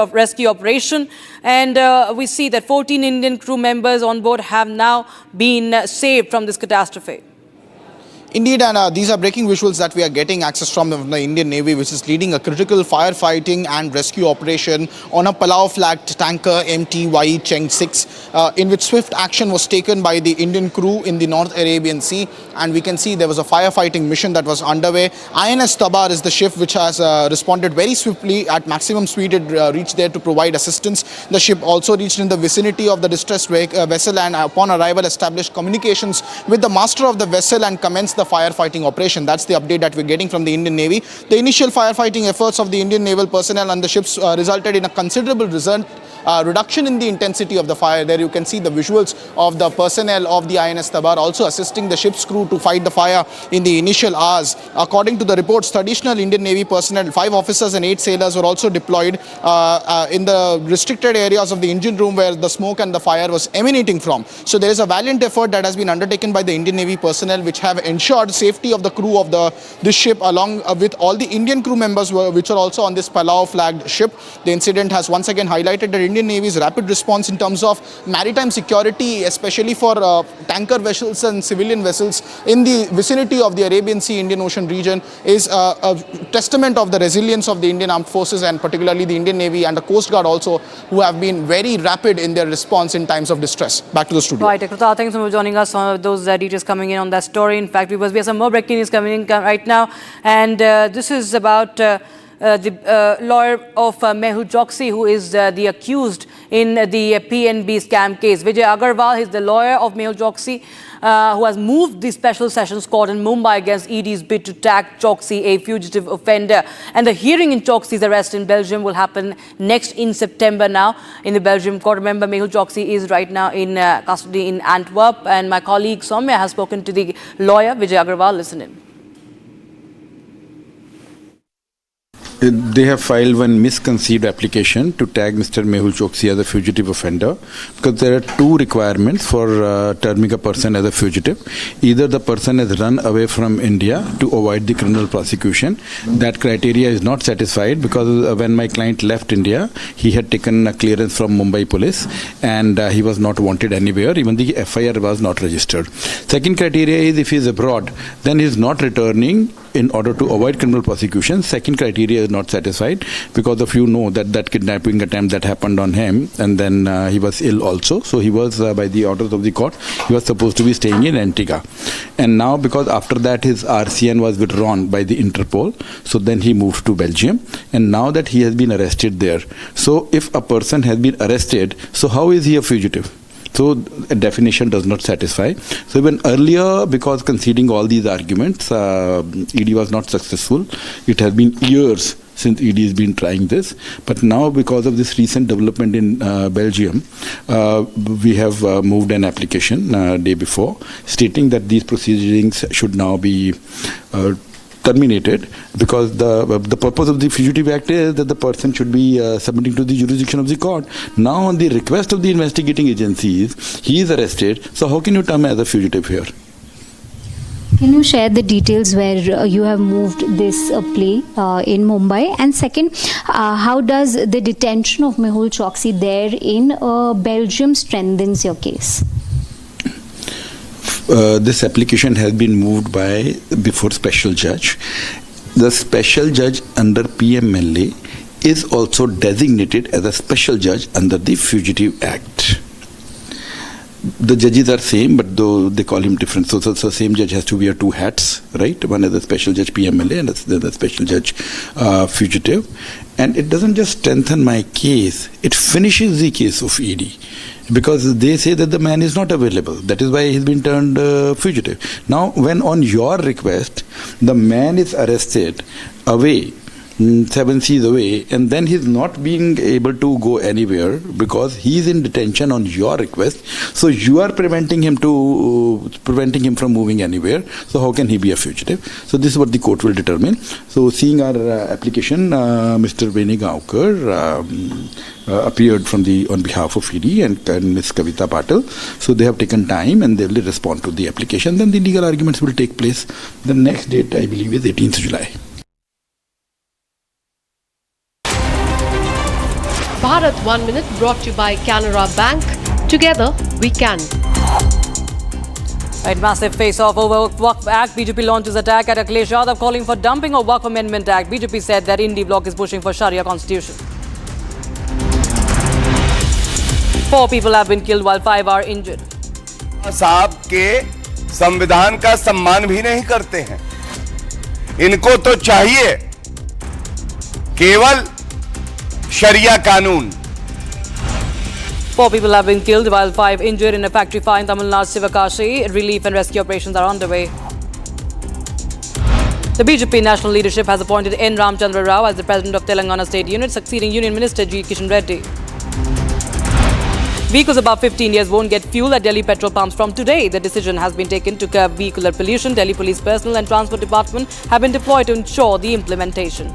operation. And we see that 14 Indian crew members on board have now been saved from this catastrophe. Indeed, and these are breaking visuals that we are getting access from the Indian Navy, which is leading a critical firefighting and rescue operation on a Palau-flagged tanker MT Yi Cheng 6, in which swift action was taken by the Indian crew in the North Arabian Sea. And we can see there was a firefighting mission that was underway. INS Tabar is the ship which has responded very swiftly at maximum speed. It reached there to provide assistance. The ship also reached in the vicinity of the distressed vessel, and upon arrival established communications with the master of the vessel and commenced the firefighting operation. That's the update that we're getting from the Indian Navy. The initial firefighting efforts of the Indian naval personnel on the ships resulted in a considerable reduction in the intensity of the fire. There you can see the visuals of the personnel of the INS Tabar also assisting the ship's crew to fight the fire in the initial hours. According to the reports, traditional Indian Navy personnel, 5 officers and 8 sailors were also deployed in the restricted areas of the engine room where the smoke and the fire was emanating from. So there is a valiant effort that has been undertaken by the Indian Navy personnel, which have ensured safety of the crew of this ship along with all the Indian crew members which are also on this Palau flagged ship. The incident has once again highlighted that Indian Navy's rapid response in terms of maritime security, especially for tanker vessels and civilian vessels in the vicinity of the Arabian Sea, Indian Ocean region, is a testament of the resilience of the Indian Armed Forces, and particularly the Indian Navy and the Coast Guard also, who have been very rapid in their response in times of distress. Back to the studio. Right, Kruta, thanks so much for joining us. Some of those details coming in on that story. In fact, we have some more breaking news coming in right now, and this is about the lawyer of Mehul Choksi, who is the accused in the PNB scam case. Vijay Agarwal is the lawyer of Mehul Choksi, who has moved the Special Sessions Court in Mumbai against ED's bid to tag Choksi a fugitive offender. And the hearing in Choksi's arrest in Belgium will happen next in September now in the Belgium court. Remember, Mehul Choksi is right now in custody in Antwerp, and my colleague Soumya has spoken to the lawyer, Vijay Agarwal. Listen in. They have filed one misconceived application to tag Mr. Mehul Choksi as a fugitive offender, because there are 2 requirements for terming a person as a fugitive. Either the person has run away from India to avoid the criminal prosecution. That criteria is not satisfied, because when my client left India, he had taken a clearance from Mumbai police and he was not wanted anywhere. Even the FIR was not registered. Second criteria is if he is abroad, then he is not returning in order to avoid criminal prosecution. Second criteria is not satisfied, because of that kidnapping attempt that happened on him, and then he was ill also. So he was, by the orders of the court, he was supposed to be staying in Antigua. And now, because after that his RCN was withdrawn by the Interpol, so then he moved to Belgium, and now that he has been arrested there. So if a person has been arrested, so how is he a fugitive? So a definition does not satisfy. So even earlier, because conceding all these arguments, ED was not successful. It has been years since ED has been trying this. But now, because of this recent development in Belgium, we have moved an application day before, stating that these proceedings should now be terminated, because the purpose of the Fugitive Act is that the person should be submitting to the jurisdiction of the court. Now, on the request of the investigating agencies, he is arrested. So how can you term as a fugitive here? Can you share the details where you have moved this play in Mumbai? And second, how does the detention of Mehul Choksi there in Belgium strengthens your case? This application has been moved before special judge. The special judge under PMLA is also designated as a special judge under the Fugitive Act. The judges are same, but though they call him different. So same judge has to wear two hats, right? One is the special judge PMLA and the special judge fugitive. And it doesn't just strengthen my case, it finishes the case of ED. Because they say that the man is not available. That is why he's been turned fugitive. Now, when on your request, the man is arrested away, 7 seas away, and then he's not being able to go anywhere because he's in detention on your request. So you are preventing him from moving anywhere. So how can he be a fugitive? So this is what the court will determine. So seeing our application, Mr. Veni Gaonkar appeared on behalf of ED and Ms. Kavita Patil. So they have taken time and they will respond to the application. Then the legal arguments will take place. The next date, I believe, is 18th July. Bharat 1 Minute brought to you by Canara Bank. Together we can. Right, massive face-off over Waqf Act. BJP launches attack at Akhilesh Yadav calling for dumping of Waqf Amendment Act. BJP said that Indie bloc is pushing for Sharia constitution. 4 people have been killed while 5 are injured. साहब के संविधान का सम्मान भी नहीं करते हैं. इनको तो चाहिए केवल Sharia Kanun. 4 people have been killed while 5 injured in a factory fire in Tamil Nadu, Sivakashi. Relief and rescue operations are underway. The BJP national leadership has appointed N. Ramchandra Rao as the president of Telangana State Unit, succeeding Union Minister G. Kishan Reddy. Vehicles above 15 years won't get fuel at Delhi petrol pumps from today. The decision has been taken to curb vehicular pollution. Delhi Police personnel and Transport Department have been deployed to ensure the implementation.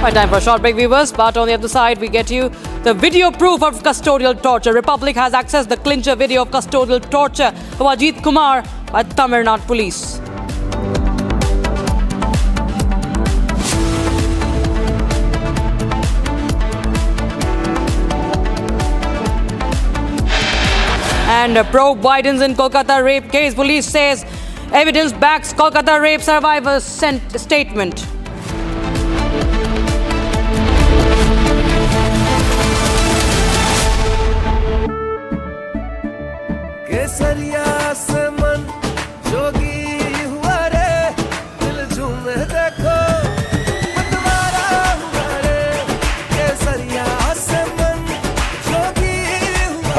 Right, time for a short break, viewers. But on the other side, we get you the video proof of custodial torture. Republic has accessed the clincher video of custodial torture of Ajit Kumar by Tamil Nadu police. And probe widens in Kolkata rape case. Police says evidence backs Kolkata rape survivor's statement.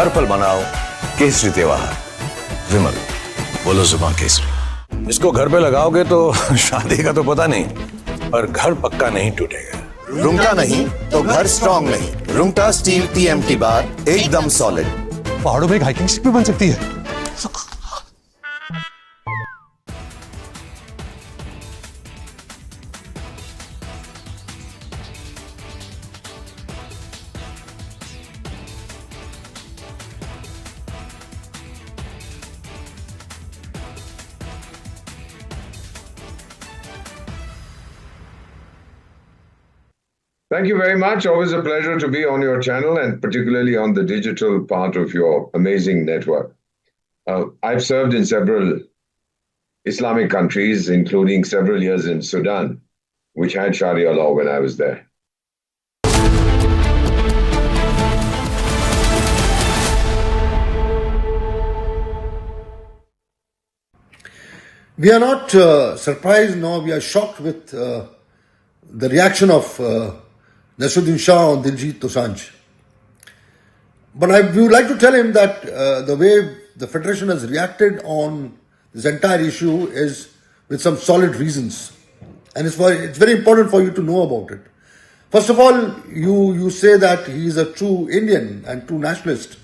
हर पल मनाओ केसरी त्योहार. विमल, बोलो जुबान केसरी. इसको घर पे लगाओगे तो शादी का तो पता नहीं, पर घर पक्का नहीं टूटेगा. रूंगटा नहीं तो घर स्ट्रॉन्ग नहीं. रूंगटा स्टील TMT बार एकदम सॉलिड. पहाड़ों में एक हाइकिंग शिप भी बन सकती है. Thank you very much. Always a pleasure to be on your channel and particularly on the digital part of your amazing network. I've served in several Islamic countries, including several years in Sudan, which had Sharia law when I was there. We are not surprised nor we are shocked with the reaction of Nasruddin Shah on Diljit Dosanjh. But we would like to tell him that the way the Federation has reacted on this entire issue is with some solid reasons. And it's very important for you to know about it. First of all, you say that he is a true Indian and true nationalist.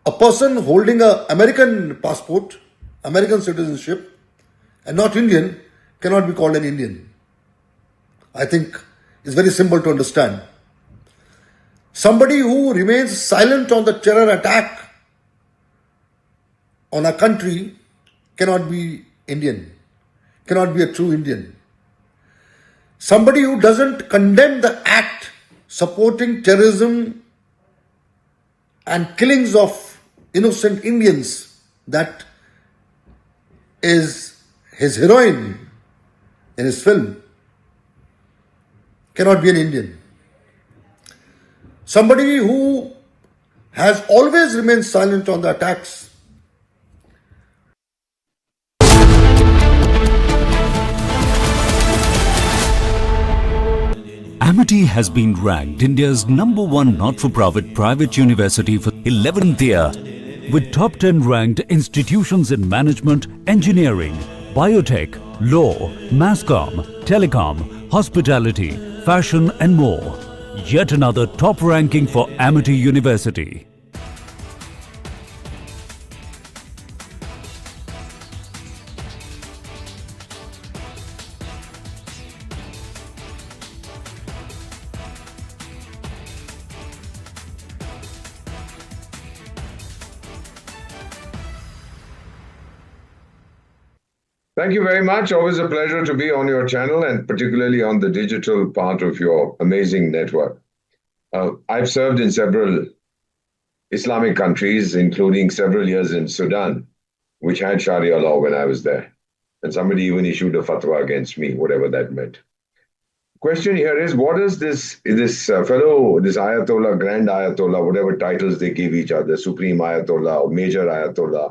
A person holding an American passport, American citizenship, and not Indian cannot be called an Indian. I think it's very simple to understand. Somebody who remains silent on the terror attack on a country cannot be Indian, cannot be a true Indian. Somebody who doesn't condemn the act supporting terrorism and killings of innocent Indians that is his heroine in his film cannot be an Indian. Somebody who has always remained silent on the attacks Amity has been ranked India's #1 not-for-profit private university for 11th year, with top 10 ranked institutions in management, engineering, biotech, law, masscom, telecom, hospitality, fashion and more. Yet another top ranking for Amity University. Thank you very much. Always a pleasure to be on your channel and particularly on the digital part of your amazing network. I've served in several Islamic countries, including several years in Sudan, which had Sharia law when I was there. And somebody even issued a fatwa against me, whatever that meant. Question here is, what does this Ayatollah, Grand Ayatollah, whatever titles they give each other, Supreme Ayatollah or Major Ayatollah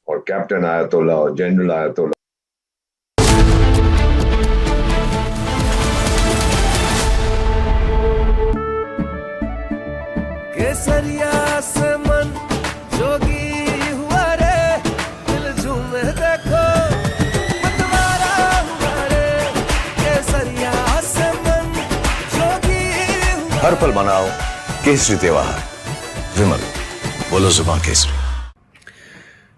or Captain Ayatollah or General Ayatollah, हर पल मनाओ केसरी त्योहार विमल बोलो जुबान Kesari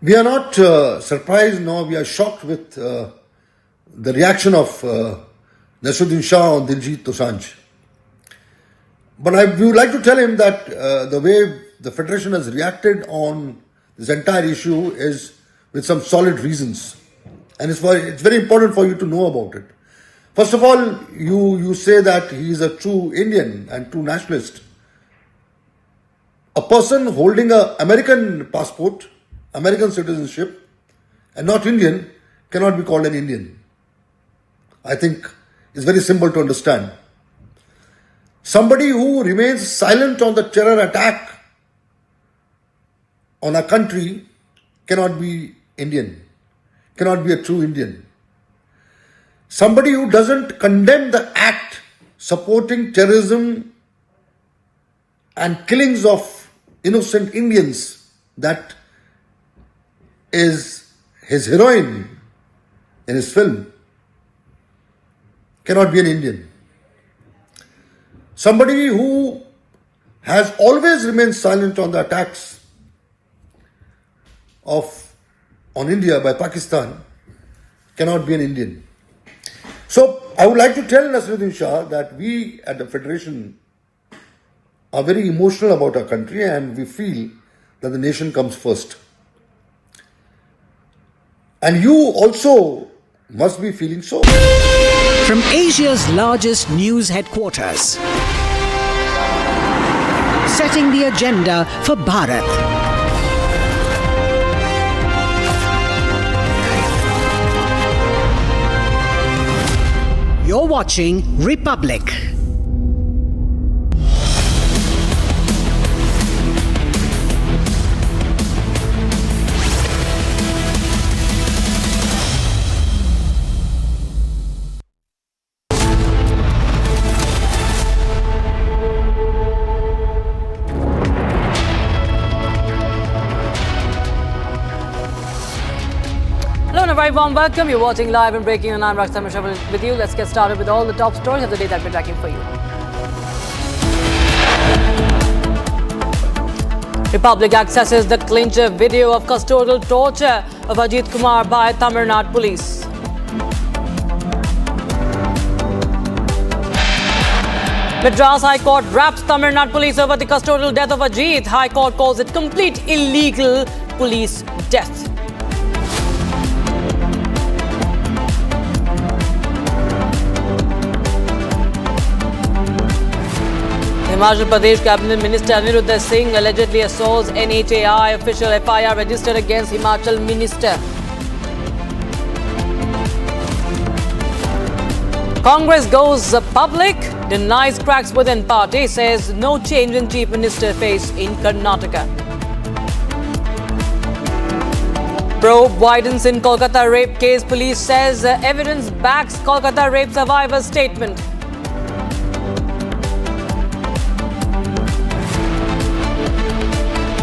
We are not surprised nor we are shocked with the reaction of Nasruddin Shah on Diljit Dosanjh. But we would like to tell him that the way the Federation has reacted on this entire issue is with some solid reasons. And it's very important for you to know about it. First of all, you say that he is a true Indian and true nationalist. A person holding an American passport, American citizenship, and not Indian cannot be called an Indian. I think it's very simple to understand. Somebody who remains silent on the terror attack on a country cannot be Indian, cannot be a true Indian. Somebody who doesn't condemn the act supporting terrorism and killings of innocent Indians, that is his heroine in his film, cannot be an Indian. Somebody who has always remained silent on the attacks on India by Pakistan cannot be an Indian. So I would like to tell Nasruddin Shah that we at the Federation are very emotional about our country and we feel that the nation comes first. And you also must be feeling so. From Asia's largest news headquarters, setting the agenda for Bharat. You're watching Republic. Hello and a very warm welcome. You're watching live and breaking, and I'm Rakshita Mishra with you. Let's get started with all the top stories of the day that we're tracking for you. Republic accesses the clincher video of custodial torture of Ajit Kumar by Tamil Nadu police. Madras High Court wraps Tamil Nadu police over the custodial death of Ajit. High Court calls it complete illegal police death. Himachal Pradesh Cabinet Minister Aniruddha Singh allegedly assaults NHAI official. FIR registered against Himachal Minister. Congress goes public, denies cracks within party, says no change in Chief Minister face in Karnataka. Probe widens in Kolkata rape case. Police says evidence backs Kolkata rape survivor's statement.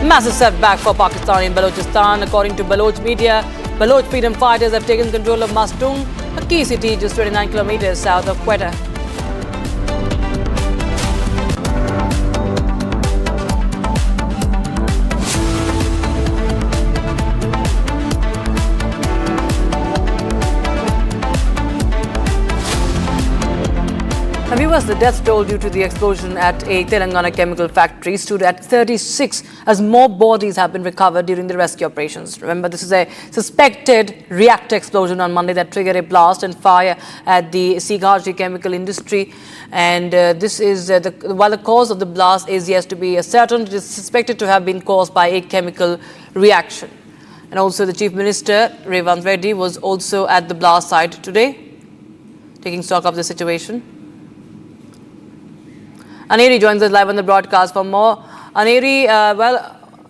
Massive setback for Pakistan in Balochistan. According to Baloch media, Baloch freedom fighters have taken control of Mastung, a key city just 29 kilometers south of Quetta. Now, viewers, the death toll due to the explosion at a Telangana chemical factory stood at 36 as more bodies have been recovered during the rescue operations. Remember, this is a suspected reactor explosion on Monday that triggered a blast and fire at the Sighaji chemical industry. And this is while the cause of the blast is yet to be ascertained, it is suspected to have been caused by a chemical reaction. And also, the Chief Minister, Revant Reddy, was also at the blast site today, taking stock of the situation. Aneri joins us live on the broadcast for more. Aneri,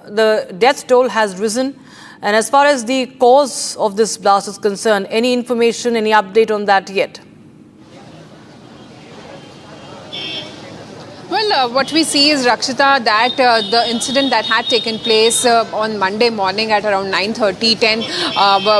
the death toll has risen. And as far as the cause of this blast is concerned, any information, any update on that yet? Well, what we see is, Rakshita, that the incident that had taken place on Monday morning at around 9:30, 10,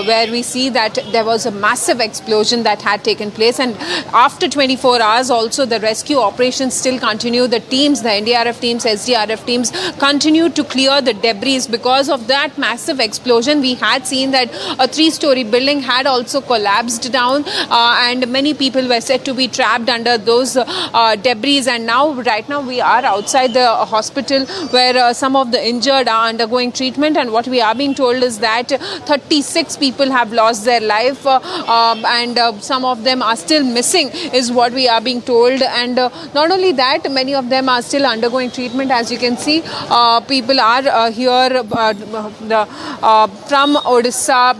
where we see that there was a massive explosion that had taken place. And after 24 hours, also the rescue operations still continue. The teams, the NDRF teams, SDRF teams continue to clear the debris. Because of that massive explosion, we had seen that a 3-story building had also collapsed down and many people were said to be trapped under those debris. And right now we are outside the hospital where some of the injured are undergoing treatment, and what we are being told is that 36 people have lost their life and some of them are still missing is what we are being told. And not only that, many of them are still undergoing treatment. As you can see, people are here from Odisha,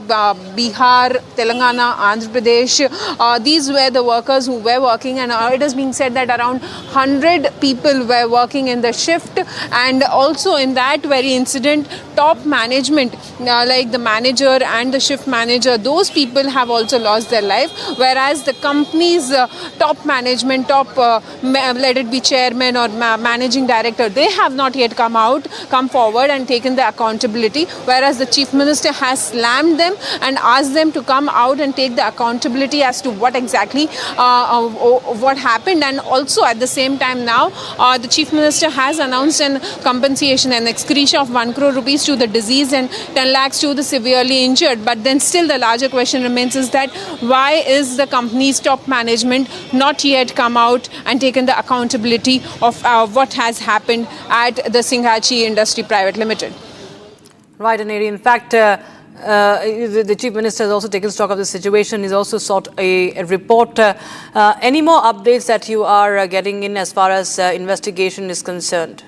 Bihar, Telangana, Andhra Pradesh. These were the workers who were working, and it is being said that around 100 people were working in the shift. And also in that very incident, top management like the manager and the shift manager, those people have also lost their life, whereas the company's top management, let it be chairman or managing director, they have not yet come forward and taken the accountability, whereas the chief minister has slammed them and asked them to come out and take the accountability as to what exactly what happened. And also at the same time now, the chief minister has announced an compensation, an ex gratia of 1 crore rupees to the deceased and 10 lakhs to the severely injured. But then still the larger question remains is that why is the company's top management not yet come out and taken the accountability of what has happened at the Singhachi Industry Private Limited? Right, Aneri. In fact, the Chief Minister has also taken stock of the situation. He's also sought a report. Any more updates that you are getting in as far as investigation is concerned?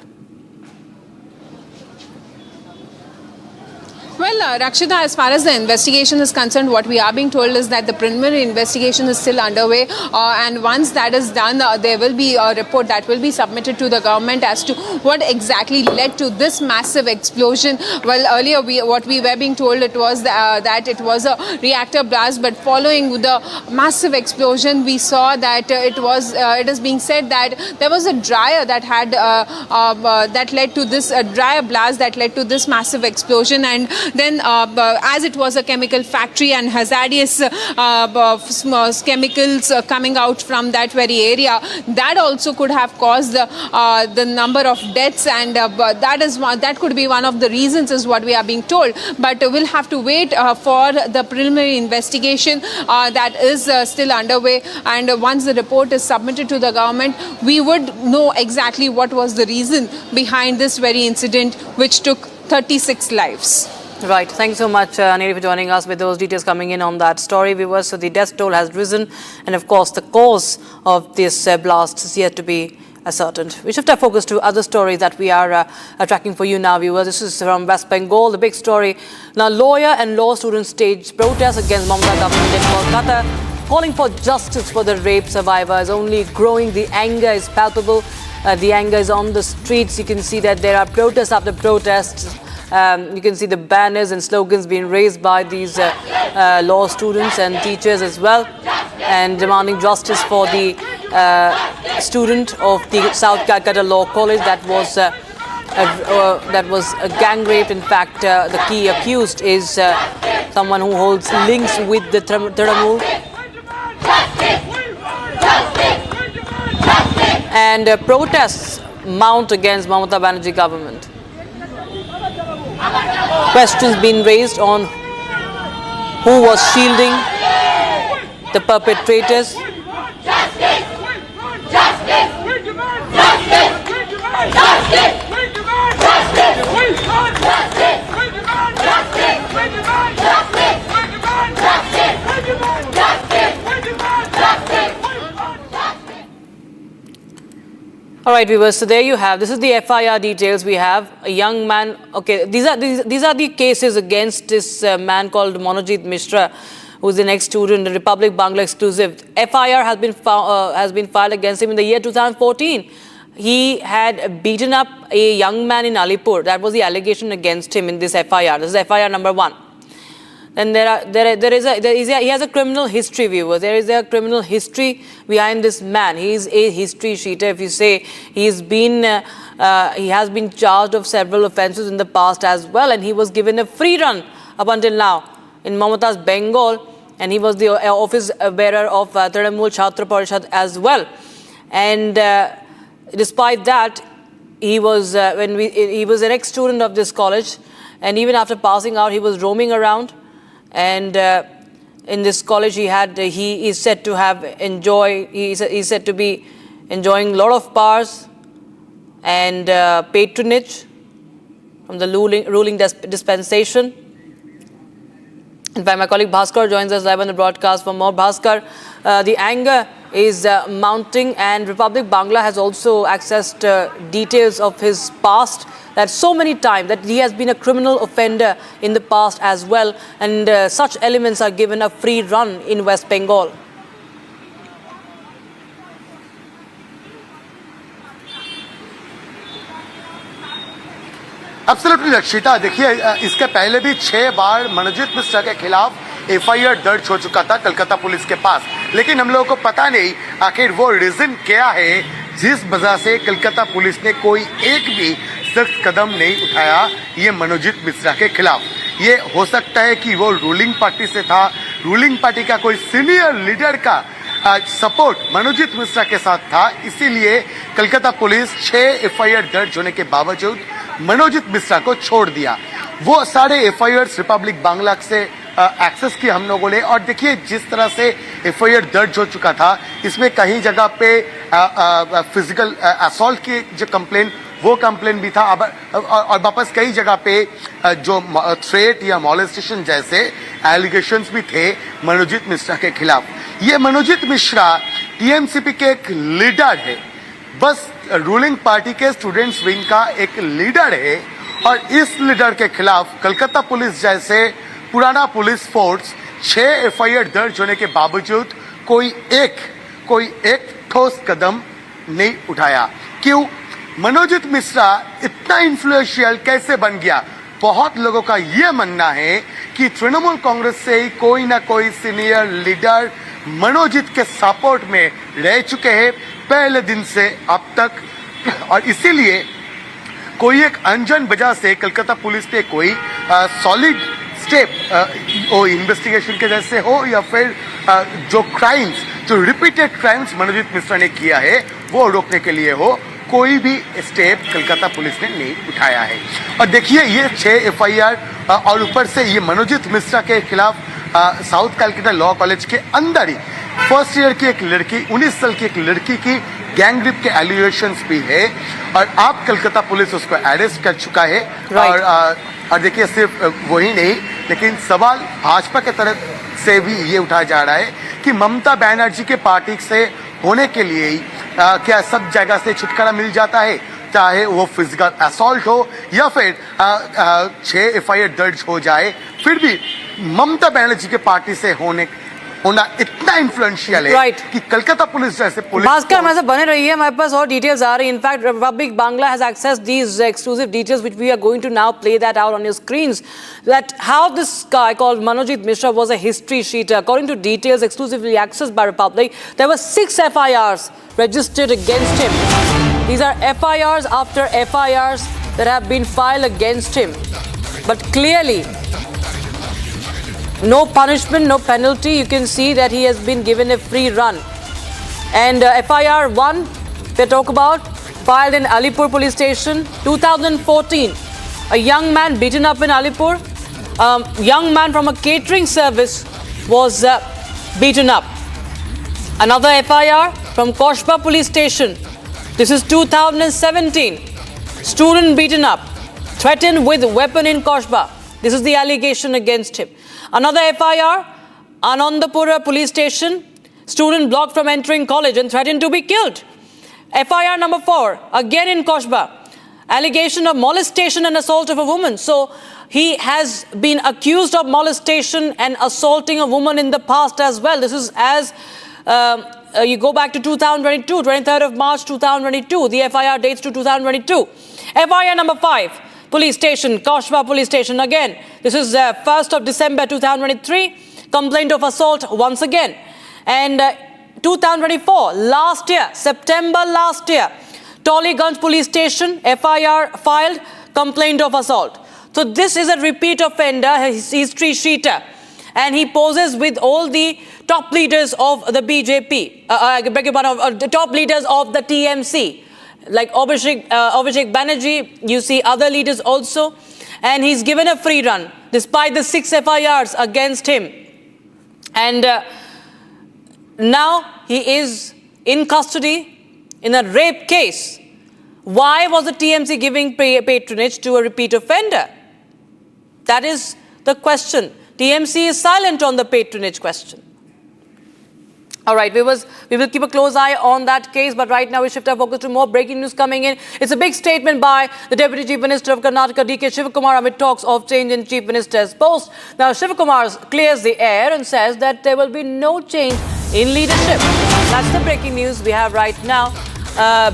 Well, Rakshita, as far as the investigation is concerned, what we are being told is that the preliminary investigation is still underway, and once that is done, there will be a report that will be submitted to the government as to what exactly led to this massive explosion. Well, earlier what we were being told it was that it was a reactor blast, but following the massive explosion, we saw that it is being said that there was a dryer that had that led to this dryer blast that led to this massive explosion. And then as it was a chemical factory and hazardous chemicals coming out from that very area, that also could have caused the number of deaths, and that could be one of the reasons is what we are being told. But we'll have to wait for the preliminary investigation that is still underway, and once the report is submitted to the government, we would know exactly what was the reason behind this very incident which took 36 lives. Right. Thanks so much, Aneri, for joining us with those details coming in on that story, viewers. So the death toll has risen, and of course the cause of this blast is yet to be ascertained. We shift our focus to other stories that we are tracking for you now, viewers. This is from West Bengal, the big story. Now, lawyer and law students staged protests against Mamata government in Kolkata calling for justice for the rape survivors, only growing. The anger is palpable. The anger is on the streets. You can see that there are protests after protests. You can see the banners and slogans being raised by these law students and teachers as well, and demanding justice for the student of the South Calcutta Law College that was gang raped. In fact, the key accused is someone who holds links with the Trinamool. And protests mount against Mamata Banerjee government. Questions being raised on who was shielding the perpetrators. All right, viewers, so there you have. This is the FIR details. We have a young man. Okay, these are the cases against this man called Manojit Mishra, who is the next student, the Republic Bangla exclusive. FIR has been filed against him in the year 2014. He had beaten up a young man in Alipur. That was the allegation against him in this FIR. This is FIR number 1. Then he has a criminal history, viewers. There is a criminal history behind this man. He is a history sheeter. If you say he has been charged of several offences in the past as well, and he was given a free run up until now in Mamata's Bengal, and he was the office bearer of Trinamool Chhatra Parishad as well. And despite that, he was he was an ex-student of this college, and even after passing out, he was roaming around. And in this college, he is said to have he's said to be enjoying a lot of powers and patronage from the ruling dispensation. In fact, my colleague Bhaskar joins us live on the broadcast for more. Bhaskar, the anger is mounting, and Republic Bangla has also accessed details of his past, that so many times that he has been a criminal offender in the past as well, and such elements are given a free run in West Bengal. Absolutely रक्षिता, देखिए इसके पहले भी 6 बार मनोजीत मिश्रा के खिलाफ FIR दर्ज हो चुका था कलकत्ता पुलिस के पास, लेकिन हम लोगों को पता नहीं आखिर वो रीजन क्या है जिस वजह से कलकत्ता पुलिस ने कोई एक भी सख्त कदम नहीं उठाया ये मनोजीत मिश्रा के खिलाफ। ये हो सकता है कि वो रूलिंग पार्टी से था, रूलिंग पार्टी का कोई सीनियर लीडर का सपोर्ट मनोजीत मिश्रा के साथ था, इसीलिए कलकत्ता पुलिस 6 एफआईआर दर्ज होने के बावजूद मनोजीत मिश्रा को छोड़ दिया। वो सारे एफआईआर रिपब्लिक बांग्ला से एक्सेस किया हम लोगों ने, और देखिए जिस तरह से एफआईआर दर्ज हो चुका था, इसमें कहीं जगह पे फिजिकल असॉल्ट की जो कंप्लेन वो कंप्लेन भी था, और वापस कई जगह पे जो थ्रेट या मॉलेस्टेशन जैसे एलिगेशंस भी थे मनोजीत मिश्रा के खिलाफ। ये मनोजीत मिश्रा टीएमसीपी के एक लीडर है, बस रूलिंग पार्टी के स्टूडेंट्स विंग का एक लीडर है, और इस लीडर के खिलाफ कलकत्ता पुलिस जैसे पुराना पुलिस फोर्स 6 एफआईआर दर्ज होने के बावजूद कोई एक ठोस कदम नहीं उठाया। क्यों? मनोजीत मिश्रा इतना इन्फ्लुएंशियल कैसे बन गया? बहुत लोगों का यह मानना है कि तृणमूल कांग्रेस से ही कोई ना कोई सीनियर लीडर मनोजीत के सपोर्ट में रह चुके हैं पहले दिन से अब तक, और इसीलिए कोई एक अनजान वजह से कलकत्ता पुलिस ने कोई सॉलिड स्टेप वो इन्वेस्टिगेशन के जैसे हो या फिर जो क्राइम्स, जो रिपीटेड क्राइम्स मनोजीत मिश्रा ने किया है वो रोकने के लिए हो, कोई भी स्टेप कलकत्ता पुलिस ने नहीं उठाया है। और देखिए ये 6 एफआईआर और ऊपर से ये मनोजीत मिश्रा के खिलाफ साउथ कलकत्ता लॉ कॉलेज के अंदर ही फर्स्ट ईयर की एक लड़की, 19 साल की एक लड़की की गैंग रेप के एलिगेशंस भी है, और आप कलकत्ता पुलिस उसको अरेस्ट कर चुका है। और देखिए सिर्फ वही नहीं, लेकिन सवाल भाजपा के तरफ से भी ये उठाया जा रहा है कि ममता बनर्जी के पार्टी से होने के लिए ही क्या सब जगह से छुटकारा मिल जाता है, चाहे वो फिजिकल असॉल्ट हो या फिर 6 एफआईआर दर्ज हो जाए, फिर भी ममता बनर्जी के पार्टी से होना इतना इतना इन्फ्लुएंशियल है Right. कि कलकत्ता पुलिस जैसे पुलिस भास्कर हमारे साथ बने रही है, हमारे पास और डिटेल्स आ रही है. In fact Republic Bangla has accessed these exclusive details which we are going to now play that out on your screens, that how this guy called Manojit Mishra was a history sheeter. According to details exclusively accessed by Republic, there were 6 FIRs registered against him. These are FIRs after FIRs that have been filed against him, but clearly no punishment, no penalty. You can see that he has been given a free run. And FIR 1, they talk about, filed in Alipur police station, 2014. A young man beaten up in Alipur. Young man from a catering service was beaten up. Another FIR from Koshba police station. This is 2017. Student beaten up, threatened with weapon in Koshba. This is the allegation against him. Another FIR, Anandapura police station. Student blocked from entering college and threatened to be killed. FIR number 4, again in Koshba. Allegation of molestation and assault of a woman. So he has been accused of molestation and assaulting a woman in the past as well. This is as you go back to 2022, 23rd of March 2022. The FIR dates to 2022. FIR number 5, police station, Koshba police station again. This is 1st of December 2023. Complaint of assault once again. And 2024, last year, September last year, Tollygunj police station, FIR filed, complaint of assault. So this is a repeat offender, history sheeter. And he poses with all the top leaders of the BJP, the top leaders of the TMC, like Abhishek Banerjee. You see other leaders also. And he's given a free run, despite the 6 FIRs against him. And now he is in custody in a rape case. Why was the TMC giving patronage to a repeat offender? That is the question. TMC is silent on the patronage question. All right, we will keep a close eye on that case, but right now we shift our focus to more breaking news coming in. It's a big statement by the Deputy Chief Minister of Karnataka, DK Shivakumar, amid talks of change in Chief Minister's post. Now, Shivakumar clears the air and says that there will be no change in leadership. That's the breaking news we have right now.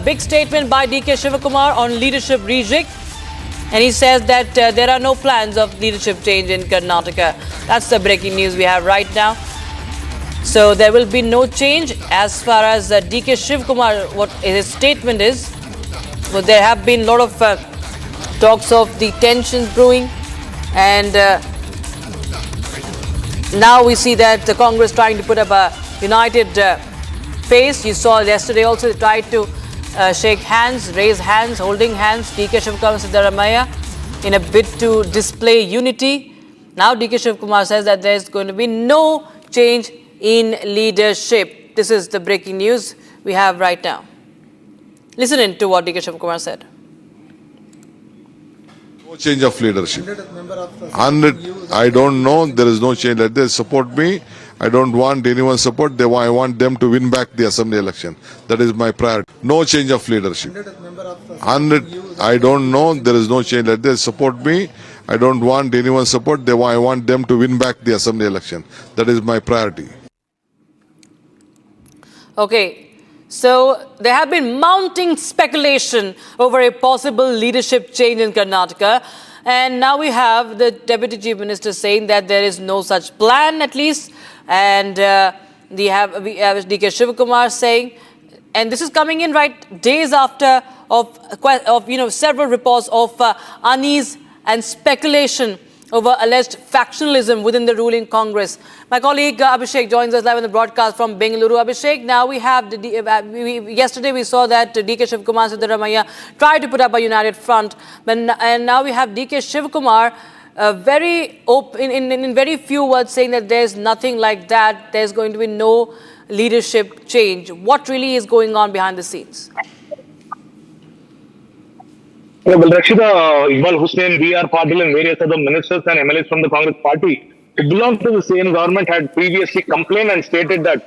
Big statement by DK Shivakumar on leadership rejig. And he says that there are no plans of leadership change in Karnataka. That's the breaking news we have right now. So there will be no change as far as DK Shivakumar, what his statement is. But there have been a lot of talks of the tensions brewing. And now we see that the Congress trying to put up a united face. You saw yesterday also they tried to shake hands, raise hands, holding hands, DK Shivakumar and Siddaramaiah, in a bid to display unity. Now DK Shivakumar says that there is going to be no change in leadership. This is the breaking news we have right now. Listen in to what DK Shivakumar said. No change of leadership. I don't know. There is no change. Let them support me. I don't want anyone's support. I want them to win back the assembly election. That is my priority. No change of leadership. I don't know. There is no change. Let them support me. I don't want anyone's support. I want them to win back the assembly election. That is my priority. Okay, so there have been mounting speculation over a possible leadership change in Karnataka. And now we have the Deputy Chief Minister saying that there is no such plan, at least. And we have DK Shivakumar saying, and this is coming in right days after of several reports of unease and speculation over alleged factionalism within the ruling Congress. My colleague Abhishek joins us live on the broadcast from Bengaluru. Abhishek, now we have, yesterday we saw that DK Shivakumar and Siddaramaiah tried to put up a united front, and now we have DK Shivakumar very open, in very few words saying that there's nothing like that, there's going to be no leadership change. What really is going on behind the scenes? Well, Rakshita, Iqbal Hussain, B.R. Patil and various other ministers and MLAs from the Congress party who belong to the same government had previously complained and stated that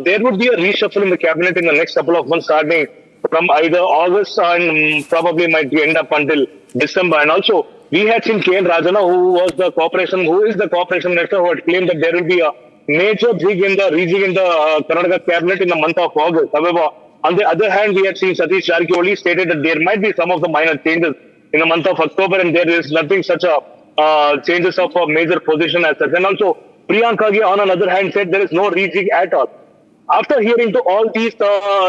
there would be a reshuffle in the cabinet in the next couple of months, starting from either August and probably might end up until December. And also, we had seen K.N. Rajana, who is the cooperation minister, who had claimed that there will be a major jig in the rejig in the Karnataka cabinet in the month of August. However, on the other hand, we had seen Satish Jarkioli stated that there might be some of the minor changes in the month of October, and there is nothing such a changes of a major position as such. And also, Priyanka Khage, on another hand, said there is no rejig at all. After hearing to all these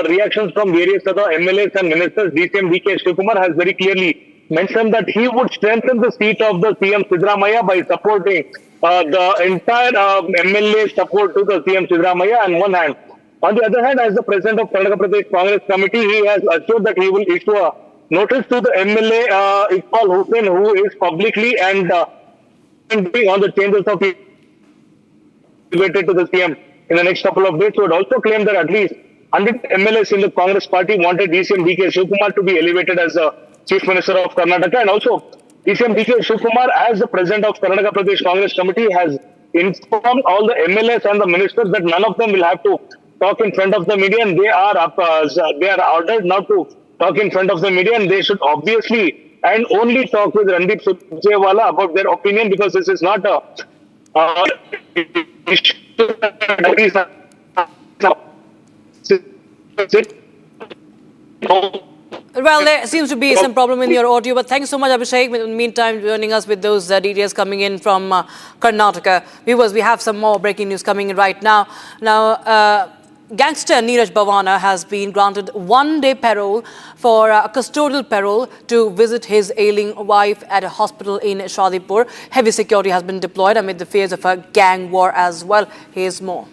reactions from various other MLAs and ministers, DCM DK Shivakumar has very clearly mentioned that he would strengthen the seat of the CM Siddaramaiah by supporting the entire MLA support to the CM Siddaramaiah on one hand. On the other hand, as the president of Karnataka Pradesh Congress Committee, he has assured that he will issue a notice to the MLA Iqbal Hussain, who is publicly and on the changes of related to the CM in the next couple of days. Would also claim that at least 100 MLAs in the Congress party wanted DCM DK Shivakumar to be elevated as the Chief Minister of Karnataka, and also DCM DK Shivakumar, as the president of Karnataka Pradesh Congress Committee, has informed all the MLAs and the ministers that none of them will have to talk in front of the media, and they are ordered not to talk in front of the media, and they should obviously and only talk with Randeep Surjewala about their opinion, because this is not a Well, there seems to be some problem in your audio, but thanks so much, Abhishek. In the meantime, joining us with those details coming in from Karnataka. Viewers, we have some more breaking news coming in right now. Now, gangster Neeraj Bhavana has been granted one-day parole for custodial parole to visit his ailing wife at a hospital in Shadipur. Heavy security has been deployed amid the fears of a gang war as well. Here's more.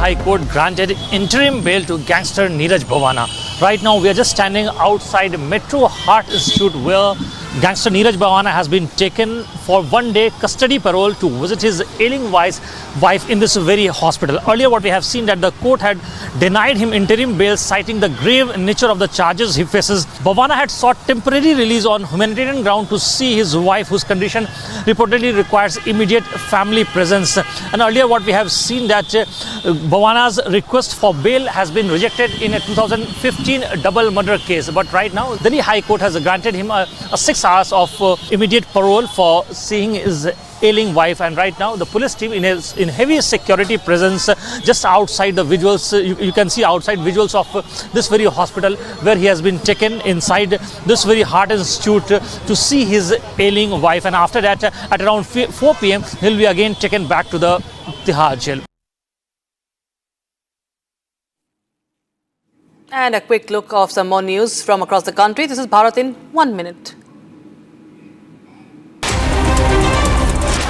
High Court granted interim bail to gangster Neeraj Bhavana. Right now, we are just standing outside Metro Heart Institute, where gangster Neeraj Bhavana has been taken for one-day custody parole to visit his ailing wife in this very hospital. Earlier, what we have seen that the court had denied him interim bail, citing the grave nature of the charges he faces. Bhavana had sought temporary release on humanitarian ground to see his wife, whose condition reportedly requires immediate family presence. And earlier, what we have seen that Bhavana's request for bail has been rejected in a 2015 double murder case. But right now, Delhi High Court has granted him a 6 hours of immediate parole for seeing his ailing wife. And right now, the police team in heavy security presence just outside the visuals. You can see outside visuals of this very hospital where he has been taken inside this very Heart Institute to see his ailing wife. And after that, at around 4 p.m., he'll be again taken back to the Tihar jail. And a quick look of some more news from across the country. This is Bharat in 1 minute.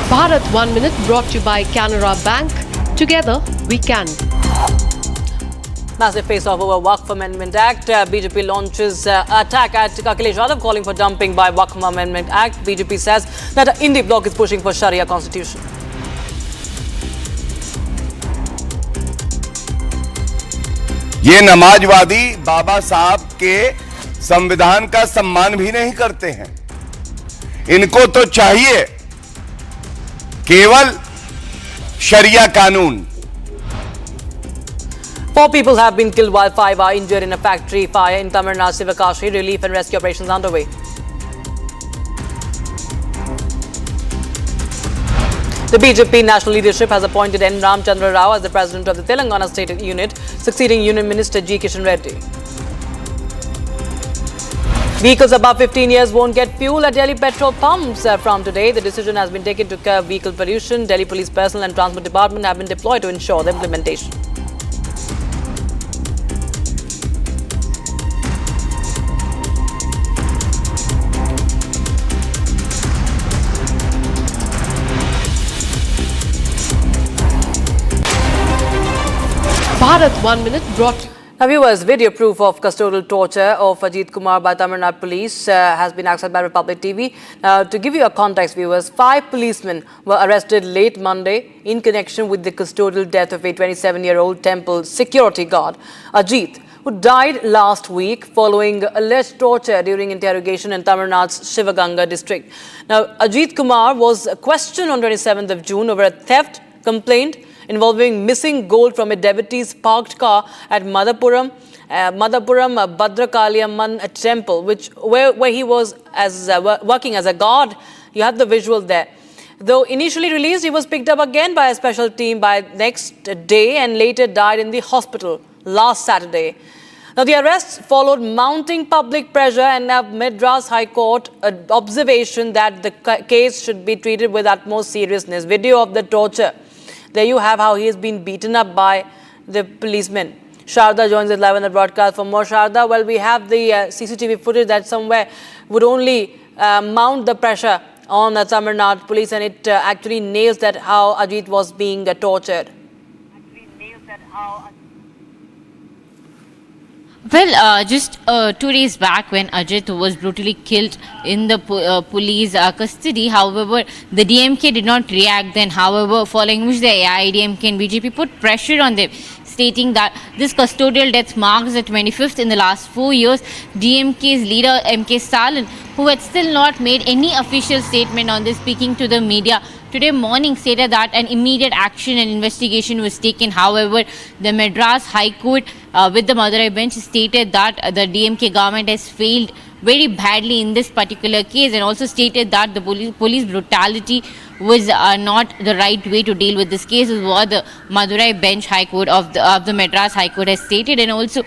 Bharat 1 minute brought to you by Canara Bank. Together we can. Massive face-off over Waqf Amendment Act. BJP launches attack at Akhilesh Yadav, calling for dumping by Waqf Amendment Act. BJP says that India bloc is pushing for Sharia constitution. ये नमाजवादी बाबा साहब के संविधान का सम्मान भी नहीं करते हैं। इनको तो चाहिए केवल शरिया कानून। 4 people have been killed while 5 are injured in a factory fire in Tamil Nadu, Sivakashi. Relief and rescue operations underway. The BJP national leadership has appointed N. Ramchandra Rao as the president of the Telangana state unit, succeeding Union Minister G. Kishan Reddy. Vehicles above 15 years won't get fuel at Delhi petrol pumps from today. The decision has been taken to curb vehicle pollution. Delhi Police Personnel and Transport Department have been deployed to ensure the implementation. Bharat 1 minute brought. Now, viewers, video proof of custodial torture of Ajit Kumar by Tamil Nadu police has been accessed by Republic TV. Now, to give you a context, viewers, 5 policemen were arrested late Monday in connection with the custodial death of a 27-year-old temple security guard, Ajit, who died last week following alleged torture during interrogation in Tamil Nadu's Shivaganga district. Now, Ajit Kumar was questioned on 27th of June over a theft complaint involving missing gold from a devotee's parked car at Madhapuram Bhadrakaliamman temple, where he was working as a guard. You have the visual there. Though initially released, he was picked up again by a special team by next day and later died in the hospital last Saturday. Now, the arrests followed mounting public pressure and Madras High Court observation that the case should be treated with utmost seriousness. Video of the torture. There you have how he has been beaten up by the policemen. Sharda joins us live on the broadcast. For more, Sharda, well, we have the CCTV footage that somewhere would only mount the pressure on the Tamil Nadu police, and it actually nails that how Ajit was being tortured. Well, just 2 days back when Ajit was brutally killed in the police custody, however, the DMK did not react then. However, following which the AIDMK and BJP put pressure on them, stating that this custodial death marks the 25th in the last 4 years. DMK's leader MK Stalin, who had still not made any official statement on this, speaking to the media today morning, stated that an immediate action and investigation was taken. However, the Madras High Court with the Madurai bench stated that the DMK government has failed very badly in this particular case, and also stated that the police brutality was not the right way to deal with this case, is what the Madurai bench High Court of the Madras High Court has stated. And also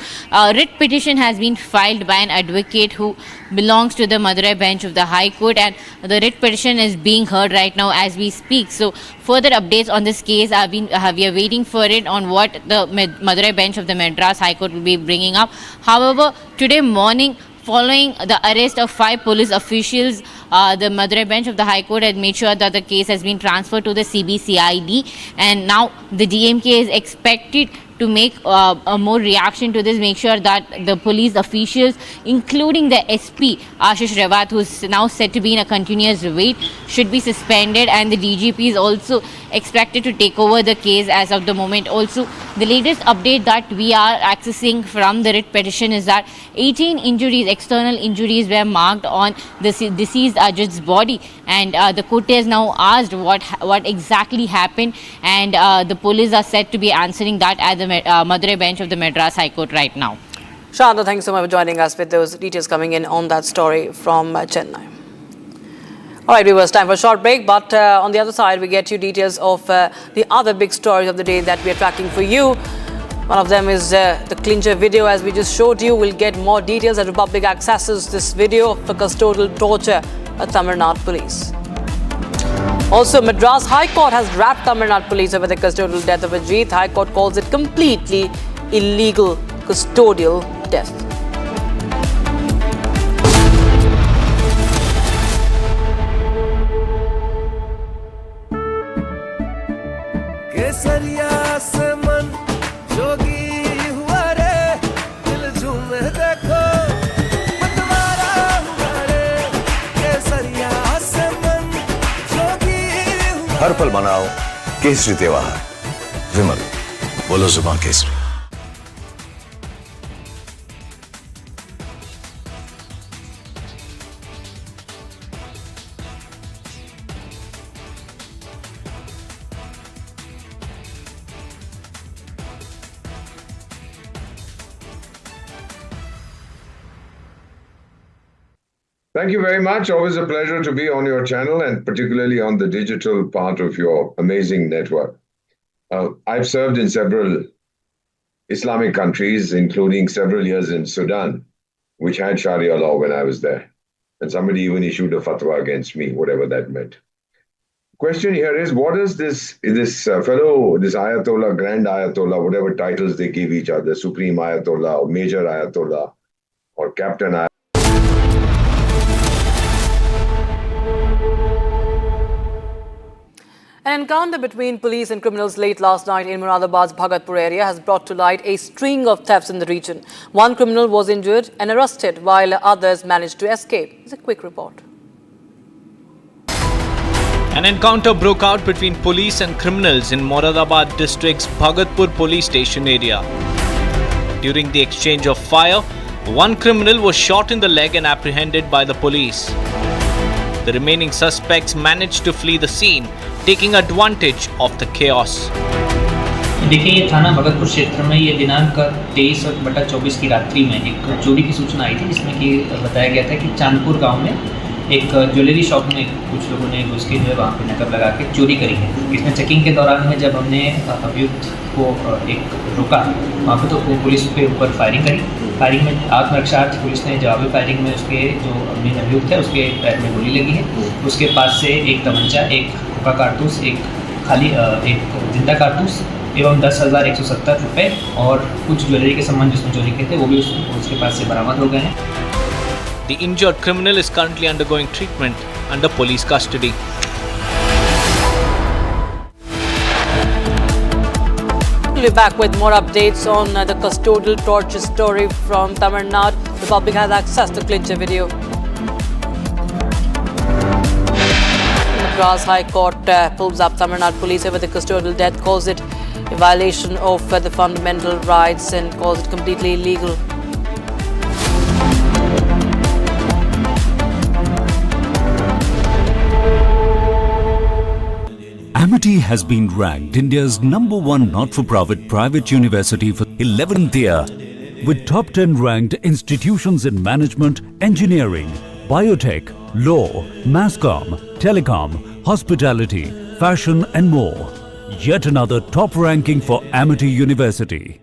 writ petition has been filed by an advocate who belongs to the Madurai bench of the High Court, and the writ petition is being heard right now as we speak. So further updates on this case we are waiting for it on what the Madurai bench of the Madras High Court will be bringing up. However, today morning, following the arrest of 5 police officials, the Madurai bench of the High Court had made sure that the case has been transferred to the CBCID, and now the DMK is expected to make a more reaction to this, make sure that the police officials, including the SP Ashish Rawat, who is now said to be in a continuous wait, should be suspended, and the DGP is also expected to take over the case as of the moment. Also, the latest update that we are accessing from the writ petition is that 18 injuries, external injuries, were marked on the deceased Ajit's body, and the court has now asked what exactly happened, and the police are said to be answering that at the Madurai bench of the Madras High Court right now. Shanda, thanks so much for joining us with those details coming in on that story from Chennai. All right, viewers, time for a short break, but on the other side, we get you details of the other big stories of the day that we are tracking for you. One of them is the clincher video, as we just showed you. We'll get more details as Republic accesses this video of the custodial torture at Tamil Nadu police. Also, Madras High Court has wrapped Tamil Nadu police over the custodial death of Ajit. High Court calls it completely illegal custodial death. हर पल मनाओ केसरी त्योहार। विमल, बोलो जुबान Kesari. Thank you very much. Always a pleasure to be on your channel, and particularly on the digital part of your amazing network. I've served in several Islamic countries, including several years in Sudan, which had Sharia law when I was there. And somebody even issued a fatwa against me, whatever that meant. Question here is, what does this Ayatollah, Grand Ayatollah, whatever titles they give each other, Supreme Ayatollah or Major Ayatollah or Captain Ayatollah, An encounter between police and criminals late last night in Muradabad's Bhagatpur area has brought to light a string of thefts in the region. One criminal was injured and arrested, while others managed to escape. It's a quick report. An encounter broke out between police and criminals in Muradabad district's Bhagatpur police station area. During the exchange of fire, one criminal was shot in the leg and apprehended by the police. The remaining suspects managed to flee the scene, taking advantage of the chaos. देखिए, ये थाना भगतपुर क्षेत्र में ये दिनांक 23/24 की रात्रि में एक चोरी की सूचना आई थी, जिसमें कि बताया गया था कि चांदपुर गांव में एक ज्वेलरी शॉप में कुछ लोगों ने घुस के जो है वहाँ पे नकब लगा के चोरी करी है। इसमें चेकिंग के दौरान में जब हमने अभियुक्त को एक रोका वहाँ पे तो पुलिस के ऊपर फायरिंग करी। फायरिंग में आत्मरक्षार्थ पुलिस ने जवाबी फायरिंग में उसके जो मेन अभियुक्त है उसके पैर में गोली लगी है। उसके पास से एक तमंचा, एक खोखा कारतूस, एक खाली एक जिंदा कारतूस एवं 10,170 रुपये और कुछ ज्वेलरी के सामान जिसमें चोरी किए थे वो भी उसके पास से बरामद हो गए हैं। The injured criminal is currently undergoing treatment under police custody. We'll be back with more updates on the custodial torture story from Tamil Nadu. The public has access to clincher video. Madras High Court pulls up Tamil Nadu police over the custodial death, calls it a violation of the fundamental rights and calls it completely illegal. Amity has been ranked India's #1 not-for-profit private university for 11th year, with top 10 ranked institutions in management, engineering, biotech, law, masscom, telecom, hospitality, fashion and more. Yet another top ranking for Amity University.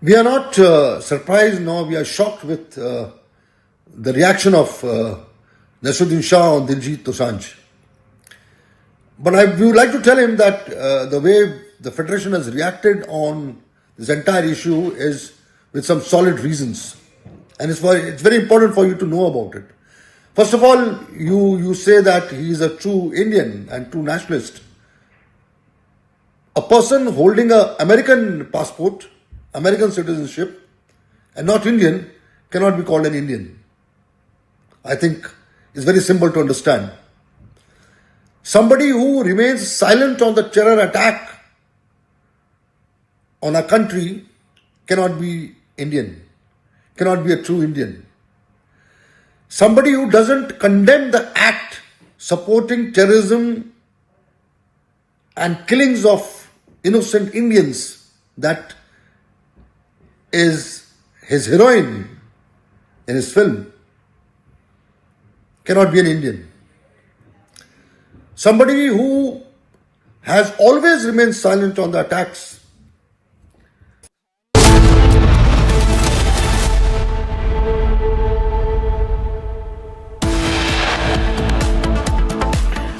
We are not surprised nor we are shocked with the reaction of Nasruddin Shah on Diljit Dosanjh. But we would like to tell him that the way the Federation has reacted on this entire issue is with some solid reasons. And it's very important for you to know about it. First of all, you say that he is a true Indian and true nationalist. A person holding an American passport, American citizenship, and not Indian cannot be called an Indian. I think it's very simple to understand. Somebody who remains silent on the terror attack on a country cannot be Indian, cannot be a true Indian. Somebody who doesn't condemn the act supporting terrorism and killings of innocent Indians, that is his heroine in his film, cannot be an Indian. Somebody who has always remained silent on the attacks.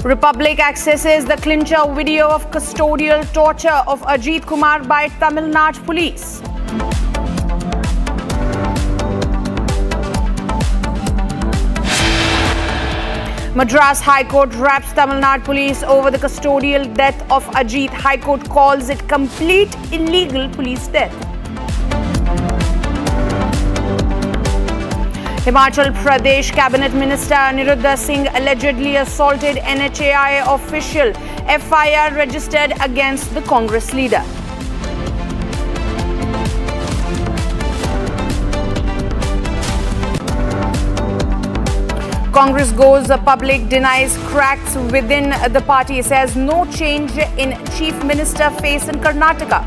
Republic accesses the clincher video of custodial torture of Ajit Kumar by Tamil Nadu police. Madras High Court wraps Tamil Nadu police over the custodial death of Ajit. High Court calls it complete illegal police death. Himachal Pradesh Cabinet Minister Aniruddha Singh allegedly assaulted NHAI official. FIR registered against the Congress leader. Congress goes public, denies cracks within the party, says no change in Chief Minister face in Karnataka.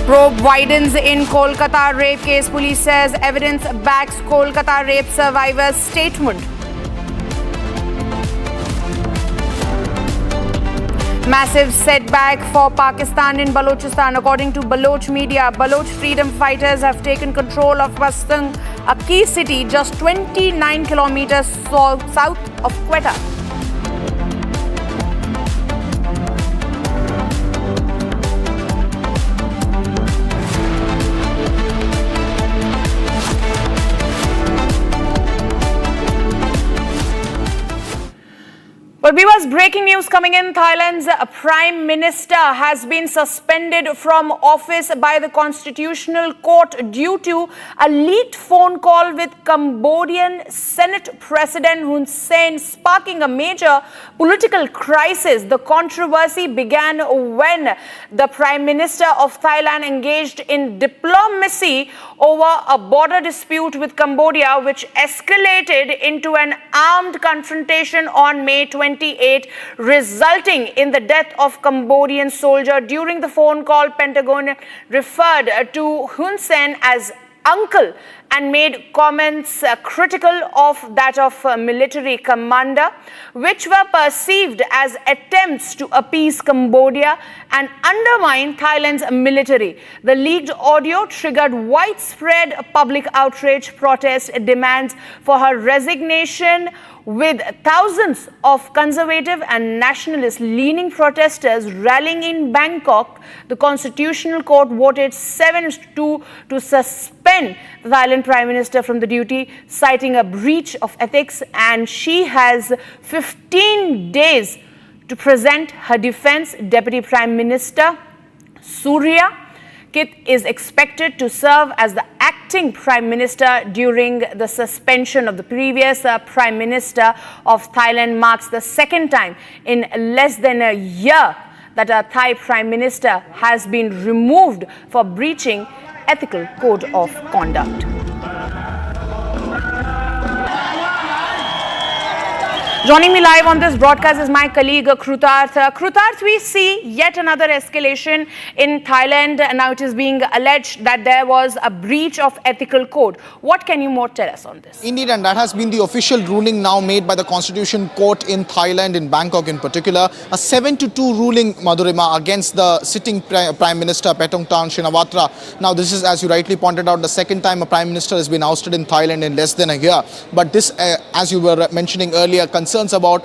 Probe widens in Kolkata rape case. Police says evidence backs Kolkata rape survivor's statement. Massive setback for Pakistan in Balochistan. According to Baloch media, Baloch freedom fighters have taken control of Bastung, a key city just 29 kilometers south of Quetta. But viewers, breaking news coming in. Thailand's Prime Minister has been suspended from office by the Constitutional Court due to a leaked phone call with Cambodian Senate President Hun Sen, sparking a major political crisis. The controversy began when the Prime Minister of Thailand engaged in diplomacy over a border dispute with Cambodia, which escalated into an armed confrontation on May 20. 28, resulting in the death of Cambodian soldier. During the phone call, Pentagon referred to Hun Sen as uncle and made comments critical of that of a military commander, which were perceived as attempts to appease Cambodia and undermine Thailand's military. The leaked audio triggered widespread public outrage, protest, demands for her resignation, with thousands of conservative and nationalist-leaning protesters rallying in Bangkok. The Constitutional Court voted 7-2 to suspend the Thailand Prime Minister from the duty, citing a breach of ethics, and she has 15 days to present her defense. Deputy Prime Minister Surya Kit is expected to serve as the acting Prime Minister during the suspension of the previous Prime Minister of Thailand. Marks the second time in less than a year that a Thai Prime Minister has been removed for breaching ethical code of conduct. Joining me live on this broadcast is my colleague Krutarth. Krutarth, we see yet another escalation in Thailand. Now it is being alleged that there was a breach of ethical code. What can you more tell us on this? Indeed, and that has been the official ruling now made by the Constitution Court in Thailand, in Bangkok in particular. A 7-2 ruling, Madhurima, against the sitting Prime Minister Paetongtarn Shinawatra. Now this is, as you rightly pointed out, the second time a Prime Minister has been ousted in Thailand in less than a year. But this, as you were mentioning earlier, concerns about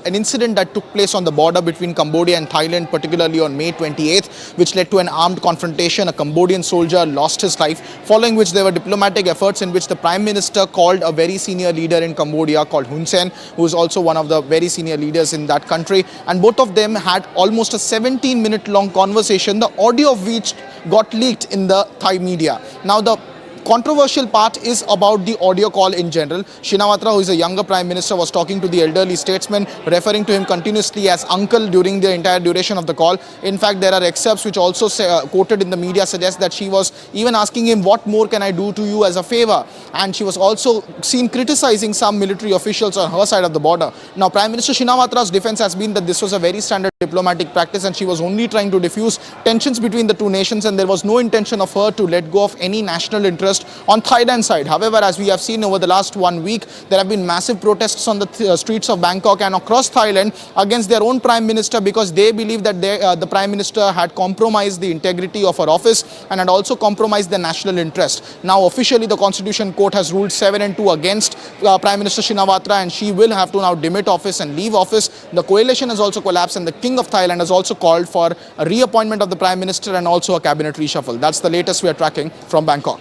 an incident that took place on the border between Cambodia and Thailand, particularly on May 28th, which led to an armed confrontation. A Cambodian soldier lost his life, following which there were diplomatic efforts in which the Prime Minister called a very senior leader in Cambodia called Hun Sen, who is also one of the very senior leaders in that country. And both of them had almost a 17-minute long conversation, the audio of which got leaked in the Thai media. Now, the controversial part is about the audio call in general. Shinawatra, who is a younger Prime Minister, was talking to the elderly statesman, referring to him continuously as uncle during the entire duration of the call. In fact, there are excerpts which also quoted in the media suggest that she was even asking him, what more can I do to you as a favor? And she was also seen criticizing some military officials on her side of the border. Now, Prime Minister Shinawatra's defense has been that this was a very standard diplomatic practice and she was only trying to diffuse tensions between the two nations, and there was no intention of her to let go of any national interest on Thailand side. However, as we have seen over the last 1 week, there have been massive protests on the streets of Bangkok and across Thailand against their own Prime Minister, because they believe that the Prime Minister had compromised the integrity of her office and had also compromised the national interest. Now, officially, the Constitution Court has ruled 7-2 against Prime Minister Shinawatra, and she will have to now demit office and leave office. The coalition has also collapsed, and the King of Thailand has also called for a reappointment of the Prime Minister and also a cabinet reshuffle. That's the latest we are tracking from Bangkok.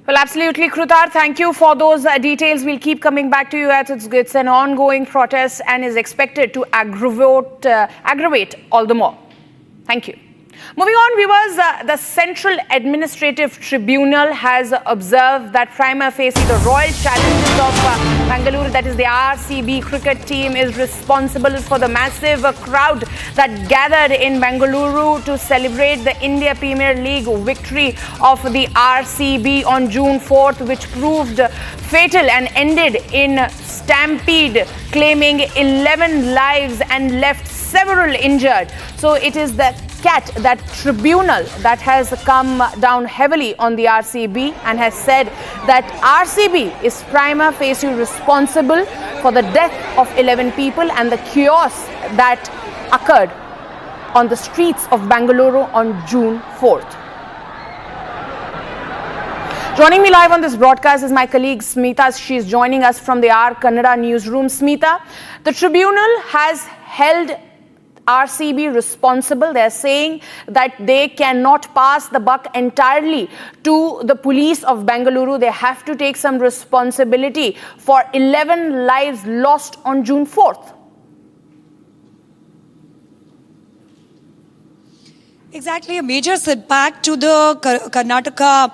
Well, absolutely, Krutar. Thank you for those details. We'll keep coming back to you as it's an ongoing protest and is expected to aggravate all the more. Thank you. Moving on, viewers, the Central Administrative Tribunal has observed that prima facie the Royal Challengers of Bengaluru, that is the RCB cricket team, is responsible for the massive crowd that gathered in Bengaluru to celebrate the India Premier League victory of the RCB on June 4th, which proved fatal and ended in stampede, claiming 11 lives and left several injured. So it is the that tribunal that has come down heavily on the RCB and has said that RCB is prima facie responsible for the death of 11 people and the chaos that occurred on the streets of Bengaluru on June 4th. Joining me live on this broadcast is my colleague Smita. She is joining us from the R Kannada newsroom. Smita, the tribunal has held RCB responsible. They're saying that they cannot pass the buck entirely to the police of Bengaluru. They have to take some responsibility for 11 lives lost on June 4th. Exactly, a major setback to the Karnataka,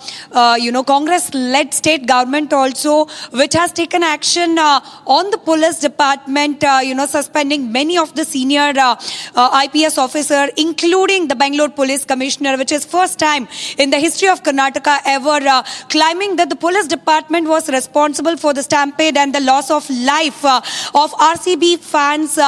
Congress-led state government also, which has taken action on the police department, suspending many of the senior IPS officer, including the Bangalore Police Commissioner, which is first time in the history of Karnataka ever claiming that the police department was responsible for the stampede and the loss of life of RCB fans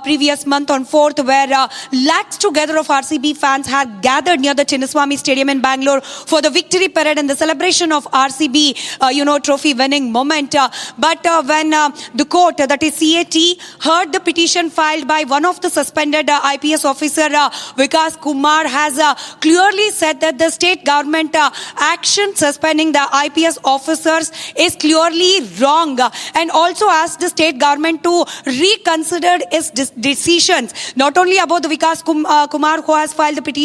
previous month on 4th, where lakhs together of RCB fans had gathered near the Chinnaswamy Stadium in Bangalore for the victory parade and the celebration of RCB, trophy winning moment. But when the court, that is CAT, heard the petition filed by one of the suspended IPS officer, Vikas Kumar, has clearly said that the state government action suspending the IPS officers is clearly wrong, and also asked the state government to reconsider its decisions, not only about the Vikas Kumar who has filed the petition,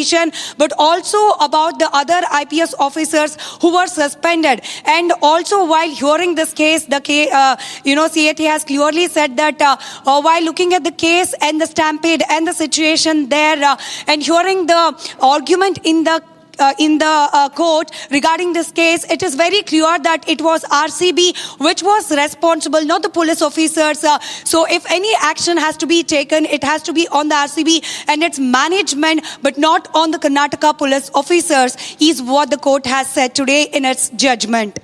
but also about the other IPS officers who were suspended. And also, while hearing this case, the CAT has clearly said that while looking at the case and the stampede and the situation there, and hearing the argument in the court regarding this case, it is very clear that it was RCB which was responsible, not the police officers. So if any action has to be taken, it has to be on the RCB and its management, but not on the Karnataka police officers, is what the court has said today in its judgment.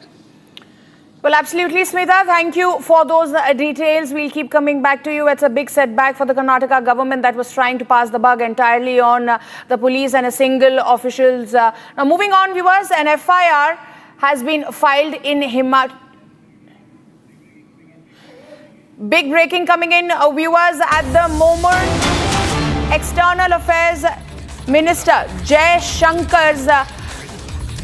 Well, absolutely, Smita. Thank you for those details. We'll keep coming back to you. It's a big setback for the Karnataka government that was trying to pass the buck entirely on the police and a single officials. Now, moving on, viewers, an FIR has been filed in Himachal. Big breaking coming in, viewers, at the moment. External Affairs Minister Jai Shankar's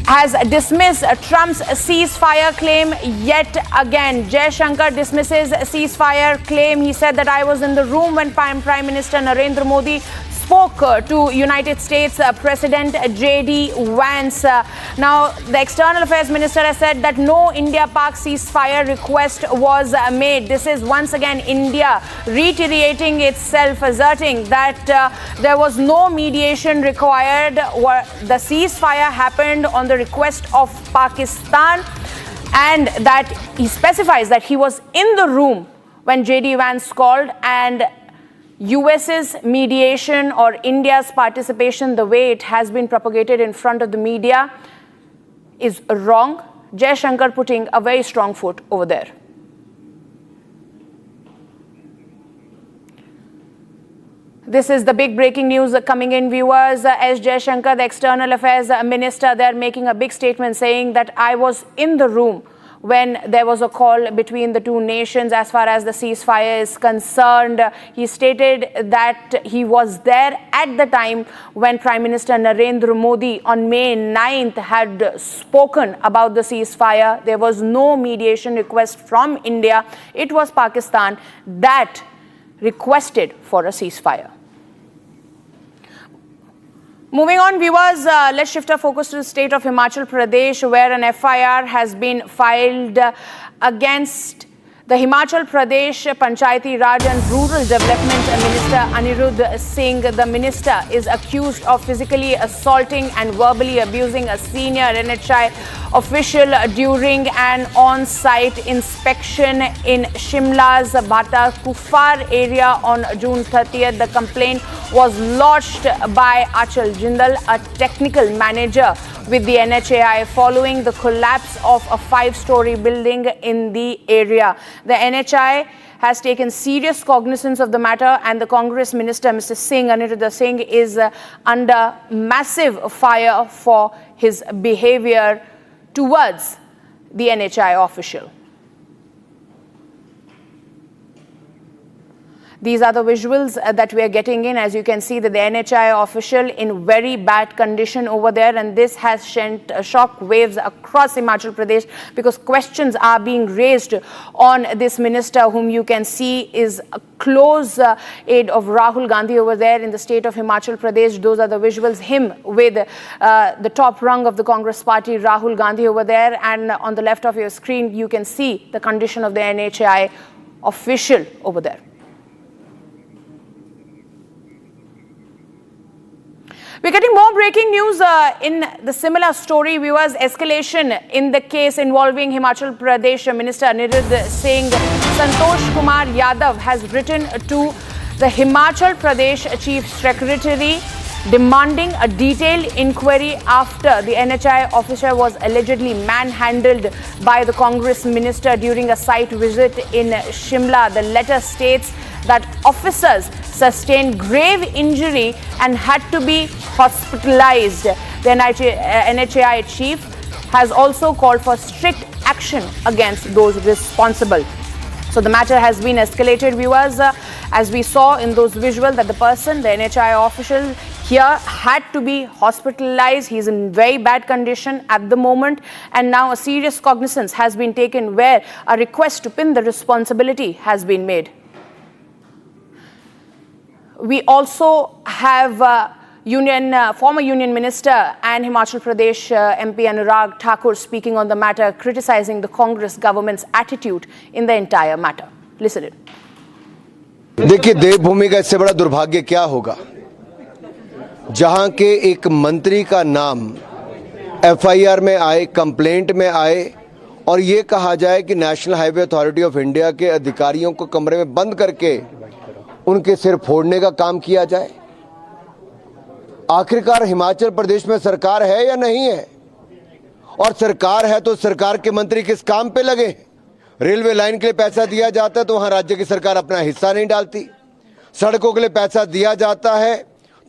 has dismissed Trump's ceasefire claim yet again. Jai Shankar dismisses ceasefire claim. He said that I was in the room when Prime Minister Narendra Modi spoke to United States President J.D. Vance. Now, the External Affairs Minister has said that no India-Pak ceasefire request was made. This is once again India reiterating itself, asserting that there was no mediation required. The ceasefire happened on the request of Pakistan, and that he specifies that he was in the room when J.D. Vance called, and US's mediation or India's participation, the way it has been propagated in front of the media, is wrong. Jai Shankar putting a very strong foot over there. This is the big breaking news coming in, viewers. S. Jai Shankar, the External Affairs Minister, they're making a big statement saying that I was in the room when there was a call between the two nations as far as the ceasefire is concerned. He stated that he was there at the time when Prime Minister Narendra Modi on May 9th had spoken about the ceasefire. There was no mediation request from India. It was Pakistan that requested for a ceasefire. Moving on, viewers, let's shift our focus to the state of Himachal Pradesh, where an FIR has been filed against the Himachal Pradesh Panchayati Raj and Rural Development Minister Anirudh Singh. The minister is accused of physically assaulting and verbally abusing a senior NHI official during an on-site inspection in Shimla's Bata Kufar area on June 30th. The complaint was lodged by Achal Jindal, a technical manager with the NHAI, following the collapse of a 5-story building in the area. The NHAI has taken serious cognizance of the matter, and the Congress Minister, Mr. Singh, Anirudh Singh, is under massive fire for his behavior towards the NHAI official. These are the visuals that we are getting in. As you can see, that the NHI official in very bad condition over there, and this has sent shock waves across Himachal Pradesh because questions are being raised on this minister, whom you can see is a close aide of Rahul Gandhi over there in the state of Himachal Pradesh. Those are the visuals, him with the top rung of the Congress party, Rahul Gandhi over there, and on the left of your screen you can see the condition of the NHI official over there. We're getting more breaking news in the similar story, viewers. Escalation in the case involving Himachal Pradesh Minister Niraj Singh. Santosh Kumar Yadav has written to the Himachal Pradesh Chief Secretary demanding a detailed inquiry after the NHI officer was allegedly manhandled by the Congress minister during a site visit in Shimla. The letter states that officers sustained grave injury and had to be hospitalized. The NHI chief has also called for strict action against those responsible. So the matter has been escalated, viewers, as we saw in those visuals that the person, the NHI official here, had to be hospitalized. He's in very bad condition at the moment, and now a serious cognizance has been taken where a request to pin the responsibility has been made. We also have former Union Minister and Himachal Pradesh MP Anurag Thakur speaking on the matter, criticizing the Congress government's attitude in the entire matter. Listen in. देखिए, देवभूमि का इससे बड़ा दुर्भाग्य क्या होगा जहां के एक मंत्री का नाम एफआईआर में आए, कंप्लेंट में आए और ये कहा जाए कि national highway authority of India के अधिकारियों को कमरे में बंद करके उनके सिर फोड़ने का काम किया जाए। आखिरकार हिमाचल प्रदेश में सरकार है या नहीं है? और सरकार है तो सरकार के मंत्री किस काम पे लगे? रेलवे लाइन के लिए पैसा दिया जाता है तो वहां राज्य की सरकार अपना हिस्सा नहीं डालती। सड़कों के लिए पैसा दिया जाता है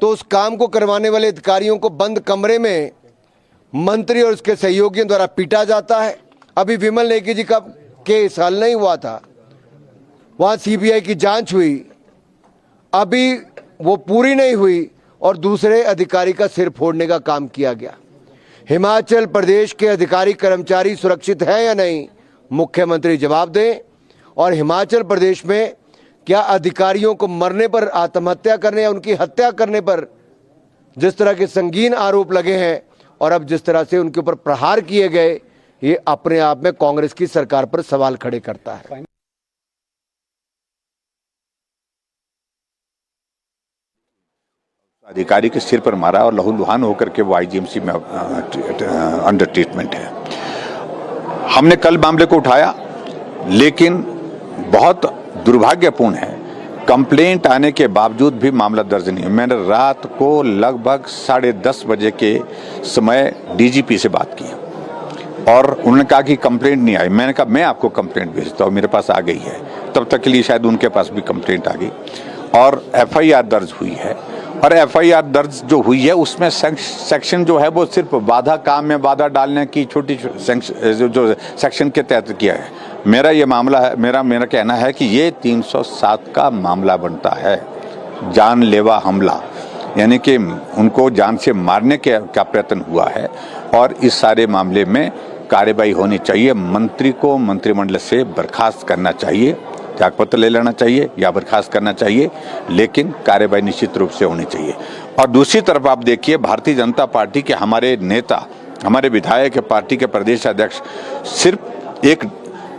तो उस काम को करवाने वाले अधिकारियों को बंद कमरे में मंत्री और उसके सहयोगियों द्वारा पीटा जाता है। अभी विमल नेगी जी का केस हल नहीं हुआ था, वहां सीबीआई की जांच हुई, अभी वो पूरी नहीं हुई और दूसरे अधिकारी का सिर फोड़ने का काम किया गया। हिमाचल प्रदेश के अधिकारी कर्मचारी सुरक्षित हैं या नहीं? मुख्यमंत्री जवाब दें। और हिमाचल प्रदेश में क्या अधिकारियों को मरने पर, आत्महत्या करने या उनकी हत्या करने पर जिस तरह के संगीन आरोप लगे हैं और अब जिस तरह से उनके ऊपर प्रहार किए गए, ये अपने आप में कांग्रेस की सरकार पर सवाल खड़े करता है। अधिकारी के सिर पर मारा और लहूलुहान होकर के वो आईजीएमसी में अंडर ट्रीटमेंट है। हमने कल मामले को उठाया, लेकिन बहुत दुर्भाग्यपूर्ण है, कंप्लेंट आने के बावजूद भी मामला दर्ज नहीं। मैंने रात को लगभग 10:30 बजे के समय डीजीपी से बात की और उन्होंने कहा कि कंप्लेंट नहीं आई। मैंने कहा मैं आपको कंप्लेंट भेजता हूँ, मेरे पास आ गई है। तब तक के लिए शायद उनके पास भी कंप्लेंट आ गई और एफआईआर दर्ज हुई है। और एफआईआर दर्ज जो हुई है उसमें सेक्शन जो है वो सिर्फ बाधा, काम में बाधा डालने की छोटी जो सेक्शन के तहत किया है। मेरा ये मामला है, मेरा कहना है कि ये 307 का मामला बनता है, जानलेवा हमला, यानी कि उनको जान से मारने का प्रयत्न हुआ है। और इस सारे मामले में कार्रवाई होनी चाहिए। मंत्री को मंत्रिमंडल से बर्खास्त करना चाहिए, त्यागपत्र ले लेना चाहिए या बर्खास्त करना चाहिए, लेकिन कार्रवाई निश्चित रूप से होनी चाहिए। और दूसरी तरफ आप देखिए, भारतीय जनता पार्टी के हमारे नेता, हमारे विधायक, पार्टी के प्रदेश अध्यक्ष सिर्फ एक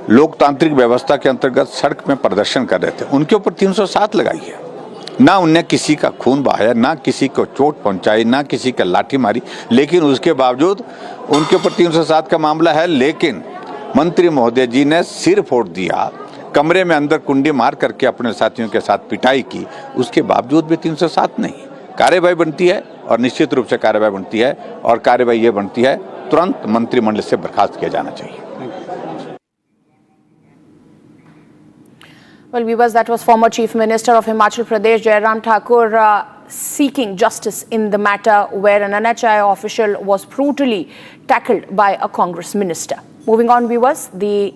लोकतांत्रिक व्यवस्था के अंतर्गत सड़क में प्रदर्शन कर रहे थे, उनके ऊपर 307 लगाई है। ना उनने किसी का खून बहाया, ना किसी को चोट पहुंचाई, ना किसी का लाठी मारी, लेकिन उसके बावजूद उनके ऊपर 307 का मामला है। लेकिन मंत्री महोदय जी ने सिर फोड़ दिया, कमरे में अंदर कुंडी मार करके अपने साथियों के साथ पिटाई की, उसके बावजूद भी 307 नहीं। कार्रवाई बनती है और निश्चित रूप से कार्रवाई बनती है, और कार्रवाई ये बनती है तुरंत मंत्रिमंडल से बर्खास्त किया जाना चाहिए। Well, viewers, that was former Chief Minister of Himachal Pradesh, Jairam Thakur, seeking justice in the matter where an NHI official was brutally tackled by a Congress minister. Moving on, viewers, the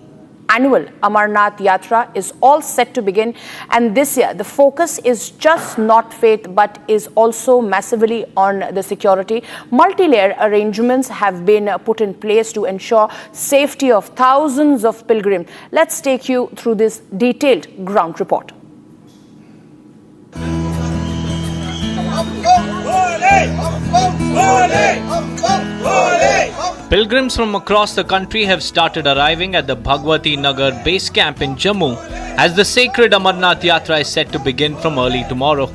annual Amarnath Yatra is all set to begin, and this year the focus is just not faith but is also massively on the security. Multi-layer arrangements have been put in place to ensure safety of thousands of pilgrims. Let's take you through this detailed ground report. Pilgrims from across the country have started arriving at the Bhagwati Nagar base camp in Jammu as the sacred Amarnath Yatra is set to begin from early tomorrow.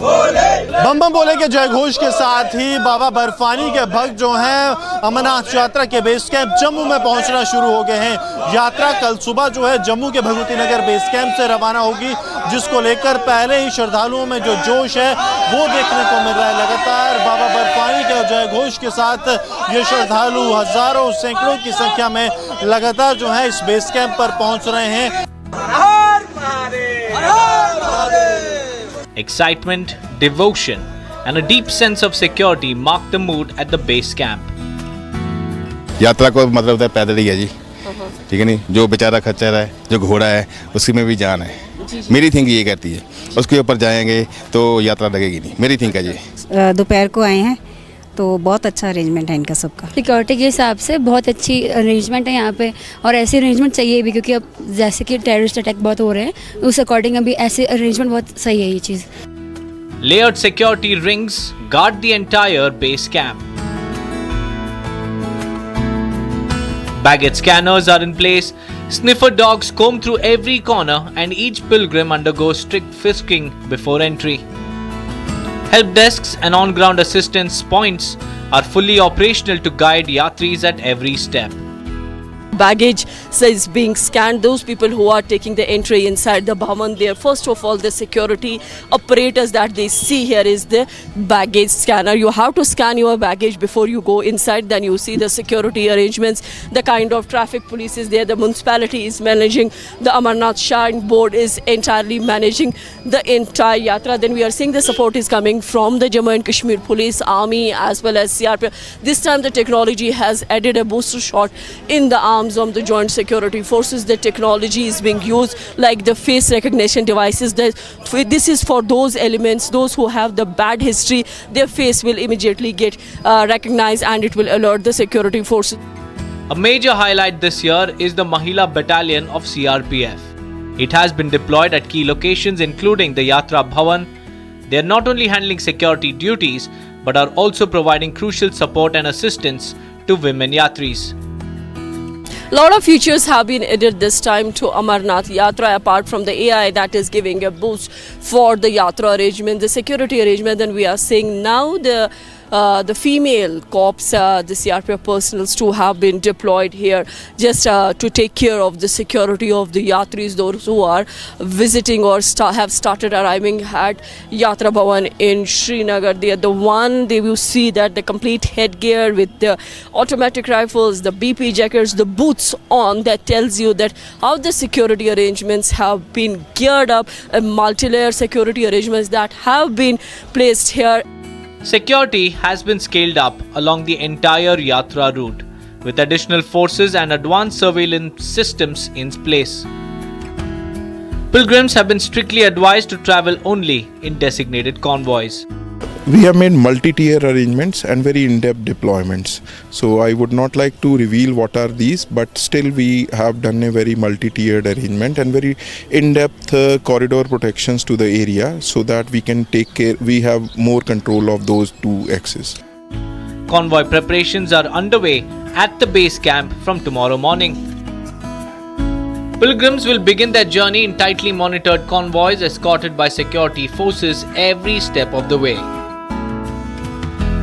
बम बम बोले के जय घोष के साथ ही बाबा बर्फानी के भक्त जो हैं अमरनाथ यात्रा के बेस कैंप जम्मू में पहुंचना शुरू हो गए हैं। यात्रा कल सुबह जो है जम्मू के भगवती नगर बेस कैंप से रवाना होगी, जिसको लेकर पहले ही श्रद्धालुओं में जो जोश है वो देखने को मिल रहा है। लगातार बाबा बर्फानी के जय घोष के साथ ये श्रद्धालु हजारों सैकड़ों की संख्या में लगातार जो है इस बेस कैंप पर पहुंच रहे हैं। Excitement, devotion, and a deep sense of security mark the mood at the base camp. यात्रा को मतलब होता है पैदल ही है जी, ठीक है नहीं, जो बेचारा खच्चर है, जो घोड़ा है, उसी में भी जान है। मेरी थिंक ये कहती है, उसके ऊपर जाएंगे तो यात्रा लगेगी नहीं, मेरी थिंक है जी। दोपहर को आए हैं तो बहुत अच्छा अरेंजमेंट है इनका सबका। सिक्योरिटी के हिसाब से बहुत अच्छी अरेंजमेंट है यहाँ पे, और ऐसे अरेंजमेंट चाहिए भी, क्योंकि अब जैसे कि टेररिस्ट अटैक बहुत हो रहे हैं, उस अकॉर्डिंग अभी ऐसे अरेंजमेंट बहुत सही है ये चीज़। Layered security rings guard the entire base camp. Baggage scanners are in place, sniffer dogs comb through every corner, and each pilgrim undergoes strict frisking before entry. Help desks and on-ground assistance points are fully operational to guide yatris at every step. Baggage is being scanned. Those people who are taking the entry inside the Bhavan, there first of all the security apparatus that they see here is the baggage scanner. You have to scan your baggage before you go inside. Then you see the security arrangements, the kind of traffic police is there, the municipality is managing, the Amarnath Shrine Board is entirely managing the entire yatra. Then we are seeing the support is coming from the Jammu and Kashmir Police, Army as well as CRPF. This time the technology has added a booster shot in the arms of the joint security forces. The technology is being used like the face recognition devices. This is for those elements, those who have the bad history, their face will immediately get recognized and it will alert the security forces. A major highlight this year is the Mahila Battalion of CRPF. It has been deployed at key locations including the Yatra Bhavan. They are not only handling security duties but are also providing crucial support and assistance to women yatris. A lot of features have been added this time to Amarnath Yatra, apart from the AI that is giving a boost for the Yatra arrangement, the security arrangement. Then we are seeing now the female cops, the CRPF personals too have been deployed here just to take care of the security of the Yatris, those who are visiting or have started arriving at Yatra Bhavan in Srinagar. They are the one, they will see that the complete headgear with the automatic rifles, the BP jackets, the boots on, that tells you that how the security arrangements have been geared up, multi-layer security arrangements that have been placed here. Security has been scaled up along the entire Yatra route, with additional forces and advanced surveillance systems in place. Pilgrims have been strictly advised to travel only in designated convoys. We have made multi-tier arrangements and very in-depth deployments. So I would not like to reveal what are these, but still we have done a very multi-tiered arrangement and very in-depth corridor protections to the area so that we can take care, we have more control of those two axes. Convoy preparations are underway at the base camp from tomorrow morning. Pilgrims will begin their journey in tightly monitored convoys escorted by security forces every step of the way.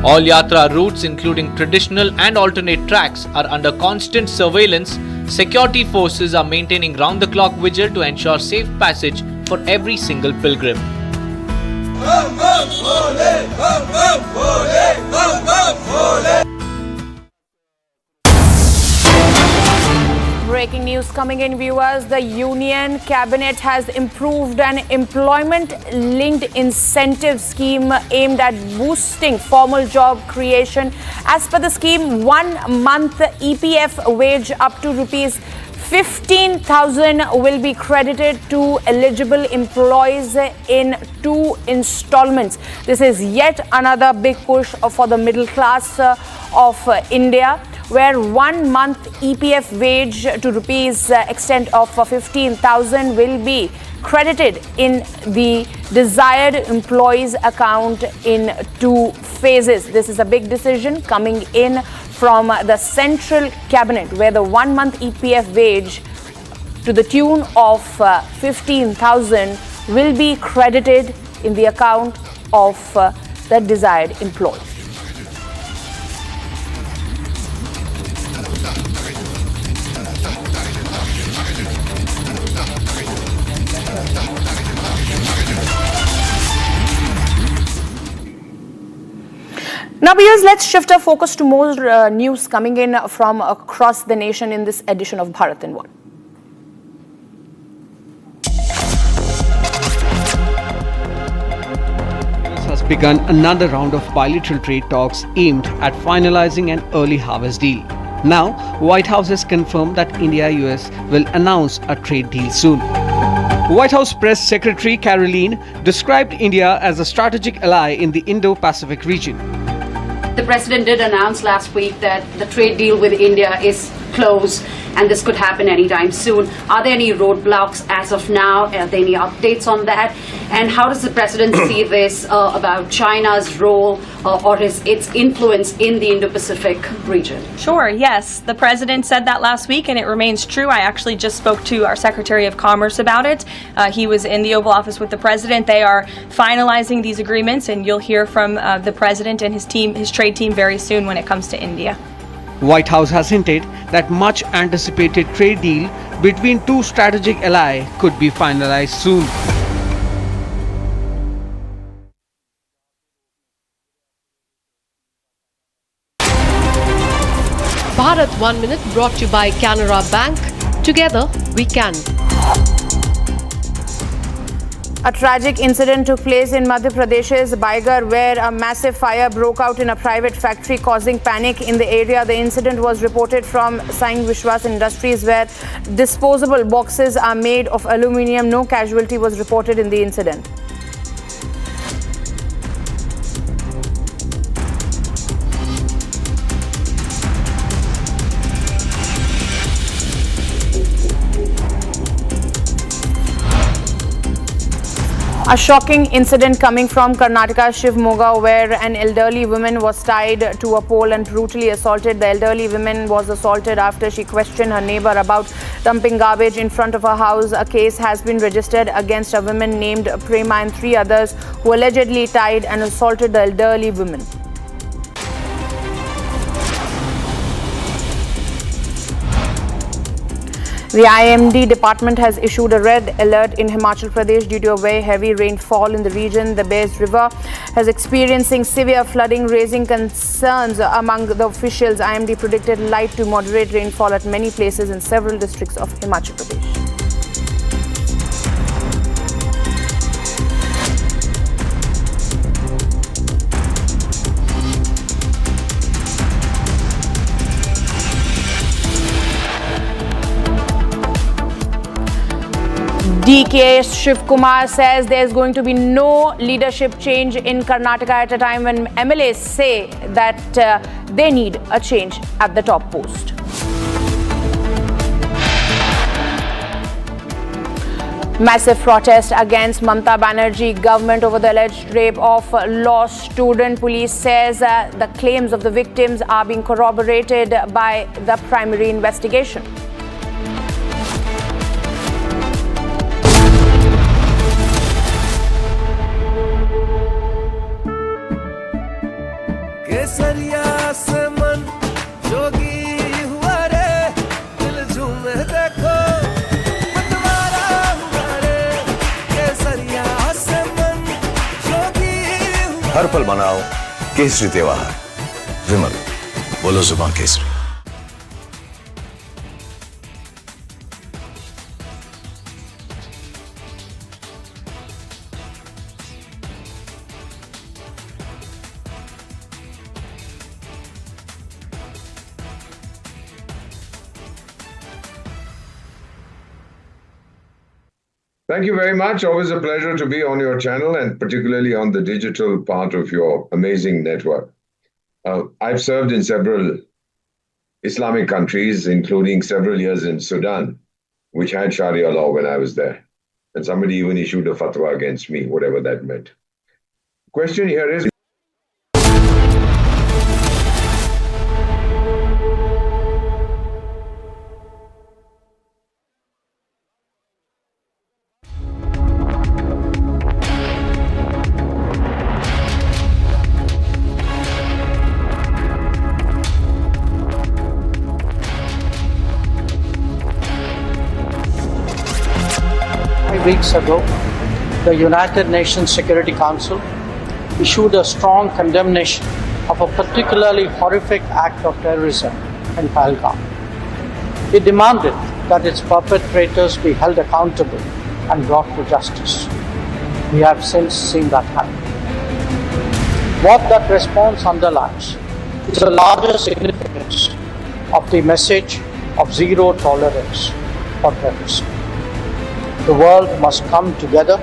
All Yatra routes, including traditional and alternate tracks, are under constant surveillance. Security forces are maintaining round-the-clock vigil to ensure safe passage for every single pilgrim. Breaking news coming in, viewers. The Union Cabinet has improved an employment-linked incentive scheme aimed at boosting formal job creation. As per the scheme, 1 month EPF wage up to rupees 15,000 will be credited to eligible employees in 2 installments. This is yet another big push for the middle class of India, where 1 month EPF wage to rupees extent of 15,000 will be credited in the desired employee's account in 2 phases. This is a big decision coming in from the Central Cabinet, where the 1 month EPF wage to the tune of 15,000 will be credited in the account of the desired employee. Now, viewers, let's shift our focus to more news coming in from across the nation in this edition of Bharat in One. Has begun another round of bilateral trade talks aimed at finalizing an early harvest deal. Now, White House has confirmed that India-US will announce a trade deal soon. White House Press Secretary Caroline described India as a strategic ally in the Indo-Pacific region. The President did announce last week that the trade deal with India is close and this could happen anytime soon. Are there any roadblocks as of now? Are there any updates on that? And how does the President see this about China's role or its influence in the Indo-Pacific region? Sure, yes. The President said that last week and it remains true. I actually just spoke to our Secretary of Commerce about it. He was in the Oval Office with the President. They are finalizing these agreements and you'll hear from the President and his team, his trade team, very soon when it comes to India. White House has hinted that much anticipated trade deal between two strategic allies could be finalized soon. Bharat 1 Minute brought to you by Canara Bank. Together we can. A tragic incident took place in Madhya Pradesh's Baigar, where a massive fire broke out in a private factory, causing panic in the area. The incident was reported from Sai Vishwas Industries, where disposable boxes are made of aluminium. No casualty was reported in the incident. A shocking incident coming from Karnataka's Shivamogga, where an elderly woman was tied to a pole and brutally assaulted. The elderly woman was assaulted after she questioned her neighbor about dumping garbage in front of her house. A case has been registered against a woman named Prema and 3 others who allegedly tied and assaulted the elderly woman. The IMD department has issued a red alert in Himachal Pradesh due to a very heavy rainfall in the region. The Bears River has experiencing severe flooding, raising concerns among the officials. IMD predicted light to moderate rainfall at many places in several districts of Himachal Pradesh. DK Shiv Kumar says there's going to be no leadership change in Karnataka at a time when MLAs say that they need a change at the top post. Massive protest against Mamata Banerjee government over the alleged rape of law student. Police says the claims of the victims are being corroborated by the primary investigation. हर पल मनाओ केसरी त्योहार विमल बोलो जुबान Kesari. Thank you very much. Always a pleasure to be on your channel and particularly on the digital part of your amazing network. I've served in several Islamic countries, including several years in Sudan, which had Sharia law when I was there. And somebody even issued a fatwa against me, whatever that meant. The question here is, 5 weeks ago, the United Nations Security Council issued a strong condemnation of a particularly horrific act of terrorism in Pahalgam. It demanded that its perpetrators be held accountable and brought to justice. We have since seen that happen. What that response underlines is the larger significance of the message of zero tolerance for terrorism. The world must come together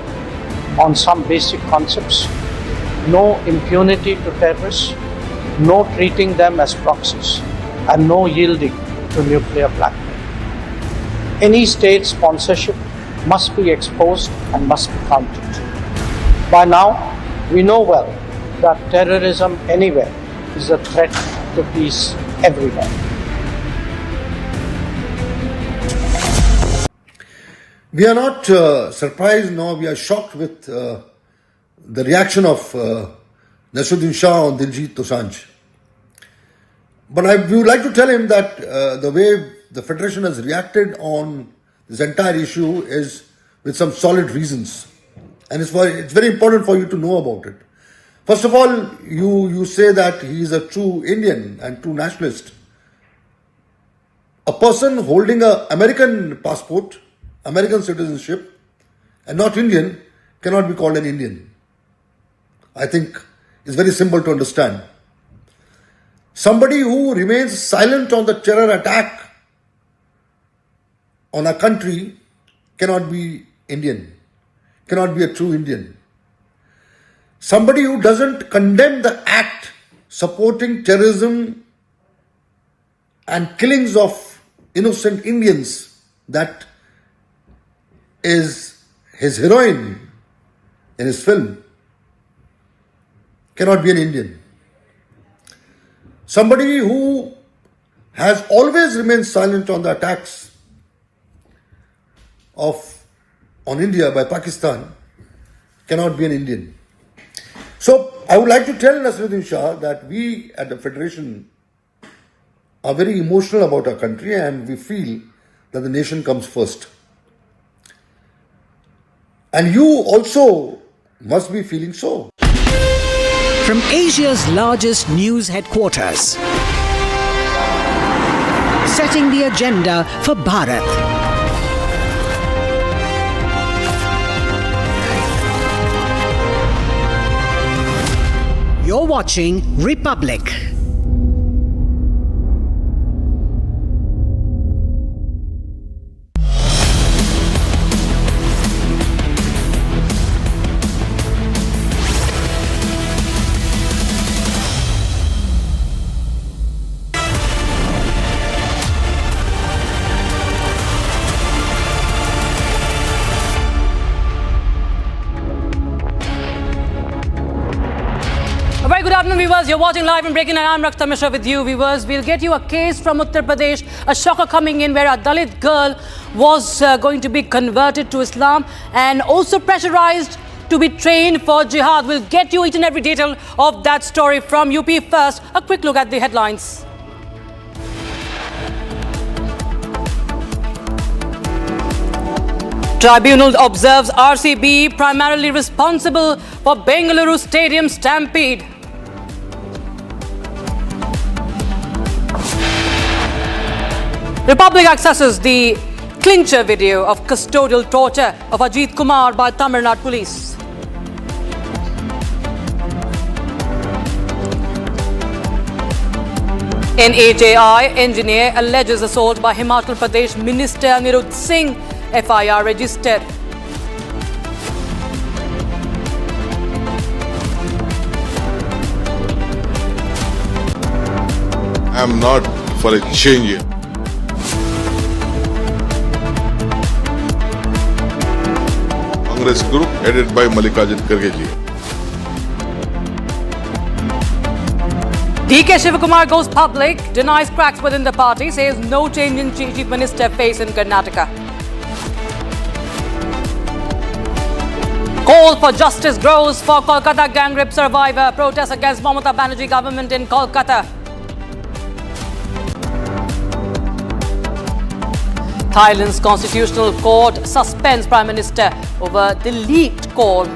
on some basic concepts: no impunity to terrorists, no treating them as proxies, and no yielding to nuclear blackmail. Any state sponsorship must be exposed and must be countered. By now, we know well that terrorism anywhere is a threat to peace everywhere. We are not surprised nor we are shocked with the reaction of Nasruddin Shah on Diljit Dosanjh. But we would like to tell him that the way the Federation has reacted on this entire issue is with some solid reasons. And it's very important for you to know about it. First of all, you say that he is a true Indian and true nationalist. A person holding an American passport, American citizenship, and not Indian cannot be called an Indian. I think it's very simple to understand. Somebody who remains silent on the terror attack on a country cannot be Indian, cannot be a true Indian. Somebody who doesn't condemn the act supporting terrorism and killings of innocent Indians, that is his heroine in his film, cannot be an Indian. Somebody who has always remained silent on the attacks on India by Pakistan cannot be an Indian. So I would like to tell Nasruddin Shah that we at the Federation are very emotional about our country and we feel that the nation comes first. And you also must be feeling so. From Asia's largest news headquarters, setting the agenda for Bharat. You're watching Republic. Good afternoon, viewers. You're watching Live and Breaking, and I'm Rakhta Mishra with you, viewers. We'll get you a case from Uttar Pradesh, a shocker coming in where a Dalit girl was going to be converted to Islam and also pressurized to be trained for jihad. We'll get you each and every detail of that story from UP. First, a quick look at the headlines. Tribunal observes RCB primarily responsible for Bengaluru Stadium stampede. Republic accesses the clincher video of custodial torture of Ajit Kumar by Tamil Nadu police. NHAI engineer alleges assault by Himachal Pradesh Minister Anirudh Singh, FIR registered. I am not for a change. Congress group headed by Mallikarjun Kharge ji. DK Shivakumar goes public, denies cracks within the party, says no change in Chief Minister face in Karnataka. Call for justice grows for Kolkata gang rape survivor. Protests against Mamata Banerjee government in Kolkata. Thailand's constitutional court suspends Prime Minister over the leaked call.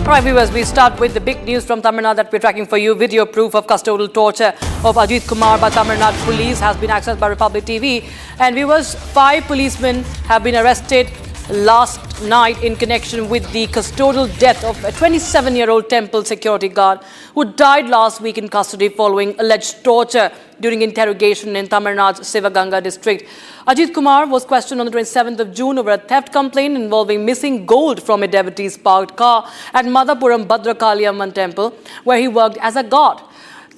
All right, viewers, we start with the big news from Tamil Nadu that we're tracking for you. Video proof of custodial torture of Ajit Kumar by Tamil Nadu police has been accessed by Republic TV. And viewers, 5 policemen have been arrested last night in connection with the custodial death of a 27-year-old temple security guard who died last week in custody following alleged torture during interrogation in Tamil Nadu's Sivaganga district. Ajit Kumar was questioned on the 27th of June over a theft complaint involving missing gold from a devotee's parked car at Madhapuram Bhadrakaliamman temple, where he worked as a guard.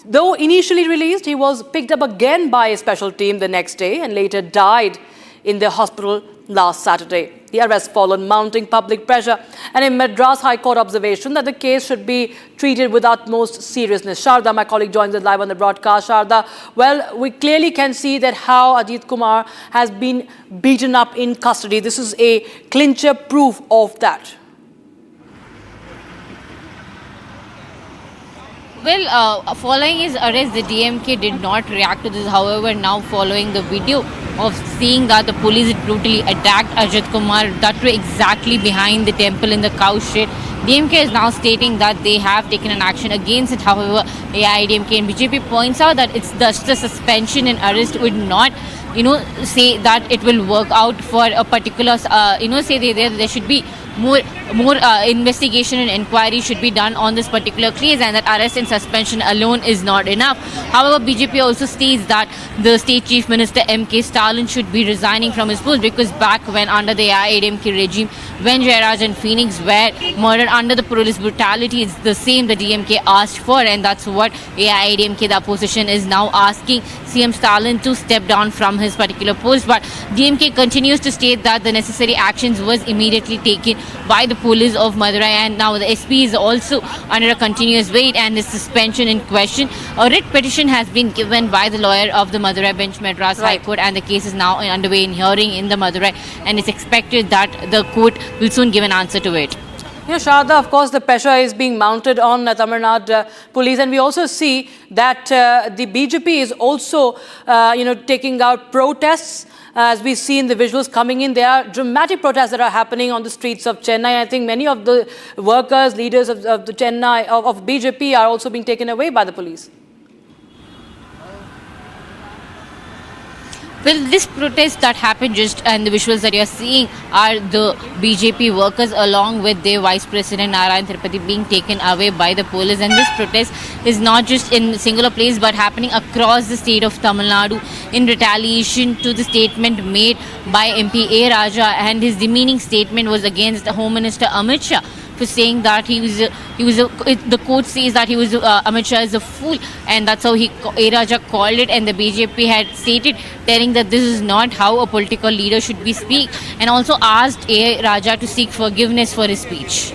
Though initially released, he was picked up again by a special team the next day and later died in the hospital last Saturday. The arrest followed mounting public pressure and a Madras High Court observation that the case should be treated with utmost seriousness. Sharda, my colleague, joins us live on the broadcast. Sharda, well, we clearly can see that how Ajit Kumar has been beaten up in custody. This is a clincher proof of that. Well, following his arrest, the DMK did not react to this. However, now following the video of seeing that the police brutally attacked Ajit Kumar, that were exactly behind the temple in the cow shed, DMK is now stating that they have taken an action against it. However, AIDMK and BJP points out that it's just a suspension and arrest would not, say that it will work out for a particular, say there should be more investigation and inquiry should be done on this particular case, and that arrest and suspension alone is not enough. However, BJP also states that the state chief minister M.K. Stalin should be resigning from his post because back when under the AIDMK regime, when Jairaj and Phoenix were murdered under the police brutality, it's the same the DMK asked for, and that's what AIDMK, the opposition, is now asking CM Stalin to step down from his particular post. But DMK continues to state that the necessary actions was immediately taken by the police of Madurai, and now the SP is also under a continuous wait and the suspension in question. A writ petition has been given by the lawyer of the Madurai bench, Madras High Court, and the case is now underway in hearing in the Madurai, and it's expected that the court will soon give an answer to it. Sharda, of course, the pressure is being mounted on Tamil Nadu police, and we also see that the BJP is also, taking out protests. As we see in the visuals coming in, there are dramatic protests that are happening on the streets of Chennai. I think many of the workers, leaders of the Chennai, of BJP are also being taken away by the police. Well, this protest that happened and the visuals that you're seeing are the BJP workers along with their Vice President Narayan Tirupati being taken away by the police. And this protest is not just in a singular place but happening across the state of Tamil Nadu in retaliation to the statement made by MP A. Raja, and his demeaning statement was against the Home Minister Amit Shah for saying that the court says that Amit Shah is a fool, and that's how A. Raja called it, and the BJP had stated telling that this is not how a political leader should be speak, and also asked A. Raja to seek forgiveness for his speech.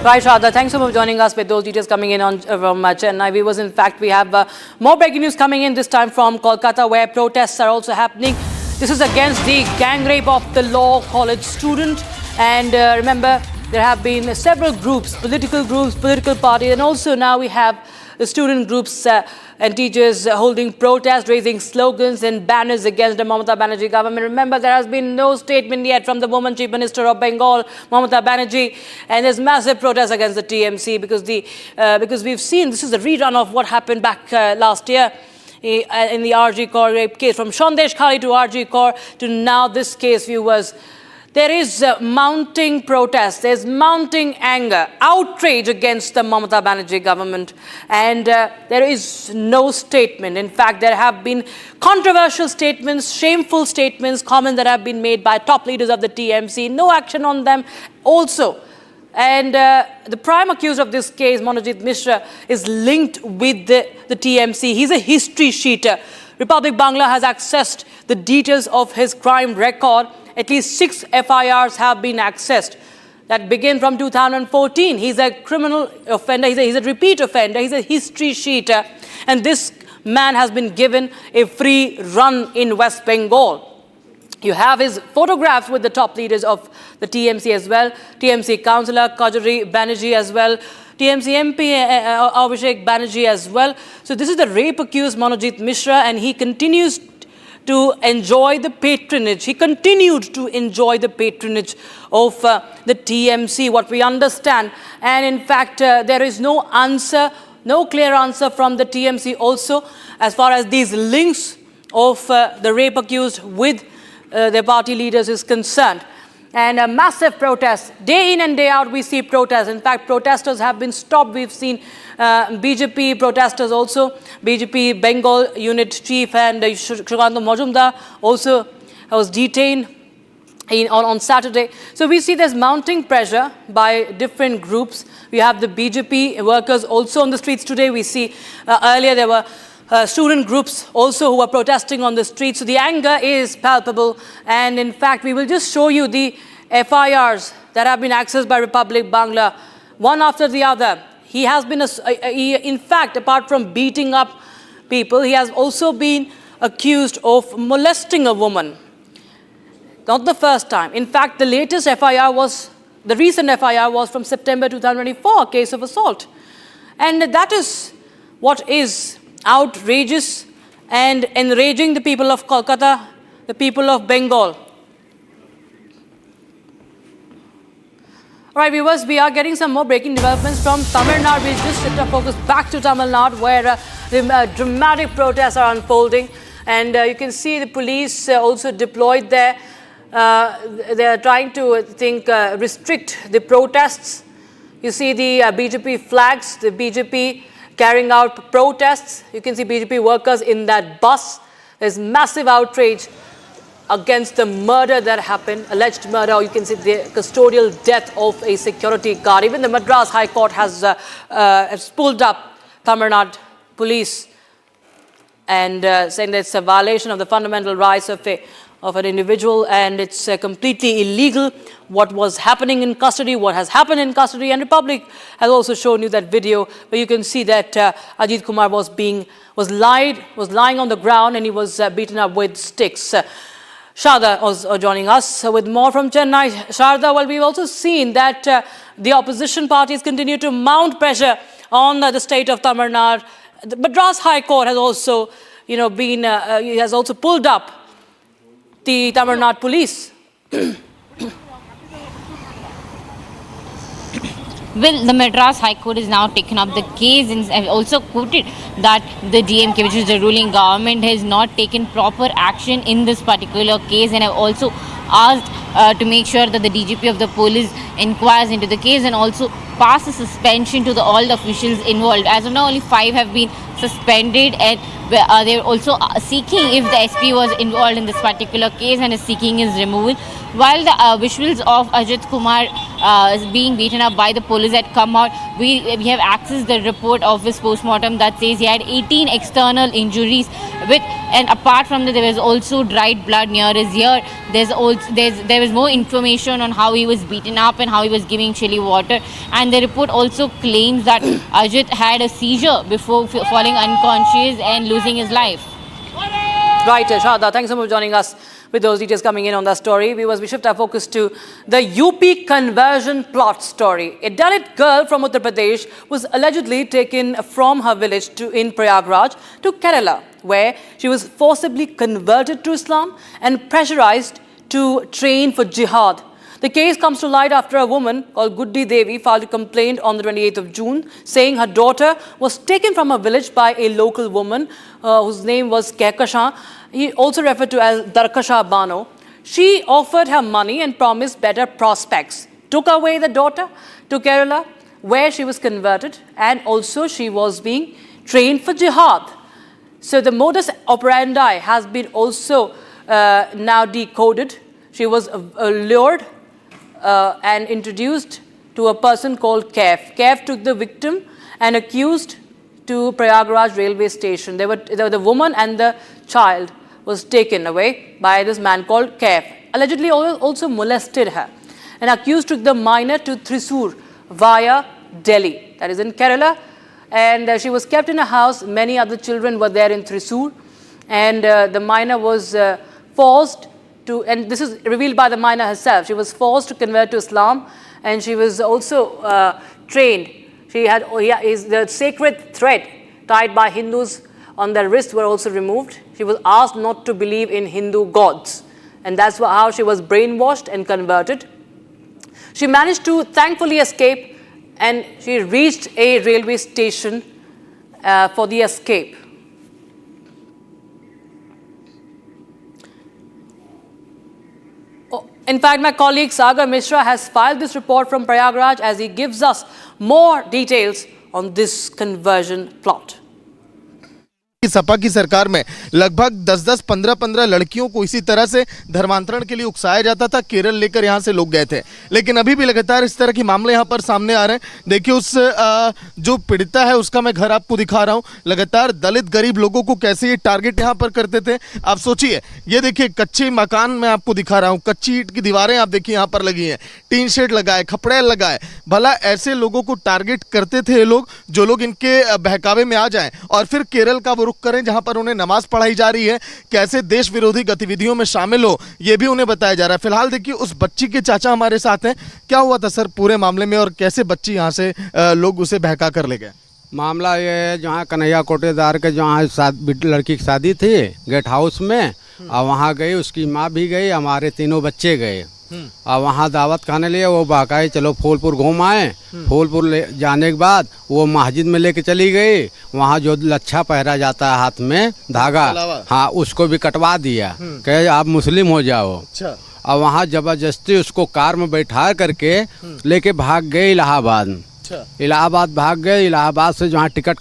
Right, Radha, thanks so much for joining us with those details coming in from Chennai. Viewers, in fact, we have more breaking news coming in, this time from Kolkata, where protests are also happening. This is against the gang rape of the law college student, and remember, there have been several groups, political parties, and also now we have the student groups and teachers holding protests, raising slogans and banners against the Mamata Banerjee government. Remember, there has been no statement yet from the woman Chief Minister of Bengal, Mamata Banerjee, and there's massive protests against the TMC because we've seen this is a rerun of what happened back last year in the RG Kaur rape case, from Sandesh Khali to RG Kaur to now this case, viewers. There is mounting protest, there's mounting anger, outrage against the Mamata Banerjee government, and there is no statement. In fact, there have been controversial statements, shameful statements, comments that have been made by top leaders of the TMC, no action on them also. And the prime accused of this case, Monojit Mishra, is linked with the TMC. He's a history sheeter. Republic Bangla has accessed the details of his crime record. At least 6 FIRs have been accessed that begin from 2014. He's a criminal offender, he's a repeat offender, he's a history sheeter. And this man has been given a free run in West Bengal. You have his photographs with the top leaders of the TMC as well. TMC councillor Kajari Banerjee as well. TMC MP Abhishek Banerjee as well. So this is the rape accused Manojit Mishra, and he continues to enjoy the patronage. He continued to enjoy the patronage of the TMC, what we understand. And in fact, there is no answer, no clear answer from the TMC also as far as these links of the rape accused with their party leaders is concerned. And a massive protest. Day in and day out, we see protests. In fact, protesters have been stopped. We've seen BJP protesters also. BJP Bengal unit chief and Shrikanta Majumdar also was detained on Saturday. So we see there's mounting pressure by different groups. We have the BJP workers also on the streets today. We see earlier there were student groups also who are protesting on the streets. So the anger is palpable. And in fact, we will just show you the FIRs that have been accessed by Republic Bangla, one after the other. He has been, in fact, apart from beating up people, he has also been accused of molesting a woman. Not the first time. In fact, the latest FIR was, the recent FIR was from September 2024, a case of assault. And that is what is outrageous and enraging the people of Kolkata, the people of Bengal. All right, viewers, we are getting some more breaking developments from Tamil Nadu. We'll just shift our focus back to Tamil Nadu, where dramatic protests are unfolding. And you can see the police also deployed there. They are trying to, restrict the protests. You see the BJP flags, the BJP carrying out protests. You can see BJP workers in that bus. There's massive outrage against the murder that happened, alleged murder, or you can see the custodial death of a security guard. Even the Madras High Court has pulled up Tamil Nadu police and saying that it's a violation of the fundamental rights of an individual, and it's completely illegal what was happening in custody, what has happened in custody. And Republic has also shown you that video where you can see that Ajit Kumar was lying on the ground and he was beaten up with sticks. Sharda was joining us with more from Chennai. Sharda, well, we've also seen that the opposition parties continue to mount pressure on the state of Tamil Nadu. The Madras High Court has also, has also pulled up the Tamil Nadu police. Well, the Madras High Court has now taken up the case and have also quoted that the DMK, which is the ruling government, has not taken proper action in this particular case, and have also asked to make sure that the DGP of the police inquires into the case and also pass a suspension to all the officials involved. As of now, only 5 have been suspended, and they're also seeking if the SP was involved in this particular case and is seeking his removal. While the visuals of Ajit Kumar being beaten up by the police had come out, we have accessed the report of his postmortem that says he had 18 external injuries, and apart from that, there was also dried blood near his ear. There was more information on how he was beaten up and how he was giving chilly water. And the report also claims that Ajit had a seizure before falling unconscious and losing his life. Right, Shada, thanks so much for joining us with those details coming in on that story. We shift our focus to the UP conversion plot story. A Dalit girl from Uttar Pradesh was allegedly taken from her village in Prayagraj to Kerala, where she was forcibly converted to Islam and pressurized to train for jihad. The case comes to light after a woman called Guddi Devi filed a complaint on the 28th of June, saying her daughter was taken from her village by a local woman whose name was Kehkashan. He also referred to as Darkasha Bano. She offered her money and promised better prospects. Took away the daughter to Kerala, where she was converted, and also she was being trained for jihad. So the modus operandi has been also now decoded. She was lured and introduced to a person called Kaif. Kaif took the victim and accused to Prayagraj railway station. The woman and the child was taken away by this man called Kaif. Allegedly also molested her. And accused took the minor to Thrissur via Delhi, that is in Kerala. and she was kept in a house. Many other children were there in Thrissur, and the minor was forced to, and this is revealed by the minor herself, she was forced to convert to Islam, and she was also trained. She had the sacred thread tied by Hindus on their wrist were also removed. She was asked not to believe in Hindu gods, and that's how she was brainwashed and converted. She managed to thankfully escape, and she reached a railway station for the escape. In fact, my colleague Sagar Mishra has filed this report from Prayagraj as he gives us more details on this conversion plot. Sapa की सरकार में लगभग 10-10, 15-15 लड़कियों को इसी तरह से धर्मांतरण के लिए उकसाया जाता था। केरल लेकर यहाँ से लोग गए थे, लेकिन अभी भी लगातार इस तरह के मामले यहाँ पर सामने आ रहे हैं। देखिए उस जो पीड़िता है उसका मैं घर आपको दिखा रहा हूँ। लगातार दलित गरीब लोगों को कैसे ये टारगेट यहाँ पर करते थे, आप सोचिए। ये देखिए कच्चे मकान मैं आपको दिखा रहा हूँ, कच्ची ईंट की दीवारें आप देखिए यहाँ पर लगी हैं, टीन शेड लगाए, खपड़ेल लगाए। भला ऐसे लोगों को टारगेट करते थे ये लोग, जो लोग इनके बहकावे में आ जाएं और फिर केरल का वो रुख करें जहां पर उन्हें नमाज पढ़ाई जा रही है, कैसे देश विरोधी गतिविधियों में शामिल हो ये भी उन्हें बताया जा रहा है। फिलहाल देखिए उस बच्ची के चाचा हमारे साथ हैं। क्या हुआ था सर पूरे मामले में और कैसे बच्ची यहां से लोग उसे बहका कर ले गए? मामला ये है, जहाँ कन्हैया कोटेदार के जहाँ लड़की की शादी थी गेट हाउस में, और वहाँ गई, उसकी माँ भी गई, हमारे तीनों बच्चे गए। और वहाँ दावत खाने लिए वो बहकाई, चलो फूलपुर घूम आए। फूलपुर ले जाने के बाद वो मस्जिद में लेके चली गई। वहाँ जो लच्छा पहरा जाता है हाथ में धागा, हाँ उसको भी कटवा दिया, कहे आप मुस्लिम हो जाओ। और वहाँ जबरदस्ती उसको कार में बैठा करके लेके भाग गए इलाहाबाद। इलाहाबाद भाग गए, इलाहाबाद से जहाँ टिकट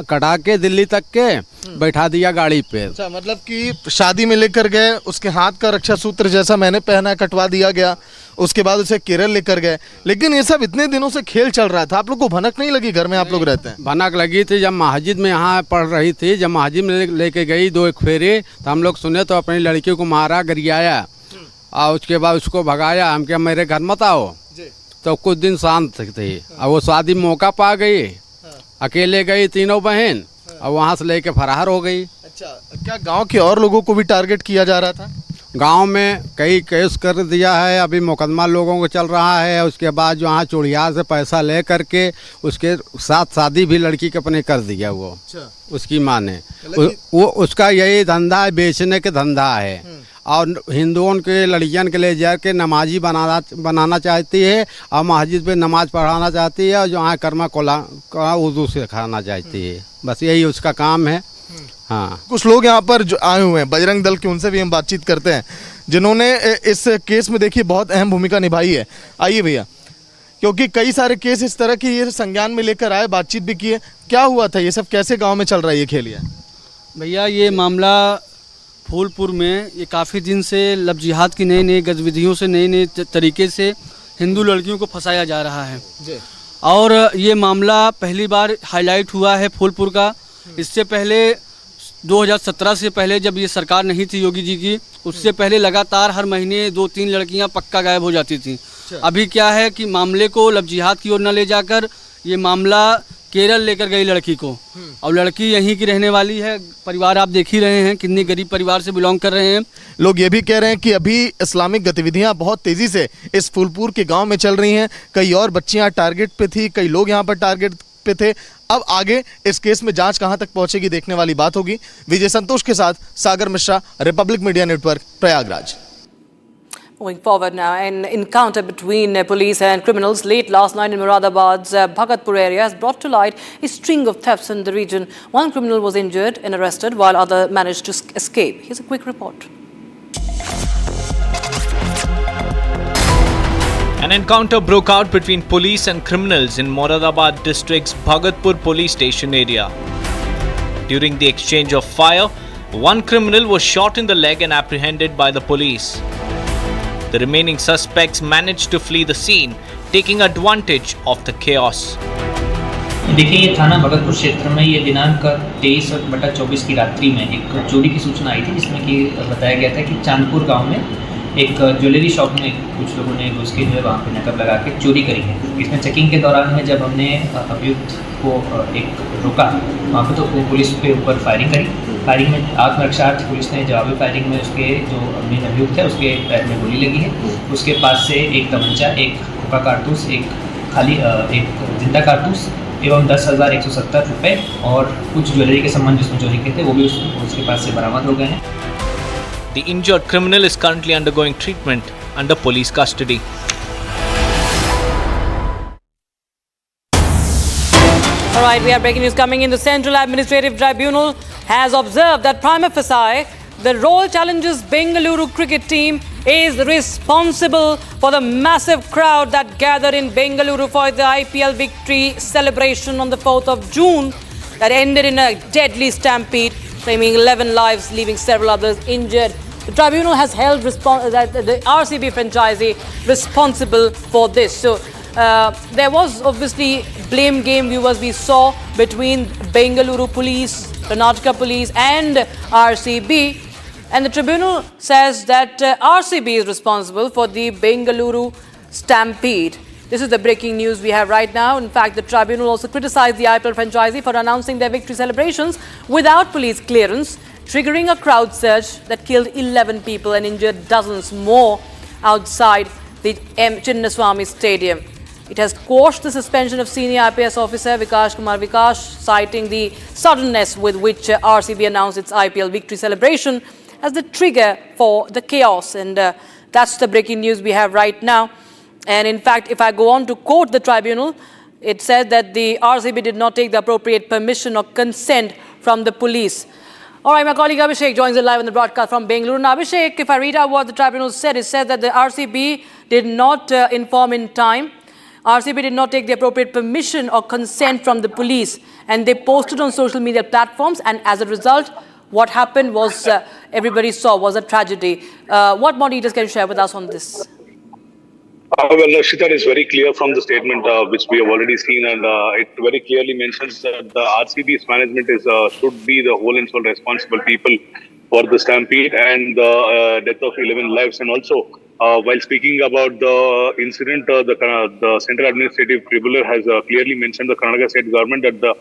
कटा के दिल्ली तक के बैठा दिया गाड़ी पे। अच्छा, मतलब कि शादी में लेकर गए, उसके हाथ का रक्षा सूत्र जैसा मैंने पहना कटवा दिया गया, उसके बाद उसे केरल लेकर गए। लेकिन ये सब इतने दिनों से खेल चल रहा था, आप लोग को भनक नहीं लगी? घर में आप लोग रहते हैं। भनक लगी थी जब मस्जिद में यहाँ पढ़ रही थी, जब मस्जिद में लेके गई 2-1 फेरे, तो हम लोग सुने तो अपनी लड़की को मारा, गरियाया, और उसके बाद उसको भगाया। हम क्या मेरे घर मत आओ, तो कुछ दिन शांत थी। और वो शादी मौका पा गई, अकेले गई तीनों बहन, और वहाँ से लेके फरार हो गई। अच्छा, क्या गांव के और लोगों को भी टारगेट किया जा रहा था? गांव में कई केस कर दिया है, अभी मुकदमा लोगों को चल रहा है। उसके बाद जो यहाँ चुड़िया से पैसा ले करके उसके साथ शादी भी लड़की के अपने कर दिया वो, उसकी माँ ने। वो उसका यही धंधा है, बेचने के धंधा है। और हिंदुओं के लड़कियन के ले जा के नमाजी बनाना चाहती है, और मस्जिद पे नमाज पढ़ाना चाहती है, और जो यहाँ कर्मा कोला उर्दू सिखाना चाहती है। बस यही उसका काम है। हाँ, कुछ लोग यहाँ पर जो आए हुए हैं बजरंग दल के, उनसे भी हम बातचीत करते हैं, जिन्होंने इस केस में देखिए बहुत अहम भूमिका निभाई है। आइए भैया, क्योंकि कई सारे केस इस तरह के ये संज्ञान में लेकर आए, बातचीत भी की है। क्या हुआ था, ये सब कैसे गाँव में चल रहा है ये खेल? भैया ये मामला फूलपुर में ये काफ़ी दिन से लब जिहाद की नई नई गतिविधियों से नए तरीके से हिंदू लड़कियों को फंसाया जा रहा है जी। और ये मामला पहली बार हाईलाइट हुआ है फूलपुर का। इससे पहले 2017 से पहले जब ये सरकार नहीं थी योगी जी की, उससे पहले लगातार हर महीने 2-3 लड़कियां पक्का गायब हो जाती थी। अभी क्या है कि मामले को लब जिहाद की ओर न ले जाकर ये मामला केरल लेकर गई लड़की को, और लड़की यहीं की रहने वाली है। परिवार आप देख ही रहे हैं कितने गरीब परिवार से बिलोंग कर रहे हैं। लोग ये भी कह रहे हैं कि अभी इस्लामिक गतिविधियां बहुत तेजी से इस फूलपुर के गांव में चल रही हैं। कई और बच्चियां टारगेट पे थी, कई लोग यहां पर टारगेट पे थे। अब आगे इस केस में जांच कहां तक पहुंचेगी देखने वाली बात होगी। विजय संतोष के साथ Sagar Mishra, Republic media network, Prayagraj. Moving forward now, an encounter between police and criminals late last night in Moradabad's Bhagatpur area has brought to light a string of thefts in the region. One criminal was injured and arrested while other managed to escape. Here's a quick report. An encounter broke out between police and criminals in Moradabad district's Bhagatpur police station area. During the exchange of fire, one criminal was shot in the leg and apprehended by the police. The remaining suspects managed to flee the scene, taking advantage of the chaos. देखिए, ये थाना भगतपुर क्षेत्र में ये दिनांक 23/24 की रात्रि में एक चोरी की सूचना आई थी, जिसमें कि बताया गया था कि चांदपुर गांव में एक ज्वेलरी शॉप में कुछ लोगों ने घुस के जो है वहाँ पे नकब लगा के चोरी करी है। इसमें चेकिंग के दौरान में जब हमने अभियुक्त को एक रोका वहाँ पे, तो पुलिस के ऊपर फायरिंग करी। फायरिंग में आत्मरक्षार्थ पुलिस ने जवाबी फायरिंग में उसके जो मेन अभियुक्त है उसके पैर में गोली लगी है। उसके पास से एक तमंचा, एक खोखा कारतूस, एक खाली एक जिंदा कारतूस एवं 10,170 रुपये और कुछ ज्वेलरी के सामान जिसमें चोरी किए थे वो भी उसके पास से बरामद हो गए हैं। The injured criminal is currently undergoing treatment under police custody. All right, we have breaking news coming in. The Central Administrative Tribunal has observed that prima facie, the Royal Challengers Bengaluru cricket team is responsible for the massive crowd that gathered in Bengaluru for the IPL victory celebration on the 4th of June that ended in a deadly stampede, claiming 11 lives, leaving several others injured. The tribunal has held the RCB franchisee responsible for this. So there was obviously blame game, viewers, we saw between Bengaluru police, Karnataka police and RCB. And the tribunal says that RCB is responsible for the Bengaluru stampede. This is the breaking news we have right now. In fact, the tribunal also criticized the IPL franchisee for announcing their victory celebrations without police clearance, triggering a crowd surge that killed 11 people and injured dozens more outside the Chinnaswamy Stadium. It has quashed the suspension of senior IPS officer Vikash Kumar Vikash, citing the suddenness with which RCB announced its IPL victory celebration as the trigger for the chaos. And that's the breaking news we have right now. And in fact, if I go on to quote the tribunal, it said that the RCB did not take the appropriate permission or consent from the police. All right, my colleague Abhishek joins us live on the broadcast from Bengaluru. Now, Abhishek, if I read out what the tribunal said, it said that the RCB did not inform in time. RCB did not take the appropriate permission or consent from the police, and they posted on social media platforms, and as a result, what happened was everybody saw was a tragedy. What more details can you share with us on this? Well, Shita, is very clear from the statement which we have already seen, and it very clearly mentions that the RCB's management should be the whole and sole responsible people for the stampede and the death of 11 lives. And also, while speaking about the incident, the Central Administrative Tribunal has clearly mentioned the Karnataka State Government that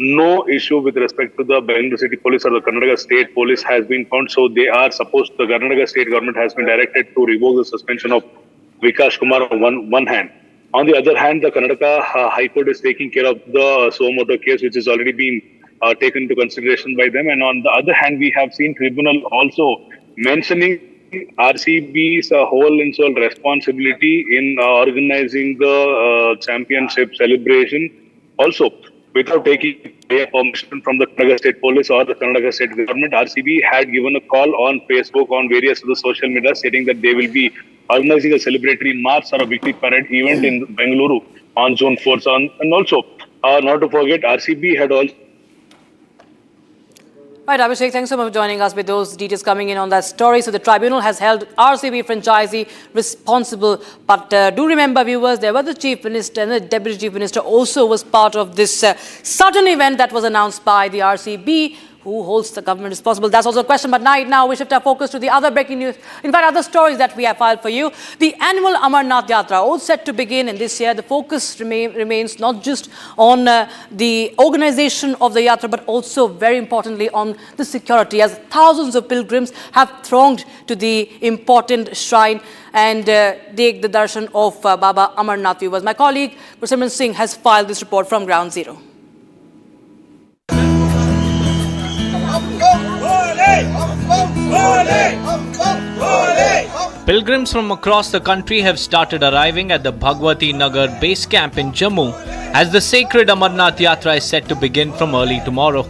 no issue with respect to the Bengaluru City Police or the Karnataka State Police has been found. So they are supposed, the Karnataka State Government has been directed to revoke the suspension of Vikash Kumar on one hand. On the other hand, the Karnataka High Court is taking care of the Suomoto case, which has already been taken into consideration by them. And on the other hand, we have seen tribunal also mentioning RCB's whole and sole responsibility in organizing the championship celebration. Also, without taking permission from the Karnataka State Police or the Karnataka State Government, RCB had given a call on Facebook, on various other social media, stating that they will be organizing a celebratory march or a victory parade event in Bengaluru on June 4th. And also, not to forget, RCB had also... Right, Abhishek, thanks so much for joining us with those details coming in on that story. So the tribunal has held RCB franchisee responsible. But do remember, viewers, there was the Chief Minister and the Deputy Chief Minister also was part of this sudden event that was announced by the RCB. Who holds the government responsible? That's also a question. But now we shift our focus to the other breaking news. In fact, other stories that we have filed for you. The annual Amarnath Yatra, all set to begin in this year. The focus remains not just on the organization of the Yatra, but also very importantly on the security, as thousands of pilgrims have thronged to the important shrine and take the darshan of Baba Amarnath. Viewers, my colleague Gursimran Singh has filed this report from Ground Zero. Pilgrims from across the country have started arriving at the Bhagwati Nagar base camp in Jammu as the sacred Amarnath Yatra is set to begin from early tomorrow.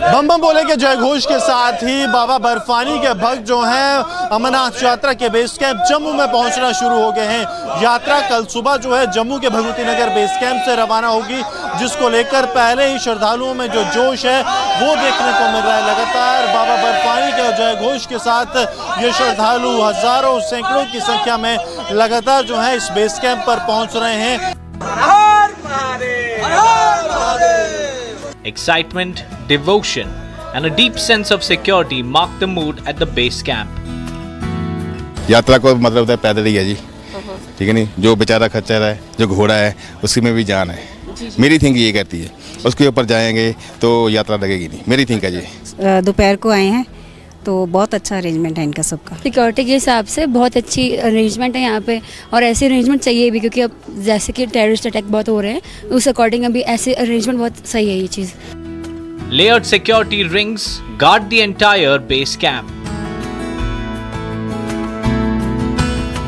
बम बम बोले के जय घोष के साथ ही बाबा बर्फानी के भक्त जो हैं अमरनाथ यात्रा के बेस कैंप जम्मू में पहुंचना शुरू हो गए हैं। यात्रा कल सुबह जो है जम्मू के भगवती नगर बेस कैंप से रवाना होगी, जिसको लेकर पहले ही श्रद्धालुओं में जो जोश है वो देखने को मिल रहा है। लगातार बाबा बर्फानी के जय घोष के साथ ये श्रद्धालु हजारों सैकड़ों की संख्या में लगातार जो है इस बेस कैंप पर पहुंच रहे हैं। Excitement, devotion and a deep sense of security marked the mood at the base camp. यात्रा को मतलब होता है पैदल ही है जी, ठीक है नहीं, जो बेचारा खच्चर है, जो घोड़ा है, उसी में भी जान है। मेरी थिंक ये कहती है, उसके ऊपर जाएंगे तो यात्रा लगेगी नहीं, मेरी थिंक है जी। दोपहर को आए हैं तो बहुत अच्छा अरेंजमेंट है इनका सबका। सिक्योरिटी के हिसाब से बहुत अच्छी अरेंजमेंट है यहाँ पे, और ऐसे अरेंजमेंट चाहिए भी, क्योंकि अब जैसे कि टेररिस्ट अटैक बहुत हो रहे हैं, उस अकॉर्डिंग अभी ऐसे अरेंजमेंट बहुत सही है ये चीज़। Layered security rings guard the entire base camp.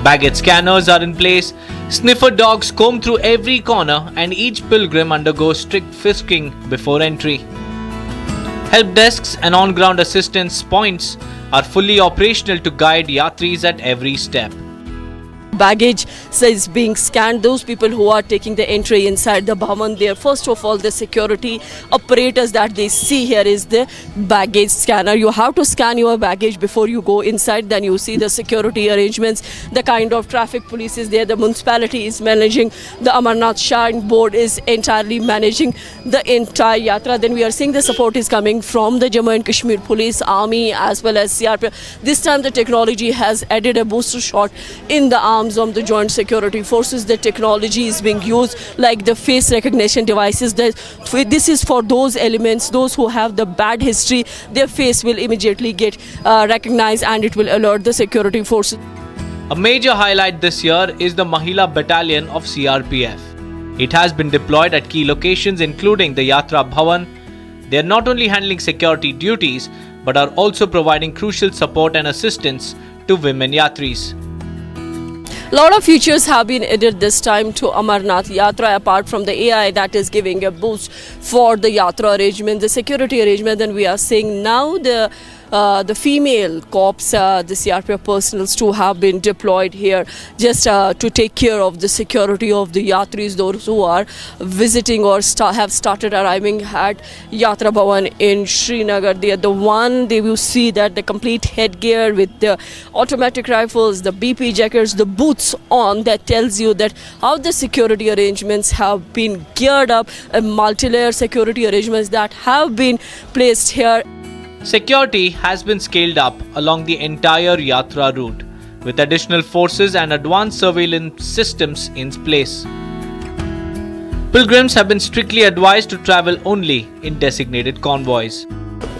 Baggage scanners are in place, sniffer dogs comb through every corner, and each pilgrim undergoes strict frisking before entry. Help desks and on-ground assistance points are fully operational to guide yatris at every step. Baggage is being scanned. Those people who are taking the entry inside the Bhavan, there, first of all, the security apparatus that they see here is the baggage scanner. You have to scan your baggage before you go inside. Then you see the security arrangements, the kind of traffic police is there, the municipality is managing, the Amarnath Shrine Board is entirely managing the entire yatra. Then we are seeing the support is coming from the Jammu and Kashmir Police, Army, as well as CRPF. This time the technology has added a booster shot in the arms of the joint security forces. The technology is being used like the face recognition devices. This is for those elements, those who have the bad history, their face will immediately get recognized and it will alert the security forces. A major highlight this year is the Mahila Battalion of CRPF. It has been deployed at key locations including the Yatra Bhavan. They are not only handling security duties but are also providing crucial support and assistance to women yatris. A lot of features have been added this time to Amarnath Yatra, apart from the AI that is giving a boost for the Yatra arrangement, the security arrangement. And we are seeing now the female cops, the CRPF personals too have been deployed here just to take care of the security of the Yatris, those who are visiting or have started arriving at Yatra Bhavan in Srinagar. They are the one, they will see that the complete headgear with the automatic rifles, the BP jackets, the boots on, that tells you that how the security arrangements have been geared up, multi-layer security arrangements that have been placed here. Security has been scaled up along the entire Yatra route, with additional forces and advanced surveillance systems in place. Pilgrims have been strictly advised to travel only in designated convoys.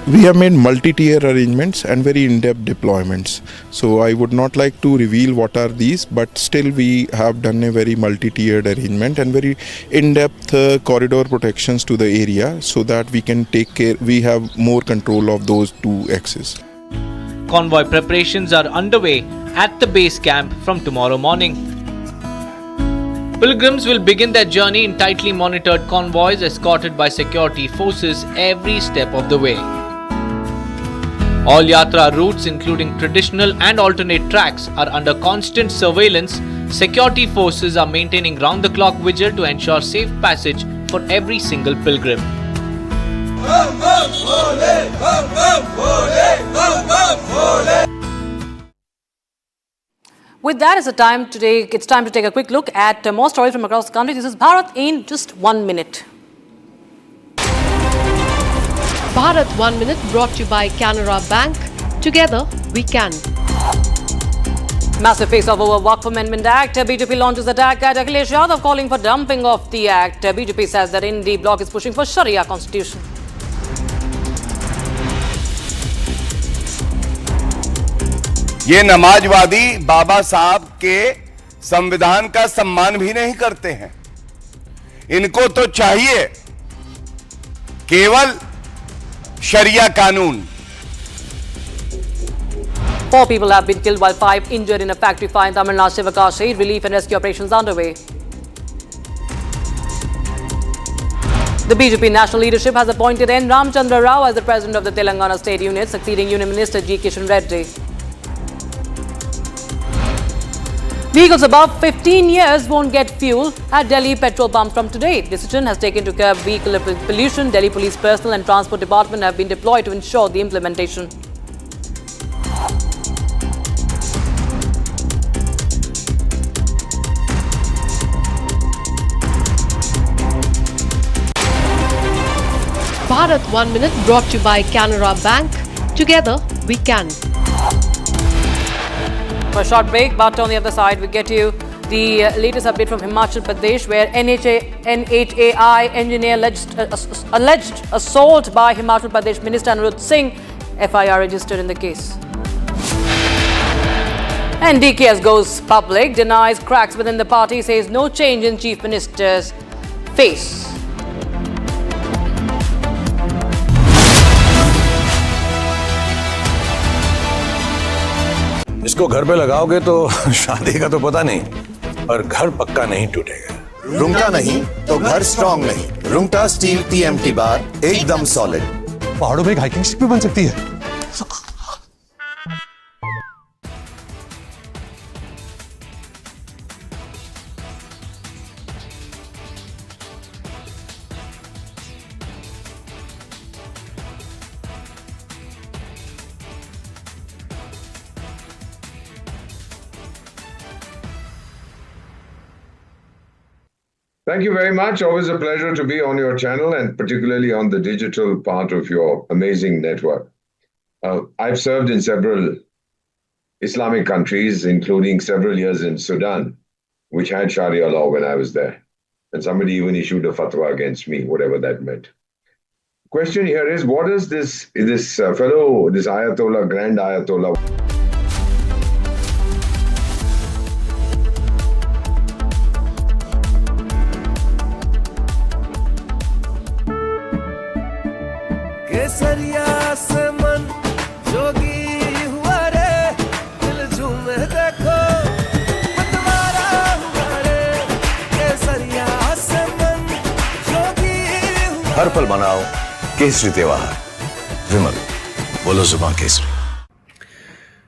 We have made multi-tier arrangements and very in-depth deployments. So I would not like to reveal what are these, but still we have done a very multi-tiered arrangement and very in-depth corridor protections to the area so that we can take care, we have more control of those two axes. Convoy preparations are underway at the base camp from tomorrow morning. Pilgrims will begin their journey in tightly monitored convoys escorted by security forces every step of the way. All Yatra routes, including traditional and alternate tracks, are under constant surveillance. Security forces are maintaining round-the-clock vigil to ensure safe passage for every single pilgrim. With that as a time today, it's time to take a quick look at more stories from across the country. This is Bharat in just 1 minute. Bharat 1 Minute brought to you by Canara Bank. Together, we can. Massive face-off over Waqf Amendment Act. BJP launches attack at Akhilesh Yadav, calling for dumping of the act. BJP says that Indi bloc is pushing for Sharia constitution. ये नमाजवादी बाबा साहब के संविधान का सम्मान भी नहीं करते हैं। इनको तो चाहिए केवल शरिया कानून। 4 people have been killed while 5 injured in a factory fire in Tamil Nadu. Shivakashi, relief and rescue operations underway. The BJP national leadership has appointed N. Ramchandra Rao as the president of the Telangana State Unit, succeeding Union Minister G. Kishan Reddy. Vehicles above 15 years won't get fuel at Delhi petrol pump from today. Decision has taken to curb vehicle pollution. Delhi Police Personnel and Transport Department have been deployed to ensure the implementation. Bharat 1 Minute brought to you by Canara Bank. Together we can. For a short break, but on the other side, we get you the latest update from Himachal Pradesh, where NHAI engineer alleged assault by Himachal Pradesh Minister Anirudh Singh, FIR registered in the case. And DKS goes public, denies cracks within the party, says no change in Chief Minister's face. इसको घर पे लगाओगे तो शादी का तो पता नहीं, पर घर पक्का नहीं टूटेगा। रुंगटा नहीं तो घर स्ट्रॉन्ग नहीं। रुंगटा स्टील TMT बार एकदम सॉलिड। पहाड़ों में एक हाइकिंग शिप भी बन सकती है। Thank you very much. Always a pleasure to be on your channel and particularly on the digital part of your amazing network. I've served in several Islamic countries, including several years in Sudan, which had Sharia law when I was there. And somebody even issued a fatwa against me, whatever that meant. Question here is, what does this Ayatollah, Grand Ayatollah, केसरिया से मन जोगी हुआ रे, दिल झूमे देखो मतवारा हुआ रे, केसरिया से मन जोगी हुआ। हर पल मनाओ केसरी त्योहार। विमल, बोलो जुबान Kesari.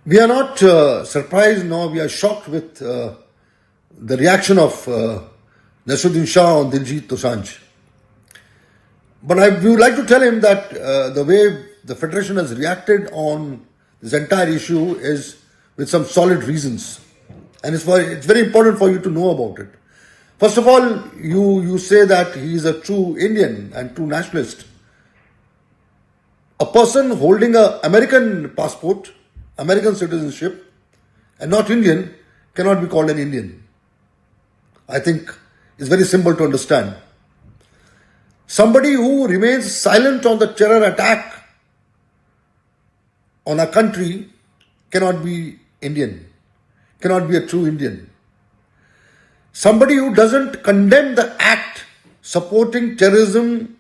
We are not surprised nor we are shocked with the reaction of Nasruddin Shah on Diljit Dosanjh. But we would like to tell him that the way the Federation has reacted on this entire issue is with some solid reasons. And it's very important for you to know about it. First of all, you say that he is a true Indian and true nationalist. A person holding an American passport, American citizenship, and not Indian cannot be called an Indian. I think it's very simple to understand. Somebody who remains silent on the terror attack on a country cannot be Indian, cannot be a true Indian. Somebody who doesn't condemn the act supporting terrorism .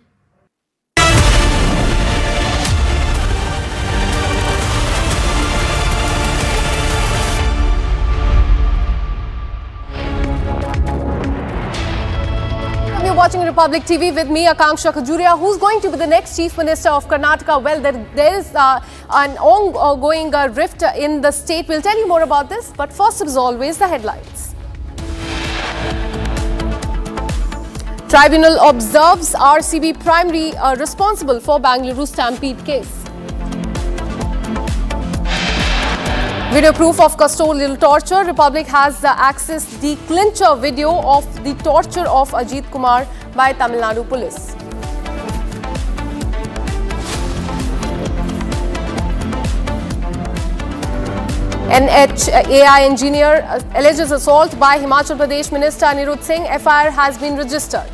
Watching Republic TV with me, Akanksha Khajuria. Who's going to be the next Chief Minister of Karnataka? Well, there is an ongoing rift in the state. We'll tell you more about this. But first, as always, the headlines. Tribunal observes RCB primary responsible for Bangalore stampede case. Video proof of custodial torture. Republic has accessed the clincher video of the torture of Ajit Kumar by Tamil Nadu police. NHAI engineer alleges assault by Himachal Pradesh Minister Anirudh Singh. FIR has been registered.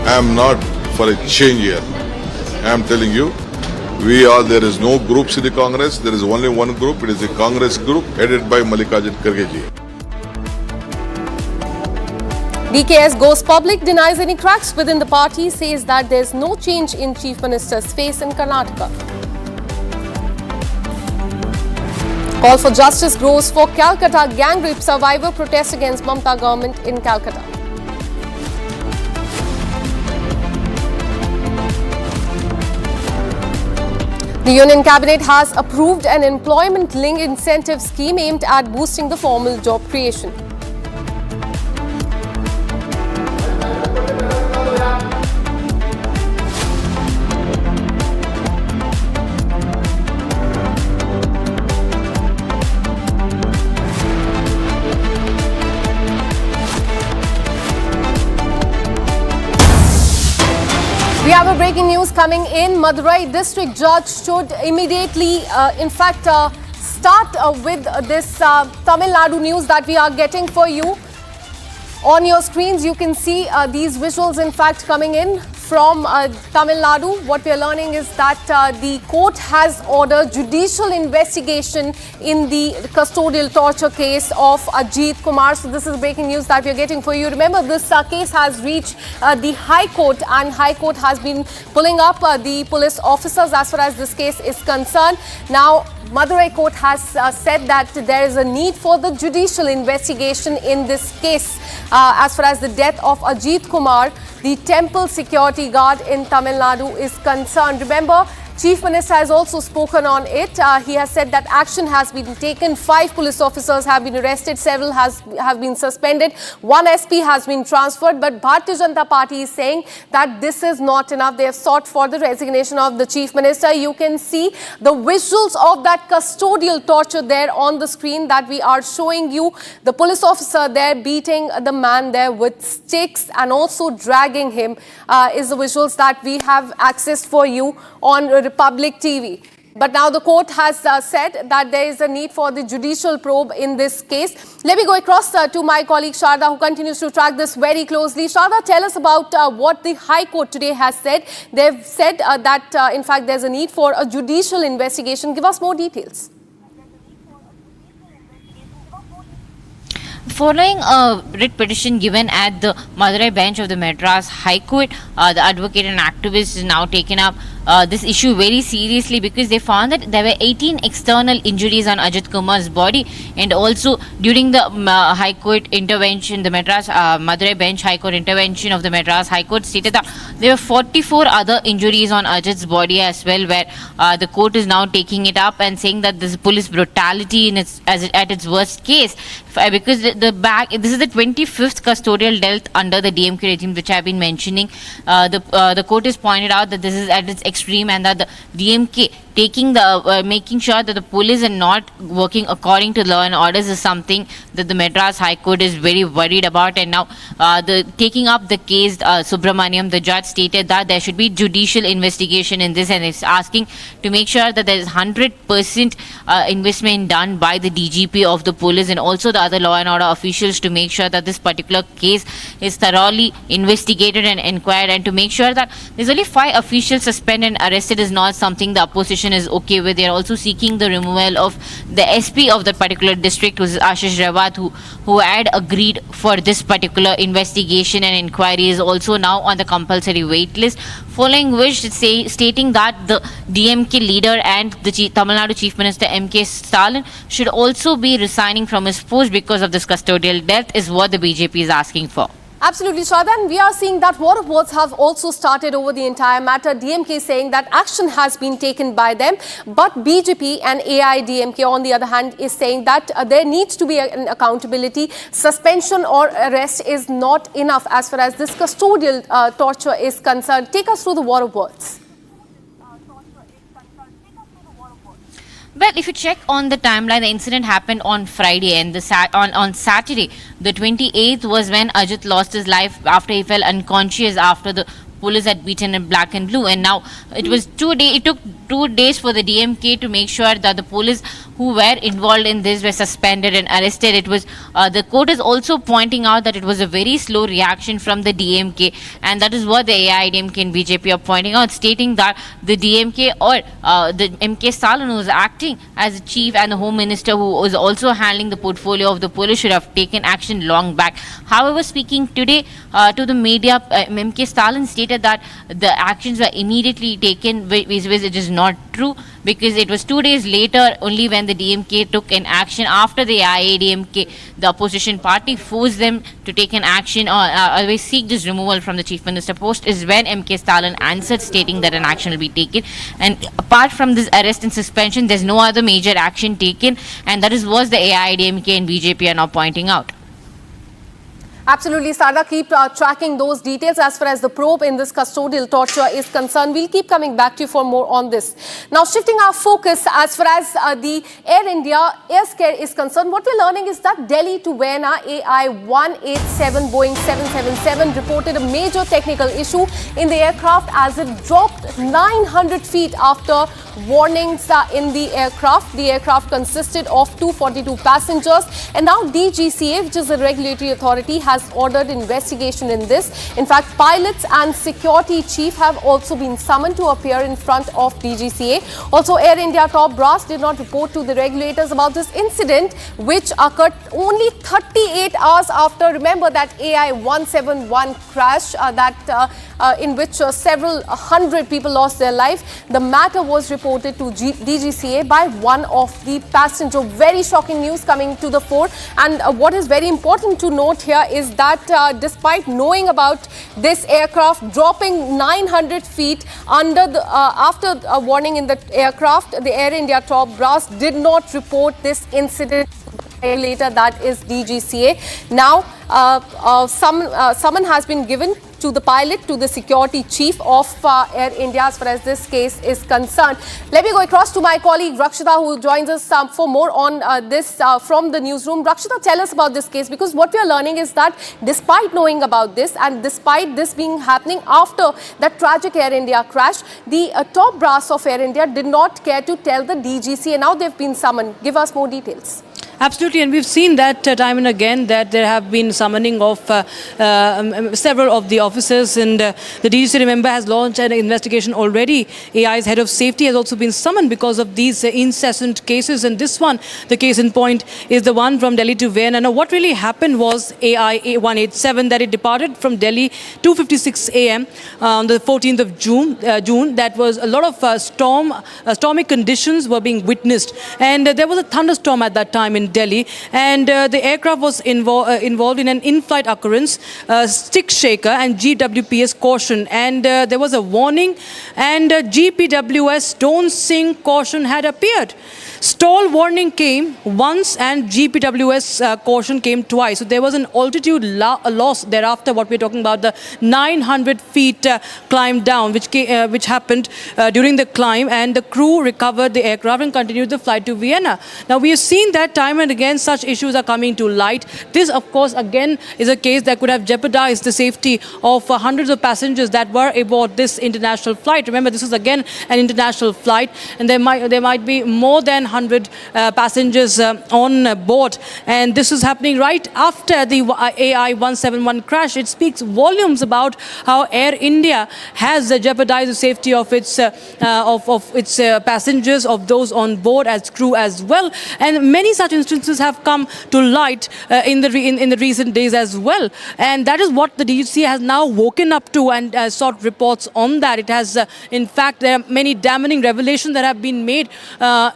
I am not for a change here. I am telling you, there is no groups in the Congress, there is only one group, it is the Congress group headed by Mallikarjun Kharge ji. DKS goes public, denies any cracks within the party, says that there is no change in Chief Minister's face in Karnataka. Call for justice grows for Calcutta gang rape survivor, protest against Mamata government in Calcutta. The Union Cabinet has approved an employment-linked incentive scheme aimed at boosting the formal job creation. We have a breaking news coming in. Madurai district judge should immediately, start with this Tamil Nadu news that we are getting for you. On your screens, you can see these visuals, in fact, coming in from Tamil Nadu. What we are learning is that the court has ordered judicial investigation in the custodial torture case of Ajit Kumar. So this is breaking news that we are getting for you. Remember, this case has reached the High Court, and High Court has been pulling up the police officers as far as this case is concerned. Now, Madurai Court has said that there is a need for the judicial investigation in this case as far as the death of Ajit Kumar, the temple security guard in Tamil Nadu, is concerned. Remember, Chief Minister has also spoken on it. He has said that action has been taken. 5 police officers have been arrested. Several have been suspended. 1 SP has been transferred. But Bharatiya Janata Party is saying that this is not enough. They have sought for the resignation of the Chief Minister. You can see the visuals of that custodial torture there on the screen that we are showing you. The police officer there beating the man there with sticks and also dragging him is the visuals that we have accessed for you on Republic TV. But now the court has said that there is a need for the judicial probe in this case. Let me go across to my colleague Sharda, who continues to track this very closely. Sharda, tell us about what the High Court today has said. They've said that, in fact, there's a need for a judicial investigation. Give us more details. Following a writ petition given at the Madurai bench of the Madras High Court, the advocate and activist is now taken up this issue very seriously, because they found that there were 18 external injuries on Ajit Kumar's body, and also during the High Court intervention, the Madras Madurai bench High Court intervention of the Madras High Court stated that there were 44 other injuries on Ajit's body as well, where the court is now taking it up and saying that this police brutality in at its worst case, because this is the 25th custodial death under the DMK regime, which I have been mentioning. The court has pointed out that this is at its extreme, and that the DMK making sure that the police are not working according to law and orders is something that the Madras High Court is very worried about. And now taking up the case, Subramaniam, the judge, stated that there should be judicial investigation in this, and is asking to make sure that there is 100% investment done by the DGP of the police and also the other law and order officials to make sure that this particular case is thoroughly investigated and inquired, and to make sure that there's only 5 officials suspended and arrested is not something the opposition is okay with. They are also seeking the removal of the SP of the particular district, who is Ashish Rawat, who had agreed for this particular investigation and inquiry, is also now on the compulsory wait list, following which stating that the DMK leader and the Tamil Nadu Chief Minister M.K. Stalin should also be resigning from his post because of this custodial death, is what the BJP is asking for. Absolutely, Shraddha, and we are seeing that war of words have also started over the entire matter. DMK saying that action has been taken by them, but BJP and AIDMK, on the other hand, is saying that there needs to be an accountability. Suspension or arrest is not enough as far as this custodial torture is concerned. Take us through the war of words. Well, if you check on the timeline, the incident happened on Friday, and on Saturday, the 28th, was when Ajit lost his life after he fell unconscious after the police had beaten him black and blue. And now it took 2 days for the DMK to make sure that the police who were involved in this were suspended and arrested. It was the court is also pointing out that it was a very slow reaction from the DMK, and that is what the AIDMK and BJP are pointing out, stating that the DMK or the MK Stalin, who was acting as a chief, and the Home Minister, who was also handling the portfolio of the police, should have taken action long back. However, speaking today to the media, MK Stalin stated that the actions were immediately taken, which it is not true, because it was 2 days later only when the DMK took an action after the AIDMK, the opposition party, forced them to take an action or seek this removal from the Chief Minister post, is when MK Stalin answered, stating that an action will be taken. And apart from this arrest and suspension, there's no other major action taken, and that is what the AIDMK and BJP are now pointing out. Absolutely, Sarda. Keep tracking those details as far as the probe in this custodial torture is concerned. We'll keep coming back to you for more on this. Now, shifting our focus as far as the Air India air scare is concerned, what we're learning is that Delhi to Vienna AI 187 Boeing 777 reported a major technical issue in the aircraft as it dropped 900 feet after warnings in the aircraft. The aircraft consisted of 242 passengers, and now DGCA, which is the regulatory authority, has ordered investigation in this. In fact, pilots and security chief have also been summoned to appear in front of DGCA. Also, Air India top brass did not report to the regulators about this incident, which occurred only 38 hours after, remember, that AI 171 crash in which several hundred people lost their life. The matter was reported to DGCA by one of the passengers. Very shocking news coming to the fore. And what is very important to note here is that despite knowing about this aircraft dropping 900 feet under the after a warning in the aircraft, the Air India top brass did not report this incident later, that is DGCA. Now, summon has been given to the pilot, to the security chief of Air India as far as this case is concerned. Let me go across to my colleague Rakshita, who joins us for more on this from the newsroom. Rakshita, tell us about this case, because what we are learning is that despite knowing about this and despite this being happening after that tragic Air India crash, the top brass of Air India did not care to tell the DGCA. Now they've been summoned. Give us more details. Absolutely, and we've seen that time and again that there have been summoning of several of the officers, and the DGC, remember, has launched an investigation already. AI's head of safety has also been summoned because of these incessant cases, and this one, the case in point, is the one from Delhi to Vienna. Now, what really happened was AI 187, that it departed from Delhi 2:56 a.m. on the 14th of June. That was a lot of stormy conditions were being witnessed, and there was a thunderstorm at that time in Delhi, and the aircraft was involved in an in-flight occurrence, stick shaker and GWPS caution, and there was a warning, and GPWS don't sink caution had appeared. Stall warning came once and GPWS caution came twice. So there was an altitude loss thereafter. What we're talking about, the 900 feet climb down, which happened during the climb, and the crew recovered the aircraft and continued the flight to Vienna. Now we have seen that time and again such issues are coming to light. This, of course, again is a case that could have jeopardized the safety of hundreds of passengers that were aboard this international flight. Remember, this is again an international flight, and there might be more than 100 passengers on board, and this is happening right after the AI 171 crash. It speaks volumes about how Air India has jeopardized the safety of its passengers, of those on board as crew as well, and many such instances have come to light in the recent days as well, and that is what the DGC has now woken up to and sought reports on that. It has, in fact, there are many damning revelations that have been made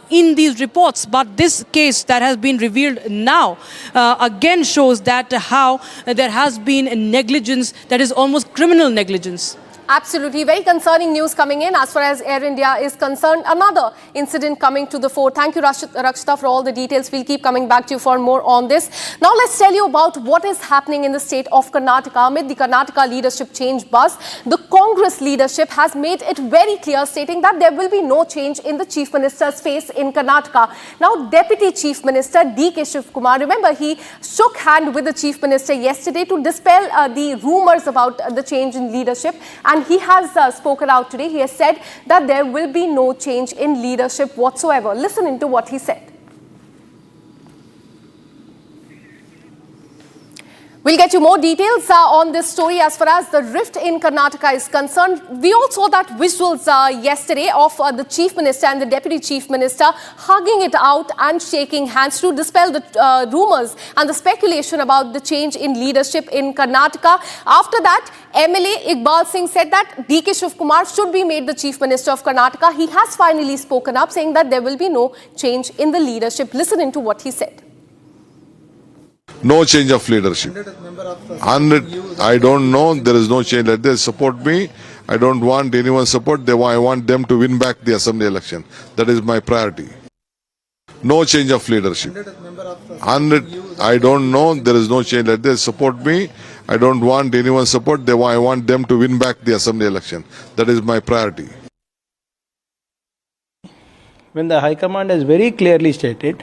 in these reports, but this case that has been revealed now again shows that how there has been negligence that is almost criminal negligence. Absolutely. Very concerning news coming in as far as Air India is concerned. Another incident coming to the fore. Thank you, Rakshita, for all the details. We'll keep coming back to you for more on this. Now, let's tell you about what is happening in the state of Karnataka. Amid the Karnataka leadership change buzz, the Congress leadership has made it very clear, stating that there will be no change in the Chief Minister's face in Karnataka. Now, Deputy Chief Minister D.K. Shivkumar, remember, he shook hand with the Chief Minister yesterday to dispel the rumors about the change in leadership. And he has spoken out today. He has said that there will be no change in leadership whatsoever. Listen into what he said. We'll get you more details on this story as far as the rift in Karnataka is concerned. We all saw that visuals yesterday of the Chief Minister and the Deputy Chief Minister hugging it out and shaking hands to dispel the rumors and the speculation about the change in leadership in Karnataka. After that, MLA Iqbal Singh said that D.K. Shivkumar should be made the Chief Minister of Karnataka. He has finally spoken up, saying that there will be no change in the leadership. Listen into what he said. No change of leadership. I don't know. There is no change. Let them support me. I don't want anyone's support. I want them to win back the assembly election. That is my priority. No change of leadership. 100. I don't know. There is no change. Let them support me. I don't want anyone's support. I want them to win back the assembly election. That is my priority. When the High Command has very clearly stated,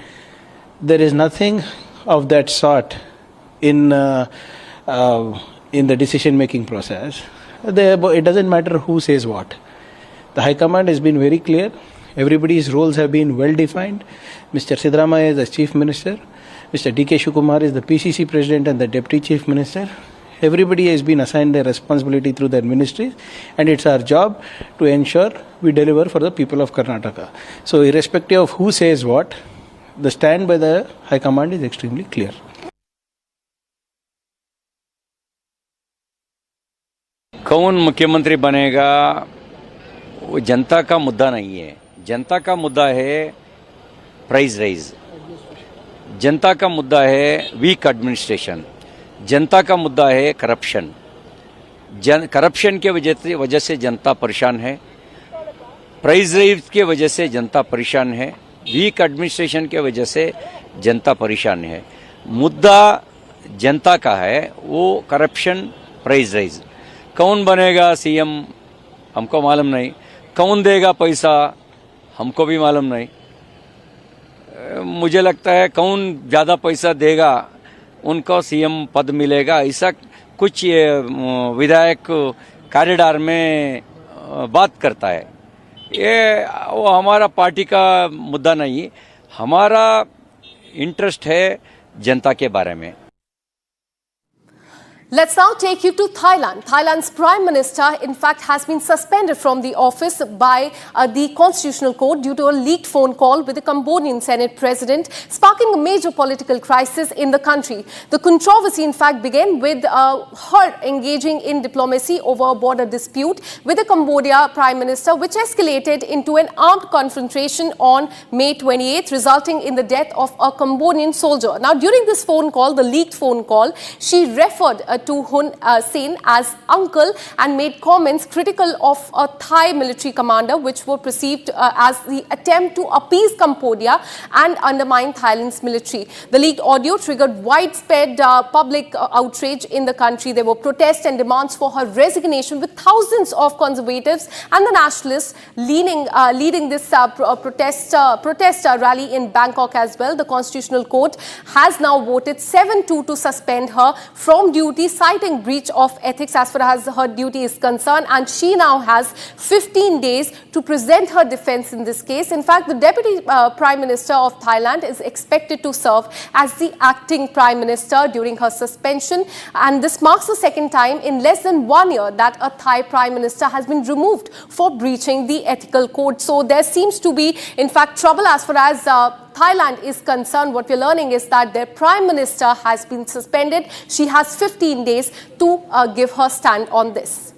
there is nothing of that sort in the decision-making process. It doesn't matter who says what. The High Command has been very clear. Everybody's roles have been well defined. Mr. Siddaramaiah is the Chief Minister. Mr. D.K. Shivakumar is the PCC President and the Deputy Chief Minister. Everybody has been assigned their responsibility through their ministries, and it's our job to ensure we deliver for the people of Karnataka. So irrespective of who says what, the stand by the High Command is extremely clear. कौन मुख्यमंत्री बनेगा वो जनता का मुद्दा नहीं है। जनता का मुद्दा है प्राइस राइज, जनता का मुद्दा है वीक एडमिनिस्ट्रेशन, जनता का मुद्दा है करप्शन। करप्शन के वजह से जनता परेशान है, प्राइस राइज के वजह से जनता परेशान है, वीक एडमिनिस्ट्रेशन के वजह से जनता परेशान है। मुद्दा जनता का है वो करप्शन, प्राइस राइज। कौन बनेगा सीएम हमको मालूम नहीं, कौन देगा पैसा हमको भी मालूम नहीं। मुझे लगता है कौन ज़्यादा पैसा देगा उनको सीएम पद मिलेगा, ऐसा कुछ विधायक कॉरिडोर में बात करता है। ये वो हमारा पार्टी का मुद्दा नहीं, हमारा इंटरेस्ट है जनता के बारे में। Let's now take you to Thailand. Thailand's Prime Minister, in fact, has been suspended from the office by the Constitutional Court due to a leaked phone call with the Cambodian Senate President, sparking a major political crisis in the country. The controversy, in fact, began with her engaging in diplomacy over a border dispute with the Cambodia Prime Minister, which escalated into an armed confrontation on May 28th, resulting in the death of a Cambodian soldier. Now, during this phone call, the leaked phone call, she referred to Hun Sen as uncle and made comments critical of a Thai military commander, which were perceived as the attempt to appease Cambodia and undermine Thailand's military. The leaked audio triggered widespread public outrage in the country. There were protests and demands for her resignation, with thousands of conservatives and the nationalists leading this protest rally in Bangkok as well. The Constitutional Court has now voted 7-2 to suspend her from duty, citing breach of ethics as far as her duty is concerned, and she now has 15 days to present her defense in this case. In fact, the Deputy Prime Minister of Thailand is expected to serve as the acting Prime Minister during her suspension, and this marks the second time in less than 1 year that a Thai Prime Minister has been removed for breaching the ethical code. So there seems to be, in fact, trouble as far as Thailand is concerned. What we're learning is that their Prime Minister has been suspended. She has 15 days to give her stand on this.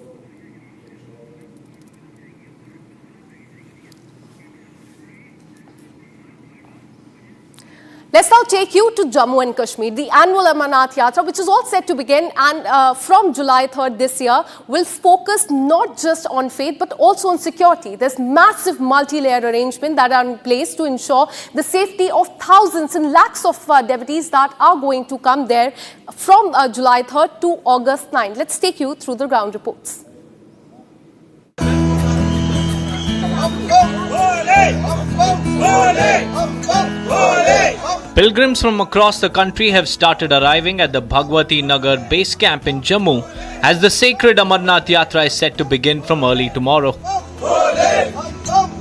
Let's now take you to Jammu and Kashmir. The annual Amarnath Yatra, which is all set to begin and from July 3rd this year, will focus not just on faith but also on security. There's massive multi-layer arrangements that are in place to ensure the safety of thousands and lakhs of devotees that are going to come there from July 3rd to August 9th. Let's take you through the ground reports. Pilgrims from across the country have started arriving at the Bhagwati Nagar base camp in Jammu as the sacred Amarnath Yatra is set to begin from early tomorrow.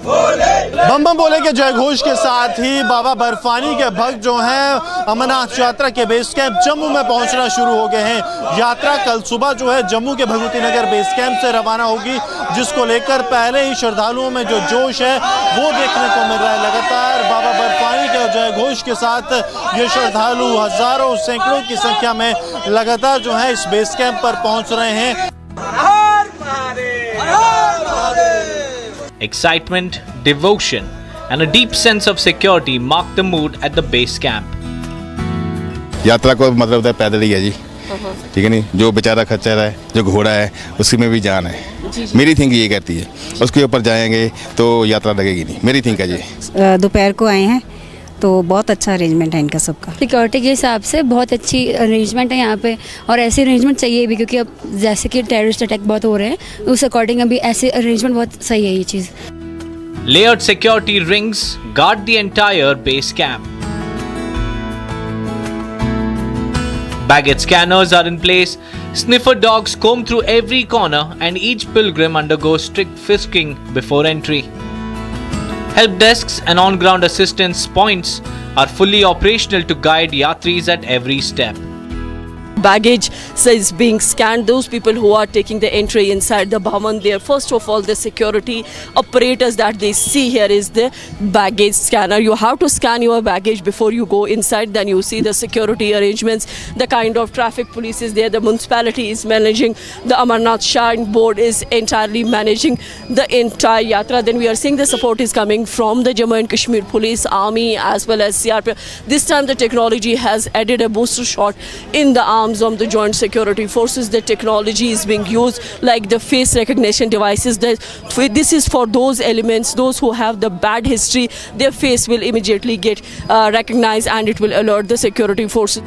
बम बम बोले के जय घोष के साथ ही बाबा बर्फानी के भक्त जो हैं अमरनाथ यात्रा के बेस कैंप जम्मू में पहुंचना शुरू हो गए हैं। यात्रा कल सुबह जो है जम्मू के भगवती नगर बेस कैंप से रवाना होगी, जिसको लेकर पहले ही श्रद्धालुओं में जो जोश है वो देखने को मिल रहा है। लगातार बाबा बर्फानी के जय घोष के साथ ये श्रद्धालु हजारों सैकड़ों की संख्या में लगातार जो है इस बेस कैंप पर पहुंच रहे हैं। Excitement, devotion, and a deep sense of security mark the mood at the base camp. यात्रा को मतलब होता है पैदल ही है जी, ठीक है नहीं, जो बेचारा खच्चर है, जो घोड़ा है, उसी में भी जान है। मेरी थिंक ये कहती है, उसके ऊपर जाएंगे तो यात्रा लगेगी नहीं। मेरी थिंक है जी। दोपहर को आए हैं तो बहुत अच्छा अरेंजमेंट है इनका सबका। सिक्योरिटी के हिसाब से बहुत अच्छी अरेंजमेंट है यहाँ पे, और ऐसे अरेंजमेंट चाहिए भी, क्योंकि अब जैसे कि टेररिस्ट अटैक बहुत हो रहे हैं, उस अकॉर्डिंग अभी ऐसे अरेंजमेंट बहुत सही है ये चीज़। Layered security rings guard the entire base camp. Baggage scanners are in place, sniffer dogs comb through every corner, and each pilgrim undergoes strict frisking before entry. Help desks and on-ground assistance points are fully operational to guide yatris at every step. Baggage is being scanned. Those people who are taking the entry inside the Bhavan, there first of all the security apparatus that they see here is the baggage scanner. You have to scan your baggage before you go inside. Then you see the security arrangements, the kind of traffic police is there, the municipality is managing, the Amarnath Shrine board is entirely managing the entire yatra. Then we are seeing the support is coming from the Jammu and Kashmir police, army as well as CRPF. This time the technology has added a booster shot in the arms of the joint security forces. The technology is being used like the face recognition devices. This is for those elements, those who have the bad history, their face will immediately get recognized and it will alert the security forces.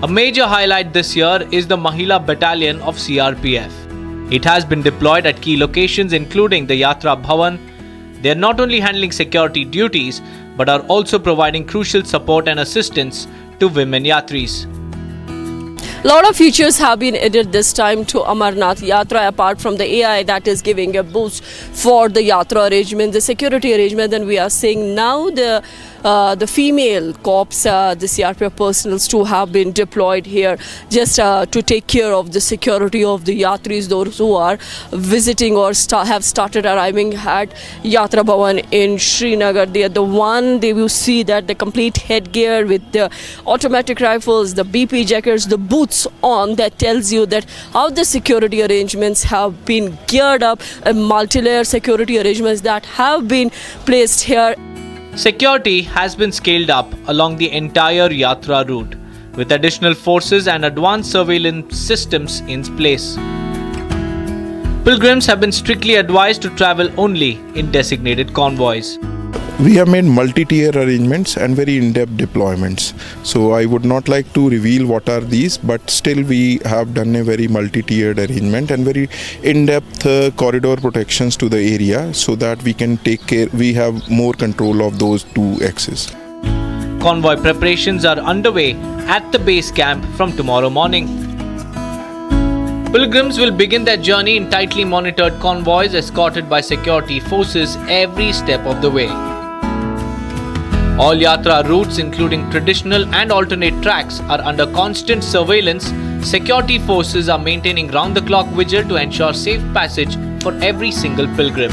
A major highlight this year is the Mahila Battalion of CRPF. It has been deployed at key locations including the Yatra Bhavan. They are not only handling security duties but are also providing crucial support and assistance to women yatris. A lot of features have been added this time to Amarnath Yatra, apart from the AI that is giving a boost for the Yatra arrangement, the security arrangement. And we are seeing now the female cops, the CRPF personals too have been deployed here just to take care of the security of the Yatris, those who are visiting or have started arriving at Yatra Bhavan in Srinagar. They are the one, they will see that the complete headgear with the automatic rifles, the BP jackets, the boots on, that tells you that how the security arrangements have been geared up, multi-layer security arrangements that have been placed here. Security has been scaled up along the entire Yatra route with additional forces and advanced surveillance systems in place. Pilgrims have been strictly advised to travel only in designated convoys. We have made multi-tier arrangements and very in-depth deployments. So I would not like to reveal what are these, but still we have done a very multi-tiered arrangement and very in-depth corridor protections to the area so that we can take care, we have more control of those two axes. Convoy preparations are underway at the base camp from tomorrow morning. Pilgrims will begin their journey in tightly monitored convoys escorted by security forces every step of the way. All Yatra routes, including traditional and alternate tracks, are under constant surveillance. Security forces are maintaining round-the-clock vigil to ensure safe passage for every single pilgrim.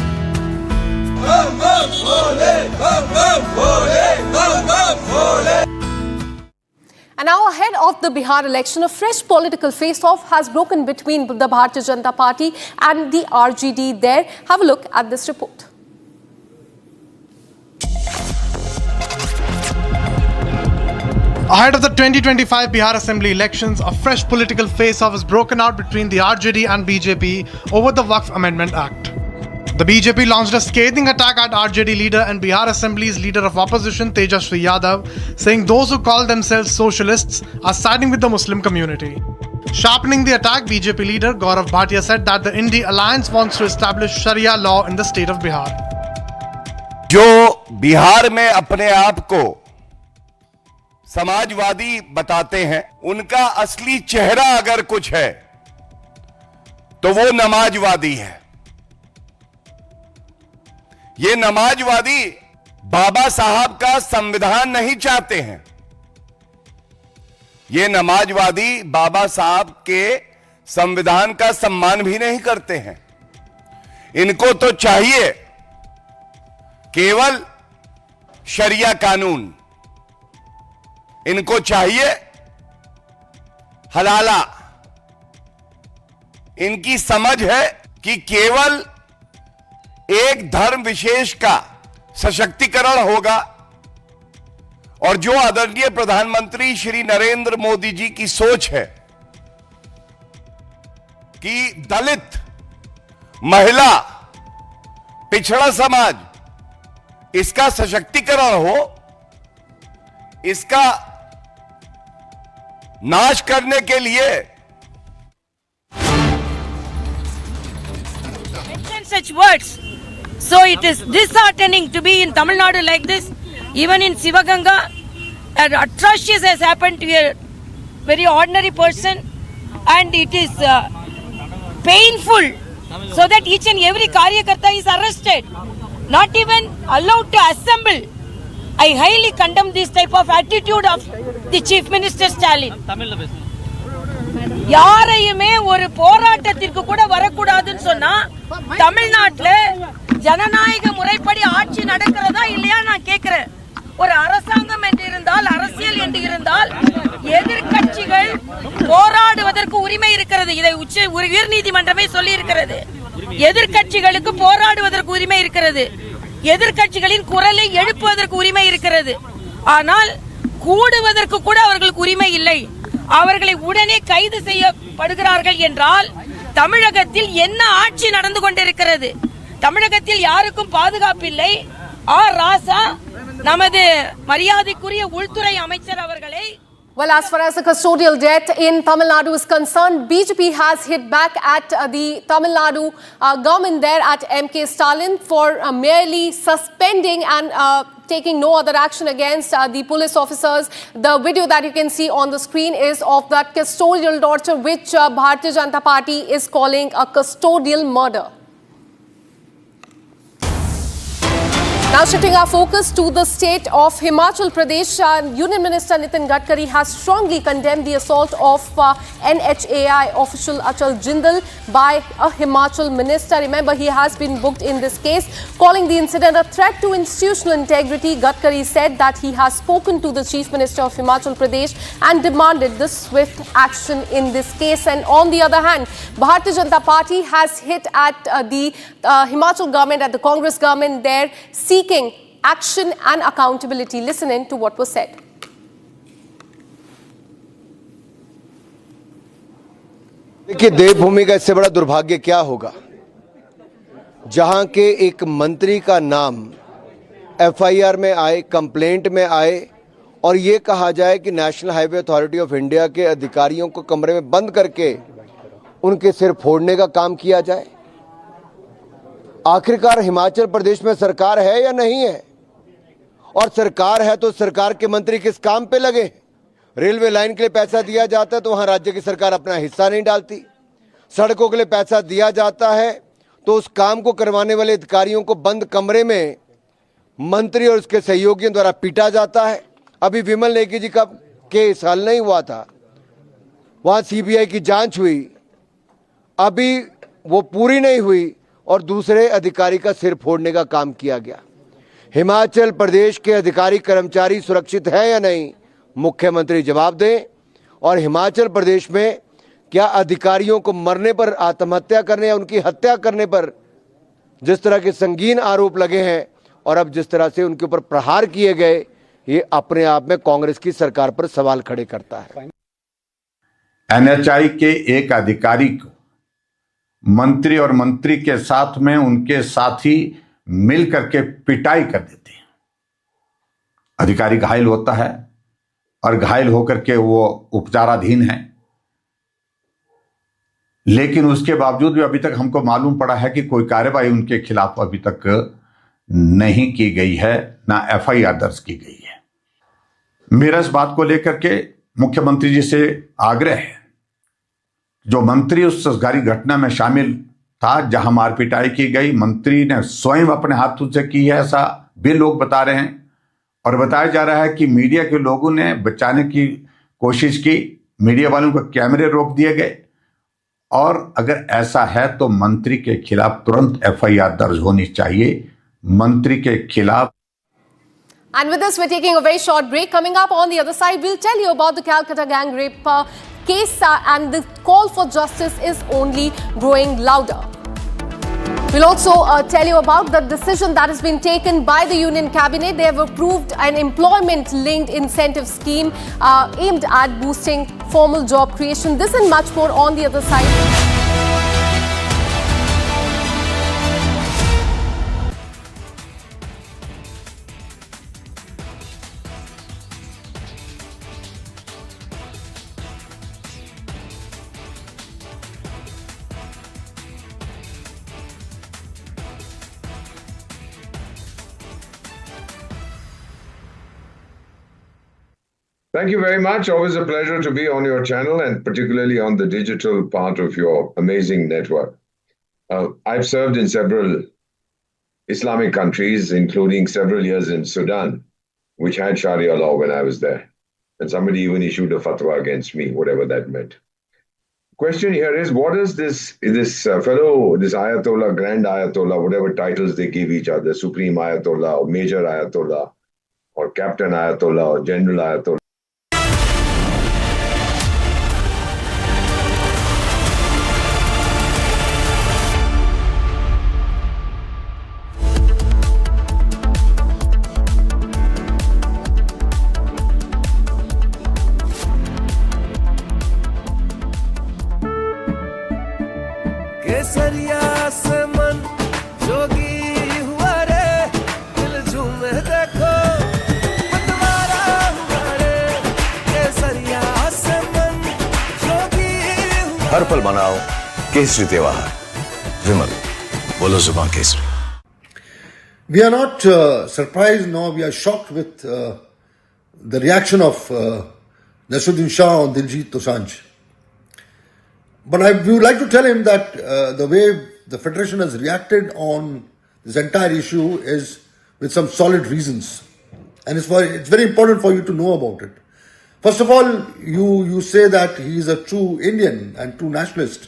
And now ahead of the Bihar election, a fresh political face-off has broken between the Bharatiya Janata Party and the RJD there. Have a look at this report. Ahead of the 2025 Bihar Assembly elections, a fresh political face-off is broken out between the RJD and BJP over the Waqf Amendment Act. The BJP launched a scathing attack at RJD leader and Bihar Assembly's leader of opposition Tejasvi Yadav, saying those who call themselves socialists are siding with the Muslim community. Sharpening the attack, BJP leader Gaurav Bhatia said that the Indie Alliance wants to establish Sharia law in the state of Bihar. जो बिहार में अपने आप को समाजवादी बताते हैं, उनका असली चेहरा अगर कुछ है तो वो नमाजवादी है। ये नमाजवादी बाबा साहब का संविधान नहीं चाहते हैं। ये नमाजवादी बाबा साहब के संविधान का सम्मान भी नहीं करते हैं। इनको तो चाहिए केवल शरिया कानून, इनको चाहिए हलाला। इनकी समझ है कि केवल एक धर्म विशेष का सशक्तिकरण होगा और जो आदरणीय प्रधानमंत्री श्री नरेंद्र मोदी जी की सोच है कि दलित, महिला, पिछड़ा समाज, इसका सशक्तिकरण हो, इसका नाश करने के लिए such words. So it is disheartening to be in Tamil Nadu like this. Even in Sivaganga, an atrocious has happened to a very ordinary person, and it is painful. So that each and every Karyakarta is arrested, not even allowed to assemble. I highly condemn this type of attitude of the Chief Minister Stalin. யாரையுமே ஒரு போராட்டத்திற்கு கூட வரக்கூடாதுன்னு சொன்னா தமிழ்நாட்டுல ஜனநாயக முறைப்படி ஆட்சி நடக்கிறதா இல்லையா நான் கேக்குறேன். ஒரு அரசாங்கம் என்று இருந்தால், அரசியல் என்று இருந்தால் எதிர்க்கட்சிகள் போராடுவதற்கு உரிமை இருக்கிறது. இதை உயர் நீதிமன்றமே சொல்லி இருக்கிறது. எதிர்க்கட்சிகளுக்கு போராடுவதற்கு உரிமை இருக்கிறது. எதிர்க்கட்சிகளின் குரலை எழுப்புவதற்கு உரிமை இருக்கிறது. ஆனால் கூடுவதற்கு கூட அவர்களுக்கு உரிமை இல்லை. அவர்களை உடனே கைது செய்யப்படுகிறார்கள் என்றால் தமிழகத்தில் என்ன ஆட்சி நடந்து கொண்டிருக்கிறது? தமிழகத்தில் யாருக்கும் பாதுகாப்பு இல்லை. ராசா நமது மரியாதைக்குரிய உள்துறை அமைச்சர் அவர்களை Well, as far as the custodial debt in Tamil Nadu is concerned, BJP has hit back at the Tamil Nadu government there at MK Stalin for merely suspending and taking no other action against the police officers. The video that you can see on the screen is of that custodial torture, which Bharatiya Janata Party is calling a custodial murder. Now shifting our focus to the state of Himachal Pradesh, Union Minister Nitin Gadkari has strongly condemned the assault of NHAI official Achal Jindal by a Himachal minister. Remember, he has been booked in this case. Calling the incident a threat to institutional integrity, Gadkari said that he has spoken to the Chief Minister of Himachal Pradesh and demanded the swift action in this case. And on the other hand, Bharatiya Janata Party has hit at the Himachal government, at the Congress government there, seeking action and accountability. Listen in to what was said. देखिए, देवभूमि का इससे बड़ा दुर्भाग्य क्या होगा जहां के एक मंत्री का नाम एफआईआर में आए, कंप्लेंट में आए और ये कहा जाए कि national highway authority of India के अधिकारियों को कमरे में बंद करके उनके सिर फोड़ने का काम किया जाए। आखिरकार हिमाचल प्रदेश में सरकार है या नहीं है? और सरकार है तो सरकार के मंत्री किस काम पे लगे? रेलवे लाइन के लिए पैसा दिया जाता है तो वहां राज्य की सरकार अपना हिस्सा नहीं डालती। सड़कों के लिए पैसा दिया जाता है तो उस काम को करवाने वाले अधिकारियों को बंद कमरे में मंत्री और उसके सहयोगियों द्वारा पीटा जाता है। अभी विमल नेगी जी का केस हल नहीं हुआ था, वहां सीबीआई की जांच हुई, अभी वो पूरी नहीं हुई और दूसरे अधिकारी का सिर फोड़ने का काम किया गया। हिमाचल प्रदेश के अधिकारी कर्मचारी सुरक्षित है या नहीं, मुख्यमंत्री जवाब दें। और हिमाचल प्रदेश में क्या अधिकारियों को मरने पर, आत्महत्या करने या उनकी हत्या करने पर जिस तरह के संगीन आरोप लगे हैं और अब जिस तरह से उनके ऊपर प्रहार किए गए, ये अपने आप में कांग्रेस की सरकार पर सवाल खड़े करता है। एनएचआई के एक अधिकारी को मंत्री और मंत्री के साथ में उनके साथी मिल करके पिटाई कर देते हैं। अधिकारी घायल होता है और घायल होकर के वो उपचाराधीन है, लेकिन उसके बावजूद भी अभी तक हमको मालूम पड़ा है कि कोई कार्रवाई उनके खिलाफ अभी तक नहीं की गई है, ना एफआईआर दर्ज की गई है। मेरा इस बात को लेकर के मुख्यमंत्री जी से आग्रह है, जो मंत्री उस सारी घटना में शामिल था जहां मारपिटाई की गई, मंत्री ने स्वयं अपने हाथों से की है, ऐसा भी लोग बता रहे हैं। और बताया जा रहा है कि मीडिया के लोगों ने बचाने की कोशिश की, मीडिया वालों को कैमरे रोक दिए गए। और अगर ऐसा है तो मंत्री के खिलाफ तुरंत एफआईआर दर्ज होनी चाहिए, मंत्री के खिलाफ। And with this, we're taking a very short break. Coming up on the other side, we'll tell you about the Calcutta gang rape case and the call for justice is only growing louder. We'll also tell you about the decision that has been taken by the Union Cabinet. They have approved an employment-linked incentive scheme aimed at boosting formal job creation. This and much more on the other side. Thank you very much. Always a pleasure to be on your channel and particularly on the digital part of your amazing network. I've served in several Islamic countries, including several years in Sudan, which had Sharia law when I was there. And somebody even issued a fatwa against me, whatever that meant. Question here is, what does this Ayatollah, Grand Ayatollah, whatever titles they give each other, Supreme Ayatollah or Major Ayatollah or Captain Ayatollah or General Ayatollah, केसरिया से मन जोगी हुआ रे दिल झूमे देखो मतवारा हुआ रे केसरिया से मन जोगी हुआ हर पल मनाओ केसरी त्योहार विमल बोलो जुबान Kesari We are not surprised nor we are shocked with the reaction of Nasruddin Shah on Diljit Dosanjh. But we would like to tell him that the way the Federation has reacted on this entire issue is with some solid reasons. And it's very important for you to know about it. First of all, you say that he is a true Indian and true nationalist.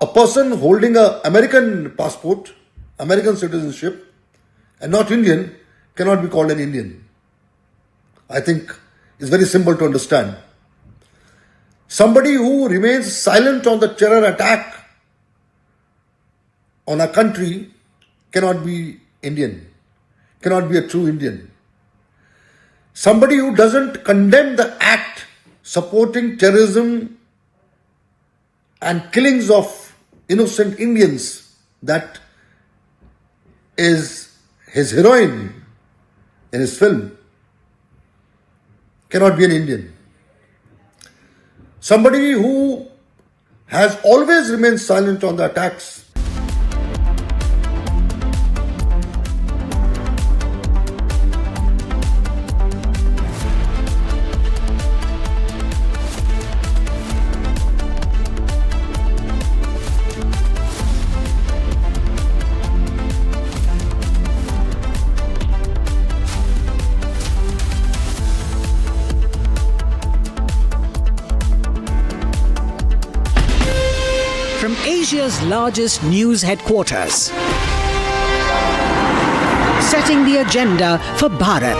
A person holding an American passport, American citizenship, and not Indian cannot be called an Indian. I think it's very simple to understand. Somebody who remains silent on the terror attack on a country cannot be Indian, cannot be a true Indian. Somebody who doesn't condemn the act supporting terrorism and killings of innocent Indians, that is his heroine in his film, cannot be an Indian. Somebody who has always remained silent on the attacks from Asia's largest news headquarters, setting the agenda for Bharat.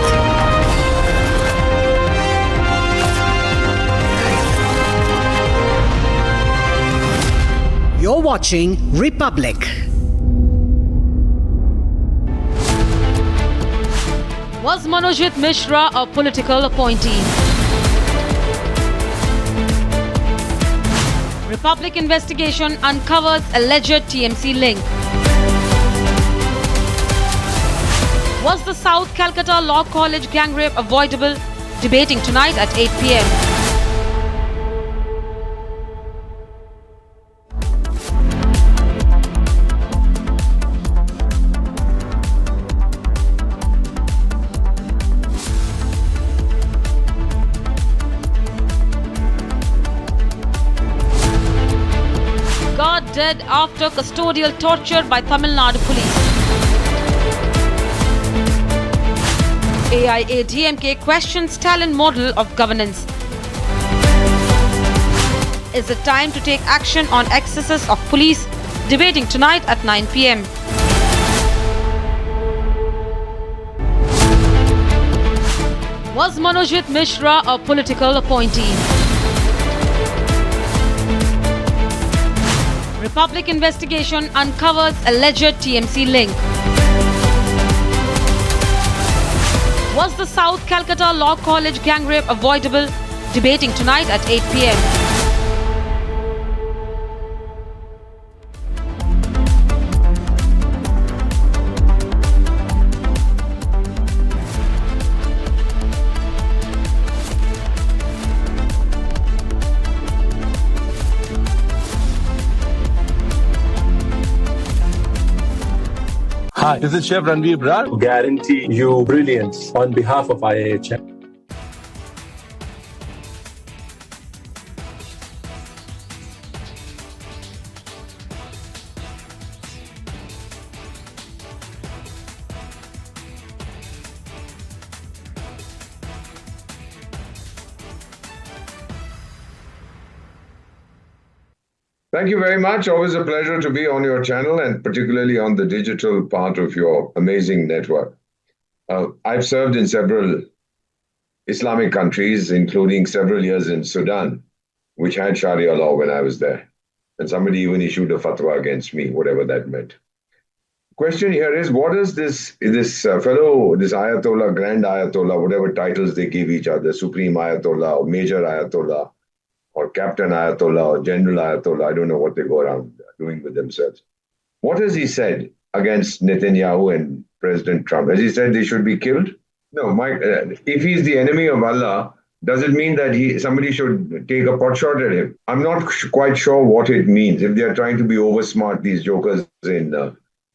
You're watching Republic. Was Manojit Mishra a political appointee? Republic investigation uncovers alleged TMC link. Was the South Calcutta Law College gang rape avoidable? Debating tonight at 8 p.m. Dead after custodial torture by Tamil Nadu police. AIADMK questions talent model of governance. Is it time to take action on excesses of police? Debating tonight at 9 p.m. Was Manojit Mishra a political appointee? Republic investigation uncovers alleged TMC link. Was the South Calcutta Law College gang rape avoidable? Debating tonight at 8 p.m. Hi, this is Chef Ranveer Brar. Guarantee you brilliance on behalf of IIHM. Thank you very much. Always a pleasure to be on your channel and particularly on the digital part of your amazing network. I've served in several Islamic countries, including several years in Sudan, which had Sharia law when I was there. And somebody even issued a fatwa against me, whatever that meant. Question here is, what does this Ayatollah, Grand Ayatollah, whatever titles they give each other, Supreme Ayatollah or Major Ayatollah or Captain Ayatollah or General Ayatollah, I don't know what they go around doing with themselves. What has he said against Netanyahu and President Trump? Has he said they should be killed? No, if he's the enemy of Allah, does it mean that somebody should take a pot shot at him? I'm not quite sure what it means. If they're trying to be oversmart, these jokers in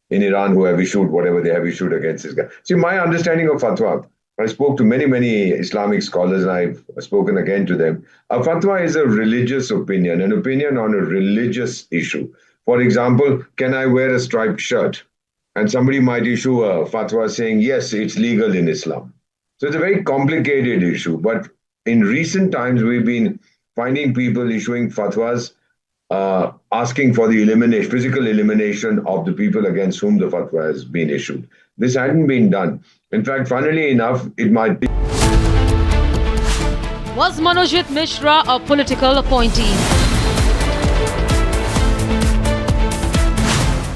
Iran who have issued whatever they have issued against this guy. See, my understanding of fatwa, I spoke to many Islamic scholars and I've spoken again to them. A fatwa is a religious opinion, an opinion on a religious issue. For example, can I wear a striped shirt? And somebody might issue a fatwa saying, yes, it's legal in Islam. So it's a very complicated issue. But in recent times, we've been finding people issuing fatwas asking for the physical elimination of the people against whom the fatwa has been issued. This hadn't been done. In fact, funnily enough, it might be. Was Manojit Mishra a political appointee?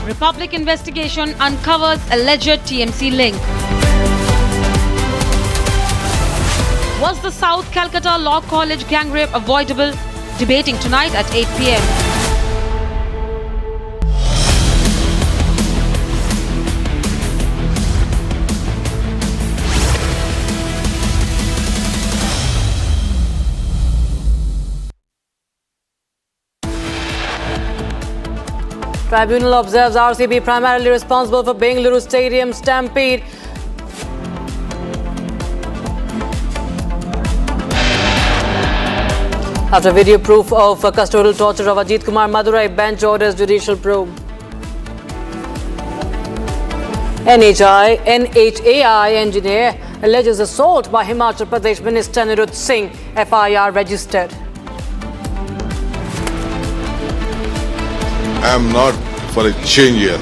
Republic investigation uncovers alleged TMC link. Was the South Calcutta Law College gang rape avoidable? Debating tonight at 8 p.m. Tribunal observes RCB primarily responsible for Bengaluru Stadium stampede. After video proof of custodial torture of Ajit Kumar, Madurai bench orders judicial probe. NHAI engineer alleges assault by Himachal Pradesh Minister Nirut Singh, FIR registered. I am not for a change here.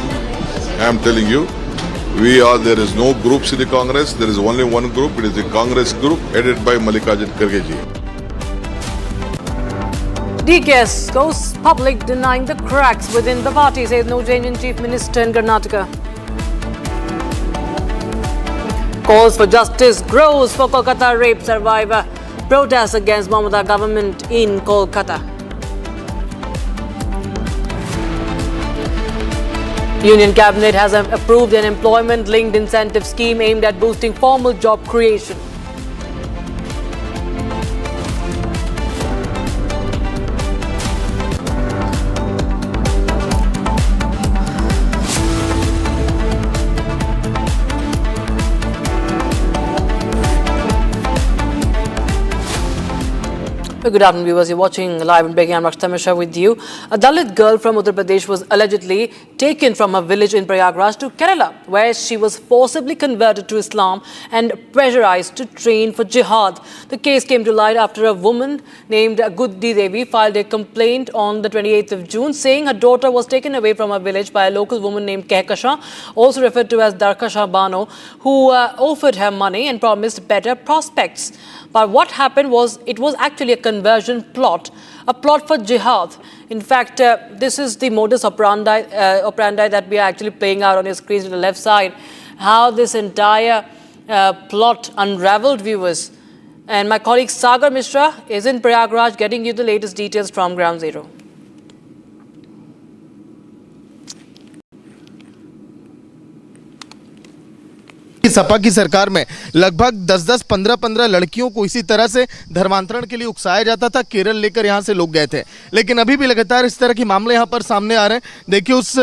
I am telling you, there is no groups in the Congress. There is only one group. It is the Congress group headed by Mallikarjun Kharge ji. DKS goes public denying the cracks within the party, says no change in Chief Minister in Karnataka. Calls for justice grows for Kolkata rape survivor. Protests against Mamata government in Kolkata. Union Cabinet has approved an employment-linked incentive scheme aimed at boosting formal job creation. Good afternoon, viewers. You're watching live and breaking. I'm Rakshita Mishra with you. A Dalit girl from Uttar Pradesh was allegedly taken from a village in Prayagraj to Kerala, where she was forcibly converted to Islam and pressurized to train for jihad. The case came to light after a woman named Guddi Devi filed a complaint on the 28th of June, saying her daughter was taken away from her village by a local woman named Kehkasha, also referred to as Darkasha Bano, who offered her money and promised better prospects. But what happened was, it was actually a conversion plot, a plot for jihad. In fact, this is the modus operandi that we are actually playing out on your screen to the left side. How this entire plot unraveled, viewers. And my colleague Sagar Mishra is in Prayagraj getting you the latest details from Ground Zero. Sapa की सरकार में लगभग 10-10, 15-15 लड़कियों को इसी तरह से धर्मांतरण के लिए उकसाया जाता था। केरल लेकर यहाँ से लोग गए थे, लेकिन अभी भी लगातार इस तरह के मामले यहाँ पर सामने आ रहे हैं। देखिए, उस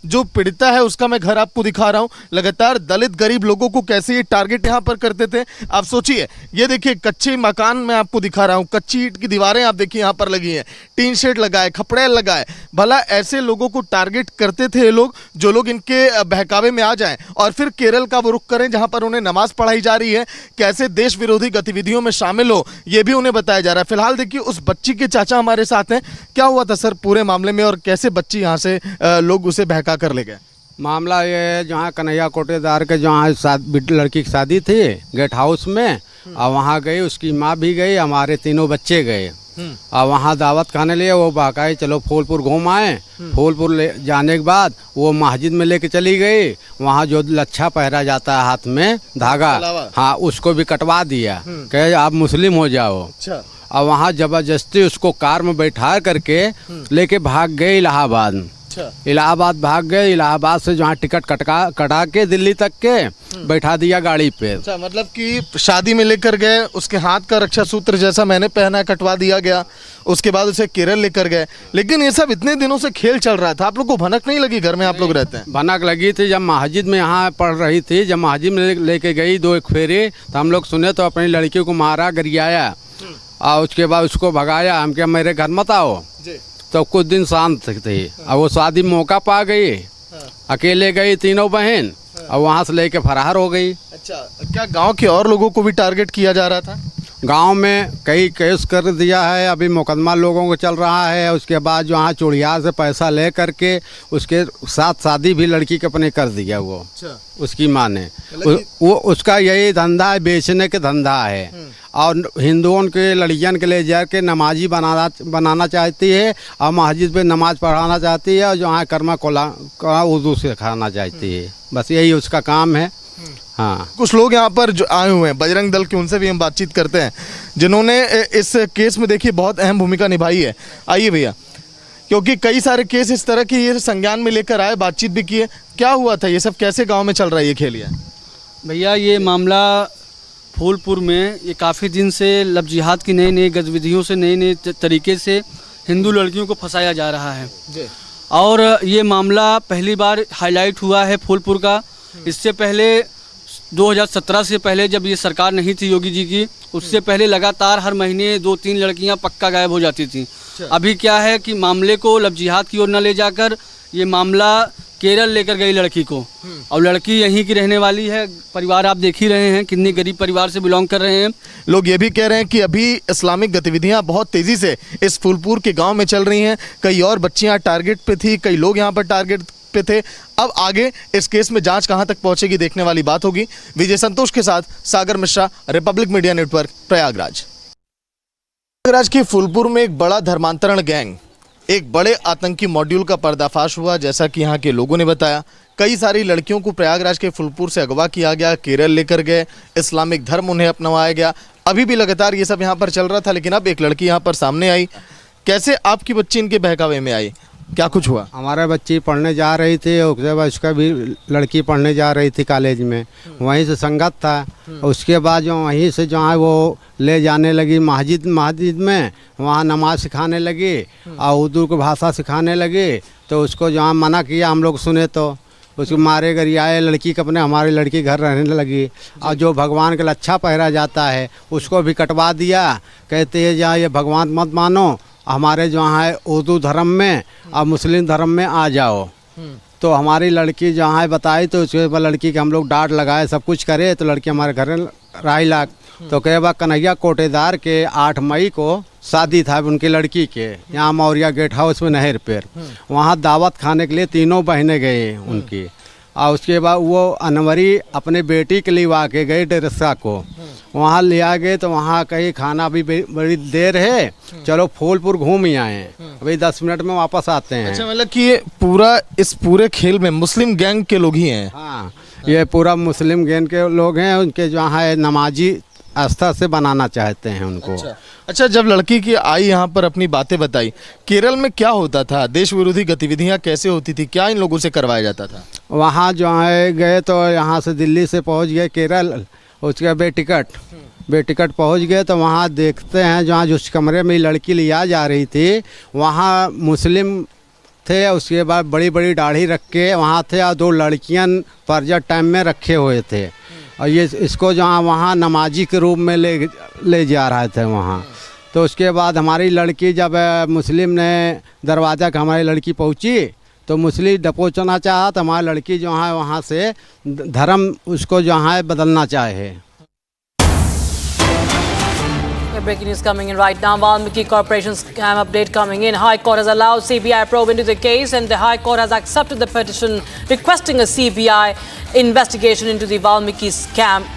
जो पीड़िता है उसका मैं घर आपको दिखा रहा हूँ। लगातार दलित गरीब लोगों को कैसे ये टारगेट यहाँ पर करते थे, आप सोचिए। ये देखिए, कच्चे मकान मैं आपको दिखा रहा हूँ, कच्ची ईंट की दीवारें आप देखिए यहाँ पर लगी हैं, टीन शेड लगाए, खपड़ेल लगाए। भला ऐसे लोगों को टारगेट करते थे ये लोग, जो लोग इनके बहकावे में आ जाएं और फिर केरल का वो रुख करें जहां पर उन्हें नमाज पढ़ाई जा रही है, कैसे देश विरोधी गतिविधियों में शामिल हो ये भी उन्हें बताया जा रहा है। फिलहाल देखिए उस बच्ची के चाचा हमारे साथ हैं। क्या हुआ था सर पूरे मामले में और कैसे बच्ची यहाँ से लोग उसे बहका कर ले गए? मामला ये है, जहाँ कन्हैया कोटेदार के जहाँ लड़की की शादी थी गेट हाउस में, और वहाँ गई, उसकी माँ भी गई, हमारे तीनों बच्चे गए और वहाँ दावत खाने लिए वो बहकाई चलो फूलपुर घूम आए। फूलपुर ले जाने के बाद वो मस्जिद में लेके चली गई, वहाँ जो लच्छा पहरा जाता है हाथ में धागा, हाँ उसको भी कटवा दिया, कहे आप मुस्लिम हो जाओ। और वहाँ जबरदस्ती उसको कार में बैठा करके लेके भाग गए इलाहाबाद। इलाहाबाद भाग गए, इलाहाबाद से जहाँ टिकट कटा के दिल्ली तक के बैठा दिया गाड़ी पे। अच्छा, मतलब कि शादी में लेकर गए, उसके हाथ का रक्षा सूत्र जैसा मैंने पहना कटवा दिया गया, उसके बाद उसे केरल लेकर गए। लेकिन ये सब इतने दिनों से खेल चल रहा था, आप लोग को भनक नहीं लगी? घर में आप लोग रहते हैं। भनक लगी थी जब मस्जिद में यहाँ पढ़ रही थी, जब मस्जिद में लेके गई 2 एक फेरे, तो हम लोग सुने तो अपनी लड़की को मारा, गरियाया और उसके बाद उसको भगाया। हम क्या मेरे घर मत आओ, तो कुछ दिन शांत थी। और वो शादी मौका पा गई, अकेले गई तीनों बहन, और वहाँ से लेके फरार हो गई। अच्छा, क्या गांव के और लोगों को भी टारगेट किया जा रहा था? गांव में कई केस कर दिया है, अभी मुकदमा लोगों को चल रहा है। उसके बाद जो यहाँ चुड़ियार से पैसा ले करके उसके साथ शादी भी लड़की के अपने कर दिया वो, उसकी माँ ने। वो उसका यही धंधा है, बेचने के धंधा है, और हिंदुओं के लड़कियन के ले जा के नमाजी बनाना चाहती है और मस्जिद पे नमाज पढ़ाना चाहती है, और जो यहाँ कर्मा कोला उर्दू सिखाना चाहती है। बस यही उसका काम है। हाँ, कुछ लोग यहाँ पर जो आए हुए हैं बजरंग दल के, उनसे भी हम बातचीत करते हैं, जिन्होंने इस केस में देखिए बहुत अहम भूमिका निभाई है। आइए भैया, क्योंकि कई सारे केस इस तरह के ये संज्ञान में लेकर आए, बातचीत भी किए। क्या हुआ था, ये सब कैसे गांव में चल रहा है ये खेल? भैया ये मामला फूलपुर में ये काफ़ी दिन से लब जिहाद की नई नई गतिविधियों से नए तरीके से हिंदू लड़कियों को फंसाया जा रहा है। और ये मामला पहली बार हाईलाइट हुआ है फूलपुर का। इससे पहले 2017 से पहले जब ये सरकार नहीं थी योगी जी की, उससे पहले लगातार हर महीने 2-3 लड़कियां पक्का गायब हो जाती थी। अभी क्या है कि मामले को लब जिहाद की ओर न ले जाकर ये मामला केरल लेकर गई लड़की को, और लड़की यहीं की रहने वाली है। परिवार आप देख ही रहे हैं कितनी गरीब परिवार से बिलोंग कर रहे हैं। लोग ये भी कह रहे हैं कि अभी इस्लामिक गतिविधियां बहुत तेजी से इस फूलपुर के गांव में चल रही हैं। कई और बच्चियां टारगेट पे थी, कई लोग यहां पर टारगेट पे थे। अब आगे इस केस में जांच कहां तक पहुंचेगी देखने वाली बात होगी। विजय संतोष के साथ Sagar Mishra, Republic media network, Prayagraj. Prayagraj के फूलपुर में एक बड़ा धर्मांतरण गैंग, एक बड़े आतंकी मॉड्यूल का पर्दाफाश हुआ। जैसा कि यहाँ के लोगों ने बताया, कई सारी लड़कियों को प्रयागराज के फूलपुर से अगवा किया गया, केरल लेकर गए, इस्लामिक धर्म उन्हें अपनाया गया। अभी भी लगातार ये सब यहाँ पर चल रहा था, लेकिन अब एक लड़की यहाँ पर सामने आई। कैसे आपकी बच्ची इनके बहकावे में आई, क्या कुछ हुआ? हमारे बच्ची पढ़ने जा रही थी, उसका भी लड़की पढ़ने जा रही थी कॉलेज में, वहीं से संगत था। उसके बाद जो वहीं से जो है वो ले जाने लगी मस्जिद में, वहाँ नमाज सिखाने लगी और उर्दू की भाषा सिखाने लगी। तो उसको जहाँ मना किया, हम लोग सुने तो उसको मारे गरियाए, लड़की के अपने हमारी लड़की घर रहने लगी। और जो भगवान के लच्छा पहरा जाता है उसको भी कटवा दिया, कहते हैं जहाँ ये भगवान मत मानो, हमारे जो है उर्दू धर्म में और मुस्लिम धर्म में आ जाओ। तो हमारी लड़की जहाँ है बताई, तो उसके बाद लड़की के हम लोग डांट लगाए, सब कुछ करे, तो लड़की हमारे घर राही लाग। तो कहे बा कन्हैया कोटेदार के 8 मई को शादी था उनकी लड़की के, यहाँ मौर्या गेट हाउस में नहर पर। वहाँ दावत खाने के लिए तीनों बहनें गए उनकी, और उसके बाद वो अनवरी अपने बेटी के लिए वहाँ के गए डेरसा को, वहाँ लिया गए। तो वहाँ कहीं खाना भी बड़ी देर है, चलो फूलपुर घूम ही आए, अभी 10 मिनट में वापस आते हैं। अच्छा, मतलब कि इस पूरे खेल में मुस्लिम गैंग के लोग ही हैं? हाँ, ये पूरा मुस्लिम गैंग के लोग हैं, उनके जहाँ है नमाजी आस्था से बनाना चाहते हैं उनको। अच्छा, जब लड़की की आई यहाँ पर अपनी बातें बताई, केरल में क्या होता था, देश विरोधी गतिविधियाँ कैसे होती थी, क्या इन लोगों से करवाया जाता था? वहाँ जो है गए तो यहाँ से दिल्ली से पहुँच गए केरल, उसके बेटिकट पहुँच गए। तो वहाँ देखते हैं जहाँ जिस कमरे में लड़की लिया जा रही थी वहाँ मुस्लिम थे। उसके बाद बड़ी बड़ी दाढ़ी रख के वहाँ थे, और 2 लड़कियाँ परजट टाइम में रखे हुए थे, और ये इसको जहाँ वहाँ नमाजी के रूप में ले जा रहे थे वहाँ। तो उसके बाद हमारी लड़की जब मुस्लिम ने दरवाज़ा का हमारी लड़की पहुँची, तो मुस्लिम दबोचना चाहा तो हमारी लड़की जो है वहाँ से धर्म उसको जो है बदलना चाहे। Breaking news coming in right now. Valmiki Corporation scam update coming in. High Court has allowed CBI probe into the case, and the High Court has accepted the petition requesting a CBI investigation into the Valmiki scam.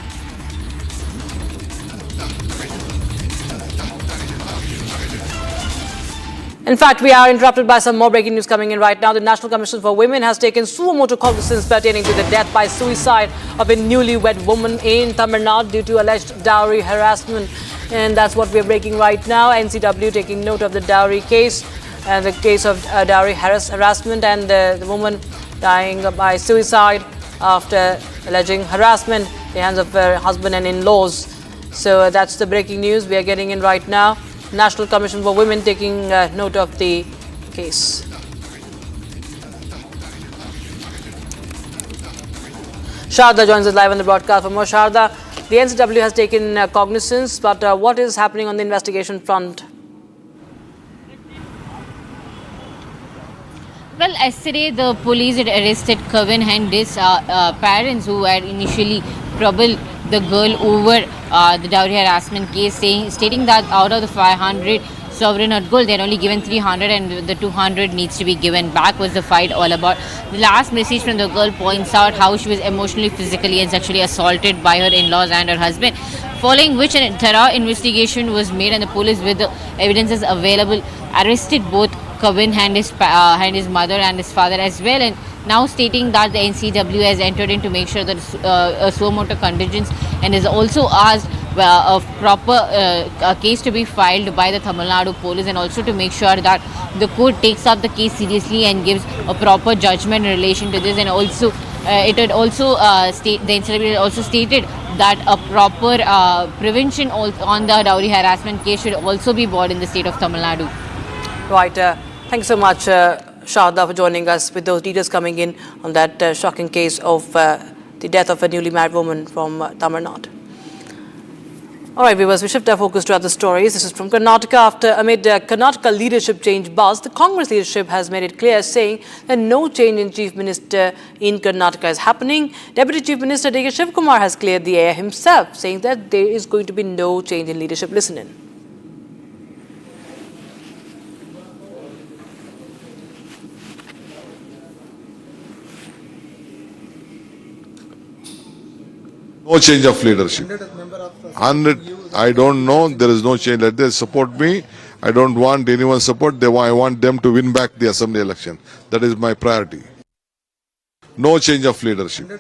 In fact, we are interrupted by some more breaking news coming in right now. The National Commission for Women has taken suo motu cognizance pertaining to the death by suicide of a newlywed woman in Tamil Nadu due to alleged dowry harassment. And that's what we're breaking right now. NCW taking note of the dowry case, the case of dowry harassment, and the woman dying by suicide after alleging harassment at the hands of her husband and in-laws. So that's the breaking news we are getting in right now. National Commission for Women taking note of the case. Sharda joins us live on the broadcast. For more, Sharda, the NCW has taken cognizance, but what is happening on the investigation front? Well, yesterday the police had arrested Kevin Hendis' parents who had initially troubled the girl over the dowry harassment case, stating that out of the 500 sovereign or gold, they had only given 300 and the 200 needs to be given back. Was the fight all about? The last message from the girl points out how she was emotionally, physically and sexually assaulted by her in-laws and her husband, following which a thorough investigation was made, and the police, with the evidences available, arrested both Kevin Hendis' mother and his father as well, and now stating that the NCW has entered in to make sure that a suo motu contingence, and has also asked a proper case to be filed by the Tamil Nadu police, and also to make sure that the court takes up the case seriously and gives a proper judgment in relation to this. And also it had also the NCW had also stated that a proper prevention on the dowry harassment case should also be brought in the state of Tamil Nadu. Right. Thank you so much, Sharda, for joining us with those details coming in on that shocking case of the death of a newly married woman from Tamil Nadu. All right, viewers, we shift our focus to other stories. This is from Karnataka. Amid Karnataka leadership change buzz, the Congress leadership has made it clear, saying that no change in Chief Minister in Karnataka is happening. Deputy Chief Minister D.K. Shivkumar has cleared the air himself, saying that there is going to be no change in leadership. Listen in. No change of leadership. I don't know. There is no change. Let them support me. I don't want anyone's support. I want them to win back the assembly election. That is my priority. No change of leadership.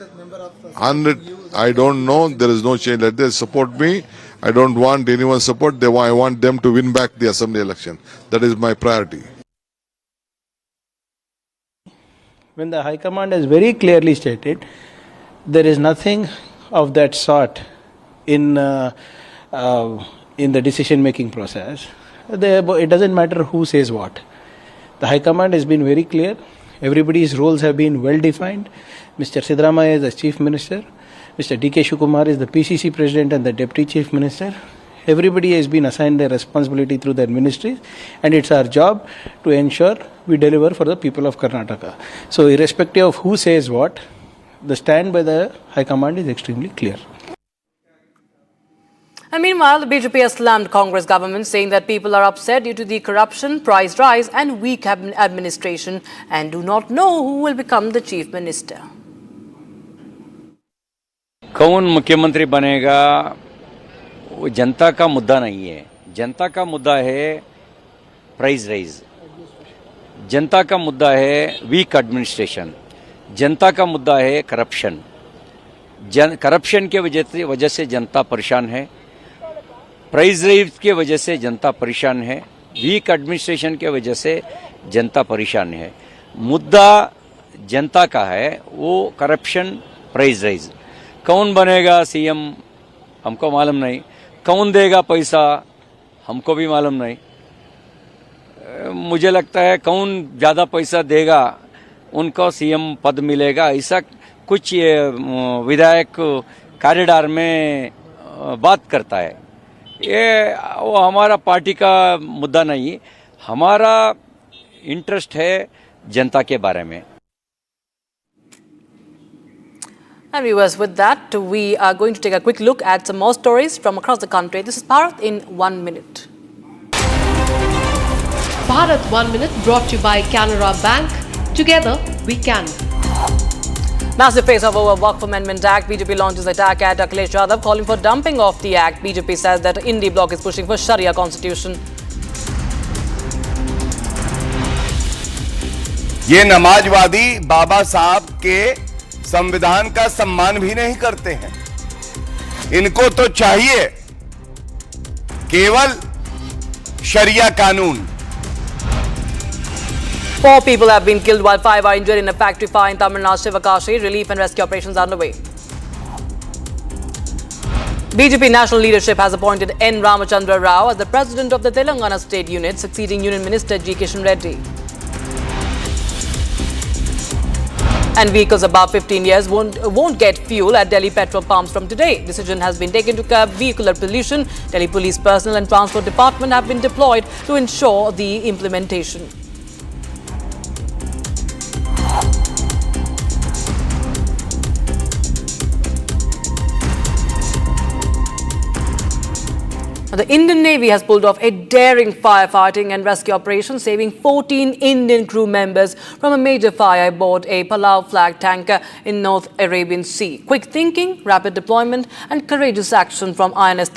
I don't know. There is no change. Let them support me. I don't want anyone's support. I want them to win back the assembly election. That is my priority. When the High Command has very clearly stated, there is nothing of that sort in the decision-making process. It doesn't matter who says what. The High Command has been very clear. Everybody's roles have been well defined. Mr. Siddaramaiah is the Chief Minister. Mr. D.K. Shivkumar is the PCC President and the Deputy Chief Minister. Everybody has been assigned their responsibility through their ministries, and it's our job to ensure we deliver for the people of Karnataka. So irrespective of who says what, the stand by the High Command is extremely clear. And meanwhile, the BJP has slammed Congress government, saying that people are upset due to the corruption, price rise and weak administration, and do not know who will become the chief minister. कौन मुख्यमंत्री बनेगा वो जनता का मुद्दा नहीं है. जनता का मुद्दा है प्राइस राइज. जनता का मुद्दा है वीक एडमिनिस्ट्रेशन. जनता का मुद्दा है करप्शन. करप्शन के वजह से जनता परेशान है. प्राइस राइज के वजह से जनता परेशान है. वीक एडमिनिस्ट्रेशन के वजह से जनता परेशान है. मुद्दा जनता का है वो करप्शन, प्राइस राइज. कौन बनेगा सीएम हमको मालूम नहीं. कौन देगा पैसा हमको भी मालूम नहीं. मुझे लगता है कौन ज़्यादा पैसा देगा उनको सीएम पद मिलेगा, ऐसा कुछ विधायक कॉरिडोर में बात करता है. ये वो हमारा पार्टी का मुद्दा नहीं. हमारा इंटरेस्ट है जनता के बारे में। And viewers, with that, we are going to take a quick look at some more stories from across the country. This is Bharat in 1 minute. Bharat 1 Minute brought to you by Canara Bank. Together we can. Massive face-off over Waqf Amendment Act. BJP launches attack at Akhilesh Yadav, calling for dumping of the act. BJP says that Indie bloc is pushing for Sharia constitution. ये नमाजवादी बाबा साहब के संविधान का सम्मान भी नहीं करते हैं। इनको तो चाहिए केवल शरिया कानून। 4 people have been killed while 5 are injured in a factory fire in Tamil Nadu, Sivakashi. Relief and rescue operations are underway. BJP national leadership has appointed N. Ramachandra Rao as the president of the Telangana state unit, succeeding Union Minister G. Kishan Reddy. And vehicles above 15 years won't get fuel at Delhi petrol pumps from today. Decision has been taken to curb vehicular pollution. Delhi Police personnel and Transport Department have been deployed to ensure the implementation. The Indian Navy has pulled off a daring firefighting and rescue operation, saving 14 Indian crew members from a major fire aboard a Palau flag tanker in North Arabian Sea. Quick thinking, rapid deployment and courageous action from INS